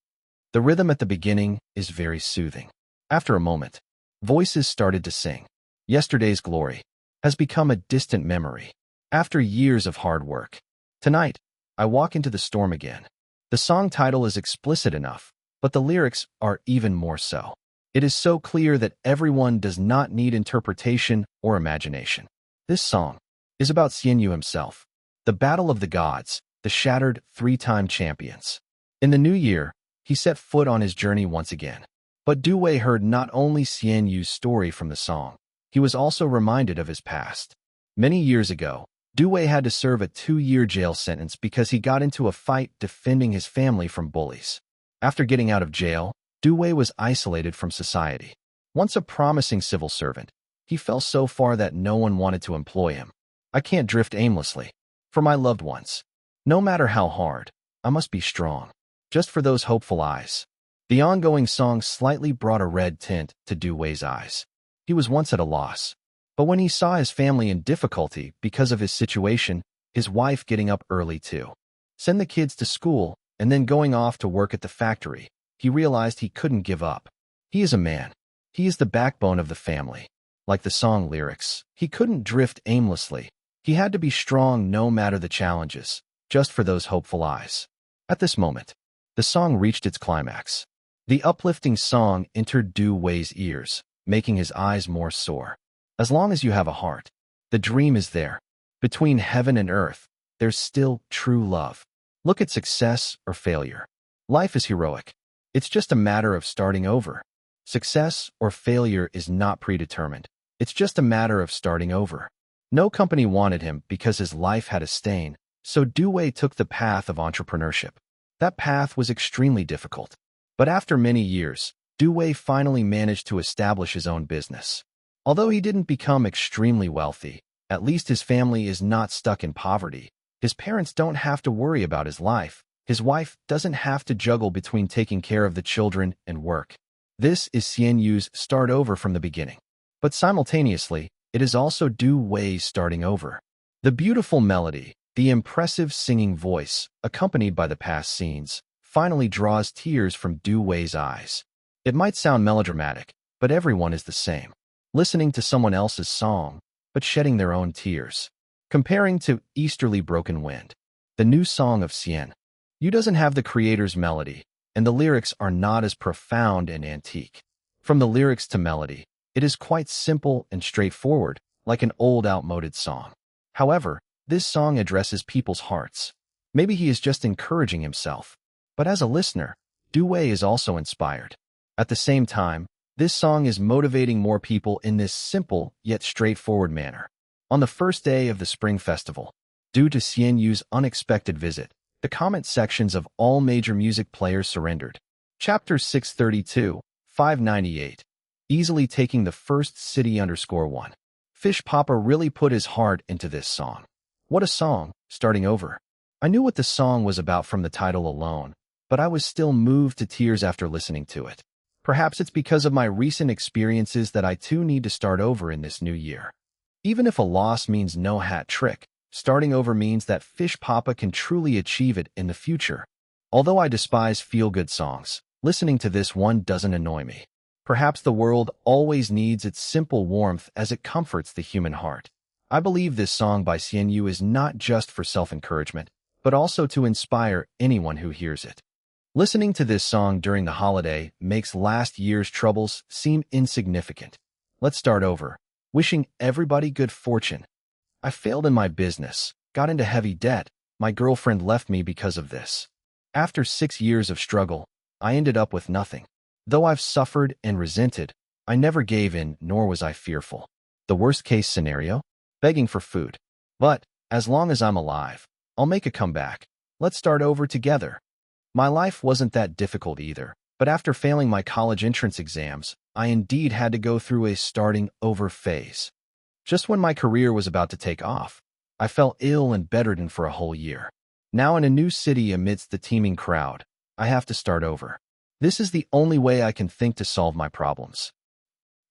The rhythm at the beginning is very soothing. After a moment, voices started to sing. Yesterday's glory has become a distant memory. After years of hard work, tonight, I walk into the storm again. The song title is explicit enough, but the lyrics are even more so. It is so clear that everyone does not need interpretation or imagination. This song is about Xianyu himself, the battle of the gods, the shattered 3-time champions. In the new year, he set foot on his journey once again. But Du Wei heard not only Xianyu's story from the song, he was also reminded of his past. Many years ago, Du Wei had to serve a 2-year jail sentence because he got into a fight defending his family from bullies. After getting out of jail, Wei was isolated from society. Once a promising civil servant, he fell so far that no one wanted to employ him. I can't drift aimlessly. For my loved ones. No matter how hard, I must be strong. Just for those hopeful eyes. The ongoing song slightly brought a red tint to Wei's eyes. He was once at a loss. But when he saw his family in difficulty because of his situation, his wife getting up early too, send the kids to school, and then going off to work at the factory, he realized he couldn't give up. He is a man. He is the backbone of the family. Like the song lyrics, he couldn't drift aimlessly. He had to be strong no matter the challenges, just for those hopeful eyes. At this moment, the song reached its climax. The uplifting song entered Wei's ears, making his eyes more sore. As long as you have a heart, the dream is there. Between heaven and earth, there's still true love. Look at success or failure. Life is heroic. It's just a matter of starting over. Success or failure is not predetermined. It's just a matter of starting over. No company wanted him because his life had a stain, so Wei took the path of entrepreneurship. That path was extremely difficult. But after many years, Wei finally managed to establish his own business. Although he didn't become extremely wealthy, at least his family is not stuck in poverty. His parents don't have to worry about his life. His wife doesn't have to juggle between taking care of the children and work. This is Xian Yu's start over from the beginning. But simultaneously, it is also Wei's starting over. The beautiful melody, the impressive singing voice, accompanied by the past scenes, finally draws tears from Wei's eyes. It might sound melodramatic, but everyone is the same. Listening to someone else's song, but shedding their own tears. Comparing to Easterly Broken Wind, the new song of Xian Yu doesn't have the creator's melody, and the lyrics are not as profound and antique. From the lyrics to melody, it is quite simple and straightforward, like an old outmoded song. However, this song addresses people's hearts. Maybe he is just encouraging himself. But as a listener, Wei is also inspired. At the same time, this song is motivating more people in this simple yet straightforward manner. On the first day of the Spring Festival, due to Xian Yu's unexpected visit, the comment sections of all major music players surrendered. Chapter 632, 598. Easily taking the first city _1. Fish Papa really put his heart into this song. What a song, starting over. I knew what the song was about from the title alone, but I was still moved to tears after listening to it. Perhaps it's because of my recent experiences that I too need to start over in this new year. Even if a loss means no hat trick, starting over means that Fish Papa can truly achieve it in the future. Although I despise feel-good songs, listening to this one doesn't annoy me. Perhaps the world always needs its simple warmth as it comforts the human heart. I believe this song by Xian Yu is not just for self-encouragement, but also to inspire anyone who hears it. Listening to this song during the holiday makes last year's troubles seem insignificant. Let's start over. Wishing everybody good fortune. I failed in my business, got into heavy debt. My girlfriend left me because of this. After 6 years of struggle, I ended up with nothing. Though I've suffered and resented, I never gave in, nor was I fearful. The worst-case scenario? Begging for food. But, as long as I'm alive, I'll make a comeback. Let's start over together. My life wasn't that difficult either, but after failing my college entrance exams, I indeed had to go through a starting over phase. Just when my career was about to take off, I fell ill and bedridden for a whole year. Now in a new city amidst the teeming crowd, I have to start over. This is the only way I can think to solve my problems.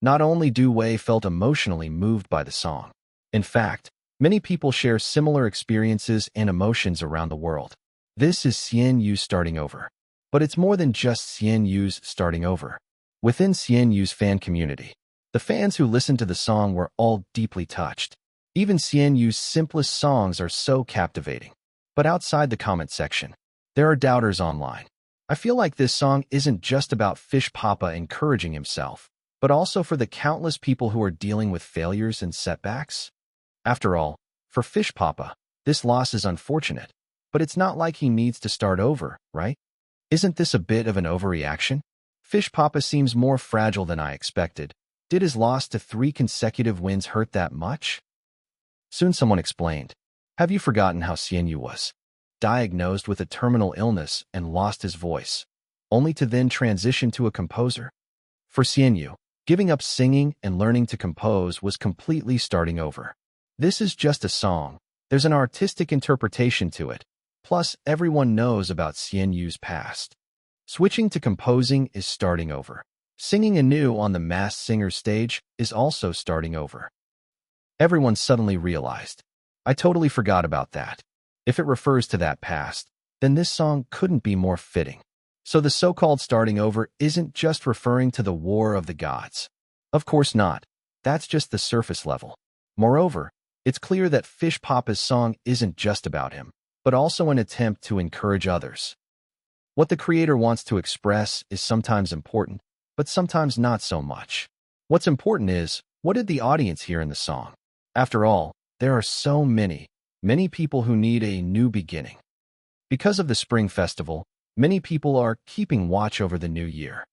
Not only Wei felt emotionally moved by the song. In fact, many people share similar experiences and emotions around the world. This is Xian Yu's starting over. But it's more than just Xian Yu's starting over. Within Xian Yu's fan community, the fans who listened to the song were all deeply touched. Even Xian Yu's simplest songs are so captivating. But outside the comment section, there are doubters online. I feel like this song isn't just about Fish Papa encouraging himself, but also for the countless people who are dealing with failures and setbacks. After all, for Fish Papa, this loss is unfortunate, but it's not like he needs to start over, right? Isn't this a bit of an overreaction? Fish Papa seems more fragile than I expected. Did his loss to 3 consecutive wins hurt that much? Soon someone explained. Have you forgotten how Xian Yu was diagnosed with a terminal illness and lost his voice? only to then transition to a composer. For Xianyu, giving up singing and learning to compose was completely starting over. This is just a song. There's an artistic interpretation to it. Plus, everyone knows about Xianyu's past. Switching to composing is starting over. Singing anew on the Masked Singer stage is also starting over. Everyone suddenly realized, I totally forgot about that. If it refers to that past, then this song couldn't be more fitting. So the so-called starting over isn't just referring to the War of the Gods. Of course not. That's just the surface level. Moreover, it's clear that Fish Papa's song isn't just about him, but also an attempt to encourage others. What the creator wants to express is sometimes important, but sometimes not so much. What's important is, what did the audience hear in the song? After all, there are so many people who need a new beginning. Because of the Spring Festival, many people are keeping watch over the new year.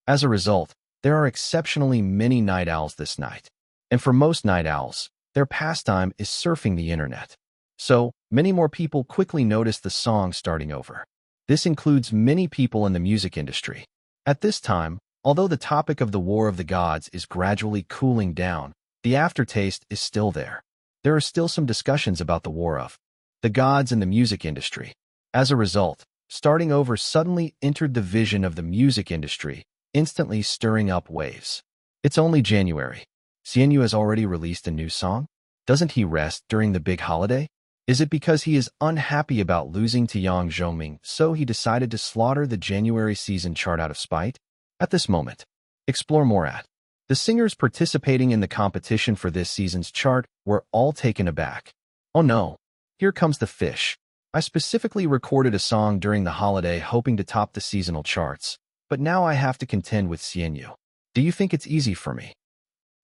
As a result, there are exceptionally many night owls this night. And for most night owls, their pastime is surfing the internet. So, many more people quickly notice the song starting over. This includes many people in the music industry. At this time, although the topic of the War of the Gods is gradually cooling down, the aftertaste is still there. There are still some discussions about the War of the Gods in the music industry. As a result, starting over suddenly entered the vision of the music industry, instantly stirring up waves. It's only January. Xianyu has already released a new song? Doesn't he rest during the big holiday? Is it because he is unhappy about losing to Yang Zhoming, so he decided to slaughter the January season chart out of spite? At this moment, explore more at. The singers participating in the competition for this season's chart were all taken aback. Oh no, here comes the fish. I specifically recorded a song during the holiday hoping to top the seasonal charts, but now I have to contend with Xianyu. Do you think it's easy for me?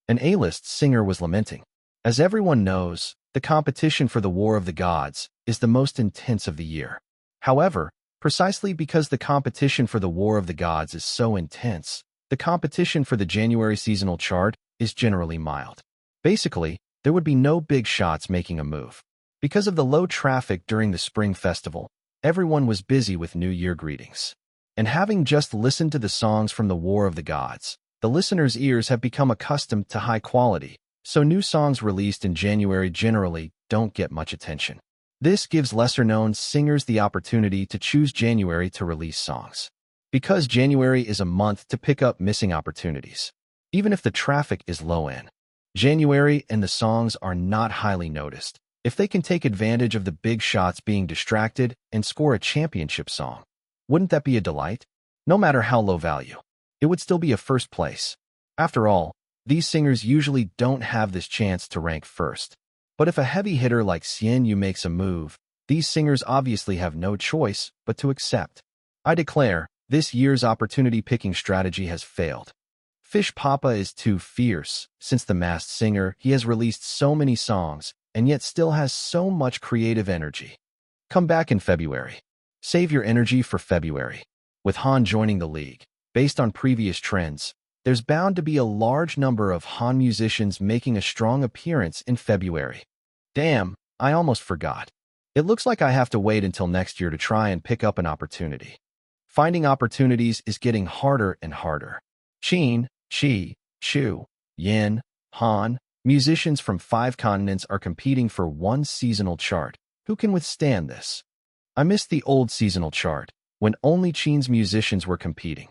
An A-list singer was lamenting. As everyone knows, the competition for the War of the Gods is the most intense of the year. However, precisely because the competition for the War of the Gods is so intense, the competition for the January seasonal chart is generally mild. Basically, there would be no big shots making a move. Because of the low traffic during the Spring Festival, everyone was busy with New Year greetings. And having just listened to the songs from the War of the Gods, the listeners' ears have become accustomed to high quality, so new songs released in January generally don't get much attention. This gives lesser-known singers the opportunity to choose January to release songs. Because January is a month to pick up missing opportunities. Even if the traffic is low in January and the songs are not highly noticed, if they can take advantage of the big shots being distracted and score a championship song, wouldn't that be a delight? No matter how low value, it would still be a first place. After all, these singers usually don't have this chance to rank first. But if a heavy hitter like Xianyu makes a move, these singers obviously have no choice but to accept. I declare, this year's opportunity-picking strategy has failed. Fish Papa is too fierce. Since the Masked Singer, he has released so many songs, and yet still has so much creative energy. Come back in February. Save your energy for February. With Han joining the league, based on previous trends, there's bound to be a large number of Han musicians making a strong appearance in February. Damn, I almost forgot. It looks like I have to wait until next year to try and pick up an opportunity. Finding opportunities is getting harder and harder. Qin, Qi, Chu, Yin, Han, musicians from 5 continents are competing for one seasonal chart. Who can withstand this? I miss the old seasonal chart, when only Qin's musicians were competing.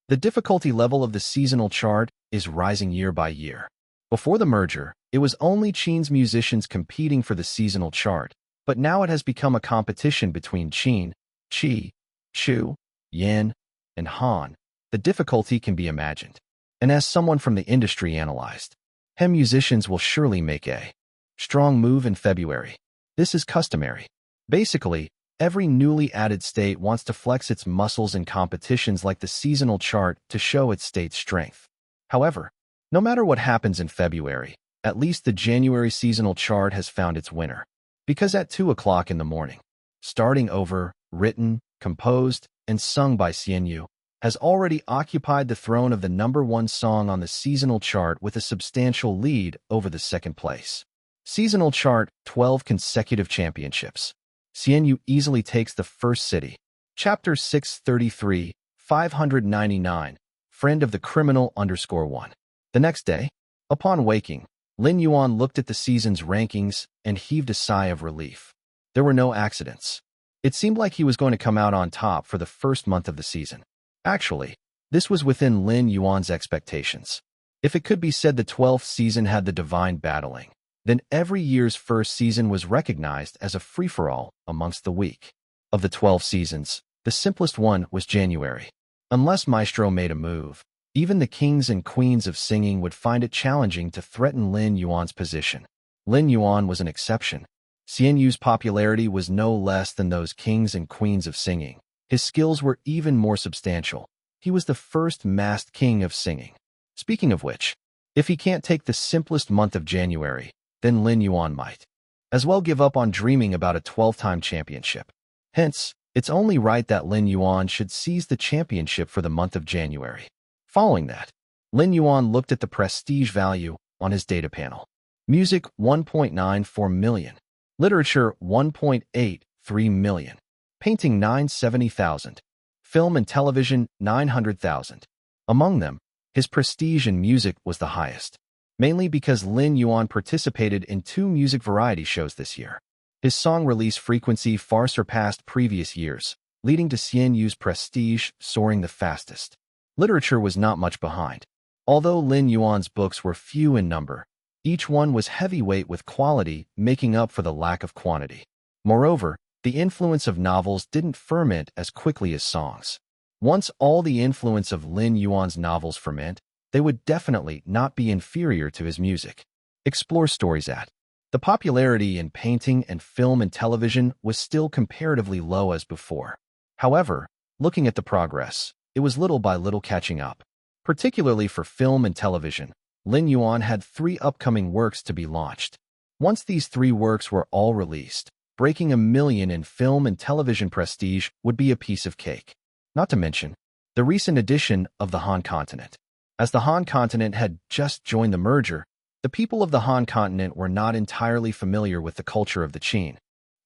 The difficulty level of the seasonal chart is rising year by year. Before the merger, it was only Qin's musicians competing for the seasonal chart, but now it has become a competition between Qin, Qi, Chu, Yin, and Han. The difficulty can be imagined. And as someone from the industry analyzed, Hem musicians will surely make a strong move in February. This is customary. Basically, every newly added state wants to flex its muscles in competitions like the seasonal chart to show its state's strength. However, no matter what happens in February, at least the January seasonal chart has found its winner. Because at 2 o'clock in the morning, Starting Over, written, composed, and sung by Xianyu, has already occupied the throne of the #1 song on the seasonal chart with a substantial lead over the second place. Seasonal chart, 12 consecutive championships. Xianyu easily takes the first city. Chapter 633, 599, friend of the criminal _1. The next day, upon waking, Lin Yuan looked at the season's rankings and heaved a sigh of relief. There were no accidents. It seemed like he was going to come out on top for the first month of the season. Actually, this was within Lin Yuan's expectations. If it could be said the 12th season had the divine battling, then every year's first season was recognized as a free-for-all amongst the weak. Of the 12 seasons, the simplest one was January. Unless Maestro made a move, even the kings and queens of singing would find it challenging to threaten Lin Yuan's position. Lin Yuan was an exception. Xian Yu's popularity was no less than those kings and queens of singing. His skills were even more substantial. He was the first masked king of singing. Speaking of which, if he can't take the simplest month of January, then Lin Yuan might as well give up on dreaming about a 12-time championship. Hence, it's only right that Lin Yuan should seize the championship for the month of January. Following that, Lin Yuan looked at the prestige value on his data panel. Music 1.94 million. Literature 1.83 million. Painting 970,000. Film and television 900,000. Among them, his prestige in music was the highest, mainly because Lin Yuan participated in 2 music variety shows this year. His song release frequency far surpassed previous years, leading to Xian Yu's prestige soaring the fastest. Literature was not much behind. Although Lin Yuan's books were few in number, each one was heavyweight with quality, making up for the lack of quantity. Moreover, the influence of novels didn't ferment as quickly as songs. Once all the influence of Lin Yuan's novels ferment, they would definitely not be inferior to his music. Explore stories at. The popularity in painting and film and television was still comparatively low as before. However, looking at the progress, it was little by little catching up. Particularly for film and television, Lin Yuan had 3 upcoming works to be launched. Once these 3 works were all released, breaking 1 million in film and television prestige would be a piece of cake. Not to mention, the recent addition of the Han continent. As the Han continent had just joined the merger, the people of the Han continent were not entirely familiar with the culture of the Qin,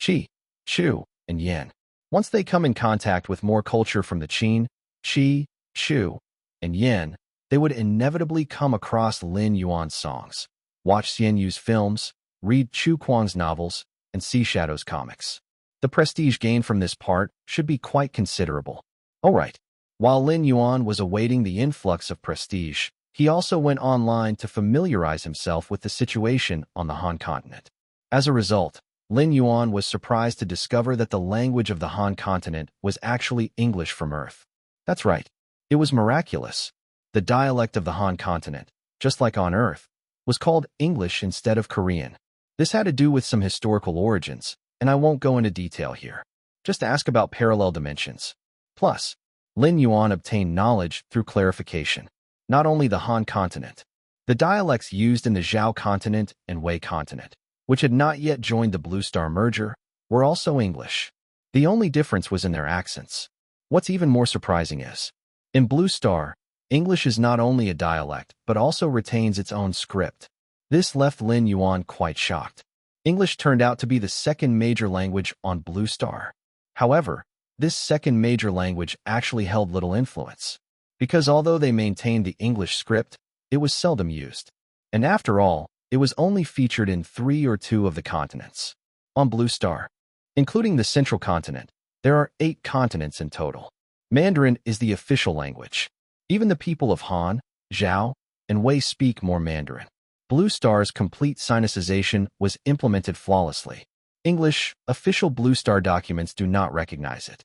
Qi, Chu, and Yan. Once they come in contact with more culture from the Qin, Qi, Chu, and Yan, they would inevitably come across Lin Yuan's songs, watch Xian Yu's films, read Chu Kuang's novels, and see Shadow's comics. The prestige gained from this part should be quite considerable. Alright, while Lin Yuan was awaiting the influx of prestige, he also went online to familiarize himself with the situation on the Han continent. As a result, Lin Yuan was surprised to discover that the language of the Han continent was actually English from Earth. That's right, it was miraculous. The dialect of the Han continent, just like on Earth, was called English instead of Korean. This had to do with some historical origins, and I won't go into detail here. Just ask about parallel dimensions. Plus, Lin Yuan obtained knowledge through clarification. Not only the Han continent, the dialects used in the Zhao continent and Wei continent, which had not yet joined the Blue Star merger, were also English. The only difference was in their accents. What's even more surprising is, in Blue Star, English is not only a dialect, but also retains its own script. This left Lin Yuan quite shocked. English turned out to be the second major language on Blue Star. However, this second major language actually held little influence, because although they maintained the English script, it was seldom used. And after all, it was only featured in 3 or 2 of the continents. On Blue Star, including the central continent, there are 8 continents in total. Mandarin is the official language. Even the people of Han, Zhao, and Wei speak more Mandarin. Blue Star's complete sinicization was implemented flawlessly. English, official Blue Star documents do not recognize it.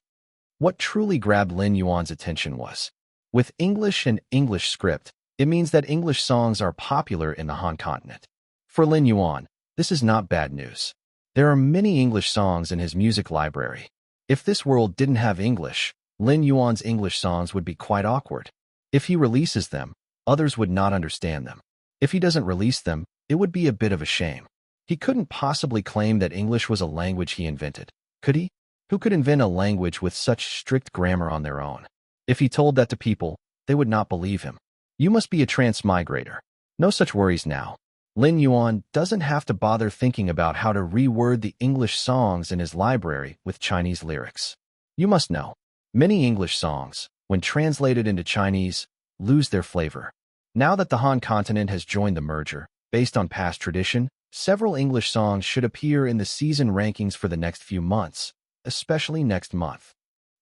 What truly grabbed Lin Yuan's attention was, with English and English script, it means that English songs are popular in the Han continent. For Lin Yuan, this is not bad news. There are many English songs in his music library. If this world didn't have English, Lin Yuan's English songs would be quite awkward. If he releases them, others would not understand them. If he doesn't release them, it would be a bit of a shame. He couldn't possibly claim that English was a language he invented, could he? Who could invent a language with such strict grammar on their own? If he told that to people, they would not believe him. You must be a transmigrator. No such worries now. Lin Yuan doesn't have to bother thinking about how to reword the English songs in his library with Chinese lyrics. You must know, many English songs, when translated into Chinese, lose their flavor. Now that the Han continent has joined the merger, based on past tradition, several English songs should appear in the season rankings for the next few months, especially next month.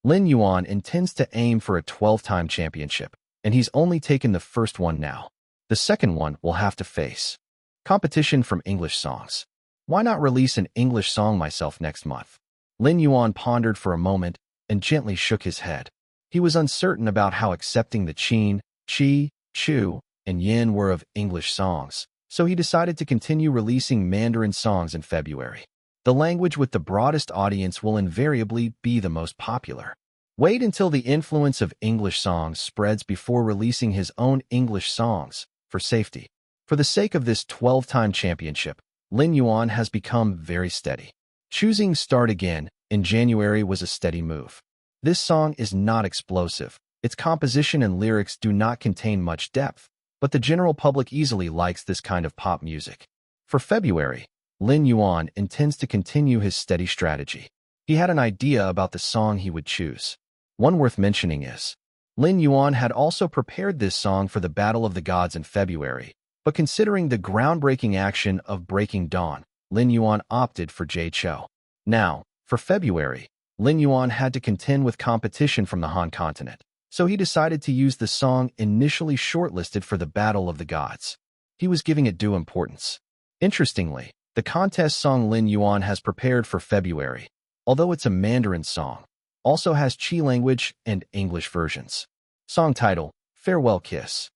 Lin Yuan intends to aim for a 12-time championship, and he's only taken the first one now. The second one will have to face competition from English songs. Why not release an English song myself next month? Lin Yuan pondered for a moment and gently shook his head. He was uncertain about how accepting the Qin, Qi, Chu, and Yin were of English songs, so he decided to continue releasing Mandarin songs in February. The language with the broadest audience will invariably be the most popular. Wait until the influence of English songs spreads before releasing his own English songs, for safety. For the sake of this 12-time championship, Lin Yuan has become very steady. Choosing Start Again in January was a steady move. This song is not explosive. Its composition and lyrics do not contain much depth, but the general public easily likes this kind of pop music. For February, Lin Yuan intends to continue his steady strategy. He had an idea about the song he would choose. One worth mentioning is, Lin Yuan had also prepared this song for the Battle of the Gods in February, but considering the groundbreaking action of Breaking Dawn, Lin Yuan opted for Jay Chou. Now, for February, Lin Yuan had to contend with competition from the Han continent, so he decided to use the song initially shortlisted for the Battle of the Gods. He was giving it due importance. Interestingly, the contest song Lin Yuan has prepared for February, although it's a Mandarin song, also has Qi language and English versions. Song title, Farewell Kiss.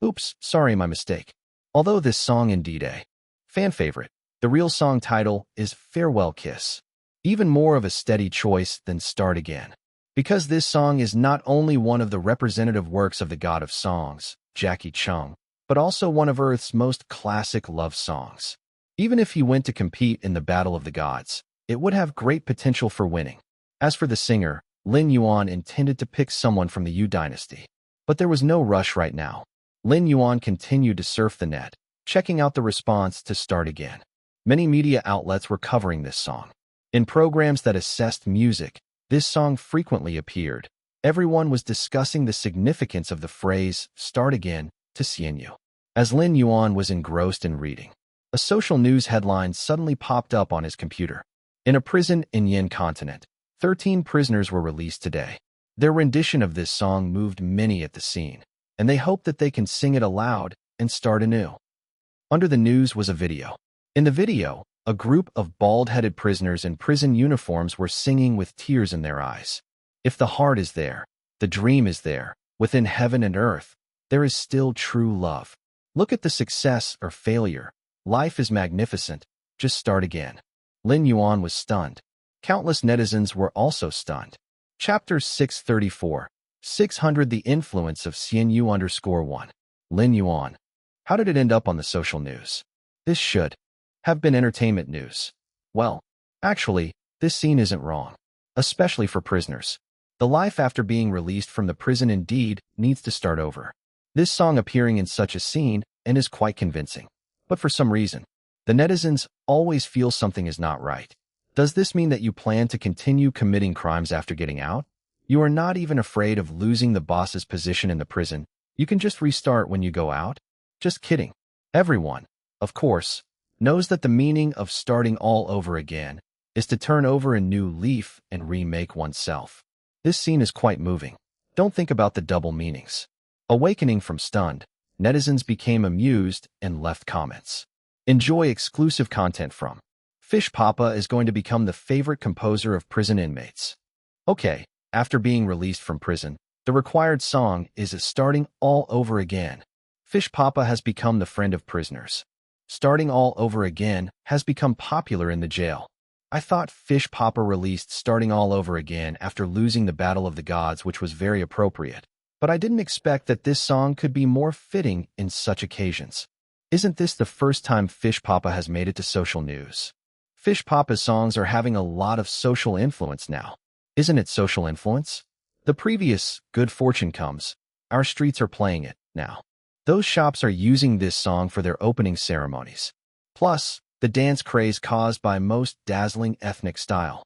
Oops, sorry, my mistake. Although this song indeed a fan favorite, the real song title is Farewell Kiss. Even more of a steady choice than Start Again. Because this song is not only one of the representative works of the god of songs, Jackie Chung, but also one of Earth's most classic love songs. Even if he went to compete in the Battle of the Gods, it would have great potential for winning. As for the singer, Lin Yuan intended to pick someone from the Yu dynasty. But there was no rush right now. Lin Yuan continued to surf the net, checking out the response to Start Again. Many media outlets were covering this song. In programs that assessed music, this song frequently appeared. Everyone was discussing the significance of the phrase, Start Again, to Xianyu. As Lin Yuan was engrossed in reading, a social news headline suddenly popped up on his computer. In a prison in Yin continent, 13 prisoners were released today. Their rendition of this song moved many at the scene, and they hope that they can sing it aloud and start anew. Under the news was a video. In the video, a group of bald-headed prisoners in prison uniforms were singing with tears in their eyes. If the heart is there, the dream is there, within heaven and earth, there is still true love. Look at the success or failure. Life is magnificent. Just start again. Lin Yuan was stunned. Countless netizens were also stunned. Chapter 634. 600 The Influence of Xianyu_1. Lin Yuan. How did it end up on the social news? This should have been entertainment news. Well, actually, this scene isn't wrong. Especially for prisoners. The life after being released from the prison indeed needs to start over. This song appearing in such a scene and is quite convincing. But for some reason, the netizens always feel something is not right. Does this mean that you plan to continue committing crimes after getting out? You are not even afraid of losing the boss's position in the prison. You can just restart when you go out? Just kidding. Everyone, of course, knows that the meaning of starting all over again is to turn over a new leaf and remake oneself. This scene is quite moving. Don't think about the double meanings. Awakening from stunned, netizens became amused and left comments. Enjoy exclusive content from Fish Papa is going to become the favorite composer of prison inmates. Okay, after being released from prison, the required song is Starting All Over Again. Fish Papa has become the friend of prisoners. Starting All Over Again has become popular in the jail. I thought Fish Papa released Starting All Over Again after losing the Battle of the Gods, which was very appropriate. But I didn't expect that this song could be more fitting in such occasions. Isn't this the first time Fish Papa has made it to social news? Fish Papa's songs are having a lot of social influence now. Isn't it social influence? The previous Good Fortune Comes, our streets are playing it now. Those shops are using this song for their opening ceremonies. Plus, the dance craze caused by most dazzling ethnic style.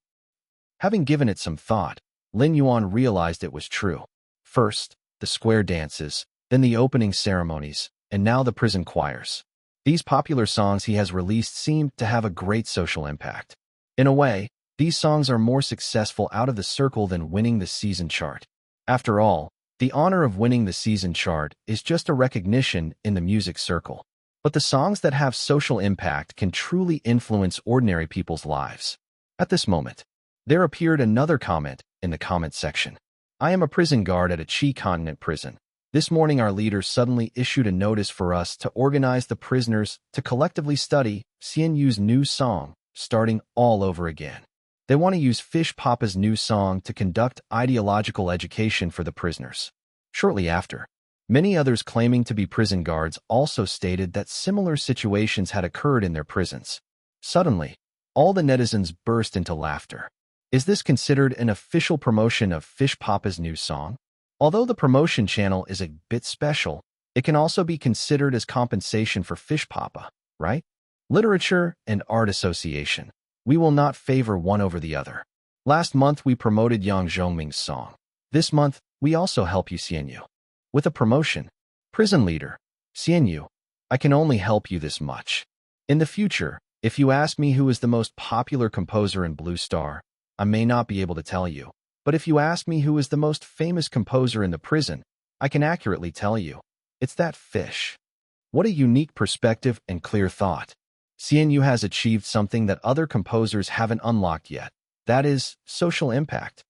Having given it some thought, Lin Yuan realized it was true. First, the square dances, then the opening ceremonies, and now the prison choirs. These popular songs he has released seem to have a great social impact. In a way, these songs are more successful out of the circle than winning the season chart. After all, the honor of winning the season chart is just a recognition in the music circle. But the songs that have social impact can truly influence ordinary people's lives. At this moment, there appeared another comment in the comment section. I am a prison guard at a Chi continent prison. This morning our leaders suddenly issued a notice for us to organize the prisoners to collectively study Xianyu's new song, starting all over again. They want to use Fish Papa's new song to conduct ideological education for the prisoners. Shortly after, many others claiming to be prison guards also stated that similar situations had occurred in their prisons. Suddenly, all the netizens burst into laughter. Is this considered an official promotion of Fish Papa's new song? Although the promotion channel is a bit special, it can also be considered as compensation for Fish Papa, right? Literature and Art Association. We will not favor one over the other. Last month we promoted Yang Zhongming's song. This month, we also help you Xianyu. With a promotion, prison leader, Xianyu, I can only help you this much. In the future, if you ask me who is the most popular composer in Blue Star, I may not be able to tell you. But if you ask me who is the most famous composer in the prison, I can accurately tell you. It's that Fish. What a unique perspective and clear thought. Xianyu has achieved something that other composers haven't unlocked yet. That is, social impact.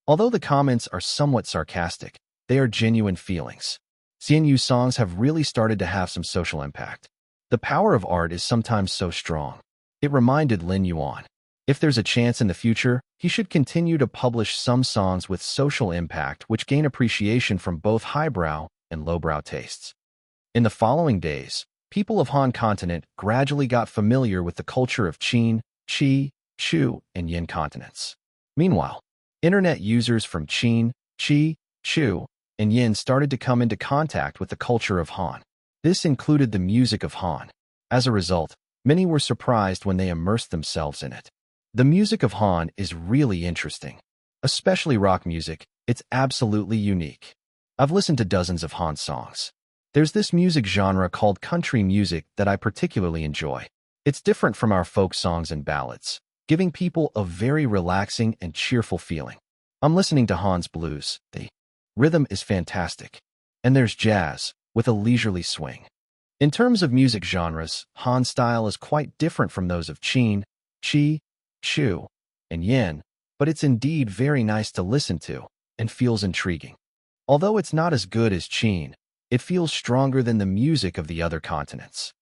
Although the comments are somewhat sarcastic, they are genuine feelings. Xianyu's songs have really started to have some social impact. The power of art is sometimes so strong. It reminded Lin Yuan. If there's a chance in the future, he should continue to publish some songs with social impact which gain appreciation from both highbrow and lowbrow tastes. In the following days, people of Han continent gradually got familiar with the culture of Qin, Qi, Chu, and Yin continents. Meanwhile, internet users from Qin, Qi, Chu, and Yin started to come into contact with the culture of Han. This included the music of Han. As a result, many were surprised when they immersed themselves in it. The music of Han is really interesting. Especially rock music, it's absolutely unique. I've listened to dozens of Han songs. There's this music genre called country music that I particularly enjoy. It's different from our folk songs and ballads, giving people a very relaxing and cheerful feeling. I'm listening to Han's blues. The rhythm is fantastic. And there's jazz, with a leisurely swing. In terms of music genres, Han's style is quite different from those of Qin, Qi, Chu, and Yin, but it's indeed very nice to listen to and feels intriguing. Although it's not as good as Qin, it feels stronger than the music of the other continents.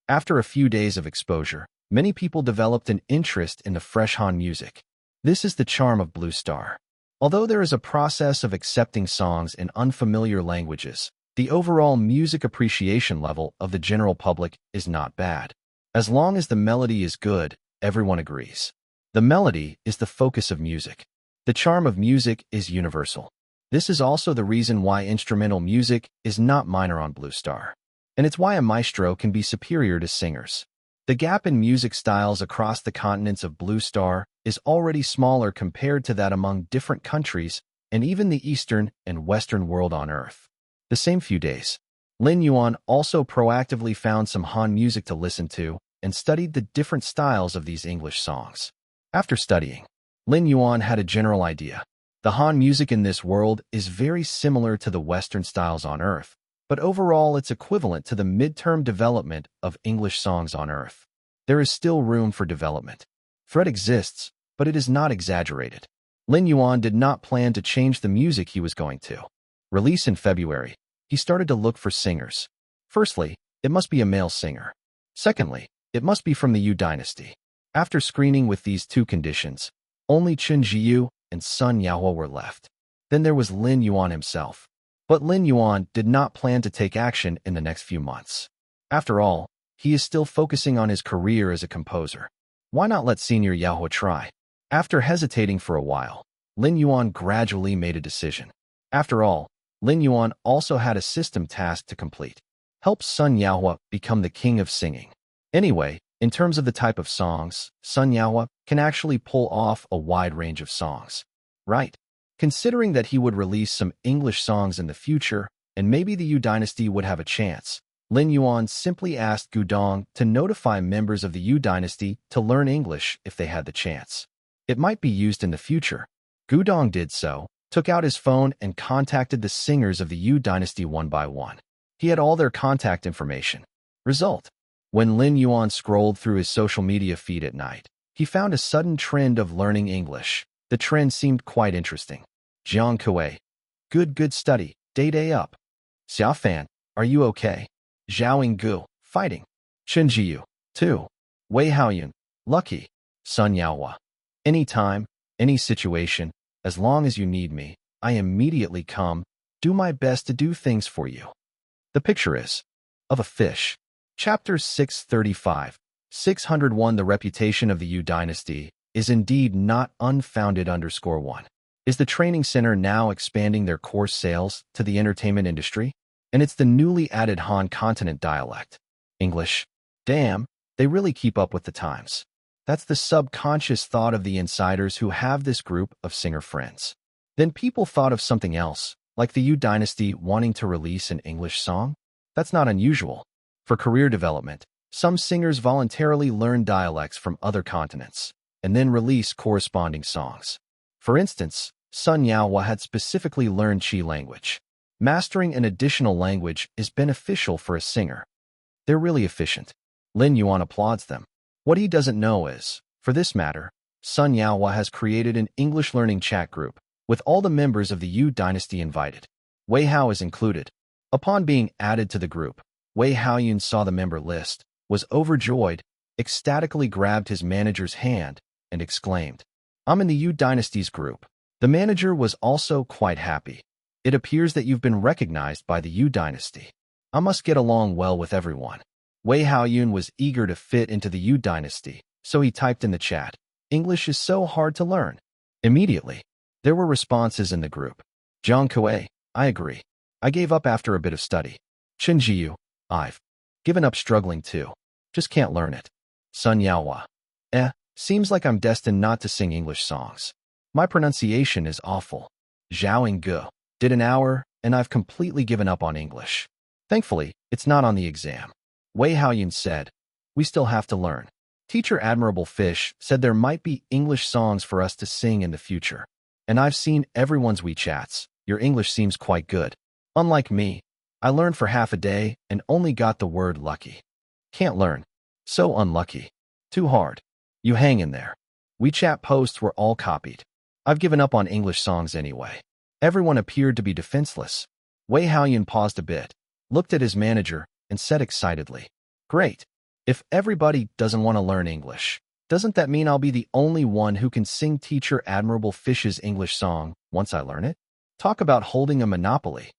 After a few days of exposure, many people developed an interest in the fresh Han music. This is the charm of Blue Star. Although there is a process of accepting songs in unfamiliar languages, the overall music appreciation level of the general public is not bad. As long as the melody is good, everyone agrees. The melody is the focus of music. The charm of music is universal. This is also the reason why instrumental music is not minor on Blue Star. And it's why a maestro can be superior to singers. The gap in music styles across the continents of Blue Star is already smaller compared to that among different countries and even the Eastern and Western world on Earth. The same few days, Lin Yuan also proactively found some Han music to listen to and studied the different styles of these English songs. After studying, Lin Yuan had a general idea. The Han music in this world is very similar to the Western styles on Earth, but overall it's equivalent to the midterm development of English songs on Earth. There is still room for development. Threat exists, but it is not exaggerated. Lin Yuan did not plan to change the music he was going to release in February. He started to look for singers. Firstly, it must be a male singer. Secondly, it must be from the Yu dynasty. After screening with these two conditions, only Chen Jiyu and Sun Yaohua were left. Then there was Lin Yuan himself. But Lin Yuan did not plan to take action in the next few months. After all, he is still focusing on his career as a composer. Why not let Senior Yaohua try? After hesitating for a while, Lin Yuan gradually made a decision. After all, Lin Yuan also had a system task to complete. Help Sun Yaohua become the king of singing. Anyway, in terms of the type of songs, Sun Yaohua can actually pull off a wide range of songs. Right? Considering that he would release some English songs in the future, and maybe the Yu dynasty would have a chance, Lin Yuan simply asked Gudong to notify members of the Yu dynasty to learn English if they had the chance. It might be used in the future. Gudong did so, took out his phone and contacted the singers of the Yu dynasty one by one. He had all their contact information. Result: when Lin Yuan scrolled through his social media feed at night, he found a sudden trend of learning English. The trend seemed quite interesting. Jiang Kuei. Good study. Day up. Xia Fan. Are you okay? Zhao Gu. Fighting. Chen Jiyu. 2. Wei Haoyun. Lucky. Sun Yaohua. Anytime, any situation, as long as you need me, I immediately come, do my best to do things for you. The picture is of a fish. Chapter 635. 601. The reputation of the Yu dynasty is indeed not unfounded. _1. Is the training center now expanding their course sales to the entertainment industry? And it's the newly added Han continent dialect. English. Damn, they really keep up with the times. That's the subconscious thought of the insiders who have this group of singer friends. Then people thought of something else, like the Yu dynasty wanting to release an English song? That's not unusual. For career development, some singers voluntarily learn dialects from other continents, and then release corresponding songs. For instance, Sun Yaohua had specifically learned Qi language. Mastering an additional language is beneficial for a singer. They're really efficient. Lin Yuan applauds them. What he doesn't know is, for this matter, Sun Yaohua has created an English learning chat group, with all the members of the Yu dynasty invited. Wei Hao is included. Upon being added to the group, Wei Haoyun saw the member list, was overjoyed, ecstatically grabbed his manager's hand, and exclaimed, "I'm in the Yu dynasty's group." The manager was also quite happy. It appears that you've been recognized by the Yu dynasty. I must get along well with everyone. Wei Haoyun was eager to fit into the Yu dynasty, so he typed in the chat, "English is so hard to learn." Immediately, there were responses in the group. Jiang Kuei, I agree. I gave up after a bit of study. Chen Jiyu, I've given up struggling too. Just can't learn it. Sun Yaohua, seems like I'm destined not to sing English songs. My pronunciation is awful. Zhao Gu, did an hour, and I've completely given up on English. Thankfully, it's not on the exam. Wei Haoyun said, we still have to learn. Teacher Admirable Fish said there might be English songs for us to sing in the future. And I've seen everyone's WeChats. Your English seems quite good. Unlike me, I learned for half a day and only got the word lucky. Can't learn. So unlucky. Too hard. You hang in there. WeChat posts were all copied. I've given up on English songs anyway. Everyone appeared to be defenseless. Wei Haoyun paused a bit, looked at his manager, and said excitedly, "Great. If everybody doesn't want to learn English, doesn't that mean I'll be the only one who can sing Teacher Admirable Fish's English song once I learn it? Talk about holding a monopoly."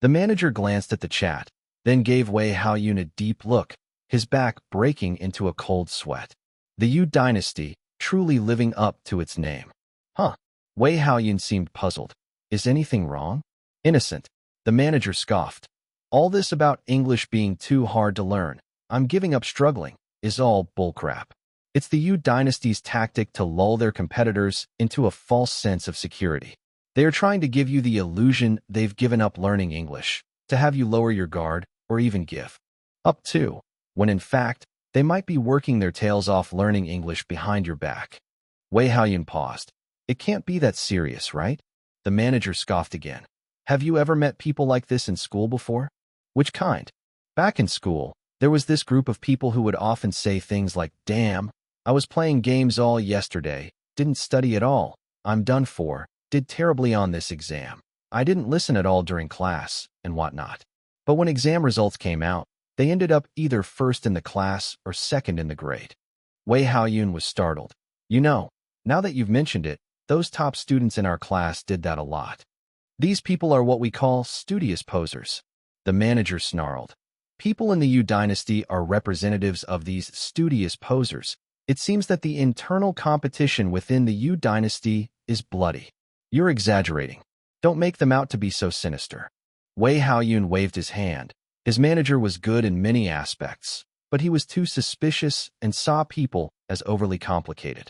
The manager glanced at the chat, then gave Wei Haoyun a deep look, his back breaking into a cold sweat. The Yu dynasty, truly living up to its name. Huh. Wei Haoyun seemed puzzled. Is anything wrong? Innocent. The manager scoffed. All this about English being too hard to learn, I'm giving up struggling, is all bullcrap. It's the Yu dynasty's tactic to lull their competitors into a false sense of security. They are trying to give you the illusion they've given up learning English, to have you lower your guard, or even give up too, when in fact, they might be working their tails off learning English behind your back. Wei Haoyun paused. It can't be that serious, right? The manager scoffed again. Have you ever met people like this in school before? Which kind? Back in school, there was this group of people who would often say things like, "Damn, I was playing games all yesterday, didn't study at all, I'm done for, did terribly on this exam, I didn't listen at all during class," and whatnot. But when exam results came out, they ended up either first in the class or second in the grade. Wei Haoyun was startled. You know, now that you've mentioned it, those top students in our class did that a lot. These people are what we call studious posers. The manager snarled. People in the Yu dynasty are representatives of these studious posers. It seems that the internal competition within the Yu dynasty is bloody. You're exaggerating. Don't make them out to be so sinister. Wei Haoyun waved his hand. His manager was good in many aspects, but he was too suspicious and saw people as overly complicated.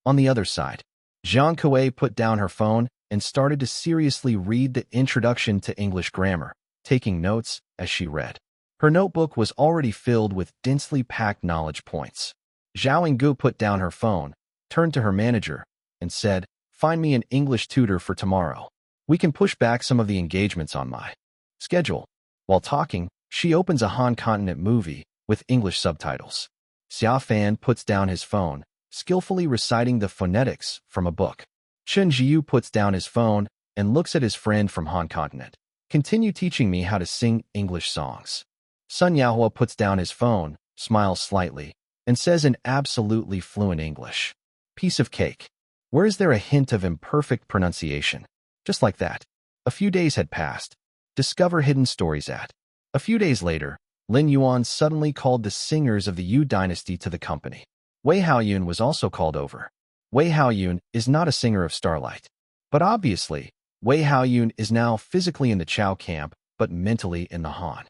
On the other side, Jiang Kuei put down her phone and started to seriously read the Introduction to English Grammar, taking notes as she read. Her notebook was already filled with densely packed knowledge points. Zhao Yinggu put down her phone, turned to her manager, and said, "Find me an English tutor for tomorrow. We can push back some of the engagements on my schedule." While talking, she opens a Han Continent movie with English subtitles. Xia Fan puts down his phone, skillfully reciting the phonetics from a book. Chen Jiu puts down his phone and looks at his friend from Han Continent. "Continue teaching me how to sing English songs." Sun Yaohua puts down his phone, smiles slightly, and says in absolutely fluent English, "Piece of cake. Where is there a hint of imperfect pronunciation?" Just like that. A few days had passed. Discover hidden stories at. A few days later, Lin Yuan suddenly called the singers of the Yu dynasty to the company. Wei Haoyun was also called over. Wei Haoyun is not a singer of Starlight. But obviously, Wei Haoyun is now physically in the Chao camp, but mentally in the Han.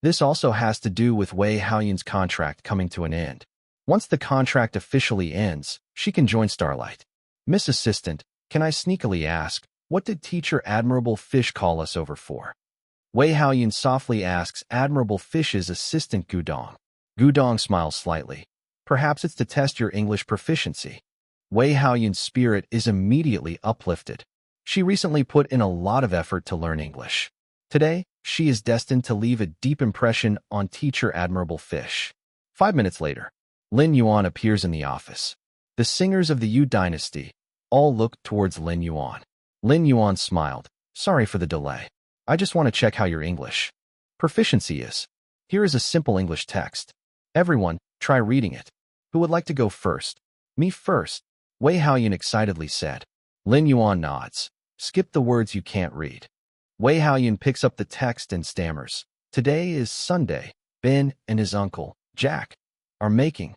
This also has to do with Wei Haoyun's contract coming to an end. Once the contract officially ends, she can join Starlight. "Miss Assistant, can I sneakily ask, what did Teacher Admirable Fish call us over for?" Wei Haoyun softly asks Admirable Fish's assistant Gudong. Gudong smiles slightly. "Perhaps it's to test your English proficiency." Wei Haoyun's spirit is immediately uplifted. She recently put in a lot of effort to learn English. Today, she is destined to leave a deep impression on Teacher Admirable Fish. 5 minutes later, Lin Yuan appears in the office. The singers of the Yu dynasty all looked towards Lin Yuan. Lin Yuan smiled. "Sorry for the delay. I just want to check how your English proficiency is. Here is a simple English text. Everyone, try reading it. Who would like to go first?" "Me first," Wei Haoyun excitedly said. Lin Yuan nods. "Skip the words you can't read." Wei Haoyun picks up the text and stammers. "Today is Sunday. Ben and his uncle, Jack, are making."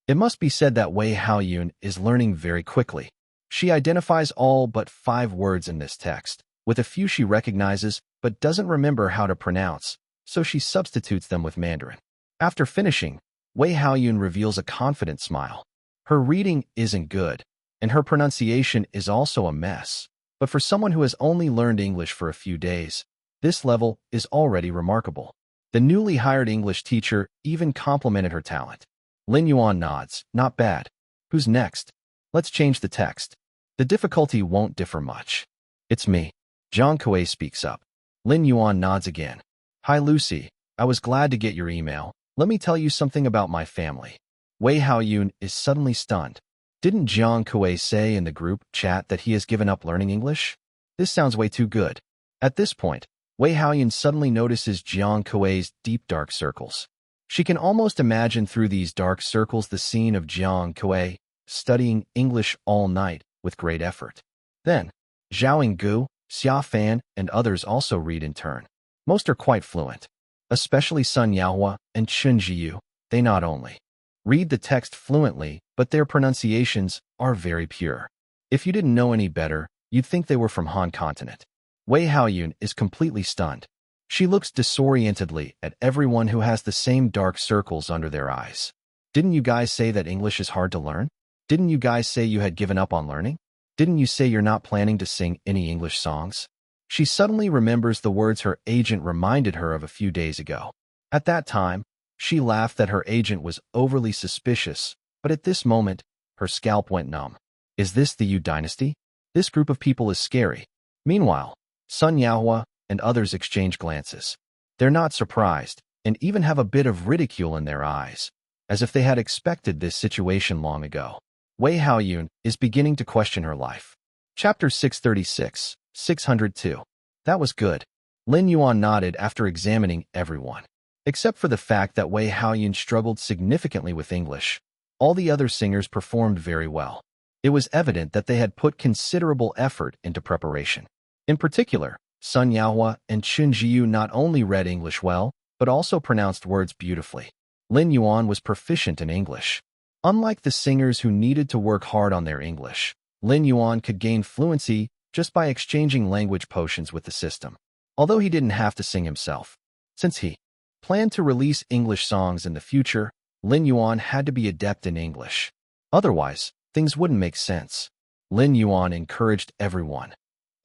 It must be said that Wei Haoyun is learning very quickly. She identifies all but 5 words in this text, with a few she recognizes but doesn't remember how to pronounce, so she substitutes them with Mandarin. After finishing, Wei Haoyun reveals a confident smile. Her reading isn't good, and her pronunciation is also a mess. But for someone who has only learned English for a few days, this level is already remarkable. The newly hired English teacher even complimented her talent. Lin Yuan nods. "Not bad. Who's next? Let's change the text. The difficulty won't differ much." "It's me." Zhang Kuei speaks up. Lin Yuan nods again. "Hi Lucy, I was glad to get your email. Let me tell you something about my family." Wei Haoyun is suddenly stunned. Didn't Zhang Kuei say in the group chat that he has given up learning English? This sounds way too good. At this point, Wei Haoyun suddenly notices Zhang Kuei's deep dark circles. She can almost imagine through these dark circles the scene of Zhang Kuei studying English all night with great effort. Then, Zhao Yinggu, Xia Fan, and others also read in turn. Most are quite fluent. Especially Sun Yaohua and Chen Jiu. They not only read the text fluently, but their pronunciations are very pure. If you didn't know any better, you'd think they were from Han Continent. Wei Haoyun is completely stunned. She looks disorientedly at everyone who has the same dark circles under their eyes. "Didn't you guys say that English is hard to learn? Didn't you guys say you had given up on learning? Didn't you say you're not planning to sing any English songs?" She suddenly remembers the words her agent reminded her of a few days ago. At that time, she laughed that her agent was overly suspicious, but at this moment, her scalp went numb. Is this the Yu dynasty? This group of people is scary. Meanwhile, Sun Yaohua and others exchange glances. They're not surprised, and even have a bit of ridicule in their eyes, as if they had expected this situation long ago. Wei Haoyun is beginning to question her life. Chapter 636, 602. That was good. Lin Yuan nodded after examining everyone. Except for the fact that Wei Haoyun struggled significantly with English, all the other singers performed very well. It was evident that they had put considerable effort into preparation. In particular, Sun Yaohua and Chen Jiu not only read English well, but also pronounced words beautifully. Lin Yuan was proficient in English. Unlike the singers who needed to work hard on their English, Lin Yuan could gain fluency just by exchanging language potions with the system, although he didn't have to sing himself. Since he planned to release English songs in the future, Lin Yuan had to be adept in English. Otherwise, things wouldn't make sense. Lin Yuan encouraged everyone.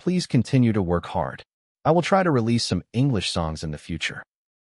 please continue to work hard. I will try to release some English songs in the future.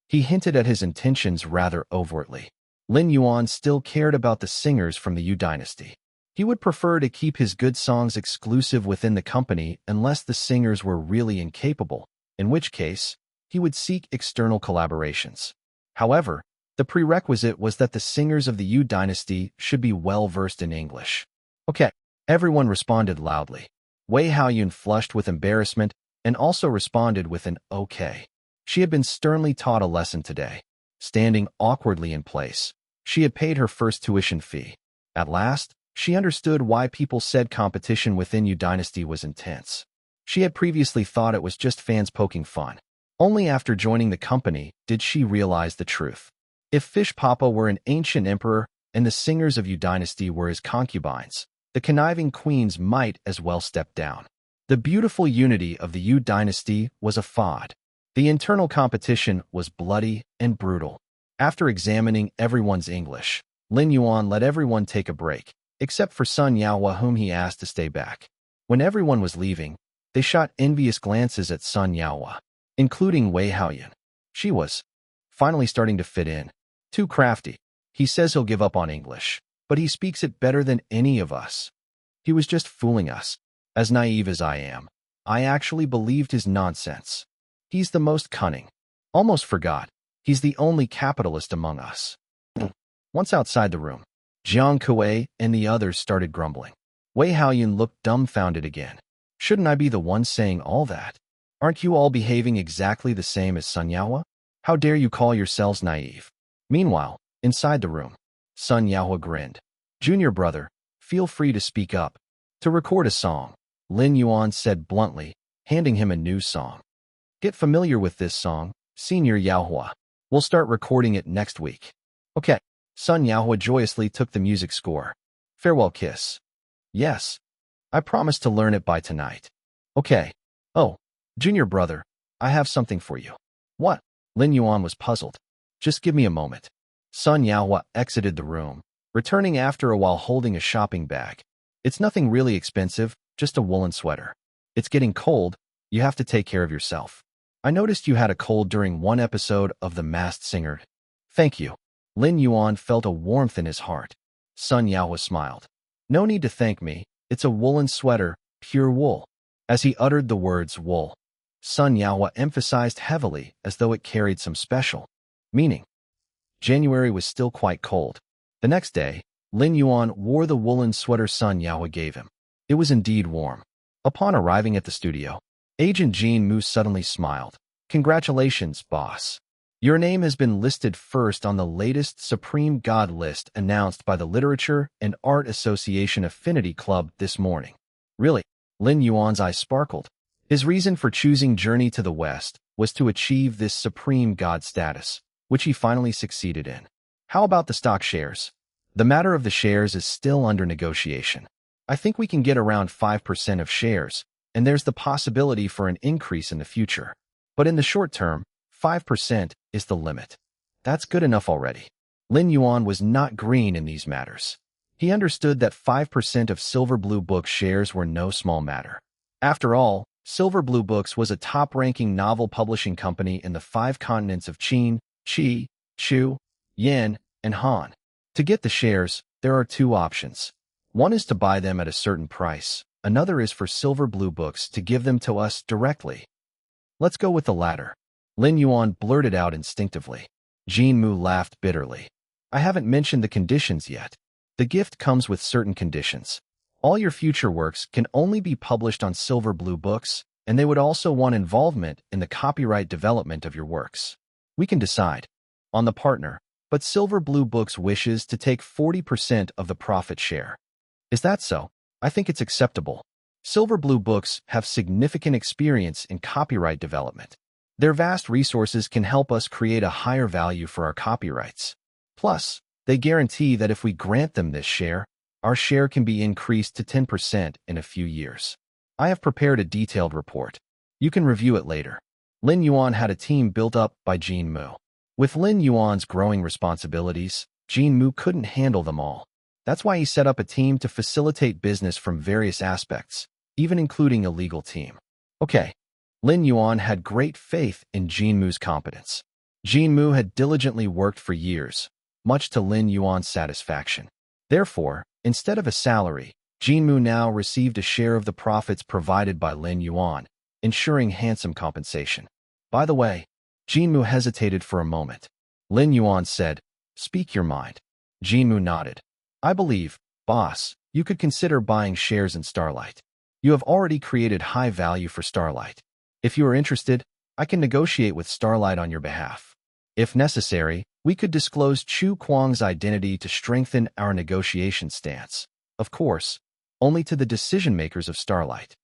He hinted at his intentions rather overtly. Lin Yuan still cared about the singers from the Yu dynasty. He would prefer to keep his good songs exclusive within the company unless the singers were really incapable, in which case, he would seek external collaborations. However, the prerequisite was that the singers of the Yu dynasty should be well-versed in English. Okay, everyone responded loudly. Wei Haoyun flushed with embarrassment and also responded with an okay. She had been sternly taught a lesson today. Standing awkwardly in place, she had paid her first tuition fee. At last, she understood why people said competition within Yu dynasty was intense. She had previously thought it was just fans poking fun. Only after joining the company did she realize the truth. If Fish Papa were an ancient emperor and the singers of Yu dynasty were his concubines, the conniving queens might as well step down. The beautiful unity of the Yu dynasty was a fraud. The internal competition was bloody and brutal. After examining everyone's English, Lin Yuan let everyone take a break, except for Sun Yaohua, whom he asked to stay back. When everyone was leaving, they shot envious glances at Sun Yaohua, including Wei Haoyun. She was finally starting to fit in. Too crafty. He says he'll give up on English, but he speaks it better than any of us. He was just fooling us. As naive as I am, I actually believed his nonsense. He's the most cunning. Almost forgot. He's the only capitalist among us. Once outside the room, Jiang Kuei and the others started grumbling. Wei Haoyun looked dumbfounded again. Shouldn't I be the one saying all that? Aren't you all behaving exactly the same as Sun Yaohua? How dare you call yourselves naive? Meanwhile, inside the room, Sun Yaohua grinned. Junior brother, feel free to speak up. To record a song, Lin Yuan said bluntly, handing him a new song. Get familiar with this song, Senior Yaohua. We'll start recording it next week. Okay. Sun Yaohua joyously took the music score. Farewell kiss. Yes. I promise to learn it by tonight. Okay. Oh, junior brother, I have something for you. What? Lin Yuan was puzzled. Just give me a moment. Sun Yaohua exited the room, returning after a while holding a shopping bag. It's nothing really expensive, just a woolen sweater. It's getting cold, you have to take care of yourself. I noticed you had a cold during one episode of The Masked Singer. Thank you. Lin Yuan felt a warmth in his heart. Sun Yaohua smiled. No need to thank me, it's a woolen sweater, pure wool. As he uttered the words wool, Sun Yaohua emphasized heavily as though it carried some special meaning. January was still quite cold. The next day, Lin Yuan wore the woolen sweater Sun Yaohua gave him. It was indeed warm. Upon arriving at the studio, Agent Jean Mu suddenly smiled. Congratulations, boss. Your name has been listed first on the latest Supreme God list announced by the Literature and Art Association Affinity Club this morning. Really? Lin Yuan's eyes sparkled. His reason for choosing Journey to the West was to achieve this Supreme God status, which he finally succeeded in. How about the stock shares? The matter of the shares is still under negotiation. I think we can get around 5% of shares, and there's the possibility for an increase in the future. But in the short term, 5% is the limit. That's good enough already. Lin Yuan was not green in these matters. He understood that 5% of Silver Blue Books shares were no small matter. After all, Silver Blue Books was a top-ranking novel publishing company in the 5 continents of Qin, Qi, Chu, Yan, and Han. To get the shares, there are 2 options. One is to buy them at a certain price. Another is for Silver Blue Books to give them to us directly. Let's go with the latter. Lin Yuan blurted out instinctively. Jean Mu laughed bitterly. I haven't mentioned the conditions yet. The gift comes with certain conditions. All your future works can only be published on Silver Blue Books, and they would also want involvement in the copyright development of your works. We can decide on the partner, but Silver Blue Books wishes to take 40% of the profit share. Is that so? I think it's acceptable. Silver Blue Books have significant experience in copyright development. Their vast resources can help us create a higher value for our copyrights. Plus, they guarantee that if we grant them this share, our share can be increased to 10% in a few years. I have prepared a detailed report. You can review it later. Lin Yuan had a team built up by Jean Mu. With Lin Yuan's growing responsibilities, Jean Mu couldn't handle them all. That's why he set up a team to facilitate business from various aspects, even including a legal team. Okay, Lin Yuan had great faith in Jinmu's competence. Jinmu had diligently worked for years, much to Lin Yuan's satisfaction. Therefore, instead of a salary, Jinmu now received a share of the profits provided by Lin Yuan, ensuring handsome compensation. By the way, Jinmu hesitated for a moment. Lin Yuan said, "Speak your mind." Jinmu nodded. "I believe, boss, you could consider buying shares in Starlight. You have already created high value for Starlight. If you are interested, I can negotiate with Starlight on your behalf. If necessary, we could disclose Chu Kuang's identity to strengthen our negotiation stance. Of course, only to the decision-makers of Starlight."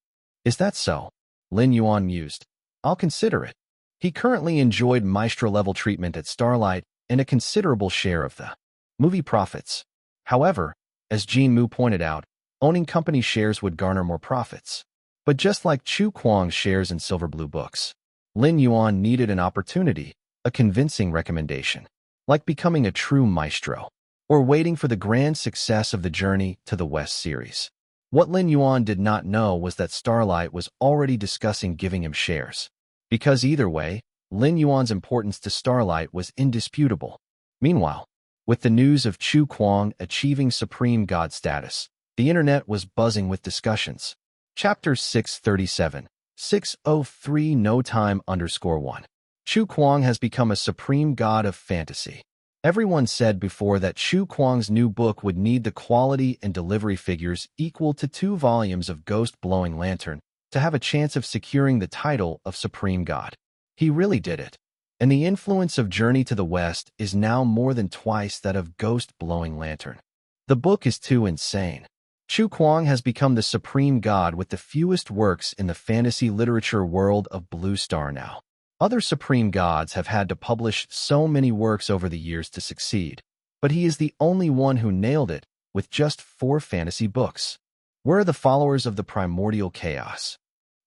"Is that so?" Lin Yuan mused. "I'll consider it." He currently enjoyed maestro-level treatment at Starlight and a considerable share of the movie profits. However, as Jinmu pointed out, owning company shares would garner more profits. But just like Chu Kuang's shares in Silver Blue Books, Lin Yuan needed an opportunity, a convincing recommendation, like becoming a true maestro, or waiting for the grand success of the Journey to the West series. What Lin Yuan did not know was that Starlight was already discussing giving him shares. Because either way, Lin Yuan's importance to Starlight was indisputable. Meanwhile, with the news of Chu Kuang achieving Supreme God status, the internet was buzzing with discussions. Chapter 637, 603 No Time _1. Chu Kuang has become a supreme god of fantasy. Everyone said before that Chu Kuang's new book would need the quality and delivery figures equal to 2 volumes of Ghost Blowing Lantern to have a chance of securing the title of Supreme God. He really did it. And the influence of Journey to the West is now more than twice that of Ghost Blowing Lantern. The book is too insane. Chu Kuang has become the supreme god with the fewest works in the fantasy literature world of Blue Star now. Other supreme gods have had to publish so many works over the years to succeed, but he is the only one who nailed it with just 4 fantasy books. Where are the followers of the primordial chaos?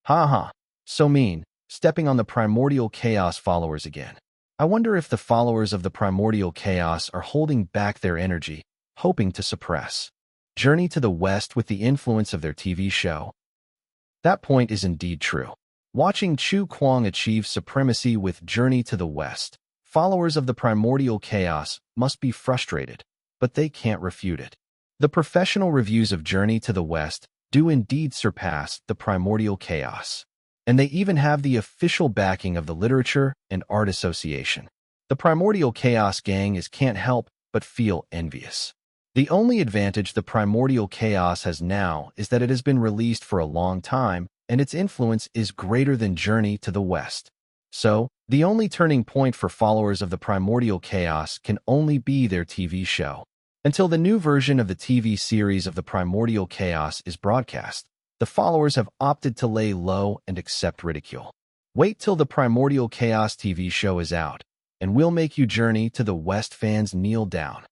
Ha ha, so mean, stepping on the primordial chaos followers again. I wonder if the followers of the primordial chaos are holding back their energy, hoping to suppress Journey to the West with the influence of their TV show. That point is indeed true. Watching Chu Kuang achieve supremacy with Journey to the West, followers of the primordial chaos must be frustrated, but they can't refute it. The professional reviews of Journey to the West do indeed surpass the primordial chaos, and they even have the official backing of the Literature and Art Association. The primordial chaos gang can't help but feel envious. The only advantage the primordial chaos has now is that it has been released for a long time, and its influence is greater than Journey to the West. So, the only turning point for followers of the primordial chaos can only be their TV show. Until the new version of the TV series of the primordial chaos is broadcast, the followers have opted to lay low and accept ridicule. Wait till the primordial chaos TV show is out, and we'll make you Journey to the West fans kneel down.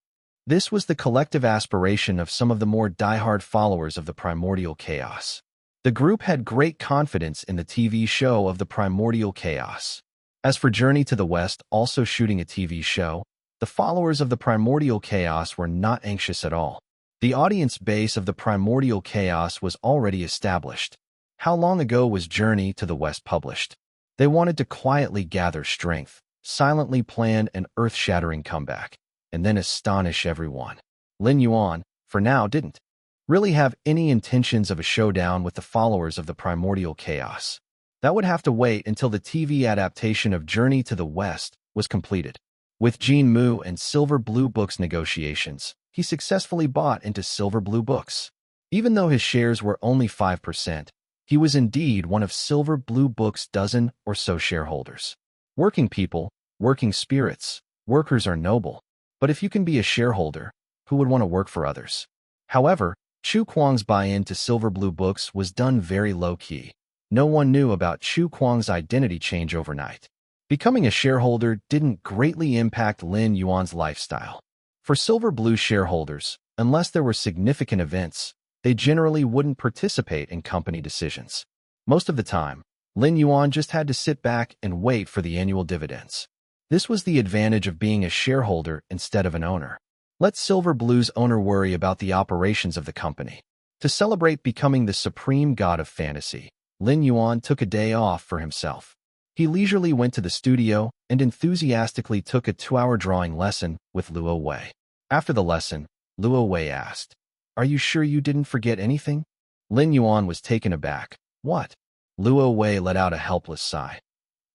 This was the collective aspiration of some of the more diehard followers of the primordial chaos. The group had great confidence in the TV show of the primordial chaos. As for Journey to the West also shooting a TV show, the followers of the primordial chaos were not anxious at all. The audience base of the primordial chaos was already established. How long ago was Journey to the West published? They wanted to quietly gather strength, silently plan an earth-shattering comeback, and then astonish everyone. Lin Yuan, for now, didn't really have any intentions of a showdown with the followers of the primordial chaos. That would have to wait until the TV adaptation of Journey to the West was completed. With Jinmu and Silver Blue Books negotiations, he successfully bought into Silver Blue Books. Even though his shares were only 5%, he was indeed one of Silver Blue Books' dozen or so shareholders. Working people, working spirits, workers are noble. But if you can be a shareholder, who would want to work for others? However, Chu Kuang's buy-in to Silver Blue Books was done very low-key. No one knew about Chu Kuang's identity change overnight. Becoming a shareholder didn't greatly impact Lin Yuan's lifestyle. For Silver Blue shareholders, unless there were significant events, they generally wouldn't participate in company decisions. Most of the time, Lin Yuan just had to sit back and wait for the annual dividends. This was the advantage of being a shareholder instead of an owner. Let Silver Blue's owner worry about the operations of the company. To celebrate becoming the supreme god of fantasy, Lin Yuan took a day off for himself. He leisurely went to the studio and enthusiastically took a 2-hour drawing lesson with Luo Wei. After the lesson, Luo Wei asked, "Are you sure you didn't forget anything?" Lin Yuan was taken aback. "What?" Luo Wei let out a helpless sigh.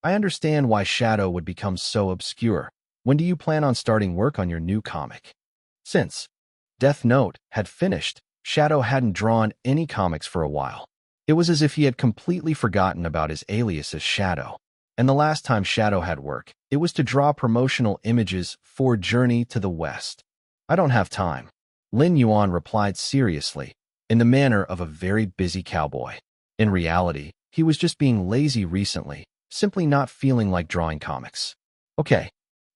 "I understand why Shadow would become so obscure. When do you plan on starting work on your new comic?" Since Death Note had finished, Shadow hadn't drawn any comics for a while. It was as if he had completely forgotten about his alias as Shadow. And the last time Shadow had work, it was to draw promotional images for Journey to the West. "I don't have time," Lin Yuan replied seriously, in the manner of a very busy cowboy. In reality, he was just being lazy recently, simply not feeling like drawing comics. "Okay."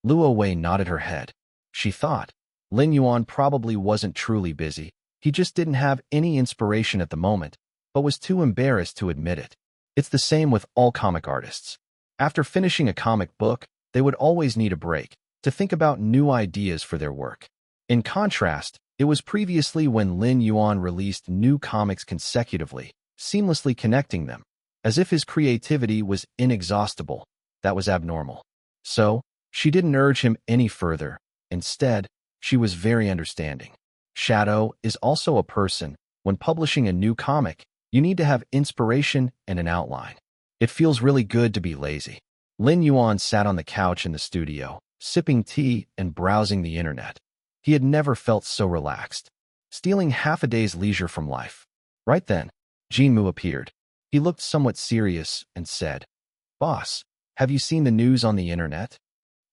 Luo Wei nodded her head. She thought Lin Yuan probably wasn't truly busy. He just didn't have any inspiration at the moment, but was too embarrassed to admit it. It's the same with all comic artists. After finishing a comic book, they would always need a break to think about new ideas for their work. In contrast, it was previously when Lin Yuan released new comics consecutively, seamlessly connecting them, as if his creativity was inexhaustible. That was abnormal. So, she didn't urge him any further. Instead, she was very understanding. Shadow is also a person. When publishing a new comic, you need to have inspiration and an outline. It feels really good to be lazy. Lin Yuan sat on the couch in the studio, sipping tea and browsing the internet. He had never felt so relaxed, stealing half a day's leisure from life. Right then, Jinmu appeared. He looked somewhat serious and said, "Boss, have you seen the news on the internet?"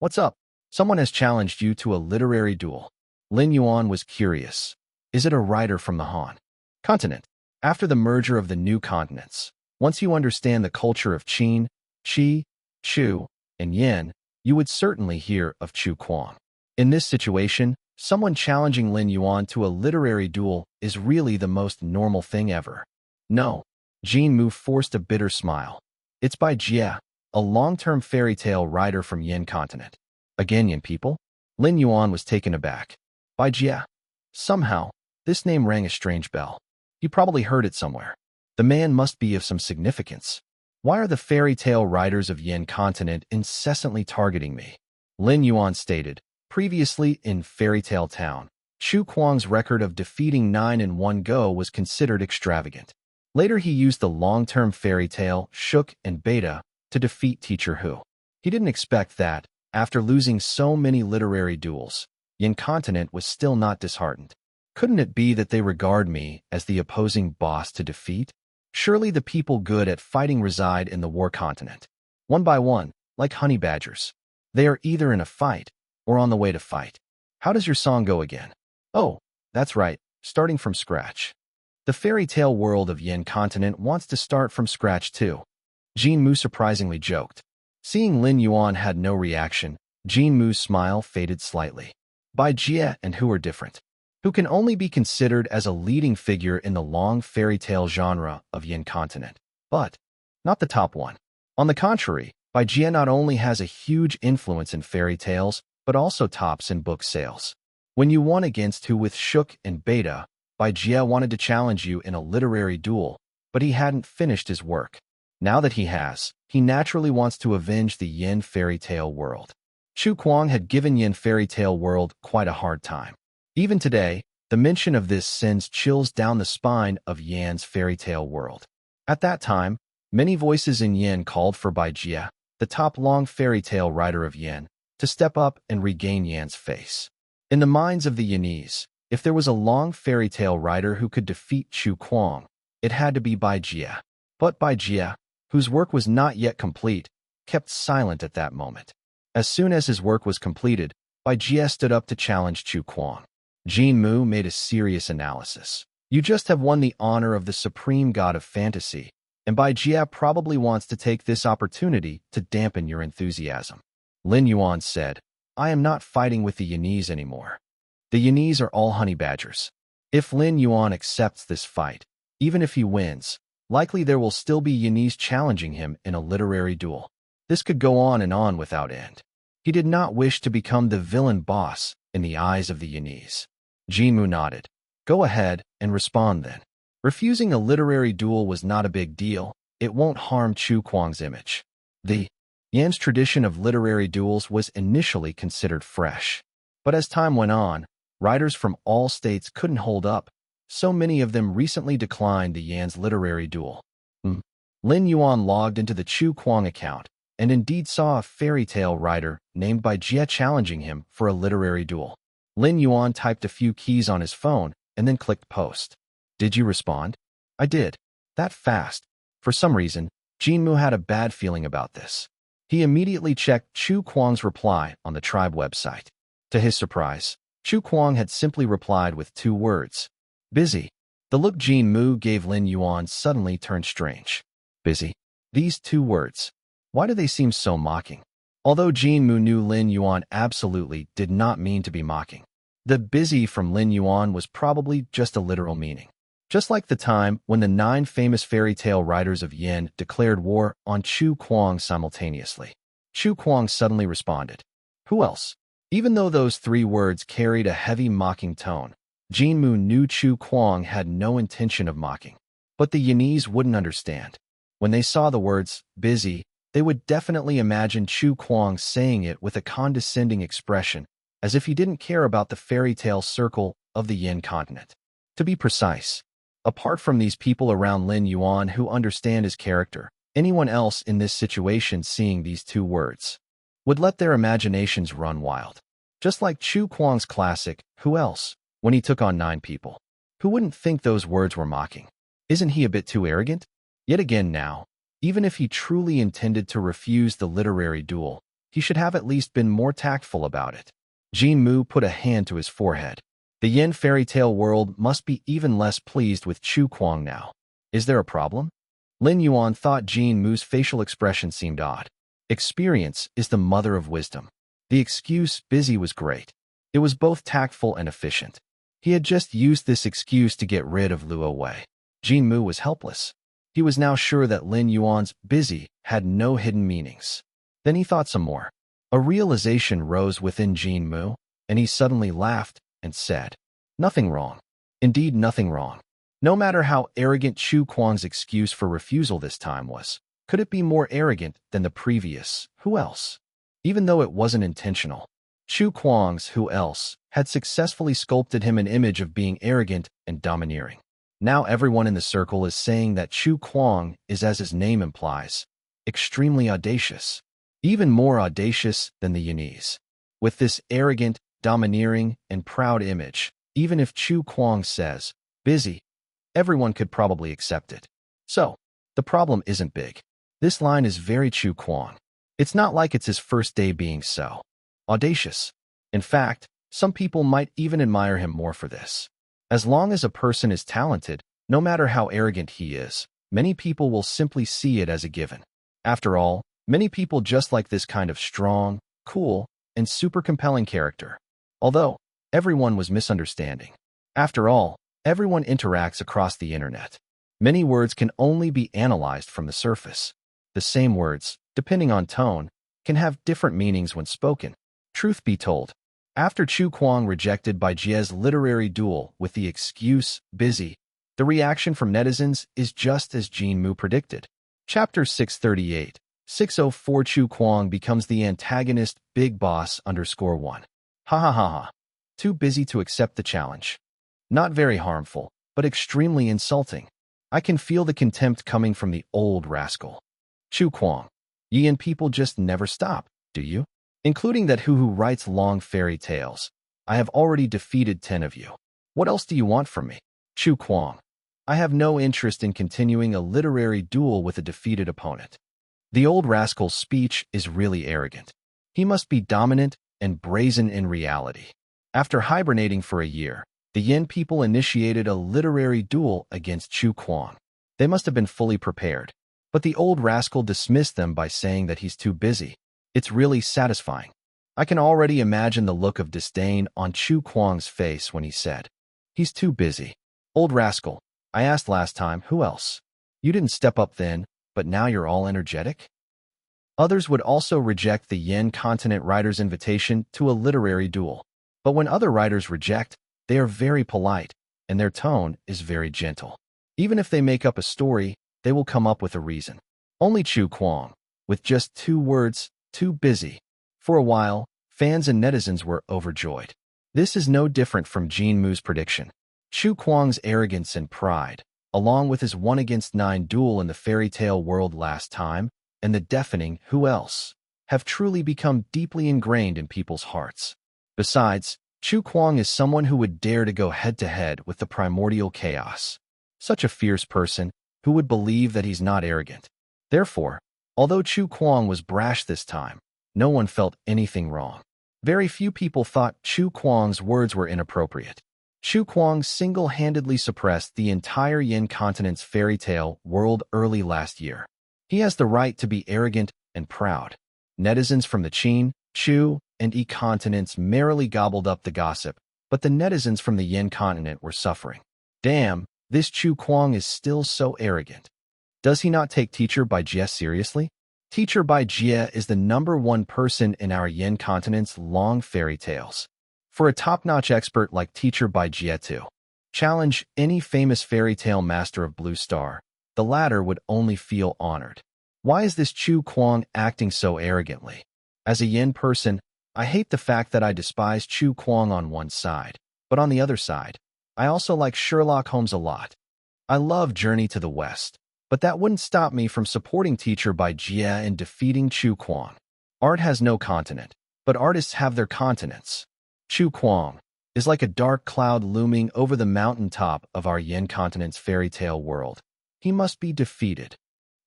"What's up?" "Someone has challenged you to a literary duel." Lin Yuan was curious. "Is it a writer from the Han continent?" After the merger of the new continents, once you understand the culture of Qin, Qi, Chu, and Yin, you would certainly hear of Chu Kuang. In this situation, someone challenging Lin Yuan to a literary duel is really the most normal thing ever. "No." Jinmu forced a bitter smile. "It's by Jie, a long-term fairy tale writer from Yin continent." "Again Yin people?" Lin Yuan was taken aback. "By Jie." Somehow, this name rang a strange bell. He probably heard it somewhere. The man must be of some significance. Why are the fairy tale writers of Yin continent incessantly targeting me? Lin Yuan stated, previously in Fairy Tale Town, Chu Kuang's record of defeating 9 in one go was considered extravagant. Later he used the long-term fairy tale, Shook and Beta, to defeat Teacher Hu. He didn't expect that, after losing so many literary duels, Yin continent was still not disheartened. Couldn't it be that they regard me as the opposing boss to defeat? Surely the people good at fighting reside in the war continent. One by one, like honey badgers. They are either in a fight or on the way to fight. How does your song go again? Oh, that's right, starting from scratch. The fairy tale world of Yin continent wants to start from scratch too. Jinmu surprisingly joked. Seeing Lin Yuan had no reaction, Jinmu's smile faded slightly. Bai Jie and Hu are different. Who can only be considered as a leading figure in the long fairy tale genre of Yin continent, but not the top one. On the contrary, Bai Jie not only has a huge influence in fairy tales, but also tops in book sales. When you won against Hu with Shook and Beta, Bai Jie wanted to challenge you in a literary duel, but he hadn't finished his work. Now that he has, he naturally wants to avenge the Yin fairy tale world. Chu Kuang had given Yin fairy tale world quite a hard time. Even today, the mention of this sends chills down the spine of Yan's fairy tale world. At that time, many voices in Yin called for Bai Jie, the top long fairy tale writer of Yin, to step up and regain Yan's face. In the minds of the Yinese, if there was a long fairy tale writer who could defeat Chu Kuang, it had to be Bai Jie. But Bai Jie, whose work was not yet complete, kept silent at that moment. As soon as his work was completed, Bai Jie stood up to challenge Chu Kuang. Jinmu made a serious analysis. You just have won the honor of the supreme god of fantasy, and Bai Jie probably wants to take this opportunity to dampen your enthusiasm. Lin Yuan said, I am not fighting with the Yinese anymore. The Yinese are all honey badgers. If Lin Yuan accepts this fight, even if he wins, likely there will still be Yinese challenging him in a literary duel. This could go on and on without end. He did not wish to become the villain boss in the eyes of the Yinese. Jinmu nodded. Go ahead and respond then. Refusing a literary duel was not a big deal, it won't harm Chu Kuang's image. The Yan's tradition of literary duels was initially considered fresh. But as time went on, writers from all states couldn't hold up, so many of them recently declined the Yan's literary duel. Lin Yuan logged into the Chu Kuang account and indeed saw a fairy tale writer named by Jie challenging him for a literary duel. Lin Yuan typed a few keys on his phone and then clicked post. Did you respond? I did. That fast. For some reason, Jinmu had a bad feeling about this. He immediately checked Chu Kuang's reply on the tribe website. To his surprise, Chu Kuang had simply replied with 2 words. Busy. The look Jinmu gave Lin Yuan suddenly turned strange. Busy. These 2 words. Why do they seem so mocking? Although Jinmu knew Lin Yuan absolutely did not mean to be mocking. The busy from Lin Yuan was probably just a literal meaning. Just like the time when the 9 famous fairy tale writers of Yin declared war on Chu Kuang simultaneously. Chu Kuang suddenly responded. Who else? Even though those 3 words carried a heavy mocking tone, Jinmu knew Chu Kuang had no intention of mocking. But the Yinese wouldn't understand. When they saw the words, busy, they would definitely imagine Chu Kuang saying it with a condescending expression, as if he didn't care about the fairy tale circle of the Yin continent. To be precise, apart from these people around Lin Yuan who understand his character, anyone else in this situation seeing these 2 words would let their imaginations run wild. Just like Chu Kuang's classic, who else, when he took on 9 people. Who wouldn't think those words were mocking? Isn't he a bit too arrogant? Yet again now, even if he truly intended to refuse the literary duel, he should have at least been more tactful about it. Jinmu put a hand to his forehead. The Yin fairy tale world must be even less pleased with Chu Kuang now. Is there a problem? Lin Yuan thought Jinmu's facial expression seemed odd. Experience is the mother of wisdom. The excuse busy was great. It was both tactful and efficient. He had just used this excuse to get rid of Luo Wei. Jinmu was helpless. He was now sure that Lin Yuan's busy had no hidden meanings. Then he thought some more. A realization rose within Jinmu, and he suddenly laughed and said, Nothing wrong. Indeed, nothing wrong. No matter how arrogant Chu Kuang's excuse for refusal this time was, could it be more arrogant than the previous, who else? Even though it wasn't intentional, Chu Kuang's who else had successfully sculpted him an image of being arrogant and domineering. Now everyone in the circle is saying that Chu Kuang is, as his name implies, extremely audacious, even more audacious than the Yinese. With this arrogant, domineering, and proud image, even if Chu Kuang says, busy, everyone could probably accept it. So, the problem isn't big. This line is very Chu Kuang. It's not like it's his first day being so audacious. In fact, some people might even admire him more for this. As long as a person is talented, no matter how arrogant he is, many people will simply see it as a given. After all, many people just like this kind of strong, cool, and super compelling character. Although, everyone was misunderstanding. After all, everyone interacts across the internet. Many words can only be analyzed from the surface. The same words, depending on tone, can have different meanings when spoken. Truth be told, after Chu Kuang rejected by Jie's literary duel with the excuse, busy, the reaction from netizens is just as Jinmu predicted. Chapter 638, 604 Chu Kuang becomes the antagonist Big Boss _1. Ha ha ha ha. Too busy to accept the challenge. Not very harmful, but extremely insulting. I can feel the contempt coming from the old rascal. Chu Kuang. Ye and people just never stop, do you? Including that who writes long fairy tales. I have already defeated 10 of you. What else do you want from me? Chu Kuang. I have no interest in continuing a literary duel with a defeated opponent. The old rascal's speech is really arrogant. He must be dominant and brazen in reality. After hibernating for a year, the Yin people initiated a literary duel against Chu Kuang. They must have been fully prepared. But the old rascal dismissed them by saying that he's too busy. It's really satisfying. I can already imagine the look of disdain on Chu Kuang's face when he said, He's too busy. Old rascal, I asked last time, who else? You didn't step up then, but now you're all energetic? Others would also reject the Yin continent writer's invitation to a literary duel. But when other writers reject, they are very polite, and their tone is very gentle. Even if they make up a story, they will come up with a reason. Only Chu Kuang, with just 2 words, too busy. For a while, fans and netizens were overjoyed. This is no different from Jin Mu's prediction. Chu Kuang's arrogance and pride, along with his 1-against-9 duel in the fairy tale world last time, and the deafening "who else?" have truly become deeply ingrained in people's hearts. Besides, Chu Kuang is someone who would dare to go head-to-head with the primordial chaos. Such a fierce person who would believe that he's not arrogant. Therefore, although Chu Kuang was brash this time, no one felt anything wrong. Very few people thought Chu Kuang's words were inappropriate. Chu Kuang single-handedly suppressed the entire Yin continent's fairy tale world early last year. He has the right to be arrogant and proud. Netizens from the Qin, Chu, and Yi continents merrily gobbled up the gossip, but the netizens from the Yin continent were suffering. Damn, this Chu Kuang is still so arrogant. Does he not take Teacher by Jie seriously? Teacher by Jie is the #1 person in our Yin continent's long fairy tales. For a top-notch expert like Teacher by Jie to challenge any famous fairy tale master of Blue Star, the latter would only feel honored. Why is this Chu Kuang acting so arrogantly? As a Yin person, I hate the fact that I despise Chu Kuang on one side, but on the other side, I also like Sherlock Holmes a lot. I love Journey to the West, but that wouldn't stop me from supporting Teacher by Jie and defeating Chu Kuang. Art has no continent, but artists have their continents. Chu Kuang is like a dark cloud looming over the mountaintop of our Yin continent's fairy tale world. He must be defeated.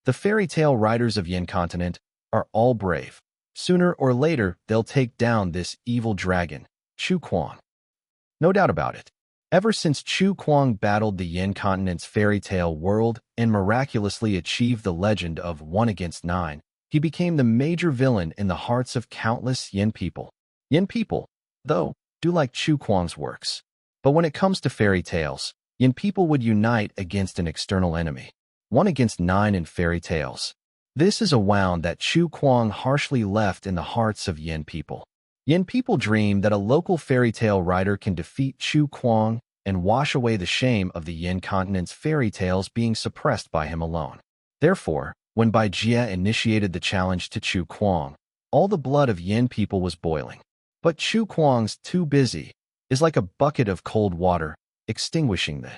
The fairy tale writers of Yin continent are all brave. Sooner or later, they'll take down this evil dragon, Chu Kuang. No doubt about it. Ever since Chu Kuang battled the Yin continent's fairy tale world and miraculously achieved the legend of 1-against-9, he became the major villain in the hearts of countless Yin people. Yin people, though, do like Chu Kuang's works. But when it comes to fairy tales, Yin people would unite against an external enemy. 1-against-9 in fairy tales. This is a wound that Chu Kuang harshly left in the hearts of Yin people. Yin people dream that a local fairy tale writer can defeat Chu Kuang and wash away the shame of the Yin continent's fairy tales being suppressed by him alone. Therefore, when Bai Jie initiated the challenge to Chu Kuang, all the blood of Yin people was boiling. But Chu Kuang's "too busy" is like a bucket of cold water, extinguishing the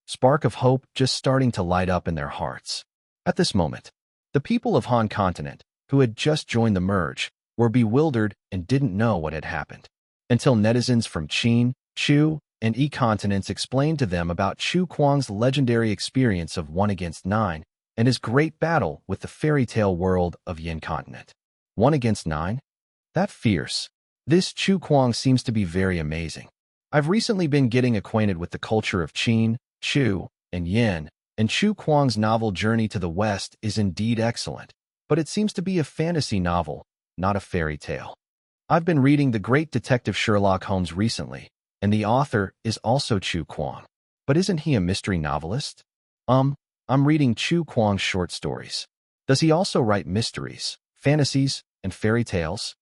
spark of hope just starting to light up in their hearts. At this moment, the people of Han continent, who had just joined the merge, were bewildered and didn't know what had happened, until netizens from Qin, Chu, and Yi continents explained to them about Chu Kuang's legendary experience of 1-against-9 and his great battle with the fairy tale world of Yin continent. 1-against-9? That fierce. This Chu Kuang seems to be very amazing. I've recently been getting acquainted with the culture of Qin, Chu, and Yin, and Chu Kuang's novel Journey to the West is indeed excellent, but it seems to be a fantasy novel, not a fairy tale. I've been reading the great detective Sherlock Holmes recently, and the author is also Chu Kuang. But isn't he a mystery novelist? I'm reading Chu Kuang's short stories. Does he also write mysteries, fantasies, and fairy tales?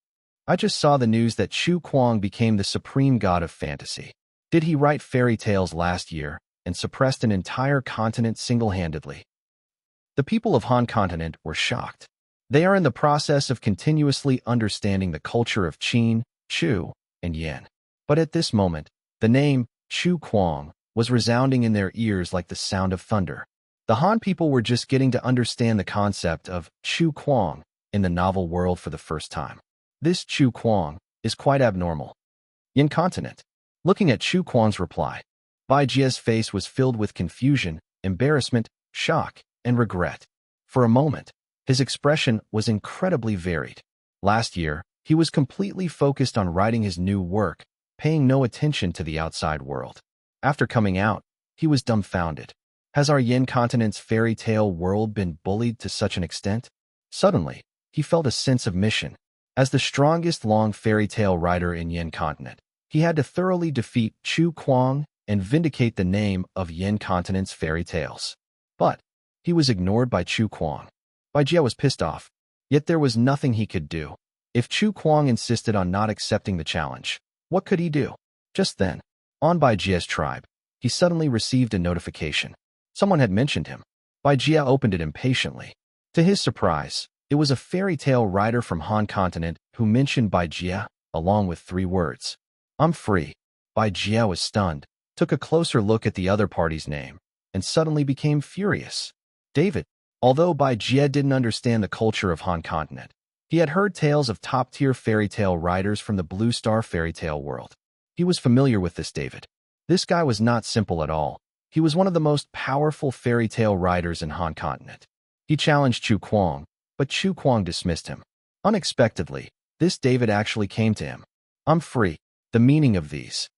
I just saw the news that Chu Kuang became the supreme god of fantasy. Did he write fairy tales last year and suppressed an entire continent single-handedly? The people of Han continent were shocked. They are in the process of continuously understanding the culture of Qin, Chu, and Yin. But at this moment, the name Chu Kuang was resounding in their ears like the sound of thunder. The Han people were just getting to understand the concept of Chu Kuang in the novel world for the first time. This Chu Kuang is quite abnormal. Yin continent. Looking at Chu Kuang's reply, Bai Jie's face was filled with confusion, embarrassment, shock, and regret. For a moment, his expression was incredibly varied. Last year, he was completely focused on writing his new work, paying no attention to the outside world. After coming out, he was dumbfounded. Has our Yin continent's fairy tale world been bullied to such an extent? Suddenly, he felt a sense of mission. As the strongest long fairy tale writer in Yin continent, he had to thoroughly defeat Chu Kuang and vindicate the name of Yin continent's fairy tales. But he was ignored by Chu Kuang. Bai Jie was pissed off, yet there was nothing he could do. If Chu Kuang insisted on not accepting the challenge, what could he do? Just then, on Bai Jie's tribe, he suddenly received a notification. Someone had mentioned him. Bai Jie opened it impatiently. To his surprise, it was a fairy tale writer from Han Continent who mentioned Bai Jie, along with 3 words. I'm free. Bai Jie was stunned, took a closer look at the other party's name, and suddenly became furious. David. Although Bai Jie didn't understand the culture of Han Continent, he had heard tales of top-tier fairy tale writers from the Blue Star fairy tale world. He was familiar with this David. This guy was not simple at all. He was one of the most powerful fairy tale writers in Han Continent. He challenged Chu Kuang, but Chu Kuang dismissed him. Unexpectedly, this David actually came to him. I'm free. The meaning of these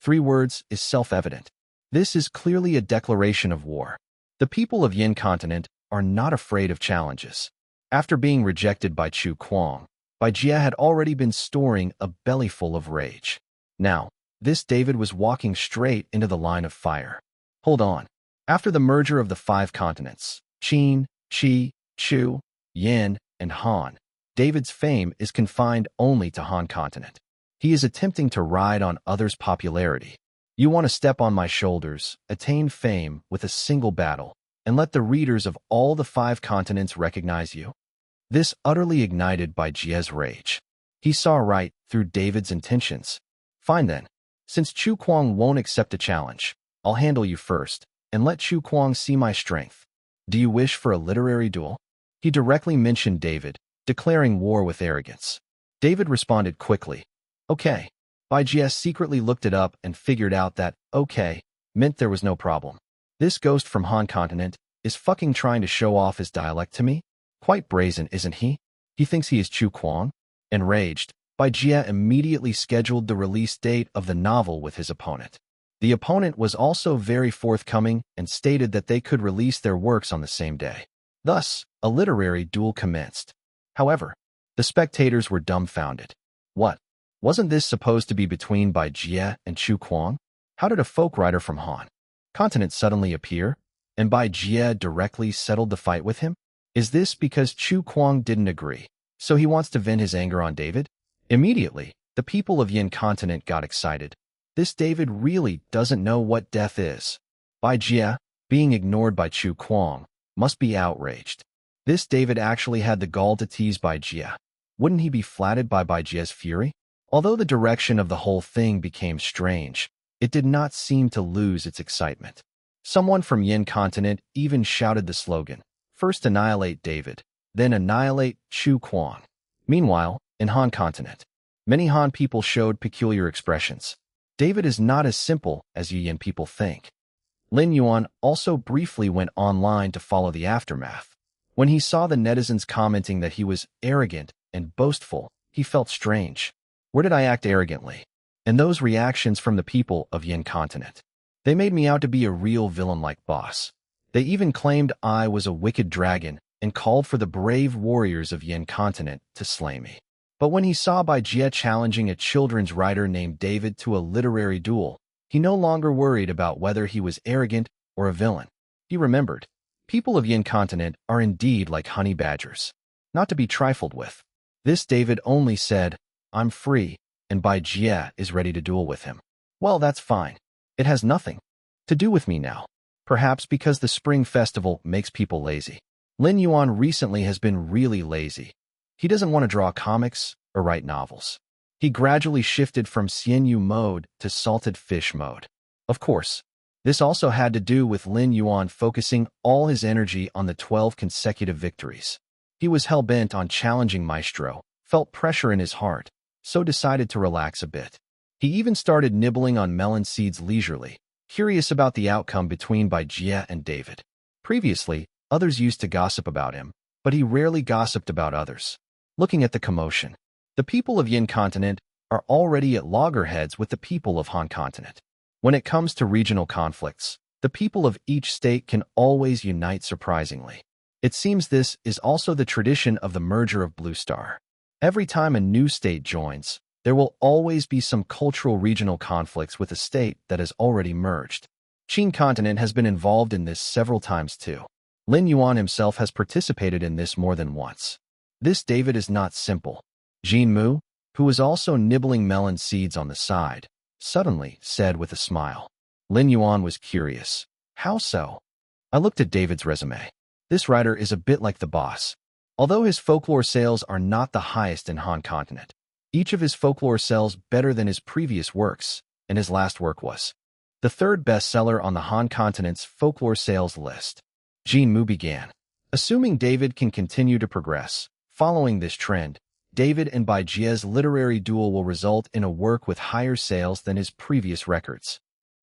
3 words is self-evident. This is clearly a declaration of war. The people of Yin Continent are not afraid of challenges. After being rejected by Chu Kuang, Bai Jie had already been storing a bellyful of rage. Now, this David was walking straight into the line of fire. Hold on. After the merger of the 5 continents, Qin, Qi, Chu, Yin, and Han, David's fame is confined only to Han Continent. He is attempting to ride on others' popularity. You want to step on my shoulders, attain fame with a single battle, and let the readers of all the 5 continents recognize you? This utterly ignited Bai Jie's rage. He saw right through David's intentions. Fine then. Since Chu Kuang won't accept a challenge, I'll handle you first, and let Chu Kuang see my strength. Do you wish for a literary duel? He directly mentioned David, declaring war with arrogance. David responded quickly. Okay. Bai Jie secretly looked it up and figured out that okay meant there was no problem. This ghost from Han Continent is fucking trying to show off his dialect to me? Quite brazen, isn't he? He thinks he is Chu Kuang? Enraged, Bai Jie immediately scheduled the release date of the novel with his opponent. The opponent was also very forthcoming and stated that they could release their works on the same day. Thus, a literary duel commenced. However, the spectators were dumbfounded. What? Wasn't this supposed to be between Bai Jie and Chu Kuang? How did a folk writer from Han Continent suddenly appear, and Bai Jie directly settled the fight with him? Is this because Chu Kuang didn't agree, so he wants to vent his anger on David? Immediately, the people of Yin Continent got excited. This David really doesn't know what death is. Bai Jie, being ignored by Chu Kuang, must be outraged. This David actually had the gall to tease Bai Jie. Wouldn't he be flattered by Bai Jie's fury? Although the direction of the whole thing became strange, it did not seem to lose its excitement. Someone from Yin Continent even shouted the slogan, "First annihilate David, then annihilate Chu Kuang." Meanwhile, in Han Continent, many Han people showed peculiar expressions. David is not as simple as you Yin people think. Lin Yuan also briefly went online to follow the aftermath. When he saw the netizens commenting that he was arrogant and boastful, he felt strange. Where did I act arrogantly? And those reactions from the people of Yin Continent. They made me out to be a real villain-like boss. They even claimed I was a wicked dragon and called for the brave warriors of Yin Continent to slay me. But when he saw Bai Jie challenging a children's writer named David to a literary duel, he no longer worried about whether he was arrogant or a villain. He remembered, people of Yin Continent are indeed like honey badgers, not to be trifled with. This David only said, I'm free, and Bai Jie is ready to duel with him. Well, that's fine. It has nothing to do with me now. Perhaps because the Spring Festival makes people lazy. Lin Yuan recently has been really lazy. He doesn't want to draw comics or write novels. He gradually shifted from Xianyu mode to salted fish mode. Of course, this also had to do with Lin Yuan focusing all his energy on the 12 consecutive victories. He was hell-bent on challenging Maestro, felt pressure in his heart, so decided to relax a bit. He even started nibbling on melon seeds leisurely, curious about the outcome between Bai Jie and David. Previously, others used to gossip about him, but he rarely gossiped about others. Looking at the commotion, the people of Yin Continent are already at loggerheads with the people of Han Continent. When it comes to regional conflicts, the people of each state can always unite surprisingly. It seems this is also the tradition of the merger of Blue Star. Every time a new state joins, there will always be some cultural regional conflicts with a state that has already merged. Qin Continent has been involved in this several times too. Lin Yuan himself has participated in this more than once. This David is not simple. Jin Mu, who was also nibbling melon seeds on the side, suddenly said with a smile. Lin Yuan was curious. How so? I looked at David's resume. This writer is a bit like the boss. Although his folklore sales are not the highest in Han continent, each of his folklore sells better than his previous works, and his last work was the third bestseller on the Han continent's folklore sales list. Jean Mu began. Assuming David can continue to progress, following this trend, David and Bai Jie's literary duel will result in a work with higher sales than his previous records.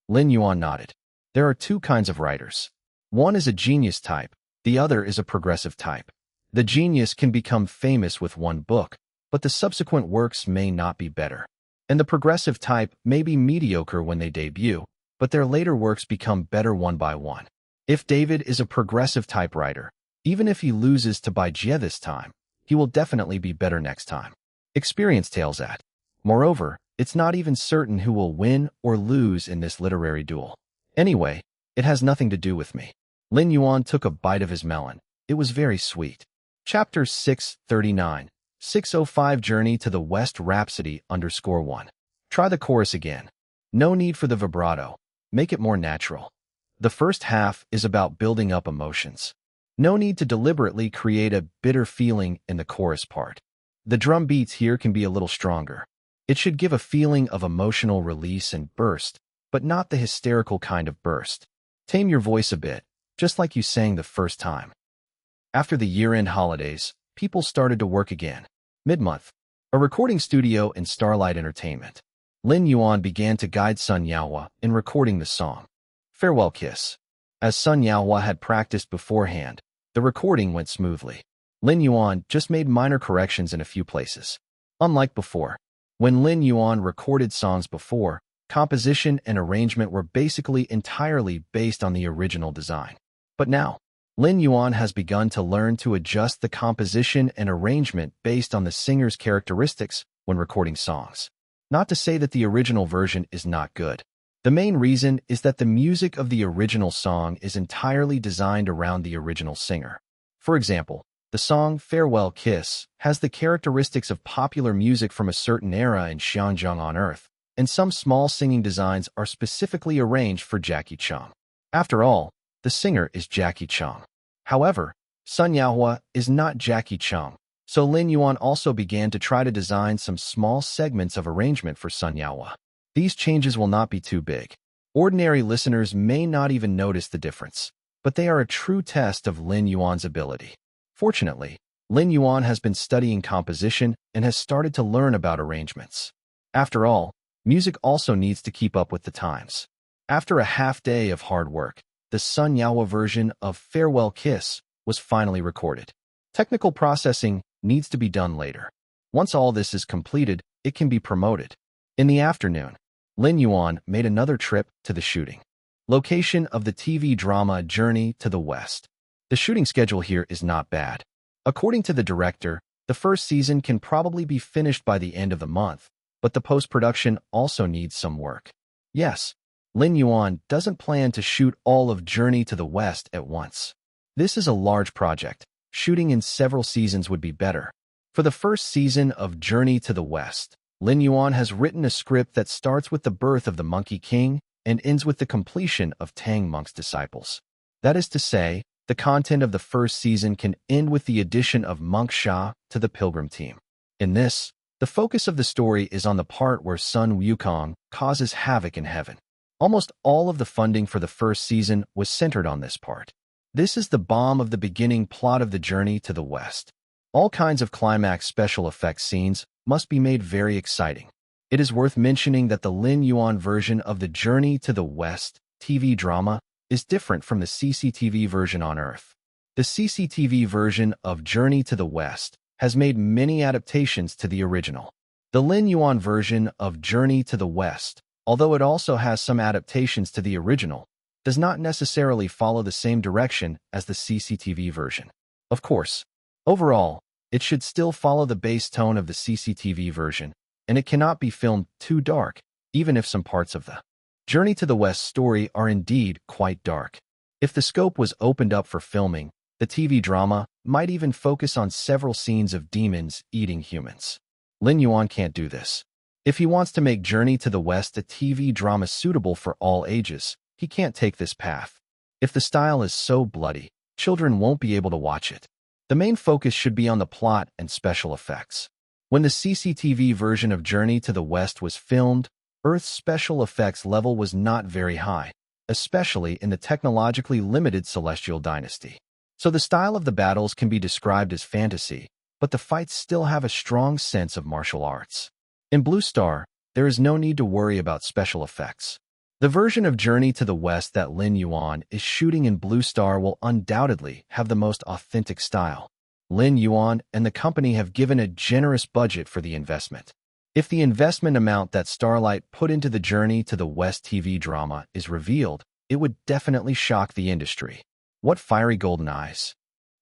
Lin Yuan nodded. There are two kinds of writers. One is a genius type, the other is a progressive type. The genius can become famous with one book, but the subsequent works may not be better. And the progressive type may be mediocre when they debut, but their later works become better one by one. If David is a progressive type writer, even if he loses to Bai Jie this time, he will definitely be better next time. Experience tells that. Moreover, it's not even certain who will win or lose in this literary duel. Anyway, it has nothing to do with me. Lin Yuan took a bite of his melon. It was very sweet. Chapter 639. 605 Journey to the West Rhapsody _1. Try the chorus again. No need for the vibrato. Make it more natural. The first half is about building up emotions. No need to deliberately create a bitter feeling in the chorus part. The drum beats here can be a little stronger. It should give a feeling of emotional release and burst, but not the hysterical kind of burst. Tame your voice a bit, just like you sang the first time. After the year-end holidays, people started to work again. Mid-month, a recording studio in Starlight Entertainment. Lin Yuan began to guide Sun Yaohua in recording the song, Farewell Kiss. As Sun Yaohua had practiced beforehand, the recording went smoothly. Lin Yuan just made minor corrections in a few places. Unlike before, when Lin Yuan recorded songs before, composition and arrangement were basically entirely based on the original design. But now, Lin Yuan has begun to learn to adjust the composition and arrangement based on the singer's characteristics when recording songs. Not to say that the original version is not good. The main reason is that the music of the original song is entirely designed around the original singer. For example, the song Farewell Kiss has the characteristics of popular music from a certain era in Xinjiang on Earth, and some small singing designs are specifically arranged for Jackie Chung. After all, the singer is Jackie Chung. However, Sun Yaohua is not Jackie Chung, so Lin Yuan also began to try to design some small segments of arrangement for Sun Yaohua. These changes will not be too big. Ordinary listeners may not even notice the difference, but they are a true test of Lin Yuan's ability. Fortunately, Lin Yuan has been studying composition and has started to learn about arrangements. After all, music also needs to keep up with the times. After a half day of hard work, the Sun Yaohua version of Farewell Kiss was finally recorded. Technical processing needs to be done later. Once all this is completed, it can be promoted. In the afternoon, Lin Yuan made another trip to the shooting location of the TV drama Journey to the West. The shooting schedule here is not bad. According to the director, the first season can probably be finished by the end of the month, but the post-production also needs some work. Yes, Lin Yuan doesn't plan to shoot all of Journey to the West at once. This is a large project. Shooting in several seasons would be better. For the first season of Journey to the West, Lin Yuan has written a script that starts with the birth of the Monkey King and ends with the completion of Tang Monk's disciples. That is to say, the content of the first season can end with the addition of Monk Sha to the Pilgrim team. In this, the focus of the story is on the part where Sun Wukong causes havoc in heaven. Almost all of the funding for the first season was centered on this part. This is the bomb of the beginning plot of the Journey to the West. All kinds of climax special effects scenes must be made very exciting. It is worth mentioning that the Lin Yuan version of the Journey to the West TV drama is different from the CCTV version on Earth. The CCTV version of Journey to the West has made many adaptations to the original. The Lin Yuan version of Journey to the West, although it also has some adaptations to the original, does not necessarily follow the same direction as the CCTV version. Of course, overall, it should still follow the base tone of the CCTV version, and it cannot be filmed too dark, even if some parts of the Journey to the West story are indeed quite dark. If the scope was opened up for filming, the TV drama might even focus on several scenes of demons eating humans. Lin Yuan can't do this. If he wants to make Journey to the West a TV drama suitable for all ages, he can't take this path. If the style is so bloody, children won't be able to watch it. The main focus should be on the plot and special effects. When the CCTV version of Journey to the West was filmed, Earth's special effects level was not very high, especially in the technologically limited Celestial Dynasty. So the style of the battles can be described as fantasy, but the fights still have a strong sense of martial arts. In Blue Star, there is no need to worry about special effects. The version of Journey to the West that Lin Yuan is shooting in Blue Star will undoubtedly have the most authentic style. Lin Yuan and the company have given a generous budget for the investment. If the investment amount that Starlight put into the Journey to the West TV drama is revealed, it would definitely shock the industry. What fiery golden eyes!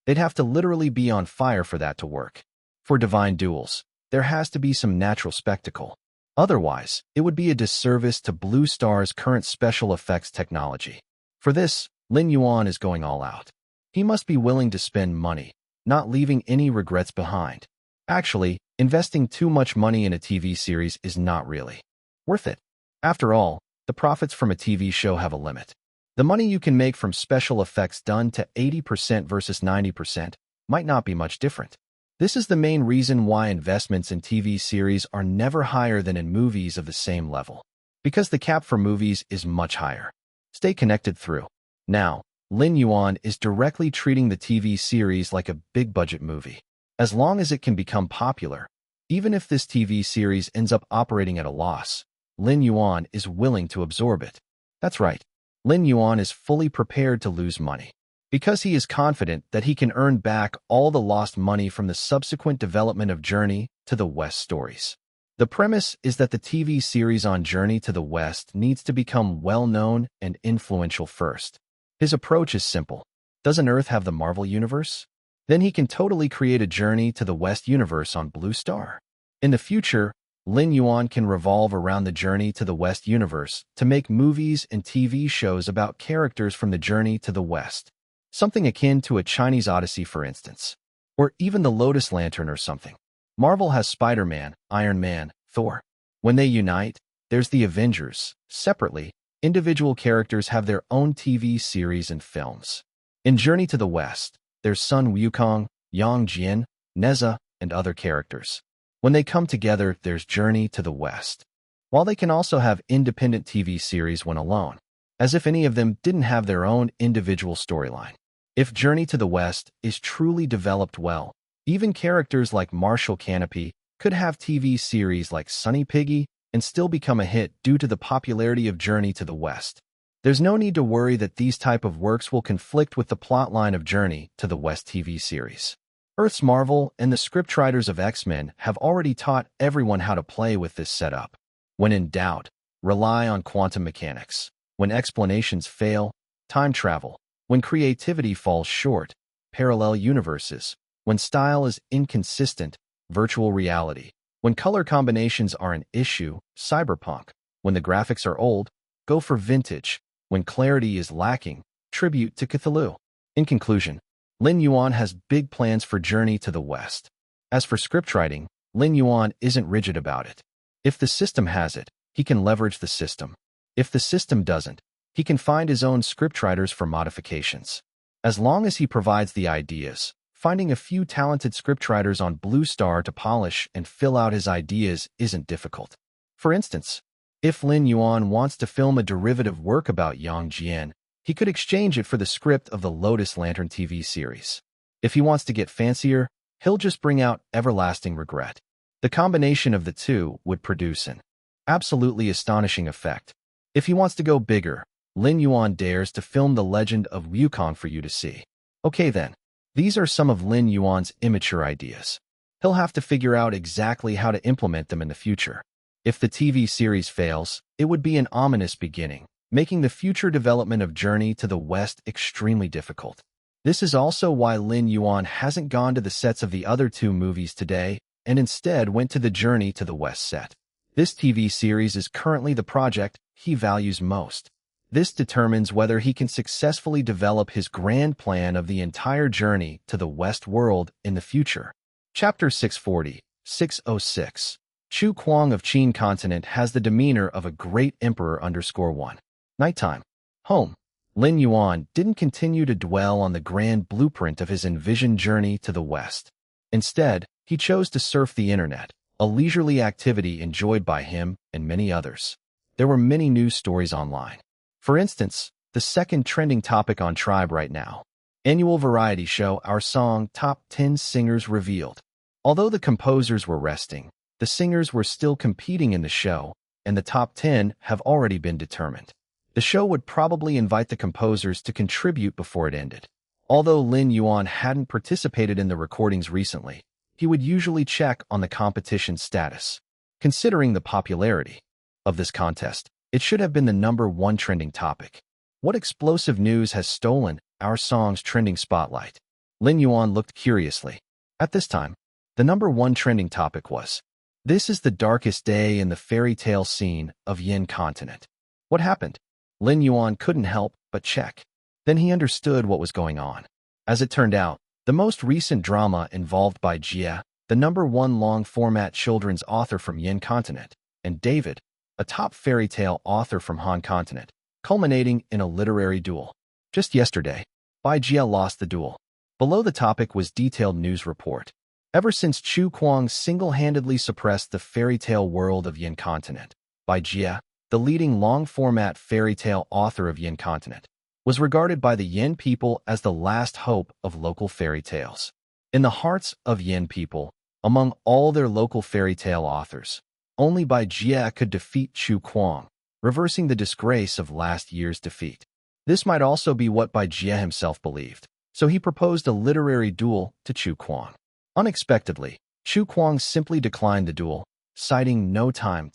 They'd have to literally be on fire for that to work. For divine duels, there has to be some natural spectacle. Otherwise, it would be a disservice to Blue Star's current special effects technology. For this, Lin Yuan is going all out. He must be willing to spend money, not leaving any regrets behind. Actually, investing too much money in a TV series is not really worth it. After all, the profits from a TV show have a limit. The money you can make from special effects done to 80% versus 90% might not be much different. This is the main reason why investments in TV series are never higher than in movies of the same level. Because the cap for movies is much higher. Stay connected through. Now, Lin Yuan is directly treating the TV series like a big-budget movie. As long as it can become popular, even if this TV series ends up operating at a loss, Lin Yuan is willing to absorb it. That's right. Lin Yuan is fully prepared to lose money, because he is confident that he can earn back all the lost money from the subsequent development of Journey to the West stories. The premise is that the TV series on Journey to the West needs to become well-known and influential first. His approach is simple. Doesn't Earth have the Marvel Universe? Then he can totally create a Journey to the West universe on Blue Star. In the future, Lin Yuan can revolve around the Journey to the West universe to make movies and TV shows about characters from the Journey to the West. Something akin to a Chinese Odyssey, for instance. Or even the Lotus Lantern or something. Marvel has Spider-Man, Iron Man, Thor. When they unite, there's the Avengers. Separately, individual characters have their own TV series and films. In Journey to the West, there's Sun Wukong, Yang Jian, Neza, and other characters. When they come together, there's Journey to the West. While they can also have independent TV series when alone, as if any of them didn't have their own individual storyline. If Journey to the West is truly developed well, even characters like Marshall Canopy could have TV series like Sunny Piggy and still become a hit due to the popularity of Journey to the West. There's no need to worry that these type of works will conflict with the plotline of Journey to the West TV series. Earth's Marvel and the scriptwriters of X-Men have already taught everyone how to play with this setup. When in doubt, rely on quantum mechanics. When explanations fail, time travel. When creativity falls short, parallel universes. When style is inconsistent, virtual reality. When color combinations are an issue, cyberpunk. When the graphics are old, go for vintage. When clarity is lacking, tribute to Cthulhu. In conclusion, Lin Yuan has big plans for Journey to the West. As for scriptwriting, Lin Yuan isn't rigid about it. If the system has it, he can leverage the system. If the system doesn't, he can find his own scriptwriters for modifications. As long as he provides the ideas, finding a few talented scriptwriters on Blue Star to polish and fill out his ideas isn't difficult. For instance, if Lin Yuan wants to film a derivative work about Yang Jian, he could exchange it for the script of the Lotus Lantern TV series. If he wants to get fancier, he'll just bring out Everlasting Regret. The combination of the two would produce an absolutely astonishing effect. If he wants to go bigger, Lin Yuan dares to film The Legend of Wukong for you to see. Okay then, these are some of Lin Yuan's immature ideas. He'll have to figure out exactly how to implement them in the future. If the TV series fails, it would be an ominous beginning, making the future development of Journey to the West extremely difficult. This is also why Lin Yuan hasn't gone to the sets of the other two movies today, and instead went to the Journey to the West set. This TV series is currently the project he values most. This determines whether he can successfully develop his grand plan of the entire Journey to the West world in the future. Chapter 640, 606. Chu Kuang of Qin Continent has the demeanor of a great emperor _1. Nighttime. Home. Lin Yuan didn't continue to dwell on the grand blueprint of his envisioned journey to the West. Instead, he chose to surf the internet, a leisurely activity enjoyed by him and many others. There were many news stories online. For instance, the second trending topic on Tribe right now. Annual variety show Our Song Top 10 Singers Revealed. Although the composers were resting, the singers were still competing in the show, and the top 10 have already been determined. The show would probably invite the composers to contribute before it ended. Although Lin Yuan hadn't participated in the recordings recently, he would usually check on the competition's status. Considering the popularity of this contest, it should have been the #1 trending topic. What explosive news has stolen Our Song's trending spotlight? Lin Yuan looked curiously. At this time, the #1 trending topic was, "This is the darkest day in the fairy tale scene of Yin continent." What happened? Lin Yuan couldn't help but check. Then he understood what was going on. As it turned out, the most recent drama involved Bai Jie, the #1 long-format children's author from Yin continent, and David, a top fairy tale author from Han continent, culminating in a literary duel. Just yesterday, Bai Jie lost the duel. Below the topic was detailed news report. Ever since Chu Kuang single-handedly suppressed the fairy tale world of Yin continent, Bai Jie, the leading long-format fairy tale author of Yin continent, was regarded by the Yin people as the last hope of local fairy tales. In the hearts of Yin people, among all their local fairy tale authors, only Bai Jie could defeat Chu Kuang, reversing the disgrace of last year's defeat. This might also be what Bai Jie himself believed, so he proposed a literary duel to Chu Kuang. Unexpectedly, Chu Kuang simply declined the duel, citing no time.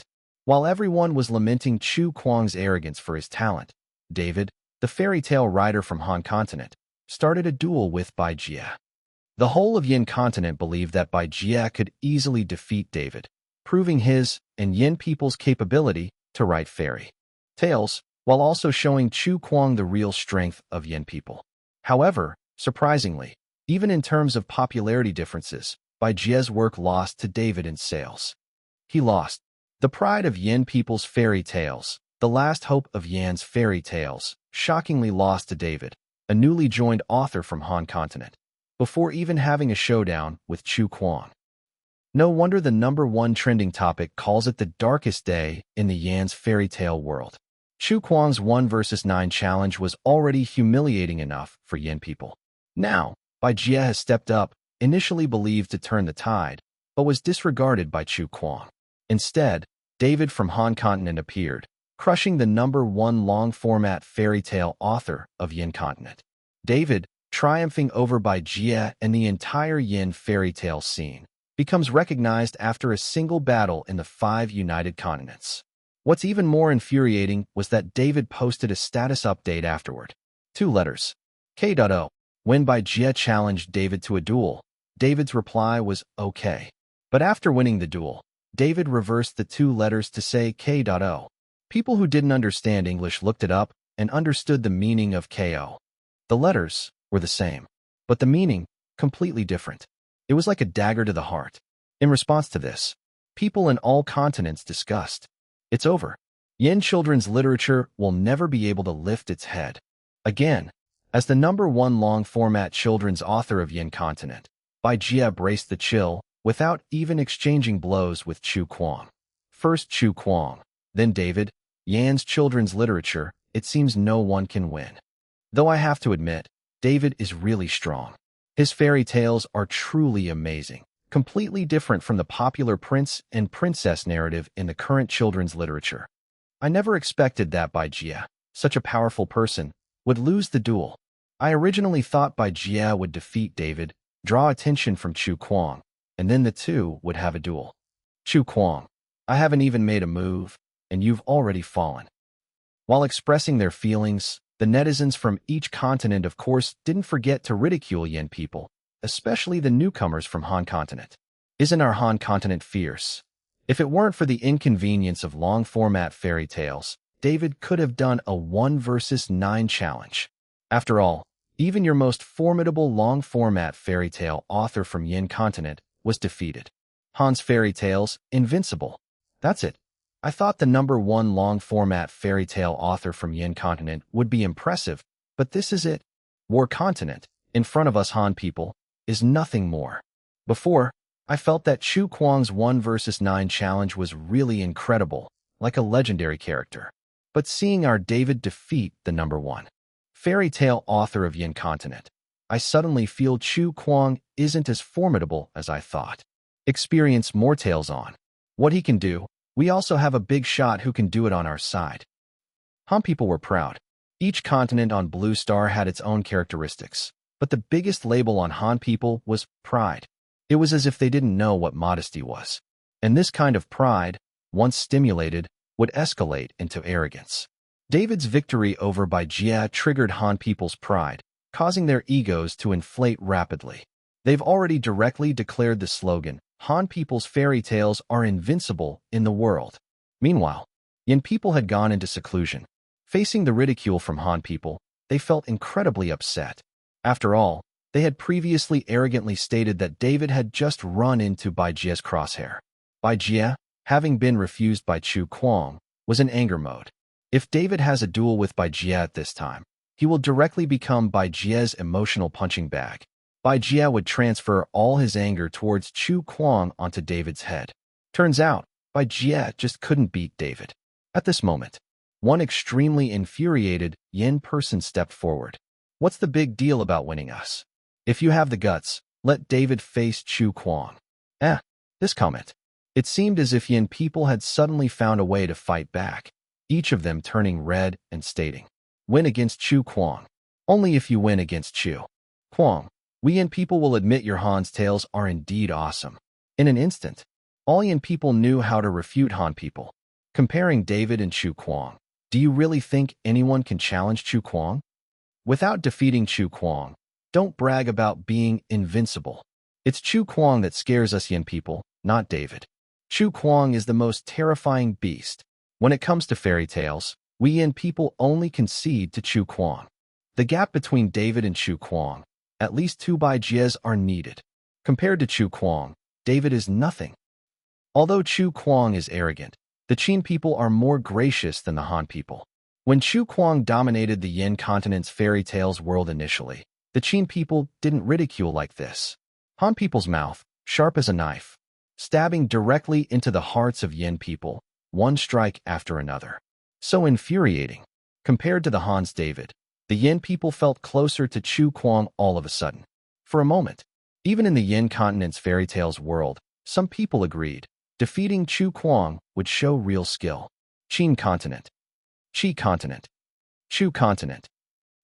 While everyone was lamenting Chu Kuang's arrogance for his talent, David, the fairy tale writer from Han continent, started a duel with Bai Jie. The whole of Yin continent believed that Bai Jie could easily defeat David, proving his and Yin people's capability to write fairy tales, while also showing Chu Kuang the real strength of Yin people. However, surprisingly, even in terms of popularity differences, Bai Jie's work lost to David in sales. He lost. The pride of Yin people's fairy tales, the last hope of Yan's fairy tales, shockingly lost to David, a newly joined author from Han continent, before even having a showdown with Chu Kuang. No wonder the #1 trending topic calls it the darkest day in the Yan's fairy tale world. Chu Kuang's 1 versus 9 challenge was already humiliating enough for Yin people. Now, Bai Jie has stepped up, initially believed to turn the tide, but was disregarded by Chu Kuang. Instead, David from Han continent appeared, crushing the #1 long-format fairy tale author of Yin continent. David, triumphing over Bai Jie and the entire Yin fairy tale scene, becomes recognized after a single battle in the 5 united continents. What's even more infuriating was that David posted a status update afterward. 2 letters. K.O. When Bai Jie challenged David to a duel, David's reply was okay. But after winning the duel, David reversed the 2 letters to say K.O. People who didn't understand English looked it up and understood the meaning of KO. The letters were the same, but the meaning completely different. It was like a dagger to the heart. In response to this, people in all continents discussed, "It's over. Yin children's literature will never be able to lift its head again." As the #1 long-format children's author of Yin continent, Bai Jie braced the chill without even exchanging blows with Chu Kuang. First Chu Kuang, then David. Yan's children's literature, it seems no one can win. Though I have to admit, David is really strong. His fairy tales are truly amazing, completely different from the popular prince and princess narrative in the current children's literature. I never expected that Bai Jie, such a powerful person, would lose the duel. I originally thought Bai Jie would defeat David, draw attention from Chu Kuang, and then the two would have a duel. Chu Kuang, I haven't even made a move, and you've already fallen. While expressing their feelings, the netizens from each continent of course didn't forget to ridicule Yin people, especially the newcomers from Han continent. Isn't our Han continent fierce? If it weren't for the inconvenience of long-format fairy tales, David could have done a 1 versus 9 challenge. After all, even your most formidable long-format fairy tale author from Yin continent was defeated. Han's fairy tales, invincible. That's it. I thought the #1 long-format fairy tale author from Yin continent would be impressive, But this is it. War continent, in front of us Han people, is nothing more. Before, I felt that Chu Kuang's 1 versus 9 challenge was really incredible, like a legendary character. But seeing our David defeat the #1 fairy tale author of Yin Continent, I suddenly feel Chu Kuang isn't as formidable as I thought. Experience more tales on what he can do. We also have a big shot who can do it on our side. Han people were proud. Each continent on Blue Star had its own characteristics, but the biggest label on Han people was pride. It was as if they didn't know what modesty was. And this kind of pride, once stimulated, would escalate into arrogance. David's victory over Bai Jie triggered Han people's pride, causing their egos to inflate rapidly. They've already directly declared the slogan, Han people's fairy tales are invincible in the world. Meanwhile, Yin people had gone into seclusion. Facing the ridicule from Han people, they felt incredibly upset. After all, they had previously arrogantly stated that David had just run into Bai Jie's crosshair. Bai Jie, having been refused by Chu Kuang, was in anger mode. If David has a duel with Bai Jie at this time, he will directly become Bai Jie's emotional punching bag. Bai Jie would transfer all his anger towards Chu Kuang onto David's head. Turns out, Bai Jie just couldn't beat David. At this moment, one extremely infuriated Yin person stepped forward. What's the big deal about winning us? If you have the guts, let David face Chu Kuang. This comment. It seemed as if Yin people had suddenly found a way to fight back, each of them turning red and stating, win against Chu Kuang. Only if you win against Chu Kuang, we Yin people will admit your Han's tales are indeed awesome. In an instant, all Yin people knew how to refute Han people. Comparing David and Chu Kuang, do you really think anyone can challenge Chu Kuang? Without defeating Chu Kuang, don't brag about being invincible. It's Chu Kuang that scares us Yin people, not David. Chu Kuang is the most terrifying beast. When it comes to fairy tales, we Yin people only concede to Chu Kuang. The gap between David and Chu Kuang, at least 2 Bai Jies are needed. Compared to Chu Kuang, David is nothing. Although Chu Kuang is arrogant, the Qin people are more gracious than the Han people. When Chu Kuang dominated the Yin continent's fairy tales world initially, the Qin people didn't ridicule like this. Han people's mouth, sharp as a knife, stabbing directly into the hearts of Yin people, one strike after another. So infuriating. Compared to the Han's David, the Yin people felt closer to Chu Kuang all of a sudden. For a moment, even in the Yin continent's fairy tales world, some people agreed defeating Chu Kuang would show real skill. Qin continent. Qi continent. Chu continent.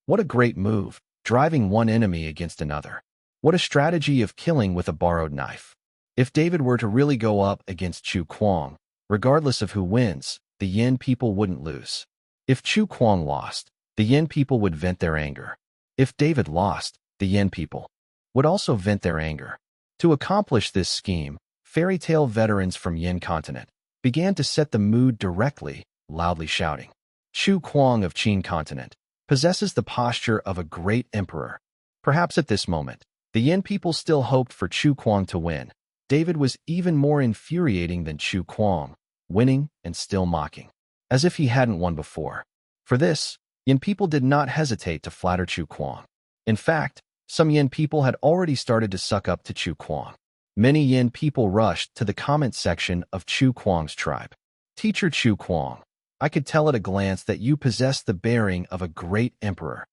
What a great move, driving one enemy against another. What a strategy of killing with a borrowed knife. If David were to really go up against Chu Kuang, regardless of who wins, the Yin people wouldn't lose. If Chu Kuang lost, the Yin people would vent their anger. If David lost, the Yin people would also vent their anger. To accomplish this scheme, fairy tale veterans from Yin continent began to set the mood directly, loudly shouting. Chu Kuang of Qin continent possesses the posture of a great emperor. Perhaps at this moment, the Yin people still hoped for Chu Kuang to win. David was even more infuriating than Chu Kuang, winning and still mocking, as if he hadn't won before. For this, Yin people did not hesitate to flatter Chu Kuang. In fact, some Yin people had already started to suck up to Chu Kuang. Many Yin people rushed to the comment section of Chu Kuang's tribe. Teacher Chu Kuang, I could tell at a glance that you possess the bearing of a great emperor.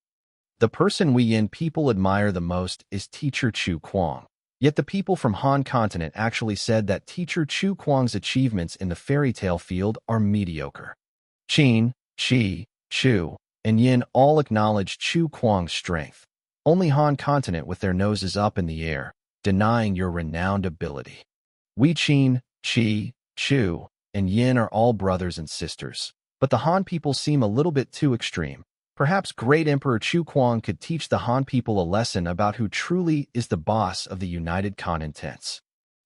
The person we Yin people admire the most is Teacher Chu Kuang. Yet the people from Han continent actually said that Teacher Chu Kuang's achievements in the fairy tale field are mediocre. Qin, Qi, Chu, and Yin all acknowledge Chu Kuang's strength. Only Han continent with their noses up in the air, denying your renowned ability. We Qin, Qi, Chu, and Yin are all brothers and sisters, but the Han people seem a little bit too extreme. Perhaps great Emperor Chu Kuang could teach the Han people a lesson about who truly is the boss of the United Continents.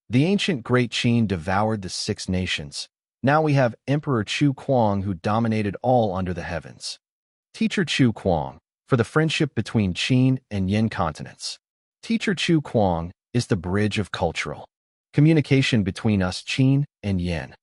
The ancient Great Qin devoured the 6 nations. Now we have Emperor Chu Kuang who dominated all under the heavens. Teacher Chu Kuang, for the friendship between Qin and Yin continents. Teacher Chu Kuang is the bridge of cultural communication between us Qin and Yin.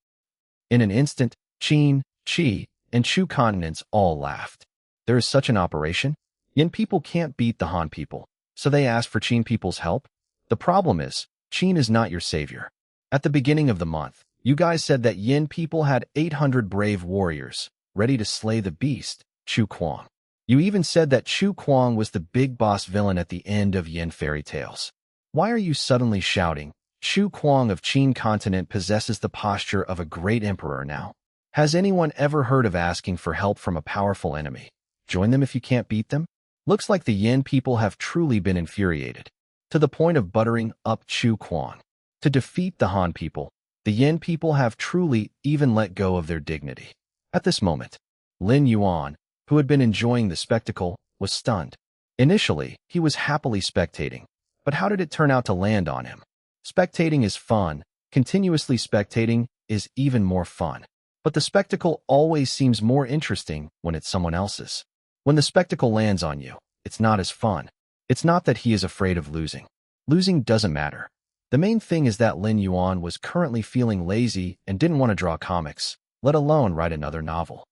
In an instant, Qin, Qi, and Chu continents all laughed. There is such an operation? Yin people can't beat the Han people, so they ask for Qin people's help. The problem is, Qin is not your savior. At the beginning of the month, you guys said that Yin people had 800 brave warriors, ready to slay the beast, Chu Kuang. You even said that Chu Kuang was the big boss villain at the end of Yin fairy tales. Why are you suddenly shouting, Chu Kuang of Qin continent possesses the posture of a great emperor now? Has anyone ever heard of asking for help from a powerful enemy? Join them if you can't beat them? Looks like the Yin people have truly been infuriated, to the point of buttering up Chu Kuang. To defeat the Han people, the Yin people have truly even let go of their dignity. At this moment, Lin Yuan, who had been enjoying the spectacle, was stunned. Initially, he was happily spectating, but how did it turn out to land on him? Spectating is fun, continuously spectating is even more fun. But the spectacle always seems more interesting when it's someone else's. When the spectacle lands on you, it's not as fun. It's not that he is afraid of losing. Losing doesn't matter. The main thing is that Lin Yuan was currently feeling lazy and didn't want to draw comics, let alone write another novel.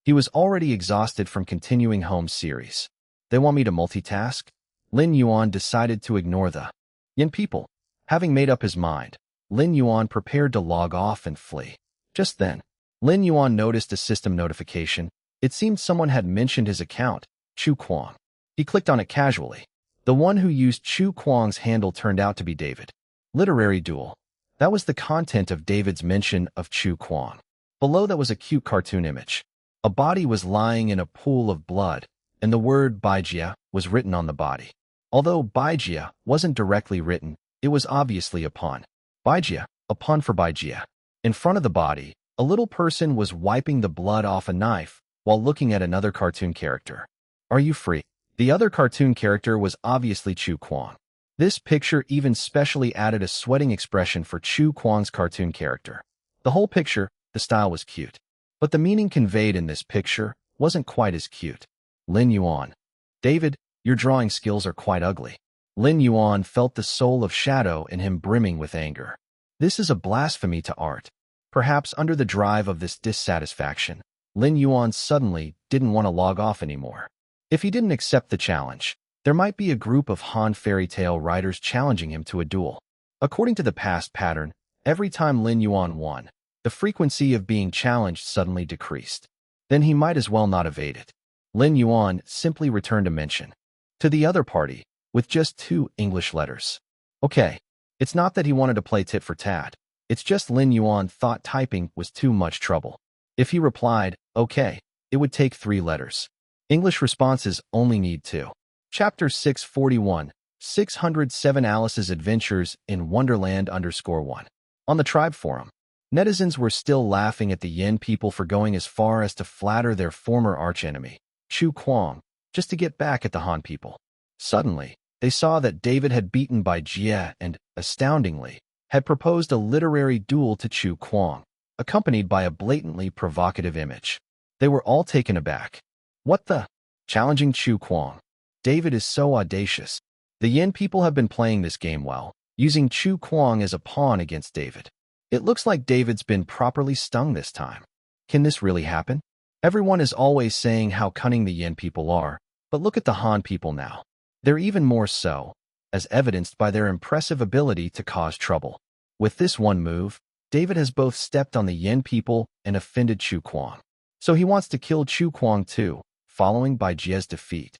He was already exhausted from continuing Holmes' series. They want me to multitask? Lin Yuan decided to ignore the Yin people. Having made up his mind, Lin Yuan prepared to log off and flee. Just then, Lin Yuan noticed a system notification. It seemed someone had mentioned his account, Chu Kuang. He clicked on it casually. The one who used Chu Kuang's handle turned out to be David. Literary duel. That was the content of David's mention of Chu Kuang. Below that was a cute cartoon image. A body was lying in a pool of blood, and the word Baijia was written on the body. Although Baijia wasn't directly written, it was obviously a pun. Baijia, a pun for Baijia. In front of the body, a little person was wiping the blood off a knife while looking at another cartoon character. Are you free? The other cartoon character was obviously Chu Kuang. This picture even specially added a sweating expression for Chu Kuang's cartoon character. The whole picture, the style was cute. But the meaning conveyed in this picture wasn't quite as cute. Lin Yuan. David, your drawing skills are quite ugly. Lin Yuan felt the soul of shadow in him brimming with anger. This is a blasphemy to art. Perhaps under the drive of this dissatisfaction, Lin Yuan suddenly didn't want to log off anymore. If he didn't accept the challenge, there might be a group of Han fairy tale writers challenging him to a duel. According to the past pattern, every time Lin Yuan won, the frequency of being challenged suddenly decreased. Then he might as well not evade it. Lin Yuan simply returned a mention to the other party with just 2 English letters. Okay, it's not that he wanted to play tit for tat. It's just Lin Yuan thought typing was too much trouble. If he replied, okay, it would take 3 letters. English responses only need 2. Chapter 641, 607 Alice's Adventures in Wonderland _1. On the Tribe Forum, netizens were still laughing at the Yin people for going as far as to flatter their former archenemy, Chu Kuang, just to get back at the Han people. Suddenly, they saw that David had beaten Baijia and, astoundingly, had proposed a literary duel to Chu Kuang, accompanied by a blatantly provocative image. They were all taken aback. What the? Challenging Chu Kuang. David is so audacious. The Yin people have been playing this game well, using Chu Kuang as a pawn against David. It looks like David's been properly stung this time. Can this really happen? Everyone is always saying how cunning the Yin people are, but look at the Han people now. They're even more so, as evidenced by their impressive ability to cause trouble. With this one move, David has both stepped on the Yin people and offended Chu Kuang. So he wants to kill Chu Kuang too, following Baijia's defeat.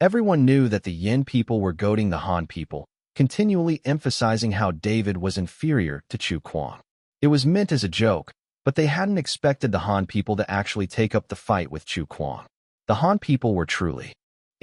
Everyone knew that the Yin people were goading the Han people, continually emphasizing how David was inferior to Chu Kuang. It was meant as a joke, but they hadn't expected the Han people to actually take up the fight with Chu Kuang. The Han people were truly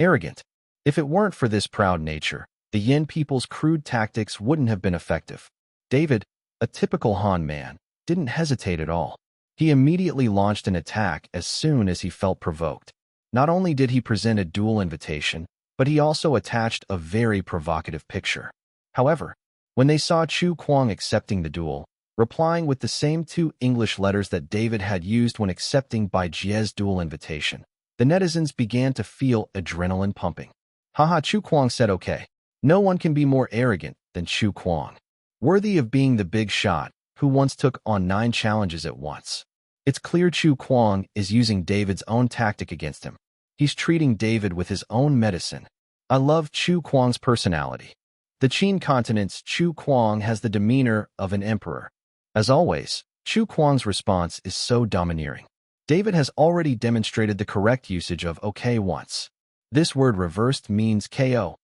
arrogant. If it weren't for this proud nature, the Yin people's crude tactics wouldn't have been effective. David, a typical Han man, didn't hesitate at all. He immediately launched an attack as soon as he felt provoked. Not only did he present a duel invitation, but he also attached a very provocative picture. However, when they saw Chu Kuang accepting the duel, replying with the same 2 English letters that David had used when accepting Baijia's duel invitation, the netizens began to feel adrenaline pumping. Haha, Chu Kuang said okay. No one can be more arrogant than Chu Kuang. Worthy of being the big shot, who once took on 9 challenges at once. It's clear Chu Kuang is using David's own tactic against him. He's treating David with his own medicine. I love Chu Kuang's personality. The Qin continent's Chu Kuang has the demeanor of an emperor. As always, Chu Kuang's response is so domineering. David has already demonstrated the correct usage of okay once. This word reversed means KO.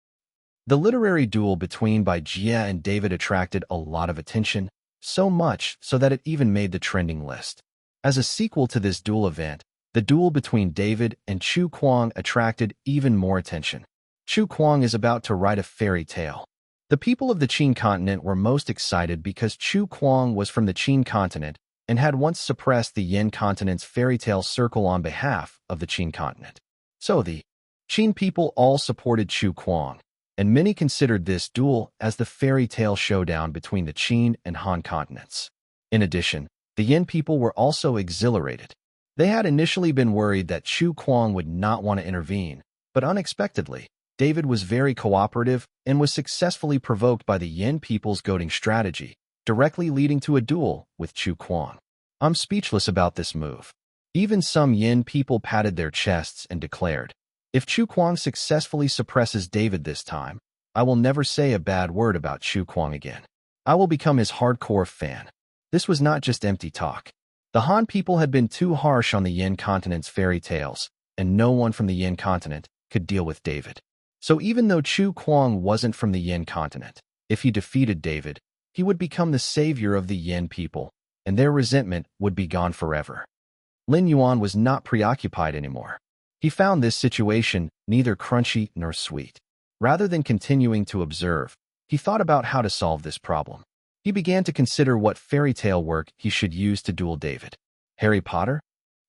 The literary duel between Bai Jie and David attracted a lot of attention, so much so that it even made the trending list. As a sequel to this duel event, the duel between David and Chu Kuang attracted even more attention. Chu Kuang is about to write a fairy tale. The people of the Qin continent were most excited because Chu Kuang was from the Qin continent and had once suppressed the Yin continent's fairy tale circle on behalf of the Qin continent. So the Qin people all supported Chu Kuang, and many considered this duel as the fairy tale showdown between the Qin and Han continents. In addition, the Yin people were also exhilarated. They had initially been worried that Chu Kuang would not want to intervene, but unexpectedly, David was very cooperative and was successfully provoked by the Yin people's goading strategy, directly leading to a duel with Chu Kuang. I'm speechless about this move. Even some Yin people patted their chests and declared, if Chu Kuang successfully suppresses David this time, I will never say a bad word about Chu Kuang again. I will become his hardcore fan. This was not just empty talk. The Han people had been too harsh on the Yin continent's fairy tales, and no one from the Yin continent could deal with David. So even though Chu Kuang wasn't from the Yin continent, if he defeated David, he would become the savior of the Yin people, and their resentment would be gone forever. Lin Yuan was not preoccupied anymore. He found this situation neither crunchy nor sweet. Rather than continuing to observe, he thought about how to solve this problem. He began to consider what fairy tale work he should use to duel David. Harry Potter?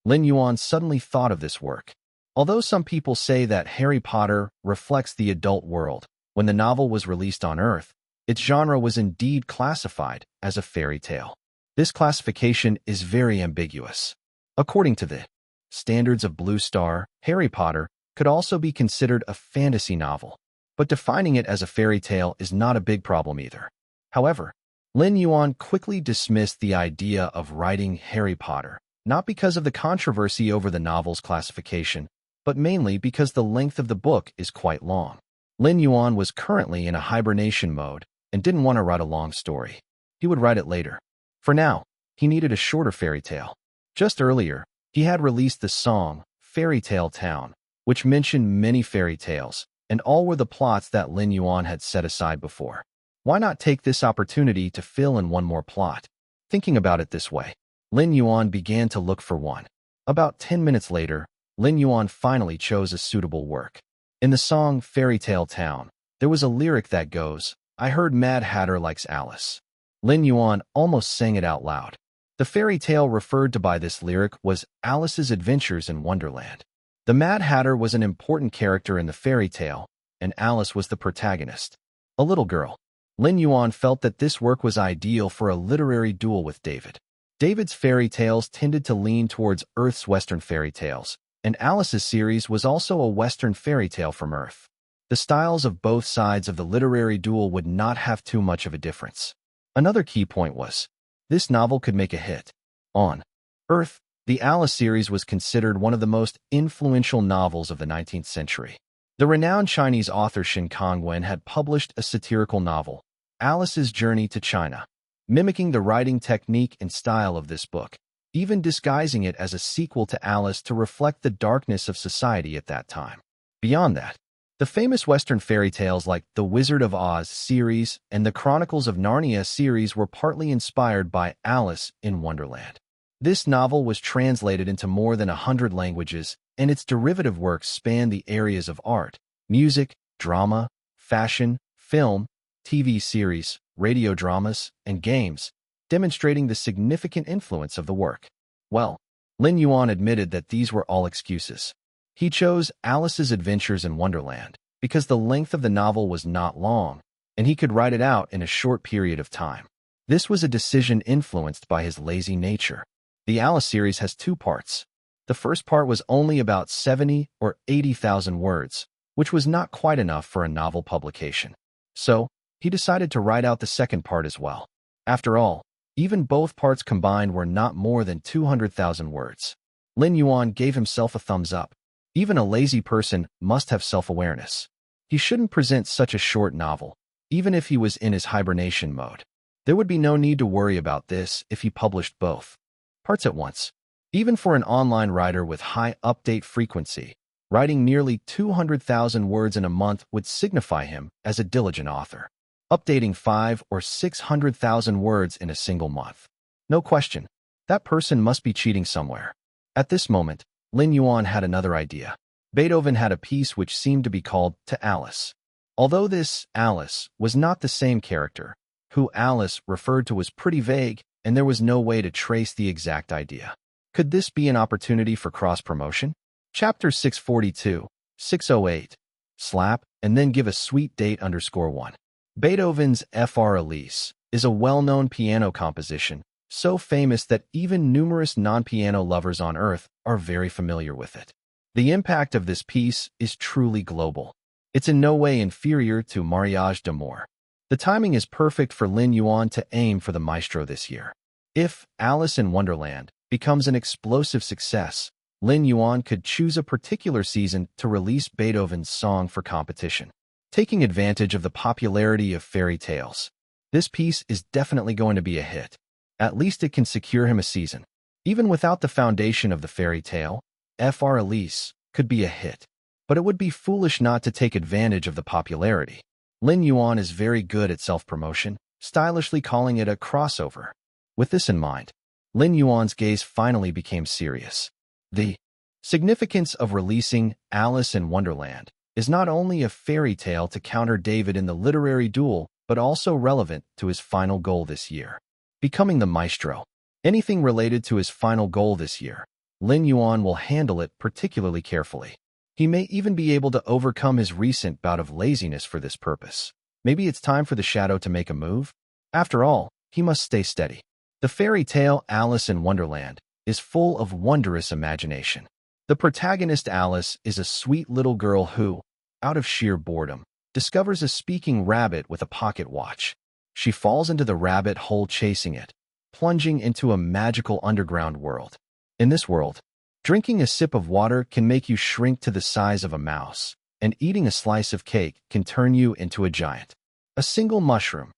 Lin Yuan suddenly thought of this work. Although some people say that Harry Potter reflects the adult world, when the novel was released on Earth, its genre was indeed classified as a fairy tale. This classification is very ambiguous. According to the standards of Blue Star, Harry Potter could also be considered a fantasy novel, but defining it as a fairy tale is not a big problem either. However, Lin Yuan quickly dismissed the idea of writing Harry Potter, not because of the controversy over the novel's classification, but mainly because the length of the book is quite long. Lin Yuan was currently in a hibernation mode and didn't want to write a long story. He would write it later. For now, he needed a shorter fairy tale. Just earlier, he had released the song Fairy Tale Town, which mentioned many fairy tales, and all were the plots that Lin Yuan had set aside before. Why not take this opportunity to fill in one more plot? Thinking about it this way, Lin Yuan began to look for one. About 10 minutes later, Lin Yuan finally chose a suitable work. In the song Fairy Tale Town, there was a lyric that goes, I heard Mad Hatter likes Alice. Lin Yuan almost sang it out loud. The fairy tale referred to by this lyric was Alice's Adventures in Wonderland. The Mad Hatter was an important character in the fairy tale, and Alice was the protagonist, a little girl. Lin Yuan felt that this work was ideal for a literary duel with David. David's fairy tales tended to lean towards Earth's Western fairy tales, and Alice's series was also a Western fairy tale from Earth. The styles of both sides of the literary duel would not have too much of a difference. Another key point was, this novel could make a hit. On Earth, the Alice series was considered one of the most influential novels of the 19th century. The renowned Chinese author Shen Kongwen had published a satirical novel, Alice's Journey to China, mimicking the writing technique and style of this book, even disguising it as a sequel to Alice to reflect the darkness of society at that time. Beyond that, the famous Western fairy tales like the Wizard of Oz series and the Chronicles of Narnia series were partly inspired by Alice in Wonderland. This novel was translated into more than 100 languages, and its derivative works span the areas of art, music, drama, fashion, film, TV series, radio dramas, and games, demonstrating the significant influence of the work. Well, Lin Yuan admitted that these were all excuses. He chose Alice's Adventures in Wonderland because the length of the novel was not long, and he could write it out in a short period of time. This was a decision influenced by his lazy nature. The Alice series has 2 parts. The first part was only about 70 or 80,000 words, which was not quite enough for a novel publication. So, he decided to write out the second part as well. After all, even both parts combined were not more than 200,000 words. Lin Yuan gave himself a thumbs up. Even a lazy person must have self-awareness. He shouldn't present such a short novel, even if he was in his hibernation mode. There would be no need to worry about this if he published both parts at once. Even for an online writer with high update frequency, writing nearly 200,000 words in a month would signify him as a diligent author. Updating 500,000 or 600,000 words in a single month. No question, that person must be cheating somewhere. At this moment, Lin Yuan had another idea. Beethoven had a piece which seemed to be called To Alice. Although this Alice was not the same character, who Alice referred to was pretty vague, and there was no way to trace the exact idea. Could this be an opportunity for cross-promotion? Chapter 642, 608. Slap, and then give a sweet date _1. Beethoven's Paralysis is a well-known piano composition, so famous that even numerous non-piano lovers on Earth are very familiar with it. The impact of this piece is truly global. It's in no way inferior to Mariage d'Amour. The timing is perfect for Lin Yuan to aim for the maestro this year. If Alice in Wonderland becomes an explosive success, Lin Yuan could choose a particular season to release Beethoven's song for competition. Taking advantage of the popularity of fairy tales, this piece is definitely going to be a hit. At least it can secure him a season. Even without the foundation of the fairy tale, Paralysis could be a hit. But it would be foolish not to take advantage of the popularity. Lin Yuan is very good at self-promotion, stylishly calling it a crossover. With this in mind, Lin Yuan's gaze finally became serious. The significance of releasing Alice in Wonderland is not only a fairy tale to counter David in the literary duel, but also relevant to his final goal this year, becoming the maestro. Anything related to his final goal this year, Lin Yuan will handle it particularly carefully. He may even be able to overcome his recent bout of laziness for this purpose. Maybe it's time for the shadow to make a move? After all, he must stay steady. The fairy tale Alice in Wonderland is full of wondrous imagination. The protagonist Alice is a sweet little girl who, out of sheer boredom, discovers a speaking rabbit with a pocket watch. She falls into the rabbit hole chasing it, plunging into a magical underground world. In this world, drinking a sip of water can make you shrink to the size of a mouse, and eating a slice of cake can turn you into a giant. A single mushroom.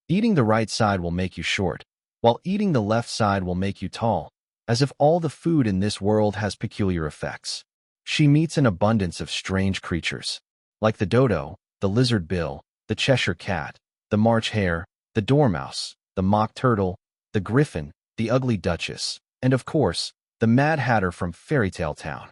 Eating the right side will make you short, while eating the left side will make you tall, as if all the food in this world has peculiar effects. She meets an abundance of strange creatures, like the dodo, the lizard bill, the Cheshire cat, the March hare, the dormouse, the mock turtle, the griffin, the ugly duchess, and of course, the Mad Hatter from Fairy Tale Town.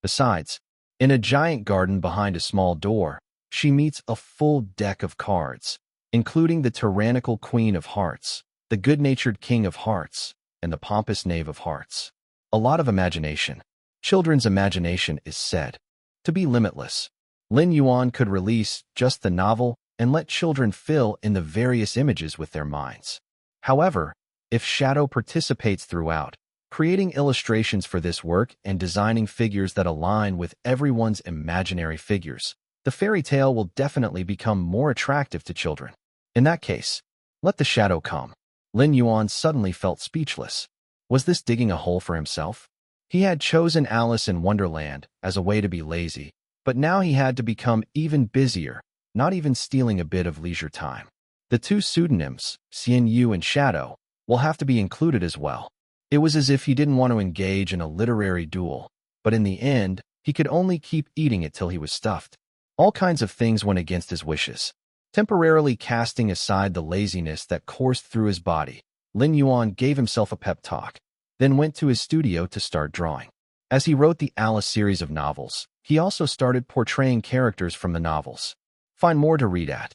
Besides, in a giant garden behind a small door, she meets a full deck of cards, including the tyrannical Queen of Hearts, the good-natured King of Hearts, and the pompous Knave of Hearts. A lot of imagination. Children's imagination is said to be limitless. Lin Yuan could release just the novel and let children fill in the various images with their minds. However, if Shadow participates throughout, creating illustrations for this work and designing figures that align with everyone's imaginary figures, the fairy tale will definitely become more attractive to children. In that case, let the shadow come. Lin Yuan suddenly felt speechless. Was this digging a hole for himself? He had chosen Alice in Wonderland as a way to be lazy, but now he had to become even busier, not even stealing a bit of leisure time. The two pseudonyms, Xian Yu and Shadow, will have to be included as well. It was as if he didn't want to engage in a literary duel, but in the end, he could only keep eating it till he was stuffed. All kinds of things went against his wishes. Temporarily casting aside the laziness that coursed through his body, Lin Yuan gave himself a pep talk, then went to his studio to start drawing. As he wrote the Alice series of novels, he also started portraying characters from the novels. Find more to read at.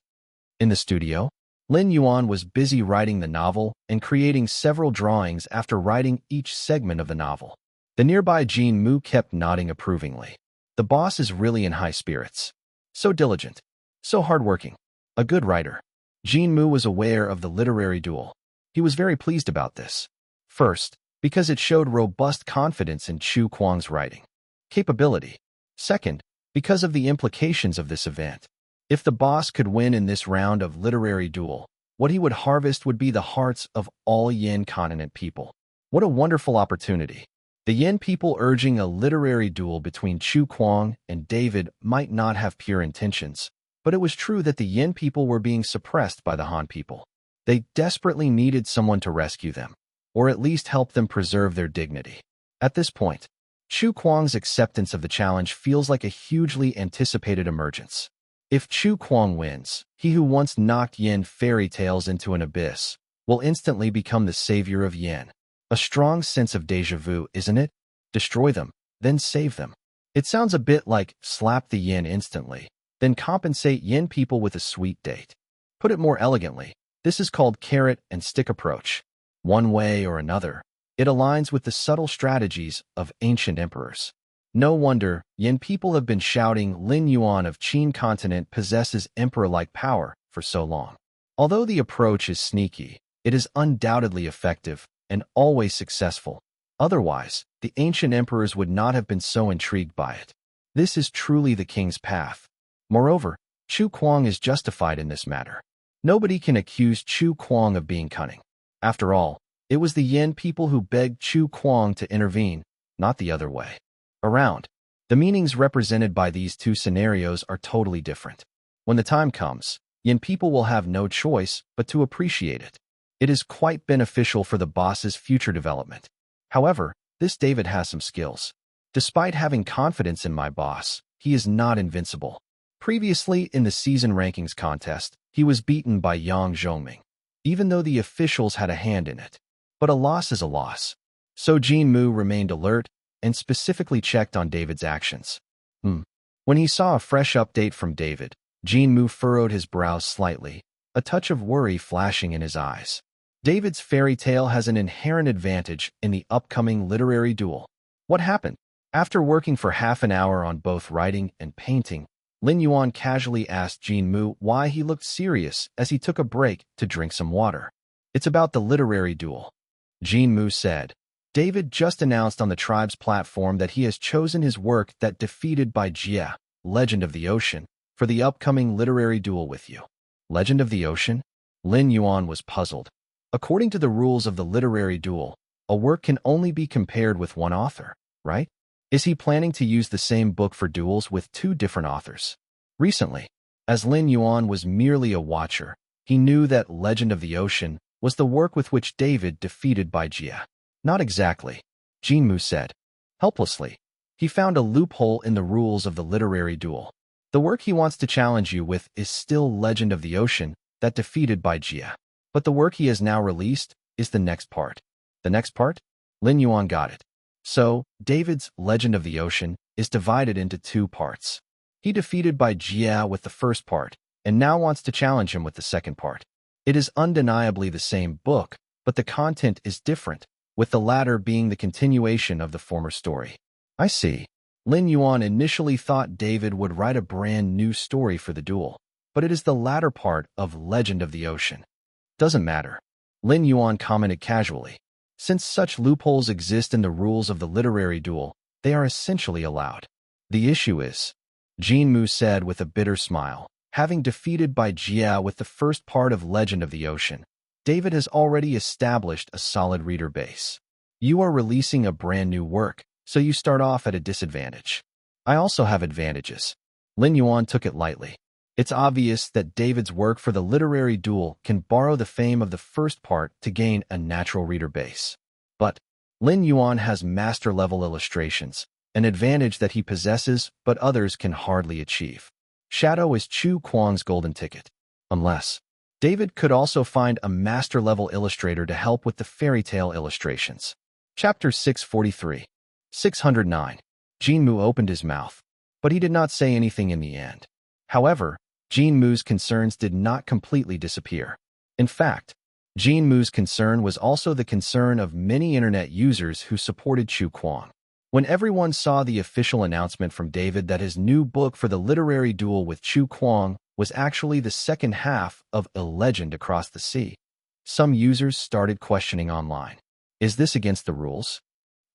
In the studio, Lin Yuan was busy writing the novel and creating several drawings after writing each segment of the novel. The nearby Jean Mu kept nodding approvingly. The boss is really in high spirits. So diligent. So hardworking. A good writer. Jean Mu was aware of the literary duel. He was very pleased about this. First, because it showed robust confidence in Chu Kuang's writing capability. Second, because of the implications of this event. If the boss could win in this round of literary duel, what he would harvest would be the hearts of all Yin continent people. What a wonderful opportunity. The Yin people urging a literary duel between Chu Kuang and David might not have pure intentions, but it was true that the Yin people were being suppressed by the Han people. They desperately needed someone to rescue them, or at least help them preserve their dignity. At this point, Chu Kuang's acceptance of the challenge feels like a hugely anticipated emergence. If Chu Kuang wins, he who once knocked Yin fairy tales into an abyss will instantly become the savior of Yin. A strong sense of déjà vu, isn't it? Destroy them, then save them. It sounds a bit like slap the Yin instantly, then compensate Yin people with a sweet date. Put it more elegantly, this is called carrot and stick approach. One way or another, it aligns with the subtle strategies of ancient emperors. No wonder Yin people have been shouting Lin Yuan of Qin continent possesses emperor-like power for so long. Although the approach is sneaky, it is undoubtedly effective and always successful. Otherwise, the ancient emperors would not have been so intrigued by it. This is truly the king's path. Moreover, Chu Kuang is justified in this matter. Nobody can accuse Chu Kuang of being cunning. After all, it was the Yin people who begged Chu Kuang to intervene, not the other way around. The meanings represented by these two scenarios are totally different. When the time comes, Yin people will have no choice but to appreciate it. It is quite beneficial for the boss's future development. However, this David has some skills. Despite having confidence in my boss, he is not invincible. Previously in the season rankings contest, he was beaten by Yang Zhongming, even though the officials had a hand in it. But a loss is a loss. So Jin Mu remained alert and specifically checked on David's actions. When he saw a fresh update from David, Jin Mu furrowed his brows slightly, a touch of worry flashing in his eyes. David's fairy tale has an inherent advantage in the upcoming literary duel. What happened? After working for half an hour on both writing and painting, Lin Yuan casually asked Jin Mu why he looked serious as he took a break to drink some water. It's about the literary duel. Jin Mu said, David just announced on the tribe's platform that he has chosen his work that defeated by Jia, Legend of the Ocean, for the upcoming literary duel with you. Legend of the Ocean? Lin Yuan was puzzled. According to the rules of the literary duel, a work can only be compared with one author, right? Is he planning to use the same book for duels with two different authors? Recently, as Lin Yuan was merely a watcher, he knew that Legend of the Ocean was the work with which David defeated by Jia. Not exactly, Jin Mu said. Helplessly, he found a loophole in the rules of the literary duel. The work he wants to challenge you with is still Legend of the Ocean that defeated by Jia. But the work he has now released is the next part. The next part? Lin Yuan got it. So, David's Legend of the Ocean is divided into two parts. He defeated by Jia with the first part, and now wants to challenge him with the second part. It is undeniably the same book, but the content is different, with the latter being the continuation of the former story. I see. Lin Yuan initially thought David would write a brand new story for the duel, but it is the latter part of Legend of the Ocean. Doesn't matter. Lin Yuan commented casually. Since such loopholes exist in the rules of the literary duel, they are essentially allowed. The issue is, Jin Mu said with a bitter smile, having defeated by Jia with the first part of Legend of the Ocean, David has already established a solid reader base. You are releasing a brand new work, so you start off at a disadvantage. I also have advantages. Lin Yuan took it lightly. It's obvious that David's work for the literary duel can borrow the fame of the first part to gain a natural reader base. But Lin Yuan has master-level illustrations, an advantage that he possesses but others can hardly achieve. Shadow is Chu Kuang's golden ticket. Unless David could also find a master-level illustrator to help with the fairy tale illustrations. Chapter 643. 609. Jin Mu opened his mouth, but he did not say anything in the end. However, Jin Mu's concerns did not completely disappear. In fact, Jin Mu's concern was also the concern of many internet users who supported Chu Kuang. When everyone saw the official announcement from David that his new book for the literary duel with Chu Kuang was actually the second half of A Legend Across the Sea, some users started questioning online. Is this against the rules?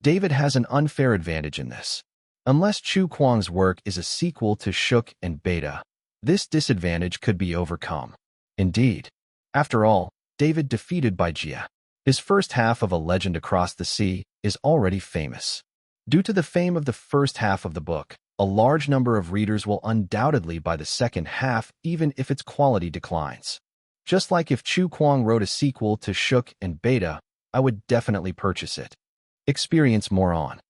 David has an unfair advantage in this. Unless Chu Kuang's work is a sequel to Shuk and Beta, this disadvantage could be overcome. Indeed. After all, David defeated by Jia. His first half of A Legend Across the Sea is already famous. Due to the fame of the first half of the book, a large number of readers will undoubtedly buy the second half even if its quality declines. Just like if Chu Kuang wrote a sequel to Shook and Beta, I would definitely purchase it. Experience more on.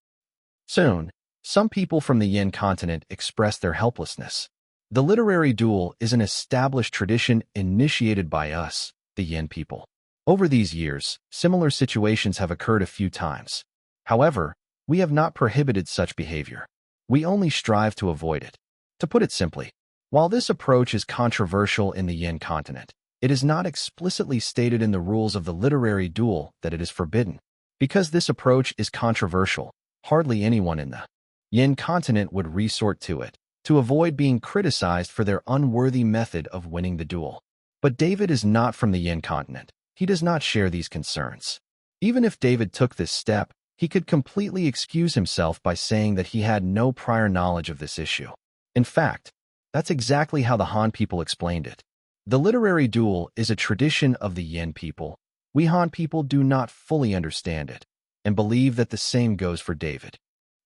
Soon, some people from the Yin continent express their helplessness. The literary duel is an established tradition initiated by us, the Yin people. Over these years, similar situations have occurred a few times. However, we have not prohibited such behavior. We only strive to avoid it. To put it simply, while this approach is controversial in the Yin continent, it is not explicitly stated in the rules of the literary duel that it is forbidden. Because this approach is controversial, hardly anyone in the Yin continent would resort to it, to avoid being criticized for their unworthy method of winning the duel. But David is not from the Yin continent. He does not share these concerns. Even if David took this step, he could completely excuse himself by saying that he had no prior knowledge of this issue. In fact, that's exactly how the Han people explained it. The literary duel is a tradition of the Yin people. We Han people do not fully understand it, and believe that the same goes for David.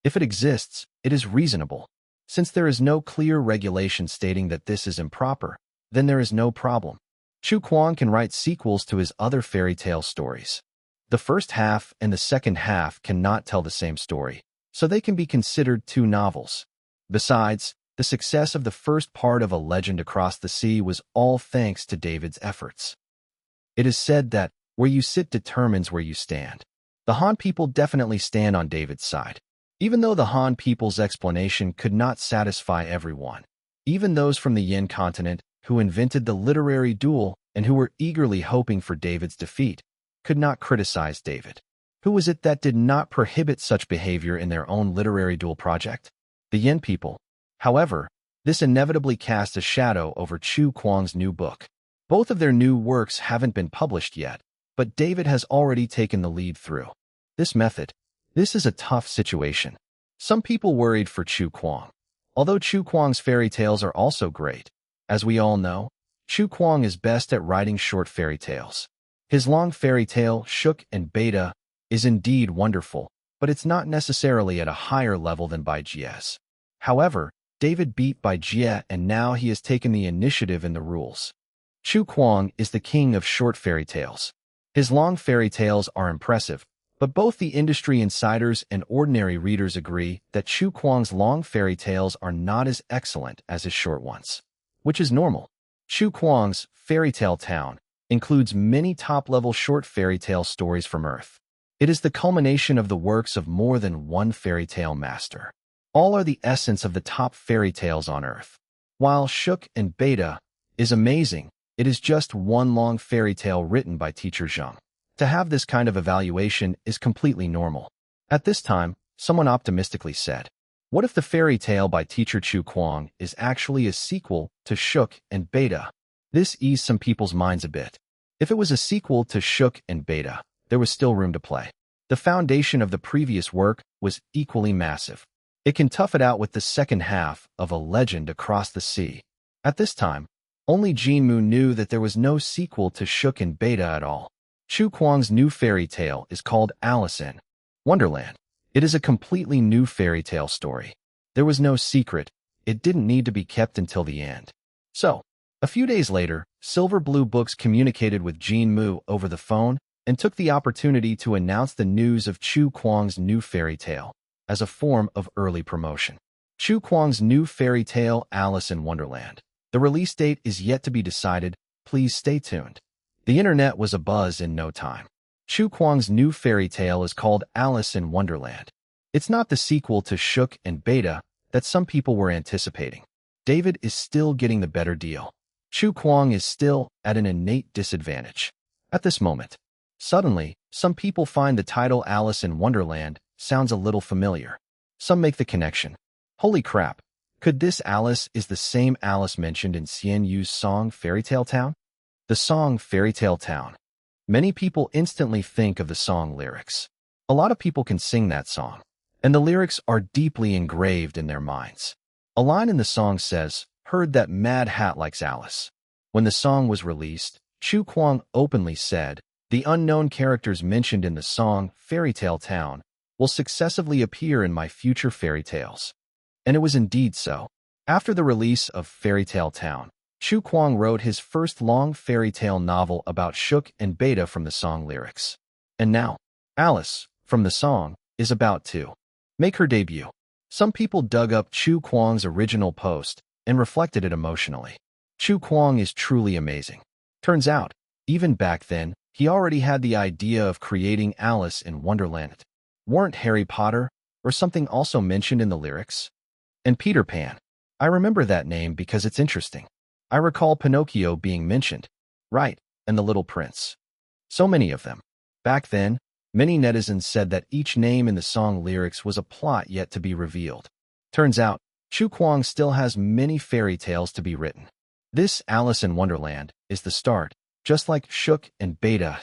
If it exists, it is reasonable. Since there is no clear regulation stating that this is improper, then there is no problem. Chu Kuang can write sequels to his other fairy tale stories. The first half and the second half cannot tell the same story, so they can be considered two novels. Besides, the success of the first part of A Legend Across the Sea was all thanks to David's efforts. It is said that where you sit determines where you stand. The Han people definitely stand on David's side. Even though the Han people's explanation could not satisfy everyone, even those from the Yin continent who invented the literary duel and who were eagerly hoping for David's defeat, could not criticize David. Who was it that did not prohibit such behavior in their own literary duel project? The Yin people. However, this inevitably cast a shadow over Chu Kuang's new book. Both of their new works haven't been published yet, but David has already taken the lead through this method. This is a tough situation. Some people worried for Chu Kuang. Although Chu Kuang's fairy tales are also great, as we all know, Chu Kuang is best at writing short fairy tales. His long fairy tale, Shook and Beta, is indeed wonderful, but it's not necessarily at a higher level than Bai Jie's. However, David beat Bai Jie and now he has taken the initiative in the rules. Chu Kuang is the king of short fairy tales. His long fairy tales are impressive, but both the industry insiders and ordinary readers agree that Chu Kuang's long fairy tales are not as excellent as his short ones, which is normal. Chu Kuang's Fairy Tale Town includes many top-level short fairy tale stories from Earth. It is the culmination of the works of more than one fairy tale master. All are the essence of the top fairy tales on Earth. While Shook and Beta is amazing, it is just one long fairy tale written by teacher Zheng. To have this kind of evaluation is completely normal. At this time, someone optimistically said, "What if the fairy tale by teacher Chu Kuang is actually a sequel to Shook and Beta?" This eased some people's minds a bit. If it was a sequel to Shook and Beta, there was still room to play. The foundation of the previous work was equally massive. It can tough it out with the second half of A Legend Across the Sea. At this time, only Jinmu knew that there was no sequel to Shook and Beta at all. Chu Kuang's new fairy tale is called Alice in Wonderland. It is a completely new fairy tale story. There was no secret. It didn't need to be kept until the end. So, a few days later, Silver Blue Books communicated with Jinmu over the phone and took the opportunity to announce the news of Chu Kuang's new fairy tale as a form of early promotion. Chu Kuang's new fairy tale, Alice in Wonderland. The release date is yet to be decided. Please stay tuned. The internet was abuzz in no time. Chu Kuang's new fairy tale is called Alice in Wonderland. It's not the sequel to Shook and Beta that some people were anticipating. David is still getting the better deal. Chu Kuang is still at an innate disadvantage. At this moment, suddenly, some people find the title Alice in Wonderland sounds a little familiar. Some make the connection. Holy crap, could this Alice is the same Alice mentioned in Xian Yu's song Fairy Tale Town? The song Fairy Tale Town. Many people instantly think of the song lyrics. A lot of people can sing that song, and the lyrics are deeply engraved in their minds. A line in the song says, "Heard that Mad Hat likes Alice." When the song was released, Chu Kuang openly said, The unknown characters mentioned in the song Fairy Tale Town will successively appear in my future fairy tales. And it was indeed so. After the release of Fairy Tale Town, Chu Kuang wrote his first long fairy tale novel about Shook and Beta from the song lyrics. And now, Alice, from the song, is about to make her debut. Some people dug up Chu Kuang's original post and reflected it emotionally. Chu Kuang is truly amazing. Turns out, even back then, he already had the idea of creating Alice in Wonderland. Weren't Harry Potter or something also mentioned in the lyrics? And Peter Pan. I remember that name because it's interesting. I recall Pinocchio being mentioned. Right, and the Little Prince. So many of them. Back then, many netizens said that each name in the song lyrics was a plot yet to be revealed. Turns out, Chu Kuang still has many fairy tales to be written. This Alice in Wonderland is the start. Just like Shook and Beta,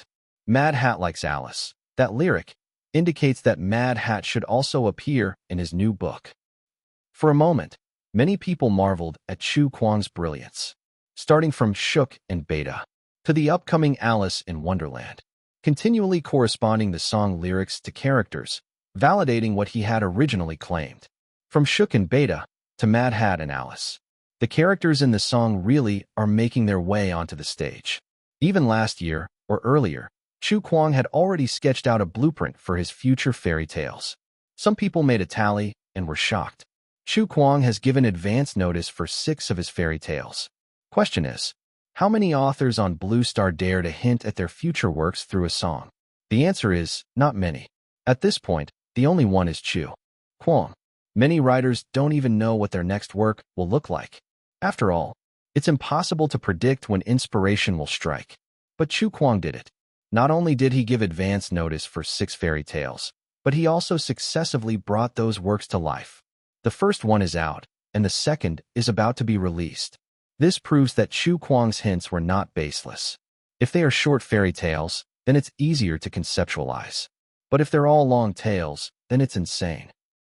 Mad Hat likes Alice. That lyric indicates that Mad Hat should also appear in his new book. For a moment, many people marveled at Chu Kuang's brilliance, starting from Shook and Beta to the upcoming Alice in Wonderland, continually corresponding the song lyrics to characters, validating what he had originally claimed. From Shook and Beta to Mad Hat and Alice, the characters in the song really are making their way onto the stage. Even last year, or earlier, Chu Kuang had already sketched out a blueprint for his future fairy tales. Some people made a tally and were shocked. Chu Kuang has given advance notice for 6 of his fairy tales. Question is, how many authors on Blue Star dare to hint at their future works through a song? The answer is, not many. At this point, the only one is Chu Kuang. Many writers don't even know what their next work will look like. After all, it's impossible to predict when inspiration will strike. But Chu Kuang did it. Not only did he give advance notice for 6 fairy tales, but he also successively brought those works to life. The first one is out, and the second is about to be released. This proves that Chu Kuang's hints were not baseless. If they are short fairy tales, then it's easier to conceptualize. But if they're all long tales, then it's insane.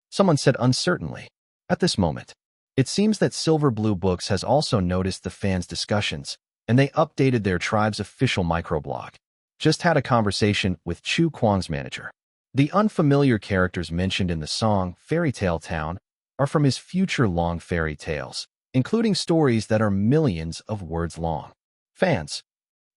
Someone said uncertainly. At this moment, it seems that Silver Blue Books has also noticed the fans' discussions, and they updated their tribe's official microblog. Just had a conversation with Chu Kuang's manager. The unfamiliar characters mentioned in the song Fairy Tale Town are from his future long fairy tales, including stories that are millions of words long. Fans,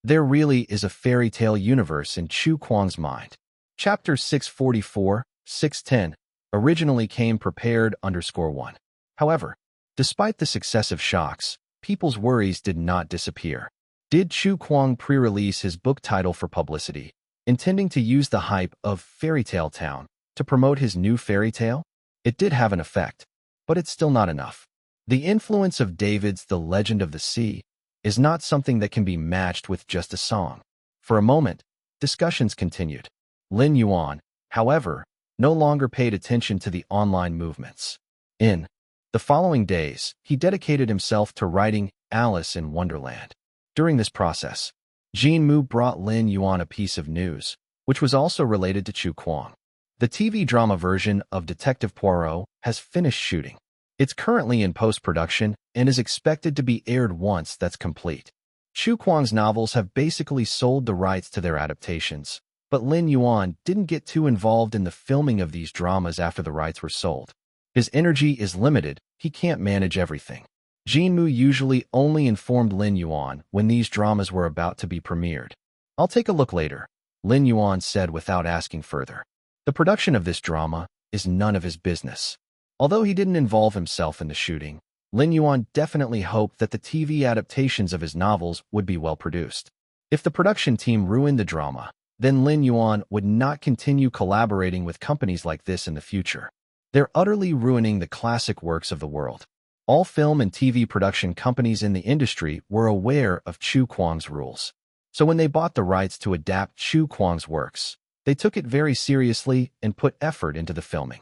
there really is a fairy tale universe in Chu Kuang's mind. Chapter 644, 610, originally came prepared _1. However, despite the successive shocks, people's worries did not disappear. Did Chu Kuang pre-release his book title for publicity, intending to use the hype of Fairy Tale Town to promote his new fairy tale? It did have an effect, but it's still not enough. The influence of David's The Legend of the Sea is not something that can be matched with just a song. For a moment, discussions continued. Lin Yuan, however, no longer paid attention to the online movements. In the following days, he dedicated himself to writing Alice in Wonderland. During this process, Jean Mu brought Lin Yuan a piece of news, which was also related to Chu Kuang. The TV drama version of Detective Poirot has finished shooting. It's currently in post-production and is expected to be aired once that's complete. Chu Kuang's novels have basically sold the rights to their adaptations, but Lin Yuan didn't get too involved in the filming of these dramas after the rights were sold. His energy is limited, he can't manage everything. Jean Mu usually only informed Lin Yuan when these dramas were about to be premiered. I'll take a look later, Lin Yuan said without asking further. The production of this drama is none of his business. Although he didn't involve himself in the shooting, Lin Yuan definitely hoped that the TV adaptations of his novels would be well produced. If the production team ruined the drama, then Lin Yuan would not continue collaborating with companies like this in the future. They're utterly ruining the classic works of the world. All film and TV production companies in the industry were aware of Chu Kuang's rules. So when they bought the rights to adapt Chu Kuang's works, they took it very seriously and put effort into the filming.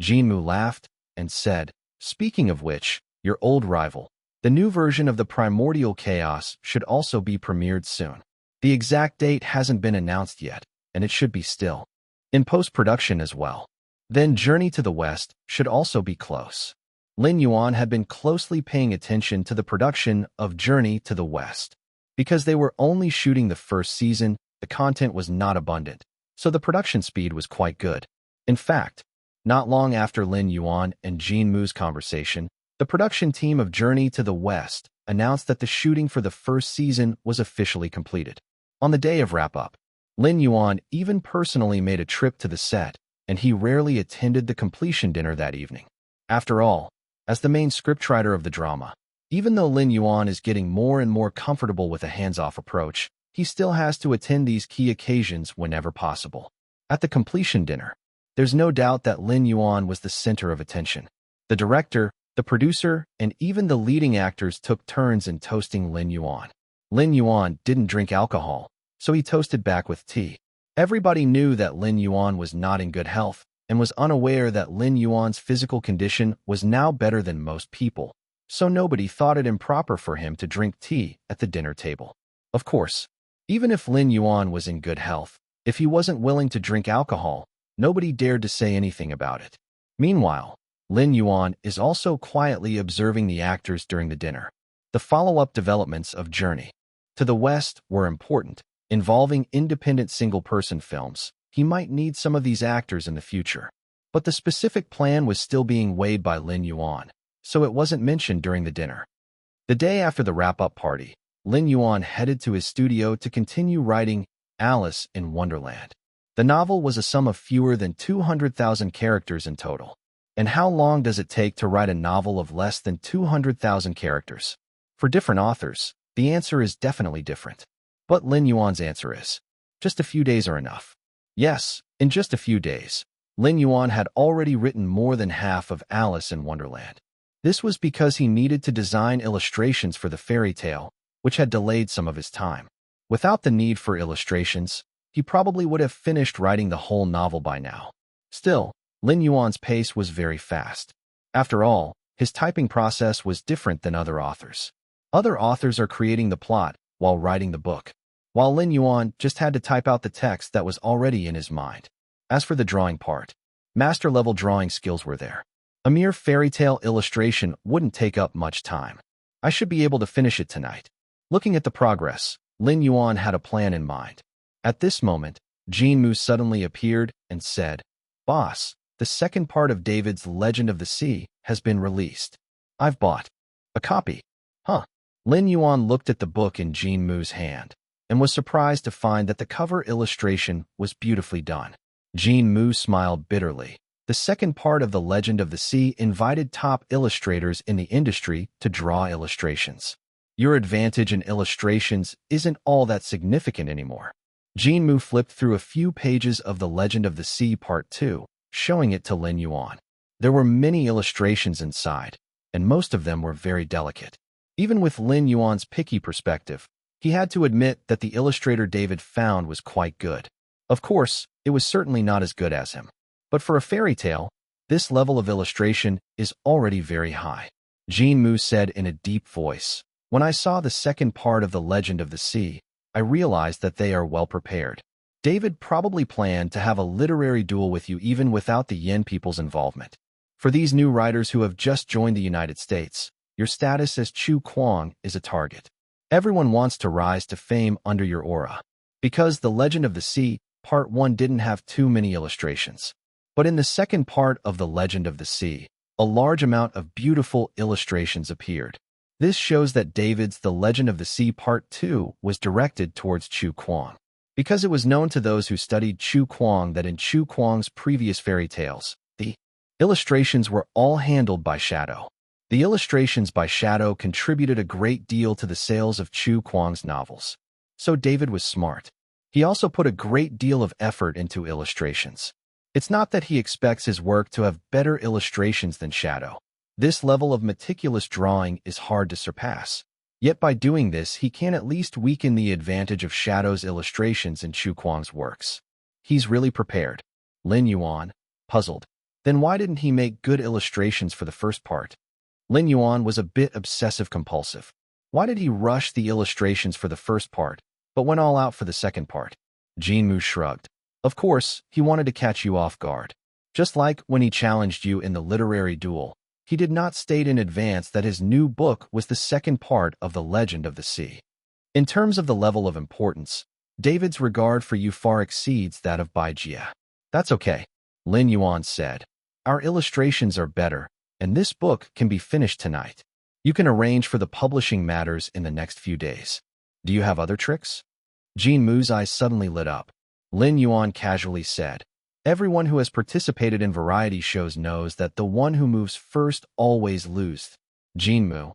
Jean Mu laughed and said, speaking of which, your old rival, the new version of the Primordial Chaos should also be premiered soon. The exact date hasn't been announced yet, and it should be still in post-production as well. Then Journey to the West should also be close. Lin Yuan had been closely paying attention to the production of Journey to the West. Because they were only shooting the first season, the content was not abundant, so the production speed was quite good. In fact, not long after Lin Yuan and Jean Mu's conversation, the production team of Journey to the West announced that the shooting for the first season was officially completed. On the day of wrap-up, Lin Yuan even personally made a trip to the set, and he rarely attended the completion dinner that evening. After all, as the main scriptwriter of the drama, even though Lin Yuan is getting more and more comfortable with a hands-off approach, he still has to attend these key occasions whenever possible. At the completion dinner, there's no doubt that Lin Yuan was the center of attention. The director, the producer, and even the leading actors took turns in toasting Lin Yuan. Lin Yuan didn't drink alcohol, so he toasted back with tea. Everybody knew that Lin Yuan was not in good health and was unaware that Lin Yuan's physical condition was now better than most people, so nobody thought it improper for him to drink tea at the dinner table. Of course, even if Lin Yuan was in good health, if he wasn't willing to drink alcohol, nobody dared to say anything about it. Meanwhile, Lin Yuan is also quietly observing the actors during the dinner. The follow-up developments of Journey to the West were important, involving independent single-person films. He might need some of these actors in the future. But the specific plan was still being weighed by Lin Yuan, so it wasn't mentioned during the dinner. The day after the wrap-up party, Lin Yuan headed to his studio to continue writing Alice in Wonderland. The novel was a sum of fewer than 200,000 characters in total. And how long does it take to write a novel of less than 200,000 characters? For different authors, the answer is definitely different. But Lin Yuan's answer is, just a few days are enough. Yes, in just a few days, Lin Yuan had already written more than half of Alice in Wonderland. This was because he needed to design illustrations for the fairy tale, which had delayed some of his time. Without the need for illustrations, he probably would have finished writing the whole novel by now. Still, Lin Yuan's pace was very fast. After all, his typing process was different than other authors. Other authors are creating the plot while writing the book, while Lin Yuan just had to type out the text that was already in his mind. As for the drawing part, master-level drawing skills were there. A mere fairy tale illustration wouldn't take up much time. I should be able to finish it tonight. Looking at the progress, Lin Yuan had a plan in mind. At this moment, Jean Mu suddenly appeared and said, "Boss, the second part of David's Legend of the Sea has been released. I've bought a copy." Huh. Lin Yuan looked at the book in Jean Mu's hand and was surprised to find that the cover illustration was beautifully done. Jean Mu smiled bitterly. The second part of the Legend of the Sea invited top illustrators in the industry to draw illustrations. Your advantage in illustrations isn't all that significant anymore. Jean Mu flipped through a few pages of The Legend of the Sea Part 2, showing it to Lin Yuan. There were many illustrations inside, and most of them were very delicate. Even with Lin Yuan's picky perspective, he had to admit that the illustrator David found was quite good. Of course, it was certainly not as good as him. But for a fairy tale, this level of illustration is already very high. Jean Mu said in a deep voice, "When I saw the second part of The Legend of the Sea, I realized that they are well prepared. David probably planned to have a literary duel with you even without the Yen people's involvement. For these new writers who have just joined the United States, your status as Chu Kuang is a target. Everyone wants to rise to fame under your aura. Because The Legend of the Sea, Part 1 didn't have too many illustrations. But in the second part of The Legend of the Sea, a large amount of beautiful illustrations appeared. This shows that David's The Legend of the Sea Part 2 was directed towards Chu Kuang. Because it was known to those who studied Chu Kuang that in Chu Kuang's previous fairy tales, the illustrations were all handled by Shadow. The illustrations by Shadow contributed a great deal to the sales of Chu Kuang's novels. So David was smart. He also put a great deal of effort into illustrations. It's not that he expects his work to have better illustrations than Shadow. This level of meticulous drawing is hard to surpass. Yet by doing this, he can at least weaken the advantage of Shadow's illustrations in Chu Kuang's works. He's really prepared. Lin Yuan, puzzled. Then why didn't he make good illustrations for the first part? Lin Yuan was a bit obsessive-compulsive. Why did he rush the illustrations for the first part, but went all out for the second part? Jean Mu shrugged. Of course, he wanted to catch you off guard. Just like when he challenged you in the literary duel, he did not state in advance that his new book was the second part of The Legend of the Sea. In terms of the level of importance, David's regard for you far exceeds that of Bai Jie. That's okay, Lin Yuan said. Our illustrations are better, and this book can be finished tonight. You can arrange for the publishing matters in the next few days. Do you have other tricks? Jean Mu's eyes suddenly lit up. Lin Yuan casually said, everyone who has participated in variety shows knows that the one who moves first always loses. Jean Mu.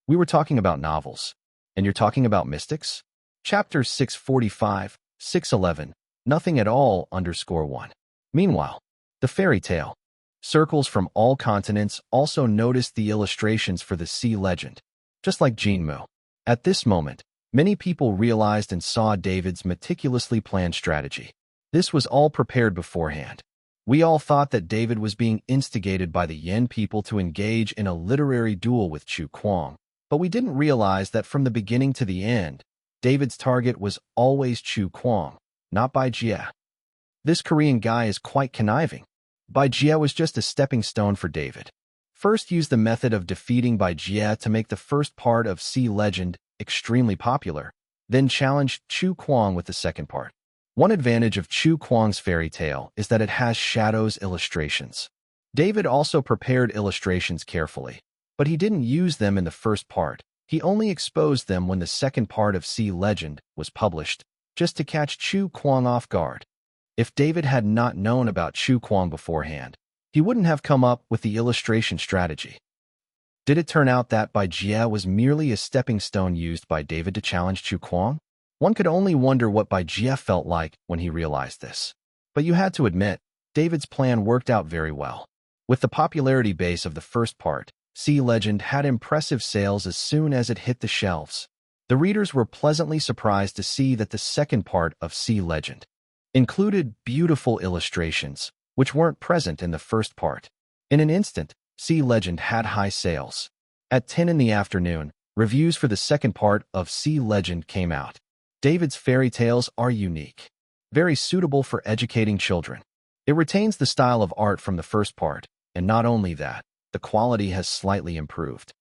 We were talking about novels. And you're talking about mystics? Chapter 645, 611, nothing at all _1. Meanwhile, the fairy tale. Circles from all continents also noticed the illustrations for the sea legend, just like Jean Mu. At this moment, many people realized and saw David's meticulously planned strategy. This was all prepared beforehand. We all thought that David was being instigated by the Yen people to engage in a literary duel with Chu Kuang, but we didn't realize that from the beginning to the end, David's target was always Chu Kuang, not Bai Jie. This Korean guy is quite conniving. Bai Jie was just a stepping stone for David. First use the method of defeating Bai Jie to make the first part of Sea Legend extremely popular, then challenge Chu Kuang with the second part. One advantage of Chu Kuang's fairy tale is that it has shadows illustrations. David also prepared illustrations carefully, but he didn't use them in the first part. He only exposed them when the second part of Sea Legend was published, just to catch Chu Kuang off guard. If David had not known about Chu Kuang beforehand, he wouldn't have come up with the illustration strategy. Did it turn out that Bai Jie was merely a stepping stone used by David to challenge Chu Kuang? One could only wonder what Bai Jie felt like when he realized this. But you had to admit, David's plan worked out very well. With the popularity base of the first part, Sea Legend had impressive sales as soon as it hit the shelves. The readers were pleasantly surprised to see that the second part of Sea Legend included beautiful illustrations, which weren't present in the first part. In an instant, Sea Legend had high sales. At 10 in the afternoon, reviews for the second part of Sea Legend came out. David's fairy tales are unique, very suitable for educating children. It retains the style of art from the first part, and not only that, the quality has slightly improved.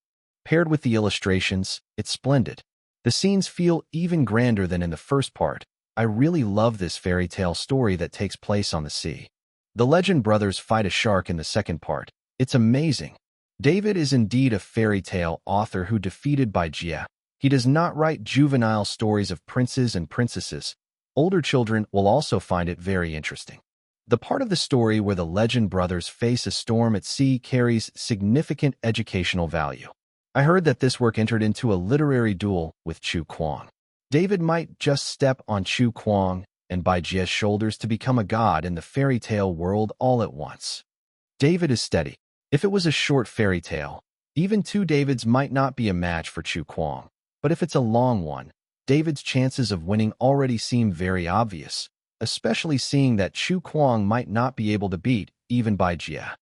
Paired with the illustrations, it's splendid. The scenes feel even grander than in the first part. I really love this fairy tale story that takes place on the sea. The Legend brothers fight a shark in the second part. It's amazing. David is indeed a fairy tale author who defeated Bai Jie. He does not write juvenile stories of princes and princesses. Older children will also find it very interesting. The part of the story where the Legend brothers face a storm at sea carries significant educational value. I heard that this work entered into a literary duel with Chu Kuang. David might just step on Chu Kuang and Bai Jie's shoulders to become a god in the fairy tale world all at once. David is steady. If it was a short fairy tale, even two Davids might not be a match for Chu Kuang. But if it's a long one, David's chances of winning already seem very obvious, especially seeing that Chu Kuang might not be able to beat even Bai Jie.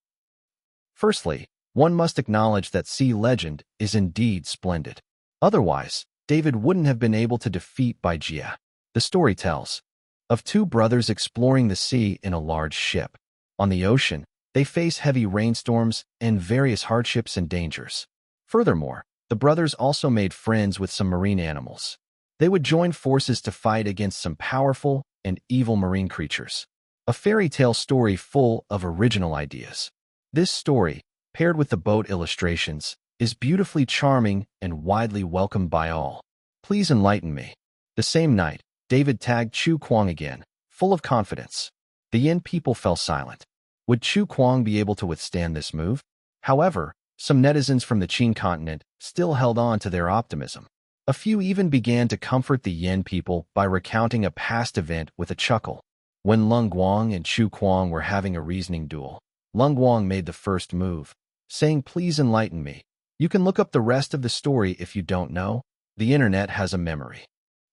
Firstly, one must acknowledge that Sea Legend is indeed splendid. Otherwise, David wouldn't have been able to defeat Bai Jie. The story tells of two brothers exploring the sea in a large ship. On the ocean, they face heavy rainstorms and various hardships and dangers. Furthermore, the brothers also made friends with some marine animals. They would join forces to fight against some powerful and evil marine creatures. A fairy tale story full of original ideas. This story, paired with the boat illustrations, is beautifully charming and widely welcomed by all. Please enlighten me. The same night, David tagged Chu Kuang again, full of confidence. The Yin people fell silent. Would Chu Kuang be able to withstand this move? However, some netizens from the Qin continent still held on to their optimism. A few even began to comfort the Yin people by recounting a past event with a chuckle. When Lung Guang and Chu Kuang were having a reasoning duel, Lung Guang made the first move, saying, "Please enlighten me. You can look up the rest of the story if you don't know. The internet has a memory."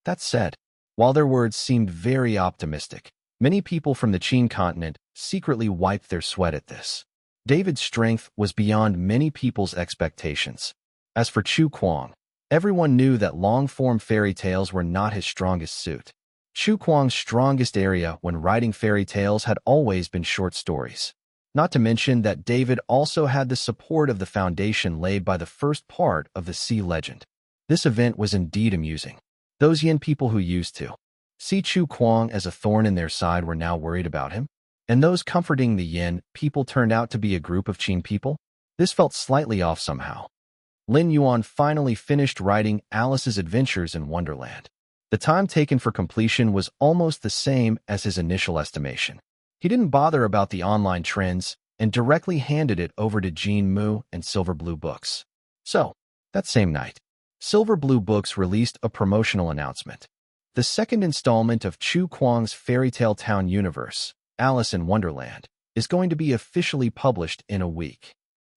That said, while their words seemed very optimistic, many people from the Qin continent secretly wiped their sweat at this. David's strength was beyond many people's expectations. As for Chu Kuang, everyone knew that long-form fairy tales were not his strongest suit. Chu Kuang's strongest area when writing fairy tales had always been short stories. Not to mention that David also had the support of the foundation laid by the first part of the Sea Legend. This event was indeed amusing. Those Yin people who used to see Chu Kuang as a thorn in their side were now worried about him. And those comforting the Yin people turned out to be a group of Qin people? This felt slightly off somehow. Lin Yuan finally finished writing Alice's Adventures in Wonderland. The time taken for completion was almost the same as his initial estimation. He didn't bother about the online trends and directly handed it over to Jean Mu and Silver Blue Books. So, that same night, Silver Blue Books released a promotional announcement. The second installment of Chu Kuang's Fairy Tale Town universe, Alice in Wonderland, is going to be officially published in a week.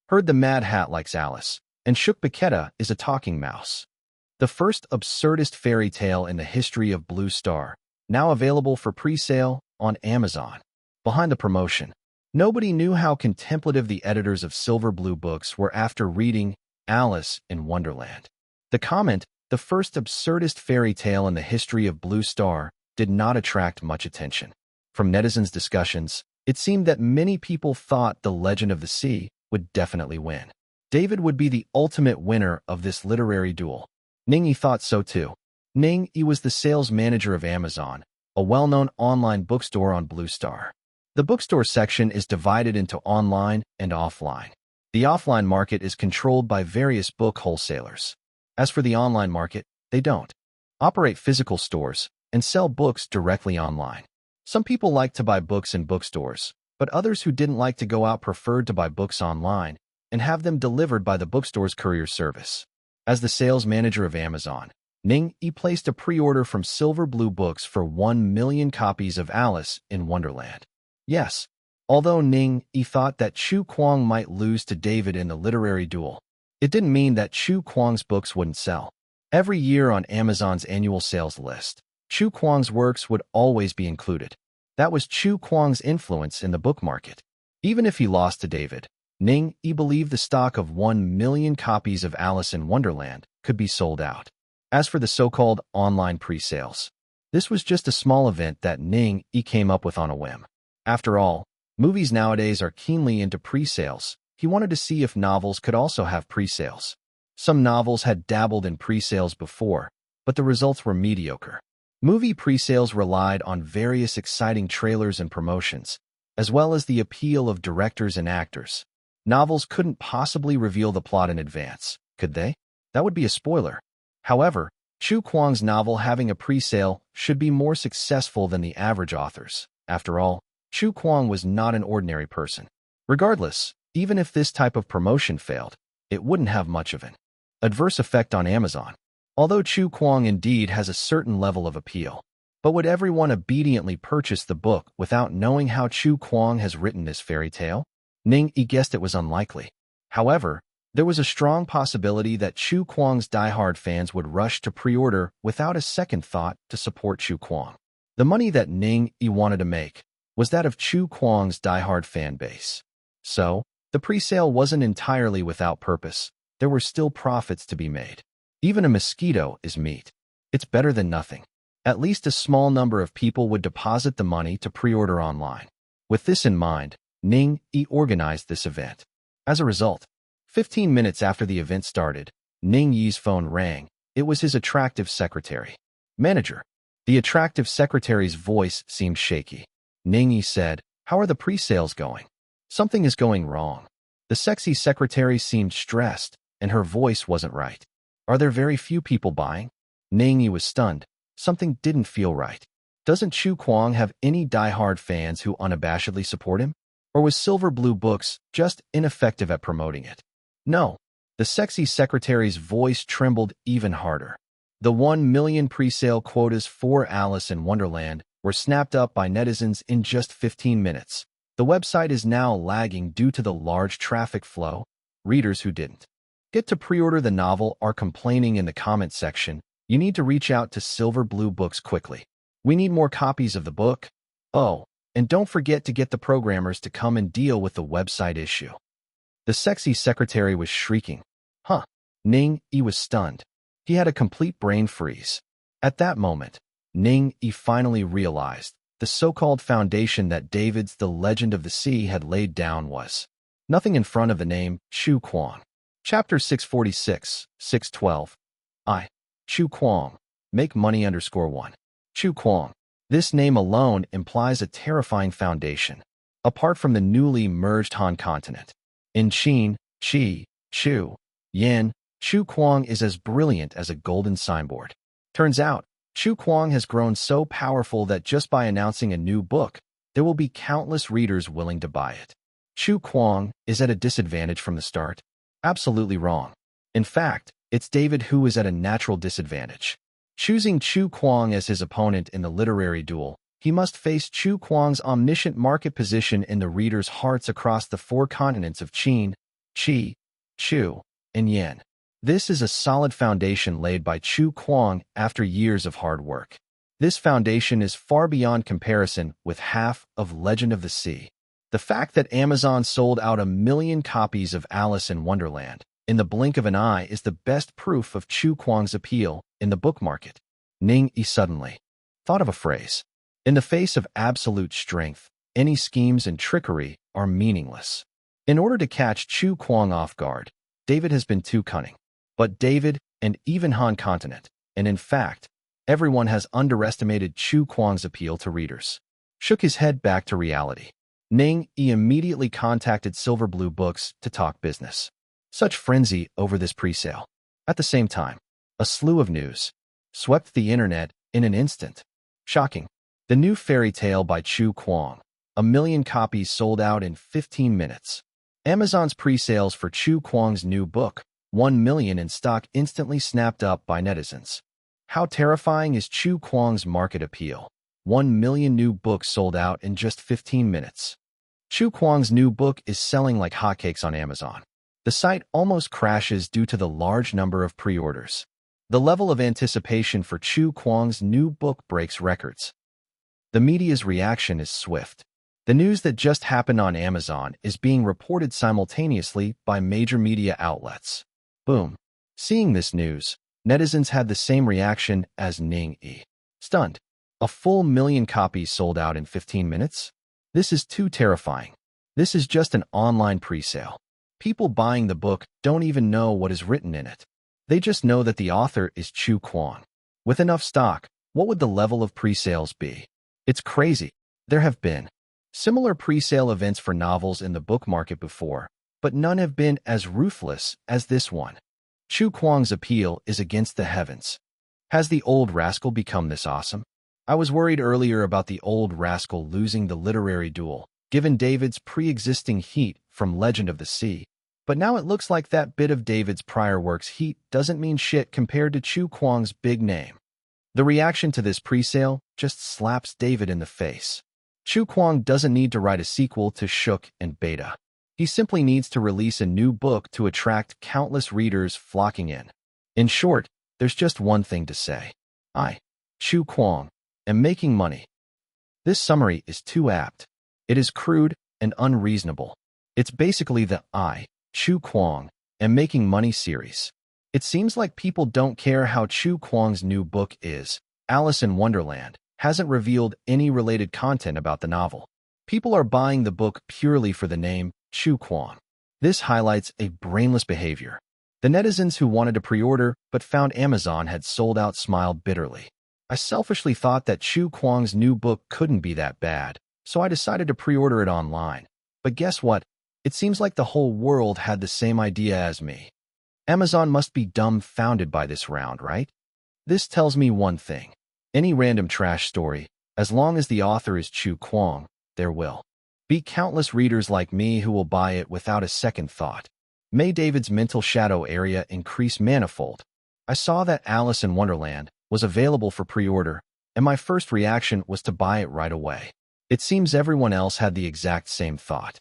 Heard the Mad Hat likes Alice, and Shook Baketa is a talking mouse. The first absurdist fairy tale in the history of Blue Star, now available for pre-sale on Amazon. Behind the promotion, nobody knew how contemplative the editors of Silver Blue Books were after reading Alice in Wonderland. The comment, "the first absurdist fairy tale in the history of Blue Star," did not attract much attention. From netizens' discussions, it seemed that many people thought The Legend of the Sea would definitely win. David would be the ultimate winner of this literary duel. Ning Yi thought so too. Ning Yi was the sales manager of Amazon, a well-known online bookstore on Blue Star. The bookstore section is divided into online and offline. The offline market is controlled by various book wholesalers. As for the online market, they don't operate physical stores and sell books directly online. Some people liked to buy books in bookstores, but others who didn't like to go out preferred to buy books online and have them delivered by the bookstore's courier service. As the sales manager of Amazon, Ning Yi placed a pre-order from Silver Blue Books for 1 million copies of Alice in Wonderland. Yes, although Ning Yi thought that Chu Kuang might lose to David in the literary duel, it didn't mean that Chu Kuang's books wouldn't sell. Every year on Amazon's annual sales list, Chu Kuang's works would always be included. That was Chu Kuang's influence in the book market. Even if he lost to David, Ning Yi believed the stock of 1 million copies of Alice in Wonderland could be sold out. As for the so-called online pre-sales, this was just a small event that Ning Yi came up with on a whim. After all, movies nowadays are keenly into pre-sales. He wanted to see if novels could also have pre-sales. Some novels had dabbled in pre-sales before, but the results were mediocre. Movie pre-sales relied on various exciting trailers and promotions, as well as the appeal of directors and actors. Novels couldn't possibly reveal the plot in advance, could they? That would be a spoiler. However, Chu Kuang's novel having a pre-sale should be more successful than the average authors. After all, Chu Kuang was not an ordinary person. Regardless, even if this type of promotion failed, it wouldn't have much of an adverse effect on Amazon. Although Chu Kuang indeed has a certain level of appeal, but would everyone obediently purchase the book without knowing how Chu Kuang has written this fairy tale? Ning Yi guessed it was unlikely. However, there was a strong possibility that Chu Kuang's diehard fans would rush to pre-order without a second thought to support Chu Kuang. The money that Ning Yi wanted to make was that of Chu Kuang's diehard fan base. So, the pre-sale wasn't entirely without purpose. There were still profits to be made. Even a mosquito is meat. It's better than nothing. At least a small number of people would deposit the money to pre-order online. With this in mind, Ning Yi organized this event. As a result, 15 minutes after the event started, Ning Yi's phone rang. It was his attractive secretary. "Manager." The attractive secretary's voice seemed shaky. Ning Yi said, "How are the pre-sales going?" "Something is going wrong." The sexy secretary seemed stressed, and her voice wasn't right. "Are there very few people buying?" Ning Yi was stunned. Something didn't feel right. Doesn't Chu Kuang have any diehard fans who unabashedly support him? Or was Silver Blue Books just ineffective at promoting it? No. The sexy secretary's voice trembled even harder. The 1 million pre-sale quotas for Alice in Wonderland were snapped up by netizens in just 15 minutes. The website is now lagging due to the large traffic flow. Readers who didn't get to pre-order the novel are complaining in the comment section. You need to reach out to Silver Blue Books quickly. We need more copies of the book. Oh, and don't forget to get the programmers to come and deal with the website issue. The sexy secretary was shrieking. Huh. Ning Yi was stunned. He had a complete brain freeze. At that moment, Ning Yi finally realized the so-called foundation that David's The Legend of the Sea had laid down was nothing in front of the name Chu Kuang. Chapter 646, 612. Chu Kuang. Make money _1. Chu Kuang. This name alone implies a terrifying foundation, apart from the newly merged Han continent. In Qin, Qi, Chu, Yan, Chu Kuang is as brilliant as a golden signboard. Turns out, Chu Kuang has grown so powerful that just by announcing a new book, there will be countless readers willing to buy it. Chu Kuang is at a disadvantage from the start. Absolutely wrong. In fact, it's David who is at a natural disadvantage. Choosing Chu Kuang as his opponent in the literary duel, he must face Chu Kuang's omniscient market position in the readers' hearts across the 4 continents of Qin, Qi, Chu, and Yan. This is a solid foundation laid by Chu Kuang after years of hard work. This foundation is far beyond comparison with half of Legend of the Sea. The fact that Amazon sold out 1 million copies of Alice in Wonderland in the blink of an eye is the best proof of Chu Kuang's appeal in the book market. Ning Yi suddenly thought of a phrase. In the face of absolute strength, any schemes and trickery are meaningless. In order to catch Chu Kuang off guard, David has been too cunning. But David, and even Han continent, and in fact, everyone has underestimated Chu Kuang's appeal to readers. Shook his head back to reality. Ning Yi immediately contacted Silver Blue Books to talk business. Such frenzy over this presale. At the same time, a slew of news swept the internet in an instant. Shocking. The new fairy tale by Chu Kuang. 1 million copies sold out in 15 minutes. Amazon's presales for Chu Kuang's new book, 1 million in stock, instantly snapped up by netizens. How terrifying is Chu Kuang's market appeal? 1 million new books sold out in just 15 minutes. Chu Kuang's new book is selling like hotcakes on Amazon. The site almost crashes due to the large number of pre-orders. The level of anticipation for Chu Kuang's new book breaks records. The media's reaction is swift. The news that just happened on Amazon is being reported simultaneously by major media outlets. Boom. Seeing this news, netizens had the same reaction as Ning Yi. Stunned. A full 1 million copies sold out in 15 minutes? This is too terrifying. This is just an online presale. People buying the book don't even know what is written in it. They just know that the author is Chu Kuang. With enough stock, what would the level of presales be? It's crazy. There have been similar presale events for novels in the book market before, but none have been as ruthless as this one. Chu Kuang's appeal is against the heavens. Has the old rascal become this awesome? I was worried earlier about the old rascal losing the literary duel, given David's pre-existing heat from Legend of the Sea. But now it looks like that bit of David's prior work's heat doesn't mean shit compared to Chu Kuang's big name. The reaction to this presale just slaps David in the face. Chu Kuang doesn't need to write a sequel to Shook and Beta. He simply needs to release a new book to attract countless readers flocking in. In short, there's just one thing to say. I, Chu Kuang, am making money. This summary is too apt. It is crude and unreasonable. It's basically the I, Chu Kuang, am making money series. It seems like people don't care how Chu Kuang's new book is. Alice in Wonderland hasn't revealed any related content about the novel. People are buying the book purely for the name Chu Kuang. This highlights a brainless behavior. The netizens who wanted to pre-order but found Amazon had sold out smiled bitterly. I selfishly thought that Chu Kuang's new book couldn't be that bad, so I decided to pre-order it online. But guess what? It seems like the whole world had the same idea as me. Amazon must be dumbfounded by this round, right? This tells me one thing. Any random trash story, as long as the author is Chu Kuang, there will be countless readers like me who will buy it without a second thought. May David's mental shadow area increase manifold. I saw that Alice in Wonderland was available for pre-order, and my first reaction was to buy it right away. It seems everyone else had the exact same thought.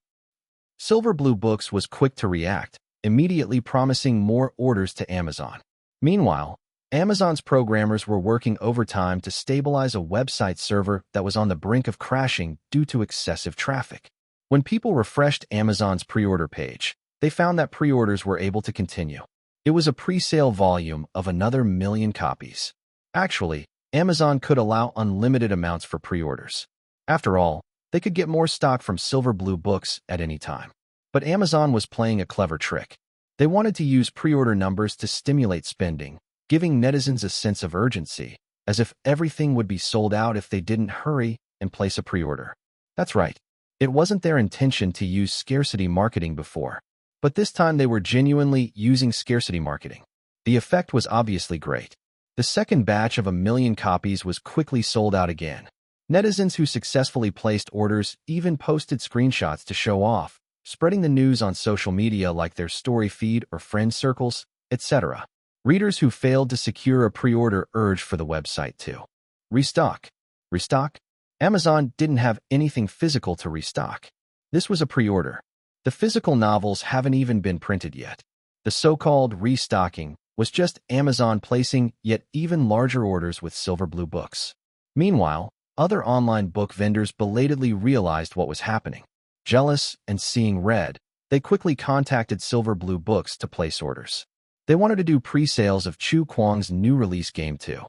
Silver Blue Books was quick to react, immediately promising more orders to Amazon. Meanwhile, Amazon's programmers were working overtime to stabilize a website server that was on the brink of crashing due to excessive traffic. When people refreshed Amazon's pre-order page, they found that pre-orders were able to continue. It was a pre-sale volume of another 1 million copies. Actually, Amazon could allow unlimited amounts for pre-orders. After all, they could get more stock from Silver Blue Books at any time. But Amazon was playing a clever trick. They wanted to use pre-order numbers to stimulate spending, giving netizens a sense of urgency. as if everything would be sold out if they didn't hurry and place a pre-order. That's right. It wasn't their intention to use scarcity marketing before, but this time they were genuinely using scarcity marketing. The effect was obviously great. The second batch of 1 million copies was quickly sold out again. Netizens who successfully placed orders even posted screenshots to show off, spreading the news on social media like their story feed or friend circles, etc. Readers who failed to secure a pre-order urged for the website to restock. Restock? Amazon didn't have anything physical to restock. This was a pre-order. The physical novels haven't even been printed yet. The so-called restocking was just Amazon placing yet even larger orders with Silverblue books. Meanwhile, other online book vendors belatedly realized what was happening. Jealous and seeing red, they quickly contacted Silverblue Books to place orders. They wanted to do pre-sales of Chu Kuang's new release game too.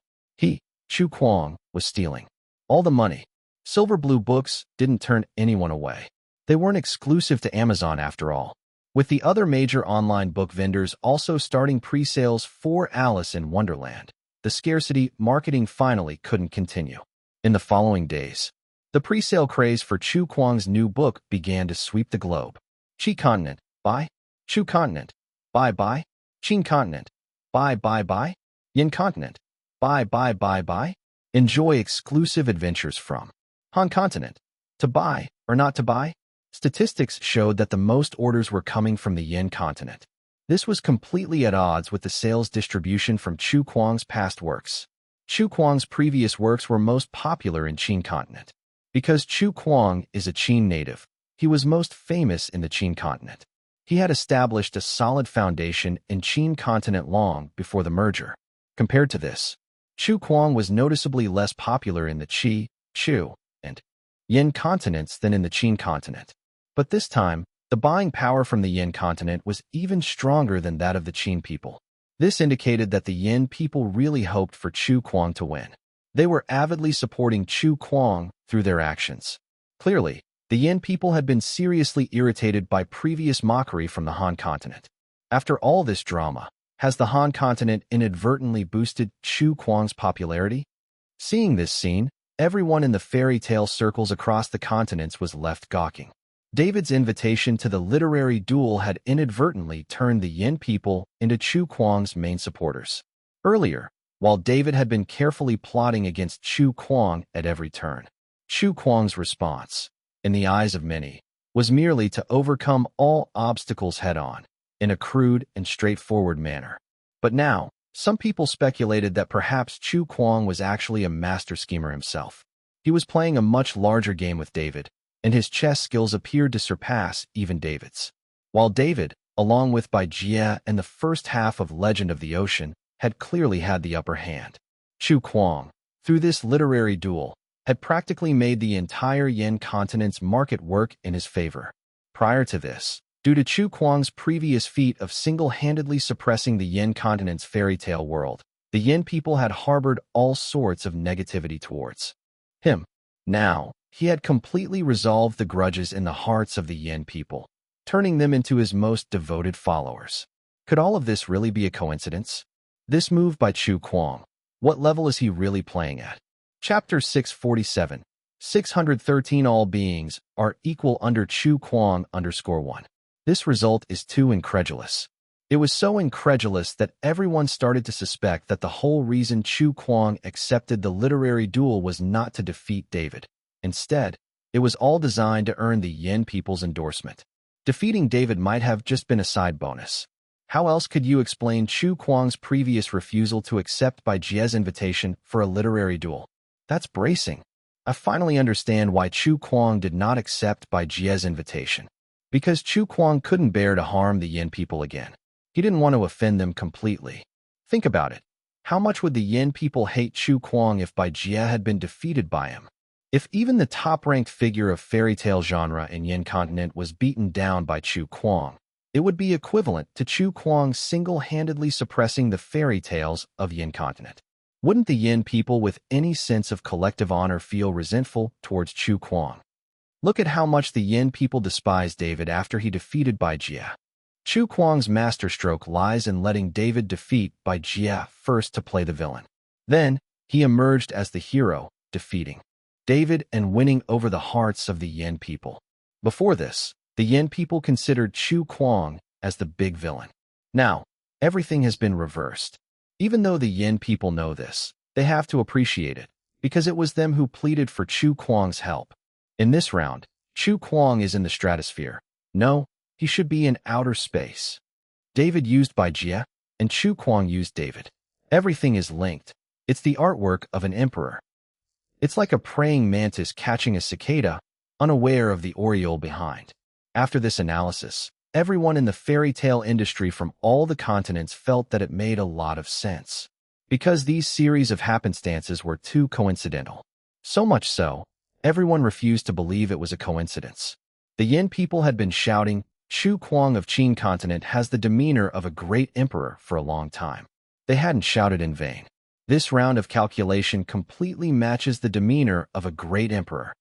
Chu Kuang, was stealing all the money. Silverblue Books didn't turn anyone away. They weren't exclusive to Amazon after all, with the other major online book vendors also starting pre-sales for Alice in Wonderland. The scarcity marketing finally couldn't continue. In the following days, the pre-sale craze for Chu Kuang's new book began to sweep the globe. Chi Continent, buy. Chu Continent, buy. Qin Continent, buy. Yin Continent, buy. Enjoy exclusive adventures from Han Continent. To buy or not to buy? Statistics showed that the most orders were coming from the Yin Continent. This was completely at odds with the sales distribution from Chu Kuang's past works. Chu Kuang's previous works were most popular in Qin Continent. Because Chu Kuang is a Qin native, he was most famous in the Qin Continent. He had established a solid foundation in Qin Continent long before the merger. Compared to this, Chu Kuang was noticeably less popular in the Qi, Chu, and Yin continents than in the Qin Continent. But this time, the buying power from the Yin Continent was even stronger than that of the Qin people. This indicated that the Yin people really hoped for Chu Kuang to win. They were avidly supporting Chu Kuang through their actions. Clearly, the Yin people had been seriously irritated by previous mockery from the Han Continent. After all this drama, has the Han Continent inadvertently boosted Chu Kuang's popularity? Seeing this scene, everyone in the fairy tale circles across the continents was left gawking. David's invitation to the literary duel had inadvertently turned the Yin people into Chu Kuang's main supporters. Earlier, while David had been carefully plotting against Chu Kuang at every turn, Chu Kuang's response, in the eyes of many, was merely to overcome all obstacles head-on, in a crude and straightforward manner. But now, some people speculated that perhaps Chu Kuang was actually a master schemer himself. He was playing a much larger game with David, and his chess skills appeared to surpass even David's. While David, along with Bai Jie and the first half of Legend of the Ocean, had clearly had the upper hand, Chu Kuang, through this literary duel, had practically made the entire Yin continent's market work in his favor. Prior to this, due to Chu Kuang's previous feat of single-handedly suppressing the Yin continent's fairy tale world, the Yin people had harbored all sorts of negativity towards him. Now, he had completely resolved the grudges in the hearts of the Yin people, turning them into his most devoted followers. Could all of this really be a coincidence? This move by Chu Kuang, what level is he really playing at? Chapter 647, 613 All beings are equal under Chu Kuang _1. This result is too incredulous. It was so incredulous that everyone started to suspect that the whole reason Chu Kuang accepted the literary duel was not to defeat David. Instead, it was all designed to earn the Yin people's endorsement. Defeating David might have just been a side bonus. How else could you explain Chu Kuang's previous refusal to accept Bai Jie's invitation for a literary duel? That's bracing. I finally understand why Chu Kuang did not accept Bai Jie's invitation. Because Chu Kuang couldn't bear to harm the Yin people again. He didn't want to offend them completely. Think about it. How much would the Yin people hate Chu Kuang if Bai Jie had been defeated by him? If even the top-ranked figure of fairy tale genre in Yin Continent was beaten down by Chu Kuang, it would be equivalent to Chu Kuang single-handedly suppressing the fairy tales of Yin Continent. Wouldn't the Yin people with any sense of collective honor feel resentful towards Chu Kuang? Look at how much the Yin people despised David after he defeated Bai Jie. Chu Kuang's masterstroke lies in letting David defeat Bai Jie first to play the villain. Then, He emerged as the hero, defeating David and winning over the hearts of the Yen people. Before this, the Yen people considered Chu Kuang as the big villain. Now, everything has been reversed. Even though the Yen people know this, they have to appreciate it, because it was them who pleaded for Chu Kuang's help. In this round, Chu Kuang is in the stratosphere. No, he should be in outer space. David used by Jia, and Chu Kuang used David. Everything is linked. It's the artwork of an emperor. It's like a praying mantis catching a cicada, unaware of the aureole behind. After this analysis, everyone in the fairy tale industry from all the continents felt that it made a lot of sense, because these series of happenstances were too coincidental. So much so, everyone refused to believe it was a coincidence. The Yin people had been shouting, Chu Kuang of Qin continent has the demeanor of a great emperor for a long time. They hadn't shouted in vain. This round of calculation completely matches the demeanor of a great emperor.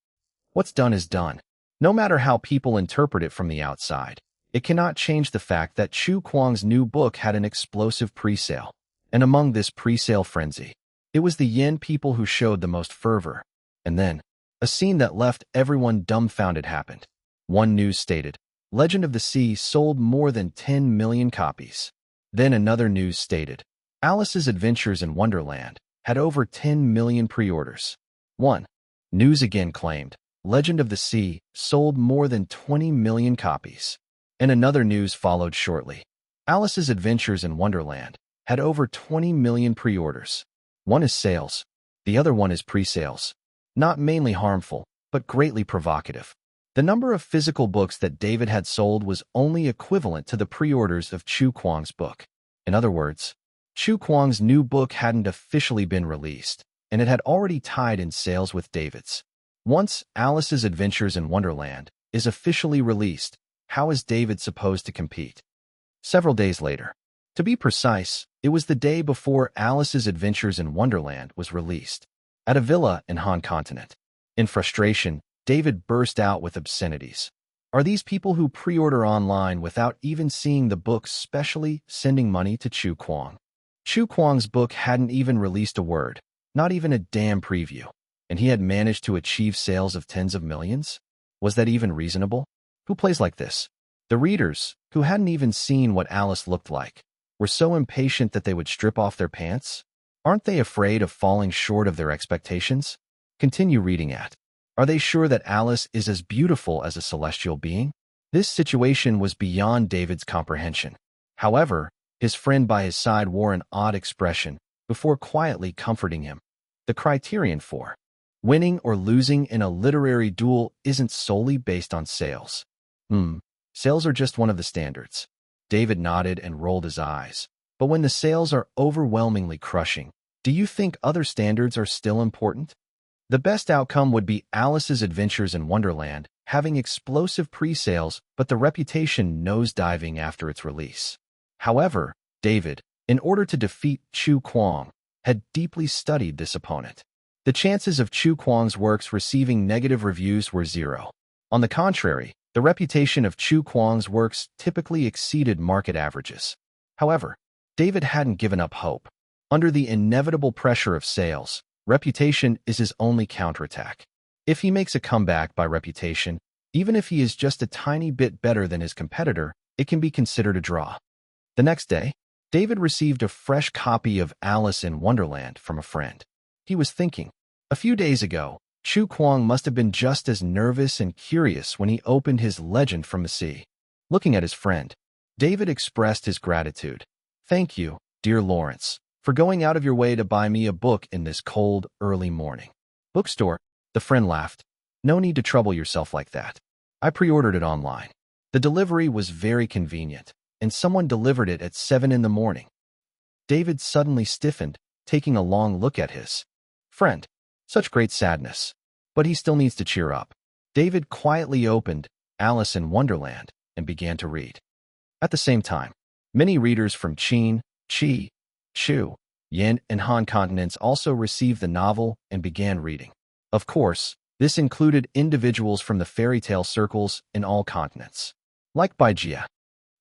What's done is done. No matter how people interpret it from the outside, it cannot change the fact that Chu Kuang's new book had an explosive pre-sale. And among this pre-sale frenzy, it was the Yen people who showed the most fervor. And then, a scene that left everyone dumbfounded happened. One news stated, Legend of the Sea sold more than 10 million copies. Then another news stated, Alice's Adventures in Wonderland had over 10 million pre-orders. One news again claimed, Legend of the Sea sold more than 20 million copies. And another news followed shortly. Alice's Adventures in Wonderland had over 20 million pre-orders. One is sales, the other one is pre-sales. Not mainly harmful, but greatly provocative. The number of physical books that David had sold was only equivalent to the pre-orders of Chu Kuang's book. In other words, Chu Kuang's new book hadn't officially been released, and it had already tied in sales with David's. Once Alice's Adventures in Wonderland is officially released, how is David supposed to compete? Several days later. To be precise, it was the day before Alice's Adventures in Wonderland was released, at a villa in Han Continent. In frustration, David burst out with obscenities. Are these people who pre-order online without even seeing the book specially sending money to Chu Kuang? Chu Kuang's book hadn't even released a word, not even a damn preview, and he had managed to achieve sales of tens of millions? Was that even reasonable? Who plays like this? The readers, who hadn't even seen what Alice looked like, were so impatient that they would strip off their pants? Aren't they afraid of falling short of their expectations? Continue reading at. Are they sure that Alice is as beautiful as a celestial being? This situation was beyond David's comprehension. However, his friend by his side wore an odd expression before quietly comforting him. The criterion for winning or losing in a literary duel isn't solely based on sales. Sales are just one of the standards. David nodded and rolled his eyes. But when the sales are overwhelmingly crushing, do you think other standards are still important? The best outcome would be Alice's Adventures in Wonderland having explosive pre-sales but the reputation nosediving after its release. However, David, in order to defeat Chu Kuang, had deeply studied this opponent. The chances of Chu Kuang's works receiving negative reviews were zero. On the contrary, the reputation of Chu Kuang's works typically exceeded market averages. However, David hadn't given up hope. Under the inevitable pressure of sales, reputation is his only counterattack. If he makes a comeback by reputation, even if he is just a tiny bit better than his competitor, it can be considered a draw. The next day, David received a fresh copy of Alice in Wonderland from a friend. He was thinking, a few days ago, Chu Kuang must have been just as nervous and curious when he opened his Legend from the Sea. Looking at his friend, David expressed his gratitude. Thank you, dear Lawrence, for going out of your way to buy me a book in this cold, early morning. Bookstore, the friend laughed. No need to trouble yourself like that. I pre-ordered it online. The delivery was very convenient, and someone delivered it at 7 in the morning. David suddenly stiffened, taking a long look at his friend. Such great sadness. But he still needs to cheer up. David quietly opened Alice in Wonderland and began to read. At the same time, many readers from Qin, Qi, Chu, Yin, and Han continents also received the novel and began reading. Of course, this included individuals from the fairy tale circles in all continents. Like Bai Jia.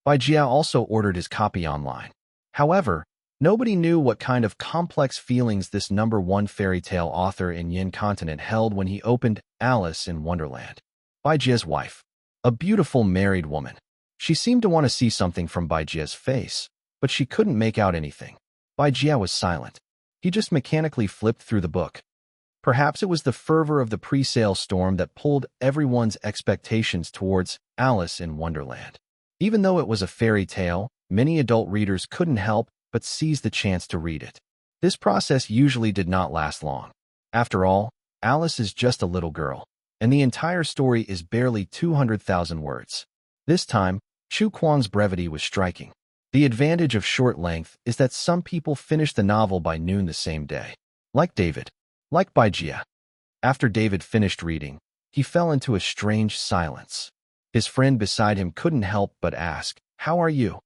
Bai Jia also ordered his copy online. However, Nobody knew what kind of complex feelings this #1 fairy tale author in Yin continent held when he opened Alice in Wonderland. Bai Jie's wife, a beautiful married woman. She seemed to want to see something from Bai Jie's face, but she couldn't make out anything. Bai Jie was silent. He just mechanically flipped through the book. Perhaps it was the fervor of the pre-sale storm that pulled everyone's expectations towards Alice in Wonderland. Even though it was a fairy tale, many adult readers couldn't help but seize the chance to read it. This process usually did not last long. After all, Alice is just a little girl, and the entire story is barely 200,000 words. This time, Chu Kuang's brevity was striking. The advantage of short length is that some people finish the novel by noon the same day. Like David. Like Bai Jie. After David finished reading, he fell into a strange silence. His friend beside him couldn't help but ask, "How are you?"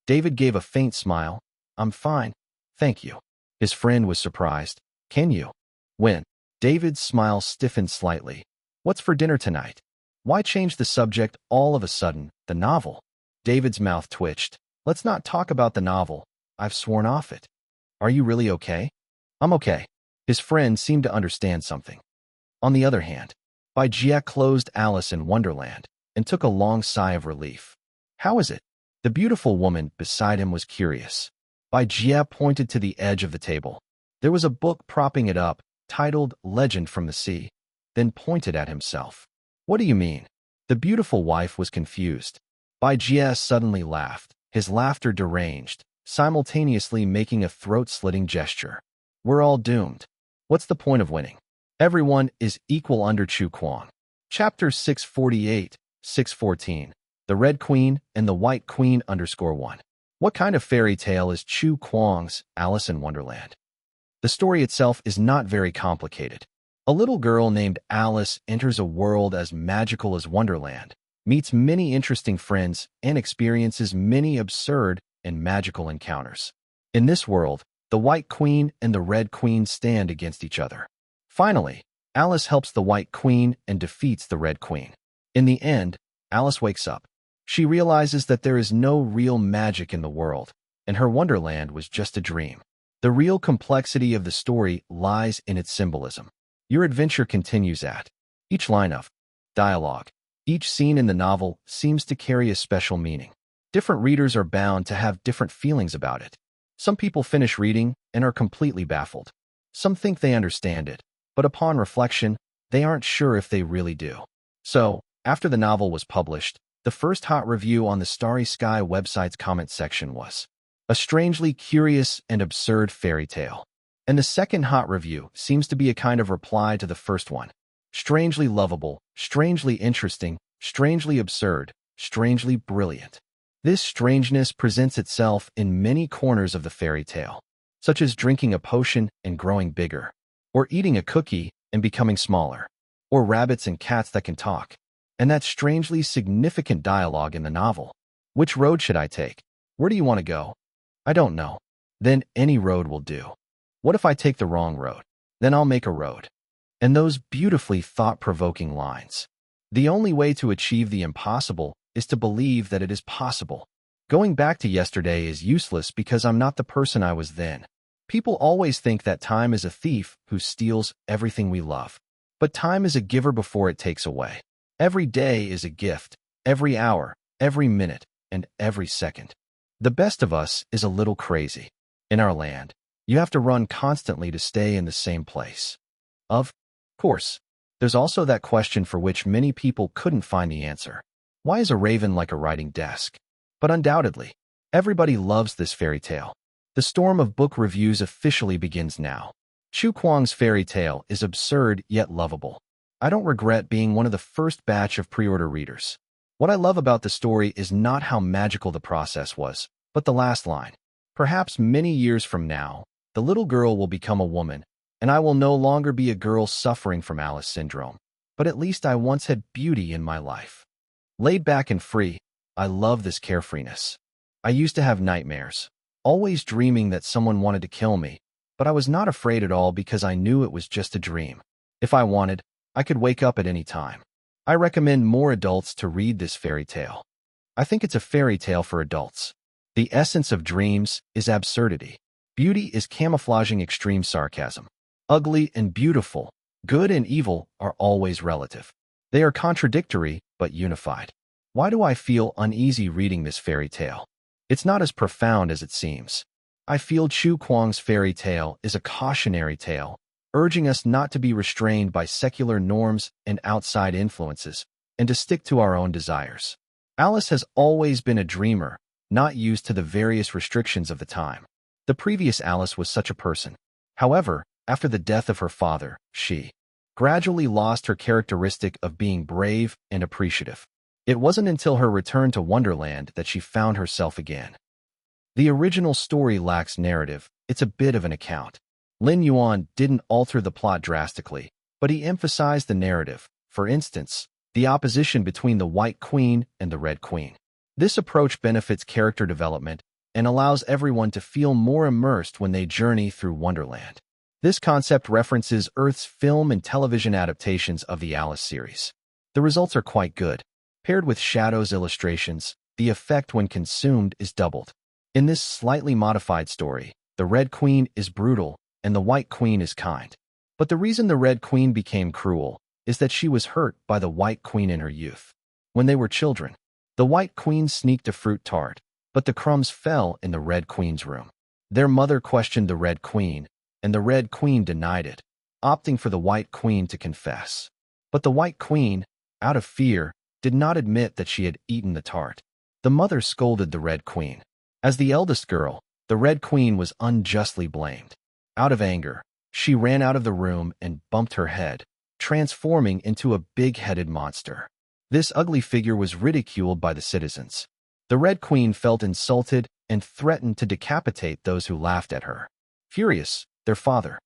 David gave a faint smile. "I'm fine, thank you." His friend was surprised. "Can you?" "When?" David's smile stiffened slightly. "What's for dinner tonight?" Why change the subject all of a sudden? The novel. David's mouth twitched. "Let's not talk about the novel. I've sworn off it." "Are you really okay?" "I'm okay." His friend seemed to understand something. On the other hand, Bai Jie closed Alice in Wonderland and took a long sigh of relief. "How is it?" The beautiful woman beside him was curious. Bai Jie pointed to the edge of the table. There was a book propping it up, titled Legend from the Sea, then pointed at himself. "What do you mean?" The beautiful wife was confused. Bai Jie suddenly laughed, his laughter deranged, simultaneously making a throat-slitting gesture. "We're all doomed. What's the point of winning? Everyone is equal under Chu Kuang." Chapter 648, 614. The Red Queen and the White Queen _1. What kind of fairy tale is Chu Kuang's Alice in Wonderland? The story itself is not very complicated. A little girl named Alice enters a world as magical as Wonderland, meets many interesting friends, and experiences many absurd and magical encounters. In this world, the White Queen and the Red Queen stand against each other. Finally, Alice helps the White Queen and defeats the Red Queen. In the end, Alice wakes up. She realizes that there is no real magic in the world, and her Wonderland was just a dream. The real complexity of the story lies in its symbolism. Your adventure continues at each line of dialogue. Each scene in the novel seems to carry a special meaning. Different readers are bound to have different feelings about it. Some people finish reading and are completely baffled. Some think they understand it, but upon reflection, they aren't sure if they really do. So, after the novel was published, the first hot review on the Starry Sky website's comment section was a strangely curious and absurd fairy tale. And the second hot review seems to be a kind of reply to the first one. Strangely lovable, strangely interesting, strangely absurd, strangely brilliant. This strangeness presents itself in many corners of the fairy tale, such as drinking a potion and growing bigger, or eating a cookie and becoming smaller, or rabbits and cats that can talk, and that strangely significant dialogue in the novel. Which road should I take? Where do you want to go? I don't know. Then any road will do. What if I take the wrong road? Then I'll make a road. And those beautifully thought-provoking lines. The only way to achieve the impossible is to believe that it is possible. Going back to yesterday is useless because I'm not the person I was then. People always think that time is a thief who steals everything we love. But time is a giver before it takes away. Every day is a gift, every hour, every minute, and every second. The best of us is a little crazy. In our land, you have to run constantly to stay in the same place. Of course, there's also that question for which many people couldn't find the answer. Why is a raven like a writing desk? But undoubtedly, everybody loves this fairy tale. The storm of book reviews officially begins now. Chu Kuang's fairy tale is absurd yet lovable. I don't regret being one of the first batch of pre-order readers. What I love about the story is not how magical the process was, but the last line. Perhaps many years from now, the little girl will become a woman, and I will no longer be a girl suffering from Alice syndrome. But at least I once had beauty in my life. Laid back and free, I love this carefreeness. I used to have nightmares, always dreaming that someone wanted to kill me, but I was not afraid at all because I knew it was just a dream. If I wanted, I could wake up at any time. I recommend more adults to read this fairy tale. I think it's a fairy tale for adults. The essence of dreams is absurdity. Beauty is camouflaging extreme sarcasm. Ugly and beautiful, good and evil are always relative. They are contradictory, but unified. Why do I feel uneasy reading this fairy tale? It's not as profound as it seems. I feel Chu Kuang's fairy tale is a cautionary tale, urging us not to be restrained by secular norms and outside influences, and to stick to our own desires. Alice has always been a dreamer, not used to the various restrictions of the time. The previous Alice was such a person. However, after the death of her father, she gradually lost her characteristic of being brave and appreciative. It wasn't until her return to Wonderland that she found herself again. The original story lacks narrative, it's a bit of an account. Lin Yuan didn't alter the plot drastically, but he emphasized the narrative, for instance, the opposition between the White Queen and the Red Queen. This approach benefits character development and allows everyone to feel more immersed when they journey through Wonderland. This concept references Earth's film and television adaptations of the Alice series. The results are quite good. Paired with Shadow's illustrations, the effect when consumed is doubled. In this slightly modified story, the Red Queen is brutal and the White Queen is kind. But the reason the Red Queen became cruel is that she was hurt by the White Queen in her youth. When they were children, the White Queen sneaked a fruit tart, but the crumbs fell in the Red Queen's room. Their mother questioned the Red Queen, and the Red Queen denied it, opting for the White Queen to confess. But the White Queen, out of fear, did not admit that she had eaten the tart. The mother scolded the Red Queen. As the eldest girl, the Red Queen was unjustly blamed. Out of anger, she ran out of the room and bumped her head, transforming into a big-headed monster. This ugly figure was ridiculed by the citizens. The Red Queen felt insulted and threatened to decapitate those who laughed at her. Furious, their father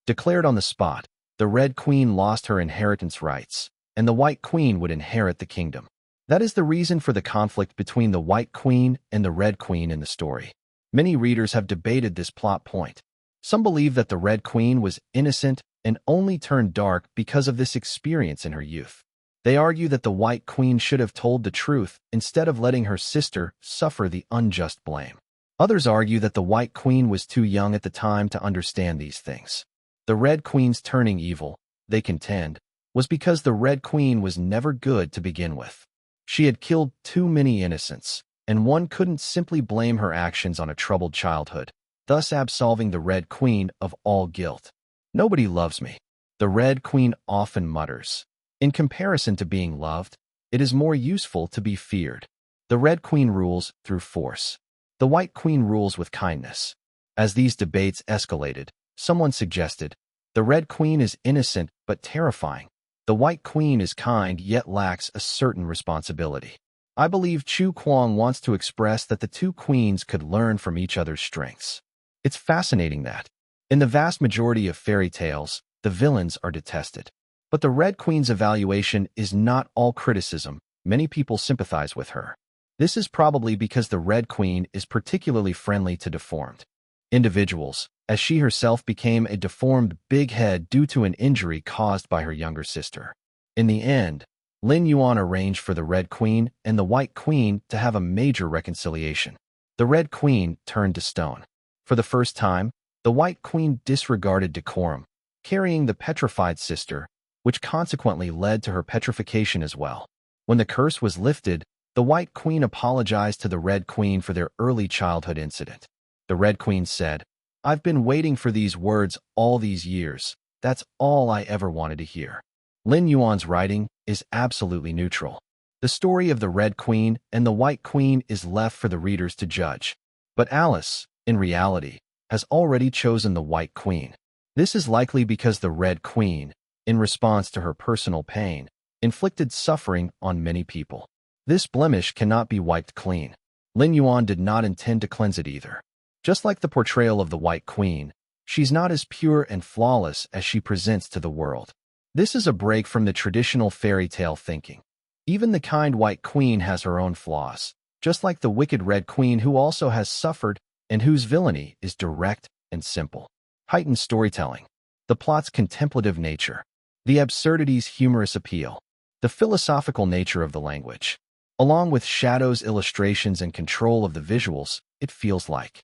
declared on the spot, the Red Queen lost her inheritance rights, and the White Queen would inherit the kingdom. That is the reason for the conflict between the White Queen and the Red Queen in the story. Many readers have debated this plot point. Some believe that the Red Queen was innocent and only turned dark because of this experience in her youth. They argue that the White Queen should have told the truth instead of letting her sister suffer the unjust blame. Others argue that the White Queen was too young at the time to understand these things. The Red Queen's turning evil, they contend, was because the Red Queen was never good to begin with. She had killed too many innocents, and one couldn't simply blame her actions on a troubled childhood, thus absolving the Red Queen of all guilt. Nobody loves me, the Red Queen often mutters. In comparison to being loved, it is more useful to be feared. The Red Queen rules through force. The White Queen rules with kindness. As these debates escalated, someone suggested, the Red Queen is innocent but terrifying. The White Queen is kind yet lacks a certain responsibility. I believe Chu Kuang wants to express that the two queens could learn from each other's strengths. It's fascinating that, in the vast majority of fairy tales, the villains are detested. But the Red Queen's evaluation is not all criticism. Many people sympathize with her. This is probably because the Red Queen is particularly friendly to deformed individuals, as she herself became a deformed big head due to an injury caused by her younger sister. In the end, Lin Yuan arranged for the Red Queen and the White Queen to have a major reconciliation. The Red Queen turned to stone. For the first time, the White Queen disregarded decorum, carrying the petrified sister, which consequently led to her petrification as well. When the curse was lifted, the White Queen apologized to the Red Queen for their early childhood incident. The Red Queen said, "I've been waiting for these words all these years. That's all I ever wanted to hear." Lin Yuan's writing is absolutely neutral. The story of the Red Queen and the White Queen is left for the readers to judge. But Alice, in reality, has already chosen the White Queen. This is likely because the Red Queen, in response to her personal pain, inflicted suffering on many people. This blemish cannot be wiped clean. Lin Yuan did not intend to cleanse it either. Just like the portrayal of the White Queen, she's not as pure and flawless as she presents to the world. This is a break from the traditional fairy tale thinking. Even the kind White Queen has her own flaws, just like the wicked Red Queen who also has suffered and whose villainy is direct and simple. Heightened storytelling, the plot's contemplative nature, the absurdity's humorous appeal, the philosophical nature of the language. Along with Shadow's illustrations and control of the visuals, it feels like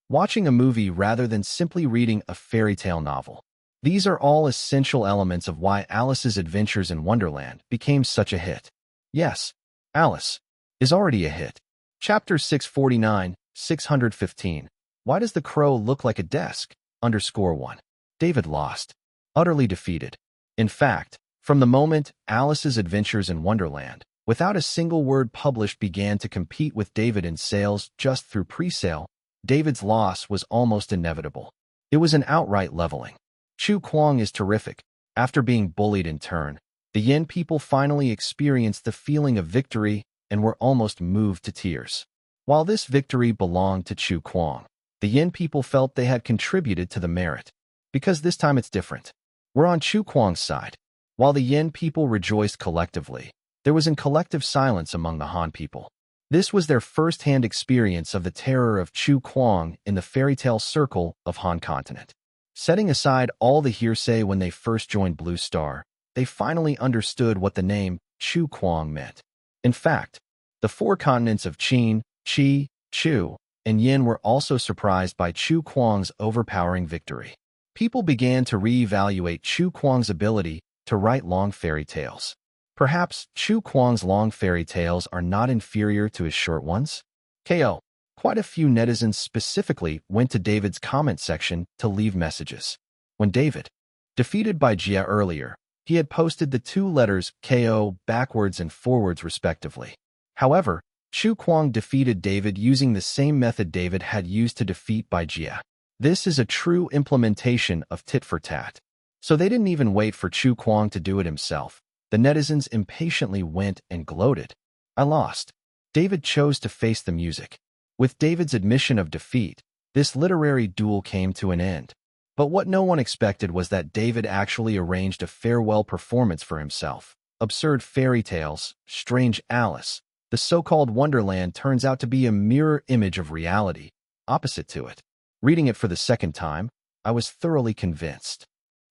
watching a movie rather than simply reading a fairy tale novel. These are all essential elements of why Alice's Adventures in Wonderland became such a hit. Yes, Alice is already a hit. Chapter 649, 615. Why does the crow look like a desk? _1. David lost. Utterly defeated. In fact, from the moment Alice's Adventures in Wonderland, without a single word published, began to compete with David in sales just through pre-sale, David's loss was almost inevitable. It was an outright leveling. Chu Kuang is terrific. After being bullied in turn, the Yin people finally experienced the feeling of victory and were almost moved to tears. While this victory belonged to Chu Kuang, the Yin people felt they had contributed to the merit. Because this time it's different. We're on Chu Kuang's side. While the Yin people rejoiced collectively, there was a collective silence among the Han people. This was their first-hand experience of the terror of Chu Kuang in the fairy tale circle of Han continent. Setting aside all the hearsay when they first joined Blue Star, they finally understood what the name Chu Kuang meant. In fact, the four continents of Qin, Qi, Chu, and Yin were also surprised by Chu Kuang's overpowering victory. People began to re-evaluate Chu Kuang's ability to write long fairy tales. Perhaps Chu Kuang's long fairy tales are not inferior to his short ones? KO. Quite a few netizens specifically went to David's comment section to leave messages. When David, defeated by Jia earlier, he had posted the two letters KO backwards and forwards respectively. However, Chu Kuang defeated David using the same method David had used to defeat by Jia. This is a true implementation of tit for tat. So they didn't even wait for Chu Kuang to do it himself. The netizens impatiently went and gloated. I lost. David chose to face the music. With David's admission of defeat, this literary duel came to an end. But what no one expected was that David actually arranged a farewell performance for himself. Absurd fairy tales, strange Alice. The so-called Wonderland turns out to be a mirror image of reality, opposite to it. Reading it for the second time, I was thoroughly convinced.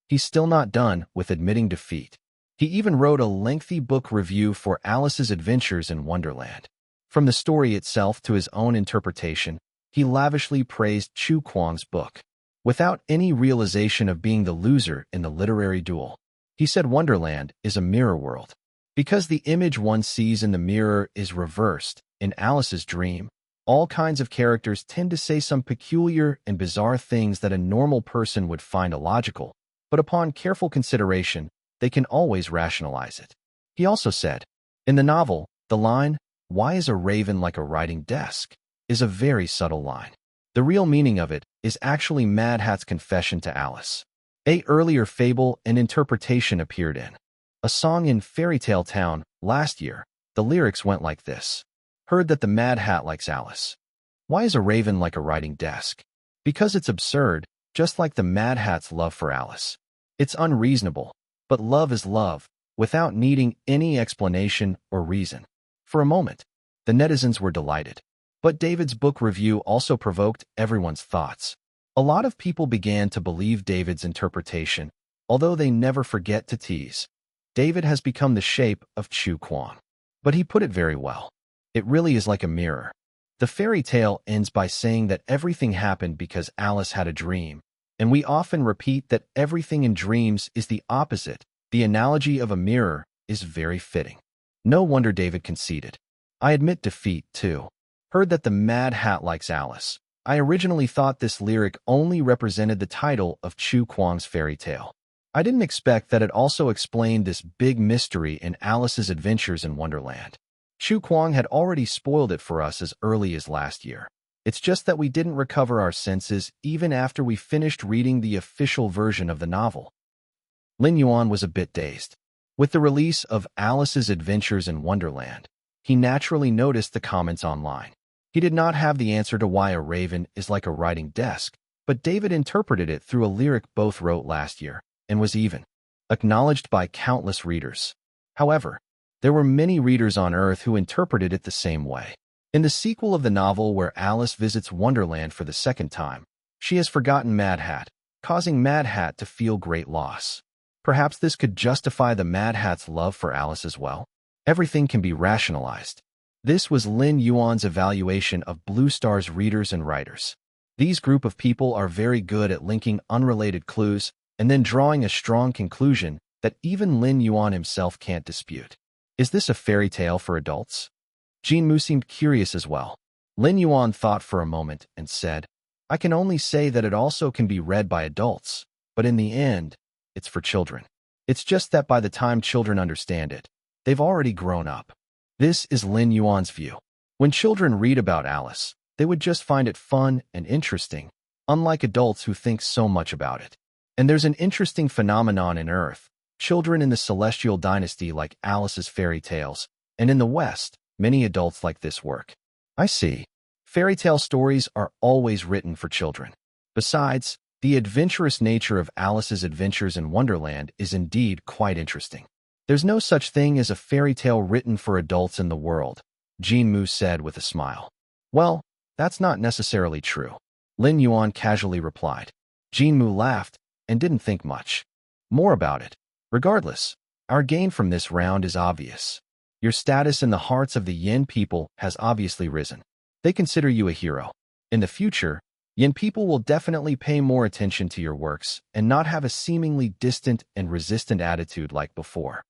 He's still not done with admitting defeat. He even wrote a lengthy book review for Alice's Adventures in Wonderland. From the story itself to his own interpretation, he lavishly praised Chu Kuang's book. Without any realization of being the loser in the literary duel, he said Wonderland is a mirror world. Because the image one sees in the mirror is reversed, in Alice's dream, all kinds of characters tend to say some peculiar and bizarre things that a normal person would find illogical, but upon careful consideration, they can always rationalize it. He also said, in the novel, the line, "Why is a raven like a writing desk?" is a very subtle line. The real meaning of it is actually Mad Hat's confession to Alice. An earlier fable and interpretation appeared in a song in Fairy Tale Town last year. The lyrics went like this. Heard that the Mad Hat likes Alice. Why is a raven like a writing desk? Because it's absurd, just like the Mad Hat's love for Alice. It's unreasonable, but love is love, without needing any explanation or reason. For a moment, the netizens were delighted. But David's book review also provoked everyone's thoughts. A lot of people began to believe David's interpretation, although they never forget to tease. David has become the shape of Chu Kuang. But he put it very well. It really is like a mirror. The fairy tale ends by saying that everything happened because Alice had a dream, and we often repeat that everything in dreams is the opposite. The analogy of a mirror is very fitting. No wonder David conceded. I admit defeat, too. Heard that the Mad Hat likes Alice. I originally thought this lyric only represented the title of Chu Kuang's fairy tale. I didn't expect that it also explained this big mystery in Alice's Adventures in Wonderland. Chu Kuang had already spoiled it for us as early as last year. It's just that we didn't recover our senses even after we finished reading the official version of the novel. Lin Yuan was a bit dazed. With the release of Alice's Adventures in Wonderland, he naturally noticed the comments online. He did not have the answer to why a raven is like a writing desk, but David interpreted it through a lyric both wrote last year, and was even acknowledged by countless readers. However, there were many readers on Earth who interpreted it the same way. In the sequel of the novel where Alice visits Wonderland for the second time, she has forgotten Mad Hat, causing Mad Hat to feel great loss. Perhaps this could justify the Mad Hat's love for Alice as well. Everything can be rationalized. This was Lin Yuan's evaluation of Blue Star's readers and writers. These group of people are very good at linking unrelated clues and then drawing a strong conclusion that even Lin Yuan himself can't dispute. Is this a fairy tale for adults? Jinmu seemed curious as well. Lin Yuan thought for a moment and said, I can only say that it also can be read by adults, but in the end, it's for children. It's just that by the time children understand it, they've already grown up. This is Lin Yuan's view. When children read about Alice, they would just find it fun and interesting, unlike adults who think so much about it. And there's an interesting phenomenon in Earth. Children in the Celestial Dynasty like Alice's fairy tales, and in the West, many adults like this work. I see. Fairy tale stories are always written for children. Besides, the adventurous nature of Alice's adventures in Wonderland is indeed quite interesting. There's no such thing as a fairy tale written for adults in the world, Jinmu said with a smile. Well, that's not necessarily true, Lin Yuan casually replied. Jinmu laughed and didn't think much more about it. Regardless, our gain from this round is obvious. Your status in the hearts of the Yin people has obviously risen. They consider you a hero. In the future, Yin people will definitely pay more attention to your works and not have a seemingly distant and resistant attitude like before.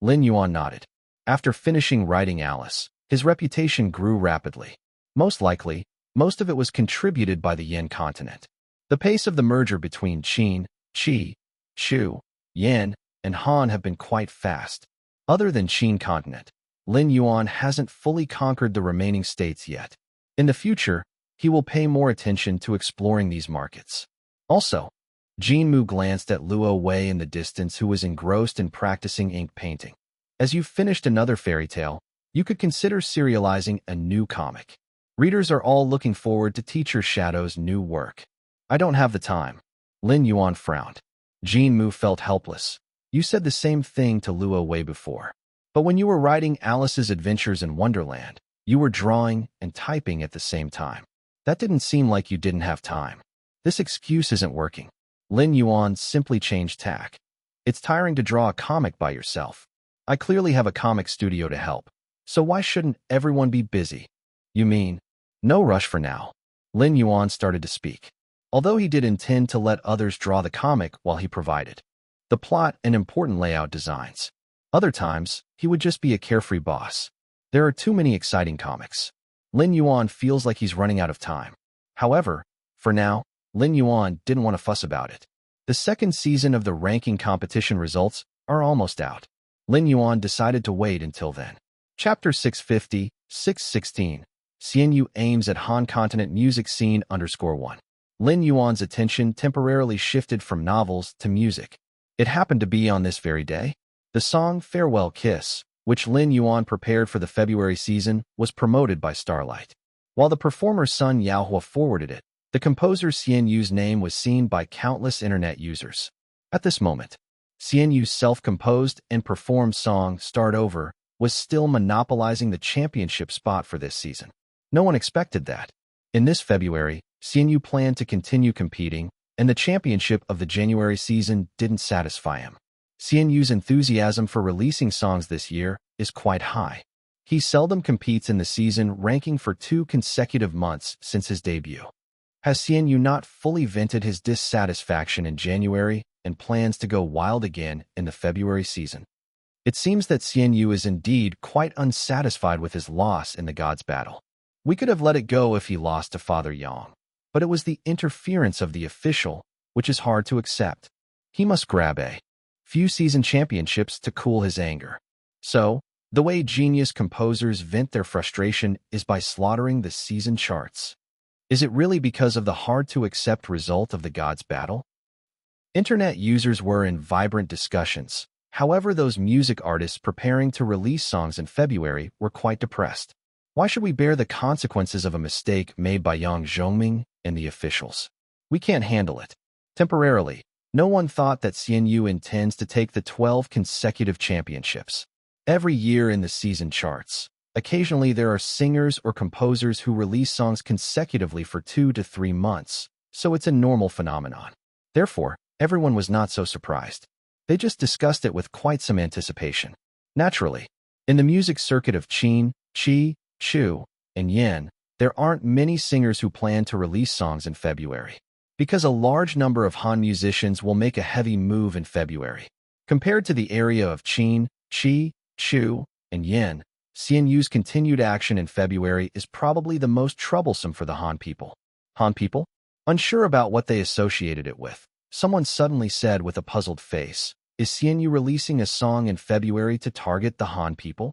Lin Yuan nodded. After finishing writing Alice, his reputation grew rapidly. Most likely, most of it was contributed by the Yin continent. The pace of the merger between Qin, Qi, Shu, Yan, and Han have been quite fast. Other than Qin continent, Lin Yuan hasn't fully conquered the remaining states yet. In the future, he will pay more attention to exploring these markets. Also, Jinmu glanced at Luo Wei in the distance, who was engrossed in practicing ink painting. As you've finished another fairy tale, you could consider serializing a new comic. Readers are all looking forward to Teacher Shadow's new work. I don't have the time. Lin Yuan frowned. Jinmu felt helpless. You said the same thing to Luo Wei before. But when you were writing Alice's Adventures in Wonderland, you were drawing and typing at the same time. That didn't seem like you didn't have time. This excuse isn't working. Lin Yuan simply changed tack. It's tiring to draw a comic by yourself. I clearly have a comic studio to help. So why shouldn't everyone be busy? You mean, no rush for now. Lin Yuan started to speak. Although he did intend to let others draw the comic while he provided the plot and important layout designs. Other times, he would just be a carefree boss. There are too many exciting comics. Lin Yuan feels like he's running out of time. However, for now, Lin Yuan didn't want to fuss about it. The second season of the ranking competition results are almost out. Lin Yuan decided to wait until then. Chapter 650, 616. Xianyu aims at Han Continent music scene _1. Lin Yuan's attention temporarily shifted from novels to music. It happened to be on this very day. The song Farewell Kiss, which Lin Yuan prepared for the February season, was promoted by Starlight. While the performer's son Yaohua forwarded it, the composer Xianyu's name was seen by countless internet users. At this moment, Xianyu's self-composed and performed song Start Over was still monopolizing the championship spot for this season. No one expected that. In this February, Xianyu planned to continue competing, and the championship of the January season didn't satisfy him. Xianyu's enthusiasm for releasing songs this year is quite high. He seldom competes in the season, ranking for 2 consecutive months since his debut. Has Xianyu not fully vented his dissatisfaction in January and plans to go wild again in the February season? It seems that Xianyu is indeed quite unsatisfied with his loss in the Gods' Battle. We could have let it go if he lost to Father Yang, but it was the interference of the official, which is hard to accept. He must grab a few season championships to cool his anger. So, the way genius composers vent their frustration is by slaughtering the season charts. Is it really because of the hard-to-accept result of the Gods' Battle? Internet users were in vibrant discussions. However, those music artists preparing to release songs in February were quite depressed. Why should we bear the consequences of a mistake made by Yang Zhongming and the officials? We can't handle it. Temporarily, no one thought that Xianyu intends to take the 12 consecutive championships. Every year in the season charts, occasionally there are singers or composers who release songs consecutively for 2 to 3 months, so it's a normal phenomenon. Therefore, everyone was not so surprised. They just discussed it with quite some anticipation. Naturally, in the music circuit of Qin, Qi, Shu, and Yan, there aren't many singers who plan to release songs in February, because a large number of Han musicians will make a heavy move in February. Compared to the area of Qin, Qi, Chu, and Yin, Xianyu's continued action in February is probably the most troublesome for the Han people. Han people? Unsure about what they associated it with, someone suddenly said with a puzzled face, "Is Xianyu releasing a song in February to target the Han people?"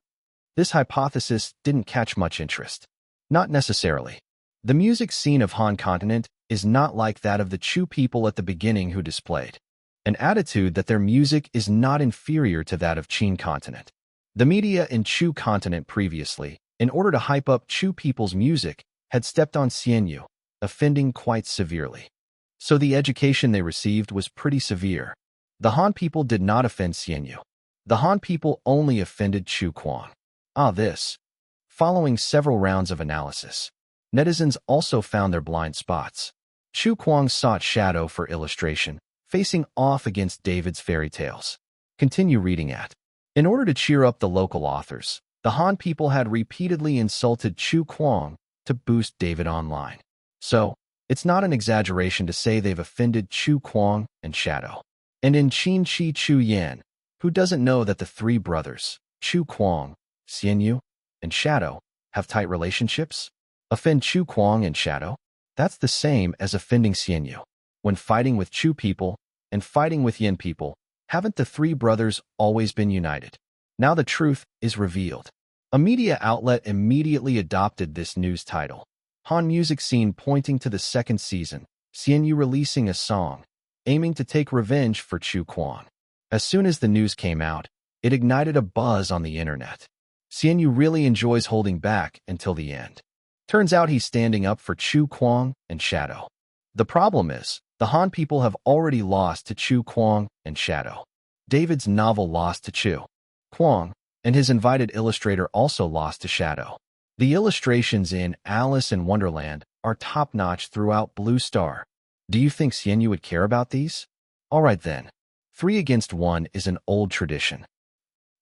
This hypothesis didn't catch much interest. Not necessarily. The music scene of Han continent is not like that of the Chu people at the beginning who displayed an attitude that their music is not inferior to that of Qin continent. The media in Chu continent previously, in order to hype up Chu people's music, had stepped on Xianyu, offending quite severely. So the education they received was pretty severe. The Han people did not offend Xianyu. The Han people only offended Chu Kuang. Following several rounds of analysis, netizens also found their blind spots. Chu Kuang sought shadow for illustration, facing off against David's fairy tales. Continue reading at. In order to cheer up the local authors, the Han people had repeatedly insulted Chu Kuang to boost David online. So, it's not an exaggeration to say they've offended Chu Kuang and Shadow. And in Qin Chi Chu Yan, who doesn't know that the three brothers, Chu Kuang, Xianyu, and Shadow, have tight relationships? Offend Chu Kuang and Shadow? That's the same as offending Xianyu. When fighting with Chu people and fighting with Yin people, haven't the three brothers always been united? Now the truth is revealed. A media outlet immediately adopted this news title. Han music scene pointing to the second season, Xianyu releasing a song, aiming to take revenge for Chu Kuang. As soon as the news came out, it ignited a buzz on the internet. Xianyu really enjoys holding back until the end. Turns out he's standing up for Chu Kuang and Shadow. The problem is, the Han people have already lost to Chu Kuang and Shadow. David's novel lost to Chu Kuang, and his invited illustrator also lost to Shadow. The illustrations in Alice in Wonderland are top-notch throughout Blue Star. Do you think Xianyu would care about these? Alright then. 3 against 1 is an old tradition.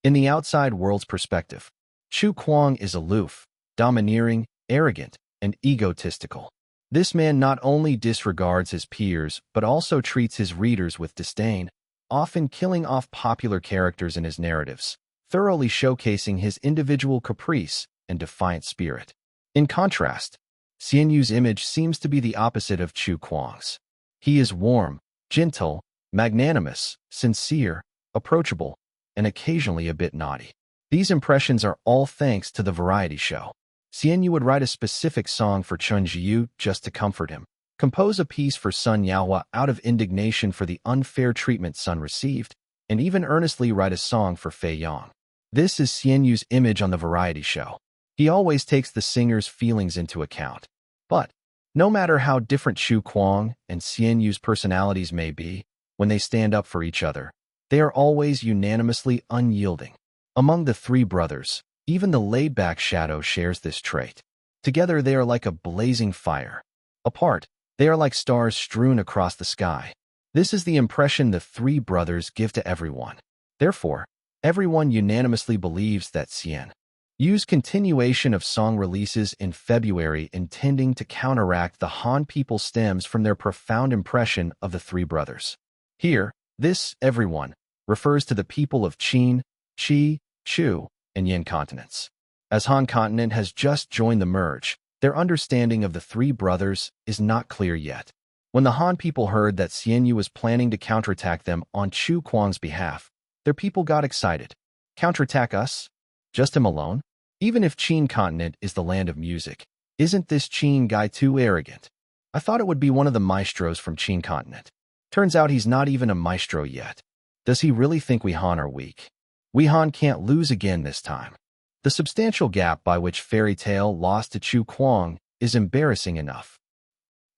In the outside world's perspective, Chu Kuang is aloof, domineering, arrogant, and egotistical. This man not only disregards his peers but also treats his readers with disdain, often killing off popular characters in his narratives, thoroughly showcasing his individual caprice and defiant spirit. In contrast, Xianyu's image seems to be the opposite of Chu Kuang's. He is warm, gentle, magnanimous, sincere, approachable, and occasionally a bit naughty. These impressions are all thanks to the variety show. Xianyu would write a specific song for Chun Jiu just to comfort him, compose a piece for Sun Yaohua out of indignation for the unfair treatment Sun received, and even earnestly write a song for Fei Yang. This is Xianyu's image on the variety show. He always takes the singer's feelings into account. But, no matter how different Chu Kuang and Xianyu's personalities may be, when they stand up for each other, they are always unanimously unyielding. Among the three brothers, even the laid-back Shadow shares this trait. Together they are like a blazing fire. Apart, they are like stars strewn across the sky. This is the impression the three brothers give to everyone. Therefore, everyone unanimously believes that Xianyu's continuation of song releases in February intending to counteract the Han people stems from their profound impression of the three brothers. Here, this everyone refers to the people of Qin, Qi, Chu, and Yin continents. As Han continent has just joined the merge, their understanding of the three brothers is not clear yet. When the Han people heard that Xianyu was planning to counterattack them on Chu Kuang's behalf, their people got excited. Counterattack us? Just him alone? Even if Qin continent is the land of music, isn't this Qin guy too arrogant? I thought it would be one of the maestros from Qin continent. Turns out he's not even a maestro yet. Does he really think we Han are weak? We Han can't lose again this time. The substantial gap by which Fairy Tale lost to Chu Kuang is embarrassing enough.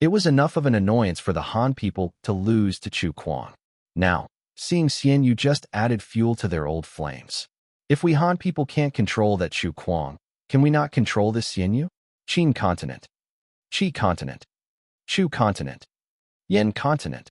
It was enough of an annoyance for the Han people to lose to Chu Kuang. Now, seeing Xianyu just added fuel to their old flames. If we Han people can't control that Chu Kuang, can we not control this Xianyu? Qin continent, Qi continent, Chu continent, Yin continent.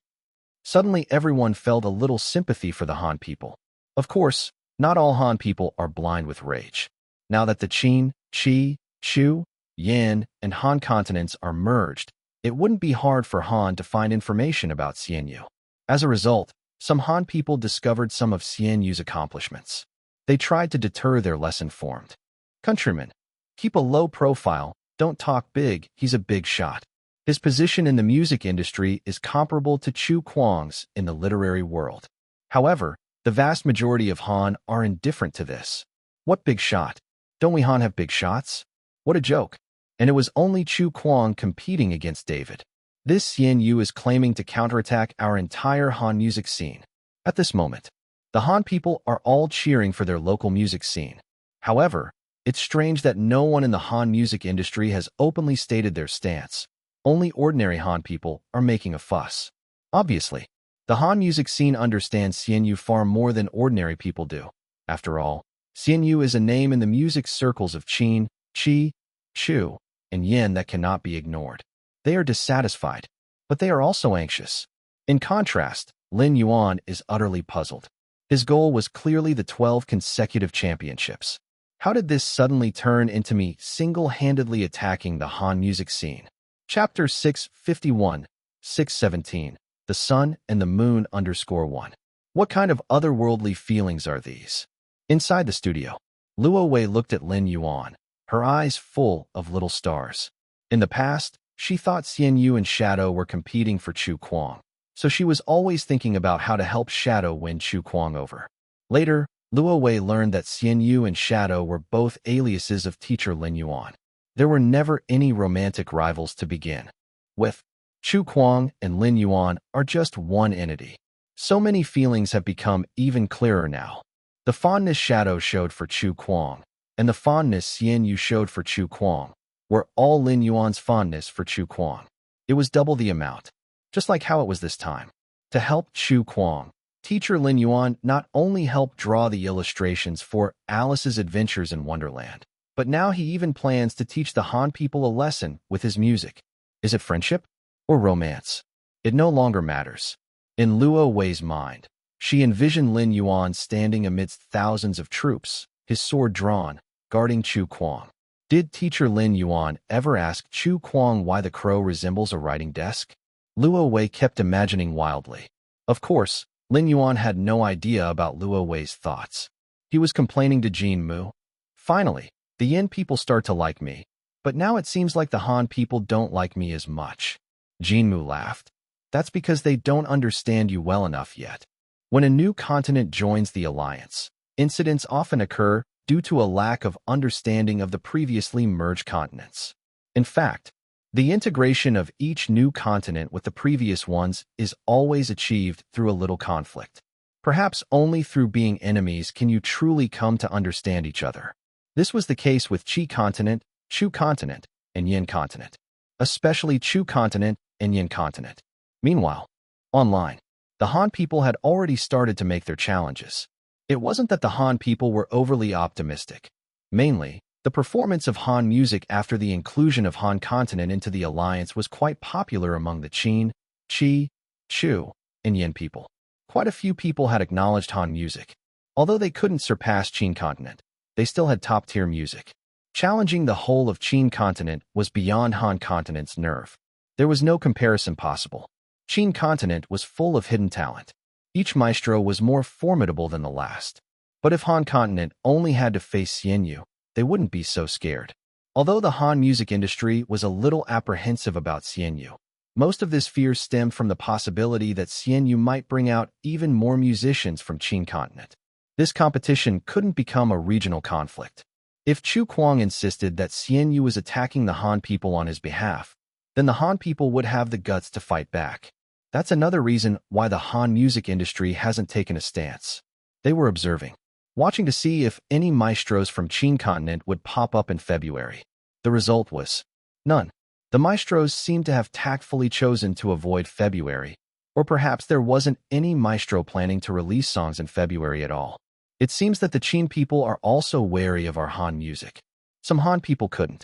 Suddenly everyone felt a little sympathy for the Han people. Of course, not all Han people are blind with rage. Now that the Qin, Qi, Chu, Yan, and Han continents are merged, it wouldn't be hard for Han to find information about Xianyu. As a result, some Han people discovered some of Xianyu's accomplishments. They tried to deter their less-informed countrymen. Keep a low profile, don't talk big, he's a big shot. His position in the music industry is comparable to Chu Kuang's in the literary world. However, the vast majority of Han are indifferent to this. What big shot? Don't we Han have big shots? What a joke. And it was only Chu Kuang competing against David. This Xianyu is claiming to counterattack our entire Han music scene. At this moment, the Han people are all cheering for their local music scene. However, it's strange that no one in the Han music industry has openly stated their stance. Only ordinary Han people are making a fuss. Obviously, the Han music scene understands Xianyu far more than ordinary people do. After all, Xianyu is a name in the music circles of Qin, Qi, Chu, and Yan that cannot be ignored. They are dissatisfied, but they are also anxious. In contrast, Lin Yuan is utterly puzzled. His goal was clearly the 12 consecutive championships. How did this suddenly turn into me single-handedly attacking the Han music scene? Chapter 651, 617, The Sun and the Moon _1. What kind of otherworldly feelings are these? Inside the studio, Luo Wei looked at Lin Yuan, her eyes full of little stars. In the past, she thought Xianyu and Shadow were competing for Chu Kuang, so she was always thinking about how to help Shadow win Chu Kuang over. Later, Luo Wei learned that Xianyu and Shadow were both aliases of teacher Lin Yuan. There were never any romantic rivals to begin with. Chu Kuang and Lin Yuan are just one entity. So many feelings have become even clearer now. The fondness Shadow showed for Chu Kuang and the fondness Xianyu showed for Chu Kuang were all Lin Yuan's fondness for Chu Kuang. It was double the amount, just like how it was this time. To help Chu Kuang, teacher Lin Yuan not only helped draw the illustrations for Alice's Adventures in Wonderland, but now he even plans to teach the Han people a lesson with his music. Is it friendship or romance? It no longer matters. In Luo Wei's mind, she envisioned Lin Yuan standing amidst thousands of troops, his sword drawn, guarding Chu Kuang. Did teacher Lin Yuan ever ask Chu Kuang why the crow resembles a writing desk? Luo Wei kept imagining wildly. Of course, Lin Yuan had no idea about Luo Wei's thoughts. He was complaining to Jin Mu. Finally, the Yin people start to like me, but now it seems like the Han people don't like me as much. Jin Mu laughed. That's because they don't understand you well enough yet. When a new continent joins the alliance, incidents often occur due to a lack of understanding of the previously merged continents. In fact, the integration of each new continent with the previous ones is always achieved through a little conflict. Perhaps only through being enemies can you truly come to understand each other. This was the case with Qi continent, Chu continent, and Yin continent, especially Chu continent and Yin continent. Meanwhile, online, the Han people had already started to make their challenges. It wasn't that the Han people were overly optimistic. Mainly, the performance of Han music after the inclusion of Han continent into the alliance was quite popular among the Qin, Qi, Chu, and Yin people. Quite a few people had acknowledged Han music. Although they couldn't surpass Qin continent, they still had top-tier music. Challenging the whole of Qin continent was beyond Han continent's nerve. There was no comparison possible. Qin continent was full of hidden talent. Each maestro was more formidable than the last. But if Han continent only had to face Xianyu, they wouldn't be so scared. Although the Han music industry was a little apprehensive about Xianyu, most of this fear stemmed from the possibility that Xianyu might bring out even more musicians from Qin continent. This competition couldn't become a regional conflict. If Chu Kuang insisted that Xianyu was attacking the Han people on his behalf, then the Han people would have the guts to fight back. That's another reason why the Han music industry hasn't taken a stance. They were observing, watching to see if any maestros from Qin continent would pop up in February. The result was none. The maestros seemed to have tactfully chosen to avoid February, or perhaps there wasn't any maestro planning to release songs in February at all. It seems that the Qin people are also wary of our Han music. Some Han people couldn't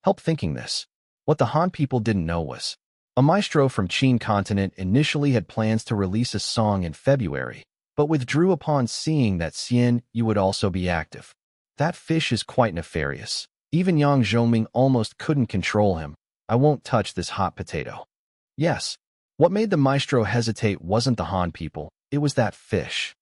help thinking this. What the Han people didn't know was, a maestro from Qin continent initially had plans to release a song in February, but withdrew upon seeing that Xianyu would also be active. That fish is quite nefarious. Even Yang Zhoming almost couldn't control him. I won't touch this hot potato. Yes, what made the maestro hesitate wasn't the Han people, it was that fish.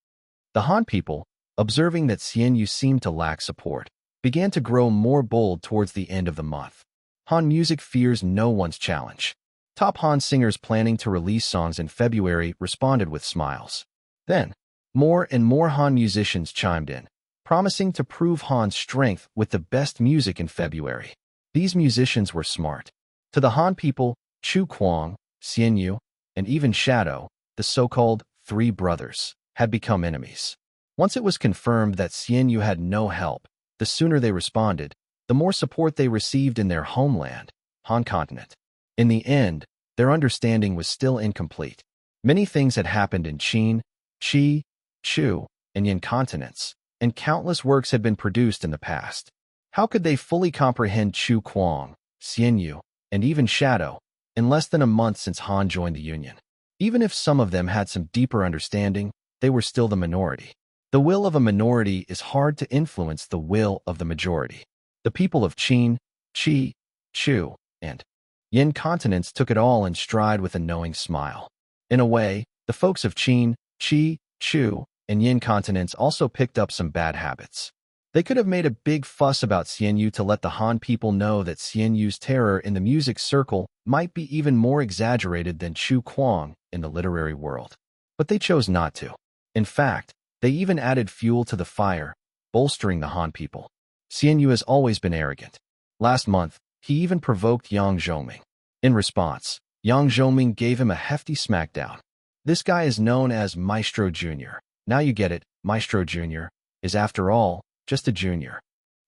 The Han people, observing that Xian Yu seemed to lack support, began to grow more bold towards the end of the month. Han music fears no one's challenge. Top Han singers planning to release songs in February responded with smiles. Then, more and more Han musicians chimed in, promising to prove Han's strength with the best music in February. These musicians were smart. To the Han people, Chu Kuang, Xian Yu, and even Shadow, the so-called three brothers, had become enemies. Once it was confirmed that Xian Yu had no help, the sooner they responded, the more support they received in their homeland, Han continent. In the end, their understanding was still incomplete. Many things had happened in Qin, Qi, Chu, and Yin continents, and countless works had been produced in the past. How could they fully comprehend Chu Kuang, Xian Yu, and even Shadow, in less than a month since Han joined the Union? Even if some of them had some deeper understanding, they were still the minority. The will of a minority is hard to influence the will of the majority. The people of Qin, Qi, Chu, and Yin continents took it all in stride with a knowing smile. In a way, the folks of Qin, Qi, Chu, and Yin continents also picked up some bad habits. They could have made a big fuss about Xian Yu to let the Han people know that Xian Yu's terror in the music circle might be even more exaggerated than Chu Kuang in the literary world. But they chose not to. In fact, they even added fuel to the fire, bolstering the Han people. Xian Yu has always been arrogant. Last month, he even provoked Yang Zhoming. In response, Yang Zhoming gave him a hefty smackdown. This guy is known as Maestro Jr. Now you get it, Maestro Jr. is, after all, just a junior.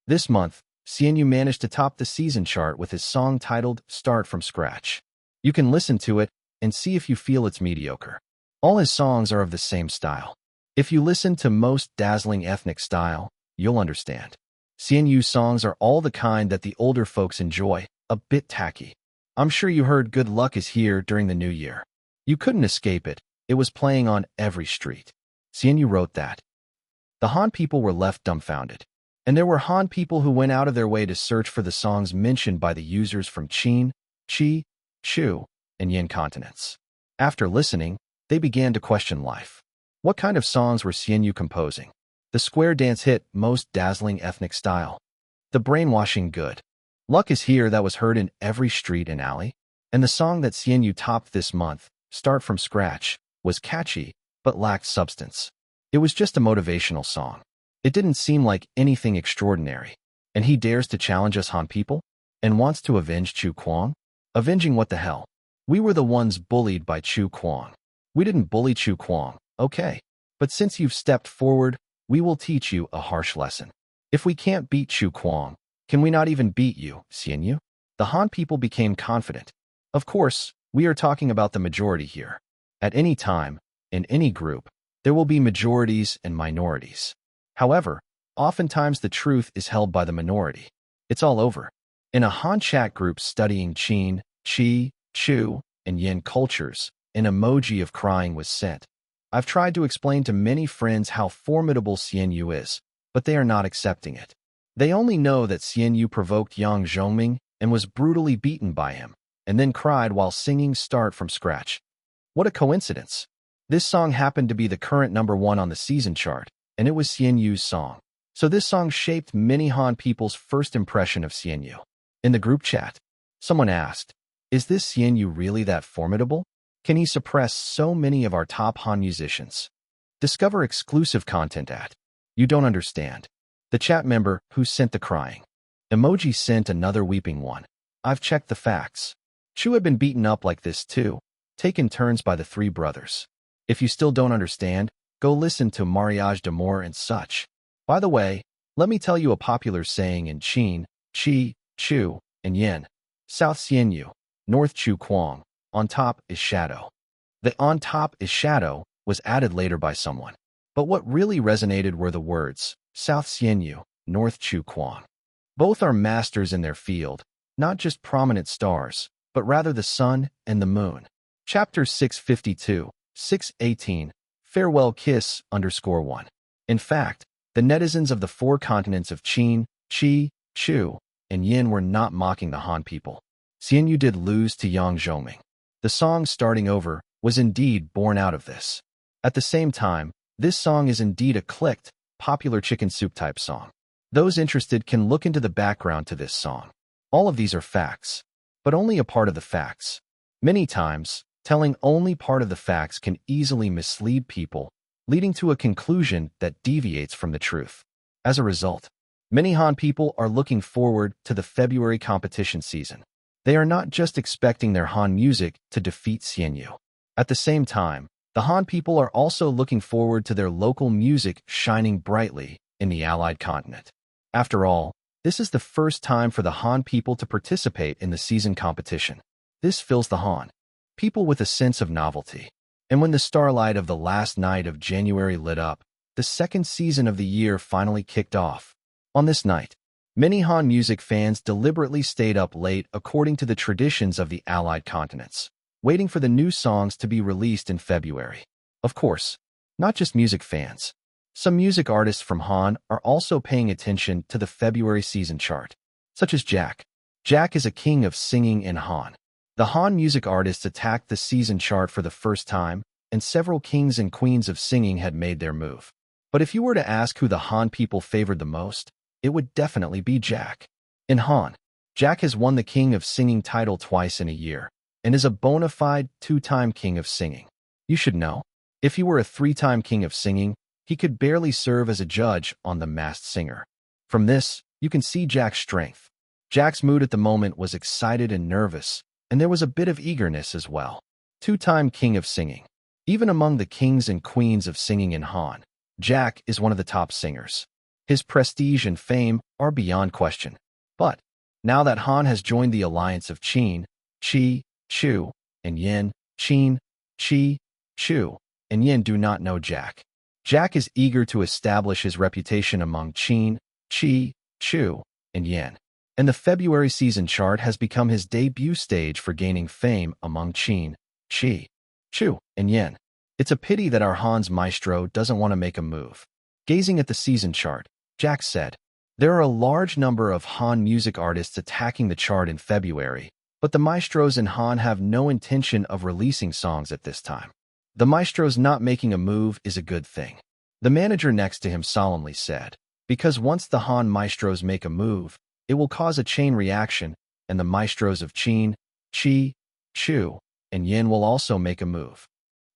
This month, Xian Yu managed to top the season chart with his song titled Start From Scratch. You can listen to it and see if you feel it's mediocre. All his songs are of the same style. If you listen to most dazzling ethnic style, you'll understand. Xian Yu's songs are all the kind that the older folks enjoy, a bit tacky. I'm sure you heard Good Luck Is Here during the New Year. You couldn't escape it, it was playing on every street. Xian Yu wrote that. The Han people were left dumbfounded. And there were Han people who went out of their way to search for the songs mentioned by the users from Qin, Qi, Chu, and Yin continents. After listening, they began to question life. What kind of songs were Xian Yu composing? The square dance hit Most Dazzling Ethnic Style. The brainwashing Good Luck Is Here that was heard in every street and alley. And the song that Xian Yu topped this month, Start From Scratch, was catchy, but lacked substance. It was just a motivational song. It didn't seem like anything extraordinary. And he dares to challenge us Han people? And wants to avenge Chu Kuang? Avenging what the hell? We were the ones bullied by Chu Kuang. We didn't bully Chu Kuang, okay. But since you've stepped forward, we will teach you a harsh lesson. If we can't beat Chu Kuang, can we not even beat you, Xian Yu? The Han people became confident. Of course, we are talking about the majority here. At any time, in any group, there will be majorities and minorities. However, oftentimes the truth is held by the minority. It's all over. In a Han chat group studying Qin, Qi, Chu, and Yin cultures, an emoji of crying was sent. I've tried to explain to many friends how formidable Xian Yu is, but they are not accepting it. They only know that Xian Yu provoked Yang Zhoming and was brutally beaten by him, and then cried while singing Start From Scratch. What a coincidence. This song happened to be the current #1 on the season chart, and it was Xian Yu's song. So this song shaped many Han people's first impression of Xian Yu. In the group chat, someone asked, is this Xian Yu really that formidable? Can he suppress so many of our top Han musicians? Discover exclusive content at You Don't Understand. The chat member who sent the crying emoji sent another weeping one. I've checked the facts. Chu had been beaten up like this too, taken turns by the three brothers. If you still don't understand, go listen to Mariage d'Amour and such. By the way, let me tell you a popular saying in Qin, Qi, Chu, and Yin. South Xian Yu, North Chu Kuang, on top is shadow. The on top is shadow was added later by someone. But what really resonated were the words, South Xian Yu, North Chu Kuang. Both are masters in their field, not just prominent stars, but rather the sun and the moon. Chapter 652, 618, Farewell Kiss _1. In fact, the netizens of the four continents of Qin, Qi, Chu, and Yin were not mocking the Han people. Xianyu did lose to Yang Zhoming. The song Starting Over was indeed born out of this. At the same time, this song is indeed a clicked, popular chicken soup type song. Those interested can look into the background to this song. All of these are facts, but only a part of the facts. Many times, telling only part of the facts can easily mislead people, leading to a conclusion that deviates from the truth. As a result, many Han people are looking forward to the February competition season. They are not just expecting their Han music to defeat Xianyu. At the same time, the Han people are also looking forward to their local music shining brightly in the Allied continent. After all, this is the first time for the Han people to participate in the season competition. This fills the Han people with a sense of novelty. And when the starlight of the last night of January lit up, the second season of the year finally kicked off. On this night, many Han music fans deliberately stayed up late according to the traditions of the Allied continents, waiting for the new songs to be released in February. Of course, not just music fans. Some music artists from Han are also paying attention to the February season chart, such as Jack. Jack is a king of singing in Han. The Han music artists attacked the season chart for the first time, and several kings and queens of singing had made their move. But if you were to ask who the Han people favored the most, it would definitely be Jack. In Han, Jack has won the King of Singing title twice in a year, and is a bona fide two-time King of Singing. You should know, if he were a three-time King of Singing, he could barely serve as a judge on The Masked Singer. From this, you can see Jack's strength. Jack's mood at the moment was excited and nervous, and there was a bit of eagerness as well. Two-time King of Singing. Even among the kings and queens of singing in Han, Jack is one of the top singers. His prestige and fame are beyond question. But, now that Han has joined the alliance of Qin, Qi, Chu, and Yin, Qin, Qi, Chu, and Yin do not know Jack. Jack is eager to establish his reputation among Qin, Qi, Chu, and Yin. And the February season chart has become his debut stage for gaining fame among Qin, Qi, Chu, and Yin. It's a pity that our Han's maestro doesn't want to make a move. Gazing at the season chart, Jack said, "There are a large number of Han music artists attacking the chart in February, but the maestros in Han have no intention of releasing songs at this time. The maestros not making a move is a good thing." The manager next to him solemnly said, "Because once the Han maestros make a move, it will cause a chain reaction, and the maestros of Qin, Qi, Chu, and Yin will also make a move."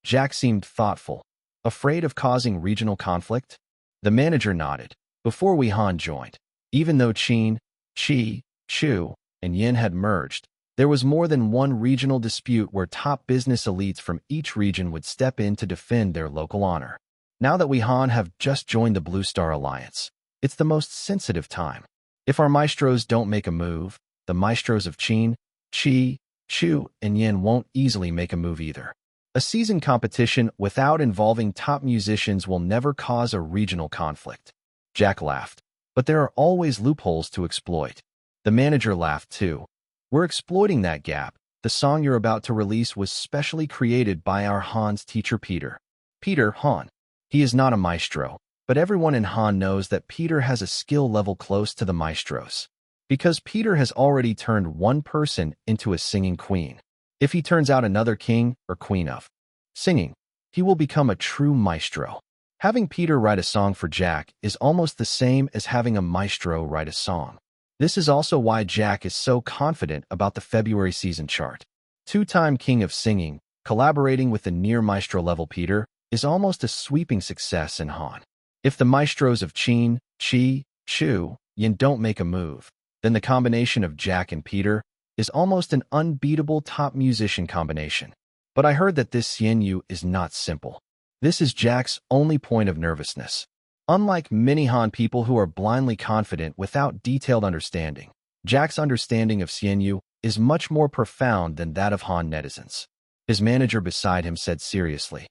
Jack seemed thoughtful. Afraid of causing regional conflict? The manager nodded. Before we Han joined, even though Qin, Qi, Chu, and Yin had merged, there was more than one regional dispute where top business elites from each region would step in to defend their local honor. Now that we Han have just joined the Blue Star Alliance, it's the most sensitive time. If our maestros don't make a move, the maestros of Qin, Qi, Chu, and Yin won't easily make a move either. A season competition without involving top musicians will never cause a regional conflict. Jack laughed. But there are always loopholes to exploit. The manager laughed too. We're exploiting that gap. The song you're about to release was specially created by our Han's teacher Peter. Peter, Han. He is not a maestro, but everyone in Han knows that Peter has a skill level close to the maestros. Because Peter has already turned one person into a singing queen. If he turns out another king or queen of singing, he will become a true maestro. Having Peter write a song for Jack is almost the same as having a maestro write a song. This is also why Jack is so confident about the February season chart. Two-time king of singing, collaborating with the near maestro level Peter, is almost a sweeping success in Han. If the maestros of Qin, Qi, Chu, Yin don't make a move, then the combination of Jack and Peter is almost an unbeatable top musician combination. But I heard that this Xianyu is not simple. This is Jack's only point of nervousness. Unlike many Han people who are blindly confident without detailed understanding, Jack's understanding of Xianyu is much more profound than that of Han netizens. His manager beside him said seriously,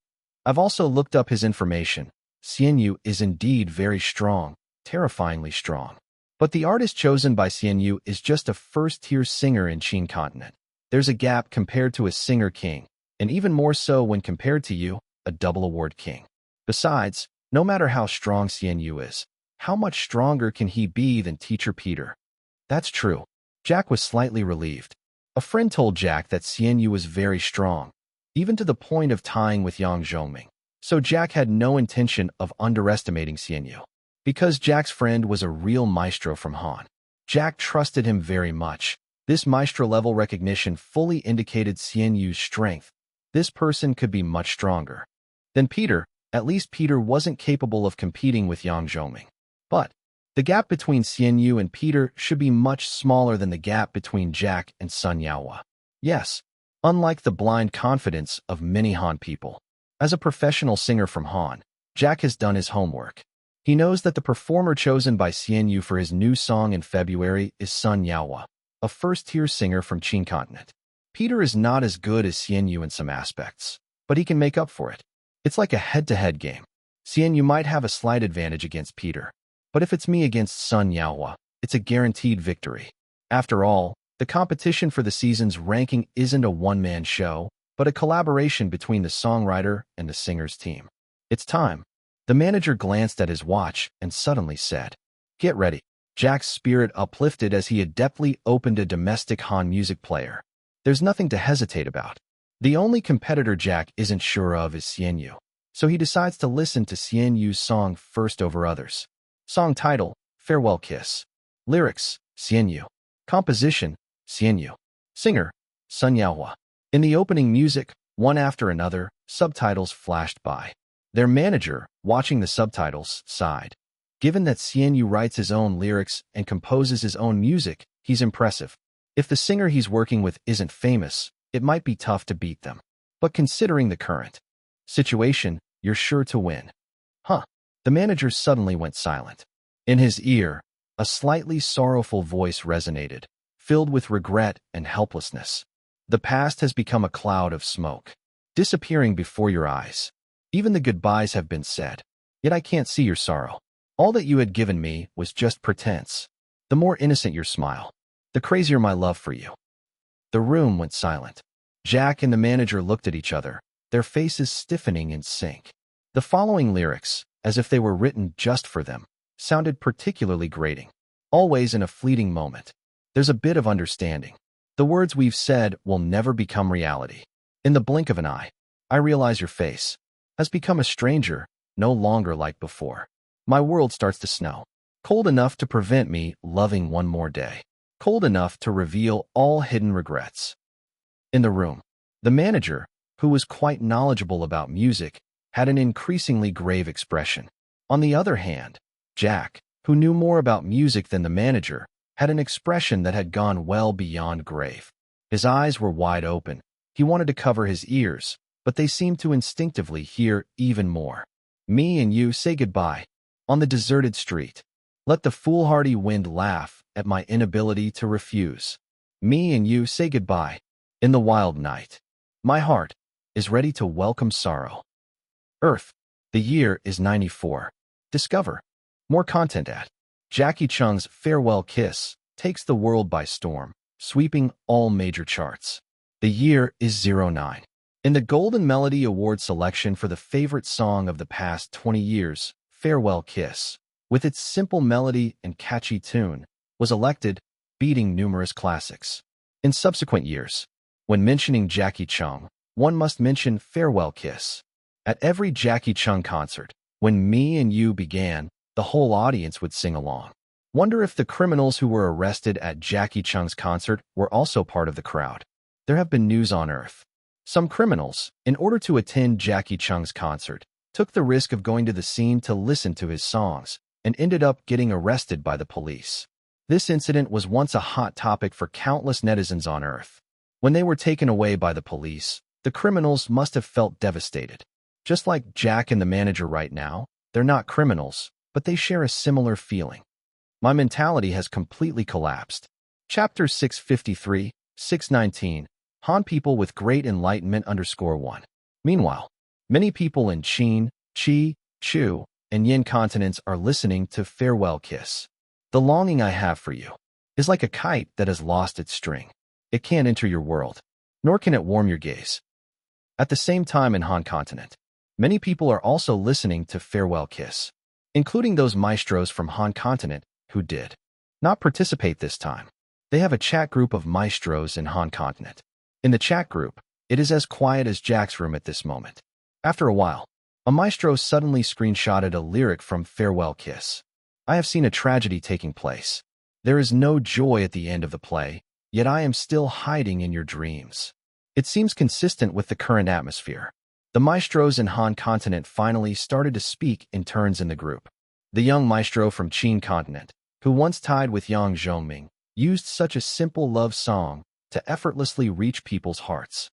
"I've also looked up his information. Xianyu is indeed very strong, terrifyingly strong. But the artist chosen by Xianyu is just a first-tier singer in Qin continent. There's a gap compared to a singer king, and even more so when compared to you, a double award king. Besides, no matter how strong Xianyu is, how much stronger can he be than teacher Peter?" That's true. Jack was slightly relieved. A friend told Jack that Xian Yu was very strong, even to the point of tying with Yang Zhongming. So Jack had no intention of underestimating Xian Yu. Because Jack's friend was a real maestro from Han, Jack trusted him very much. This maestro-level recognition fully indicated Xian Yu's strength. This person could be much stronger than Peter. At least Peter wasn't capable of competing with Yang Zhongming. But the gap between Xian Yu and Peter should be much smaller than the gap between Jack and Sun Yaohua. Yes, unlike the blind confidence of many Han people. As a professional singer from Han, Jack has done his homework. He knows that the performer chosen by Xian Yu for his new song in February is Sun Yaohua, a first-tier singer from Qin continent. Peter is not as good as Xian Yu in some aspects, but he can make up for it. It's like a head-to-head game. Xian Yu might have a slight advantage against Peter, but if it's me against Sun Yaohua, it's a guaranteed victory. After all, the competition for the season's ranking isn't a one-man show, but a collaboration between the songwriter and the singer's team. It's time. The manager glanced at his watch and suddenly said, "Get ready." Jack's spirit uplifted as he adeptly opened a domestic Han music player. There's nothing to hesitate about. The only competitor Jack isn't sure of is Xian Yu, so he decides to listen to Xian Yu's song first over others. Song title, Farewell Kiss. Lyrics, Xian Yu. Composition, Xian Yu. Singer, Sun Yaohua. In the opening music, one after another, subtitles flashed by. Their manager, watching the subtitles, sighed. Given that Xian Yu writes his own lyrics and composes his own music, he's impressive. If the singer he's working with isn't famous, it might be tough to beat them. But considering the current situation, you're sure to win. Huh. The manager suddenly went silent. In his ear, a slightly sorrowful voice resonated, filled with regret and helplessness. The past has become a cloud of smoke, disappearing before your eyes. Even the goodbyes have been said. Yet I can't see your sorrow. All that you had given me was just pretense. The more innocent your smile, the crazier my love for you. The room went silent. Jack and the manager looked at each other, their faces stiffening in sync. The following lyrics, as if they were written just for them, sounded particularly grating. Always in a fleeting moment, there's a bit of understanding. The words we've said will never become reality. In the blink of an eye, I realize your face has become a stranger, no longer like before. My world starts to snow. Cold enough to prevent me loving one more day. Cold enough to reveal all hidden regrets. In the room, the manager, who was quite knowledgeable about music, had an increasingly grave expression. On the other hand, Jack, who knew more about music than the manager, had an expression that had gone well beyond grave. His eyes were wide open. He wanted to cover his ears, but they seemed to instinctively hear even more. Me and you say goodbye. On the deserted street. Let the foolhardy wind laugh at my inability to refuse. Me and you say goodbye. In the wild night. My heart is ready to welcome sorrow. Earth. The year is 94. Discover more content at Jackie Chung's Farewell Kiss takes the world by storm, sweeping all major charts. The year is 09. In the Golden Melody Award selection for the favorite song of the past 20 years, Farewell Kiss, with its simple melody and catchy tune, was elected, beating numerous classics. In subsequent years, when mentioning Jackie Chung, one must mention Farewell Kiss. At every Jackie Chung concert, when Me and You began, the whole audience would sing along. Wonder if the criminals who were arrested at Jackie Chung's concert were also part of the crowd. There have been news on Earth. Some criminals, in order to attend Jackie Chung's concert, took the risk of going to the scene to listen to his songs, and ended up getting arrested by the police. This incident was once a hot topic for countless netizens on Earth. When they were taken away by the police, the criminals must have felt devastated. Just like Jack and the manager right now, they're not criminals, but they share a similar feeling. My mentality has completely collapsed. Chapter 653, 619, Han people with great enlightenment _1. Meanwhile, many people in Qin, Qi, Chu, and Yin continents are listening to Farewell Kiss. The longing I have for you is like a kite that has lost its string. It can't enter your world, nor can it warm your gaze. At the same time in Han continent, many people are also listening to Farewell Kiss, including those maestros from Han continent who did. not participate this time. They have a chat group of maestros in Han continent. In the chat group, it is as quiet as Jack's room at this moment. After a while, a maestro suddenly screenshotted a lyric from Farewell Kiss. I have seen a tragedy taking place. There is no joy at the end of the play, yet I am still hiding in your dreams. It seems consistent with the current atmosphere. The maestros in Han continent finally started to speak in turns in the group. The young maestro from Qin continent, who once tied with Yang Zhongming, used such a simple love song to effortlessly reach people's hearts.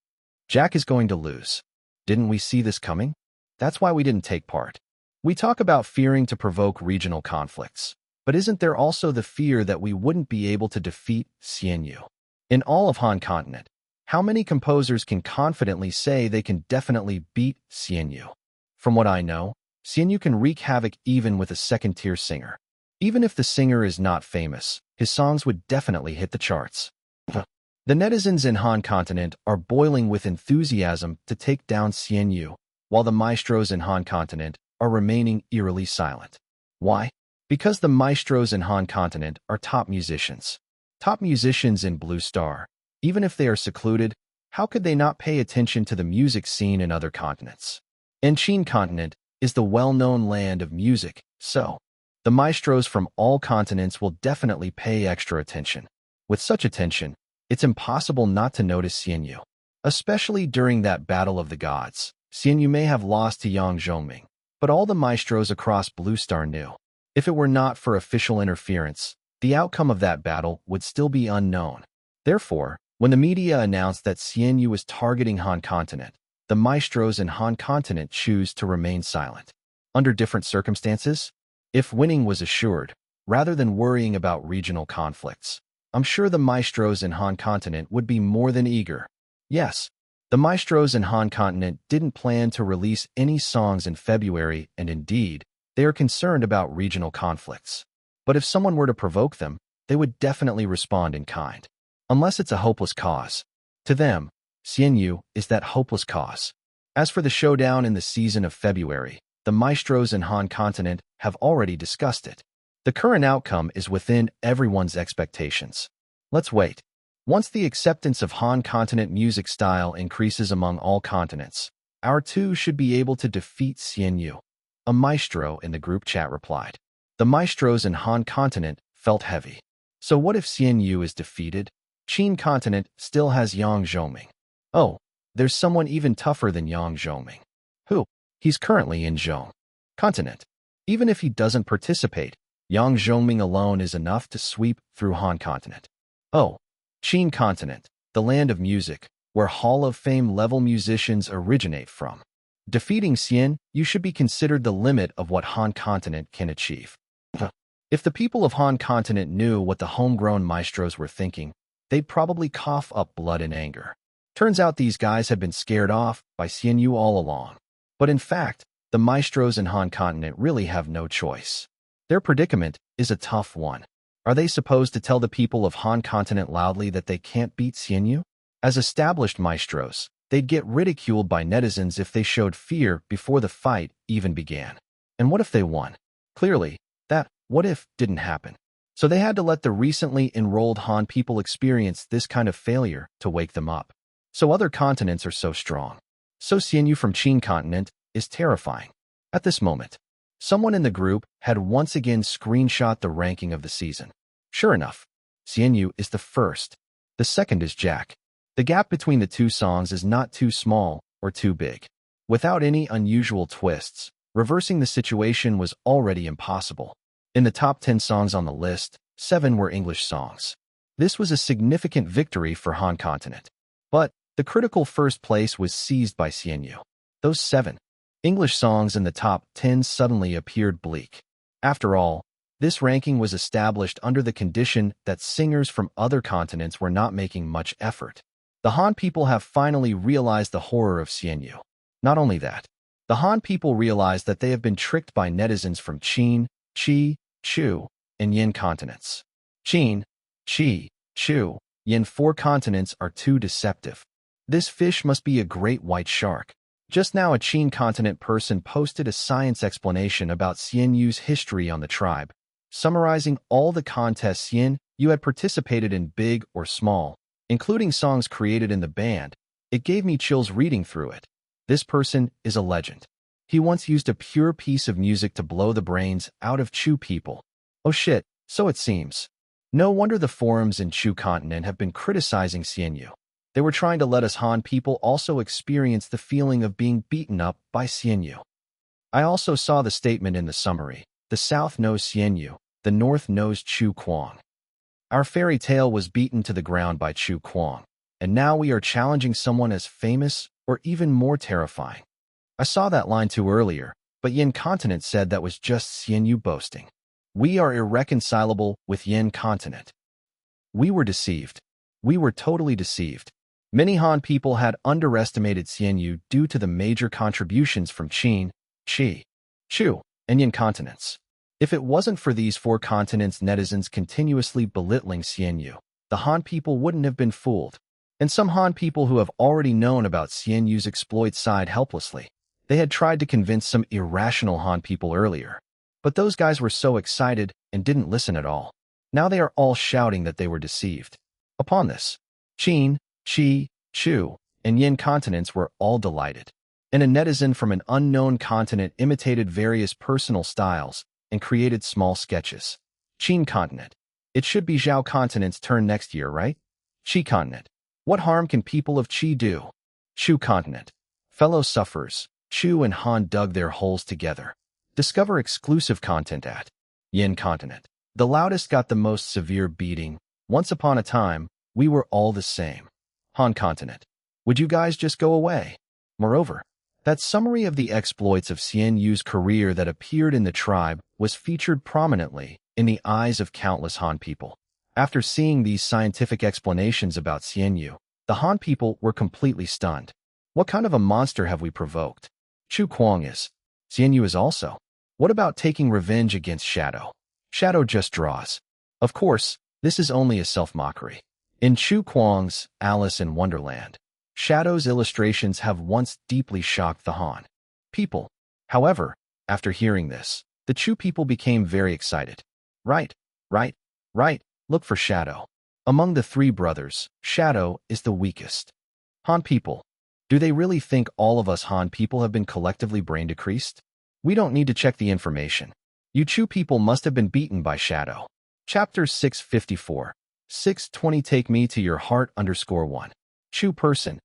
Jack is going to lose. Didn't we see this coming? That's why we didn't take part. We talk about fearing to provoke regional conflicts, but isn't there also the fear that we wouldn't be able to defeat Xianyu? In all of Han continent, how many composers can confidently say they can definitely beat Xianyu? From what I know, Xianyu can wreak havoc even with a second-tier singer. Even if the singer is not famous, his songs would definitely hit the charts. The netizens in Han continent are boiling with enthusiasm to take down Xianyu, while the maestros in Han continent are remaining eerily silent. Why? Because the maestros in Han continent are top musicians. Top musicians in Blue Star. Even if they are secluded, how could they not pay attention to the music scene in other continents? And Qin continent is the well-known land of music, so the maestros from all continents will definitely pay extra attention. With such attention, it's impossible not to notice Xianyu. Especially during that Battle of the Gods, Xianyu may have lost to Yang Zhongming, but all the maestros across Blue Star knew. If it were not for official interference, the outcome of that battle would still be unknown. Therefore, when the media announced that Xianyu was targeting Han continent, the maestros in Han continent choose to remain silent. Under different circumstances, if winning was assured, rather than worrying about regional conflicts, I'm sure the maestros in Han continent would be more than eager. Yes, the maestros in Han continent didn't plan to release any songs in February, and indeed, they are concerned about regional conflicts. But if someone were to provoke them, they would definitely respond in kind. Unless it's a hopeless cause. To them, Xianyu is that hopeless cause. As for the showdown in the season of February, the maestros in Han continent have already discussed it. The current outcome is within everyone's expectations. Let's wait. Once the acceptance of Han continent music style increases among all continents, our two should be able to defeat Xianyu. A maestro in the group chat replied. The maestros in Han continent felt heavy. So what if Xianyu is defeated? Qin continent still has Yang Zhongming. Oh, there's someone even tougher than Yang Zhongming. Who? He's currently in Zhong continent. Even if he doesn't participate, Yang Zhongming alone is enough to sweep through Han continent. Oh, Qin continent, the land of music, where Hall of Fame level musicians originate from. Defeating Xianyu should be considered the limit of what Han continent can achieve. If the people of Han continent knew what the homegrown maestros were thinking, they'd probably cough up blood in anger. Turns out these guys had been scared off by Xianyu all along. But in fact, the maestros in Han continent really have no choice. Their predicament is a tough one. Are they supposed to tell the people of Han continent loudly that they can't beat Xianyu? As established maestros, they'd get ridiculed by netizens if they showed fear before the fight even began. And what if they won? Clearly, that what if didn't happen. So they had to let the recently enrolled Han people experience this kind of failure to wake them up. So other continents are so strong. So Xianyu from Qin continent is terrifying. At this moment, someone in the group had once again screenshot the ranking of the season. Sure enough, Xianyu is the first. The second is Jack. The gap between the two songs is not too small or too big. Without any unusual twists, reversing the situation was already impossible. In the top 10 songs on the list, 7 were English songs. This was a significant victory for Han continent. But the critical first place was seized by Xianyu. Those 7 English songs in the top 10 suddenly appeared bleak. After all, this ranking was established under the condition that singers from other continents were not making much effort. The Han people have finally realized the horror of Xianyu. Not only that, the Han people realize that they have been tricked by netizens from Qin, Qi, Chu, and Yin continents. Qin, Qi, Chu, Yin 4 continents are too deceptive. This fish must be a great white shark. Just now a Qin continent person posted a science explanation about Xianyu's history on the tribe, summarizing all the contests you had participated in, big or small, including songs created in the band. It gave me chills reading through it. This person is a legend. He once used a pure piece of music to blow the brains out of Chu people. Oh shit, so it seems. No wonder the forums in Chu continent have been criticizing Xianyu. They were trying to let us Han people also experience the feeling of being beaten up by Xianyu. I also saw the statement in the summary. The South knows Xianyu, the North knows Chu Kuang. Our fairy tale was beaten to the ground by Chu Kuang, and now we are challenging someone as famous or even more terrifying. I saw that line too earlier, but Yin Continent said that was just Xianyu boasting. We are irreconcilable with Yin Continent. We were deceived. We were totally deceived. Many Han people had underestimated Xianyu due to the major contributions from Qin, Qi, Chu, and Yin continents. If it wasn't for these four continents' netizens continuously belittling Xianyu, the Han people wouldn't have been fooled. And some Han people who have already known about Xianyu's exploits sighed helplessly. They had tried to convince some irrational Han people earlier, but those guys were so excited and didn't listen at all. Now they are all shouting that they were deceived. Upon this, Qin, Qi, Chu, and Yin continents were all delighted. And a netizen from an unknown continent imitated various personal styles and created small sketches. Qin continent. It should be Zhao continent's turn next year, right? Qi continent. What harm can people of Qi do? Chu continent. Fellow sufferers, Chu and Han dug their holes together. Discover exclusive content at Yin continent. The loudest got the most severe beating. Once upon a time, we were all the same. Han continent. Would you guys just go away? Moreover, that summary of the exploits of Xianyu's career that appeared in the tribe was featured prominently in the eyes of countless Han people. After seeing these scientific explanations about Xianyu, the Han people were completely stunned. What kind of a monster have we provoked? Chu Kuang is. Xianyu is also. What about taking revenge against Shadow? Shadow just draws. Of course, this is only a self-mockery. In Chu Kuang's Alice in Wonderland, Shadow's illustrations have once deeply shocked the Han people. However, after hearing this, the Chu people became very excited. Right, look for Shadow. Among the three brothers, Shadow is the weakest. Han people. Do they really think all of us Han people have been collectively brain decreased? We don't need to check the information. You Chu people must have been beaten by Shadow. Chapter 654. 620 Take me to your heart _1. Chu person.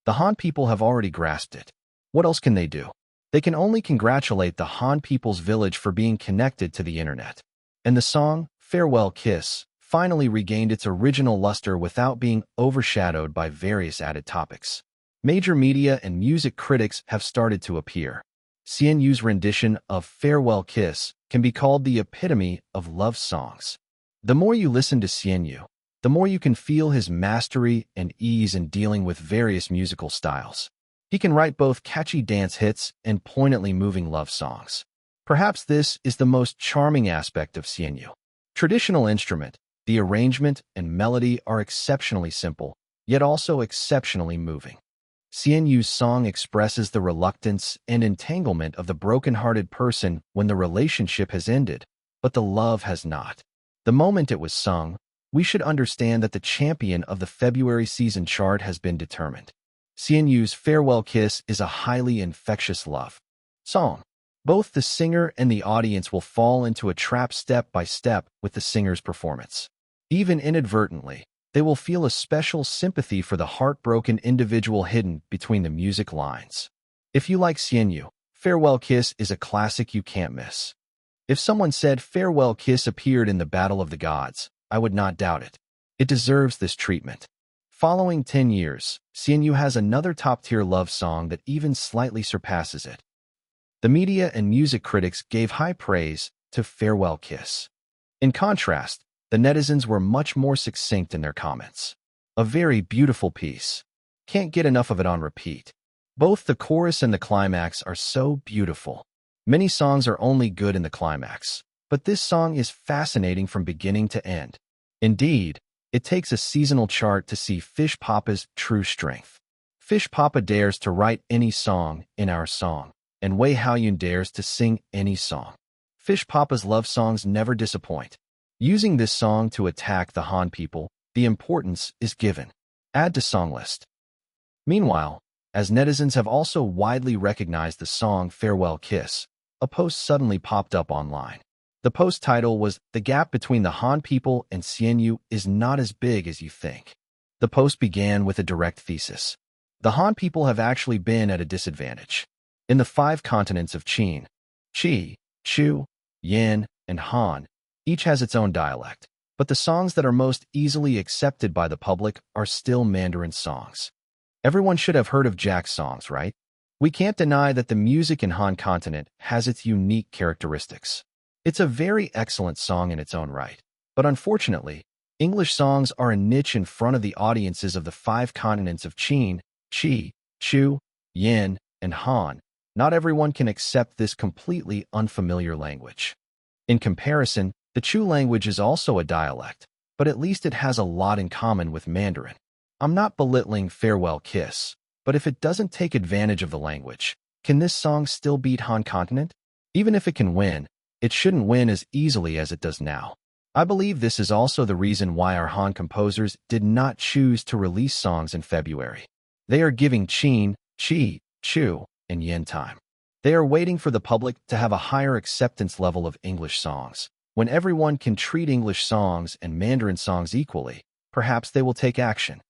The Han people have already grasped it. What else can they do? They can only congratulate the Han people's village for being connected to the internet. And the song, Farewell Kiss, finally regained its original luster without being overshadowed by various added topics. Major media and music critics have started to appear. Xianyu's rendition of Farewell Kiss can be called the epitome of love songs. The more you listen to Xianyu, the more you can feel his mastery and ease in dealing with various musical styles. He can write both catchy dance hits and poignantly moving love songs. Perhaps this is the most charming aspect of Xianyu. Traditional instrument, the arrangement and melody are exceptionally simple, yet also exceptionally moving. Xianyu's song expresses the reluctance and entanglement of the broken-hearted person when the relationship has ended, but the love has not. The moment it was sung, we should understand that the champion of the February season chart has been determined. Xianyu's Farewell Kiss is a highly infectious love song. Both the singer and the audience will fall into a trap step by step with the singer's performance. Even inadvertently, they will feel a special sympathy for the heartbroken individual hidden between the music lines. If you like Xianyu, Farewell Kiss is a classic you can't miss. If someone said Farewell Kiss appeared in the Battle of the Gods, I would not doubt it. It deserves this treatment. Following 10 years, Xianyu has another top-tier love song that even slightly surpasses it. The media and music critics gave high praise to Farewell Kiss. In contrast, the netizens were much more succinct in their comments. A very beautiful piece. Can't get enough of it on repeat. Both the chorus and the climax are so beautiful. Many songs are only good in the climax, but this song is fascinating from beginning to end. Indeed, it takes a seasonal chart to see Fish Papa's true strength. Fish Papa dares to write any song in our song, and Wei Haoyun dares to sing any song. Fish Papa's love songs never disappoint. Using this song to attack the Han people, the importance is given. Add to song list. Meanwhile, as netizens have also widely recognized the song Farewell Kiss, a post suddenly popped up online. The post title was, "The gap between the Han people and Xianyu is not as big as you think." The post began with a direct thesis. The Han people have actually been at a disadvantage. In the 5 continents of Qin, Qi, Chu, Yin, and Han, each has its own dialect, but the songs that are most easily accepted by the public are still Mandarin songs. Everyone should have heard of Jack's songs, right? We can't deny that the music in Han continent has its unique characteristics. It's a very excellent song in its own right, but unfortunately, English songs are a niche in front of the audiences of the 5 continents of Qin, Qi, Chu, Yin, and Han. Not everyone can accept this completely unfamiliar language. In comparison, the Chu language is also a dialect, but at least it has a lot in common with Mandarin. I'm not belittling Farewell Kiss, but if it doesn't take advantage of the language, can this song still beat Han continent? Even if it can win, it shouldn't win as easily as it does now. I believe this is also the reason why our Han composers did not choose to release songs in February. They are giving Qin, Qi, Chu, and Yin time. They are waiting for the public to have a higher acceptance level of English songs. When everyone can treat English songs and Mandarin songs equally, perhaps they will take action.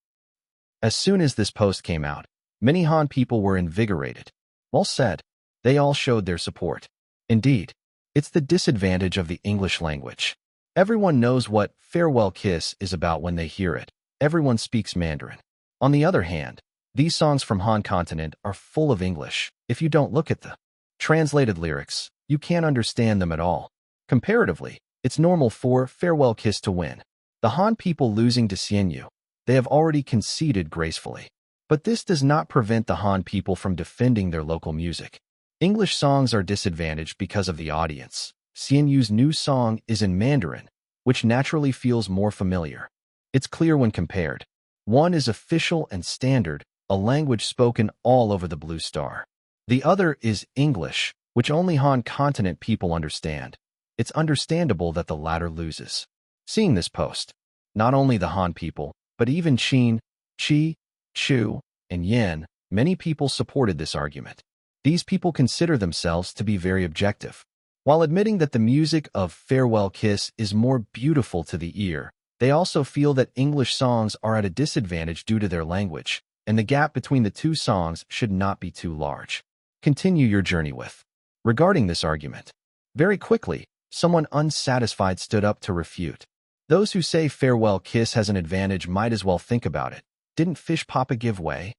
As soon as this post came out, many Han people were invigorated. Well said. They all showed their support. Indeed, it's the disadvantage of the English language. Everyone knows what Farewell Kiss is about when they hear it. Everyone speaks Mandarin. On the other hand, these songs from Han continent are full of English. If you don't look at the translated lyrics, you can't understand them at all. Comparatively, it's normal for Farewell Kiss to win. The Han people losing to Xianyu, they have already conceded gracefully. But this does not prevent the Han people from defending their local music. English songs are disadvantaged because of the audience. Xianyu's new song is in Mandarin, which naturally feels more familiar. It's clear when compared. One is official and standard, a language spoken all over the Blue Star. The other is English, which only Han continent people understand. It's understandable that the latter loses. Seeing this post, not only the Han people, but even Qin, Qi, Chu, and Yin, many people supported this argument. These people consider themselves to be very objective. While admitting that the music of Farewell Kiss is more beautiful to the ear, they also feel that English songs are at a disadvantage due to their language, and the gap between the 2 songs should not be too large. Continue your journey with. Regarding this argument, very quickly, someone unsatisfied stood up to refute. Those who say Farewell Kiss has an advantage might as well think about it. Didn't Fish Papa give way?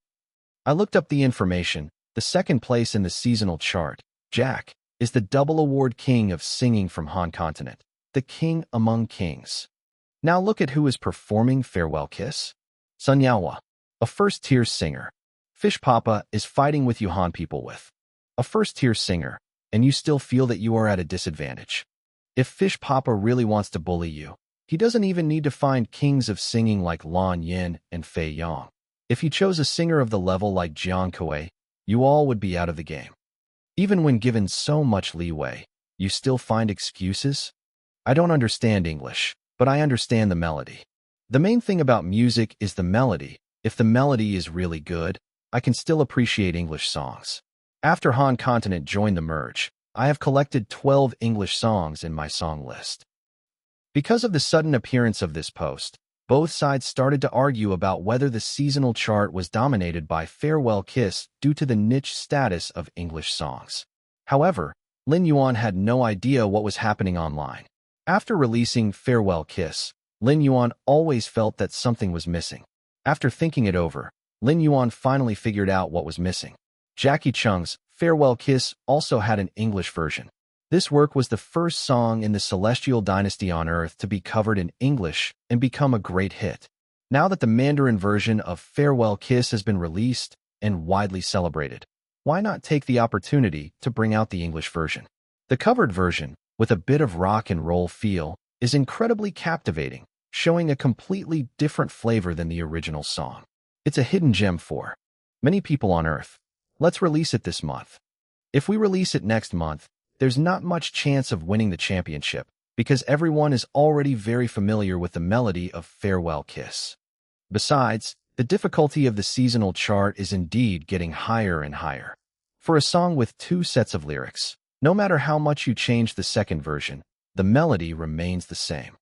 I looked up the information. The second place in the seasonal chart, Jack, is the double award king of singing from Han continent, the king among kings. Now look at who is performing Farewell Kiss. Sun Yaohua, a first-tier singer. Fish Papa is fighting with you Han people with a first-tier singer, and you still feel that you are at a disadvantage. If Fish Papa really wants to bully you, he doesn't even need to find kings of singing like Lan Yin and Fei Yang. If he chose a singer of the level like Jiang Kuei, you all would be out of the game. Even when given so much leeway, you still find excuses? I don't understand English, but I understand the melody. The main thing about music is the melody. If the melody is really good, I can still appreciate English songs. After Han continent joined the merge, I have collected 12 English songs in my song list. Because of the sudden appearance of this post, both sides started to argue about whether the seasonal chart was dominated by Farewell Kiss due to the niche status of English songs. However, Lin Yuan had no idea what was happening online. After releasing Farewell Kiss, Lin Yuan always felt that something was missing. After thinking it over, Lin Yuan finally figured out what was missing. Jackie Chung's Farewell Kiss also had an English version. This work was the first song in the Celestial Dynasty on Earth to be covered in English and become a great hit. Now that the Mandarin version of Farewell Kiss has been released and widely celebrated, why not take the opportunity to bring out the English version? The covered version, with a bit of rock and roll feel, is incredibly captivating, showing a completely different flavor than the original song. It's a hidden gem for many people on Earth. Let's release it this month. If we release it next month, there's not much chance of winning the championship because everyone is already very familiar with the melody of Farewell Kiss. Besides, the difficulty of the seasonal chart is indeed getting higher and higher. For a song with 2 sets of lyrics, no matter how much you change the second version, the melody remains the same.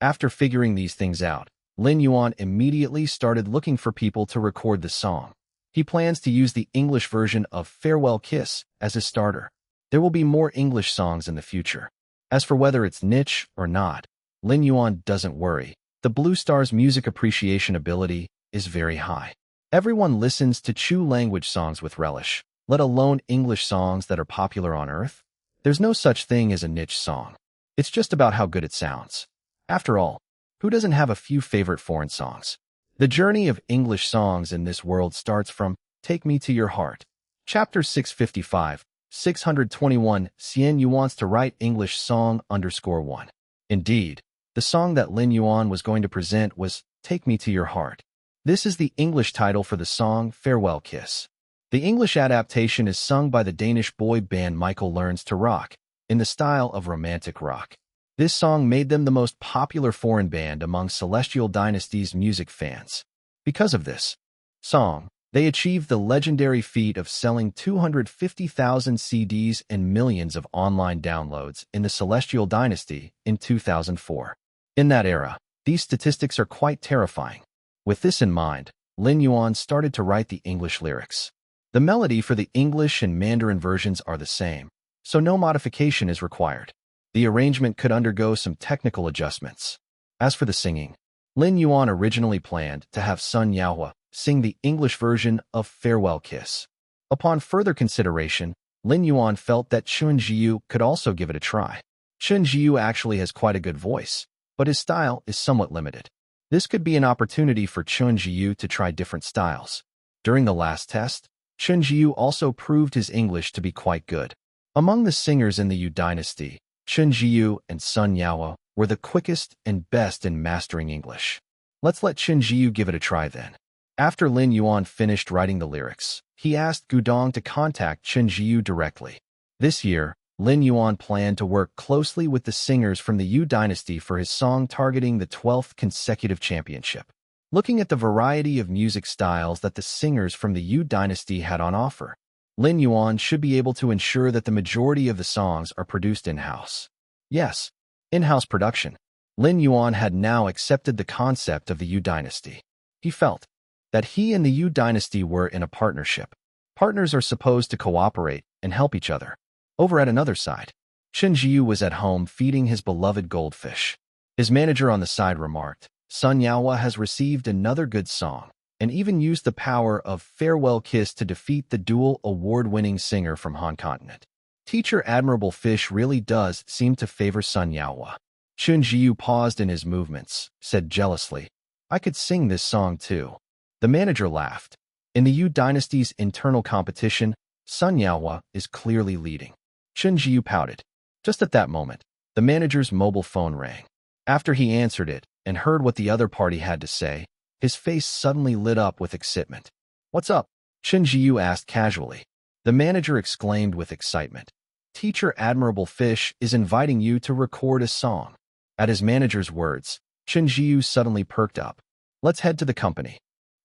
After figuring these things out, Lin Yuan immediately started looking for people to record the song. He plans to use the English version of Farewell Kiss as his starter. There will be more English songs in the future. As for whether it's niche or not, Lin Yuan doesn't worry. The Blue Star's music appreciation ability is very high. Everyone listens to Chu language songs with relish, let alone English songs that are popular on Earth. There's no such thing as a niche song. It's just about how good it sounds. After all, who doesn't have a few favorite foreign songs? The journey of English songs in this world starts from Take Me to Your Heart. Chapter 655, 621, Xian Yu wants to write English song _1. Indeed, the song that Lin Yuan was going to present was Take Me to Your Heart. This is the English title for the song Farewell Kiss. The English adaptation is sung by the Danish boy band Michael Learns to Rock, in the style of romantic rock. This song made them the most popular foreign band among Celestial Dynasty's music fans. Because of this song, they achieved the legendary feat of selling 250,000 CDs and millions of online downloads in the Celestial Dynasty in 2004. In that era, these statistics are quite terrifying. With this in mind, Lin Yuan started to write the English lyrics. The melody for the English and Mandarin versions are the same, so no modification is required. The arrangement could undergo some technical adjustments. As for the singing, Lin Yuan originally planned to have Sun Yaohua sing the English version of Farewell Kiss. Upon further consideration, Lin Yuan felt that Chun Jiu could also give it a try. Chun Jiu actually has quite a good voice, but his style is somewhat limited. This could be an opportunity for Chun Jiu to try different styles. During the last test, Chun Jiu also proved his English to be quite good. Among the singers in the Yu dynasty, Chun Jiu and Sun Yaohua were the quickest and best in mastering English. Let's let Chun Jiu give it a try then. After Lin Yuan finished writing the lyrics, he asked Gudong to contact Chun Jiu directly. This year, Lin Yuan planned to work closely with the singers from the Yu dynasty for his song targeting the 12th consecutive championship. Looking at the variety of music styles that the singers from the Yu dynasty had on offer, Lin Yuan should be able to ensure that the majority of the songs are produced in-house. Yes, in-house production. Lin Yuan had now accepted the concept of the Yu dynasty. He felt that he and the Yu dynasty were in a partnership. Partners are supposed to cooperate and help each other. Over at another side, Chun Jiu was at home feeding his beloved goldfish. His manager on the side remarked, Sun Yaohua has received another good song, and even used the power of Farewell Kiss to defeat the dual award-winning singer from Han Continent. Teacher Admirable Fish really does seem to favor Sun Yaohua. Chun Jiu paused in his movements, said jealously, I could sing this song too. The manager laughed. In the Yu dynasty's internal competition, Sun Yaohua is clearly leading. Chun Jiu pouted. Just at that moment, the manager's mobile phone rang. After he answered it and heard what the other party had to say, his face suddenly lit up with excitement. What's up? Chun Jiu asked casually. The manager exclaimed with excitement. Teacher Admirable Fish is inviting you to record a song. At his manager's words, Chun Jiu suddenly perked up. Let's head to the company.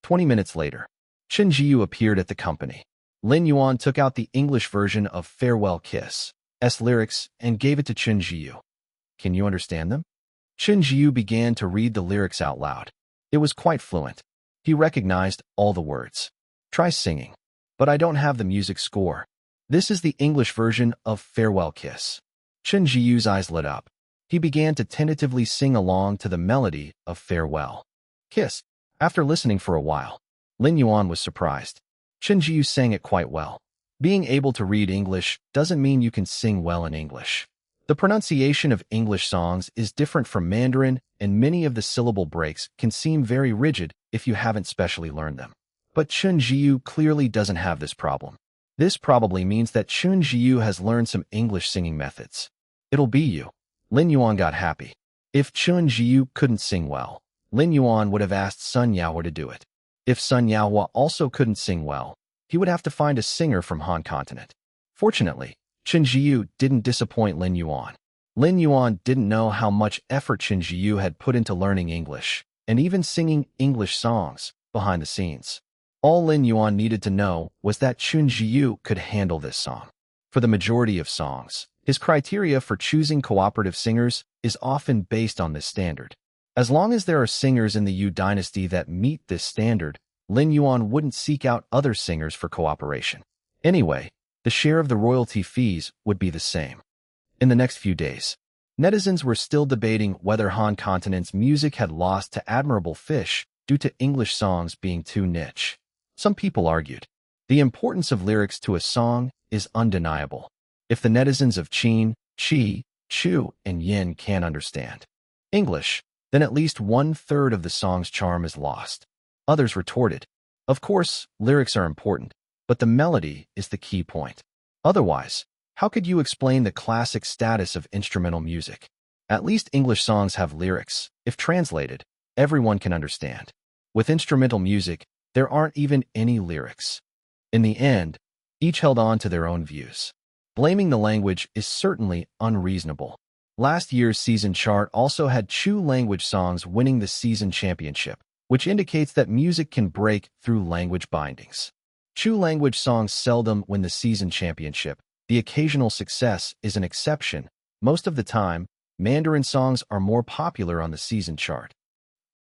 20 minutes later, Chun Jiu appeared at the company. Lin Yuan took out the English version of Farewell Kiss' lyrics and gave it to Chun Jiu. Can you understand them? Chun Jiu began to read the lyrics out loud. It was quite fluent. He recognized all the words. Try singing. But I don't have the music score. This is the English version of Farewell Kiss. Chun Jiu's eyes lit up. He began to tentatively sing along to the melody of Farewell Kiss. After listening for a while, Lin Yuan was surprised. Chun Jiu sang it quite well. Being able to read English doesn't mean you can sing well in English. The pronunciation of English songs is different from Mandarin, and many of the syllable breaks can seem very rigid if you haven't specially learned them. But Chun Jiu clearly doesn't have this problem. This probably means that Chun Jiu has learned some English singing methods. It'll be you. Lin Yuan got happy. If Chun Jiu couldn't sing well, Lin Yuan would have asked Sun Yaohua to do it. If Sun Yaohua also couldn't sing well, he would have to find a singer from Han Continent. Fortunately, Chen Jiu didn't disappoint Lin Yuan. Lin Yuan didn't know how much effort Chen Jiu had put into learning English, and even singing English songs, behind the scenes. All Lin Yuan needed to know was that Chen Jiu could handle this song. For the majority of songs, his criteria for choosing cooperative singers is often based on this standard. As long as there are singers in the Yu dynasty that meet this standard, Lin Yuan wouldn't seek out other singers for cooperation. Anyway, the share of the royalty fees would be the same. In the next few days, netizens were still debating whether Han Continent's music had lost to Admirable Fish due to English songs being too niche. Some people argued, the importance of lyrics to a song is undeniable. If the netizens of Qin, Qi, Chu, and Yin can't understand English, then at least 1/3 of the song's charm is lost. Others retorted, of course, lyrics are important, but the melody is the key point. Otherwise, how could you explain the classic status of instrumental music? At least English songs have lyrics. If translated, everyone can understand. With instrumental music, there aren't even any lyrics. In the end, each held on to their own views. Blaming the language is certainly unreasonable. Last year's season chart also had Chu language songs winning the season championship, which indicates that music can break through language bindings. Chu language songs seldom win the season championship. The occasional success is an exception. Most of the time, Mandarin songs are more popular on the season chart.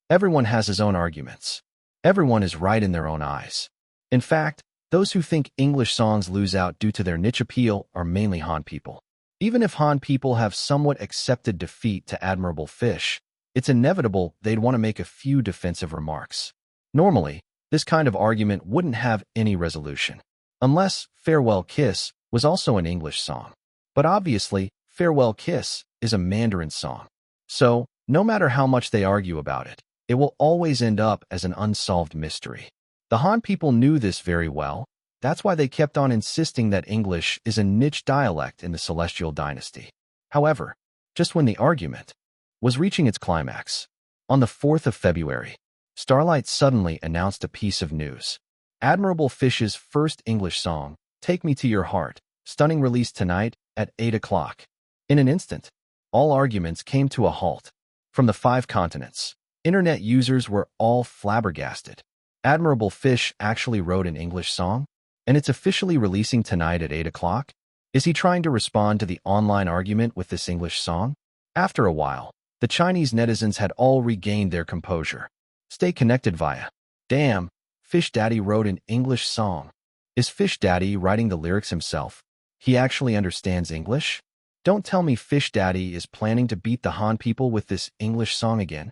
Everyone has his own arguments. Everyone is right in their own eyes. In fact, those who think English songs lose out due to their niche appeal are mainly Han people. Even if Han people have somewhat accepted defeat to Admirable Fish, it's inevitable they'd want to make a few defensive remarks. Normally, this kind of argument wouldn't have any resolution, unless Farewell Kiss was also an English song. But obviously, Farewell Kiss is a Mandarin song. So, no matter how much they argue about it, it will always end up as an unsolved mystery. The Han people knew this very well. That's why they kept on insisting that English is a niche dialect in the Celestial Dynasty. However, just when the argument was reaching its climax, on the 4th of February, Starlight suddenly announced a piece of news. Admirable Fish's first English song, Take Me to Your Heart, stunning release tonight at 8 o'clock. In an instant, all arguments came to a halt. From the 5 continents, internet users were all flabbergasted. Admirable Fish actually wrote an English song, and it's officially releasing tonight at 8 o'clock? Is he trying to respond to the online argument with this English song? After a while, the Chinese netizens had all regained their composure. Stay connected via. Damn, Fish Daddy wrote an English song. Is Fish Daddy writing the lyrics himself? He actually understands English? Don't tell me Fish Daddy is planning to beat the Han people with this English song again.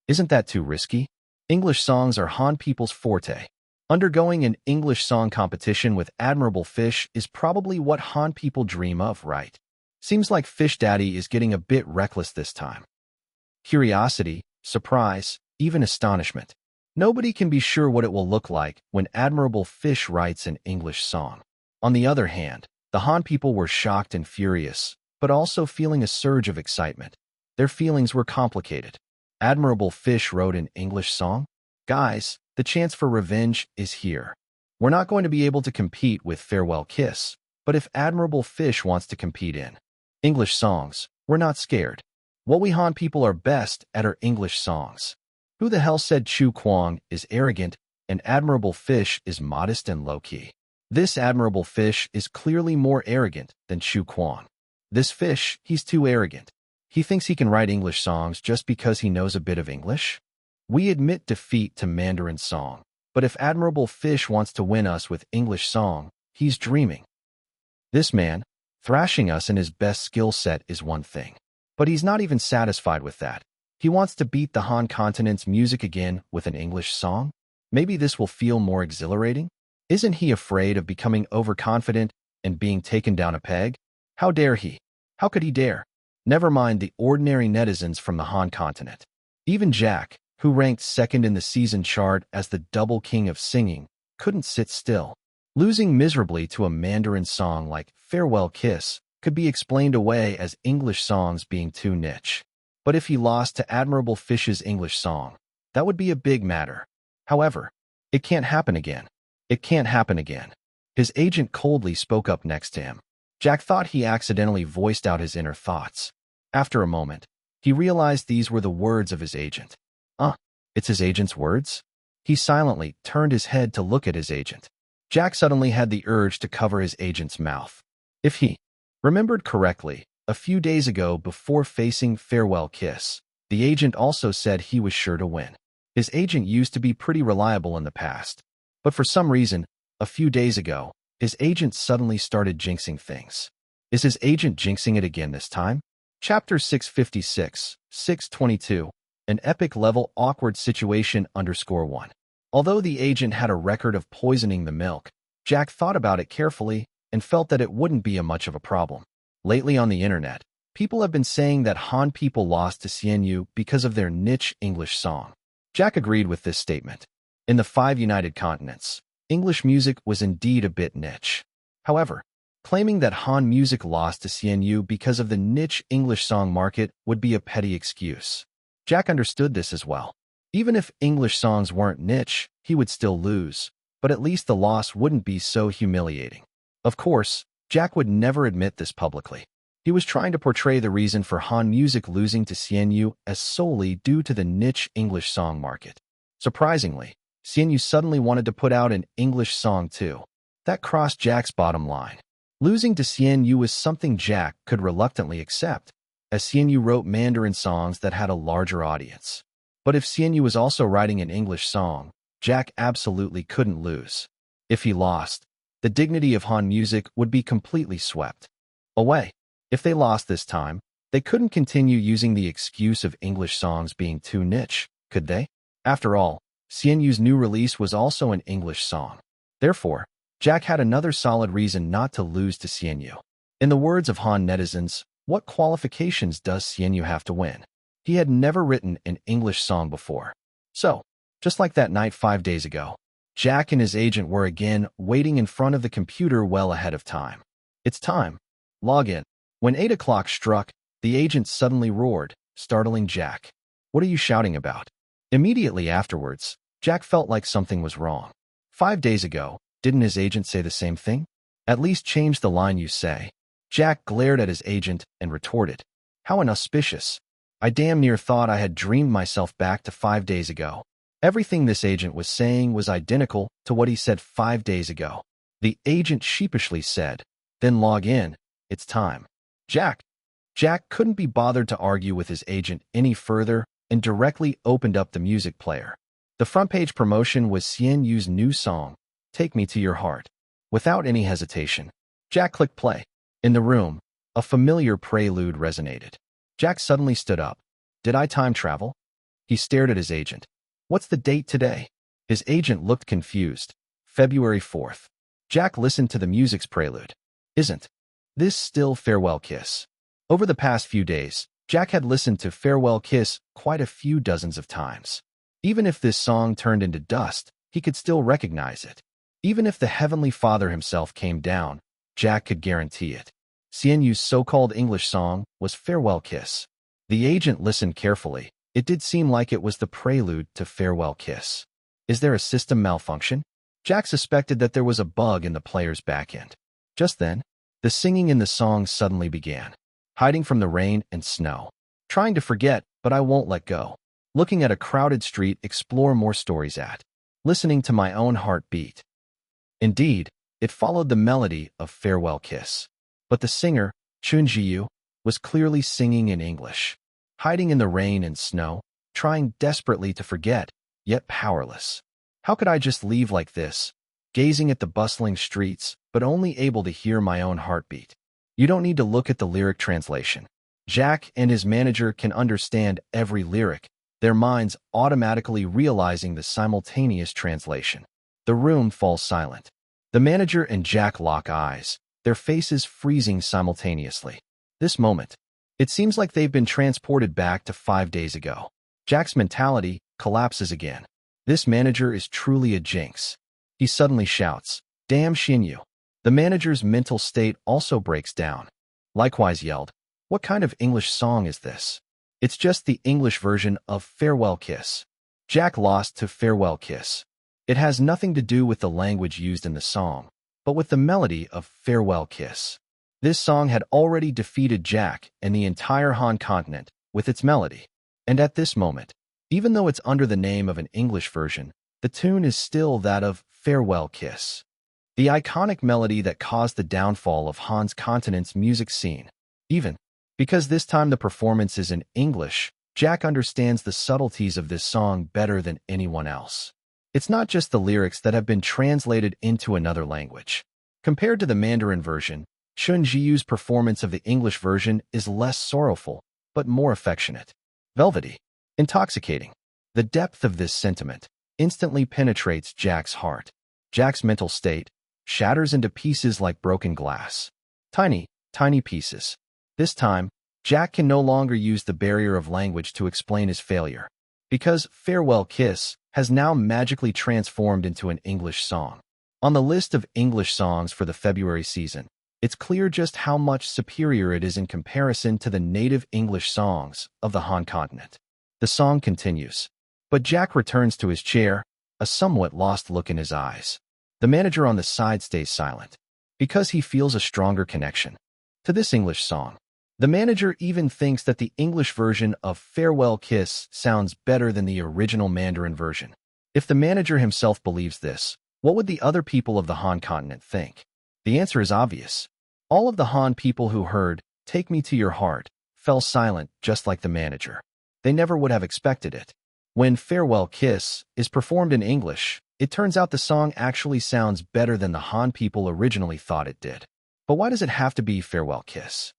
Isn't that too risky? English songs are Han people's forte. Undergoing an English song competition with Admirable Fish is probably what Han people dream of, right? Seems like Fish Daddy is getting a bit reckless this time. Curiosity, surprise, even astonishment. Nobody can be sure what it will look like when Admirable Fish writes an English song. On the other hand, the Han people were shocked and furious, but also feeling a surge of excitement. Their feelings were complicated. Admirable Fish wrote an English song? Guys, the chance for revenge is here. We're not going to be able to compete with Farewell Kiss, but if Admirable Fish wants to compete in English songs, we're not scared. What we Han people are best at are English songs. Who the hell said Chu Kuang is arrogant and Admirable Fish is modest and low-key? This Admirable Fish is clearly more arrogant than Chu Kuang. This fish, he's too arrogant. He thinks he can write English songs just because he knows a bit of English? We admit defeat to Mandarin song, but if Admirable Fish wants to win us with English song, he's dreaming. This man, thrashing us in his best skill set is one thing, but he's not even satisfied with that. He wants to beat the Han continent's music again with an English song? Maybe this will feel more exhilarating? Isn't he afraid of becoming overconfident and being taken down a peg? How dare he? How could he dare? Never mind the ordinary netizens from the Han continent. Even Jack, who ranked second in the season chart as the double king of singing, couldn't sit still. Losing miserably to a Mandarin song like Farewell Kiss could be explained away as English songs being too niche. But if he lost to Admirable Fish's English song, that would be a big matter. However, it can't happen again. It can't happen again. His agent coldly spoke up next to him. Jack thought he accidentally voiced out his inner thoughts. After a moment, he realized these were the words of his agent. It's his agent's words? He silently turned his head to look at his agent. Jack suddenly had the urge to cover his agent's mouth. If he remembered correctly, a few days ago before facing Farewell Kiss, the agent also said he was sure to win. His agent used to be pretty reliable in the past. But for some reason, a few days ago, his agent suddenly started jinxing things. Is his agent jinxing it again this time? Chapter 656, 622, an epic level awkward situation _1. Although the agent had a record of poisoning the milk, Jack thought about it carefully and felt that it wouldn't be much of a problem. Lately on the internet, people have been saying that Han people lost to Xianyu because of their niche English song. Jack agreed with this statement. In the 5 United Continents, English music was indeed a bit niche. However, claiming that Han music lost to Xianyu because of the niche English song market would be a petty excuse. Jack understood this as well. Even if English songs weren't niche, he would still lose, but at least the loss wouldn't be so humiliating. Of course, Jack would never admit this publicly. He was trying to portray the reason for Han music losing to Xianyu as solely due to the niche English song market. Surprisingly, Xianyu suddenly wanted to put out an English song too. That crossed Jack's bottom line. Losing to Xianyu was something Jack could reluctantly accept, as Xianyu wrote Mandarin songs that had a larger audience. But if Xianyu was also writing an English song, Jack absolutely couldn't lose. If he lost, the dignity of Han music would be completely swept away. If they lost this time, they couldn't continue using the excuse of English songs being too niche, could they? After all, Xianyu's new release was also an English song. Therefore, Jack had another solid reason not to lose to Xianyu. In the words of Han netizens, what qualifications does Xianyu have to win? He had never written an English song before. So, just like that night 5 days ago, Jack and his agent were again waiting in front of the computer well ahead of time. It's time. Log in. When 8 o'clock struck, the agent suddenly roared, startling Jack. What are you shouting about? Immediately afterwards, Jack felt like something was wrong. 5 days ago, didn't his agent say the same thing? At least change the line you say. Jack glared at his agent and retorted. How inauspicious. I damn near thought I had dreamed myself back to 5 days ago. Everything this agent was saying was identical to what he said 5 days ago. The agent sheepishly said, then log in, it's time. Jack couldn't be bothered to argue with his agent any further and directly opened up the music player. The front page promotion was Xianyu's new song, Take Me to Your Heart. Without any hesitation, Jack clicked play. In the room, a familiar prelude resonated. Jack suddenly stood up. Did I time travel? He stared at his agent. What's the date today? His agent looked confused. February 4th. Jack listened to the music's prelude. Isn't this still Farewell Kiss? Over the past few days, Jack had listened to Farewell Kiss quite a few dozens of times. Even if this song turned into dust, he could still recognize it. Even if the Heavenly Father himself came down, Jack could guarantee it. Xianyu's so-called English song was Farewell Kiss. The agent listened carefully. It did seem like it was the prelude to Farewell Kiss. Is there a system malfunction? Jack suspected that there was a bug in the player's backend. Just then, the singing in the song suddenly began. Hiding from the rain and snow. Trying to forget, but I won't let go. Looking at a crowded street, explore more stories at. Listening to my own heart beat. Indeed, it followed the melody of Farewell Kiss. But the singer, Chun Jiyu, was clearly singing in English. Hiding in the rain and snow, trying desperately to forget, yet powerless. How could I just leave like this, gazing at the bustling streets, but only able to hear my own heartbeat? You don't need to look at the lyric translation. Jack and his manager can understand every lyric, their minds automatically realizing the simultaneous translation. The room falls silent. The manager and Jack lock eyes, their faces freezing simultaneously. This moment, it seems like they've been transported back to 5 days ago. Jack's mentality collapses again. This manager is truly a jinx. He suddenly shouts, "Damn Xianyu." The manager's mental state also breaks down. Likewise yelled, "What kind of English song is this?" It's just the English version of Farewell Kiss. Jack lost to Farewell Kiss. It has nothing to do with the language used in the song, but with the melody of Farewell Kiss. This song had already defeated Jack and the entire Han continent with its melody. And at this moment, even though it's under the name of an English version, the tune is still that of Farewell Kiss, the iconic melody that caused the downfall of Han's continent's music scene. Even because this time the performance is in English, Jack understands the subtleties of this song better than anyone else. It's not just the lyrics that have been translated into another language. Compared to the Mandarin version, Chun Zhiyu's performance of the English version is less sorrowful, but more affectionate, velvety, intoxicating. The depth of this sentiment instantly penetrates Jack's heart. Jack's mental state shatters into pieces like broken glass. Tiny, tiny pieces. This time, Jack can no longer use the barrier of language to explain his failure, because Farewell Kiss has now magically transformed into an English song. On the list of English songs for the February season, it's clear just how much superior it is in comparison to the native English songs of the Han continent. The song continues, but Jack returns to his chair, a somewhat lost look in his eyes. The manager on the side stays silent, because he feels a stronger connection to this English song. The manager even thinks that the English version of Farewell Kiss sounds better than the original Mandarin version. If the manager himself believes this, what would the other people of the Han continent think? The answer is obvious. All of the Han people who heard "Take Me to Your Heart" fell silent just like the manager. They never would have expected it. When Farewell Kiss is performed in English, it turns out the song actually sounds better than the Han people originally thought it did. But why does it have to be Farewell Kiss?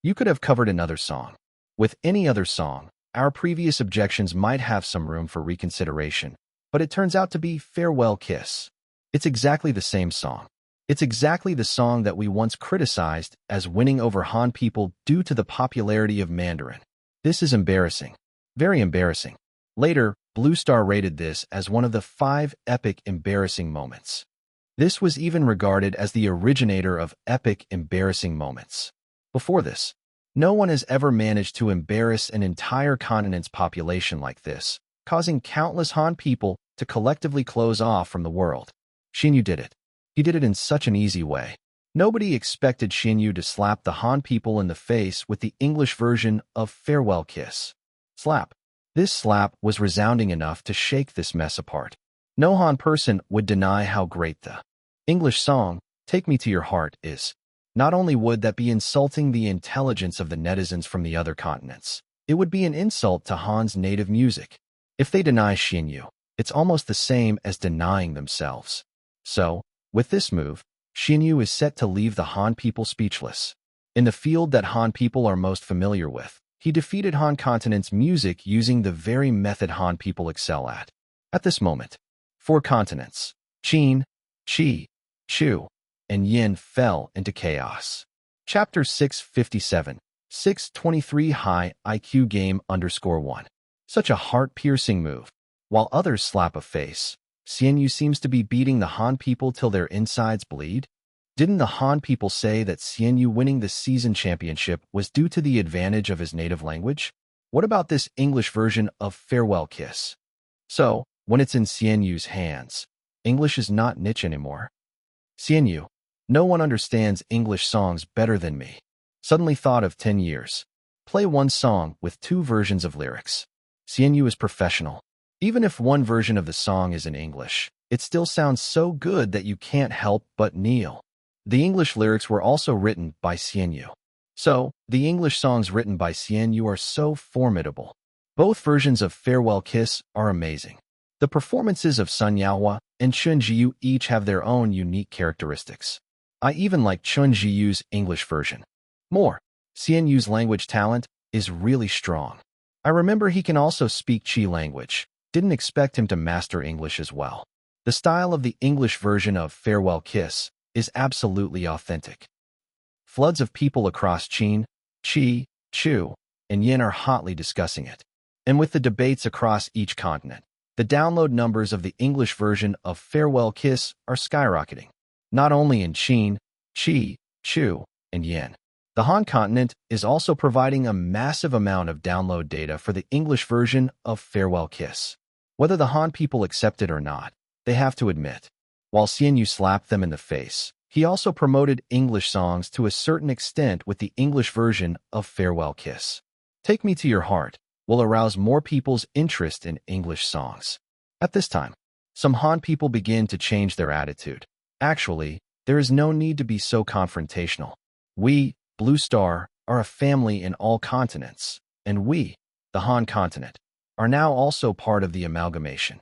You could have covered another song. With any other song, our previous objections might have some room for reconsideration, but it turns out to be Farewell Kiss. It's exactly the same song. It's exactly the song that we once criticized as winning over Han people due to the popularity of Mandarin. This is embarrassing. Very embarrassing. Later, Blue Star rated this as one of the 5 epic embarrassing moments. This was even regarded as the originator of epic embarrassing moments. Before this, no one has ever managed to embarrass an entire continent's population like this, causing countless Han people to collectively close off from the world. Xinyu did it. He did it in such an easy way. Nobody expected Xinyu to slap the Han people in the face with the English version of Farewell Kiss. Slap. This slap was resounding enough to shake this mess apart. No Han person would deny how great the English song, Take Me to Your Heart, is. Not only would that be insulting the intelligence of the netizens from the other continents, it would be an insult to Han's native music. If they deny Xinyu, it's almost the same as denying themselves. So, with this move, Xinyu is set to leave the Han people speechless. In the field that Han people are most familiar with, he defeated Han continent's music using the very method Han people excel at. At this moment, 4 continents, Qin, Qi, Chu, and Yin fell into chaos. Chapter 657, 623 High IQ Game _1. Such a heart-piercing move. While others slap a face, Xianyu seems to be beating the Han people till their insides bleed. Didn't the Han people say that Xianyu winning the season championship was due to the advantage of his native language? What about this English version of Farewell Kiss? So, when it's in Xianyu's hands, English is not niche anymore. Xianyu, no one understands English songs better than me. Suddenly thought of 10 years. Play one song with 2 versions of lyrics. Xianyu is professional. Even if one version of the song is in English, it still sounds so good that you can't help but kneel. The English lyrics were also written by Xianyu. So, the English songs written by Xianyu are so formidable. Both versions of Farewell Kiss are amazing. The performances of Sun Yaohua and Chun Zhiyu each have their own unique characteristics. I even like Chun Zhiyu's English version more. Xianyu's language talent is really strong. I remember he can also speak Qi language. Didn't expect him to master English as well. The style of the English version of Farewell Kiss is absolutely authentic. Floods of people across Qin, Qi, Chu, and Yin are hotly discussing it. And with the debates across each continent, the download numbers of the English version of Farewell Kiss are skyrocketing. Not only in Qin, Qi, Chu, and Yin. The Han continent is also providing a massive amount of download data for the English version of Farewell Kiss. Whether the Han people accept it or not, they have to admit, while Xianyu slapped them in the face, He also promoted English songs to a certain extent with the English version of Farewell Kiss. Take Me to Your Heart will arouse more people's interest in English songs. At this time, some Han people begin to change their attitude. Actually, there is no need to be so confrontational. We, Blue Star, are a family in all continents, and we, the Han continent, are now also part of the amalgamation.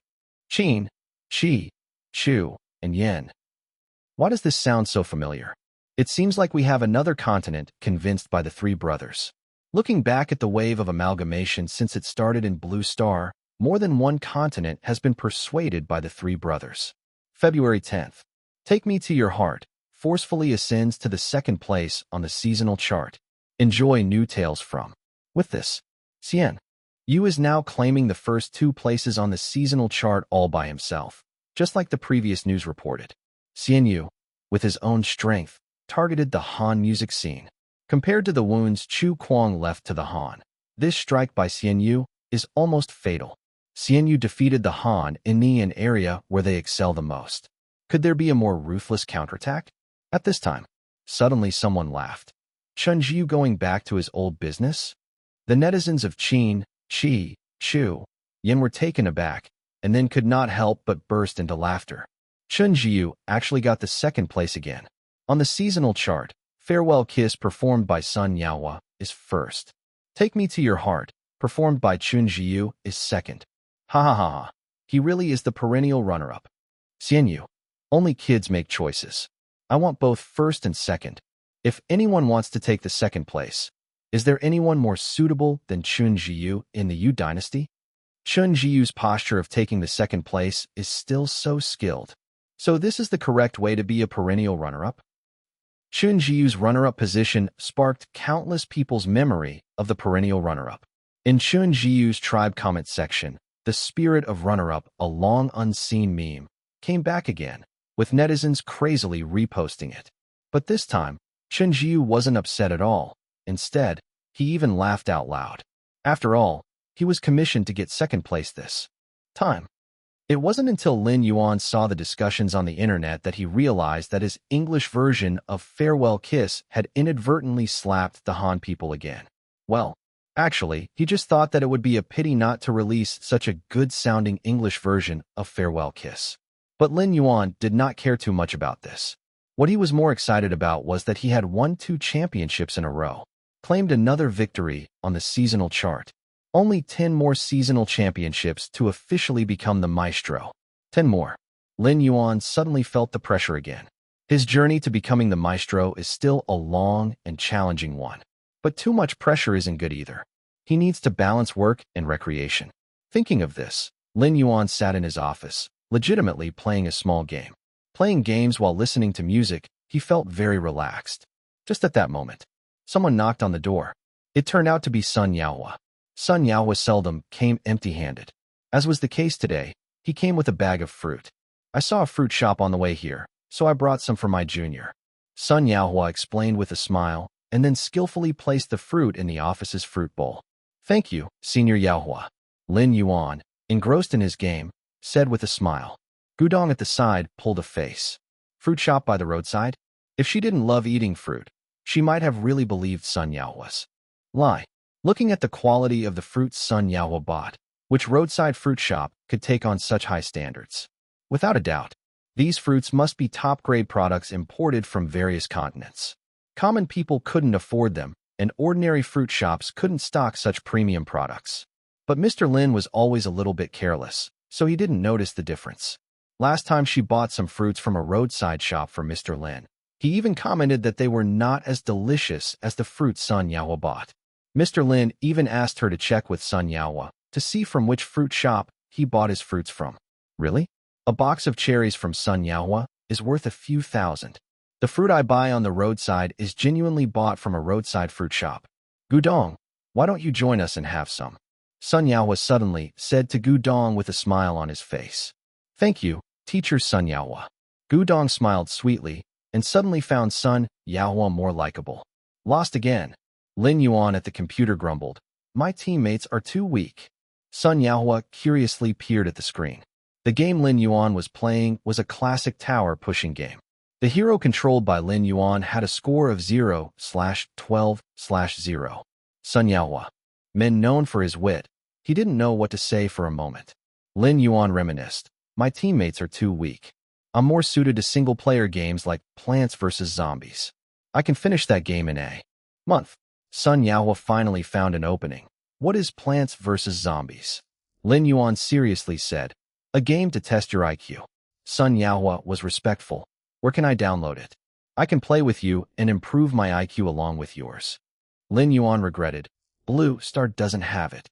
Qin, Qi, Chu, and Yen. Why does this sound so familiar? It seems like we have another continent convinced by the three brothers. Looking back at the wave of amalgamation since it started in Blue Star, more than one continent has been persuaded by the three brothers. February 10th. Take Me to Your Heart forcefully ascends to the second place on the seasonal chart. Enjoy new tales from. With this, Xian Yu is now claiming the first two places on the seasonal chart all by himself, just like the previous news reported. Xian Yu, with his own strength, targeted the Han music scene. Compared to the wounds Chu Kuang left to the Han, this strike by Xian Yu is almost fatal. Xian Yu defeated the Han in an area where they excel the most. Could there be a more ruthless counterattack? At this time, suddenly someone laughed. Chen Jiu going back to his old business? The netizens of Qin, Qi, Chu, Yin were taken aback, and then could not help but burst into laughter. Chen Jiu actually got the second place again. On the seasonal chart, Farewell Kiss performed by Sun Yaohua is first. Take Me to Your Heart, performed by Chun Jiu, is second. Ha ha ha ha. He really is the perennial runner-up. Xian Yu. Only kids make choices. I want both first and second. If anyone wants to take the second place, is there anyone more suitable than Chun Jiu in the Yu dynasty? Chun Jiu's posture of taking the second place is still so skilled. So this is the correct way to be a perennial runner-up? Chun Jiu's runner-up position sparked countless people's memory of the perennial runner-up. In Chun Jiu's tribe comment section, the spirit of runner-up, a long unseen meme, came back again, with netizens crazily reposting it. But this time, Chun Jiu wasn't upset at all. Instead, he even laughed out loud. After all, he was commissioned to get second place this time. It wasn't until Lin Yuan saw the discussions on the internet that he realized that his English version of Farewell Kiss had inadvertently slapped the Han people again. Well, actually, he just thought that it would be a pity not to release such a good-sounding English version of Farewell Kiss. But Lin Yuan did not care too much about this. What he was more excited about was that he had won 2 championships in a row, claimed another victory on the seasonal chart. Only 10 more seasonal championships to officially become the maestro. 10 more. Lin Yuan suddenly felt the pressure again. His journey to becoming the maestro is still a long and challenging one. But too much pressure isn't good either. He needs to balance work and recreation. Thinking of this, Lin Yuan sat in his office, legitimately playing a small game. Playing games while listening to music, he felt very relaxed. Just at that moment, someone knocked on the door. It turned out to be Sun Yaohua. Sun Yaohua seldom came empty-handed. As was the case today, he came with a bag of fruit. I saw a fruit shop on the way here, so I brought some for my junior. Sun Yaohua explained with a smile, and then skillfully placed the fruit in the office's fruit bowl. Thank you, Senior Yaohua. Lin Yuan, engrossed in his game, said with a smile. Gudong at the side pulled a face. Fruit shop by the roadside? If she didn't love eating fruit, she might have really believed Sun Yaohua's lie. Looking at the quality of the fruits Sun Yaohua bought, which roadside fruit shop could take on such high standards? Without a doubt, these fruits must be top-grade products imported from various continents. Common people couldn't afford them, and ordinary fruit shops couldn't stock such premium products. But Mr. Lin was always a little bit careless, so he didn't notice the difference. Last time she bought some fruits from a roadside shop for Mr. Lin, he even commented that they were not as delicious as the fruits Sun Yaohua bought. Mr. Lin even asked her to check with Sun Yaohua to see from which fruit shop he bought his fruits from. Really? A box of cherries from Sun Yaohua is worth a few thousand. The fruit I buy on the roadside is genuinely bought from a roadside fruit shop. Gudong, why don't you join us and have some? Sun Yaohua suddenly said to Gudong with a smile on his face. Thank you, teacher Sun Yaohua. Gudong smiled sweetly and suddenly found Sun Yaohua more likable. Lost again. Lin Yuan at the computer grumbled. My teammates are too weak. Sun Yaohua curiously peered at the screen. The game Lin Yuan was playing was a classic tower pushing game. The hero controlled by Lin Yuan had a score of 0/12/0. Sun Yaohua, men known for his wit, he didn't know what to say for a moment. Lin Yuan reminisced, "My teammates are too weak. I'm more suited to single-player games like Plants vs. Zombies. I can finish that game in a month." Sun Yaohua finally found an opening. "What is Plants vs. Zombies?" Lin Yuan seriously said, "A game to test your IQ." Sun Yaohua was respectful. "Where can I download it? I can play with you and improve my IQ along with yours." Lin Yuan regretted, "Blue Star doesn't have it."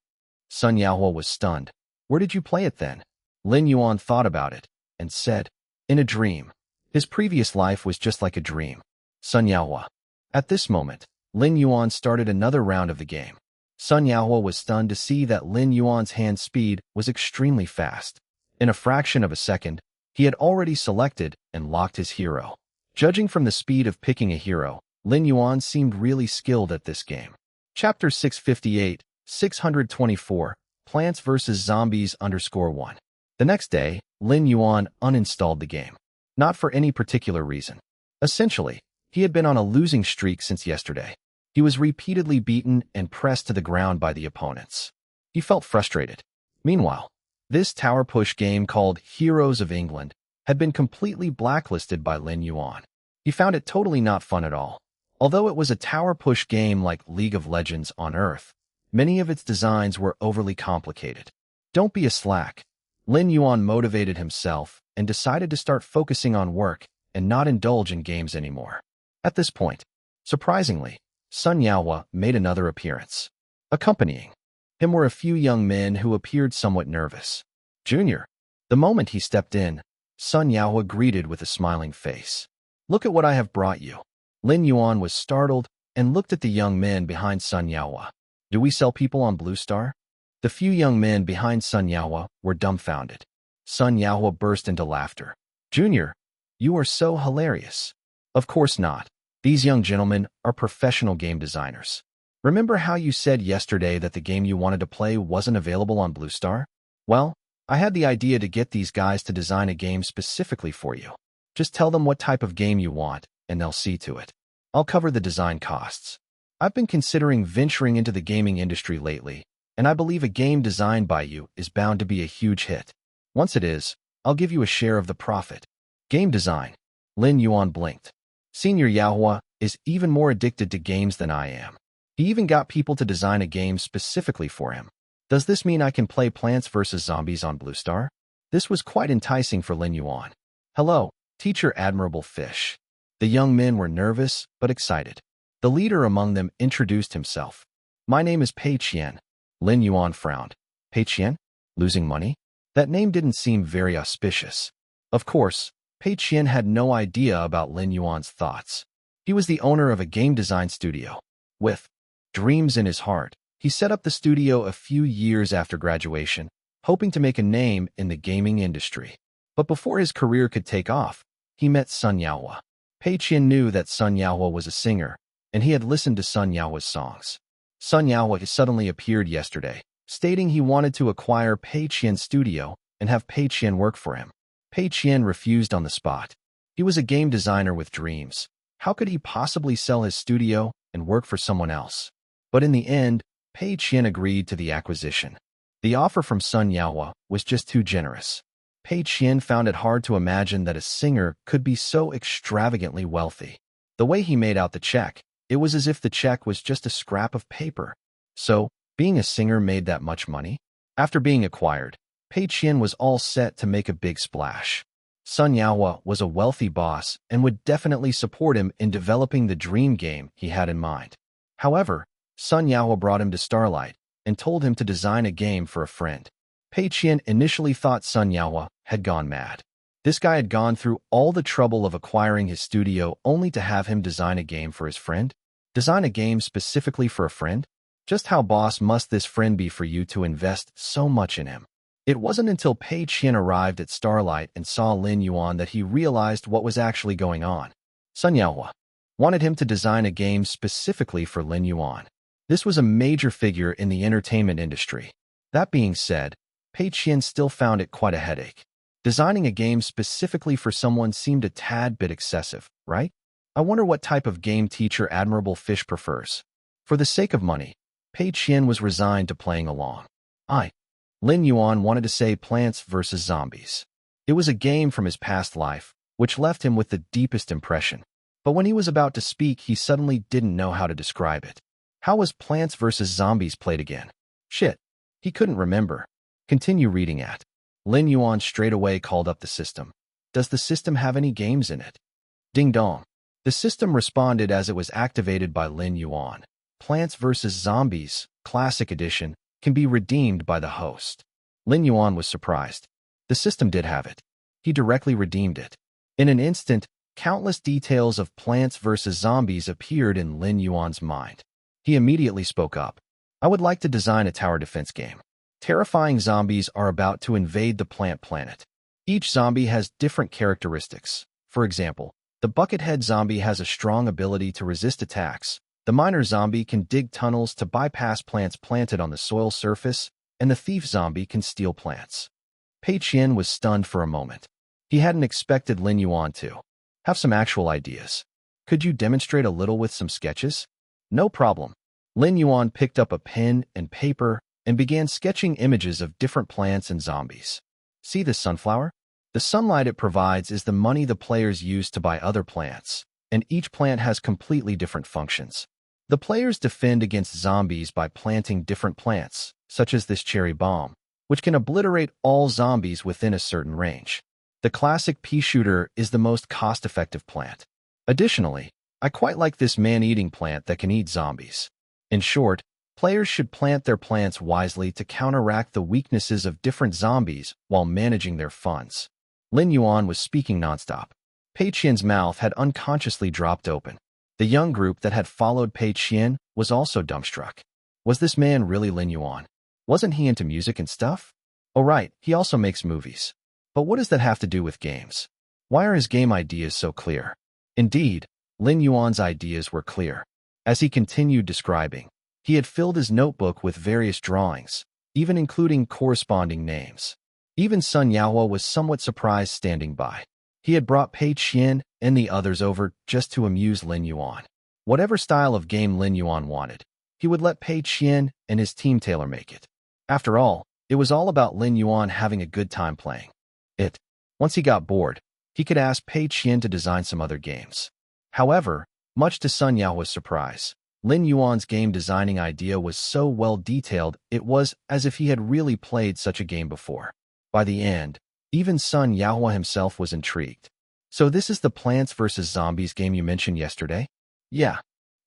Sun Yaohua was stunned. "Where did you play it then?" Lin Yuan thought about it and said, "In a dream." His previous life was just like a dream. Sun Yaohua. At this moment, Lin Yuan started another round of the game. Sun Yaohua was stunned to see that Lin Yuan's hand speed was extremely fast. In a fraction of a second, he had already selected and locked his hero. Judging from the speed of picking a hero, Lin Yuan seemed really skilled at this game. Chapter 658, 624, Plants vs. Zombies _1. The next day, Lin Yuan uninstalled the game. Not for any particular reason. Essentially, he had been on a losing streak since yesterday. He was repeatedly beaten and pressed to the ground by the opponents. He felt frustrated. Meanwhile, this tower push game called Heroes of England had been completely blacklisted by Lin Yuan. He found it totally not fun at all. Although it was a tower push game like League of Legends on Earth, many of its designs were overly complicated. Don't be a slack. Lin Yuan motivated himself and decided to start focusing on work and not indulge in games anymore. At this point, surprisingly, Sun Yaohua made another appearance. Accompanying him were a few young men who appeared somewhat nervous. "Junior." The moment he stepped in, Sun Yaohua greeted with a smiling face. "Look at what I have brought you." Lin Yuan was startled and looked at the young men behind Sun Yaohua. "Do we sell people on Blue Star?" The few young men behind Sun Yaohua were dumbfounded. Sun Yaohua burst into laughter. "Junior, you are so hilarious." "Of course not. These young gentlemen are professional game designers. Remember how you said yesterday that the game you wanted to play wasn't available on Blue Star? Well, I had the idea to get these guys to design a game specifically for you. Just tell them what type of game you want, and they'll see to it. I'll cover the design costs. I've been considering venturing into the gaming industry lately, and I believe a game designed by you is bound to be a huge hit. Once it is, I'll give you a share of the profit." Game design. Lin Yuan blinked. Senior Yaohua is even more addicted to games than I am. He even got people to design a game specifically for him. Does this mean I can play Plants vs. Zombies on Blue Star? This was quite enticing for Lin Yuan. "Hello, Teacher Admirable Fish." The young men were nervous but excited. The leader among them introduced himself. "My name is Pei Qian." Lin Yuan frowned. "Pei Qian? Losing money?" That name didn't seem very auspicious. Of course, Pei Qian had no idea about Lin Yuan's thoughts. He was the owner of a game design studio. With dreams in his heart, he set up the studio a few years after graduation, hoping to make a name in the gaming industry. But before his career could take off, he met Sun Yaohua. Pei Qian knew that Sun Yaohua was a singer, and he had listened to Sun Yaohua's songs. Sun Yaohua suddenly appeared yesterday, stating he wanted to acquire Pei Qian's studio and have Pei Qian work for him. Pei Qian refused on the spot. He was a game designer with dreams. How could he possibly sell his studio and work for someone else? But in the end, Pei Qian agreed to the acquisition. The offer from Sun Yaohua was just too generous. Pei Qian found it hard to imagine that a singer could be so extravagantly wealthy. The way he made out the check, it was as if the check was just a scrap of paper. So, being a singer made that much money? After being acquired, Pei Qian was all set to make a big splash. Sun Yaohua was a wealthy boss and would definitely support him in developing the dream game he had in mind. However, Sun Yaohua brought him to Starlight and told him to design a game for a friend. Pei Qian initially thought Sun Yaohua had gone mad. This guy had gone through all the trouble of acquiring his studio only to have him design a game for his friend? Design a game specifically for a friend? Just how boss must this friend be for you to invest so much in him? It wasn't until Pei Qian arrived at Starlight and saw Lin Yuan that he realized what was actually going on. Sun Yaohua wanted him to design a game specifically for Lin Yuan. This was a major figure in the entertainment industry. That being said, Pei Qian still found it quite a headache. Designing a game specifically for someone seemed a tad bit excessive, right? I wonder what type of game teacher Admirable Fish prefers. For the sake of money, Pei Qian was resigned to playing along. Lin Yuan wanted to say Plants vs. Zombies. It was a game from his past life, which left him with the deepest impression. But when he was about to speak, he suddenly didn't know how to describe it. How was Plants vs. Zombies played again? Shit. He couldn't remember. Continue reading at. Lin Yuan straight away called up the system. Does the system have any games in it? Ding dong. The system responded as it was activated by Lin Yuan. Plants vs. Zombies, Classic Edition, can be redeemed by the host. Lin Yuan was surprised. The system did have it. He directly redeemed it. In an instant, countless details of Plants vs. Zombies appeared in Lin Yuan's mind. He immediately spoke up. I would like to design a tower defense game. Terrifying zombies are about to invade the plant planet. Each zombie has different characteristics. For example, the buckethead zombie has a strong ability to resist attacks. The miner zombie can dig tunnels to bypass plants planted on the soil surface, and the thief zombie can steal plants. Pei Qian was stunned for a moment. He hadn't expected Lin Yuan to have some actual ideas. Could you demonstrate a little with some sketches? No problem. Lin Yuan picked up a pen and paper and began sketching images of different plants and zombies. See this sunflower? The sunlight it provides is the money the players use to buy other plants, and each plant has completely different functions. The players defend against zombies by planting different plants, such as this cherry bomb, which can obliterate all zombies within a certain range. The classic pea shooter is the most cost-effective plant. Additionally, I quite like this man-eating plant that can eat zombies. In short, players should plant their plants wisely to counteract the weaknesses of different zombies while managing their funds. Lin Yuan was speaking nonstop. Pei Qian's mouth had unconsciously dropped open. The young group that had followed Pei Qian was also dumbstruck. Was this man really Lin Yuan? Wasn't he into music and stuff? Oh right, he also makes movies. But what does that have to do with games? Why are his game ideas so clear? Indeed, Lin Yuan's ideas were clear. As he continued describing, he had filled his notebook with various drawings, even including corresponding names. Even Sun Yaohua was somewhat surprised standing by. He had brought Pei Qian and the others over just to amuse Lin Yuan. Whatever style of game Lin Yuan wanted, he would let Pei Qian and his team tailor-make it. After all, it was all about Lin Yuan having a good time playing it. Once he got bored, he could ask Pei Qian to design some other games. However, much to Sun Yaohua's surprise, Lin Yuan's game designing idea was so well detailed it was as if he had really played such a game before. By the end, even Sun Yaohua himself was intrigued. So this is the Plants vs. Zombies game you mentioned yesterday? Yeah.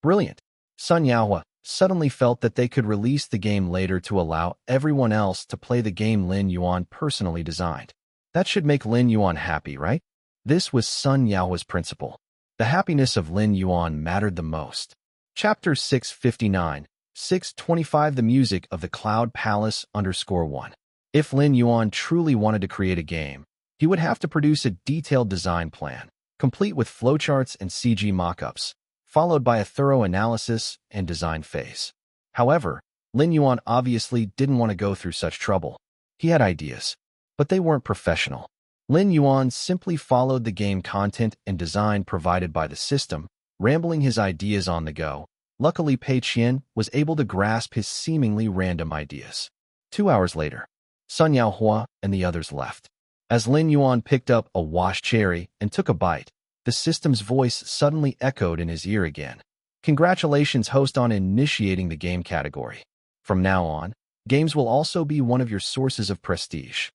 Brilliant. Sun Yaohua suddenly felt that they could release the game later to allow everyone else to play the game Lin Yuan personally designed. That should make Lin Yuan happy, right? This was Sun Yaohua's principle. The happiness of Lin Yuan mattered the most. Chapter 659, 625 The Music of the Cloud Palace _1. If Lin Yuan truly wanted to create a game, he would have to produce a detailed design plan, complete with flowcharts and CG mockups, followed by a thorough analysis and design phase. However, Lin Yuan obviously didn't want to go through such trouble. He had ideas, but they weren't professional. Lin Yuan simply followed the game content and design provided by the system, rambling his ideas on the go. Luckily, Pei Qian was able to grasp his seemingly random ideas. 2 hours later, Sun Yaohua and the others left. As Lin Yuan picked up a washed cherry and took a bite, the system's voice suddenly echoed in his ear again. Congratulations, host, on initiating the game category. From now on, games will also be one of your sources of prestige.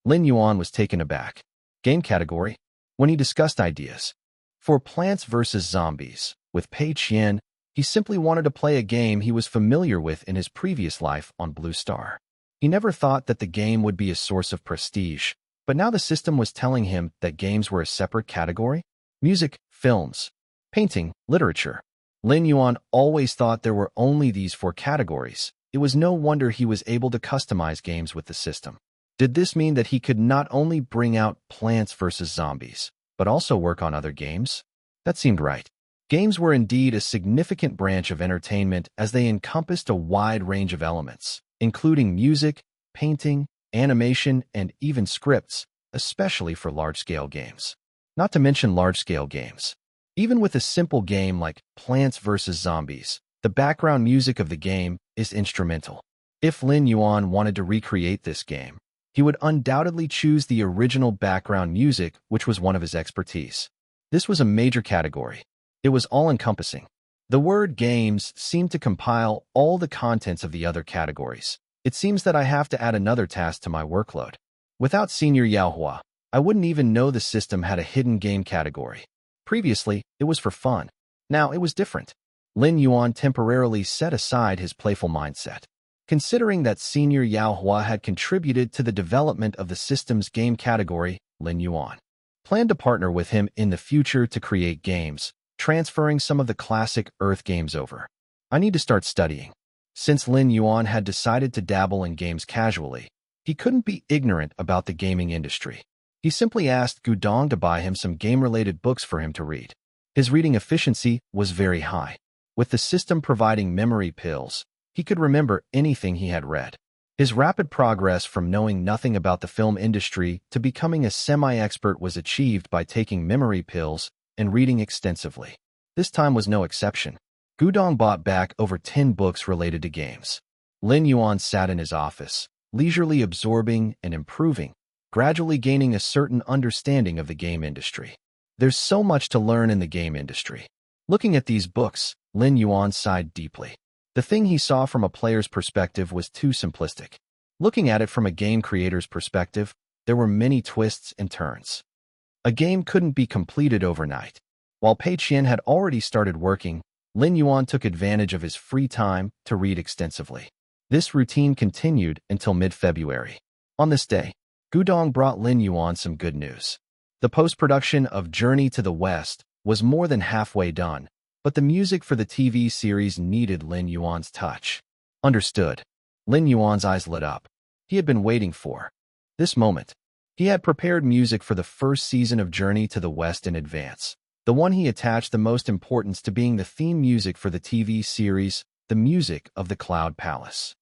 Lin Yuan was taken aback. Game category? When he discussed ideas for Plants vs. Zombies with Pei Qian, he simply wanted to play a game he was familiar with in his previous life on Blue Star. He never thought that the game would be a source of prestige, but now the system was telling him that games were a separate category? Music, films, painting, literature. Lin Yuan always thought there were only these 4 categories. It was no wonder he was able to customize games with the system. Did this mean that he could not only bring out Plants vs. Zombies, but also work on other games? That seemed right. Games were indeed a significant branch of entertainment as they encompassed a wide range of elements, including music, painting, animation, and even scripts. especially for large-scale games. Not to mention large-scale games. Even with a simple game like Plants vs. Zombies, the background music of the game is instrumental. If Lin Yuan wanted to recreate this game, he would undoubtedly choose the original background music, which was one of his expertise. This was a major category. It was all-encompassing. The word games seemed to compile all the contents of the other categories. It seems that I have to add another task to my workload. Without Senior Yao Hua, I wouldn't even know the system had a hidden game category. Previously, it was for fun. Now it was different. Lin Yuan temporarily set aside his playful mindset. Considering that Senior Yao Hua had contributed to the development of the system's game category, Lin Yuan planned to partner with him in the future to create games, transferring some of the classic Earth games over. I need to start studying. Since Lin Yuan had decided to dabble in games casually, he couldn't be ignorant about the gaming industry. He simply asked Gudong to buy him some game-related books for him to read. His reading efficiency was very high. With the system providing memory pills, he could remember anything he had read. His rapid progress from knowing nothing about the film industry to becoming a semi-expert was achieved by taking memory pills and reading extensively. This time was no exception. Gudong bought back over 10 books related to games. Lin Yuan sat in his office, leisurely absorbing and improving, gradually gaining a certain understanding of the game industry. There's so much to learn in the game industry. Looking at these books, Lin Yuan sighed deeply. The thing he saw from a player's perspective was too simplistic. Looking at it from a game creator's perspective, there were many twists and turns. A game couldn't be completed overnight. While Pei Qian had already started working, Lin Yuan took advantage of his free time to read extensively. This routine continued until mid-February. On this day, Gudong brought Lin Yuan some good news. The post-production of Journey to the West was more than halfway done, but the music for the TV series needed Lin Yuan's touch. Understood. Lin Yuan's eyes lit up. He had been waiting for this moment. He had prepared music for the first season of Journey to the West in advance. The one he attached the most importance to being the theme music for the TV series, the music of the Cloud Palace.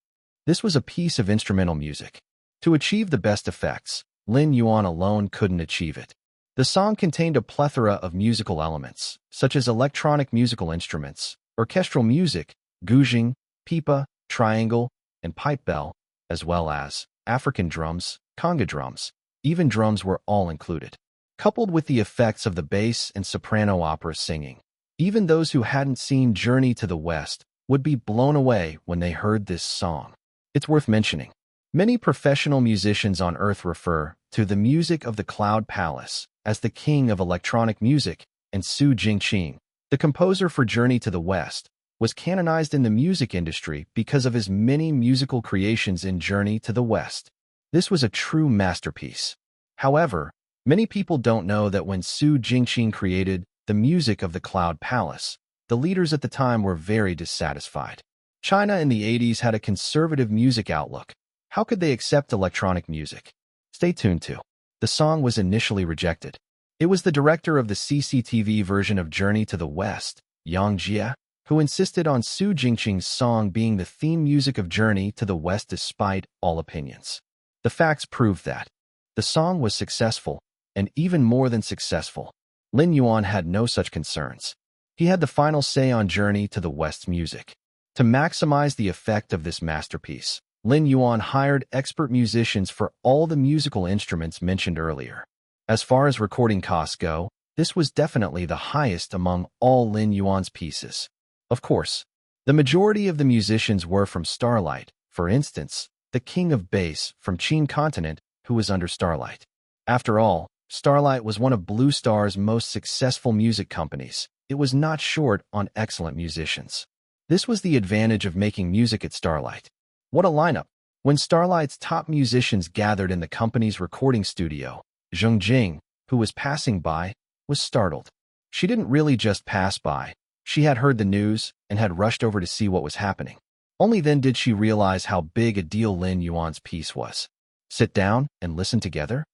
This was a piece of instrumental music. To achieve the best effects, Lin Yuan alone couldn't achieve it. The song contained a plethora of musical elements, such as electronic musical instruments, orchestral music, guzheng, pipa, triangle, and pipe bell, as well as African drums, conga drums. Even drums were all included. Coupled with the effects of the bass and soprano opera singing, even those who hadn't seen Journey to the West would be blown away when they heard this song. It's worth mentioning. Many professional musicians on Earth refer to the music of the Cloud Palace as the king of electronic music, and Su Jingqing, the composer for Journey to the West, was canonized in the music industry because of his many musical creations in Journey to the West. This was a true masterpiece. However, many people don't know that when Su Jingqing created the music of the Cloud Palace, the leaders at the time were very dissatisfied. China in the 80s had a conservative music outlook. How could they accept electronic music? Stay tuned to. The song was initially rejected. It was the director of the CCTV version of Journey to the West, Yang Jie, who insisted on Su Jingqing's song being the theme music of Journey to the West despite all opinions. The facts proved that the song was successful, and even more than successful. Lin Yuan had no such concerns. He had the final say on Journey to the West's music. To maximize the effect of this masterpiece, Lin Yuan hired expert musicians for all the musical instruments mentioned earlier. As far as recording costs go, this was definitely the highest among all Lin Yuan's pieces. Of course, the majority of the musicians were from Starlight, for instance, the king of bass from Qin Continent, who was under Starlight. After all, Starlight was one of Blue Star's most successful music companies. It was not short on excellent musicians. This was the advantage of making music at Starlight. What a lineup! When Starlight's top musicians gathered in the company's recording studio, Zheng Jing, who was passing by, was startled. She didn't really just pass by. She had heard the news and had rushed over to see what was happening. Only then did she realize how big a deal Lin Yuan's piece was. Sit down and listen together?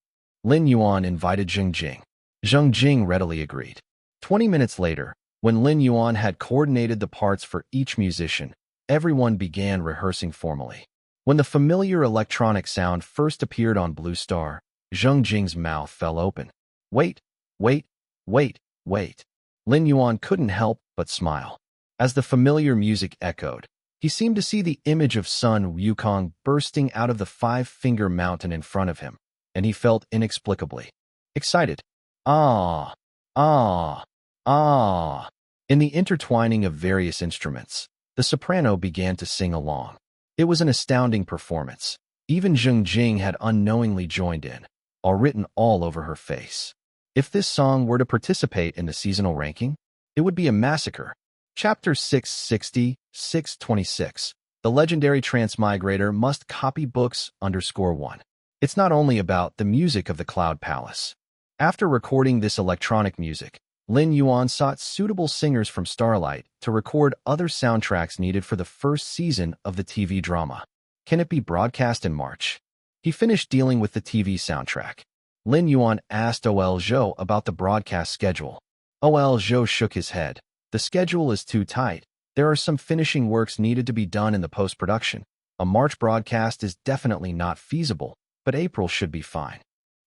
Lin Yuan invited Zheng Jing. Zheng Jing readily agreed. 20 minutes later, when Lin Yuan had coordinated the parts for each musician, everyone began rehearsing formally. When the familiar electronic sound first appeared on Blue Star, Zheng Jing's mouth fell open. Wait, wait, wait, wait. Lin Yuan couldn't help but smile. As the familiar music echoed, he seemed to see the image of Sun Wukong bursting out of the five-finger mountain in front of him, and he felt inexplicably excited. Ah, ah, ah. In the intertwining of various instruments, the soprano began to sing along. It was an astounding performance. Even Zheng Jing had unknowingly joined in, all written all over her face. If this song were to participate in the seasonal ranking, it would be a massacre. Chapter 660, 626. The legendary transmigrator must copy books _1. It's not only about the music of the Cloud Palace. After recording this electronic music, Lin Yuan sought suitable singers from Starlight to record other soundtracks needed for the first season of the TV drama. Can it be broadcast in March? He finished dealing with the TV soundtrack. Lin Yuan asked Ol Zhou about the broadcast schedule. Ol Zhou shook his head. The schedule is too tight. There are some finishing works needed to be done in the post-production. A March broadcast is definitely not feasible, but April should be fine.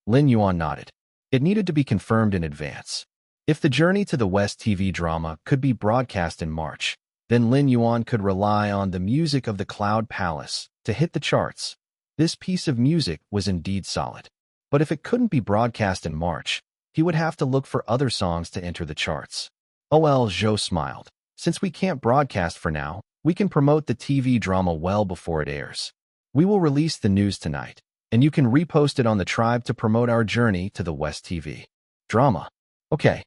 Lin Yuan nodded. It needed to be confirmed in advance. If the Journey to the West TV drama could be broadcast in March, then Lin Yuan could rely on the music of the Cloud Palace to hit the charts. This piece of music was indeed solid. But if it couldn't be broadcast in March, he would have to look for other songs to enter the charts. Ol Zhou smiled. Since we can't broadcast for now, we can promote the TV drama well before it airs. We will release the news tonight, and you can repost it on the tribe to promote our Journey to the West TV drama. Okay.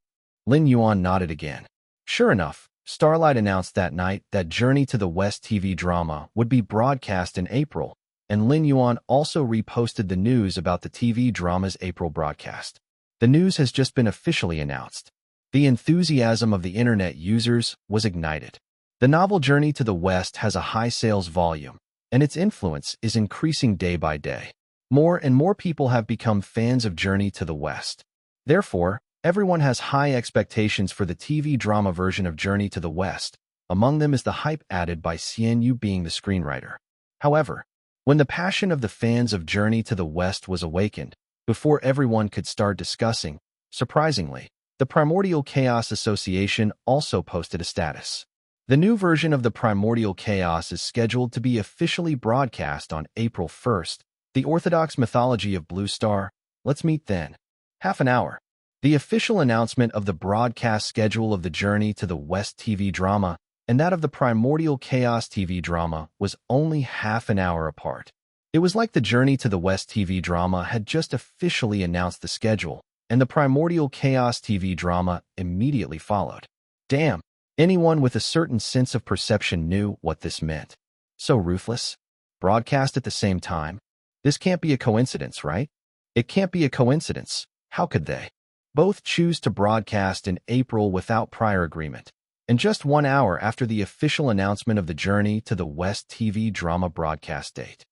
Lin Yuan nodded again. Sure enough, Starlight announced that night that Journey to the West TV drama would be broadcast in April, and Lin Yuan also reposted the news about the TV drama's April broadcast. The news has just been officially announced. The enthusiasm of the internet users was ignited. The novel Journey to the West has a high sales volume, and its influence is increasing day by day. More and more people have become fans of Journey to the West. Therefore, everyone has high expectations for the TV drama version of Journey to the West. Among them is the hype added by Xian Yu being the screenwriter. However, when the passion of the fans of Journey to the West was awakened, before everyone could start discussing, surprisingly, the Primordial Chaos Association also posted a status. The new version of the Primordial Chaos is scheduled to be officially broadcast on April 1st. The Orthodox Mythology of Blue Star. Let's meet then. Half an hour. The official announcement of the broadcast schedule of the Journey to the West TV drama and that of the Primordial Chaos TV drama was only half an hour apart. It was like the Journey to the West TV drama had just officially announced the schedule, and the Primordial Chaos TV drama immediately followed. Damn, anyone with a certain sense of perception knew what this meant. So ruthless. Broadcast at the same time. This can't be a coincidence, right? It can't be a coincidence. How could they? Both choose to broadcast in April without prior agreement, and just 1 hour after the official announcement of the Journey to the West TV drama broadcast date.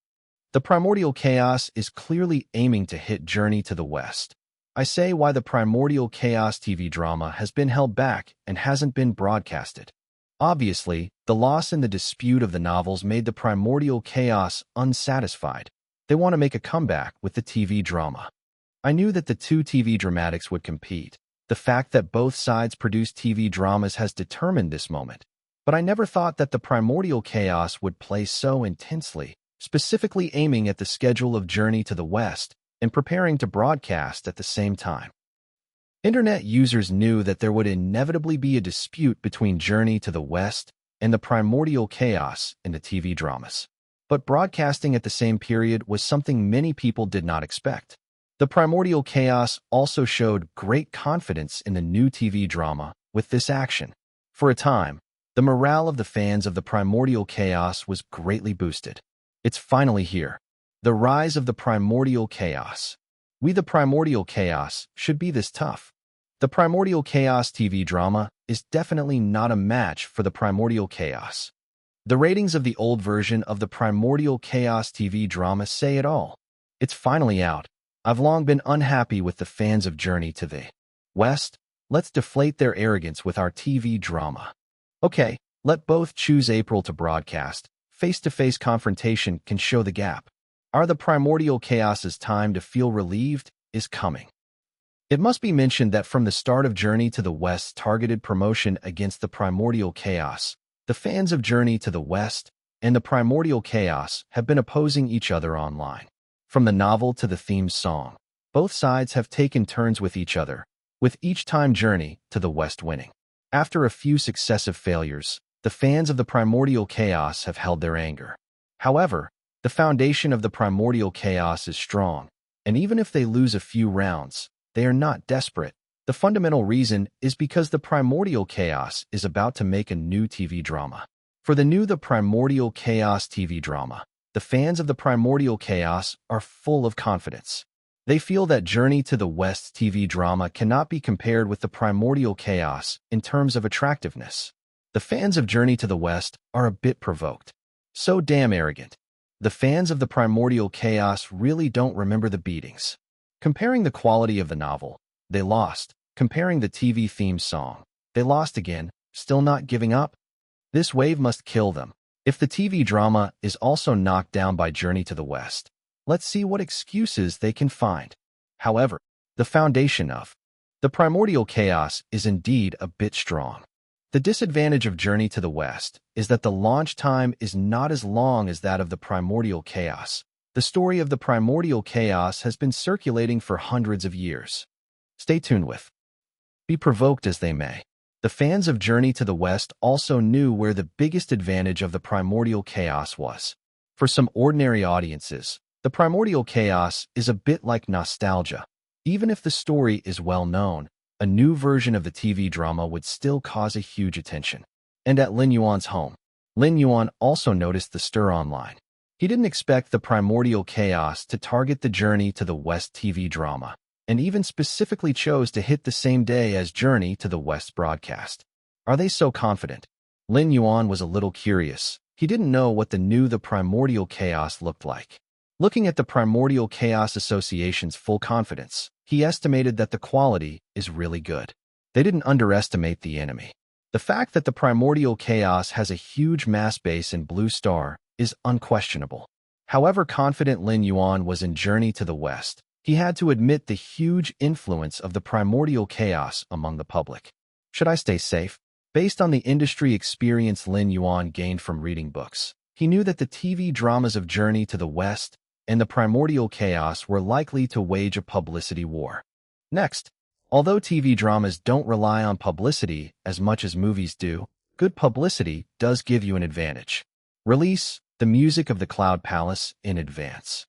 The Primordial Chaos is clearly aiming to hit Journey to the West. I say why the Primordial Chaos TV drama has been held back and hasn't been broadcasted. Obviously, the loss in the dispute of the novels made the Primordial Chaos unsatisfied. They want to make a comeback with the TV drama. I knew that the two TV dramatics would compete. The fact that both sides produce TV dramas has determined this moment. But I never thought that the Primordial Chaos would play so intensely, specifically aiming at the schedule of Journey to the West and preparing to broadcast at the same time. Internet users knew that there would inevitably be a dispute between Journey to the West and the Primordial Chaos in the TV dramas. But broadcasting at the same period was something many people did not expect. The Primordial Chaos also showed great confidence in the new TV drama with this action. For a time, the morale of the fans of the Primordial Chaos was greatly boosted. It's finally here. The rise of the Primordial Chaos. We the Primordial Chaos should be this tough. The Primordial Chaos TV drama is definitely not a match for the Primordial Chaos. The ratings of the old version of the Primordial Chaos TV drama say it all. It's finally out. I've long been unhappy with the fans of Journey to the West. Let's deflate their arrogance with our TV drama. Okay, let both choose April to broadcast. Face-to-face confrontation can show the gap. Are the Primordial Chaos's time to feel relieved is coming. It must be mentioned that from the start of Journey to the West's targeted promotion against the primordial chaos, the fans of Journey to the West and the primordial chaos have been opposing each other online. From the novel to the theme song, both sides have taken turns with each other, with each time Journey to the West winning. After a few successive failures, the fans of the primordial chaos have held their anger. However, the foundation of the primordial chaos is strong, and even if they lose a few rounds, they are not desperate. The fundamental reason is because the primordial chaos is about to make a new TV drama. For the Primordial Chaos TV drama, the fans of the Primordial Chaos are full of confidence. They feel that Journey to the West's TV drama cannot be compared with the Primordial Chaos in terms of attractiveness. The fans of Journey to the West are a bit provoked. So damn arrogant. The fans of the Primordial Chaos really don't remember the beatings. Comparing the quality of the novel, they lost. Comparing the TV theme song, they lost again, still not giving up. This wave must kill them. If the TV drama is also knocked down by Journey to the West, let's see what excuses they can find. However, the foundation of the primordial chaos is indeed a bit strong. The disadvantage of Journey to the West is that the launch time is not as long as that of the primordial chaos. The story of the primordial chaos has been circulating for hundreds of years. Stay tuned with. Be provoked as they may. The fans of Journey to the West also knew where the biggest advantage of the primordial chaos was. For some ordinary audiences, the primordial chaos is a bit like nostalgia. Even if the story is well known, a new version of the TV drama would still cause a huge attention. And at Lin Yuan's home, Lin Yuan also noticed the stir online. He didn't expect the primordial chaos to target the Journey to the West TV drama, and even specifically chose to hit the same day as Journey to the West broadcast. Are they so confident? Lin Yuan was a little curious. He didn't know what the primordial chaos looked like. Looking at the Primordial Chaos Association's full confidence, he estimated that the quality is really good. They didn't underestimate the enemy. The fact that the primordial chaos has a huge mass base in Blue Star is unquestionable. However confident Lin Yuan was in Journey to the West, he had to admit the huge influence of the primordial chaos among the public. Should I stay safe? Based on the industry experience Lin Yuan gained from reading books, he knew that the TV dramas of Journey to the West and the primordial chaos were likely to wage a publicity war. Next, although TV dramas don't rely on publicity as much as movies do, good publicity does give you an advantage. Release the music of the Cloud Palace in advance.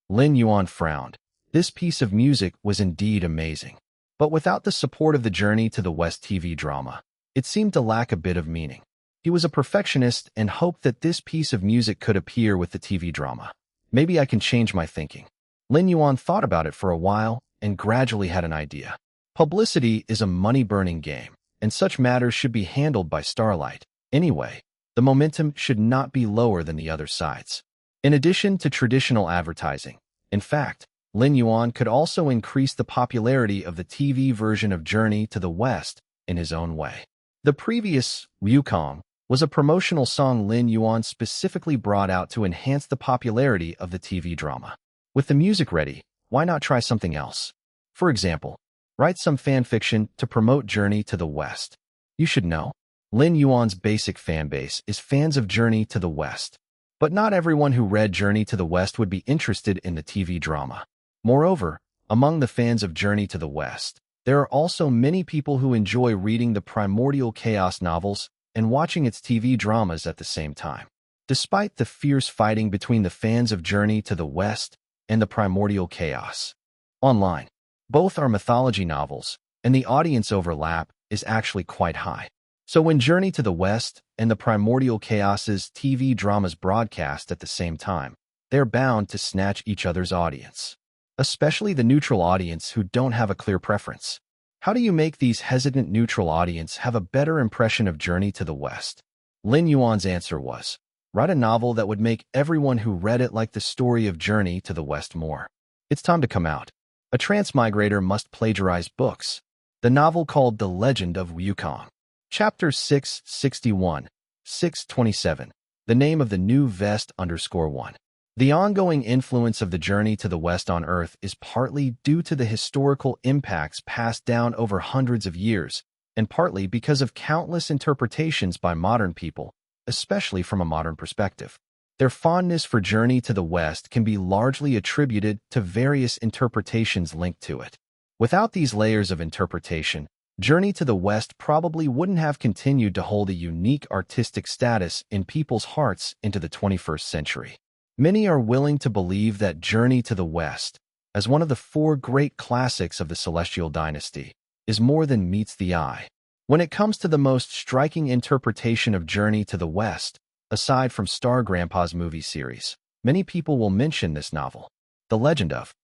Lin Yuan frowned. This piece of music was indeed amazing. But without the support of the Journey to the West TV drama, it seemed to lack a bit of meaning. He was a perfectionist and hoped that this piece of music could appear with the TV drama. Maybe I can change my thinking. Lin Yuan thought about it for a while and gradually had an idea. Publicity is a money-burning game, and such matters should be handled by Starlight. Anyway, the momentum should not be lower than the other sides. In addition to traditional advertising, in fact, Lin Yuan could also increase the popularity of the TV version of Journey to the West in his own way. The previous Wukong was a promotional song Lin Yuan specifically brought out to enhance the popularity of the TV drama. With the music ready, why not try something else? For example, write some fanfiction to promote Journey to the West. You should know, Lin Yuan's basic fanbase is fans of Journey to the West. But not everyone who read Journey to the West would be interested in the TV drama. Moreover, among the fans of Journey to the West, there are also many people who enjoy reading the Primordial Chaos novels and watching its TV dramas at the same time. Despite the fierce fighting between the fans of Journey to the West and the Primordial Chaos online, both are mythology novels, and the audience overlap is actually quite high. So when Journey to the West and the Primordial Chaos's TV dramas broadcast at the same time, they're bound to snatch each other's audience, especially the neutral audience who don't have a clear preference. How do you make these hesitant neutral audience have a better impression of Journey to the West? Lin Yuan's answer was, write a novel that would make everyone who read it like the story of Journey to the West more. It's time to come out. A transmigrator must plagiarize books. The novel called The Legend of Wukong. Chapter 661, 627. The name of the new Vest _1. The ongoing influence of the journey to the West on Earth is partly due to the historical impacts passed down over hundreds of years, and partly because of countless interpretations by modern people, especially from a modern perspective. Their fondness for Journey to the West can be largely attributed to various interpretations linked to it. Without these layers of interpretation, Journey to the West probably wouldn't have continued to hold a unique artistic status in people's hearts into the 21st century. Many are willing to believe that Journey to the West, as one of the four great classics of the Celestial Dynasty, is more than meets the eye. When it comes to the most striking interpretation of Journey to the West, aside from Star Grandpa's movie series, many people will mention this novel, The Legend of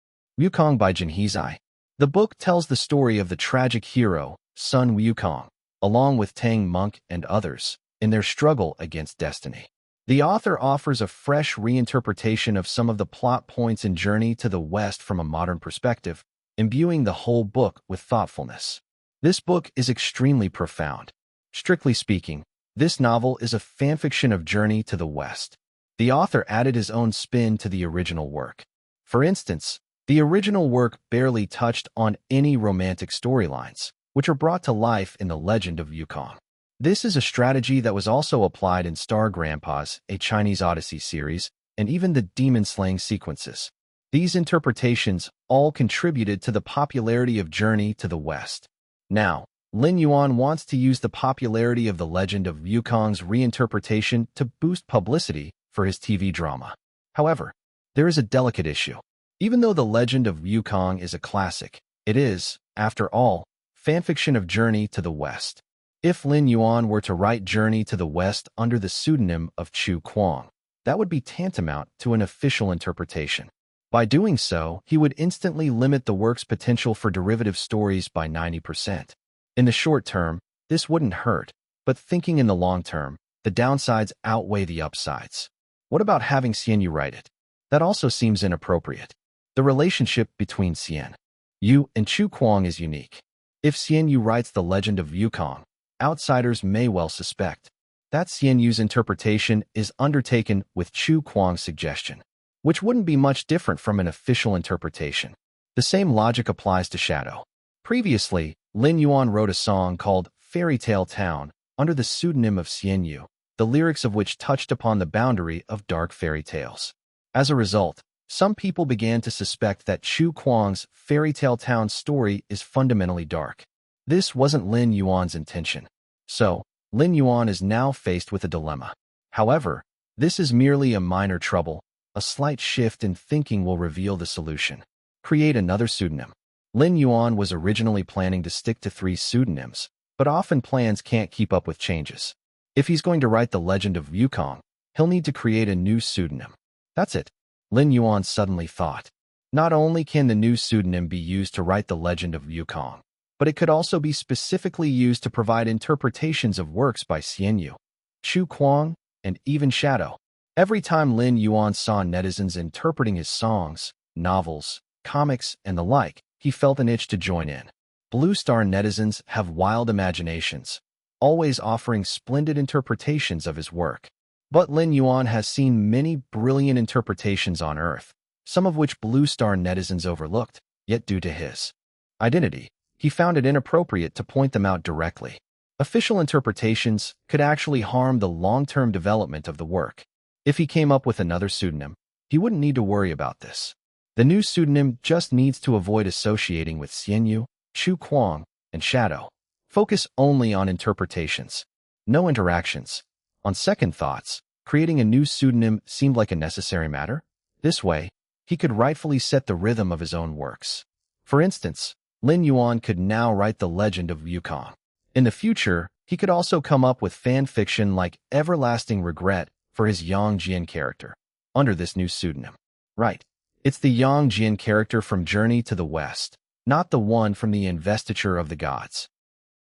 Wukong by Jin Hezai. The book tells the story of the tragic hero, Sun Wukong, along with Tang Monk and others, in their struggle against destiny. The author offers a fresh reinterpretation of some of the plot points in Journey to the West from a modern perspective, imbuing the whole book with thoughtfulness. This book is extremely profound. Strictly speaking, this novel is a fanfiction of Journey to the West. The author added his own spin to the original work. For instance, the original work barely touched on any romantic storylines, which are brought to life in The Legend of Wukong. This is a strategy that was also applied in Star Grandpa's A Chinese Odyssey series, and even the demon-slaying sequences. These interpretations all contributed to the popularity of Journey to the West. Now, Lin Yuan wants to use the popularity of The Legend of Wukong's reinterpretation to boost publicity for his TV drama. However, there is a delicate issue. Even though The Legend of Wukong is a classic, it is, after all, fanfiction of Journey to the West. If Lin Yuan were to write Journey to the West under the pseudonym of Chu Kuang, that would be tantamount to an official interpretation. By doing so, he would instantly limit the work's potential for derivative stories by 90%. In the short term, this wouldn't hurt, but thinking in the long term, the downsides outweigh the upsides. What about having Xian Yu write it? That also seems inappropriate. The relationship between Xian Yu and Chu Kuang is unique. If Xian Yu writes The Legend of Wukong, outsiders may well suspect that Xian Yu's interpretation is undertaken with Chu Kuang's suggestion, which wouldn't be much different from an official interpretation. The same logic applies to Shadow. Previously, Lin Yuan wrote a song called Fairy Tale Town under the pseudonym of Xian Yu, the lyrics of which touched upon the boundary of dark fairy tales. As a result, some people began to suspect that Chu Kuang's Fairy Tale Town story is fundamentally dark. This wasn't Lin Yuan's intention. So, Lin Yuan is now faced with a dilemma. However, this is merely a minor trouble. A slight shift in thinking will reveal the solution. Create another pseudonym. Lin Yuan was originally planning to stick to 3 pseudonyms, but often plans can't keep up with changes. If he's going to write The Legend of Wukong, he'll need to create a new pseudonym. That's it, Lin Yuan suddenly thought. Not only can the new pseudonym be used to write The Legend of Wukong, but it could also be specifically used to provide interpretations of works by Xian Yu, Chu Kuang, and even Shadow. Every time Lin Yuan saw netizens interpreting his songs, novels, comics, and the like, he felt an itch to join in. Blue Star netizens have wild imaginations, always offering splendid interpretations of his work. But Lin Yuan has seen many brilliant interpretations on Earth, some of which Blue Star netizens overlooked, yet due to his identity, he found it inappropriate to point them out directly. Official interpretations could actually harm the long-term development of the work. If he came up with another pseudonym, he wouldn't need to worry about this. The new pseudonym just needs to avoid associating with Xian Yu, Chu Kuang, and Shadow. Focus only on interpretations, no interactions. On second thoughts, creating a new pseudonym seemed like a necessary matter. This way, he could rightfully set the rhythm of his own works. For instance, Lin Yuan could now write The Legend of Wukong. In the future, he could also come up with fan fiction like Everlasting Regret for his Yang Jian character, under this new pseudonym. Right, it's the Yang Jian character from Journey to the West, not the one from the Investiture of the Gods.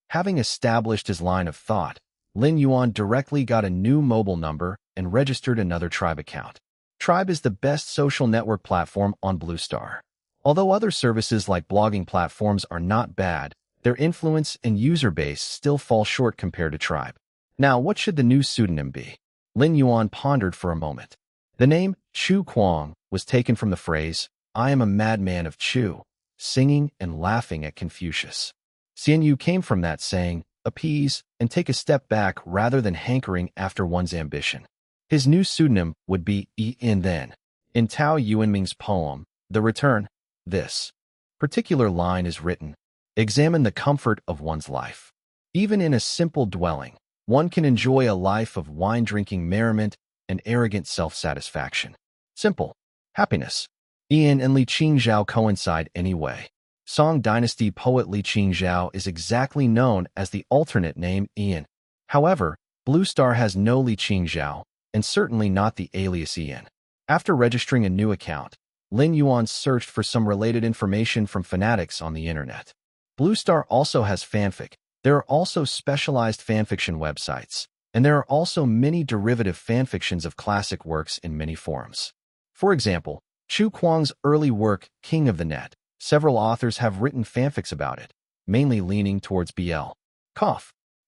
Having established his line of thought, Lin Yuan directly got a new mobile number and registered another Tribe account. Tribe is the best social network platform on Blue Star. Although other services like blogging platforms are not bad, their influence and user base still fall short compared to Tribe. Now, what should the new pseudonym be? Lin Yuan pondered for a moment. The name Chu Kuang was taken from the phrase, "I am a madman of Chu," singing and laughing at Confucius. Xian Yu came from that saying, appease and take a step back rather than hankering after one's ambition. His new pseudonym would be Yin then. In Tao Yuanming's poem, The Return, this particular line is written, examine the comfort of one's life. Even in a simple dwelling, one can enjoy a life of wine-drinking merriment and arrogant self-satisfaction. Simple. Happiness. Yin and Li Qingzhao coincide anyway. Song Dynasty poet Li Qingzhao is exactly known as the alternate name Yin. However, Blue Star has no Li Qingzhao, and certainly not the alias Yin. After registering a new account, Lin Yuan searched for some related information from fanatics on the internet. Blue Star also has fanfic. There are also specialized fanfiction websites, and there are also many derivative fanfictions of classic works in many forums. For example, Chu Kuang's early work, King of the Net, several authors have written fanfics about it, mainly leaning towards BL.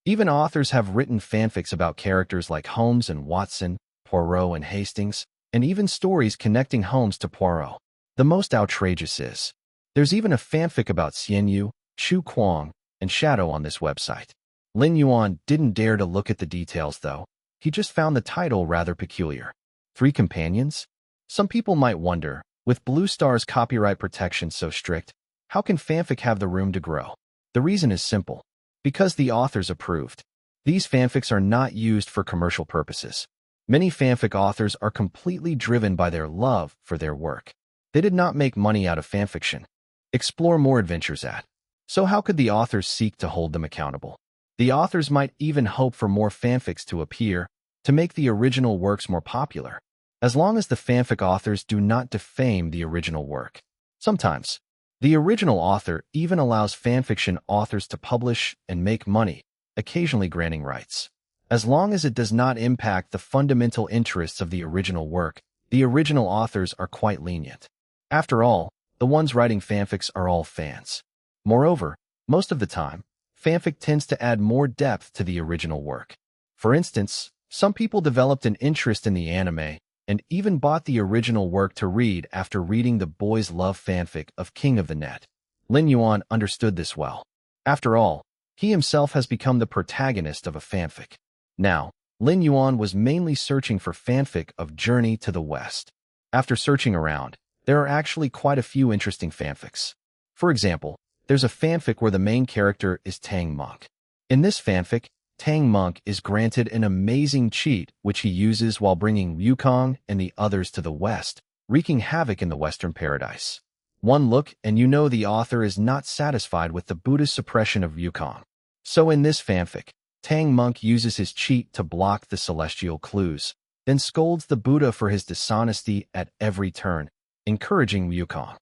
Even authors have written fanfics about characters like Holmes and Watson, Poirot and Hastings, and even stories connecting Holmes to Poirot. The most outrageous is, there's even a fanfic about Xian Yu, Chu Kuang, and Shadow on this website. Lin Yuan didn't dare to look at the details though, he just found the title rather peculiar. 3 companions? Some people might wonder, with Blue Star's copyright protection so strict, how can fanfic have the room to grow? The reason is simple. Because the authors approved. These fanfics are not used for commercial purposes. Many fanfic authors are completely driven by their love for their work. They did not make money out of fanfiction. Explore more adventures at. So how could the authors seek to hold them accountable? The authors might even hope for more fanfics to appear, to make the original works more popular. As long as the fanfic authors do not defame the original work. Sometimes, the original author even allows fanfiction authors to publish and make money, occasionally granting rights. As long as it does not impact the fundamental interests of the original work, the original authors are quite lenient. After all, the ones writing fanfics are all fans. Moreover, most of the time, fanfic tends to add more depth to the original work. For instance, some people developed an interest in the anime and even bought the original work to read after reading the boys' love fanfic of King of the Net. Lin Yuan understood this well. After all, he himself has become the protagonist of a fanfic. Now, Lin Yuan was mainly searching for fanfic of Journey to the West. After searching around, there are actually quite a few interesting fanfics. For example, there's a fanfic where the main character is Tang Monk. In this fanfic, Tang Monk is granted an amazing cheat which he uses while bringing Wukong and the others to the West, wreaking havoc in the Western paradise. One look and you know the author is not satisfied with the Buddha's suppression of Wukong. So in this fanfic, Tang Monk uses his cheat to block the celestial clues, then scolds the Buddha for his dishonesty at every turn, encouraging Wukong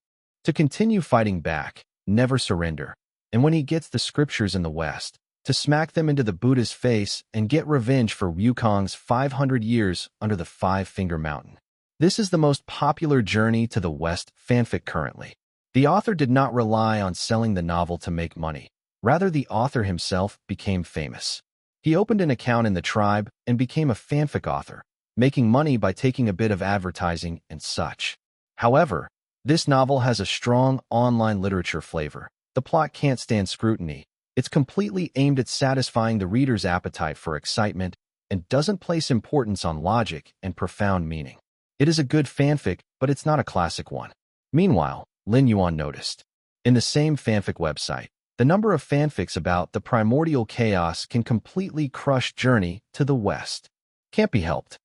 to continue fighting back, never surrender, and when he gets the scriptures in the West, to smack them into the Buddha's face and get revenge for Wukong's 500 years under the Five-Finger Mountain. This is the most popular Journey to the West fanfic currently. The author did not rely on selling the novel to make money. Rather, the author himself became famous. He opened an account in the tribe and became a fanfic author, making money by taking a bit of advertising and such. However, this novel has a strong online literature flavor. The plot can't stand scrutiny. It's completely aimed at satisfying the reader's appetite for excitement and doesn't place importance on logic and profound meaning. It is a good fanfic, but it's not a classic one. Meanwhile, Lin Yuan noticed. In the same fanfic website, the number of fanfics about the primordial chaos can completely crush Journey to the West. Can't be helped.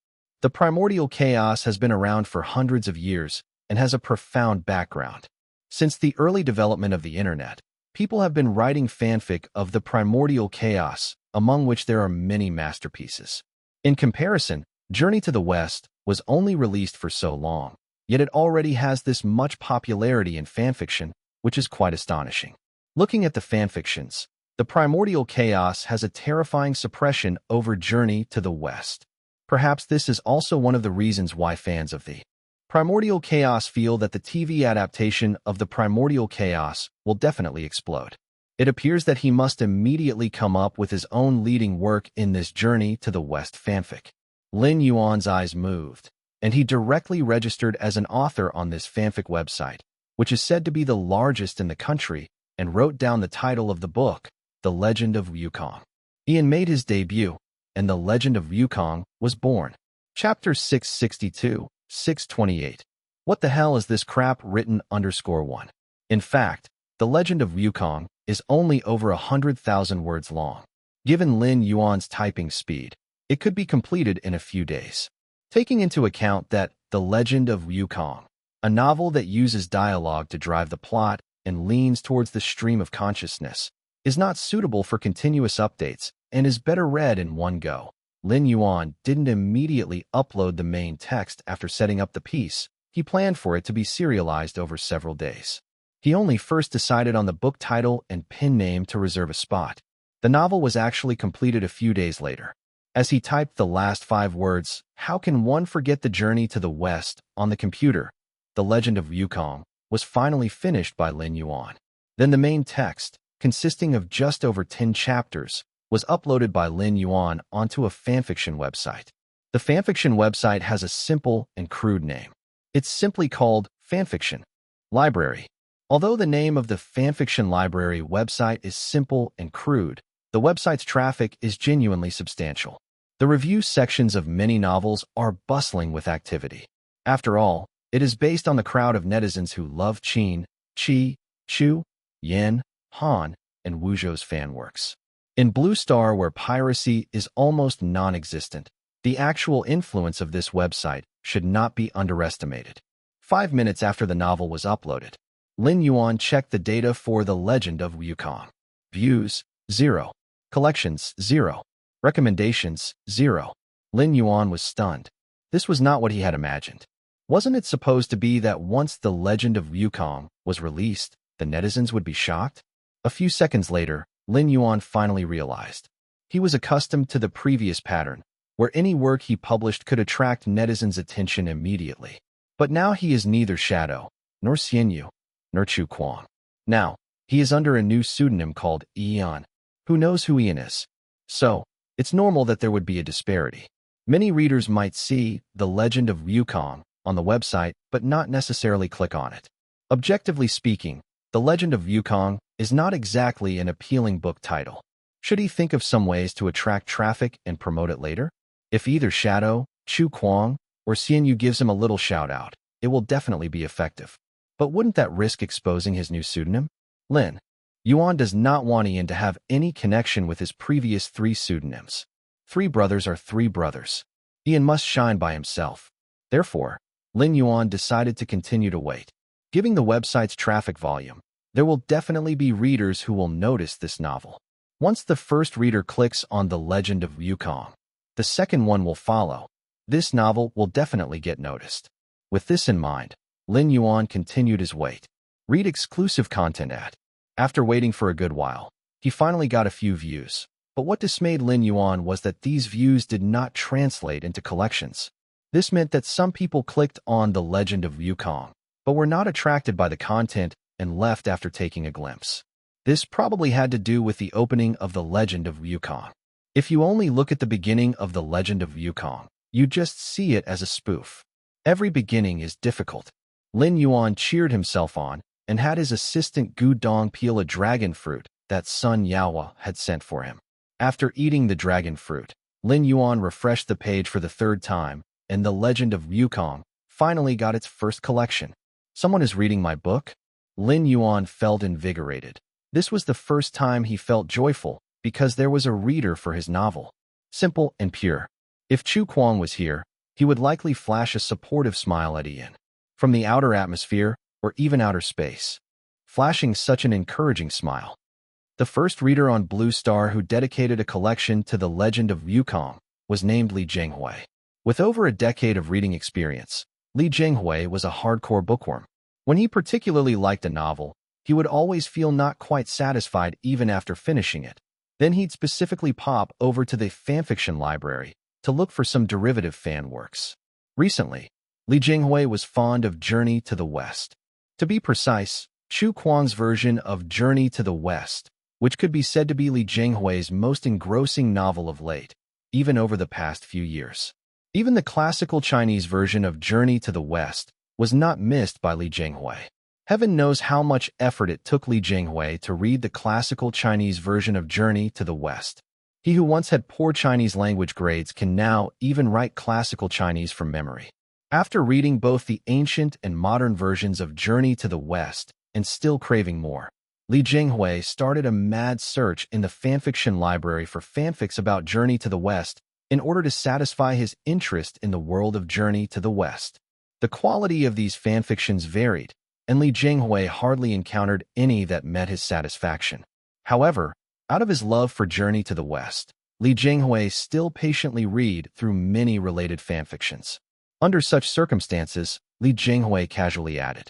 The primordial chaos has been around for hundreds of years and has a profound background. Since the early development of the internet, people have been writing fanfic of the primordial chaos, among which there are many masterpieces. In comparison, Journey to the West was only released for so long, yet it already has this much popularity in fanfiction, which is quite astonishing. Looking at the fanfictions, the primordial chaos has a terrifying suppression over Journey to the West. Perhaps this is also one of the reasons why fans of the primordial chaos feel that the TV adaptation of the primordial chaos will definitely explode. It appears that he must immediately come up with his own leading work in this Journey to the West fanfic. Lin Yuan's eyes moved. and he directly registered as an author on this fanfic website, which is said to be the largest in the country, and wrote down the title of the book, The Legend of Wukong. Ian made his debut, and The Legend of Wukong was born. Chapter 662, 628. What the hell is this crap written _1? In fact, The Legend of Wukong is only over 100,000 words long. Given Lin Yuan's typing speed, it could be completed in a few days. Taking into account that The Legend of Wukong, a novel that uses dialogue to drive the plot and leans towards the stream of consciousness, is not suitable for continuous updates and is better read in one go. Lin Yuan didn't immediately upload the main text after setting up the piece. He planned for it to be serialized over several days. He only first decided on the book title and pen name to reserve a spot. The novel was actually completed a few days later. As he typed the last 5 words, "How can one forget the journey to the West?" on the computer, The Legend of Wukong was finally finished by Lin Yuan. Then the main text, consisting of just over 10 chapters, was uploaded by Lin Yuan onto a fanfiction website. The fanfiction website has a simple and crude name. It's simply called Fanfiction Library. Although the name of the fanfiction library website is simple and crude, the website's traffic is genuinely substantial. The review sections of many novels are bustling with activity. After all, it is based on the crowd of netizens who love Qin, Qi, Chu, Yan, Han, and Wuzhou's fanworks. In Blue Star, where piracy is almost non-existent, the actual influence of this website should not be underestimated. 5 minutes after the novel was uploaded, Lin Yuan checked the data for The Legend of Wukong. Views, 0. Collections, 0. Recommendations, 0. Lin Yuan was stunned. This was not what he had imagined. Wasn't it supposed to be that once The Legend of Wukong was released, the netizens would be shocked? A few seconds later, Lin Yuan finally realized. He was accustomed to the previous pattern, where any work he published could attract netizens' attention immediately. But now he is neither Shadow, nor Xianyu, nor Chu Kuang. Now, he is under a new pseudonym called Ian. Who knows who Ian is? So, it's normal that there would be a disparity. Many readers might see The Legend of Wukong on the website, but not necessarily click on it. Objectively speaking, The Legend of Wukong is not exactly an appealing book title. Should he think of some ways to attract traffic and promote it later? If either Shadow, Chu Kuang, or Xianyu gives him a little shout-out, it will definitely be effective. But wouldn't that risk exposing his new pseudonym? Lin Yuan does not want Ian to have any connection with his previous 3 pseudonyms. 3 brothers are 3 brothers. Ian must shine by himself. Therefore, Lin Yuan decided to continue to wait. Given the website's traffic volume, there will definitely be readers who will notice this novel. Once the first reader clicks on The Legend of Wukong, the second one will follow. This novel will definitely get noticed. With this in mind, Lin Yuan continued his wait. Read exclusive content at. After waiting for a good while, he finally got a few views. But what dismayed Lin Yuan was that these views did not translate into collections. This meant that some people clicked on The Legend of Wukong, but were not attracted by the content and left after taking a glimpse. This probably had to do with the opening of The Legend of Wukong. If you only look at the beginning of The Legend of Wukong, you just see it as a spoof. Every beginning is difficult. Lin Yuan cheered himself on and had his assistant Gu Dong peel a dragon fruit that Sun Yaohua had sent for him. After eating the dragon fruit, Lin Yuan refreshed the page for the 3rd time, and The Legend of Wukong finally got its first collection. Someone is reading my book? Lin Yuan felt invigorated. This was the first time he felt joyful, because there was a reader for his novel. Simple and pure. If Chu Kuang was here, he would likely flash a supportive smile at Ian. From the outer atmosphere, or even outer space. Flashing such an encouraging smile. The first reader on Blue Star who dedicated a collection to The Legend of Wukong was named Li Zhenghui. With over a decade of reading experience, Li Zhenghui was a hardcore bookworm. When he particularly liked a novel, he would always feel not quite satisfied even after finishing it. Then he'd specifically pop over to the fanfiction library to look for some derivative fan works. Recently, Li Zhenghui was fond of Journey to the West. To be precise, Chu Kuang's version of Journey to the West, which could be said to be Li Zhenghui's most engrossing novel of late, even over the past few years. Even the classical Chinese version of Journey to the West was not missed by Li Jinghui. Heaven knows how much effort it took Li Jinghui to read the classical Chinese version of Journey to the West. He who once had poor Chinese language grades can now even write classical Chinese from memory. After reading both the ancient and modern versions of Journey to the West and still craving more, Li Jinghui started a mad search in the fanfiction library for fanfics about Journey to the West in order to satisfy his interest in the world of Journey to the West. The quality of these fanfictions varied, and Li Jinghui hardly encountered any that met his satisfaction. However, out of his love for Journey to the West, Li Jinghui still patiently read through many related fanfictions. Under such circumstances, Li Jinghui casually added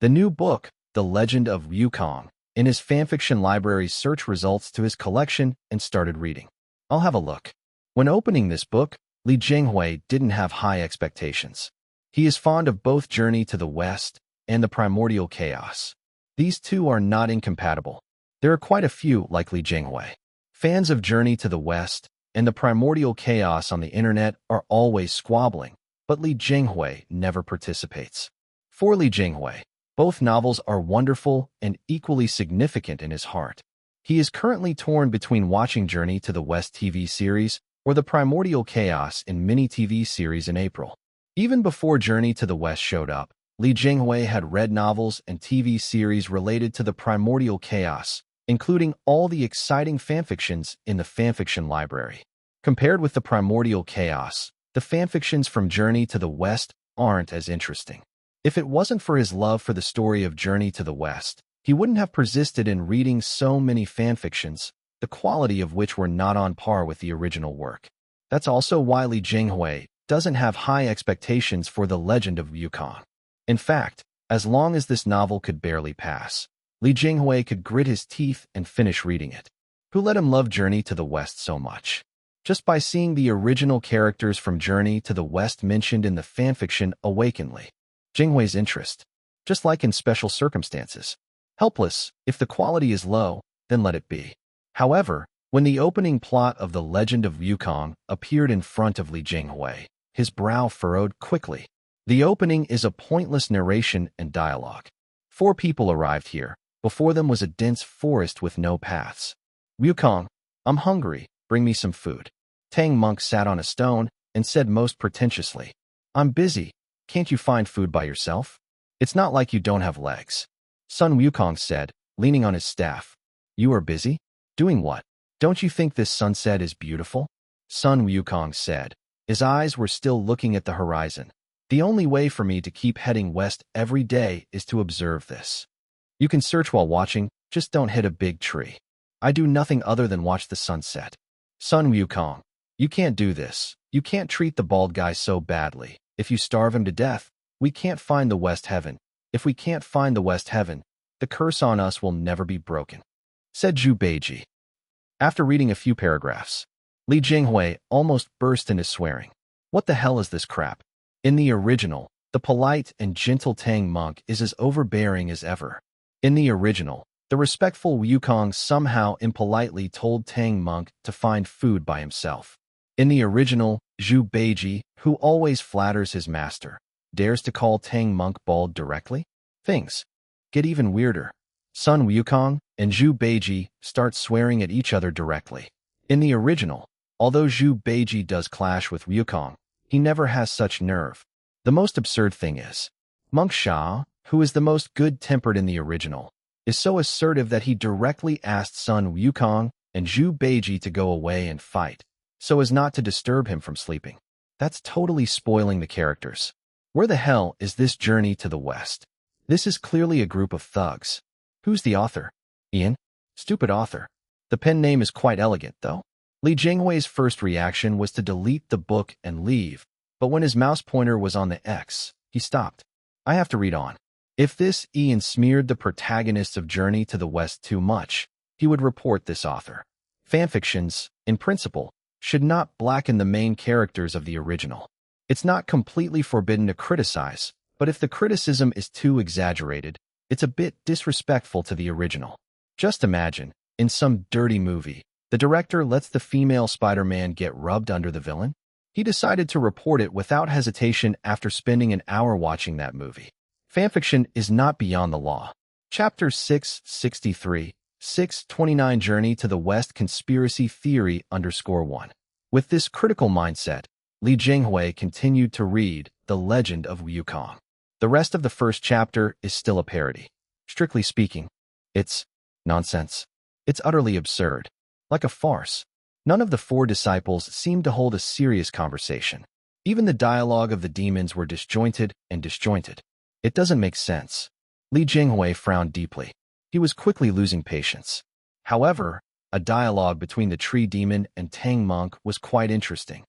the new book, The Legend of Wukong, in his fanfiction library's search results to his collection and started reading. I'll have a look. When opening this book, Li Jinghui didn't have high expectations. He is fond of both Journey to the West and the Primordial Chaos. These two are not incompatible. There are quite a few like Li Jinghui. Fans of Journey to the West and the Primordial Chaos on the internet are always squabbling, but Li Jinghui never participates. For Li Jinghui, both novels are wonderful and equally significant in his heart. He is currently torn between watching Journey to the West TV series or the Primordial Chaos in mini TV series in April. Even before Journey to the West showed up, Li Jinghui had read novels and TV series related to the Primordial Chaos, including all the exciting fanfictions in the fanfiction library. Compared with the Primordial Chaos, the fanfictions from Journey to the West aren't as interesting. If it wasn't for his love for the story of Journey to the West, he wouldn't have persisted in reading so many fanfictions, the quality of which were not on par with the original work. That's also why Li Jinghui doesn't have high expectations for The Legend of Wukong. In fact, as long as this novel could barely pass, Li Jinghui could grit his teeth and finish reading it. Who let him love Journey to the West so much? Just by seeing the original characters from Journey to the West mentioned in the fanfiction awakened Li Jinghui's interest. Just like in Special Circumstances. Helpless, if the quality is low, then let it be. However, when the opening plot of The Legend of Wukong appeared in front of Li Jinghui, his brow furrowed quickly. The opening is a pointless narration and dialogue. 4 people arrived here. Before them was a dense forest with no paths. Wukong, I'm hungry, bring me some food. Tang Monk sat on a stone and said most pretentiously, I'm busy. Can't you find food by yourself? It's not like you don't have legs. Sun Wukong said, leaning on his staff. You are busy? Doing what? Don't you think this sunset is beautiful? Sun Wukong said. His eyes were still looking at the horizon. The only way for me to keep heading west every day is to observe this. You can search while watching, just don't hit a big tree. I do nothing other than watch the sunset. Sun Wukong, you can't do this. You can't treat the bald guy so badly. If you starve him to death, we can't find the West Heaven. If we can't find the West Heaven, the curse on us will never be broken, said Zhu Beiji. After reading a few paragraphs, Li Jinghui almost burst into swearing. What the hell is this crap? In the original, the polite and gentle Tang Monk is as overbearing as ever. In the original, the respectful Wukong somehow impolitely told Tang Monk to find food by himself. In the original, Zhu Beiji, who always flatters his master, dares to call Tang Monk bald directly? Things get even weirder. Sun Wukong and Zhu Beiji start swearing at each other directly. In the original, although Zhu Beiji does clash with Wukong, he never has such nerve. The most absurd thing is, Monk Sha, who is the most good-tempered in the original, is so assertive that he directly asked Sun Wukong and Zhu Beiji to go away and fight, so as not to disturb him from sleeping. That's totally spoiling the characters. Where the hell is this Journey to the West? This is clearly a group of thugs. Who's the author? Ian? Stupid author. The pen name is quite elegant, though. Li Jinghui's first reaction was to delete the book and leave, but when his mouse pointer was on the X, he stopped. I have to read on. If this Ian smeared the protagonists of Journey to the West too much, he would report this author. Fanfictions, in principle, should not blacken the main characters of the original. It's not completely forbidden to criticize, but if the criticism is too exaggerated, it's a bit disrespectful to the original. Just imagine, in some dirty movie, the director lets the female Spider-Man get rubbed under the villain. He decided to report it without hesitation after spending an hour watching that movie. Fanfiction is not beyond the law. Chapter 663, 629 Journey to the West Conspiracy Theory _1. With this critical mindset, Li Jinghui continued to read The Legend of Wukong. The rest of the first chapter is still a parody. Strictly speaking, it's nonsense. It's utterly absurd. Like a farce. None of the four disciples seemed to hold a serious conversation. Even the dialogue of the demons were disjointed and disjointed. It doesn't make sense. Li Jinghui frowned deeply. He was quickly losing patience. However, a dialogue between the tree demon and Tang monk was quite interesting.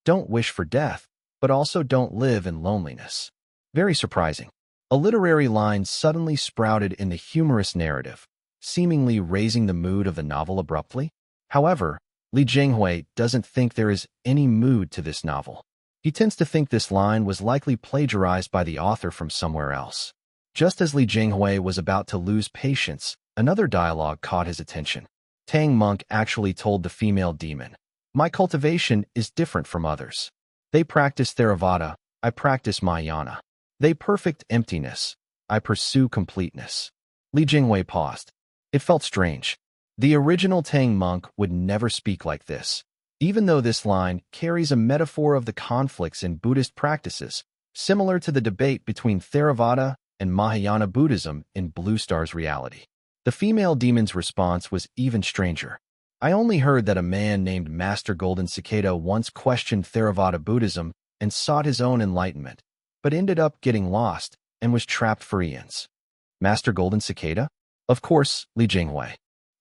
Don't wish for death, but also don't live in loneliness. Very surprising. A literary line suddenly sprouted in the humorous narrative, seemingly raising the mood of the novel abruptly. However, Li Jinghui doesn't think there is any mood to this novel. He tends to think this line was likely plagiarized by the author from somewhere else. Just as Li Jinghui was about to lose patience, another dialogue caught his attention. Tang monk actually told the female demon, "My cultivation is different from others. They practice Theravada, I practice Mahayana. They perfect emptiness, I pursue completeness." Li Jinghui paused. It felt strange. The original Tang monk would never speak like this. Even though this line carries a metaphor of the conflicts in Buddhist practices, similar to the debate between Theravada and Mahayana Buddhism in Blue Star's reality. The female demon's response was even stranger. "I only heard that a man named Master Golden Cicada once questioned Theravada Buddhism and sought his own enlightenment, but ended up getting lost and was trapped for eons." Master Golden Cicada? Of course, Li Jinghui,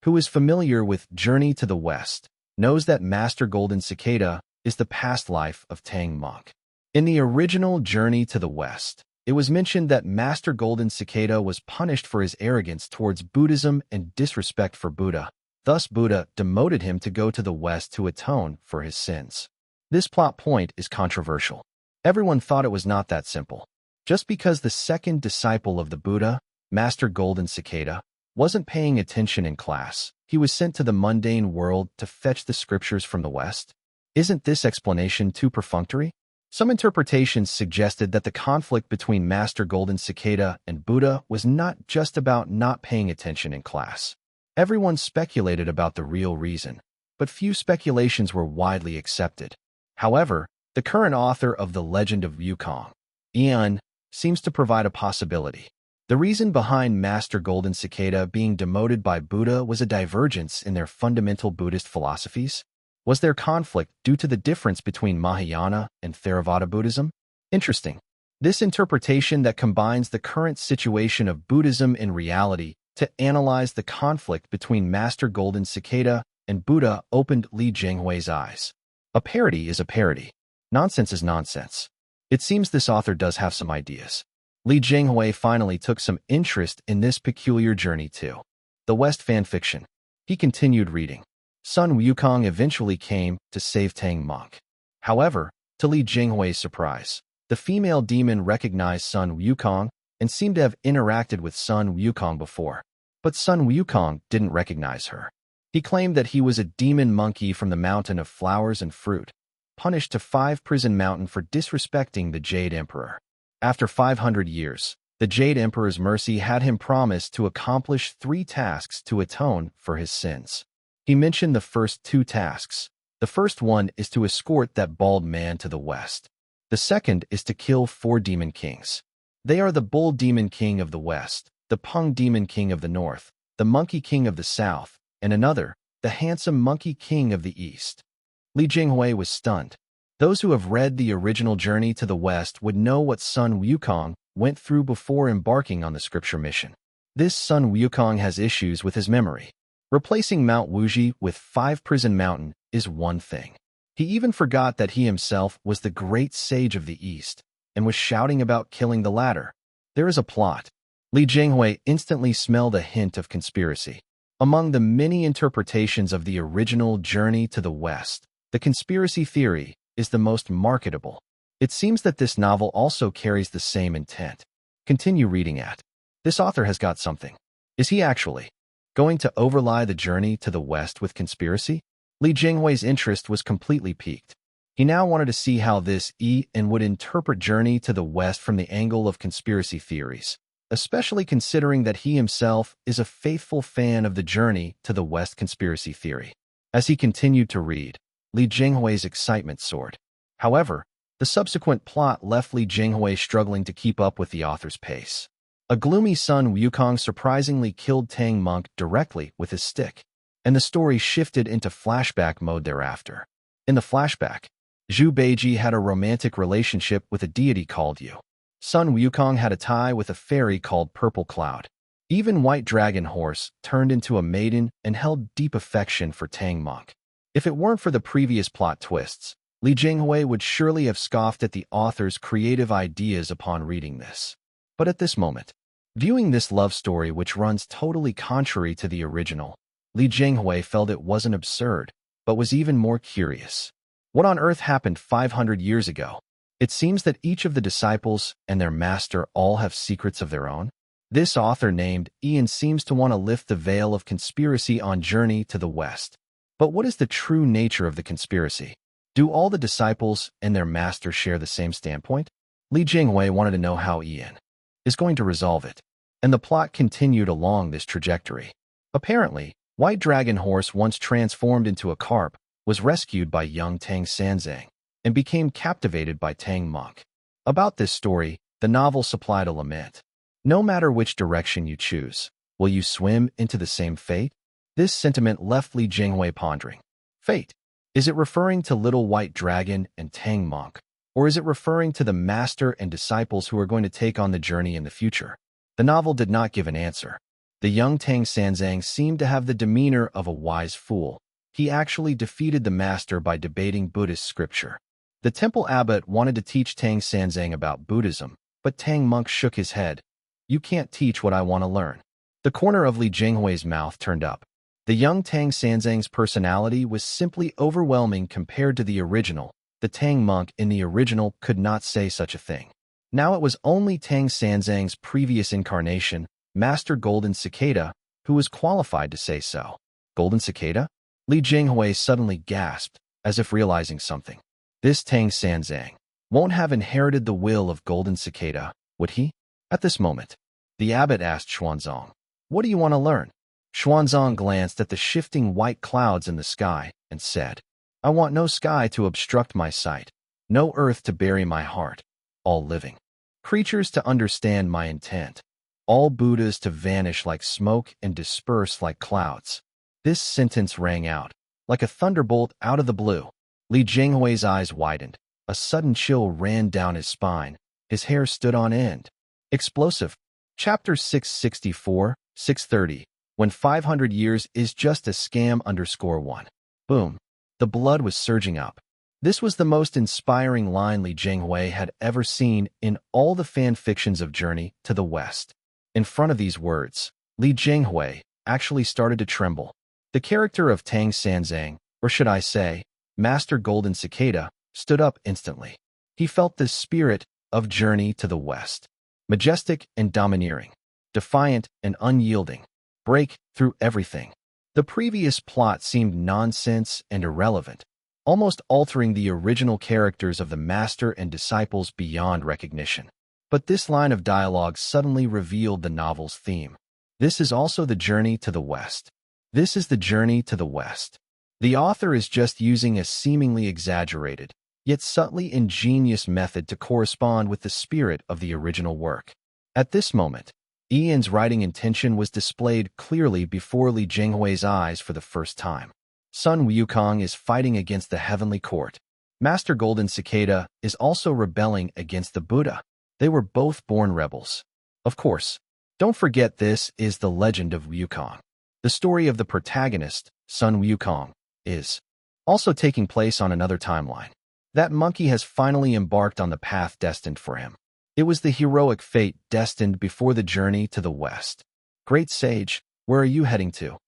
who is familiar with Journey to the West, knows that Master Golden Cicada is the past life of Tang monk. In the original Journey to the West, it was mentioned that Master Golden Cicada was punished for his arrogance towards Buddhism and disrespect for Buddha. Thus, Buddha demoted him to go to the West to atone for his sins. This plot point is controversial. Everyone thought it was not that simple. Just because the second disciple of the Buddha, Master Golden Cicada, wasn't paying attention in class, he was sent to the mundane world to fetch the scriptures from the West? Isn't this explanation too perfunctory? Some interpretations suggested that the conflict between Master Golden Cicada and Buddha was not just about not paying attention in class. Everyone speculated about the real reason, but few speculations were widely accepted. However, the current author of The Legend of Wukong, Lin Yuan, seems to provide a possibility. The reason behind Master Golden Cicada being demoted by Buddha was a divergence in their fundamental Buddhist philosophies. Was there conflict due to the difference between Mahayana and Theravada Buddhism? Interesting. This interpretation that combines the current situation of Buddhism in reality to analyze the conflict between Master Golden Cicada and Buddha opened Li Jinghui's eyes. A parody is a parody. Nonsense is nonsense. It seems this author does have some ideas. Li Jinghui finally took some interest in this peculiar journey too. The West fanfiction. He continued reading. Sun Wukong eventually came to save Tang monk. However, to Li Jinghui's surprise, the female demon recognized Sun Wukong and seemed to have interacted with Sun Wukong before. But Sun Wukong didn't recognize her. He claimed that he was a demon monkey from the mountain of flowers and fruit, punished to 5 prison mountain for disrespecting the Jade Emperor. After 500 years, the Jade Emperor's mercy had him promise to accomplish 3 tasks to atone for his sins. He mentioned the first 2 tasks. The first one is to escort that bald man to the west. The second is to kill 4 demon kings. They are the Bull Demon King of the west, the Pung Demon King of the north, the Monkey King of the south, and another, the Handsome Monkey King of the east. Li Jinghui was stunned. Those who have read the original Journey to the West would know what Sun Wukong went through before embarking on the scripture mission. This Sun Wukong has issues with his memory. Replacing Mount Wuji with 5 Prison Mountain is one thing. He even forgot that he himself was the great sage of the East and was shouting about killing the latter. There is a plot. Li Jinghui instantly smelled a hint of conspiracy. Among the many interpretations of the original Journey to the West, the conspiracy theory is the most marketable. It seems that this novel also carries the same intent. Continue reading at. This author has got something. Is he actually going to overlie the Journey to the West with conspiracy? Li Jinghui's interest was completely piqued. He now wanted to see how this and would interpret Journey to the West from the angle of conspiracy theories, especially considering that he himself is a faithful fan of the Journey to the West conspiracy theory. As he continued to read, Li Jinghui's excitement soared. However, the subsequent plot left Li Jinghui struggling to keep up with the author's pace. A gloomy Sun Wukong surprisingly killed Tang Monk directly with his stick, and the story shifted into flashback mode thereafter. In the flashback, Zhu Beiji had a romantic relationship with a deity called Yu. Sun Wukong had a tie with a fairy called Purple Cloud. Even White Dragon Horse turned into a maiden and held deep affection for Tang Monk. If it weren't for the previous plot twists, Li Jinghui would surely have scoffed at the author's creative ideas upon reading this. But at this moment, viewing this love story which runs totally contrary to the original, Li Jinghui felt it wasn't absurd, but was even more curious. What on earth happened 500 years ago? It seems that each of the disciples and their master all have secrets of their own. This author named Ian seems to want to lift the veil of conspiracy on Journey to the West. But what is the true nature of the conspiracy? Do all the disciples and their master share the same standpoint? Li Jinghui wanted to know how Ian is going to resolve it, and the plot continued along this trajectory. Apparently, White Dragon Horse, once transformed into a carp, was rescued by young Tang Sanzang and became captivated by Tang Monk. About this story, the novel supplied a lament. No matter which direction you choose, will you swim into the same fate? This sentiment left Li Jinghui pondering. Fate. Is it referring to Little White Dragon and Tang Monk, or is it referring to the master and disciples who are going to take on the journey in the future? The novel did not give an answer. The young Tang Sanzang seemed to have the demeanor of a wise fool. He actually defeated the master by debating Buddhist scripture. The temple abbot wanted to teach Tang Sanzang about Buddhism, but Tang Monk shook his head. You can't teach what I want to learn. The corner of Li Jinghui's mouth turned up. The young Tang Sanzang's personality was simply overwhelming compared to the original. The Tang Monk in the original could not say such a thing. Now it was only Tang Sanzang's previous incarnation, Master Golden Cicada, who was qualified to say so. Golden Cicada? Li Jinghui suddenly gasped, as if realizing something. This Tang Sanzang won't have inherited the will of Golden Cicada, would he? At this moment, the abbot asked Xuanzang, "What do you want to learn?" Xuanzang glanced at the shifting white clouds in the sky and said, "I want no sky to obstruct my sight, no earth to bury my heart, all living creatures to understand my intent, all Buddhas to vanish like smoke and disperse like clouds." This sentence rang out, like a thunderbolt out of the blue. Li Jinghui's eyes widened. A sudden chill ran down his spine. His hair stood on end. Explosive. Chapter 664, 630. When 500 years is just a scam _1. Boom. The blood was surging up. This was the most inspiring line Li Jinghui had ever seen in all the fan fictions of Journey to the West. In front of these words, Li Jinghui actually started to tremble. The character of Tang Sanzang, or should I say, Master Golden Cicada, stood up instantly. He felt the spirit of Journey to the West. Majestic and domineering, defiant and unyielding, break through everything. The previous plot seemed nonsense and irrelevant, almost altering the original characters of the master and disciples beyond recognition. But this line of dialogue suddenly revealed the novel's theme. This is also the journey to the West. This is the journey to the West. The author is just using a seemingly exaggerated, yet subtly ingenious method to correspond with the spirit of the original work. At this moment, Ian's writing intention was displayed clearly before Li Jinghui's eyes for the first time. Sun Wukong is fighting against the heavenly court. Master Golden Cicada is also rebelling against the Buddha. They were both born rebels. Of course, don't forget this is the legend of Wukong. The story of the protagonist, Sun Wukong, is also taking place on another timeline. That monkey has finally embarked on the path destined for him. It was the heroic fate destined before the journey to the West. Great sage, where are you heading to?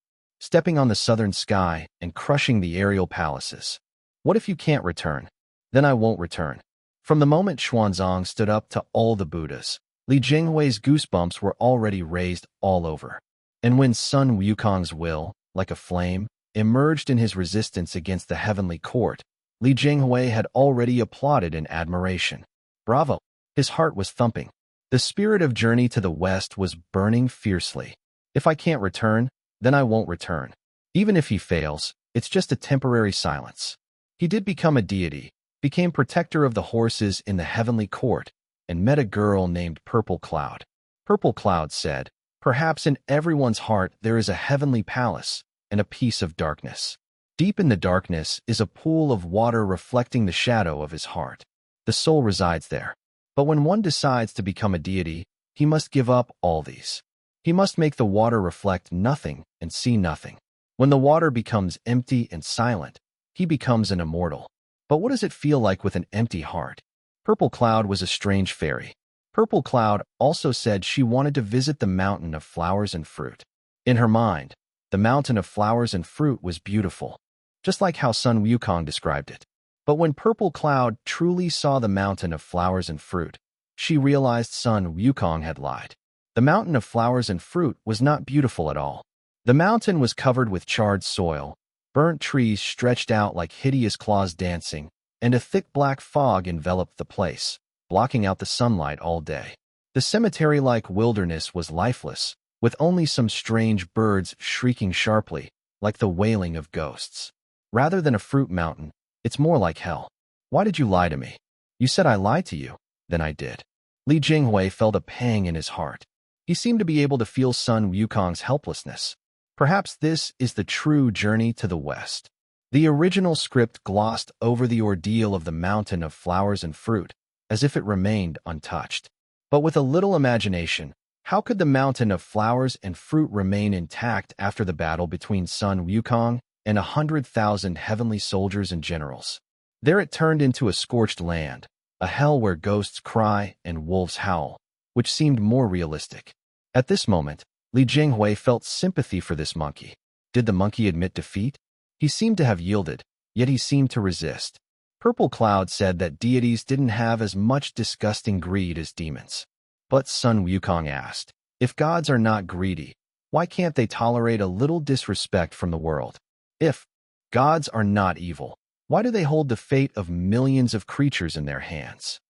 Stepping on the southern sky and crushing the aerial palaces. What if you can't return? Then I won't return. From the moment Xuanzang stood up to all the Buddhas, Li Jinghui's goosebumps were already raised all over. And when Sun Wukong's will, like a flame, emerged in his resistance against the heavenly court, Li Jinghui had already applauded in admiration. Bravo! His heart was thumping. The spirit of journey to the west was burning fiercely. If I can't return, then I won't return. Even if he fails, it's just a temporary silence. He did become a deity, became protector of the horses in the heavenly court, and met a girl named Purple Cloud. Purple Cloud said, "Perhaps in everyone's heart there is a heavenly palace and a piece of darkness. Deep in the darkness is a pool of water reflecting the shadow of his heart. The soul resides there. But when one decides to become a deity, he must give up all these. He must make the water reflect nothing and see nothing. When the water becomes empty and silent, he becomes an immortal. But what does it feel like with an empty heart?" Purple Cloud was a strange fairy. Purple Cloud also said she wanted to visit the mountain of flowers and fruit. In her mind, the mountain of flowers and fruit was beautiful, just like how Sun Wukong described it. But when Purple Cloud truly saw the mountain of flowers and fruit, she realized Sun Wukong had lied. The mountain of flowers and fruit was not beautiful at all. The mountain was covered with charred soil, burnt trees stretched out like hideous claws dancing, and a thick black fog enveloped the place, blocking out the sunlight all day. The cemetery-like wilderness was lifeless, with only some strange birds shrieking sharply, like the wailing of ghosts. Rather than a fruit mountain, it's more like hell. Why did you lie to me? You said I lied to you. Then I did. Li Jinghui felt a pang in his heart. He seemed to be able to feel Sun Wukong's helplessness. Perhaps this is the true journey to the west. The original script glossed over the ordeal of the mountain of flowers and fruit, as if it remained untouched. But with a little imagination, how could the mountain of flowers and fruit remain intact after the battle between Sun Wukong and 100,000 heavenly soldiers and generals? There it turned into a scorched land, a hell where ghosts cry and wolves howl, which seemed more realistic. At this moment, Li Jinghui felt sympathy for this monkey. Did the monkey admit defeat? He seemed to have yielded, yet he seemed to resist. Purple Cloud said that deities didn't have as much disgusting greed as demons. But Sun Wukong asked, if gods are not greedy, why can't they tolerate a little disrespect from the world? If gods are not evil, why do they hold the fate of millions of creatures in their hands?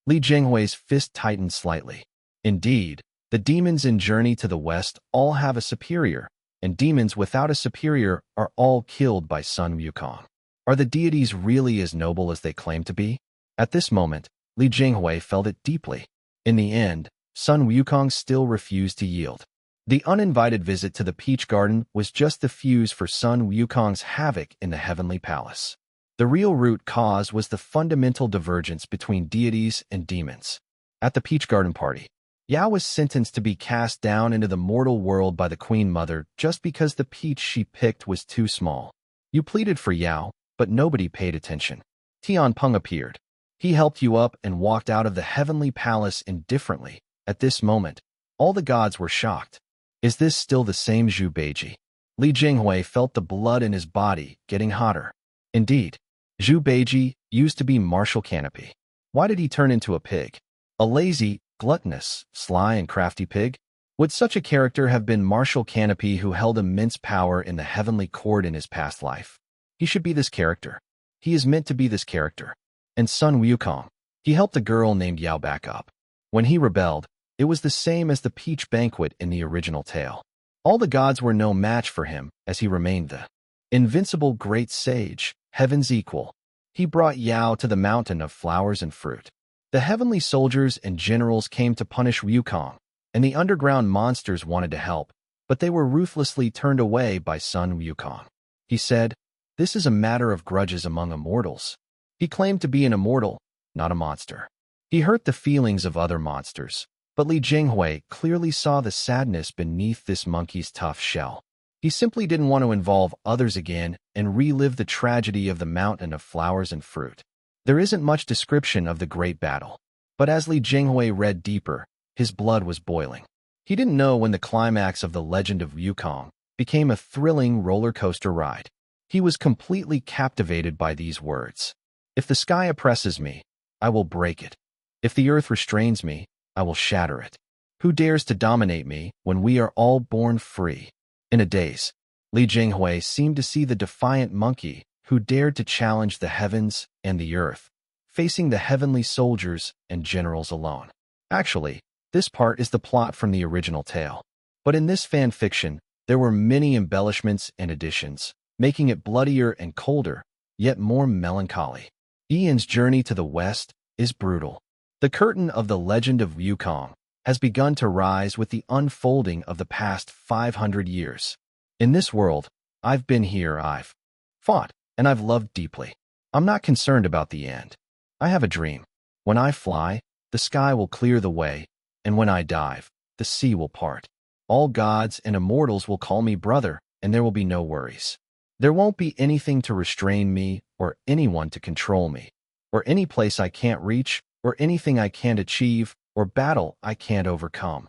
Li Jinghui's fist tightened slightly. Indeed, the demons in Journey to the West all have a superior, and demons without a superior are all killed by Sun Wukong. Are the deities really as noble as they claim to be? At this moment, Li Jinghui felt it deeply. In the end, Sun Wukong still refused to yield. The uninvited visit to the Peach Garden was just the fuse for Sun Wukong's havoc in the Heavenly Palace. The real root cause was the fundamental divergence between deities and demons. At the Peach Garden party, Yao was sentenced to be cast down into the mortal world by the Queen Mother just because the peach she picked was too small. You pleaded for Yao, but nobody paid attention. Tian Peng appeared. He helped you up and walked out of the Heavenly Palace indifferently. At this moment, all the gods were shocked. Is this still the same Zhu Beiji? Li Jinghui felt the blood in his body getting hotter. Indeed, Zhu Beiji used to be Martial Canopy. Why did he turn into a pig? A lazy, gluttonous, sly, and crafty pig? Would such a character have been Martial Canopy who held immense power in the heavenly court in his past life? He should be this character. He is meant to be this character. And Sun Wukong, he helped a girl named Yao back up. When he rebelled, it was the same as the peach banquet in the original tale. All the gods were no match for him, as he remained the invincible great sage, heaven's equal. He brought Yao to the mountain of flowers and fruit. The heavenly soldiers and generals came to punish Wukong, and the underground monsters wanted to help, but they were ruthlessly turned away by Sun Wukong. He said, "This is a matter of grudges among immortals." He claimed to be an immortal, not a monster. He hurt the feelings of other monsters, but Li Jinghui clearly saw the sadness beneath this monkey's tough shell. He simply didn't want to involve others again and relive the tragedy of the mountain of flowers and fruit. There isn't much description of the great battle, but as Li Jinghui read deeper, his blood was boiling. He didn't know when the climax of the legend of Wukong became a thrilling roller coaster ride. He was completely captivated by these words. If the sky oppresses me, I will break it. If the earth restrains me, I will shatter it. Who dares to dominate me when we are all born free? In a daze, Li Jinghui seemed to see the defiant monkey who dared to challenge the heavens and the earth, facing the heavenly soldiers and generals alone. Actually, this part is the plot from the original tale. But in this fan fiction, there were many embellishments and additions, making it bloodier and colder, yet more melancholy. Ian's journey to the west is brutal. The curtain of the legend of Wukong has begun to rise with the unfolding of the past 500 years. In this world, I've been here, I've fought, and I've loved deeply. I'm not concerned about the end. I have a dream. When I fly, the sky will clear the way, and when I dive, the sea will part. All gods and immortals will call me brother, and there will be no worries. There won't be anything to restrain me or anyone to control me, or any place I can't reach, or anything I can't achieve, or battle I can't overcome.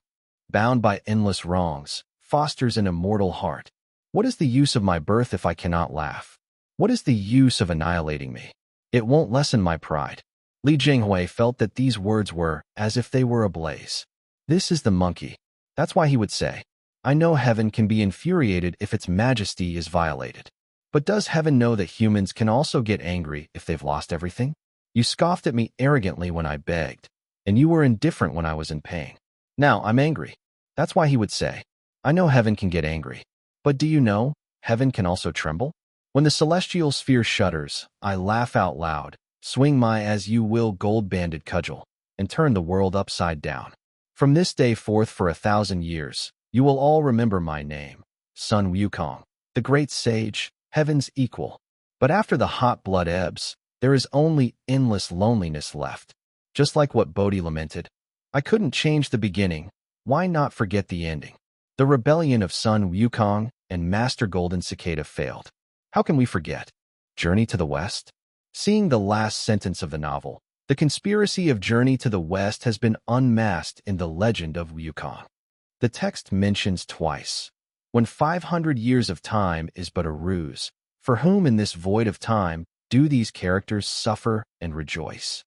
Bound by endless wrongs, fosters an immortal heart. What is the use of my birth if I cannot laugh? What is the use of annihilating me? It won't lessen my pride. Li Jinghui felt that these words were as if they were ablaze. This is the monkey. That's why he would say, I know heaven can be infuriated if its majesty is violated. But does heaven know that humans can also get angry if they've lost everything? You scoffed at me arrogantly when I begged, and you were indifferent when I was in pain. Now I'm angry. That's why he would say, I know heaven can get angry. But do you know, heaven can also tremble? When the celestial sphere shudders, I laugh out loud, swing my as-you-will gold-banded cudgel, and turn the world upside down. From this day forth for 1,000 years, you will all remember my name, Sun Wukong, the great sage, heaven's equal. But after the hot blood ebbs, there is only endless loneliness left. Just like what Bodhi lamented, I couldn't change the beginning, why not forget the ending? The rebellion of Sun Wukong and Master Golden Cicada failed. How can we forget? Journey to the West? Seeing the last sentence of the novel, the conspiracy of Journey to the West has been unmasked in the legend of Wukong. The text mentions twice, when 500 years of time is but a ruse, for whom in this void of time do these characters suffer and rejoice?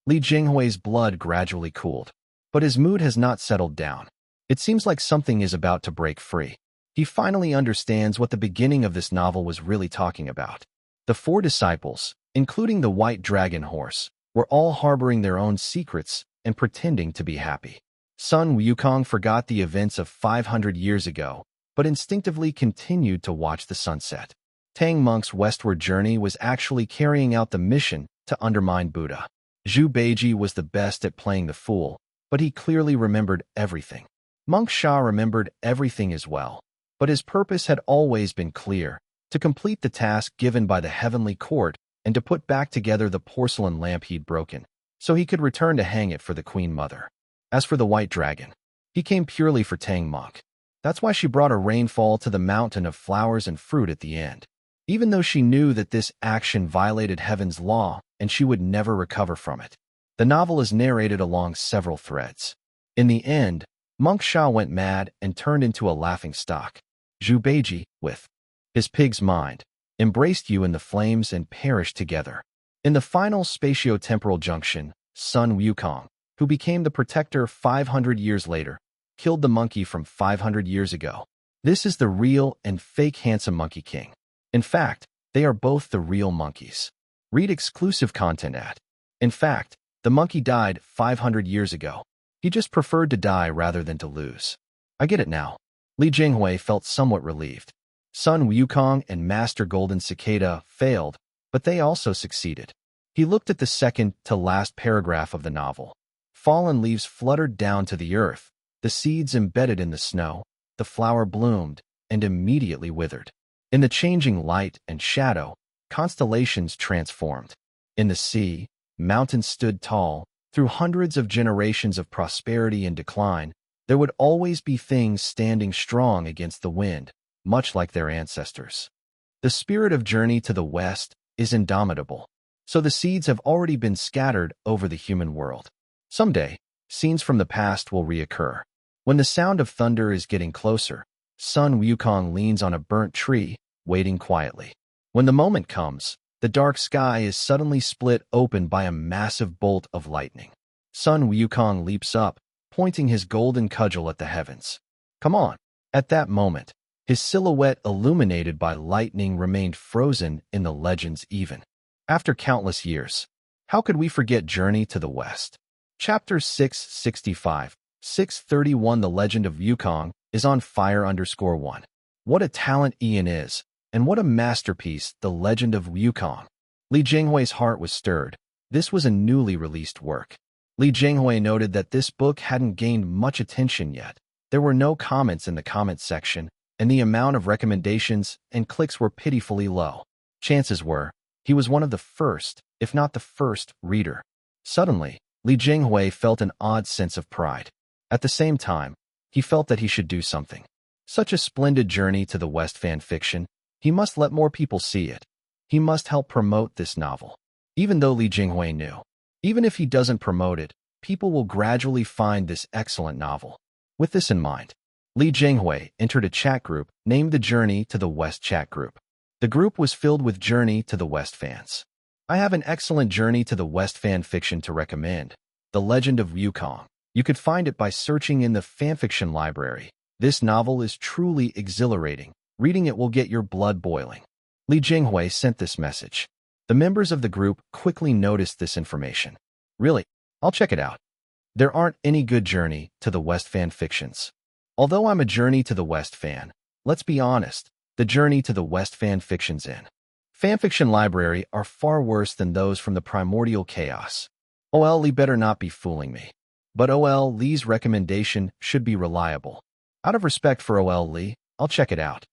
Li Jinghui's blood gradually cooled, but his mood has not settled down. It seems like something is about to break free. He finally understands what the beginning of this novel was really talking about. The 4 disciples, including the white dragon horse, were all harboring their own secrets and pretending to be happy. Sun Wukong forgot the events of 500 years ago, but instinctively continued to watch the sunset. Tang Monk's westward journey was actually carrying out the mission to undermine Buddha. Zhu Beiji was the best at playing the fool, but he clearly remembered everything. Monk Sha remembered everything as well, but his purpose had always been clear, to complete the task given by the heavenly court and to put back together the porcelain lamp he'd broken, so he could return to hang it for the Queen Mother. As for the white dragon, he came purely for Tang Monk. That's why she brought a rainfall to the mountain of flowers and fruit at the end, even though she knew that this action violated heaven's law and she would never recover from it. The novel is narrated along several threads. In the end, Monk Sha went mad and turned into a laughingstock. Zhu Beiji, with his pig's mind, embraced you in the flames and perished together. In the final spatio-temporal junction, Sun Wukong, who became the protector 500 years later, killed the monkey from 500 years ago. This is the real and fake handsome Monkey King. In fact, they are both the real monkeys. Read exclusive content at. In fact, the monkey died 500 years ago. He just preferred to die rather than to lose. I get it now. Li Jinghui felt somewhat relieved. Sun Wukong and Master Golden Cicada failed, but they also succeeded. He looked at the second to last paragraph of the novel. Fallen leaves fluttered down to the earth, the seeds embedded in the snow, the flower bloomed, and immediately withered. In the changing light and shadow, constellations transformed. In the sea, mountains stood tall. Through hundreds of generations of prosperity and decline, there would always be things standing strong against the wind, much like their ancestors. The spirit of Journey to the West is indomitable, so the seeds have already been scattered over the human world. Someday, scenes from the past will reoccur. When the sound of thunder is getting closer, Sun Wukong leans on a burnt tree, waiting quietly. When the moment comes, the dark sky is suddenly split open by a massive bolt of lightning. Sun Wukong leaps up, pointing his golden cudgel at the heavens. Come on! At that moment, His silhouette, illuminated by lightning, remained frozen in the legends even after countless years. How could we forget Journey to the West? Chapter 665, 631. The Legend of Wukong is on fire _1. What a talent Ian is, and what a masterpiece, The Legend of Wukong. Li Jinghui's heart was stirred. This was a newly released work. Li Jinghui noted that this book hadn't gained much attention yet. There were no comments in the comments section, and the amount of recommendations and clicks were pitifully low. Chances were, he was one of the first, if not the first, reader. Suddenly, Li Jinghui felt an odd sense of pride. At the same time, he felt that he should do something. Such a splendid Journey to the West fan fiction, he must let more people see it. He must help promote this novel. Even though Li Jinghui knew, even if he doesn't promote it, people will gradually find this excellent novel. With this in mind, Li Jinghui entered a chat group named the Journey to the West chat group. The group was filled with Journey to the West fans. I have an excellent Journey to the West fan fiction to recommend, The Legend of Wukong. You could find it by searching in the fanfiction library. This novel is truly exhilarating. Reading it will get your blood boiling. Li Jinghui sent this message. The members of the group quickly noticed this information. Really? I'll check it out. There aren't any good Journey to the West fan fictions. Although I'm a Journey to the West fan, let's be honest, the Journey to the West fan fictions in fanfiction library are far worse than those from the Primordial Chaos. OL Li better not be fooling me. But OL Li's recommendation should be reliable. Out of respect for OL Li, I'll check it out.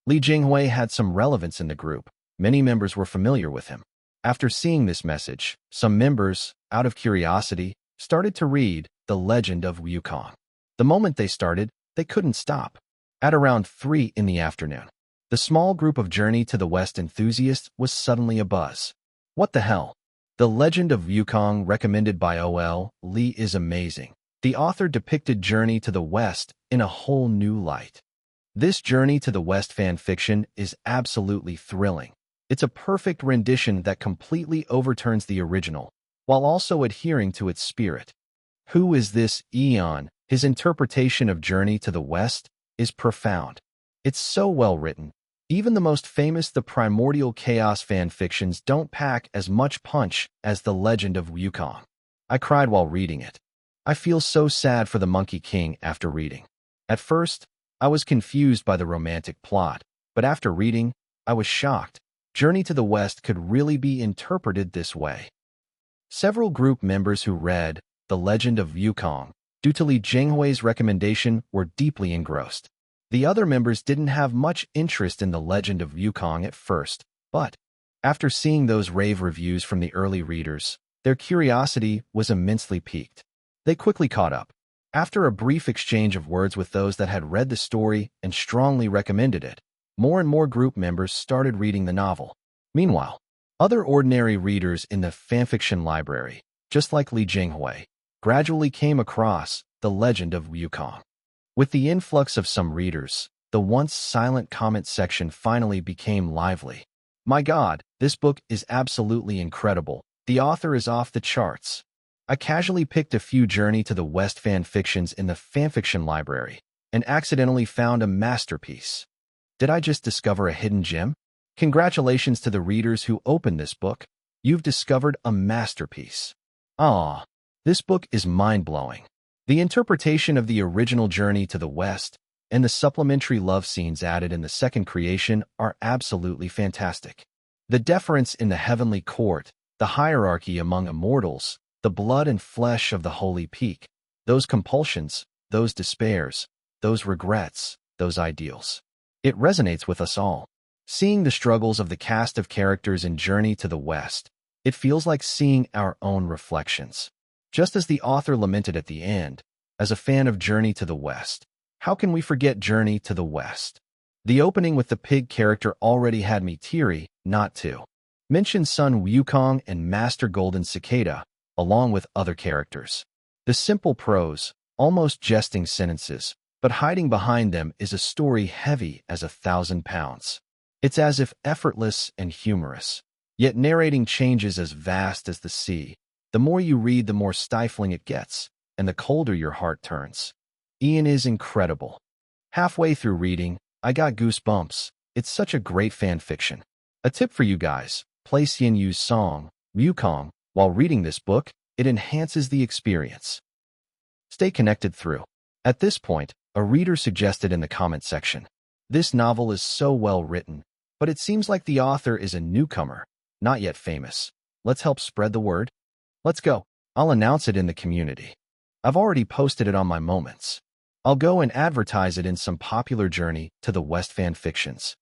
Li Jinghui had some relevance in the group. Many members were familiar with him. After seeing this message, some members, out of curiosity, started to read The Legend of Wukong. The moment they started, they couldn't stop. At around 3 in the afternoon, the small group of Journey to the West enthusiasts was suddenly abuzz. What the hell? The Legend of Wukong, recommended by OL Li, is amazing. The author depicted Journey to the West in a whole new light. This Journey to the West fan fiction is absolutely thrilling. It's a perfect rendition that completely overturns the original, while also adhering to its spirit. Who is this Eon? His interpretation of Journey to the West is profound. It's so well written. Even the most famous The Primordial Chaos fan fictions don't pack as much punch as The Legend of Wukong. I cried while reading it. I feel so sad for the Monkey King after reading. At first, I was confused by the romantic plot, but after reading, I was shocked. Journey to the West could really be interpreted this way. Several group members who read The Legend of Wukong, due to Li Jinghui's recommendation, were deeply engrossed. The other members didn't have much interest in The Legend of Wukong at first, but after seeing those rave reviews from the early readers, their curiosity was immensely piqued. They quickly caught up. After a brief exchange of words with those that had read the story and strongly recommended it, more and more group members started reading the novel. Meanwhile, other ordinary readers in the fanfiction library, just like Li Jinghui, gradually came across The Legend of Wukong. With the influx of some readers, the once silent comment section finally became lively. My God, this book is absolutely incredible. The author is off the charts. I casually picked a few Journey to the West fan fictions in the fanfiction library and accidentally found a masterpiece. Did I just discover a hidden gem? Congratulations to the readers who opened this book. You've discovered a masterpiece. Ah, this book is mind-blowing. The interpretation of the original Journey to the West and the supplementary love scenes added in the second creation are absolutely fantastic. The deference in the heavenly court, the hierarchy among immortals, the blood and flesh of the holy peak, those compulsions, those despairs, those regrets, those ideals. It resonates with us all. Seeing the struggles of the cast of characters in Journey to the West, it feels like seeing our own reflections. Just as the author lamented at the end, as a fan of Journey to the West, how can we forget Journey to the West? The opening with the pig character already had me teary, not to mention Sun Wukong and Master Golden Cicada, along with other characters. The simple prose, almost jesting sentences, but hiding behind them is a story heavy as 1,000 pounds. It's as if effortless and humorous, yet narrating changes as vast as the sea. The more you read, the more stifling it gets, and the colder your heart turns. Ian is incredible. Halfway through reading, I got goosebumps. It's such a great fan fiction. A tip for you guys, play Xian Yu's song, Wukong, while reading this book. It enhances the experience. Stay connected through. At this point, a reader suggested in the comment section, this novel is so well written, but it seems like the author is a newcomer, not yet famous. Let's help spread the word. Let's go. I'll announce it in the community. I've already posted it on my Moments. I'll go and advertise it in some popular Journey to the West fan fictions.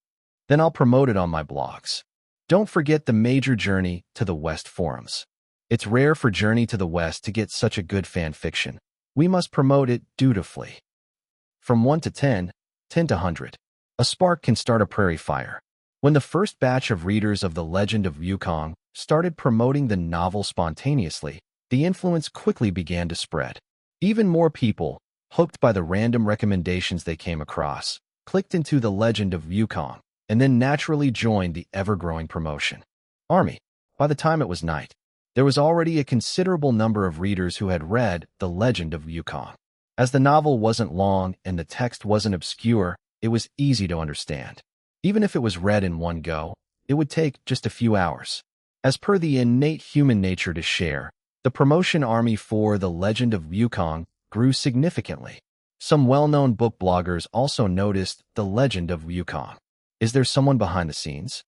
Then I'll promote it on my blogs. Don't forget the major Journey to the West forums. It's rare for Journey to the West to get such a good fan fiction. We must promote it dutifully. From 1 to 10, 10 to 100. A spark can start a prairie fire. When the first batch of readers of The Legend of Wukong started promoting the novel spontaneously, the influence quickly began to spread. Even more people, hooked by the random recommendations they came across, clicked into The Legend of Wukong, and then naturally joined the ever-growing promotion army. By the time it was night, there was already a considerable number of readers who had read The Legend of Wukong. As the novel wasn't long and the text wasn't obscure, it was easy to understand. Even if it was read in one go, it would take just a few hours. As per the innate human nature to share, the promotion army for The Legend of Wukong grew significantly. Some well-known book bloggers also noticed The Legend of Wukong. Is there someone behind the scenes?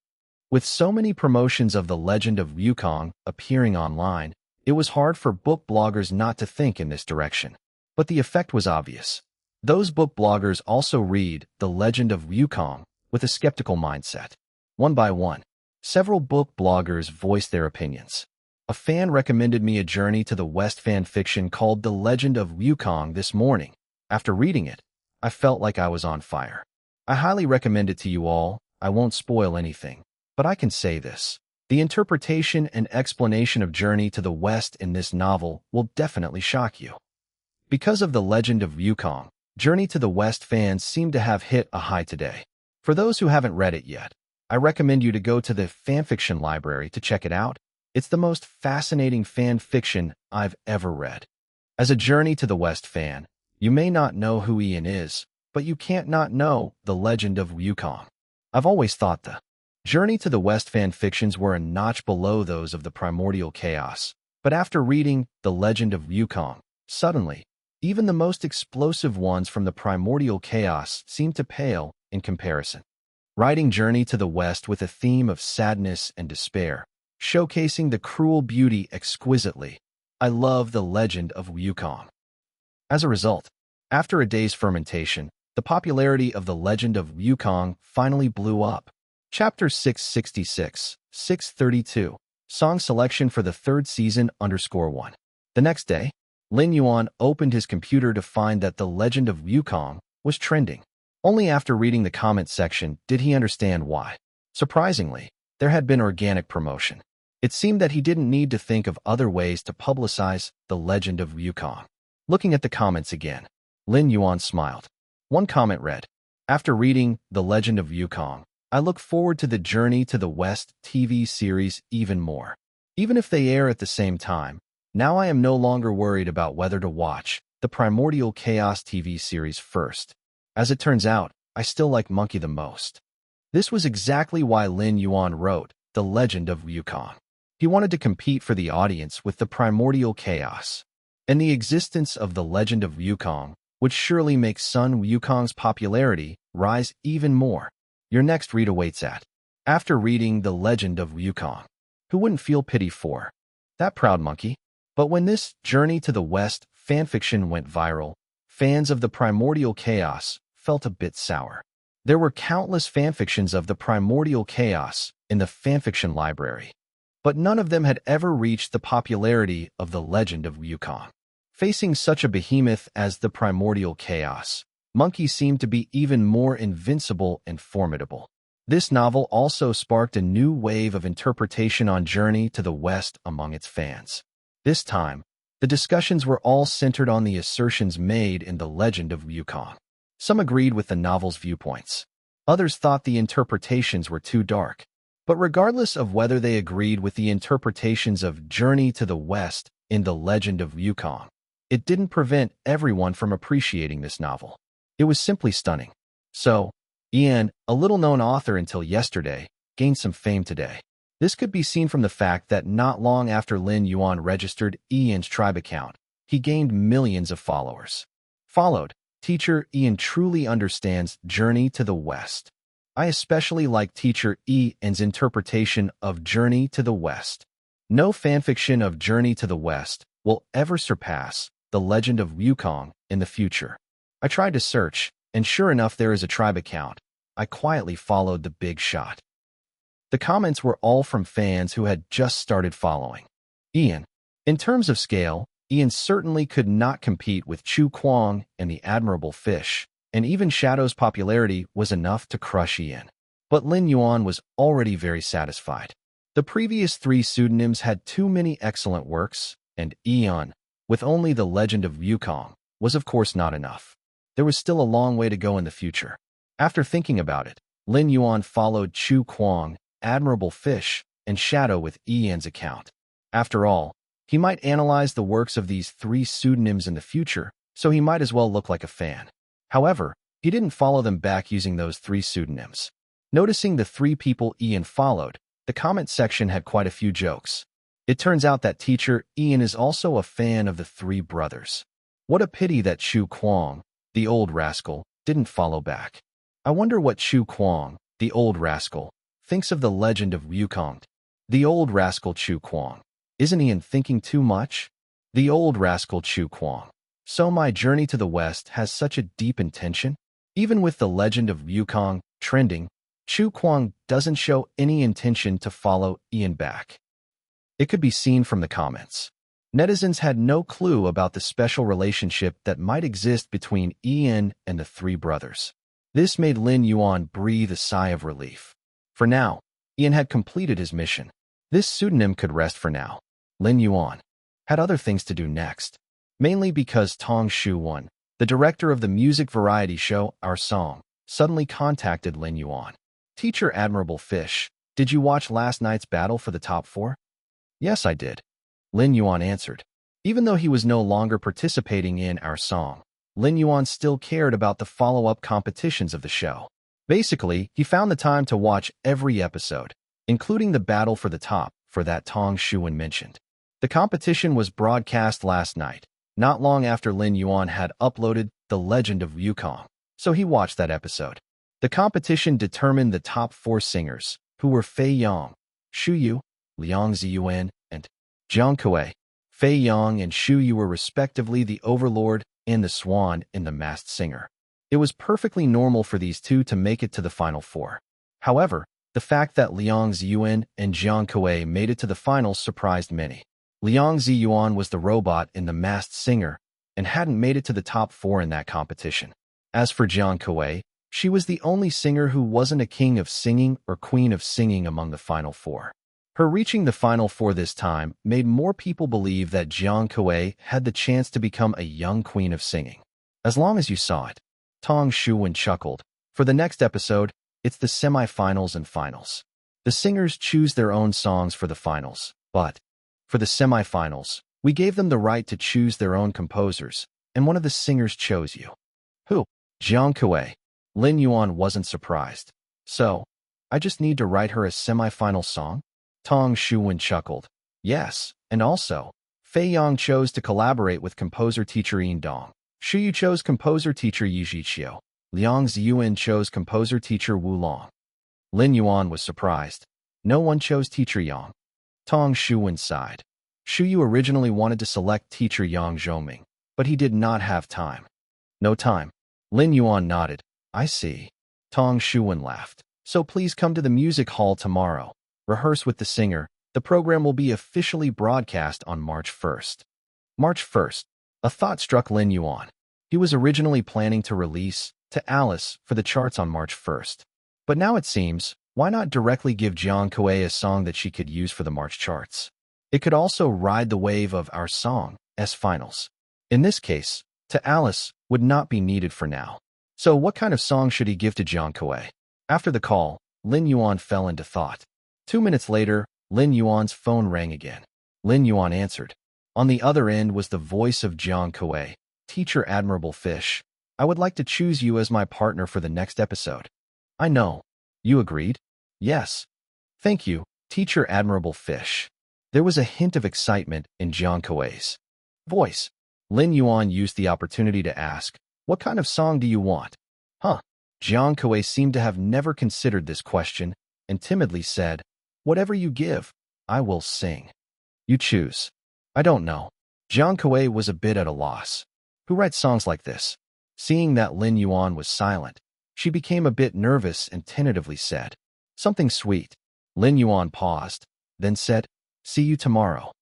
With so many promotions of The Legend of Wukong appearing online, it was hard for book bloggers not to think in this direction. But the effect was obvious. Those book bloggers also read The Legend of Wukong with a skeptical mindset. One by one, several book bloggers voiced their opinions. A fan recommended me a Journey to the West fan fiction called The Legend of Wukong this morning. After reading it, I felt like I was on fire. I highly recommend it to you all. I won't spoil anything, but I can say this. The interpretation and explanation of Journey to the West in this novel will definitely shock you. Because of The Legend of Wukong, Journey to the West fans seem to have hit a high today. For those who haven't read it yet, I recommend you to go to the fanfiction library to check it out. It's the most fascinating fan fiction I've ever read. As a Journey to the West fan, you may not know who Ian is, but you can't not know The Legend of Wukong. I've always thought the Journey to the West fan fictions were a notch below those of the Primordial Chaos, but after reading The Legend of Wukong, suddenly, even the most explosive ones from the Primordial Chaos seem to pale in comparison. Writing Journey to the West with a theme of sadness and despair, showcasing the cruel beauty exquisitely, I love The Legend of Wukong. As a result, after a day's fermentation, the popularity of The Legend of Wukong finally blew up. Chapter 666, 632, Song Selection for the Third Season _1. The next day, Lin Yuan opened his computer to find that The Legend of Wukong was trending. Only after reading the comment section did he understand why. Surprisingly, there had been organic promotion. It seemed that he didn't need to think of other ways to publicize The Legend of Wukong. Looking at the comments again, Lin Yuan smiled. One comment read, "After reading The Legend of Wukong, I look forward to the Journey to the West TV series even more. Even if they air at the same time, now I am no longer worried about whether to watch the Primordial Chaos TV series first. As it turns out, I still like Monkey the most." This was exactly why Lin Yuan wrote The Legend of Wukong. He wanted to compete for the audience with the Primordial Chaos. And the existence of The Legend of Wukong would surely make Sun Wukong's popularity rise even more. Your next read awaits at. After reading The Legend of Wukong, who wouldn't feel pity for that proud monkey? But when this Journey to the West fanfiction went viral, fans of the Primordial Chaos felt a bit sour. There were countless fanfictions of the Primordial Chaos in the fanfiction library, but none of them had ever reached the popularity of The Legend of Wukong. Facing such a behemoth as the Primordial Chaos, Monkey seemed to be even more invincible and formidable. This novel also sparked a new wave of interpretation on Journey to the West among its fans. This time, the discussions were all centered on the assertions made in The Legend of Wukong. Some agreed with the novel's viewpoints. Others thought the interpretations were too dark. But regardless of whether they agreed with the interpretations of Journey to the West in The Legend of Wukong, it didn't prevent everyone from appreciating this novel. It was simply stunning. So, Ian, a little-known author until yesterday, gained some fame today. This could be seen from the fact that not long after Lin Yuan registered Ian's tribe account, he gained millions of followers. Followed, Teacher Ian truly understands Journey to the West. I especially like Teacher Ian's interpretation of Journey to the West. No fanfiction of Journey to the West will ever surpass The Legend of Wukong in the future. I tried to search, and sure enough there is a tribe account. I quietly followed the big shot. The comments were all from fans who had just started following Ian. In terms of scale, Ian certainly could not compete with Chu Kuang and the Admirable Fish, and even Shadow's popularity was enough to crush Ian. But Lin Yuan was already very satisfied. The previous 3 pseudonyms had too many excellent works, and Ian, with only The Legend of Wukong, was of course not enough. There was still a long way to go in the future. After thinking about it, Lin Yuan followed Chu Kuang, Admirable Fish, and Shadow with Ian's account. After all, he might analyze the works of these 3 pseudonyms in the future, so he might as well look like a fan. However, he didn't follow them back using those 3 pseudonyms. Noticing the 3 people Ian followed, the comment section had quite a few jokes. It turns out that Teacher Ian is also a fan of the 3 brothers. What a pity that Chu Kuang, the old rascal, didn't follow back. I wonder what Chu Kuang, the old rascal, thinks of The Legend of Wukong. The old rascal Chu Kuang. Isn't Ian thinking too much? The old rascal Chu Kuang. So my Journey to the West has such a deep intention? Even with The Legend of Wukong trending, Chu Kuang doesn't show any intention to follow Ian back. It could be seen from the comments. Netizens had no clue about the special relationship that might exist between Ian and the 3 brothers. This made Lin Yuan breathe a sigh of relief. For now, Ian had completed his mission. This pseudonym could rest for now. Lin Yuan had other things to do next, mainly because Tong Shu-won, the director of the music variety show Our Song, suddenly contacted Lin Yuan. Teacher Admirable Fish, did you watch last night's battle for the top 4? Yes, I did. Lin Yuan answered. Even though he was no longer participating in Our Song, Lin Yuan still cared about the follow-up competitions of the show. Basically, he found the time to watch every episode, including the battle for the top for that Tong Shu-won mentioned. The competition was broadcast last night, not long after Lin Yuan had uploaded The Legend of Wukong, so he watched that episode. The competition determined the top 4 singers, who were Fei Yang, Shu Yu, Liang Ziyuan, and Jiang Kuei. Fei Yang and Shu Yu were respectively the Overlord and the Swan in The Masked Singer. It was perfectly normal for these 2 to make it to the final 4. However, the fact that Liang Ziyuan and Jiang Kuei made it to the finals surprised many. Liang Ziyuan was the robot in The Masked Singer and hadn't made it to the top 4 in that competition. As for Jiang Kuei, she was the only singer who wasn't a king of singing or queen of singing among the final 4. Her reaching the final 4 this time made more people believe that Jiang Kuei had the chance to become a young queen of singing. As long as you saw it. Tong Shu-won chuckled. For the next episode, it's the semi-finals and finals. The singers choose their own songs for the finals, but for the semi-finals, we gave them the right to choose their own composers, and one of the singers chose you. Who? Jiang Kuei. Lin Yuan wasn't surprised. So, I just need to write her a semi-final song? Tong Shu-won chuckled. Yes, and also, Fei Yang chose to collaborate with composer-teacher Yin Dong. Shu Yu chose composer-teacher Yi Zhiqiu. Liang Ziyuan chose composer-teacher Wu Long. Lin Yuan was surprised. No one chose teacher Yang. Tong Shu-won sighed. Shu Yu originally wanted to select teacher Yang Zhoming, but he did not have time. No time. Lin Yuan nodded. I see. Tong Shu-won laughed. So please come to the music hall tomorrow. Rehearse with the singer. The program will be officially broadcast on March 1st. March 1st. A thought struck Lin Yuan. He was originally planning to release To Alice for the charts on March 1st. But now it seems, why not directly give Jiang Kuei a song that she could use for the March charts? It could also ride the wave of Our Song's finals. In this case, To Alice would not be needed for now. So what kind of song should he give to Jiang Kuei? After the call, Lin Yuan fell into thought. 2 minutes later, Lin Yuan's phone rang again. Lin Yuan answered. On the other end was the voice of Jiang Kuei. Teacher Admirable Fish, I would like to choose you as my partner for the next episode. I know. You agreed? Yes. Thank you, teacher Admirable Fish. There was a hint of excitement in Jiang Kuei's voice. Lin Yuan used the opportunity to ask, "What kind of song do you want?" Huh. Jiang Kuei seemed to have never considered this question and timidly said, "Whatever you give, I will sing." You choose. I don't know. Jiang Kuei was a bit at a loss. Who writes songs like this? Seeing that Lin Yuan was silent, she became a bit nervous and tentatively said, "Something sweet." Lin Yuan paused, then said, "See you tomorrow."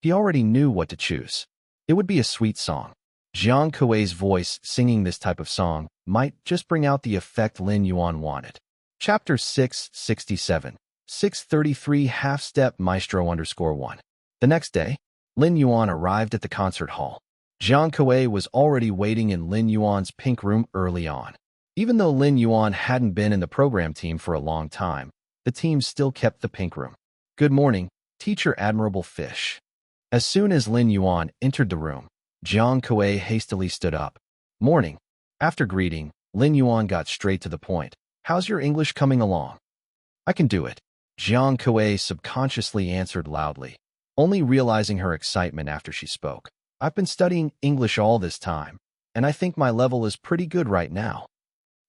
He already knew what to choose. It would be a sweet song. Jiang Kuei's voice singing this type of song might just bring out the effect Lin Yuan wanted. Chapter 667, 633 Half-Step Maestro _1. The next day, Lin Yuan arrived at the concert hall. Jiang Kuei was already waiting in Lin Yuan's pink room early on. Even though Lin Yuan hadn't been in the program team for a long time, the team still kept the pink room. "Good morning, teacher Admirable Fish." As soon as Lin Yuan entered the room, Jiang Kuei hastily stood up. "Morning." After greeting, Lin Yuan got straight to the point. "How's your English coming along?" "I can do it," Jiang Kuei subconsciously answered loudly, only realizing her excitement after she spoke. "I've been studying English all this time, and I think my level is pretty good right now."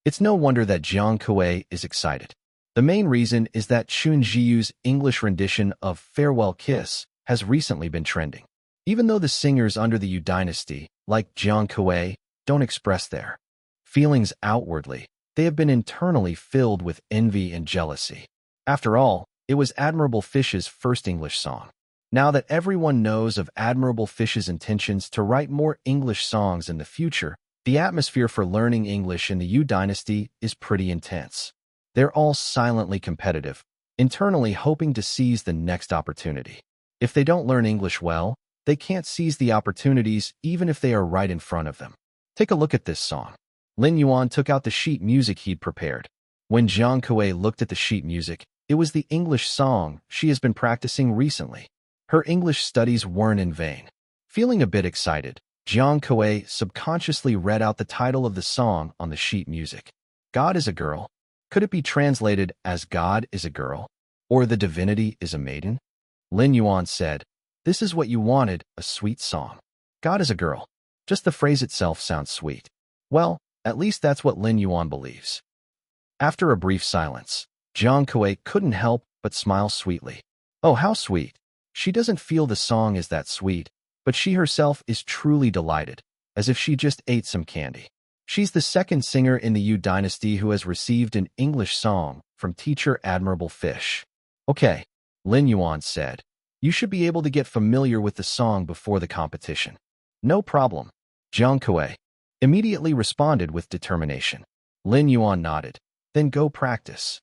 It's no wonder that Jiang Kuei is excited. The main reason is that Chun Zhiyu's English rendition of Farewell Kiss has recently been trending. Even though the singers under the Yu dynasty, like Jiang Kuei, don't express their feelings outwardly, they have been internally filled with envy and jealousy. After all, it was Admirable Fish's first English song. Now that everyone knows of Admirable Fish's intentions to write more English songs in the future, the atmosphere for learning English in the Yu dynasty is pretty intense. They're all silently competitive, internally hoping to seize the next opportunity. If they don't learn English well, they can't seize the opportunities even if they are right in front of them. Take a look at this song. Lin Yuan took out the sheet music he'd prepared. When Jiang Kuei looked at the sheet music, it was the English song she has been practicing recently. Her English studies weren't in vain. Feeling a bit excited, Jiang Kuei subconsciously read out the title of the song on the sheet music. God is a girl. Could it be translated as God is a girl? Or the divinity is a maiden? Lin Yuan said, "This is what you wanted, a sweet song. God is a girl." Just the phrase itself sounds sweet. Well, at least that's what Lin Yuan believes. After a brief silence, Jiang Kuei couldn't help but smile sweetly. Oh, how sweet. She doesn't feel the song is that sweet, but she herself is truly delighted, as if she just ate some candy. She's the second singer in the Yu dynasty who has received an English song from teacher Admirable Fish. "Okay," Lin Yuan said. "You should be able to get familiar with the song before the competition." "No problem," Jiang Kuei immediately responded with determination. Lin Yuan nodded. "Then go practice."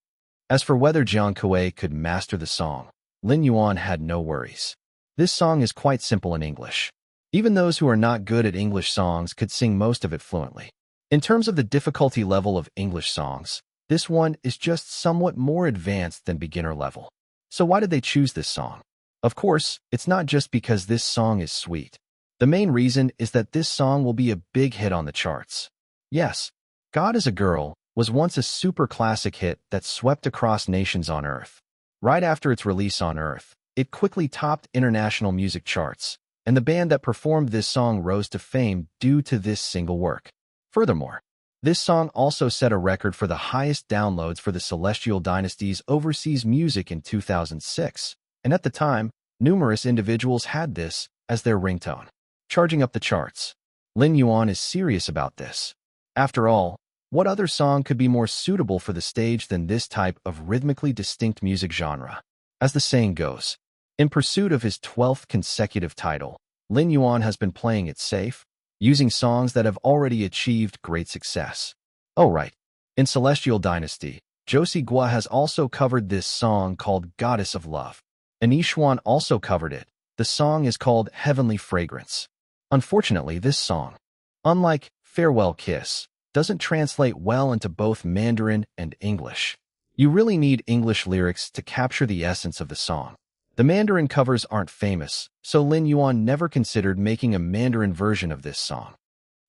As for whether Jiang Kuei could master the song, Lin Yuan had no worries. This song is quite simple in English. Even those who are not good at English songs could sing most of it fluently. In terms of the difficulty level of English songs, this one is just somewhat more advanced than beginner level. So why did they choose this song? Of course, it's not just because this song is sweet. The main reason is that this song will be a big hit on the charts. Yes, God is a Girl was once a super classic hit that swept across nations on Earth. Right after its release on Earth, it quickly topped international music charts, and the band that performed this song rose to fame due to this single work. Furthermore, this song also set a record for the highest downloads for the Celestial Dynasty's overseas music in 2006, and at the time, numerous individuals had this as their ringtone. Charging up the charts. Lin Yuan is serious about this. After all, what other song could be more suitable for the stage than this type of rhythmically distinct music genre? As the saying goes, in pursuit of his 12th consecutive title, Lin Yuan has been playing it safe, using songs that have already achieved great success. Oh right, in Celestial Dynasty, Josie Gua has also covered this song called Goddess of Love. And Yishuan also covered it. The song is called Heavenly Fragrance. Unfortunately, this song, unlike Farewell Kiss, doesn't translate well into both Mandarin and English. You really need English lyrics to capture the essence of the song. The Mandarin covers aren't famous, so Lin Yuan never considered making a Mandarin version of this song.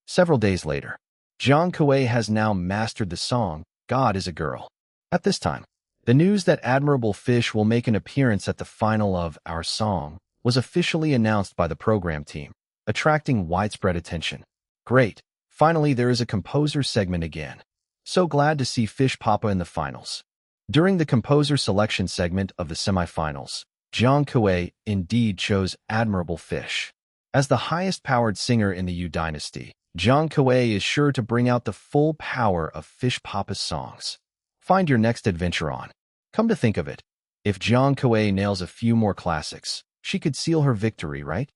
Several days later, Jiang Kuei has now mastered the song, God is a Girl. At this time, the news that Admirable Fish will make an appearance at the final of Our Song was officially announced by the program team, attracting widespread attention. Great! Finally, there is a composer segment again. So glad to see Fish Papa in the finals. During the composer selection segment of the semifinals, Jiang Kuei indeed chose Admirable Fish. As the highest-powered singer in the Yu dynasty, Jiang Kuei is sure to bring out the full power of Fish Papa's songs. Find your next adventure on. Come to think of it, if Jiang Kuei nails a few more classics, she could seal her victory, right?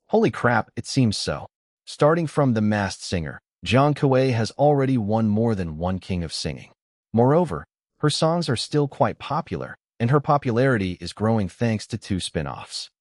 Holy crap, it seems so. Starting from The Masked Singer, Jiang Kuei has already won more than one king of singing. Moreover, her songs are still quite popular, and her popularity is growing thanks to 2 spin-offs.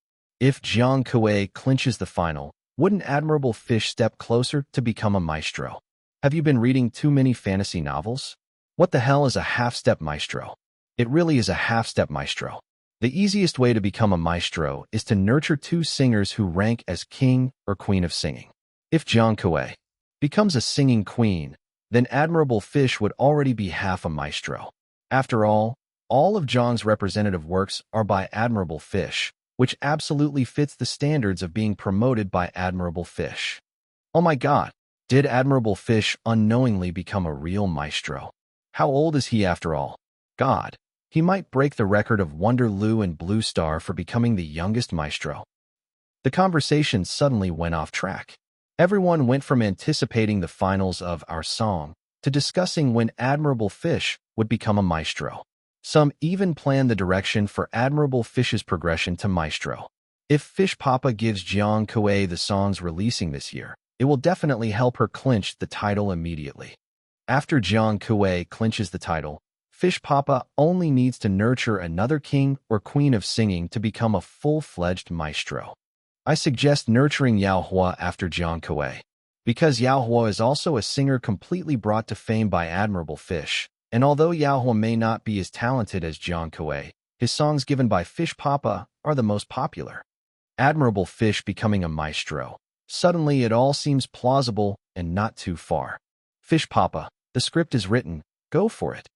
If Jiang Kuei clinches the final, wouldn't Admirable Fish step closer to become a maestro? Have you been reading too many fantasy novels? What the hell is a half-step maestro? It really is a half-step maestro. The easiest way to become a maestro is to nurture 2 singers who rank as king or queen of singing. If Jiang Kuei becomes a singing queen, then Admirable Fish would already be half a maestro. After all of Jiang's representative works are by Admirable Fish, which absolutely fits the standards of being promoted by Admirable Fish. Oh my god, did Admirable Fish unknowingly become a real maestro? How old is he after all? God, he might break the record of Wonder Lu and Blue Star for becoming the youngest maestro. The conversation suddenly went off track. Everyone went from anticipating the finals of Our Song to discussing when Admirable Fish would become a maestro. Some even planned the direction for Admirable Fish's progression to maestro. If Fish Papa gives Jiang Kuei the songs releasing this year, it will definitely help her clinch the title immediately. After Jiang Kuei clinches the title, Fish Papa only needs to nurture another king or queen of singing to become a full-fledged maestro. I suggest nurturing Yao Hua after Jiang Kuei, because Yao Hua is also a singer completely brought to fame by Admirable Fish, and although Yao Hua may not be as talented as Jiang Kuei, his songs given by Fish Papa are the most popular. Admirable Fish becoming a maestro. Suddenly it all seems plausible and not too far. Fish Papa, the script is written, go for it.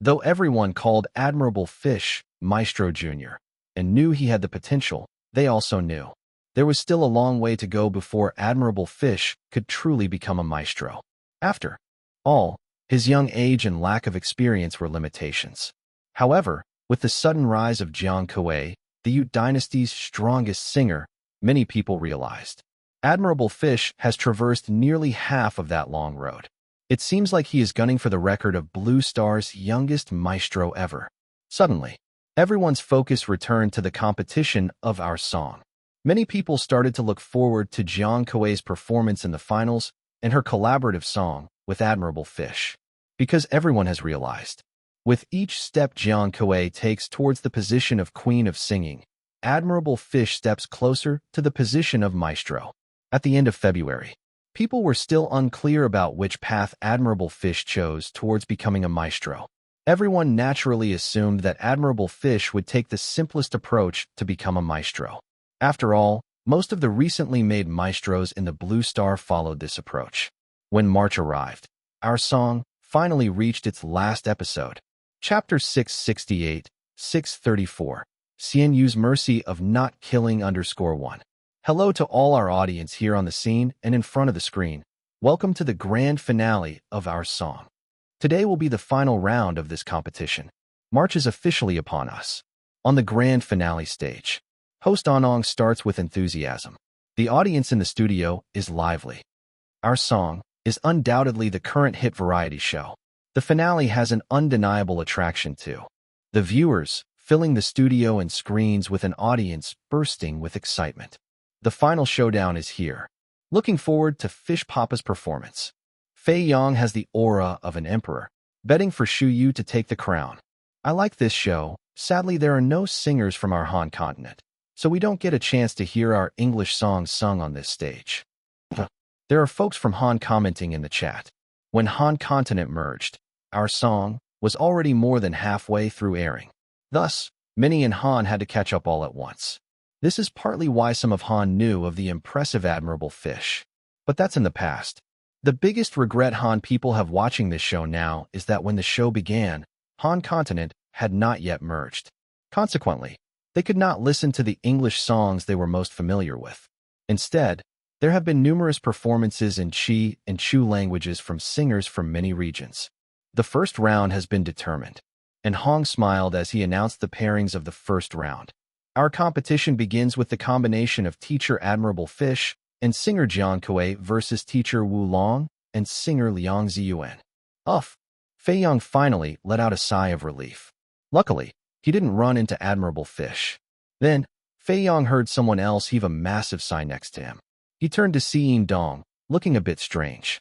Though everyone called Admirable Fish Maestro Jr. and knew he had the potential, they also knew there was still a long way to go before Admirable Fish could truly become a maestro. After all, his young age and lack of experience were limitations. However, with the sudden rise of Jiang Kuei, the Ute dynasty's strongest singer, many people realized Admirable Fish has traversed nearly half of that long road. It seems like he is gunning for the record of Blue Star's youngest maestro ever. Suddenly, everyone's focus returned to the competition of Our Song. Many people started to look forward to Jiang Kuei's performance in the finals and her collaborative song with Admirable Fish. Because everyone has realized, with each step Jiang Kuei takes towards the position of Queen of Singing, Admirable Fish steps closer to the position of Maestro. At the end of February, people were still unclear about which path Admirable Fish chose towards becoming a maestro. Everyone naturally assumed that Admirable Fish would take the simplest approach to become a maestro. After all, most of the recently made maestros in the Blue Star followed this approach. When March arrived, Our Song finally reached its last episode. Chapter 668, 634. CNU's Mercy of Not Killing _1. Hello to all our audience here on the scene and in front of the screen. Welcome to the grand finale of Our Song. Today will be the final round of this competition. March is officially upon us. On the grand finale stage, host Anong starts with enthusiasm. The audience in the studio is lively. Our Song is undoubtedly the current hit variety show. The finale has an undeniable attraction too. The viewers filling the studio and screens with an audience bursting with excitement. The final showdown is here. Looking forward to Fish Papa's performance. Fei Yang has the aura of an emperor, betting for Shu Yu to take the crown. I like this show. Sadly, there are no singers from our Han continent, so we don't get a chance to hear our English songs sung on this stage. There are folks from Han commenting in the chat. When Han continent merged, Our Song was already more than halfway through airing. Thus, many in Han had to catch up all at once. This is partly why some of Han knew of the impressive Admirable Fish. But that's in the past. The biggest regret Han people have watching this show now is that when the show began, Han continent had not yet merged. Consequently, they could not listen to the English songs they were most familiar with. Instead, there have been numerous performances in Chi and Chu languages from singers from many regions. The first round has been determined, and Hong smiled as he announced the pairings of the first round. Our competition begins with the combination of teacher Admirable Fish and singer Jiang Kuei versus teacher Wu Long and singer Liang Ziyuan. Uff! Fei Yong finally let out a sigh of relief. Luckily, he didn't run into Admirable Fish. Then, Fei Yong heard someone else heave a massive sigh next to him. He turned to see Yin Dong, looking a bit strange.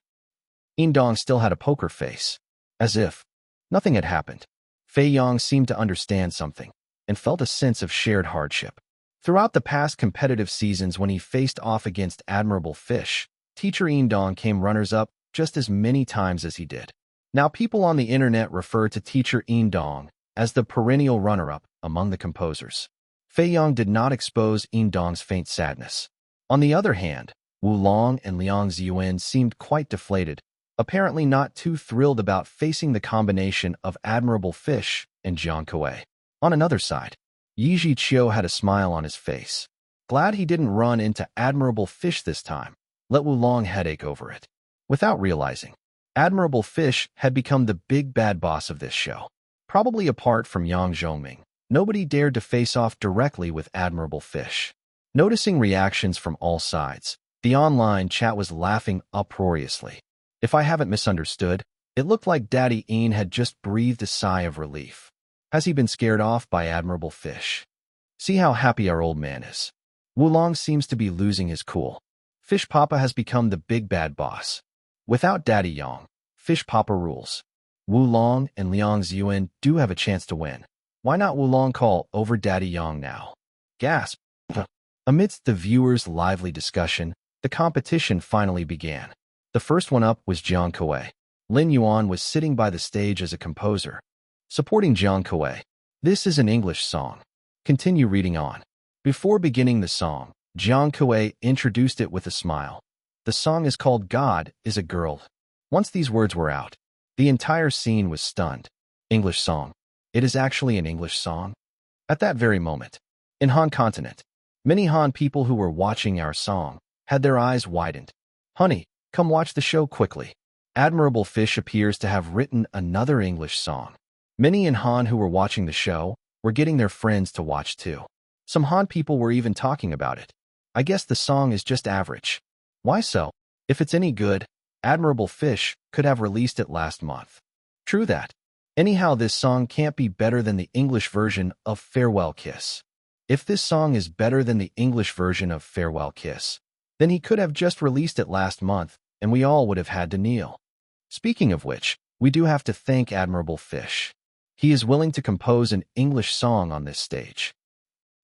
Yin Dong still had a poker face, as if nothing had happened. Fei Yong seemed to understand something and felt a sense of shared hardship. Throughout the past competitive seasons when he faced off against Admirable Fish, teacher Yin Dong came runners-up just as many times as he did. Now people on the internet refer to teacher Yin Dong as the perennial runner-up among the composers. Fei Yong did not expose Yin Dong's faint sadness. On the other hand, Wu Long and Liang Ziyuan seemed quite deflated, apparently not too thrilled about facing the combination of Admirable Fish and Jiang Kuei. On another side, Yi Zhiqiu had a smile on his face. Glad he didn't run into Admirable Fish this time. Let Wu Long headache over it. Without realizing, Admirable Fish had become the big bad boss of this show. Probably apart from Yang Zhongming, nobody dared to face off directly with Admirable Fish. Noticing reactions from all sides, the online chat was laughing uproariously. If I haven't misunderstood, it looked like Daddy Ian had just breathed a sigh of relief. Has he been scared off by Admirable Fish? See how happy our old man is. Wu Long seems to be losing his cool. Fish Papa has become the big bad boss. Without Daddy Yang, Fish Papa rules. Wu Long and Liang Ziyuan do have a chance to win. Why not Wu Long call over Daddy Yang now? Gasp! Amidst the viewers' lively discussion, the competition finally began. The first one up was Jiang Kuei. Lin Yuan was sitting by the stage as a composer, supporting Jiang Kuei. This is an English song. Continue reading on. Before beginning the song, Jiang Kuei introduced it with a smile. The song is called God is a Girl. Once these words were out, the entire scene was stunned. English song. It is actually an English song? At that very moment, in Han continent, many Han people who were watching our song had their eyes widened. Honey, come watch the show quickly. Admirable Fish appears to have written another English song. Many in Han who were watching the show were getting their friends to watch too. Some Han people were even talking about it. I guess the song is just average. Why so? If it's any good, Admirable Fish could have released it last month. True that. Anyhow, this song can't be better than the English version of Farewell Kiss. If this song is better than the English version of Farewell Kiss, then he could have just released it last month, and we all would have had to kneel. Speaking of which, we do have to thank Admirable Fish. He is willing to compose an English song on this stage.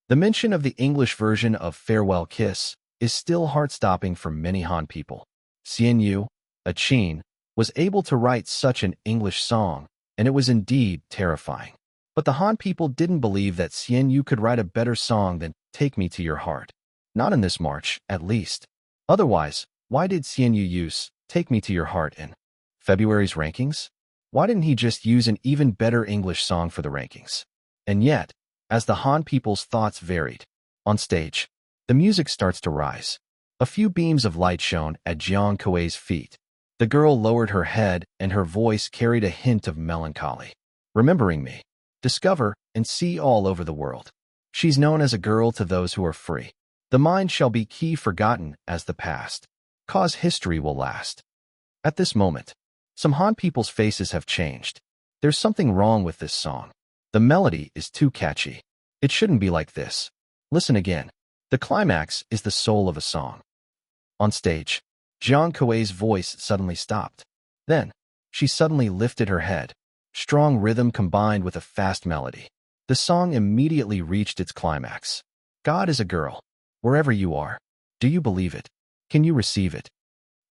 The mention of the English version of Farewell Kiss is still heart-stopping for many Han people. Xian Yu, a Qin, was able to write such an English song, and it was indeed terrifying. But the Han people didn't believe that Xian Yu could write a better song than Take Me to Your Heart. Not in this March, at least. Otherwise, why did Xian Yu use Take Me to Your Heart in February's rankings? Why didn't he just use an even better English song for the rankings? And yet, as the Han people's thoughts varied, on stage, the music starts to rise. A few beams of light shone at Jiang Kuei's feet. The girl lowered her head and her voice carried a hint of melancholy. Remembering me. Discover and see all over the world. She's known as a girl to those who are free. The mind shall be key forgotten as the past. Cause history will last. At this moment, some Han people's faces have changed. There's something wrong with this song. The melody is too catchy. It shouldn't be like this. Listen again. The climax is the soul of a song. On stage, Jiang Kuei's voice suddenly stopped. Then, she suddenly lifted her head. Strong rhythm combined with a fast melody. The song immediately reached its climax. God is a girl. Wherever you are. Do you believe it? Can you receive it?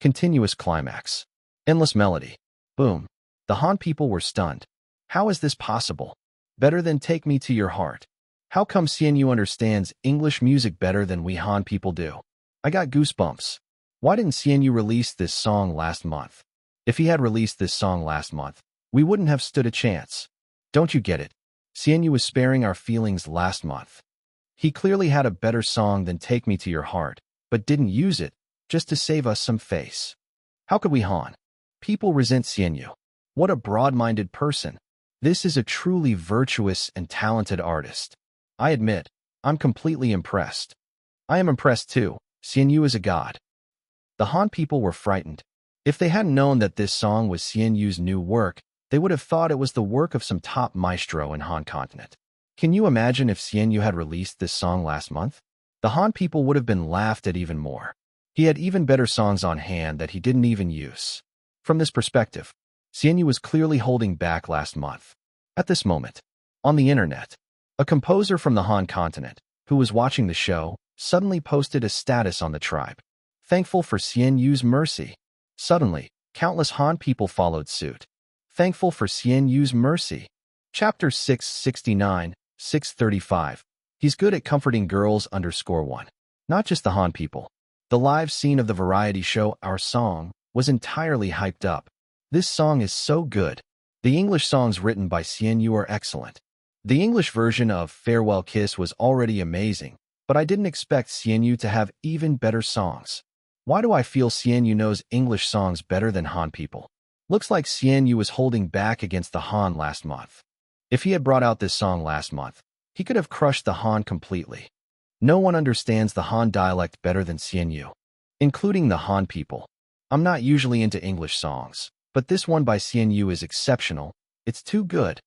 Continuous climax. Endless melody. Boom. The Han people were stunned. How is this possible? Better than Take Me to Your Heart. How come Xian Yu understands English music better than we Han people do? I got goosebumps. Why didn't Xian Yu release this song last month? If he had released this song last month, we wouldn't have stood a chance. Don't you get it? Xian Yu was sparing our feelings last month. He clearly had a better song than Take Me to Your Heart, but didn't use it, just to save us some face. How could we Han? People resent Xian Yu. What a broad-minded person. This is a truly virtuous and talented artist. I admit, I'm completely impressed. I am impressed too. Xian Yu is a god. The Han people were frightened. If they hadn't known that this song was Xian Yu's new work, they would have thought it was the work of some top maestro in Han continent. Can you imagine if Xian Yu had released this song last month? The Han people would have been laughed at even more. He had even better songs on hand that he didn't even use. From this perspective, Xian Yu was clearly holding back last month. At this moment, on the internet, a composer from the Han continent, who was watching the show, suddenly posted a status on the tribe, thankful for Xian Yu's mercy. Suddenly, countless Han people followed suit, thankful for Xian Yu's mercy. Chapter 669, 635. He's good at comforting girls _1. Not just the Han people. The live scene of the variety show Our Song was entirely hyped up. This song is so good. The English songs written by Xian Yu are excellent. The English version of Farewell Kiss was already amazing, but I didn't expect Xian Yu to have even better songs. Why do I feel Xian Yu knows English songs better than Han people? Looks like Xian Yu was holding back against the Han last month. If he had brought out this song last month, he could have crushed the Han completely. No one understands the Han dialect better than Xian Yu, including the Han people. I'm not usually into English songs, but this one by Xian Yu is exceptional. It's too good.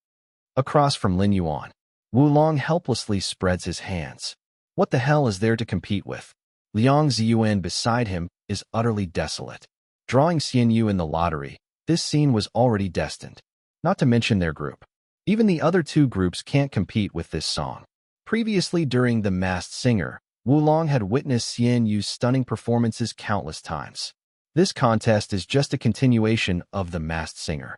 Across from Lin Yuan, Wulong helplessly spreads his hands. What the hell is there to compete with? Liang Ziyuan beside him is utterly desolate. Drawing Xian Yu in the lottery, this scene was already destined. Not to mention their group. Even the other two groups can't compete with this song. Previously during The Masked Singer, Wulong had witnessed Xian Yu's stunning performances countless times. This contest is just a continuation of The Masked Singer.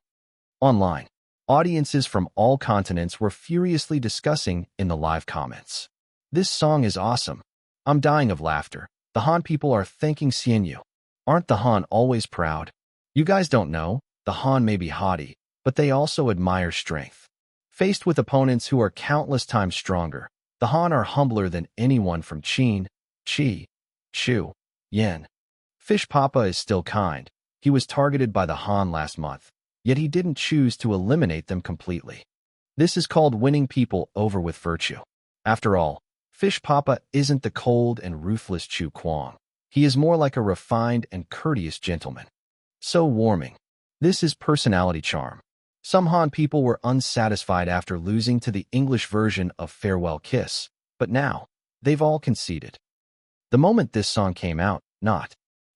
Online, audiences from all continents were furiously discussing in the live comments. This song is awesome. I'm dying of laughter. The Han people are thanking Xian Yu. Aren't the Han always proud? You guys don't know, the Han may be haughty, but they also admire strength. Faced with opponents who are countless times stronger, the Han are humbler than anyone from Qin, Qi, Shu, Yan. Fish Papa is still kind. He was targeted by the Han last month, yet he didn't choose to eliminate them completely. This is called winning people over with virtue. After all, Fish Papa isn't the cold and ruthless Chu Kuang. He is more like a refined and courteous gentleman. So warming. This is personality charm. Some Han people were unsatisfied after losing to the English version of Farewell Kiss, but now, they've all conceded. The moment this song came out, not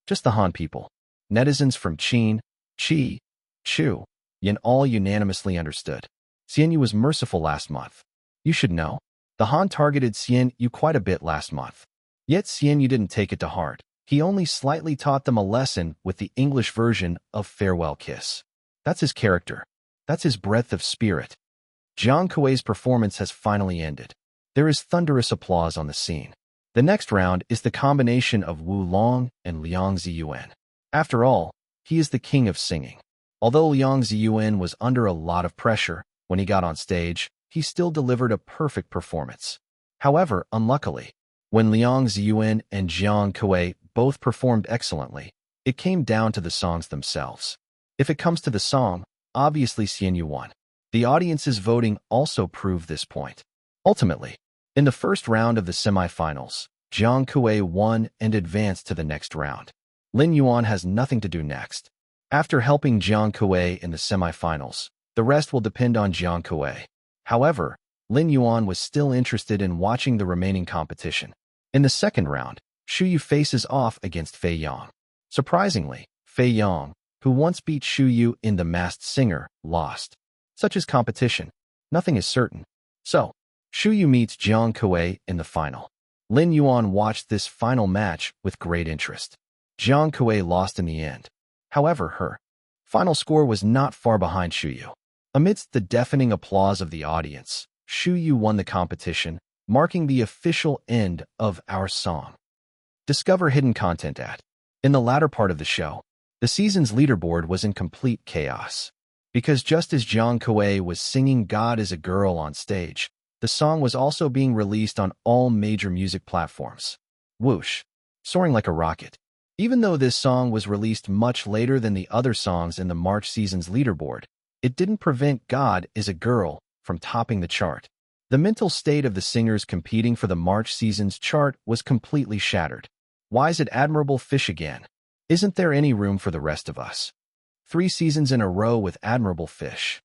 just the Han people, netizens from Qin, Qi, Shu, Yan all unanimously understood. Xian Yu was merciful last month. You should know, the Han targeted Xian Yu quite a bit last month. Yet Xian Yu didn't take it to heart. He only slightly taught them a lesson with the English version of Farewell Kiss. That's his character. That's his breadth of spirit. Jiang Kuei's performance has finally ended. There is thunderous applause on the scene. The next round is the combination of Wulong and Liang Ziyuan. After all, he is the king of singing. Although Liang Ziyuan was under a lot of pressure when he got on stage, he still delivered a perfect performance. However, unluckily, when Liang Ziyuan and Jiang Kuei both performed excellently, it came down to the songs themselves. If it comes to the song, obviously Xian Yu won. The audience's voting also proved this point. Ultimately, in the first round of the semifinals, Jiang Kuei won and advanced to the next round. Lin Yuan has nothing to do next. After helping Jiang Kuei in the semifinals, the rest will depend on Jiang Kuei. However, Lin Yuan was still interested in watching the remaining competition. In the second round, Shu Yu faces off against Fei Yang. Surprisingly, Fei Yang, who once beat Shu Yu in The Masked Singer, lost. Such is competition. Nothing is certain. So, Shu Yu meets Jiang Kuei in the final. Lin Yuan watched this final match with great interest. Jiang Kuei lost in the end. However, her final score was not far behind Shu Yu. Amidst the deafening applause of the audience, Shu Yu won the competition, marking the official end of Our Song. Discover hidden content at. In the latter part of the show, the season's leaderboard was in complete chaos. Because just as Jiang Kuei was singing God is a Girl on stage, the song was also being released on all major music platforms. Whoosh. Soaring like a rocket. Even though this song was released much later than the other songs in the March season's leaderboard, it didn't prevent God is a Girl from topping the chart. The mental state of the singers competing for the March season's chart was completely shattered. Why is it Admirable Fish again? Isn't there any room for the rest of us? 3 seasons in a row with Admirable Fish.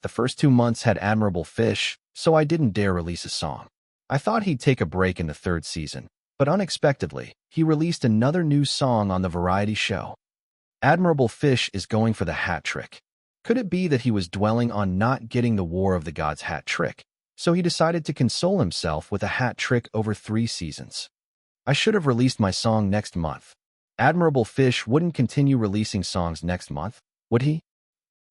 The first 2 months had Admirable Fish, so I didn't dare release a song. I thought he'd take a break in the 3rd season, but unexpectedly, he released another new song on the variety show. Admirable Fish is going for the hat trick. Could it be that he was dwelling on not getting the War of the Gods hat trick, so he decided to console himself with a hat trick over 3 seasons? I should have released my song next month. Admirable Fish wouldn't continue releasing songs next month, would he?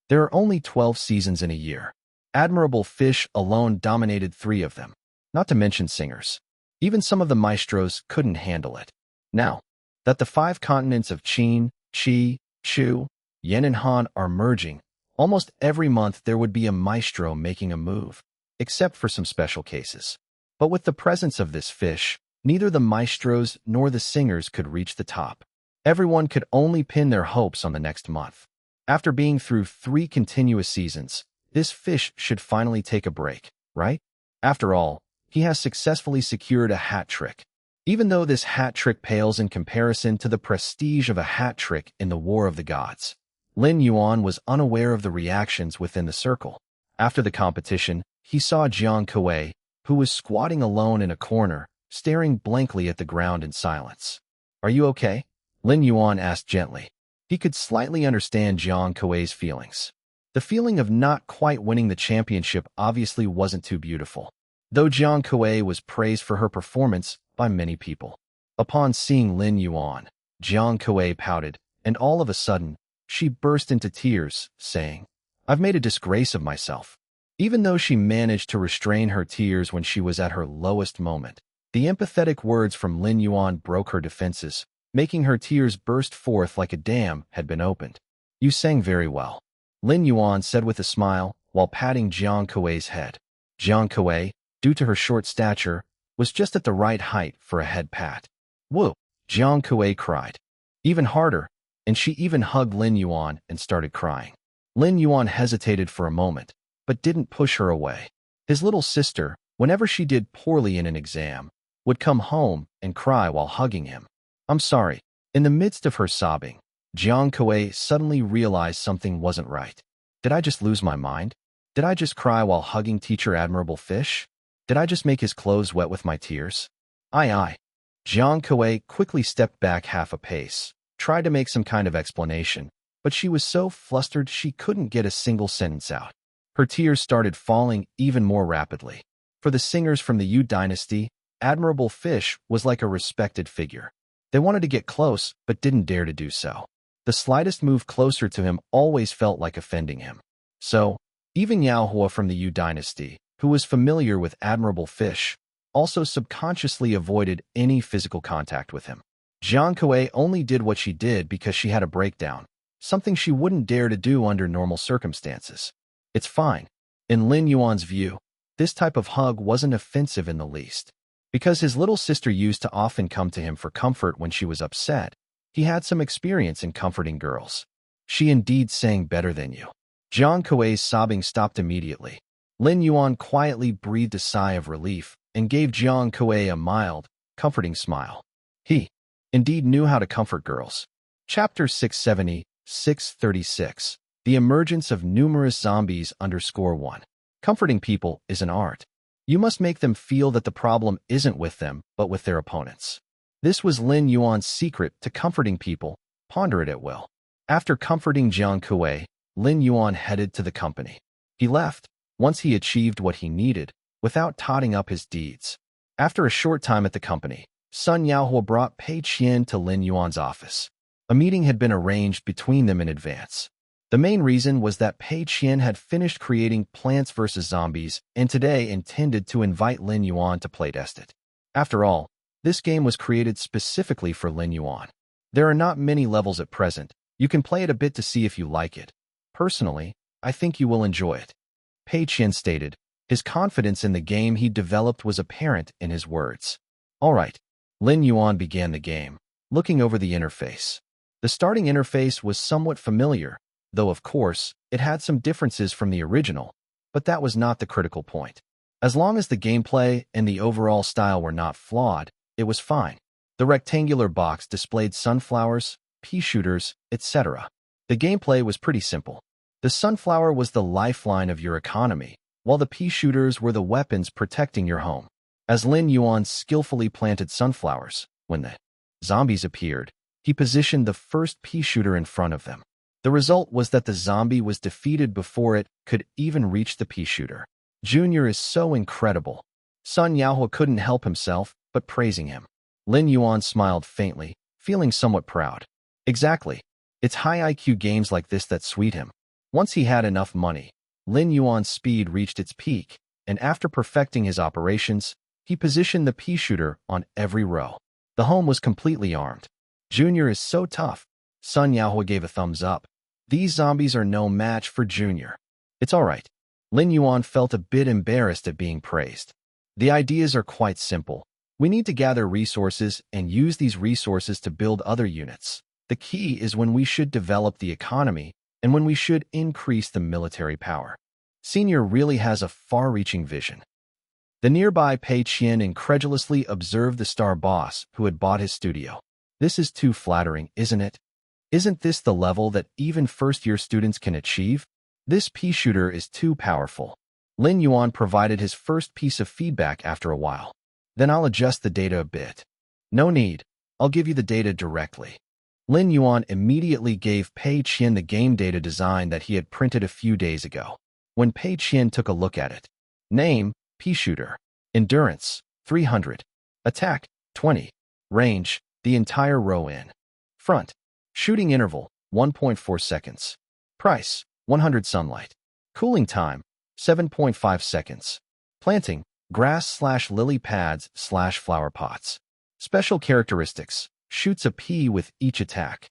There are only 12 seasons in a year. Admirable Fish alone dominated 3 of them, not to mention singers. Even some of the maestros couldn't handle it. Now that the 5 continents of Qin, Qi, Chu, Yan and Han are merging, almost every month there would be a maestro making a move, except for some special cases. But with the presence of this fish, neither the maestros nor the singers could reach the top. Everyone could only pin their hopes on the next month. After being through 3 continuous seasons, this fish should finally take a break, right? After all, he has successfully secured a hat trick. Even though this hat trick pales in comparison to the prestige of a hat trick in the War of the Gods, Lin Yuan was unaware of the reactions within the circle. After the competition, he saw Jiang Kuei, who was squatting alone in a corner, staring blankly at the ground in silence. "Are you okay?" Lin Yuan asked gently. He could slightly understand Jiang Kuei's feelings. The feeling of not quite winning the championship obviously wasn't too beautiful, though Jiang Kuei was praised for her performance by many people. Upon seeing Lin Yuan, Jiang Kuei pouted, and all of a sudden, she burst into tears, saying, "I've made a disgrace of myself." Even though she managed to restrain her tears when she was at her lowest moment, the empathetic words from Lin Yuan broke her defenses, making her tears burst forth like a dam had been opened. "You sang very well," Lin Yuan said with a smile while patting Jiang Kuei's head. Jiang Kuei, due to her short stature, was just at the right height for a head pat. "Whoa!" Jiang Kuei cried. Even harder, and she even hugged Lin Yuan and started crying. Lin Yuan hesitated for a moment, but didn't push her away. His little sister, whenever she did poorly in an exam, would come home and cry while hugging him. "I'm sorry." In the midst of her sobbing, Jiang Kuei suddenly realized something wasn't right. Did I just lose my mind? Did I just cry while hugging Teacher Admirable Fish? Did I just make his clothes wet with my tears? Aye. Jiang Kuei quickly stepped back half a pace, tried to make some kind of explanation, but she was so flustered she couldn't get a single sentence out. Her tears started falling even more rapidly. For the singers from the Yu dynasty, Admirable Fish was like a respected figure. They wanted to get close, but didn't dare to do so. The slightest move closer to him always felt like offending him. So, even Yaohua from the Yu dynasty, who was familiar with Admirable Fish, also subconsciously avoided any physical contact with him. Jiang Kuei only did what she did because she had a breakdown, something she wouldn't dare to do under normal circumstances. It's fine. In Lin Yuan's view, this type of hug wasn't offensive in the least. Because his little sister used to often come to him for comfort when she was upset, he had some experience in comforting girls. She indeed sang better than you. Jiang Kuei's sobbing stopped immediately. Lin Yuan quietly breathed a sigh of relief and gave Jiang Kuei a mild, comforting smile. He indeed knew how to comfort girls. Chapter 670, 636. The emergence of numerous zombies _1. Comforting people is an art. You must make them feel that the problem isn't with them, but with their opponents. This was Lin Yuan's secret to comforting people. Ponder it at will. After comforting Jiang Kuei, Lin Yuan headed to the company. He left, once he achieved what he needed, without totting up his deeds. After a short time at the company, Sun Yaohua brought Pei Qian to Lin Yuan's office. A meeting had been arranged between them in advance. The main reason was that Pei Qian had finished creating Plants vs. Zombies and today intended to invite Lin Yuan to playtest it. After all, this game was created specifically for Lin Yuan. There are not many levels at present. You can play it a bit to see if you like it. Personally, I think you will enjoy it. Pei Qian stated. His confidence in the game he developed was apparent in his words. All right. Lin Yuan began the game, looking over the interface. The starting interface was somewhat familiar, though of course, it had some differences from the original, but that was not the critical point. As long as the gameplay and the overall style were not flawed, it was fine. The rectangular box displayed sunflowers, pea shooters, etc. The gameplay was pretty simple. The sunflower was the lifeline of your economy, while the pea shooters were the weapons protecting your home. As Lin Yuan skillfully planted sunflowers, when the zombies appeared, he positioned the first pea shooter in front of them. The result was that the zombie was defeated before it could even reach the pea shooter. Junior is so incredible. Sun Yaohua couldn't help himself but praising him. Lin Yuan smiled faintly, feeling somewhat proud. Exactly. It's high IQ games like this that sweet him. Once he had enough money, Lin Yuan's speed reached its peak, and after perfecting his operations, he positioned the pea shooter on every row. The home was completely armed. Junior is so tough. Sun Yaohua gave a thumbs up. These zombies are no match for Junior. It's all right. Lin Yuan felt a bit embarrassed at being praised. The ideas are quite simple. We need to gather resources and use these resources to build other units. The key is when we should develop the economy and when we should increase the military power. Senior really has a far-reaching vision. The nearby Pei Qian incredulously observed the star boss who had bought his studio. This is too flattering, isn't it? Isn't this the level that even first-year students can achieve? This pea shooter is too powerful. Lin Yuan provided his first piece of feedback after a while. Then I'll adjust the data a bit. No need. I'll give you the data directly. Lin Yuan immediately gave Pei Qian the game data design that he had printed a few days ago. When Pei Qian took a look at it, name, pea shooter, endurance, 300, attack, 20, range, the entire row in, front, shooting interval, 1.4 seconds, price, 100 sunlight, cooling time, 7.5 seconds, planting, grass/lily pads/flower pots. Special characteristics, shoots a pea with each attack.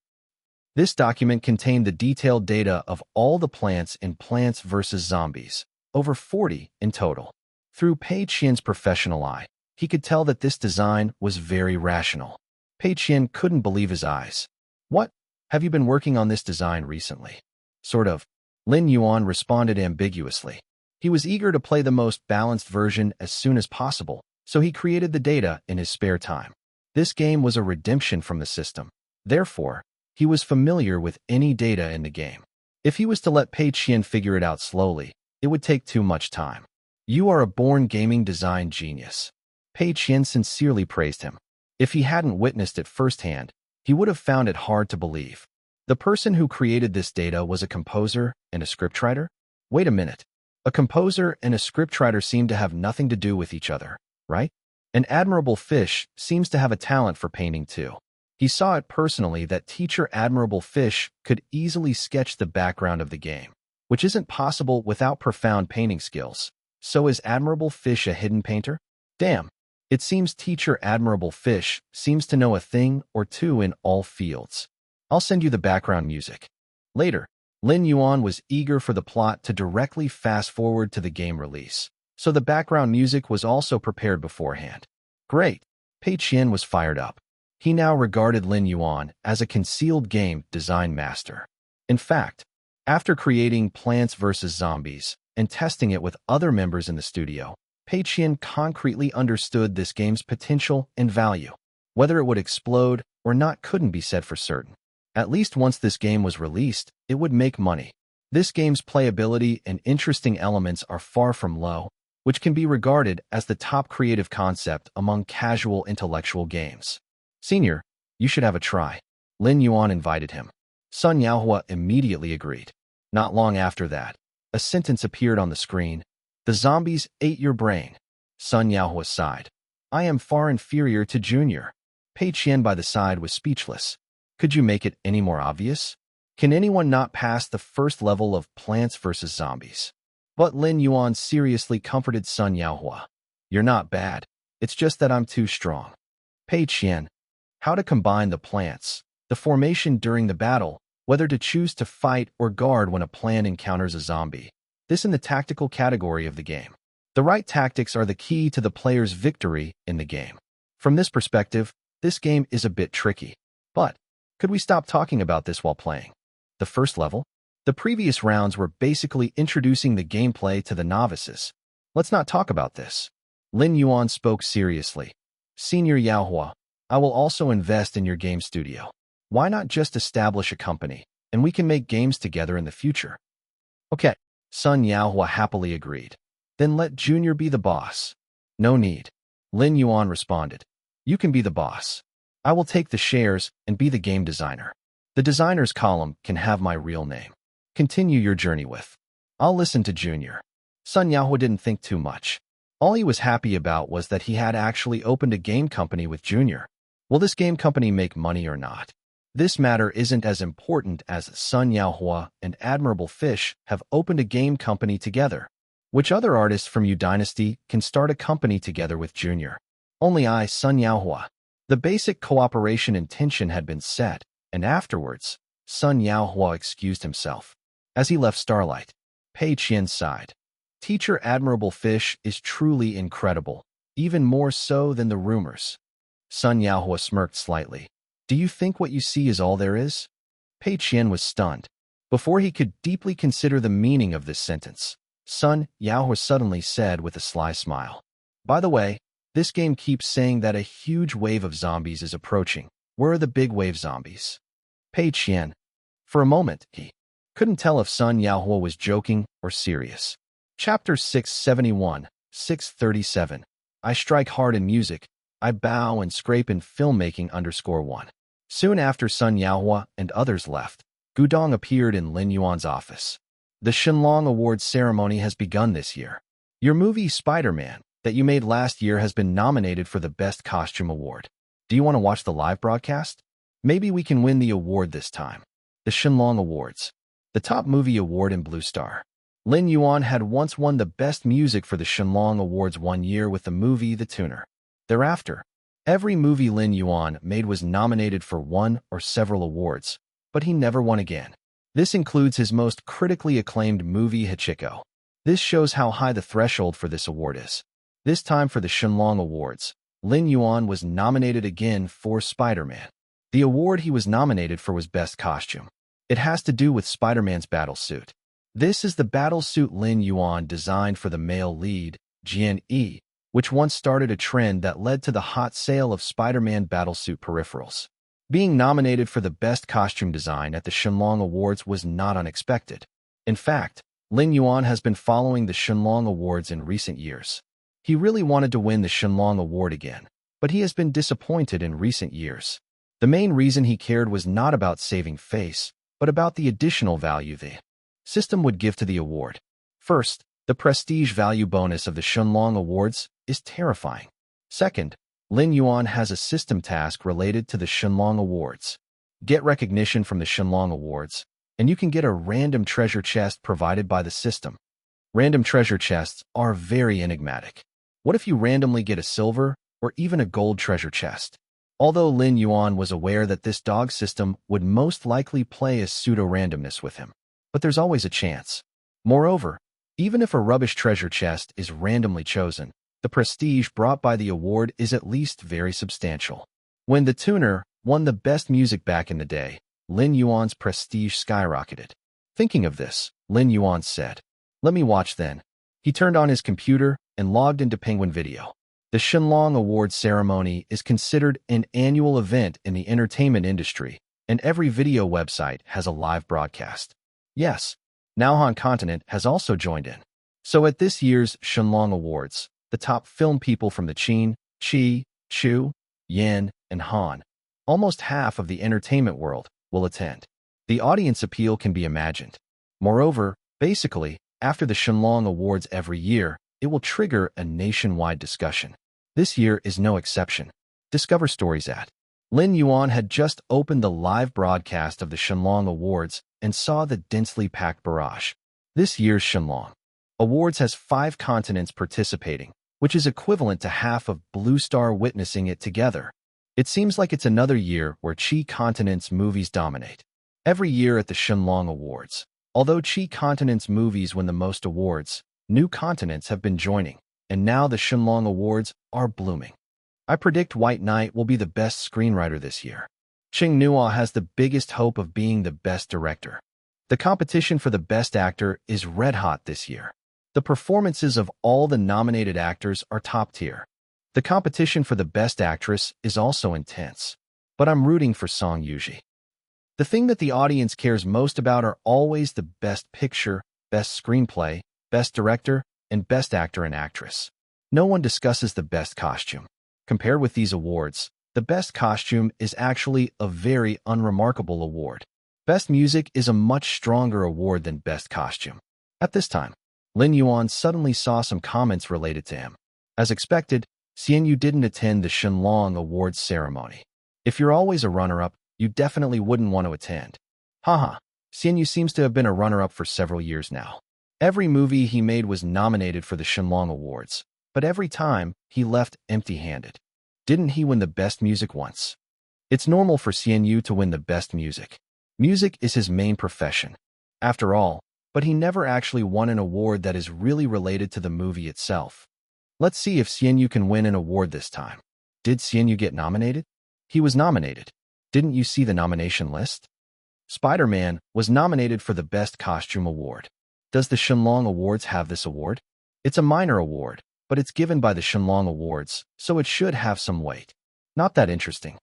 This document contained the detailed data of all the plants in Plants vs. Zombies, over 40 in total. Through Pei Qian's professional eye, he could tell that this design was very rational. Pei Qian couldn't believe his eyes. What? Have you been working on this design recently? Sort of. Lin Yuan responded ambiguously. He was eager to play the most balanced version as soon as possible, so he created the data in his spare time. This game was a redemption from the system. Therefore, he was familiar with any data in the game. If he was to let Pei Qian figure it out slowly, it would take too much time. You are a born gaming design genius. Pei Qian sincerely praised him. If he hadn't witnessed it firsthand, he would have found it hard to believe. The person who created this data was a composer and a scriptwriter? Wait a minute. A composer and a scriptwriter seem to have nothing to do with each other, right? An Admirable Fish seems to have a talent for painting too. He saw it personally that teacher Admirable Fish could easily sketch the background of the game, which isn't possible without profound painting skills. So is Admirable Fish a hidden painter? Damn. It seems teacher Admirable Fish seems to know a thing or two in all fields. I'll send you the background music. Later, Lin Yuan was eager for the plot to directly fast-forward to the game release, so the background music was also prepared beforehand. Great. Pei Qian was fired up. He now regarded Lin Yuan as a concealed game design master. In fact, after creating Plants vs. Zombies and testing it with other members in the studio, Pei Qian concretely understood this game's potential and value. Whether it would explode or not couldn't be said for certain. At least once this game was released, it would make money. This game's playability and interesting elements are far from low, which can be regarded as the top creative concept among casual intellectual games. Senior, you should have a try. Lin Yuan invited him. Sun Yaohua immediately agreed. Not long after that, a sentence appeared on the screen. The zombies ate your brain. Sun Yaohua sighed. I am far inferior to Junior. Pei Qian by the side was speechless. Could you make it any more obvious? Can anyone not pass the first level of Plants vs. Zombies? But Lin Yuan seriously comforted Sun Yaohua. You're not bad. It's just that I'm too strong. Pei Qian. How to combine the plants, the formation during the battle, whether to choose to fight or guard when a plan encounters a zombie. This in the tactical category of the game. The right tactics are the key to the player's victory in the game. From this perspective, this game is a bit tricky. But, could we stop talking about this while playing? The first level? The previous rounds were basically introducing the gameplay to the novices. Let's not talk about this. Lin Yuan spoke seriously. Senior Yaohua, I will also invest in your game studio. Why not just establish a company, and we can make games together in the future? Okay, Sun Yaohua happily agreed. Then let Junior be the boss. No need. Lin Yuan responded. You can be the boss. I will take the shares and be the game designer. The designer's column can have my real name. Continue your journey with. I'll listen to Junior. Sun Yaohua didn't think too much. All he was happy about was that he had actually opened a game company with Junior. Will this game company make money or not? This matter isn't as important as Sun Yaohua and Admirable Fish have opened a game company together. Which other artist from Yu Dynasty can start a company together with Junior? Only I, Sun Yaohua. The basic cooperation intention had been set, and afterwards, Sun Yaohua excused himself. As he left Starlight, Pei Qian sighed. Teacher Admirable Fish is truly incredible, even more so than the rumors. Sun Yaohua smirked slightly. Do you think what you see is all there is? Pei Qian was stunned. Before he could deeply consider the meaning of this sentence, Sun Yaohua suddenly said with a sly smile. By the way, this game keeps saying that a huge wave of zombies is approaching. Where are the big wave zombies? Pei Qian. For a moment, he couldn't tell if Sun Yaohua was joking or serious. Chapter 671, 637. I strike hard in music. I bow and scrape in filmmaking _1. Soon after Sun Yaohua and others left, Gudong appeared in Lin Yuan's office. The Shenlong Awards ceremony has begun this year. Your movie Spider-Man that you made last year has been nominated for the Best Costume Award. Do you want to watch the live broadcast? Maybe we can win the award this time. The Shenlong Awards. The top movie award in Blue Star. Lin Yuan had once won the Best Music for the Shenlong Awards one year with the movie The Tuner. Thereafter, every movie Lin Yuan made was nominated for one or several awards, but he never won again. This includes his most critically acclaimed movie Hachiko. This shows how high the threshold for this award is. This time for the Shenlong Awards, Lin Yuan was nominated again for Spider-Man. The award he was nominated for was Best Costume. It has to do with Spider-Man's battlesuit. This is the battlesuit Lin Yuan designed for the male lead, Jian Yi, which once started a trend that led to the hot sale of Spider-Man battlesuit peripherals. Being nominated for the Best Costume Design at the Shenlong Awards was not unexpected. In fact, Lin Yuan has been following the Shenlong Awards in recent years. He really wanted to win the Shenlong Award again, but he has been disappointed in recent years. The main reason he cared was not about saving face, but about the additional value the system would give to the award. First, the prestige value bonus of the Shenlong Awards is terrifying. Second, Lin Yuan has a system task related to the Shenlong Awards. Get recognition from the Shenlong Awards, and you can get a random treasure chest provided by the system. Random treasure chests are very enigmatic. What if you randomly get a silver or even a gold treasure chest? Although Lin Yuan was aware that this dog system would most likely play a pseudo-randomness with him, but there's always a chance. Moreover, even if a rubbish treasure chest is randomly chosen, the prestige brought by the award is at least very substantial. When The Tuner won the best music back in the day, Lin Yuan's prestige skyrocketed. Thinking of this, Lin Yuan said, "Let me watch then." He turned on his computer and logged into Penguin Video. The Shenlong Awards ceremony is considered an annual event in the entertainment industry, and every video website has a live broadcast. Yes, Naohan Continent has also joined in. So at this year's Shenlong Awards, the top film people from the Qin, Qi, Chu, Yan, and Han, almost half of the entertainment world, will attend. The audience appeal can be imagined. Moreover, basically, after the Shenlong Awards every year, it will trigger a nationwide discussion. This year is no exception. Discover stories at. Lin Yuan had just opened the live broadcast of the Shenlong Awards and saw the densely packed barrage. This year's Shenlong Awards has 5 continents participating, which is equivalent to half of Blue Star witnessing it together. It seems like it's another year where Qi continent's movies dominate. Every year at the Shenlong Awards, although Chi Continent's movies win the most awards, new continents have been joining, and now the Shenlong Awards are blooming. I predict White Knight will be the best screenwriter this year. Ching Nua has the biggest hope of being the best director. The competition for the best actor is red hot this year. The performances of all the nominated actors are top tier. The competition for the best actress is also intense. But I'm rooting for Song Yuji. The thing that the audience cares most about are always the best picture, best screenplay, best director, and best actor and actress. No one discusses the best costume. Compared with these awards, the best costume is actually a very unremarkable award. Best music is a much stronger award than best costume. At this time, Lin Yuan suddenly saw some comments related to him. As expected, Xianyu didn't attend the Shenlong Awards ceremony. If you're always a runner-up, you definitely wouldn't want to attend. Haha, Xianyu seems to have been a runner-up for several years now. Every movie he made was nominated for the Shenlong Awards, but every time, he left empty-handed. Didn't he win the best music once? It's normal for Xianyu to win the best music. Music is his main profession. After all, but he never actually won an award that is really related to the movie itself. Let's see if Xianyu can win an award this time. Did Xianyu get nominated? He was nominated. Didn't you see the nomination list? Spider-Man was nominated for the Best Costume Award. Does the Shenlong Awards have this award? It's a minor award, but it's given by the Shenlong Awards, so it should have some weight. Not that interesting.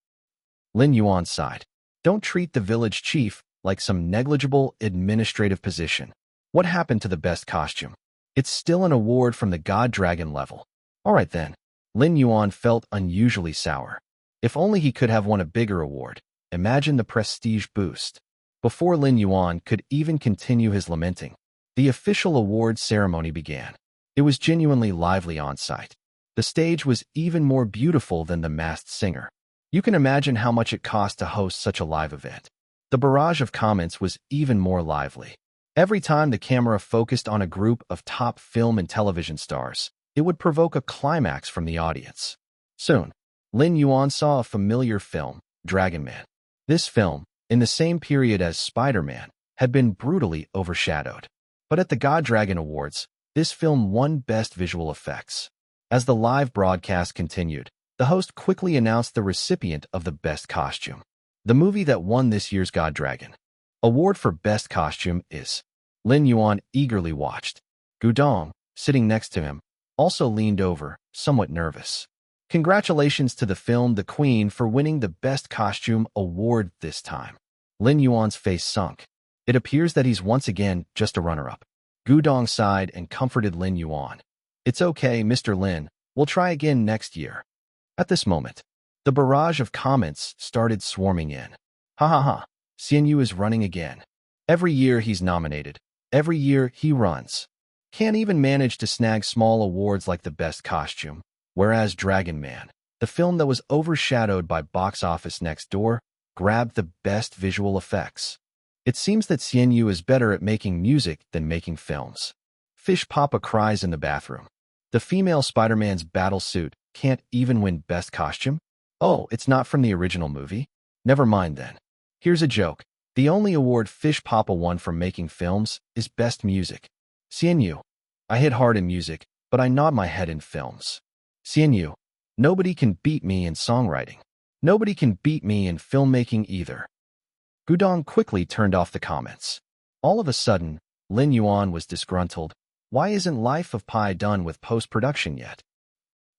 Lin Yuan sighed. Don't treat the village chief like some negligible administrative position. What happened to the best costume? It's still an award from the God Dragon level. All right then. Lin Yuan felt unusually sour. If only he could have won a bigger award. Imagine the prestige boost. Before Lin Yuan could even continue his lamenting, the official awards ceremony began. It was genuinely lively on site. The stage was even more beautiful than the masked singer. You can imagine how much it cost to host such a live event. The barrage of comments was even more lively. Every time the camera focused on a group of top film and television stars, it would provoke a climax from the audience. Soon, Lin Yuan saw a familiar film, Dragon Man. This film, in the same period as Spider-Man, had been brutally overshadowed. But at the God Dragon Awards, this film won Best Visual Effects. As the live broadcast continued, the host quickly announced the recipient of the Best Costume. The movie that won this year's God Dragon Award for Best Costume is. Lin Yuan eagerly watched. Gudong, sitting next to him, also leaned over, somewhat nervous. Congratulations to the film The Queen for winning the Best Costume Award this time. Lin Yuan's face sunk. It appears that he's once again just a runner-up. Gudong sighed and comforted Lin Yuan. It's okay, Mr. Lin. We'll try again next year. At this moment, the barrage of comments started swarming in. Ha ha ha, Xianyu is running again. Every year he's nominated. Every year he runs. Can't even manage to snag small awards like the Best Costume. Whereas Dragon Man, the film that was overshadowed by Box Office Next Door, grabbed the Best Visual Effects. It seems that Xianyu is better at making music than making films. Fish Papa cries in the bathroom. The female Spider-Man's battle suit can't even win Best Costume? Oh, it's not from the original movie? Never mind then. Here's a joke. The only award Fish Papa won for making films is Best Music. Xianyu. I hit hard in music, but I nod my head in films. Xianyu. Nobody can beat me in songwriting. Nobody can beat me in filmmaking either. Gudong quickly turned off the comments. All of a sudden, Lin Yuan was disgruntled. Why isn't Life of Pi done with post-production yet?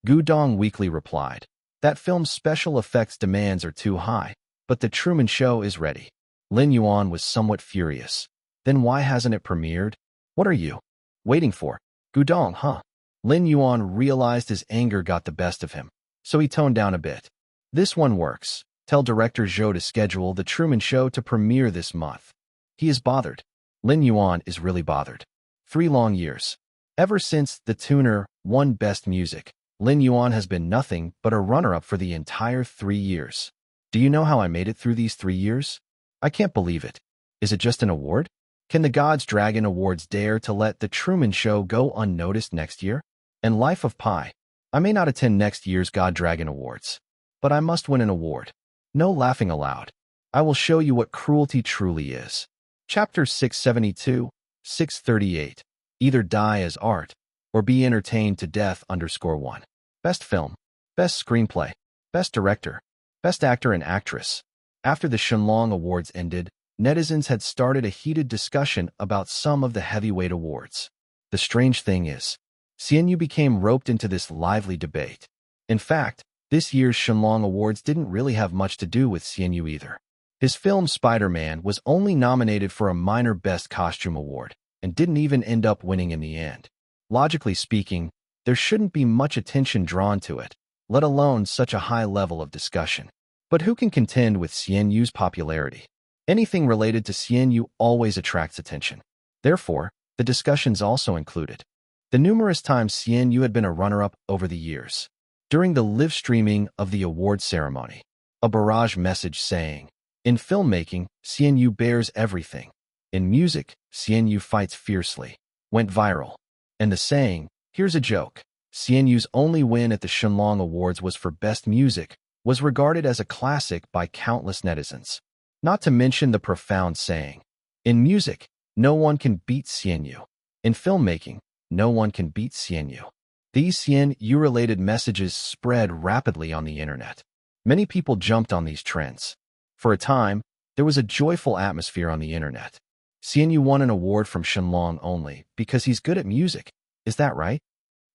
Gudong weakly replied. That film's special effects demands are too high, but The Truman Show is ready. Lin Yuan was somewhat furious. Then why hasn't it premiered? What are you waiting for? Gudong, huh? Lin Yuan realized his anger got the best of him, so he toned down a bit. This one works. Tell director Zhou to schedule The Truman Show to premiere this month. He is bothered. Lin Yuan is really bothered. 3 long years. Ever since The Tuner won Best Music, Lin Yuan has been nothing but a runner-up for the entire 3 years. Do you know how I made it through these 3 years? I can't believe it. Is it just an award? Can the God's Dragon Awards dare to let The Truman Show go unnoticed next year? And Life of Pi. I may not attend next year's God Dragon Awards, but I must win an award. No laughing aloud. I will show you what cruelty truly is. Chapter 672, 638. Either die as art, or be entertained to death _1. Best film, best screenplay, best director, best actor and actress. After the Shenlong Awards ended, netizens had started a heated discussion about some of the heavyweight awards. The strange thing is, Xian became roped into this lively debate. In fact, this year's Shenlong Awards didn't really have much to do with Xian either. His film Spider-Man was only nominated for a minor Best Costume award, and didn't even end up winning in the end. Logically speaking, there shouldn't be much attention drawn to it, let alone such a high level of discussion. But who can contend with Xian popularity? Anything related to Xian always attracts attention. Therefore, the discussions also included the numerous times Xian had been a runner-up over the years. During the live streaming of the award ceremony, a barrage message saying, "In filmmaking, Xian bears everything. In music, Xian fights fiercely," went viral. And the saying, "Here's a joke, Xian only win at the Shenlong Awards was for Best Music," was regarded as a classic by countless netizens. Not to mention the profound saying, "In music, no one can beat Xian. In filmmaking, no one can beat Xian." These Xian-related messages spread rapidly on the internet. Many people jumped on these trends. For a time, there was a joyful atmosphere on the internet. Xian won an award from Shenlong only because he's good at music. Is that right?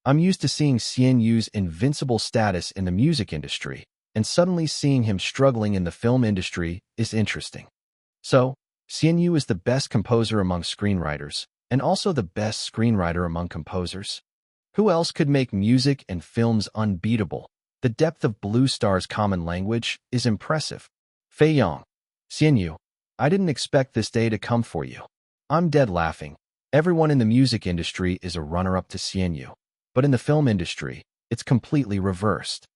I'm used to seeing Xian invincible status in the music industry, and suddenly seeing him struggling in the film industry is interesting. So, Xian is the best composer among screenwriters, and also the best screenwriter among composers. Who else could make music and films unbeatable? The depth of Blue Star's common language is impressive. Fei Yong. Xian, I didn't expect this day to come for you. I'm dead laughing. Everyone in the music industry is a runner-up to Xian, but in the film industry, it's completely reversed.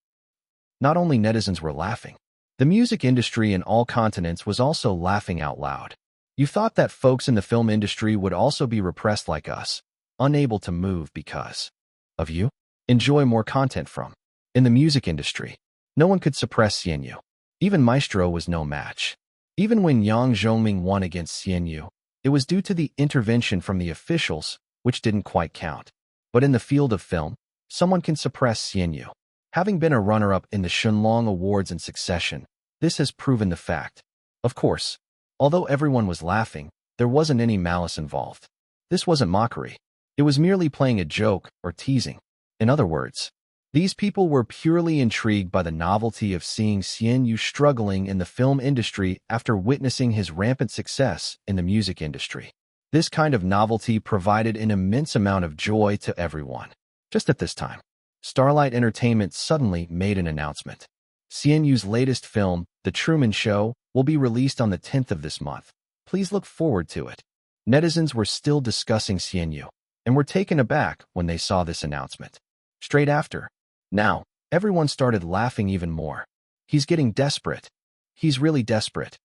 Not only netizens were laughing, the music industry in all continents was also laughing out loud. You thought that folks in the film industry would also be repressed like us, unable to move because of you? Enjoy more content from. In the music industry, no one could suppress Xian. Even Maestro was no match. Even when Yang Zhongming won against Xian, it was due to the intervention from the officials, which didn't quite count. But in the field of film, someone can suppress Xian. Having been a runner-up in the Shenlong Awards in succession, this has proven the fact. Of course, although everyone was laughing, there wasn't any malice involved. This wasn't mockery. It was merely playing a joke or teasing. In other words, these people were purely intrigued by the novelty of seeing Xian struggling in the film industry after witnessing his rampant success in the music industry. This kind of novelty provided an immense amount of joy to everyone. Just at this time, Starlight Entertainment suddenly made an announcement. Xian latest film, The Truman Show, will be released on the 10th of this month. Please look forward to it. Netizens were still discussing Xian and were taken aback when they saw this announcement. Straight after, now, everyone started laughing even more. He's getting desperate. He's really desperate.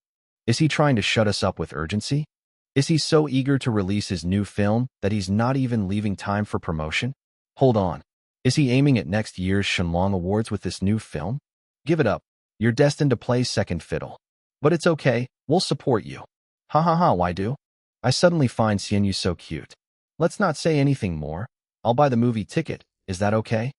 Is he trying to shut us up with urgency? Is he so eager to release his new film that he's not even leaving time for promotion? Hold on. Is he aiming at next year's Shenlong Awards with this new film? Give it up. You're destined to play second fiddle. But it's okay, we'll support you. Ha ha ha, why do? I suddenly find Xian so cute. Let's not say anything more. I'll buy the movie ticket, is that okay?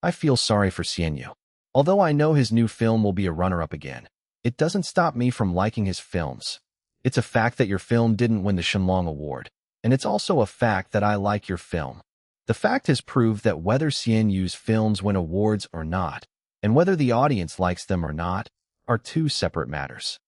I feel sorry for Xian. Although I know his new film will be a runner-up again, it doesn't stop me from liking his films. It's a fact that your film didn't win the Shenlong Award, and it's also a fact that I like your film. The fact has proved that whether Xian films win awards or not, and whether the audience likes them or not, are two separate matters.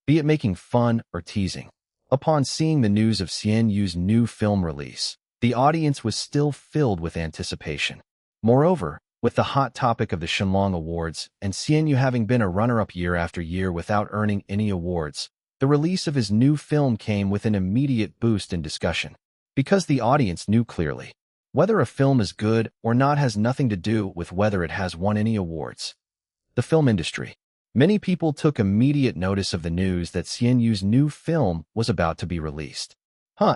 Be it making fun or teasing. Upon seeing the news of Xian new film release, the audience was still filled with anticipation. Moreover, with the hot topic of the Shenlong Awards and Xian having been a runner-up year after year without earning any awards, the release of his new film came with an immediate boost in discussion. Because the audience knew clearly, whether a film is good or not has nothing to do with whether it has won any awards. The film industry. Many people took immediate notice of the news that Xian new film was about to be released.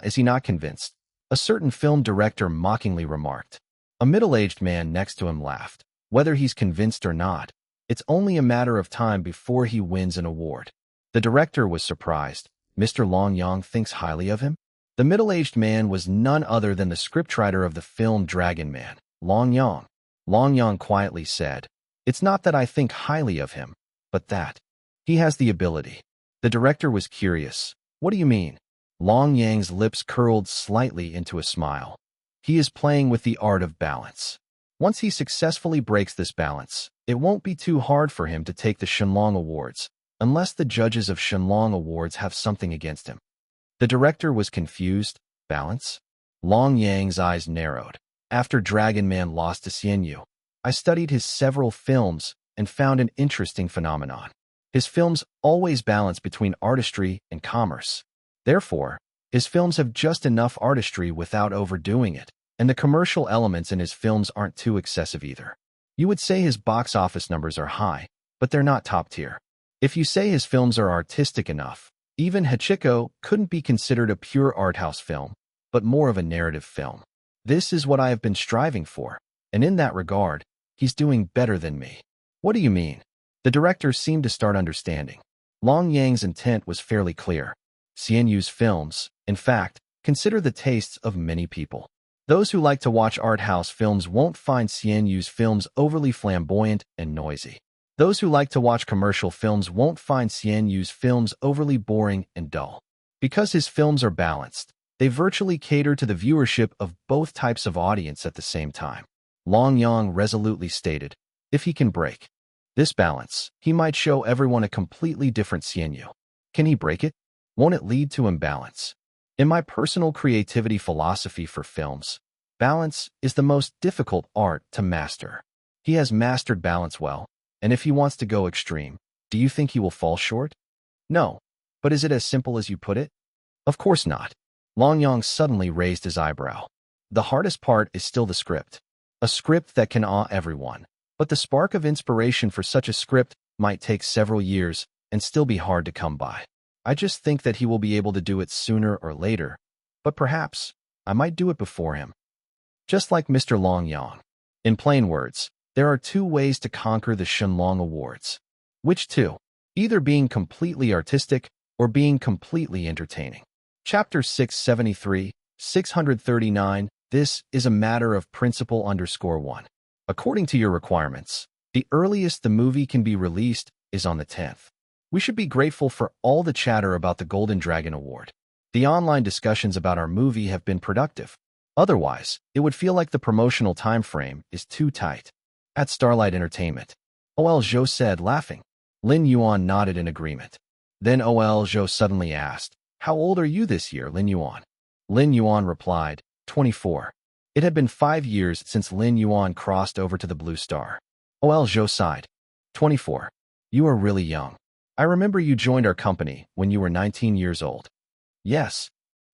Is he not convinced? A certain film director mockingly remarked. A middle-aged man next to him laughed. Whether he's convinced or not, it's only a matter of time before he wins an award. The director was surprised. Mr. Long Yang thinks highly of him? The middle-aged man was none other than the scriptwriter of the film Dragon Man, Long Yang. Long Yang quietly said, "It's not that I think highly of him, but that he has the ability." The director was curious. "What do you mean?" Long Yang's lips curled slightly into a smile. "He is playing with the art of balance. Once he successfully breaks this balance, it won't be too hard for him to take the Shenlong Awards, unless the judges of Shenlong Awards have something against him." The director was confused. Balance? Long Yang's eyes narrowed. "After Dragon Man lost to Xian Yu, I studied his several films and found an interesting phenomenon. His films always balance between artistry and commerce. Therefore, his films have just enough artistry without overdoing it, and the commercial elements in his films aren't too excessive either. You would say his box office numbers are high, but they're not top tier. If you say his films are artistic enough, even Hachiko couldn't be considered a pure art house film, but more of a narrative film. This is what I have been striving for, and in that regard, he's doing better than me." "What do you mean?" The director seemed to start understanding. Long Yang's intent was fairly clear. Xian Yu's films, in fact, consider the tastes of many people. Those who like to watch art house films won't find Xian Yu's films overly flamboyant and noisy. Those who like to watch commercial films won't find Xian Yu's films overly boring and dull. Because his films are balanced, they virtually cater to the viewership of both types of audience at the same time. Long Yang resolutely stated, "If he can break this balance, he might show everyone a completely different Xian Yu. Can he break it? Won't it lead to imbalance? In my personal creativity philosophy for films, balance is the most difficult art to master. He has mastered balance well, and if he wants to go extreme, do you think he will fall short?" "No. But is it as simple as you put it?" "Of course not." Long Yang suddenly raised his eyebrow. "The hardest part is still the script. A script that can awe everyone. But the spark of inspiration for such a script might take several years and still be hard to come by. I just think that he will be able to do it sooner or later, but perhaps I might do it before him. Just like Mr. Long Yang. In plain words, there are two ways to conquer the Shenlong Awards." "Which two?" "Either being completely artistic or being completely entertaining." Chapter 673, 639, "This is a matter of principle _1. According to your requirements, the earliest the movie can be released is on the 10th. We should be grateful for all the chatter about the Golden Dragon Award. The online discussions about our movie have been productive. Otherwise, it would feel like the promotional time frame is too tight." "At Starlight Entertainment," O.L. Zhou said, laughing. Lin Yuan nodded in agreement. Then O.L. Zhou suddenly asked, "How old are you this year, Lin Yuan?" Lin Yuan replied, 24. It had been 5 years since Lin Yuan crossed over to the Blue Star. O.L. Zhou sighed. 24. You are really young. I remember you joined our company when you were 19 years old. Yes.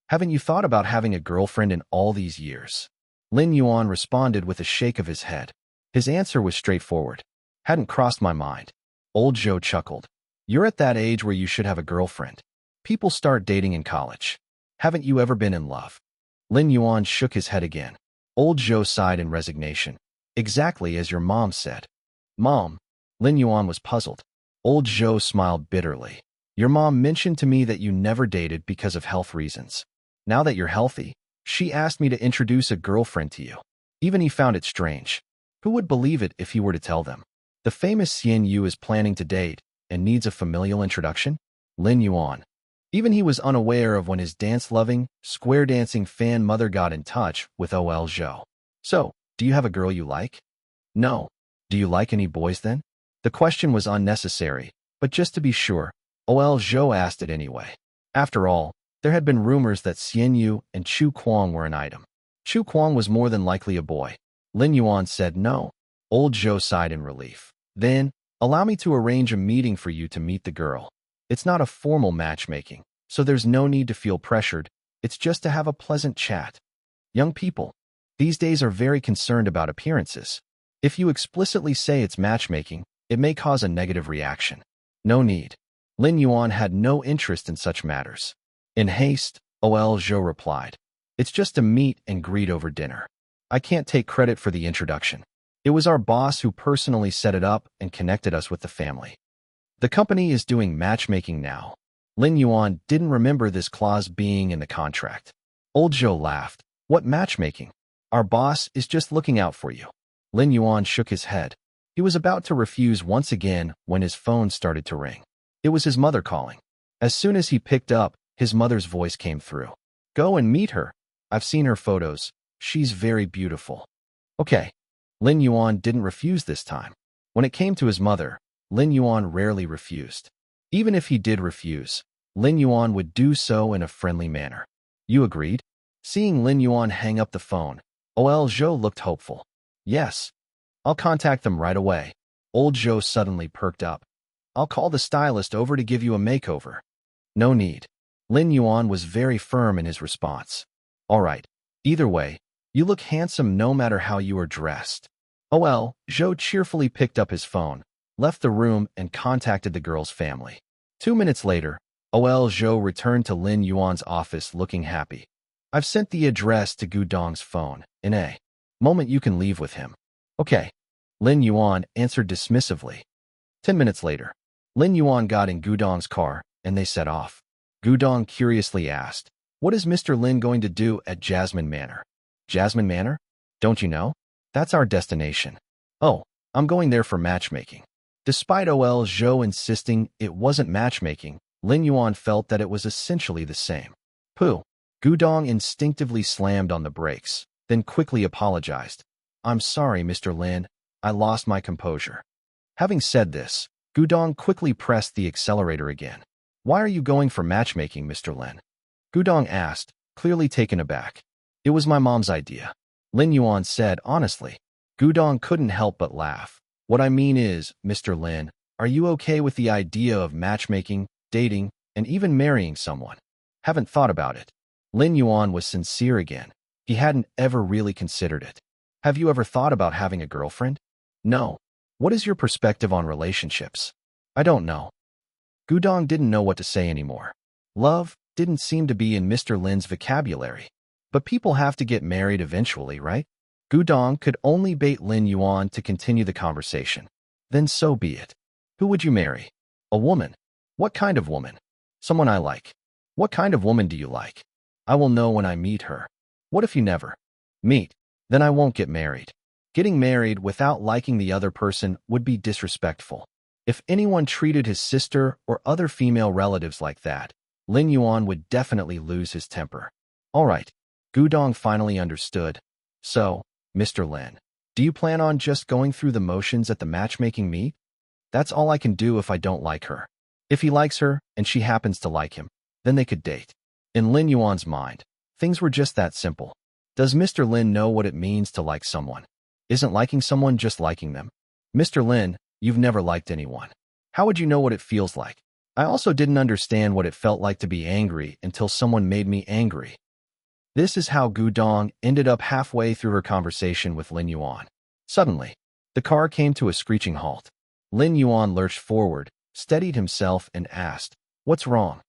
Haven't you thought about having a girlfriend in all these years? Lin Yuan responded with a shake of his head. His answer was straightforward. Hadn't crossed my mind. Old Zhou chuckled. You're at that age where you should have a girlfriend. People start dating in college. Haven't you ever been in love? Lin Yuan shook his head again. Old Zhou sighed in resignation. Exactly as your mom said. Mom? Lin Yuan was puzzled. Old Zhou smiled bitterly. Your mom mentioned to me that you never dated because of health reasons. Now that you're healthy, she asked me to introduce a girlfriend to you. Even he found it strange. Who would believe it if he were to tell them? The famous Xian Yu is planning to date and needs a familial introduction? Lin Yuan. Even he was unaware of when his dance-loving, square-dancing fan mother got in touch with O.L. Zhou. So, do you have a girl you like? No. Do you like any boys then? The question was unnecessary, but just to be sure, O.L. Zhou asked it anyway. After all, there had been rumors that Xian Yu and Chu Kuang were an item. Chu Kuang was more than likely a boy. Lin Yuan said no. Old Zhou sighed in relief. Then, allow me to arrange a meeting for you to meet the girl. It's not a formal matchmaking, so there's no need to feel pressured. It's just to have a pleasant chat. Young people, these days are very concerned about appearances. If you explicitly say it's matchmaking, it may cause a negative reaction. No need. Lin Yuan had no interest in such matters. In haste, O.L. Zhou replied. It's just a meet and greet over dinner. I can't take credit for the introduction. It was our boss who personally set it up and connected us with the family. The company is doing matchmaking now. Lin Yuan didn't remember this clause being in the contract. Old Zhou laughed. What matchmaking? Our boss is just looking out for you. Lin Yuan shook his head. He was about to refuse once again when his phone started to ring. It was his mother calling. As soon as he picked up, his mother's voice came through. Go and meet her. I've seen her photos. She's very beautiful. Okay. Lin Yuan didn't refuse this time. When it came to his mother, Lin Yuan rarely refused. Even if he did refuse, Lin Yuan would do so in a friendly manner. You agreed? Seeing Lin Yuan hang up the phone, Old Zhou looked hopeful. Yes. I'll contact them right away. Old Zhou suddenly perked up. I'll call the stylist over to give you a makeover. No need. Lin Yuan was very firm in his response. All right. Either way, you look handsome no matter how you are dressed. Zhou cheerfully picked up his phone, left the room, and contacted the girl's family. 2 minutes later, Zhou returned to Lin Yuan's office looking happy. I've sent the address to Gudong's phone. In a moment you can leave with him. Okay. Lin Yuan answered dismissively. 10 minutes later, Lin Yuan got in Gudong's car, and they set off. Gudong curiously asked, what is Mr. Lin going to do at Jasmine Manor? Jasmine Manor? Don't you know? That's our destination. Oh, I'm going there for matchmaking. Despite Zhou insisting it wasn't matchmaking, Lin Yuan felt that it was essentially the same. Pooh. Gudong instinctively slammed on the brakes, then quickly apologized. I'm sorry, Mr. Lin. I lost my composure. Having said this, Gudong quickly pressed the accelerator again. Why are you going for matchmaking, Mr. Lin? Gudong asked, clearly taken aback. It was my mom's idea. Lin Yuan said honestly. Gudong couldn't help but laugh. What I mean is, Mr. Lin, are you okay with the idea of matchmaking, dating, and even marrying someone? Haven't thought about it. Lin Yuan was sincere again. He hadn't ever really considered it. Have you ever thought about having a girlfriend? No. What is your perspective on relationships? I don't know. Gudong didn't know what to say anymore. Love didn't seem to be in Mr. Lin's vocabulary. But people have to get married eventually, right? Gudong could only bait Lin Yuan to continue the conversation. Then so be it. Who would you marry? A woman. What kind of woman? Someone I like. What kind of woman do you like? I will know when I meet her. What if you never meet? Then I won't get married. Getting married without liking the other person would be disrespectful. If anyone treated his sister or other female relatives like that, Lin Yuan would definitely lose his temper. All right. Gudong finally understood. So, Mr. Lin, do you plan on just going through the motions at the matchmaking meet? That's all I can do if I don't like her. If he likes her and she happens to like him, then they could date. In Lin Yuan's mind, things were just that simple. Does Mr. Lin know what it means to like someone? Isn't liking someone just liking them? Mr. Lin, you've never liked anyone. How would you know what it feels like? I also didn't understand what it felt like to be angry until someone made me angry. This is how Gudong ended up halfway through her conversation with Lin Yuan. Suddenly, the car came to a screeching halt. Lin Yuan lurched forward, steadied himself, and asked, what's wrong?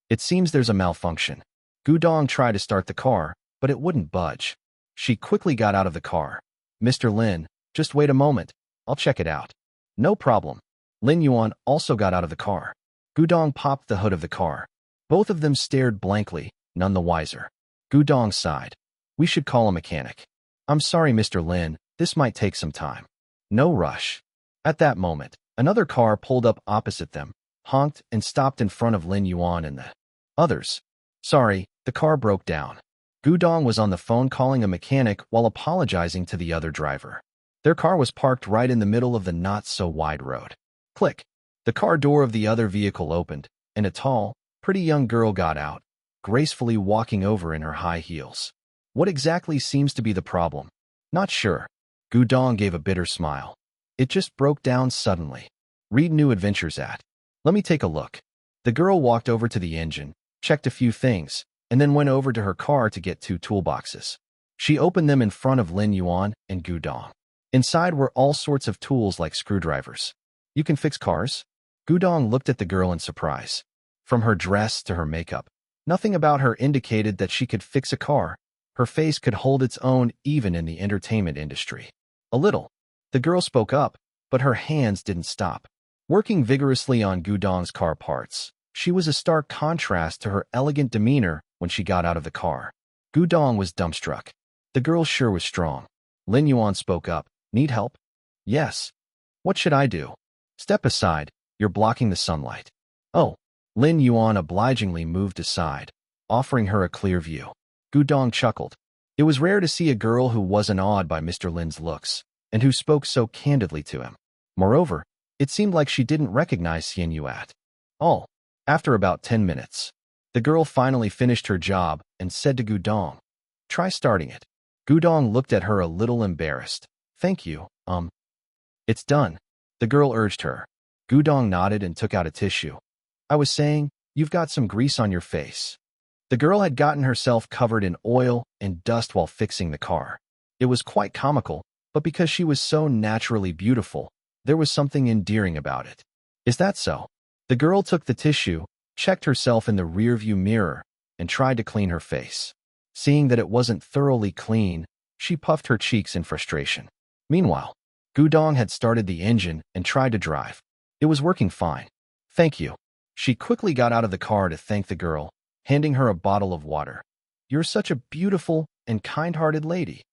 It seems there's a malfunction. Gudong tried to start the car, but it wouldn't budge. She quickly got out of the car. Mr. Lin, just wait a moment. I'll check it out. No problem. Lin Yuan also got out of the car. Gudong popped the hood of the car. Both of them stared blankly, none the wiser. Gudong sighed. We should call a mechanic. I'm sorry, Mr. Lin, this might take some time. No rush. At that moment, another car pulled up opposite them, honked, and stopped in front of Lin Yuan and the others. Sorry, the car broke down. Gudong was on the phone calling a mechanic while apologizing to the other driver. Their car was parked right in the middle of the not-so-wide road. Click. The car door of the other vehicle opened, and a tall, pretty young girl got out, gracefully walking over in her high heels. What exactly seems to be the problem? Not sure. Gudong gave a bitter smile. It just broke down suddenly. Read New Adventures at. Let me take a look. The girl walked over to the engine, checked a few things, and then went over to her car to get 2 toolboxes. She opened them in front of Lin Yuan and Gudong. Inside were all sorts of tools like screwdrivers. You can fix cars? Gudong looked at the girl in surprise. From her dress to her makeup, nothing about her indicated that she could fix a car. Her face could hold its own even in the entertainment industry. A little. The girl spoke up, but her hands didn't stop. working vigorously on Gudong's car parts. She was a stark contrast to her elegant demeanor when she got out of the car. Gudong was dumbstruck. The girl sure was strong. Lin Yuan spoke up. Need help? Yes. What should I do? Step aside. You're blocking the sunlight. Oh. Lin Yuan obligingly moved aside, offering her a clear view. Gudong chuckled. It was rare to see a girl who wasn't awed by Mr. Lin's looks, and who spoke so candidly to him. Moreover, it seemed like she didn't recognize Xianyu at all. After about 10 minutes, the girl finally finished her job and said to Gudong, "Try starting it." Gudong looked at her a little embarrassed. "Thank you, It's done," the girl urged her. Gudong nodded and took out a tissue. "I was saying, you've got some grease on your face." The girl had gotten herself covered in oil and dust while fixing the car. It was quite comical, but because she was so naturally beautiful, there was something endearing about it. "Is that so?" The girl took the tissue, checked herself in the rearview mirror, and tried to clean her face. Seeing that it wasn't thoroughly clean, she puffed her cheeks in frustration. Meanwhile, Gudong had started the engine and tried to drive. It was working fine. "Thank you." She quickly got out of the car to thank the girl, handing her a bottle of water. "You're such a beautiful and kind-hearted lady."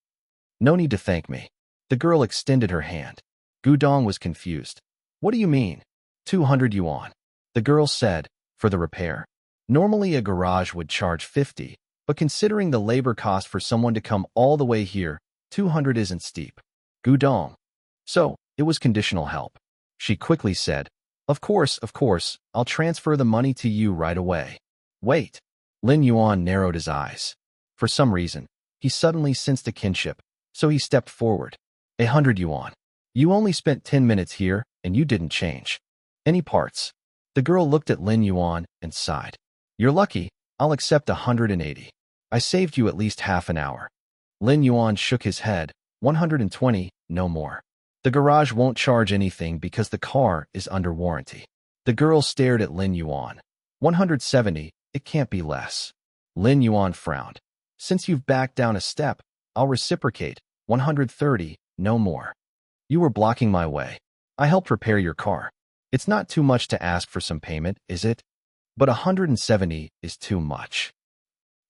"No need to thank me." The girl extended her hand. Gudong was confused. "What do you mean?" 200 yuan. The girl said, "For the repair. Normally a garage would charge 50, but considering the labor cost for someone to come all the way here, 200 isn't steep." Gudong. "So, it was conditional help." She quickly said, of course, I'll transfer the money to you right away." "Wait." Lin Yuan narrowed his eyes. For some reason, he suddenly sensed a kinship, so he stepped forward. 100 yuan. You only spent 10 minutes here, and you didn't change any parts." The girl looked at Lin Yuan and sighed. "You're lucky. I'll accept 180. I saved you at least half an hour." Lin Yuan shook his head. 120, no more. The garage won't charge anything because the car is under warranty. The girl stared at Lin Yuan. 170, it can't be less. Lin Yuan frowned. "Since you've backed down a step, I'll reciprocate. 130, no more. You were blocking my way. I helped repair your car. It's not too much to ask for some payment, is it? But 170 is too much."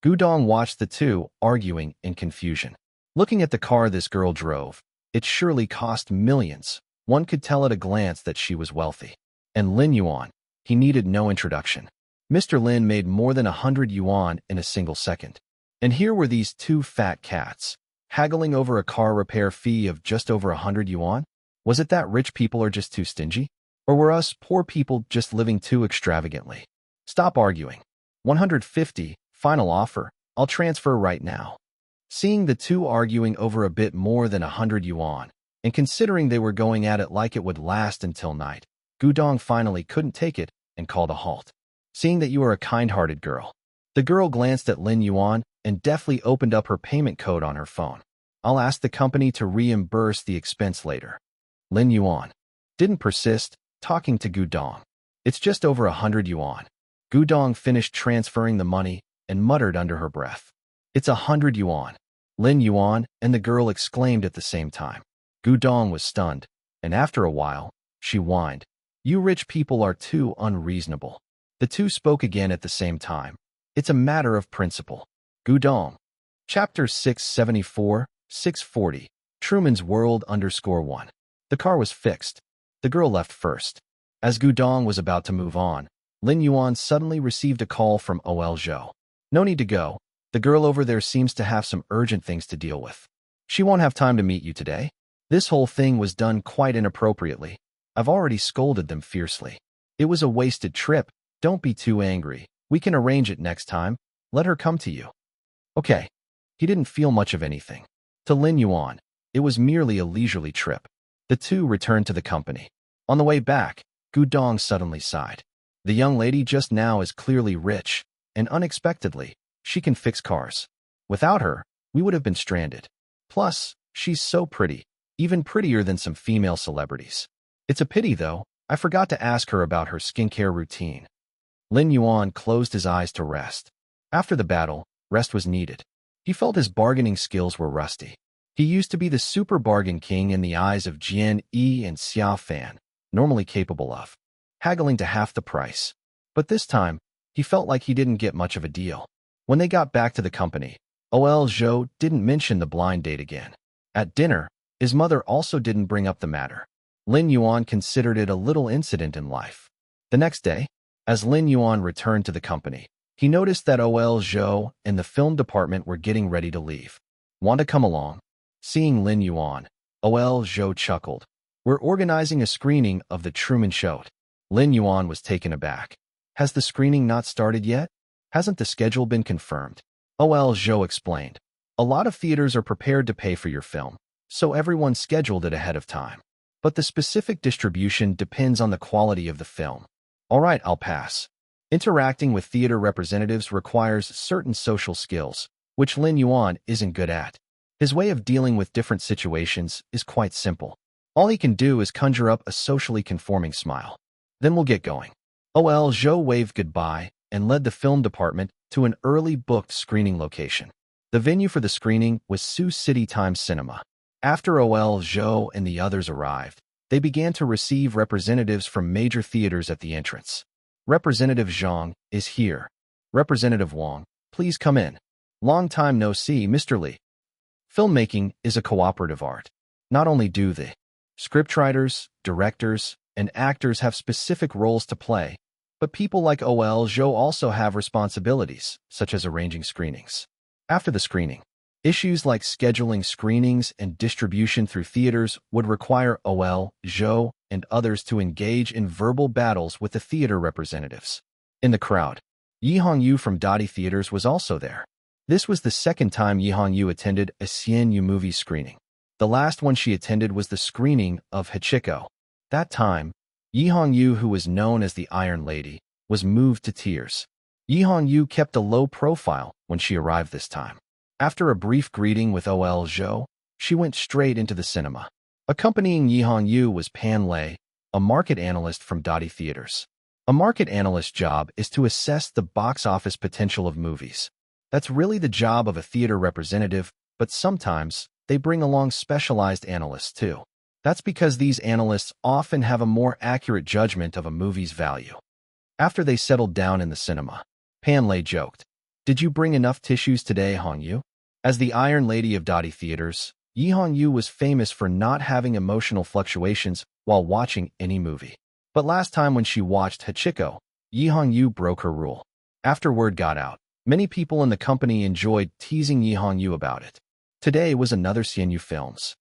Gudong watched the two arguing in confusion. Looking at the car this girl drove, it surely cost millions. One could tell at a glance that she was wealthy. And Lin Yuan, he needed no introduction. Mr. Lin made more than 100 yuan in a single second. And here were these two fat cats, haggling over a car repair fee of just over 100 yuan? Was it that rich people are just too stingy? Or were us poor people just living too extravagantly? Stop arguing. 150, final offer. I'll transfer right now. Seeing the two arguing over a bit more than 100 yuan, and considering they were going at it like it would last until night, Gudong finally couldn't take it and called a halt. "Seeing that you are a kind-hearted girl." The girl glanced at Lin Yuan and deftly opened up her payment code on her phone. "I'll ask the company to reimburse the expense later." Lin Yuan didn't persist, talking to Gudong. "It's just over 100 yuan. Gudong finished transferring the money and muttered under her breath. "It's 100 yuan. Lin Yuan and the girl exclaimed at the same time. Gudong was stunned, and after a while, she whined. "You rich people are too unreasonable." The two spoke again at the same time. "It's a matter of principle." Gudong. Chapter 674, 640. Truman's World _1. The car was fixed. The girl left first. As Gudong was about to move on, Lin Yuan suddenly received a call from Ol Zhou. "No need to go. The girl over there seems to have some urgent things to deal with. She won't have time to meet you today." This whole thing was done quite inappropriately. I've already scolded them fiercely. It was a wasted trip. Don't be too angry. We can arrange it next time. Let her come to you. Okay. He didn't feel much of anything. To Lin Yuan, it was merely a leisurely trip. The two returned to the company. On the way back, Gudong suddenly sighed. The young lady just now is clearly rich, and unexpectedly, she can fix cars. Without her, we would have been stranded. Plus, she's so pretty, even prettier than some female celebrities. It's a pity, though, I forgot to ask her about her skincare routine. Lin Yuan closed his eyes to rest. After the battle, rest was needed. He felt his bargaining skills were rusty. He used to be the super bargain king in the eyes of Jian Yi and Xia Fan. normally capable of, haggling to half the price. But this time, he felt like he didn't get much of a deal. When they got back to the company, Ol Zhou didn't mention the blind date again. At dinner, his mother also didn't bring up the matter. Lin Yuan considered it a little incident in life. The next day, as Lin Yuan returned to the company, he noticed that Ol Zhou and the film department were getting ready to leave. Want to come along? Seeing Lin Yuan, Ol Zhou chuckled. We're organizing a screening of The Truman Show. Lin Yuan was taken aback. Has the screening not started yet? Hasn't the schedule been confirmed? Ol Zhou explained. A lot of theaters are prepared to pay for your film, so everyone scheduled it ahead of time. But the specific distribution depends on the quality of the film. All right, I'll pass. Interacting with theater representatives requires certain social skills, which Lin Yuan isn't good at. His way of dealing with different situations is quite simple. All he can do is conjure up a socially conforming smile. Then we'll get going. Ol Zhou waved goodbye and led the film department to an early booked screening location. The venue for the screening was Sioux City Times Cinema. After Ol Zhou and the others arrived, they began to receive representatives from major theaters at the entrance. Representative Zhang is here. Representative Wang, please come in. Long time no see, Mr. Li. Filmmaking is a cooperative art. Not only do the scriptwriters, directors, and actors have specific roles to play, but people like Ol Zhou also have responsibilities, such as arranging screenings. After the screening, issues like scheduling screenings and distribution through theaters would require Ol Zhou and others to engage in verbal battles with the theater representatives. In the crowd, Yi Hongyu from Dottie Theaters was also there. This was the second time Yi Hongyu attended a Xianyu movie screening. The last one she attended was the screening of Hachiko. That time, Yi Hongyu, who was known as the Iron Lady, was moved to tears. Yi Hongyu kept a low profile when she arrived this time. After a brief greeting with Ol Zhou, she went straight into the cinema. Accompanying Yi Hongyu was Pan Lei, a market analyst from Dottie Theaters. A market analyst's job is to assess the box office potential of movies. That's really the job of a theater representative, but sometimes they bring along specialized analysts too. That's because these analysts often have a more accurate judgment of a movie's value. After they settled down in the cinema, Pan Lei joked, "Did you bring enough tissues today, Hongyu?" As the Iron Lady of Dottie Theaters, Yi Hongyu was famous for not having emotional fluctuations while watching any movie. But last time when she watched Hachiko, Yi Hongyu broke her rule. After word got out, many people in the company enjoyed teasing Yi Hongyu about it. Today was another Xianyu Films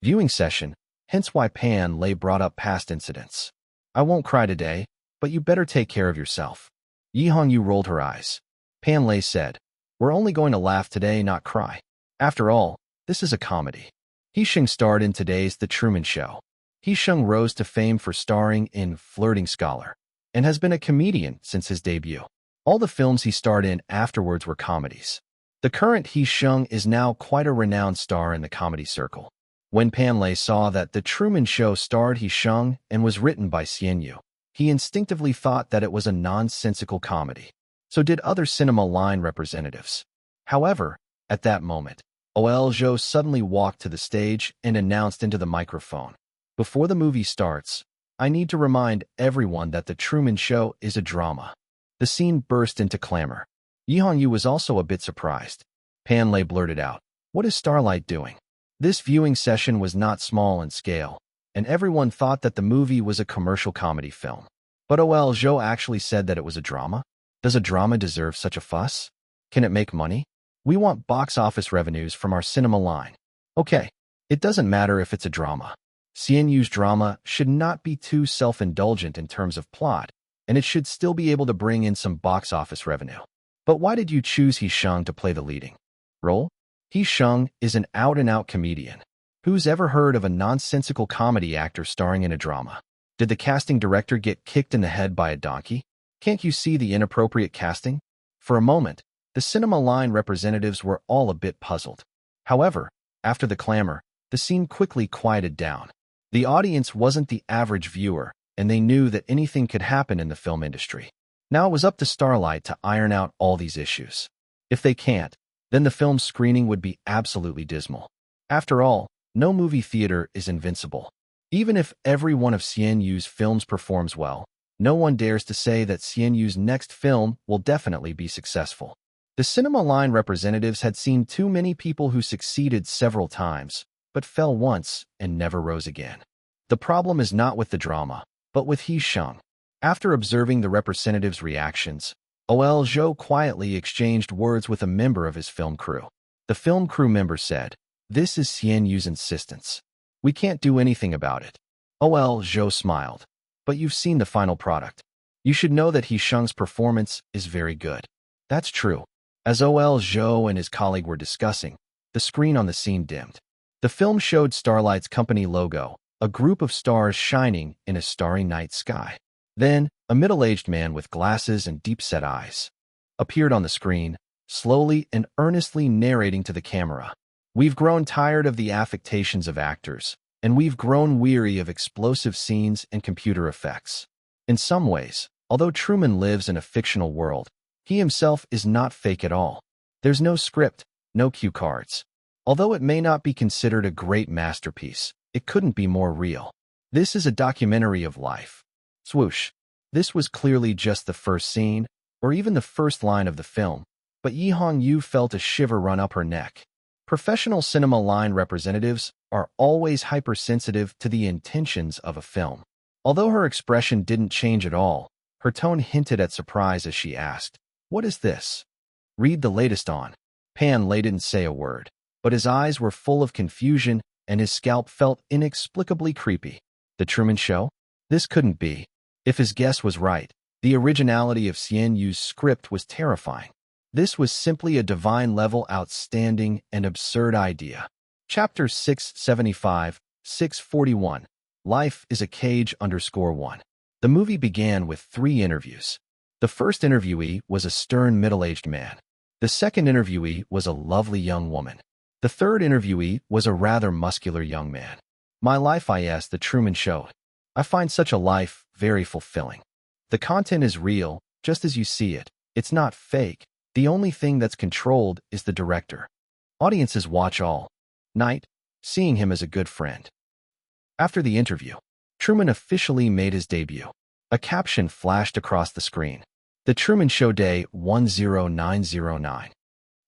viewing session, hence why Pan Lei brought up past incidents. "I won't cry today, but you better take care of yourself." Yi Hongyu rolled her eyes. Pan Lei said, "We're only going to laugh today, not cry. After all, this is a comedy." He Sheng starred in today's The Truman Show. He Sheng rose to fame for starring in Flirting Scholar and has been a comedian since his debut. All the films he starred in afterwards were comedies. The current He Sheng is now quite a renowned star in the comedy circle. When Pan Lei saw that The Truman Show starred He Sheng and was written by Xianyu, he instinctively thought that it was a nonsensical comedy. So did other cinema line representatives. However, at that moment, Ol Zhou suddenly walked to the stage and announced into the microphone, "Before the movie starts, I need to remind everyone that The Truman Show is a drama." The scene burst into clamor. Yi Hongyu was also a bit surprised. Pan Lei blurted out, "What is Starlight doing?" This viewing session was not small in scale, and everyone thought that the movie was a commercial comedy film. But Ol Zhou actually said that it was a drama? Does a drama deserve such a fuss? Can it make money? We want box office revenues from our cinema line. Okay, it doesn't matter if it's a drama. Xianyu's drama should not be too self-indulgent in terms of plot, and it should still be able to bring in some box office revenue. But why did you choose He Sheng to play the leading role? He Sheng is an out-and-out comedian. Who's ever heard of a nonsensical comedy actor starring in a drama? Did the casting director get kicked in the head by a donkey? Can't you see the inappropriate casting? For a moment, the cinema line representatives were all a bit puzzled. However, after the clamor, the scene quickly quieted down. The audience wasn't the average viewer, and they knew that anything could happen in the film industry. Now it was up to Starlight to iron out all these issues. If they can't, then the film's screening would be absolutely dismal. After all, no movie theater is invincible. Even if every one of Xian Yu's films performs well, no one dares to say that Xian Yu's next film will definitely be successful. The cinema line representatives had seen too many people who succeeded several times, but fell once and never rose again. The problem is not with the drama, but with He Sheng. After observing the representatives' reactions, Ol Zhou quietly exchanged words with a member of his film crew. The film crew member said, "This is Xian Yu's insistence. We can't do anything about it." Ol Zhou smiled. "But you've seen the final product. You should know that He Sheng's performance is very good." "That's true." As Ol Zhou and his colleague were discussing, the screen on the scene dimmed. The film showed Starlight's company logo, a group of stars shining in a starry night sky. Then, a middle-aged man with glasses and deep-set eyes appeared on the screen, slowly and earnestly narrating to the camera. "We've grown tired of the affectations of actors, and we've grown weary of explosive scenes and computer effects. In some ways, although Truman lives in a fictional world, he himself is not fake at all. There's no script, no cue cards. Although it may not be considered a great masterpiece, it couldn't be more real. This is a documentary of life." Swoosh. This was clearly just the first scene, or even the first line of the film, but Yi Hongyu felt a shiver run up her neck. Professional cinema line representatives are always hypersensitive to the intentions of a film. Although her expression didn't change at all, her tone hinted at surprise as she asked, "What is this?" "Read the latest on." Pan Lei didn't say a word, but his eyes were full of confusion and his scalp felt inexplicably creepy. The Truman Show? This couldn't be. If his guess was right, the originality of Xian Yu's script was terrifying. This was simply a divine-level outstanding and absurd idea. Chapter 675, 641. Life is a Cage_1. The movie began with 3 interviews. The first interviewee was a stern middle-aged man. The second interviewee was a lovely young woman. The third interviewee was a rather muscular young man. "My life is the Truman Show. I find such a life very fulfilling. The content is real, just as you see it. It's not fake. The only thing that's controlled is the director. Audiences watch all night, seeing him as a good friend." After the interview, Truman officially made his debut. A caption flashed across the screen. "The Truman Show Day 10909.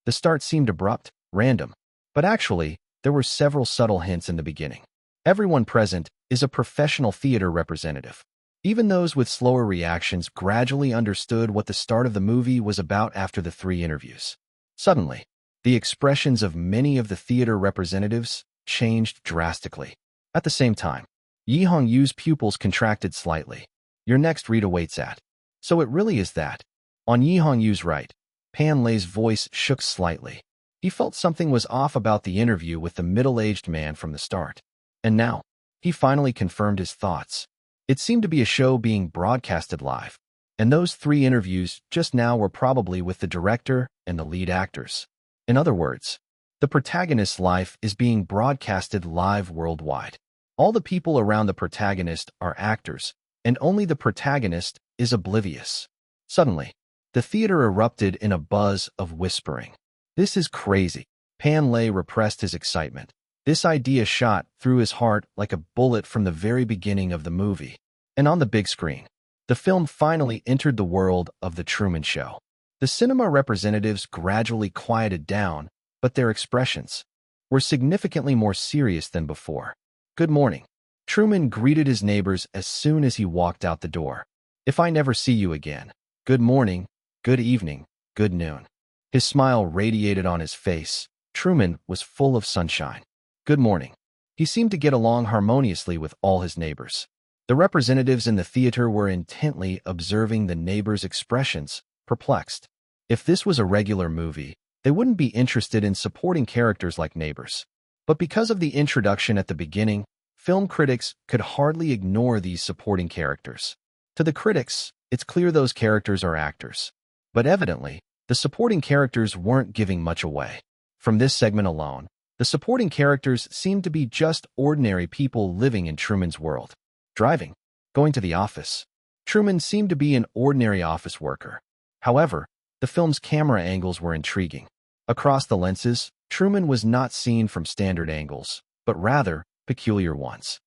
The start seemed abrupt, random, but actually, there were several subtle hints in the beginning. Everyone present is a professional theater representative. Even those with slower reactions gradually understood what the start of the movie was about after the 3 interviews. Suddenly, the expressions of many of the theater representatives changed drastically. At the same time, Yi Hongyu's pupils contracted slightly. "Your next read awaits at." "So it really is that." On Yi Hongyu's right, Pan Lei's voice shook slightly. He felt something was off about the interview with the middle-aged man from the start. And now, he finally confirmed his thoughts. It seemed to be a show being broadcasted live, and those 3 interviews just now were probably with the director and the lead actors. In other words, the protagonist's life is being broadcasted live worldwide. All the people around the protagonist are actors, and only the protagonist is oblivious. Suddenly, the theater erupted in a buzz of whispering. "This is crazy." Pan Lei repressed his excitement. This idea shot through his heart like a bullet from the very beginning of the movie. And on the big screen, the film finally entered the world of The Truman Show. The cinema representatives gradually quieted down, but their expressions were significantly more serious than before. "Good morning." Truman greeted his neighbors as soon as he walked out the door. "If I never see you again, good morning, good evening, good noon." His smile radiated on his face. Truman was full of sunshine. "Good morning." He seemed to get along harmoniously with all his neighbors. The representatives in the theater were intently observing the neighbors' expressions, perplexed. If this was a regular movie, they wouldn't be interested in supporting characters like neighbors. But because of the introduction at the beginning, film critics could hardly ignore these supporting characters. To the critics, it's clear those characters are actors. But evidently, the supporting characters weren't giving much away. From this segment alone, the supporting characters seemed to be just ordinary people living in Truman's world. Driving, going to the office. Truman seemed to be an ordinary office worker. However, the film's camera angles were intriguing. Across the lenses, Truman was not seen from standard angles, but rather peculiar ones.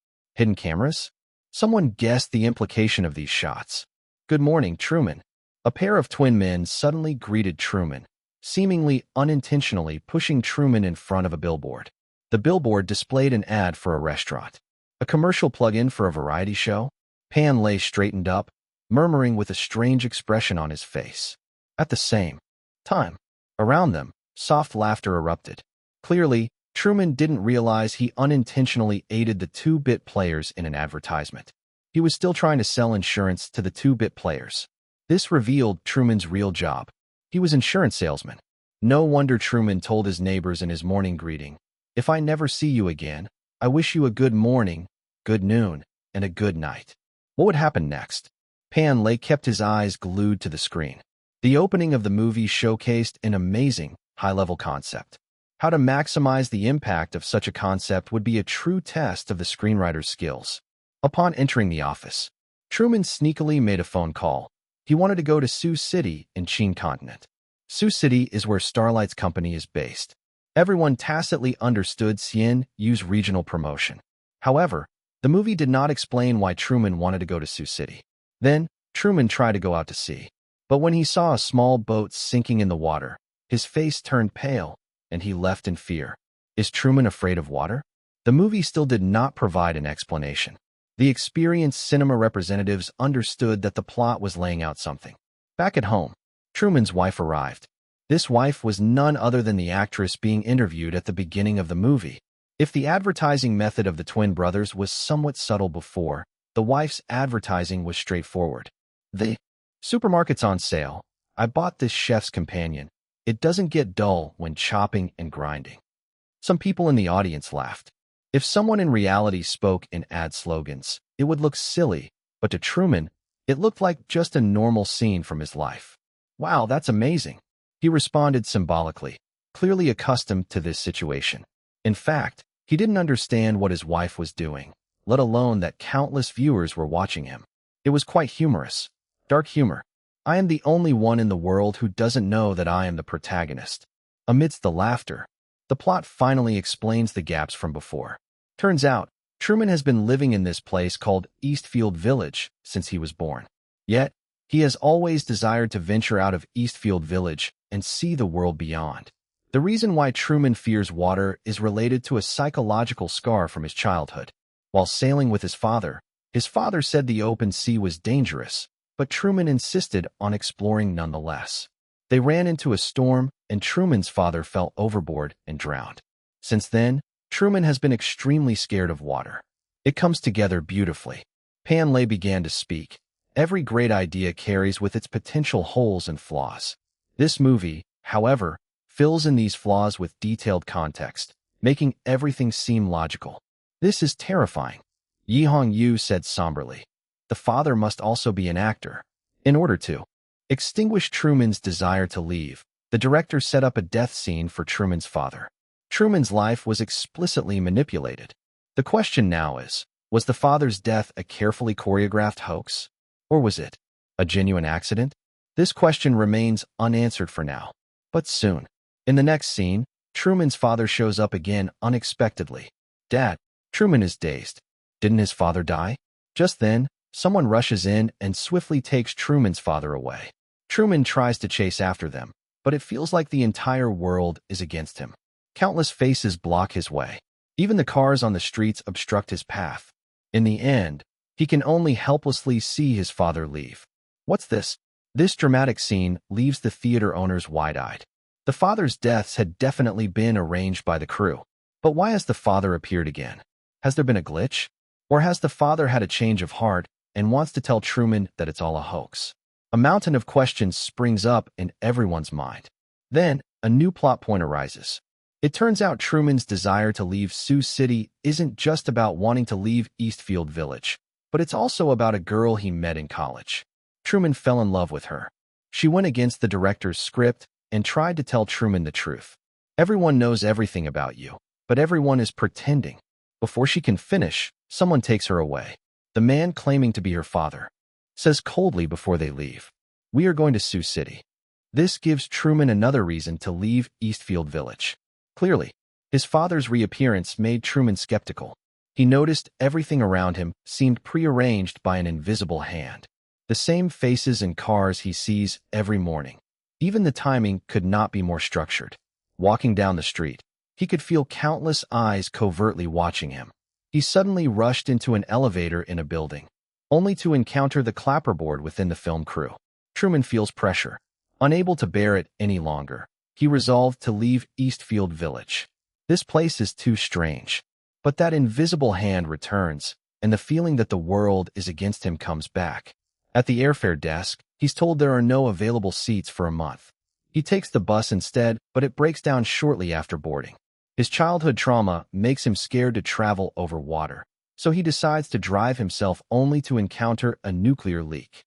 Hidden cameras? Someone guessed the implication of these shots. Good morning, Truman. A pair of twin men suddenly greeted Truman, seemingly unintentionally pushing Truman in front of a billboard. The billboard displayed an ad for a restaurant. A commercial plug-in for a variety show? Pan lay straightened up, murmuring with a strange expression on his face. At the same time, around them, soft laughter erupted. Clearly, Truman didn't realize he unintentionally aided the 2-bit players in an advertisement. He was still trying to sell insurance to the 2-bit players. This revealed Truman's real job. He was insurance salesman. No wonder Truman told his neighbors in his morning greeting, "If I never see you again, I wish you a good morning, good noon, and a good night." What would happen next? Pan Lei kept his eyes glued to the screen. The opening of the movie showcased an amazing, high-level concept. How to maximize the impact of such a concept would be a true test of the screenwriter's skills. Upon entering the office, Truman sneakily made a phone call. He wanted to go to Sioux City in Qin Continent. Sioux City is where Starlight's company is based. Everyone tacitly understood Xian Yu's regional promotion. However, the movie did not explain why Truman wanted to go to Sioux City. Then, Truman tried to go out to sea. But when he saw a small boat sinking in the water, his face turned pale, and he left in fear. Is Truman afraid of water? The movie still did not provide an explanation. The experienced cinema representatives understood that the plot was laying out something. Back at home, Truman's wife arrived. This wife was none other than the actress being interviewed at the beginning of the movie. If the advertising method of the twin brothers was somewhat subtle before, the wife's advertising was straightforward. The supermarket's on sale. I bought this chef's companion. It doesn't get dull when chopping and grinding. Some people in the audience laughed. If someone in reality spoke in ad slogans, it would look silly, but to Truman, it looked like just a normal scene from his life. Wow, that's amazing. He responded symbolically, clearly accustomed to this situation. In fact, he didn't understand what his wife was doing, let alone that countless viewers were watching him. It was quite humorous. Dark humor. I am the only one in the world who doesn't know that I am the protagonist. Amidst the laughter, the plot finally explains the gaps from before. Turns out, Truman has been living in this place called Eastfield Village since he was born. Yet, he has always desired to venture out of Eastfield Village and see the world beyond. The reason why Truman fears water is related to a psychological scar from his childhood. While sailing with his father said the open sea was dangerous, but Truman insisted on exploring nonetheless. They ran into a storm, and Truman's father fell overboard and drowned. Since then, Truman has been extremely scared of water. It comes together beautifully. Pan Lei began to speak. Every great idea carries with its potential holes and flaws. This movie, however, fills in these flaws with detailed context, making everything seem logical. This is terrifying, Yihong Yu said somberly. The father must also be an actor. In order to extinguish Truman's desire to leave, the director set up a death scene for Truman's father. Truman's life was explicitly manipulated. The question now is, was the father's death a carefully choreographed hoax? Or was it a genuine accident? This question remains unanswered for now. But soon, in the next scene, Truman's father shows up again unexpectedly. Dad, Truman is dazed. Didn't his father die? Just then, someone rushes in and swiftly takes Truman's father away. Truman tries to chase after them, but it feels like the entire world is against him. Countless faces block his way. Even the cars on the streets obstruct his path. In the end, he can only helplessly see his father leave. What's this? This dramatic scene leaves the theater owners wide-eyed. The father's deaths had definitely been arranged by the crew. But why has the father appeared again? Has there been a glitch? Or has the father had a change of heart and wants to tell Truman that it's all a hoax? A mountain of questions springs up in everyone's mind. Then, a new plot point arises. It turns out Truman's desire to leave Sioux City isn't just about wanting to leave Eastfield Village, but it's also about a girl he met in college. Truman fell in love with her. She went against the director's script and tried to tell Truman the truth. Everyone knows everything about you, but everyone is pretending. Before she can finish, someone takes her away. The man claiming to be her father says coldly before they leave, "We are going to Sioux City." This gives Truman another reason to leave Eastfield Village. Clearly, his father's reappearance made Truman skeptical. He noticed everything around him seemed prearranged by an invisible hand. The same faces and cars he sees every morning. Even the timing could not be more structured. Walking down the street, he could feel countless eyes covertly watching him. He suddenly rushed into an elevator in a building, only to encounter the clapperboard within the film crew. Truman feels pressure. Unable to bear it any longer, he resolved to leave Eastfield Village. This place is too strange. But that invisible hand returns, and the feeling that the world is against him comes back. At the airfare desk, he's told there are no available seats for a month. He takes the bus instead, but it breaks down shortly after boarding. His childhood trauma makes him scared to travel over water, so he decides to drive himself only to encounter a nuclear leak.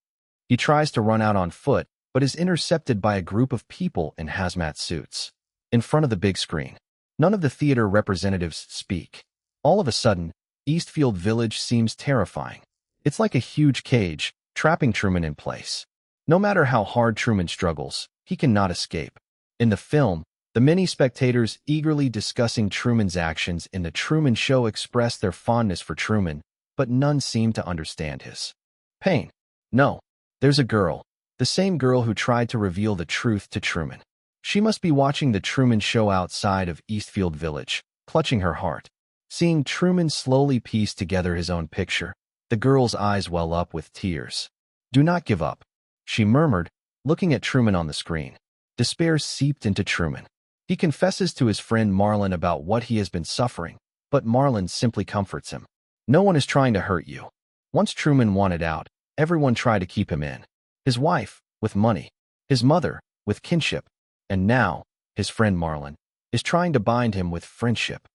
He tries to run out on foot, but is intercepted by a group of people in hazmat suits. In front of the big screen, none of the theater representatives speak. All of a sudden, Eastfield Village seems terrifying. It's like a huge cage, trapping Truman in place. No matter how hard Truman struggles, he cannot escape. In the film, the many spectators eagerly discussing Truman's actions in The Truman Show express their fondness for Truman, but none seem to understand his pain. No, there's a girl, the same girl who tried to reveal the truth to Truman. She must be watching The Truman Show outside of Eastfield Village, clutching her heart. Seeing Truman slowly piece together his own picture, the girl's eyes well up with tears. "Do not give up," she murmured, looking at Truman on the screen. Despair seeped into Truman. He confesses to his friend Marlin about what he has been suffering, but Marlin simply comforts him. "No one is trying to hurt you." Once Truman wanted out, everyone tried to keep him in. His wife, with money. His mother, with kinship. And now, his friend Marlin, is trying to bind him with friendship.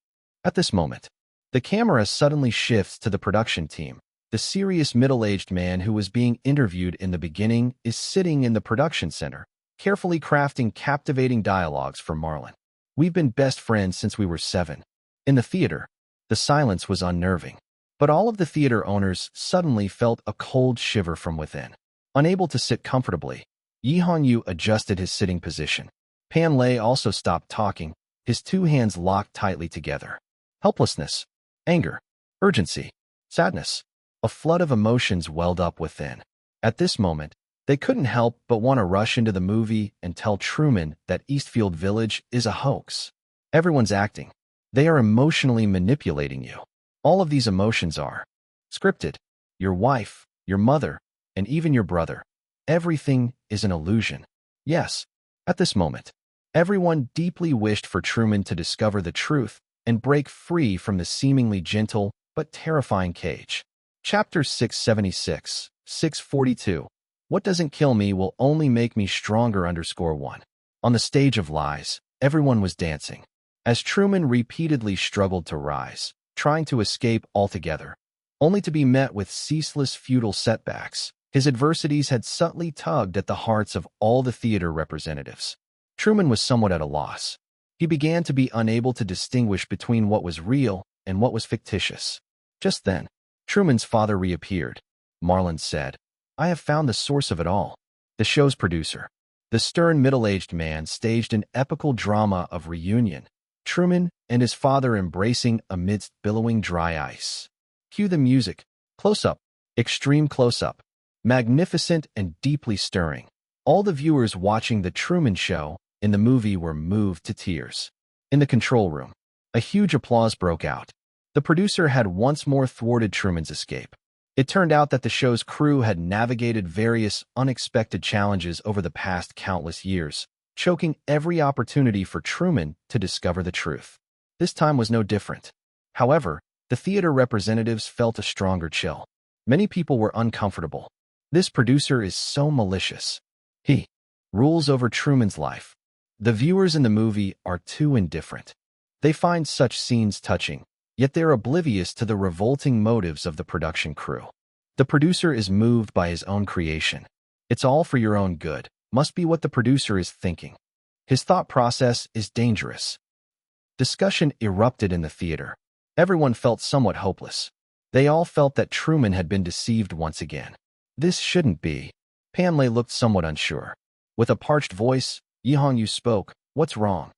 At this moment, the camera suddenly shifts to the production team. The serious middle-aged man who was being interviewed in the beginning is sitting in the production center, carefully crafting captivating dialogues for Marlin. "We've been best friends since we were 7. In the theater, the silence was unnerving. But all of the theater owners suddenly felt a cold shiver from within. Unable to sit comfortably, Yi Hong-yu adjusted his sitting position. Pan Lei also stopped talking, his two hands locked tightly together. Helplessness, anger, urgency, sadness. A flood of emotions welled up within. At this moment, they couldn't help but want to rush into the movie and tell Truman that Eastfield Village is a hoax. Everyone's acting. They are emotionally manipulating you. All of these emotions are scripted. Your wife, your mother, and even your brother. Everything is an illusion. Yes, at this moment, everyone deeply wished for Truman to discover the truth and break free from the seemingly gentle but terrifying cage. Chapter 676, 642. What doesn't kill me will only make me stronger _1. On the stage of lies, everyone was dancing. As Truman repeatedly struggled to rise, trying to escape altogether, only to be met with ceaseless futile setbacks, his adversities had subtly tugged at the hearts of all the theater representatives. Truman was somewhat at a loss. He began to be unable to distinguish between what was real and what was fictitious. Just then, Truman's father reappeared. Marlin said, "I have found the source of it all." The show's producer, the stern middle-aged man, staged an epical drama of reunion, Truman and his father embracing amidst billowing dry ice. Cue the music. Close-up. Extreme close-up. Magnificent and deeply stirring. All the viewers watching The Truman Show in the movie were moved to tears. In the control room, a huge applause broke out. The producer had once more thwarted Truman's escape. It turned out that the show's crew had navigated various unexpected challenges over the past countless years, choking every opportunity for Truman to discover the truth. This time was no different. However, the theater representatives felt a stronger chill. Many people were uncomfortable. This producer is so malicious. He rules over Truman's life. The viewers in the movie are too indifferent. They find such scenes touching, yet they're oblivious to the revolting motives of the production crew. The producer is moved by his own creation. It's all for your own good, must be what the producer is thinking. His thought process is dangerous. Discussion erupted in the theater. Everyone felt somewhat hopeless. They all felt that Truman had been deceived once again. This shouldn't be. Pan Lei looked somewhat unsure. With a parched voice, Yi Hong-yu spoke. "What's wrong?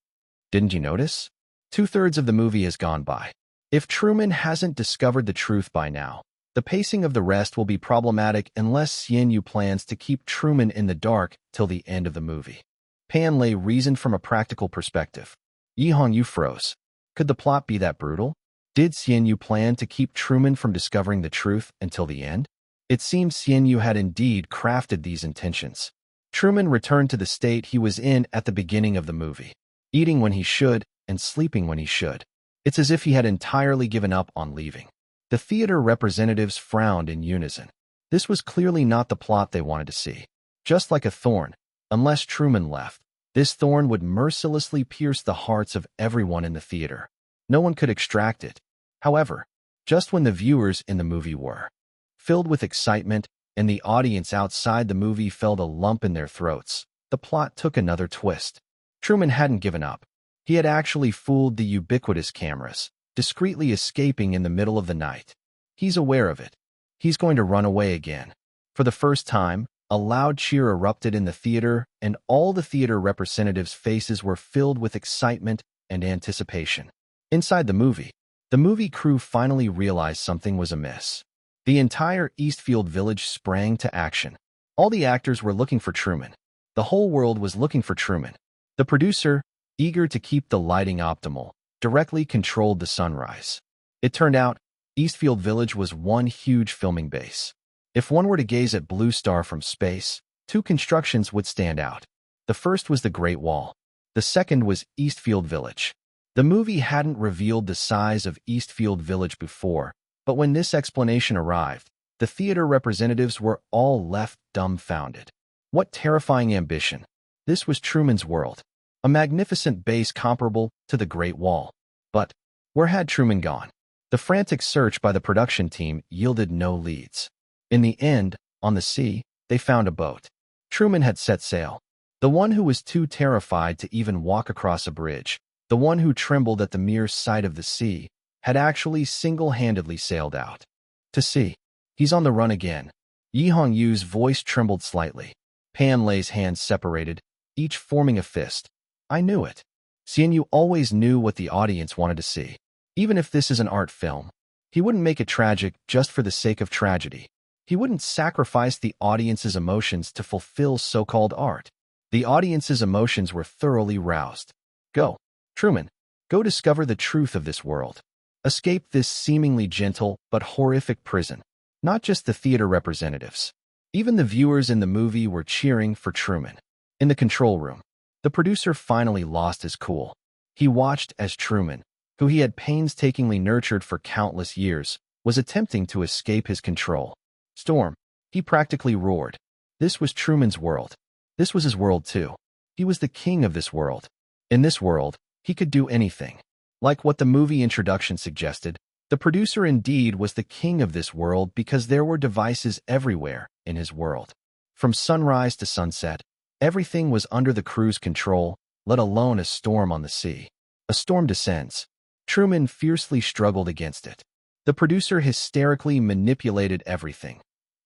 Didn't you notice? 2/3 of the movie has gone by. If Truman hasn't discovered the truth by now, the pacing of the rest will be problematic unless Xian plans to keep Truman in the dark till the end of the movie. Pan Lei reasoned from a practical perspective. Yu froze. Could the plot be that brutal? Did Xian plan to keep Truman from discovering the truth until the end? It seemed Xian had indeed crafted these intentions. Truman returned to the state he was in at the beginning of the movie, eating when he should and sleeping when he should. It's as if he had entirely given up on leaving. The theater representatives frowned in unison. This was clearly not the plot they wanted to see. Just like a thorn, unless Truman left, this thorn would mercilessly pierce the hearts of everyone in the theater. No one could extract it. However, just when the viewers in the movie were filled with excitement and the audience outside the movie felt a lump in their throats, the plot took another twist. Truman hadn't given up. He had actually fooled the ubiquitous cameras, discreetly escaping in the middle of the night. He's aware of it. He's going to run away again. For the first time, a loud cheer erupted in the theater, and all the theater representatives' faces were filled with excitement and anticipation. Inside the movie crew finally realized something was amiss. The entire Eastfield village sprang to action. All the actors were looking for Truman. The whole world was looking for Truman. The producer, eager to keep the lighting optimal, directly controlled the sunrise. It turned out, Eastfield Village was one huge filming base. If one were to gaze at Blue Star from space, two constructions would stand out. The first was the Great Wall. The second was Eastfield Village. The movie hadn't revealed the size of Eastfield Village before, but when this explanation arrived, the theater representatives were all left dumbfounded. What terrifying ambition! This was Truman's world, a magnificent base comparable to the Great Wall. But where had Truman gone? The frantic search by the production team yielded no leads. In the end, on the sea, they found a boat. Truman had set sail. The one who was too terrified to even walk across a bridge, the one who trembled at the mere sight of the sea, had actually single-handedly sailed out to sea. He's on the run again. Yi Hongyu's voice trembled slightly. Pan Lei's hands separated, each forming a fist. I knew it. Xian Yu always knew what the audience wanted to see. Even if this is an art film, he wouldn't make it tragic just for the sake of tragedy. He wouldn't sacrifice the audience's emotions to fulfill so-called art. The audience's emotions were thoroughly roused. Go, Truman. Go discover the truth of this world. Escape this seemingly gentle but horrific prison. Not just the theater representatives. Even the viewers in the movie were cheering for Truman. In the control room, the producer finally lost his cool. He watched as Truman, who he had painstakingly nurtured for countless years, was attempting to escape his control. Storm, he practically roared. This was Truman's world. This was his world too. He was the king of this world. In this world, he could do anything. Like what the movie introduction suggested, the producer indeed was the king of this world because there were devices everywhere in his world. From sunrise to sunset, everything was under the crew's control, let alone a storm on the sea. A storm descends. Truman fiercely struggled against it. The producer hysterically manipulated everything.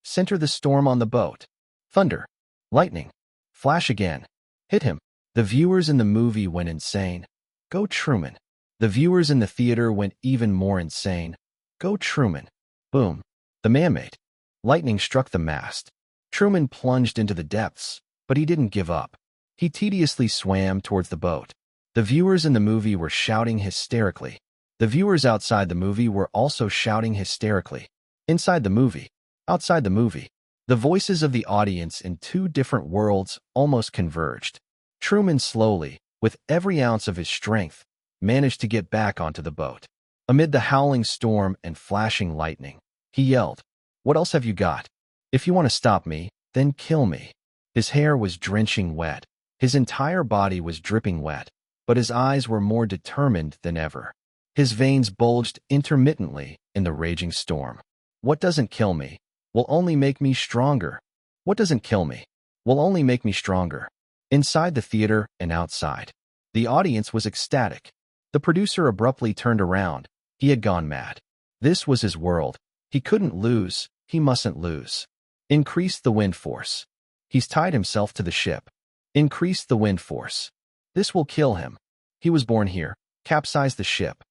Center the storm on the boat. Thunder. Lightning. Flash again. Hit him. The viewers in the movie went insane. Go Truman. The viewers in the theater went even more insane. Go Truman. Boom. The man-made. Lightning struck the mast. Truman plunged into the depths, but he didn't give up. He tediously swam towards the boat. The viewers in the movie were shouting hysterically. The viewers outside the movie were also shouting hysterically. Inside the movie, outside the movie, the voices of the audience in two different worlds almost converged. Truman slowly, with every ounce of his strength, managed to get back onto the boat. Amid the howling storm and flashing lightning, he yelled, "What else have you got? If you want to stop me, then kill me." His hair was drenching wet. His entire body was dripping wet, but his eyes were more determined than ever. His veins bulged intermittently in the raging storm. What doesn't kill me will only make me stronger. What doesn't kill me will only make me stronger. Inside the theater and outside, the audience was ecstatic. The producer abruptly turned around. He had gone mad. This was his world. He couldn't lose. He mustn't lose. Increase the wind force. He's tied himself to the ship. Increase the wind force. This will kill him. He was born here. Capsize the ship.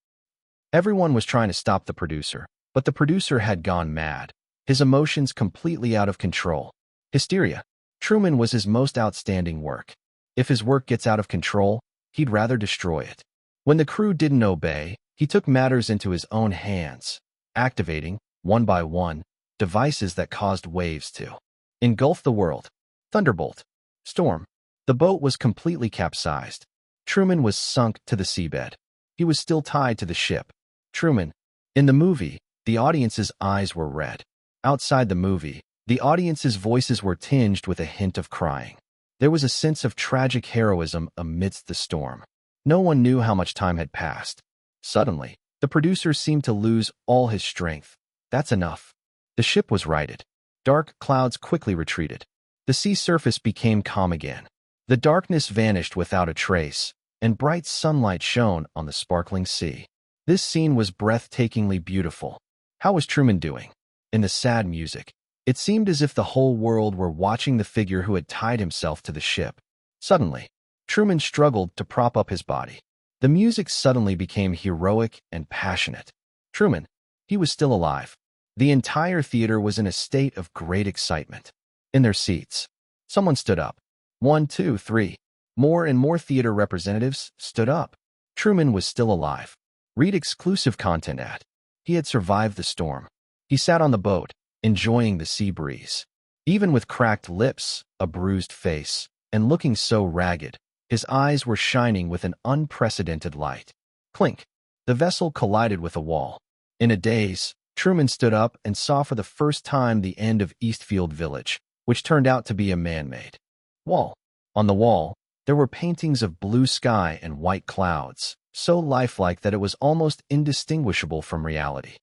Everyone was trying to stop the producer, but the producer had gone mad, his emotions completely out of control. Hysteria. Truman was his most outstanding work. If his work gets out of control, he'd rather destroy it. When the crew didn't obey, he took matters into his own hands, activating, one by one, devices that caused waves to engulf the world. Thunderbolt. Storm. The boat was completely capsized. Truman was sunk to the seabed. He was still tied to the ship. Truman. In the movie, the audience's eyes were red. Outside the movie, the audience's voices were tinged with a hint of crying. There was a sense of tragic heroism amidst the storm. No one knew how much time had passed. Suddenly, the producer seemed to lose all his strength. That's enough. The ship was righted. Dark clouds quickly retreated. The sea surface became calm again. The darkness vanished without a trace, and bright sunlight shone on the sparkling sea. This scene was breathtakingly beautiful. How was Truman doing? In the sad music, it seemed as if the whole world were watching the figure who had tied himself to the ship. Suddenly, Truman struggled to prop up his body. The music suddenly became heroic and passionate. Truman, he was still alive. The entire theater was in a state of great excitement. In their seats, someone stood up. 1, 2, 3. More and more theater representatives stood up. Truman was still alive. Read exclusive content at. He had survived the storm. He sat on the boat, enjoying the sea breeze. Even with cracked lips, a bruised face, and looking so ragged, his eyes were shining with an unprecedented light. Clink. The vessel collided with a wall. In a daze, Truman stood up and saw for the first time the end of Eastfield Village, which turned out to be a man-made wall. On the wall, there were paintings of blue sky and white clouds, so lifelike that it was almost indistinguishable from reality.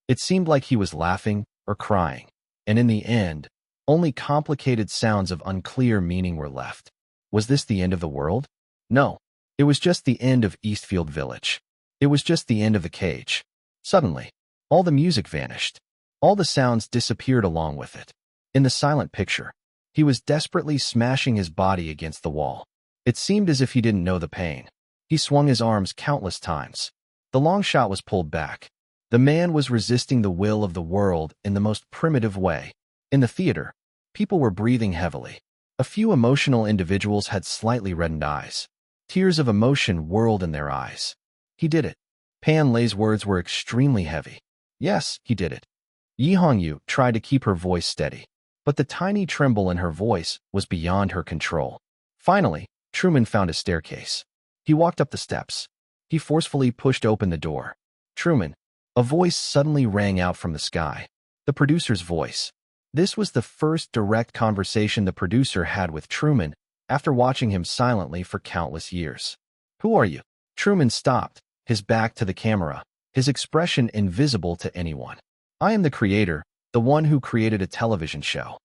It seemed like he was laughing or crying, and in the end, only complicated sounds of unclear meaning were left. Was this the end of the world? No. It was just the end of Eastfield Village. It was just the end of the cage. Suddenly, all the music vanished. All the sounds disappeared along with it. In the silent picture, he was desperately smashing his body against the wall. It seemed as if he didn't know the pain. He swung his arms countless times. The long shot was pulled back. The man was resisting the will of the world in the most primitive way. In the theater, people were breathing heavily. A few emotional individuals had slightly reddened eyes. Tears of emotion whirled in their eyes. He did it. Pan Lei's words were extremely heavy. Yes, he did it. Yi Hongyu tried to keep her voice steady, but the tiny tremble in her voice was beyond her control. Finally, Truman found a staircase. He walked up the steps. He forcefully pushed open the door. Truman. A voice suddenly rang out from the sky. The producer's voice. This was the first direct conversation the producer had with Truman after watching him silently for countless years. Who are you? Truman stopped, his back to the camera, his expression invisible to anyone. I am the creator, the one who created a television show.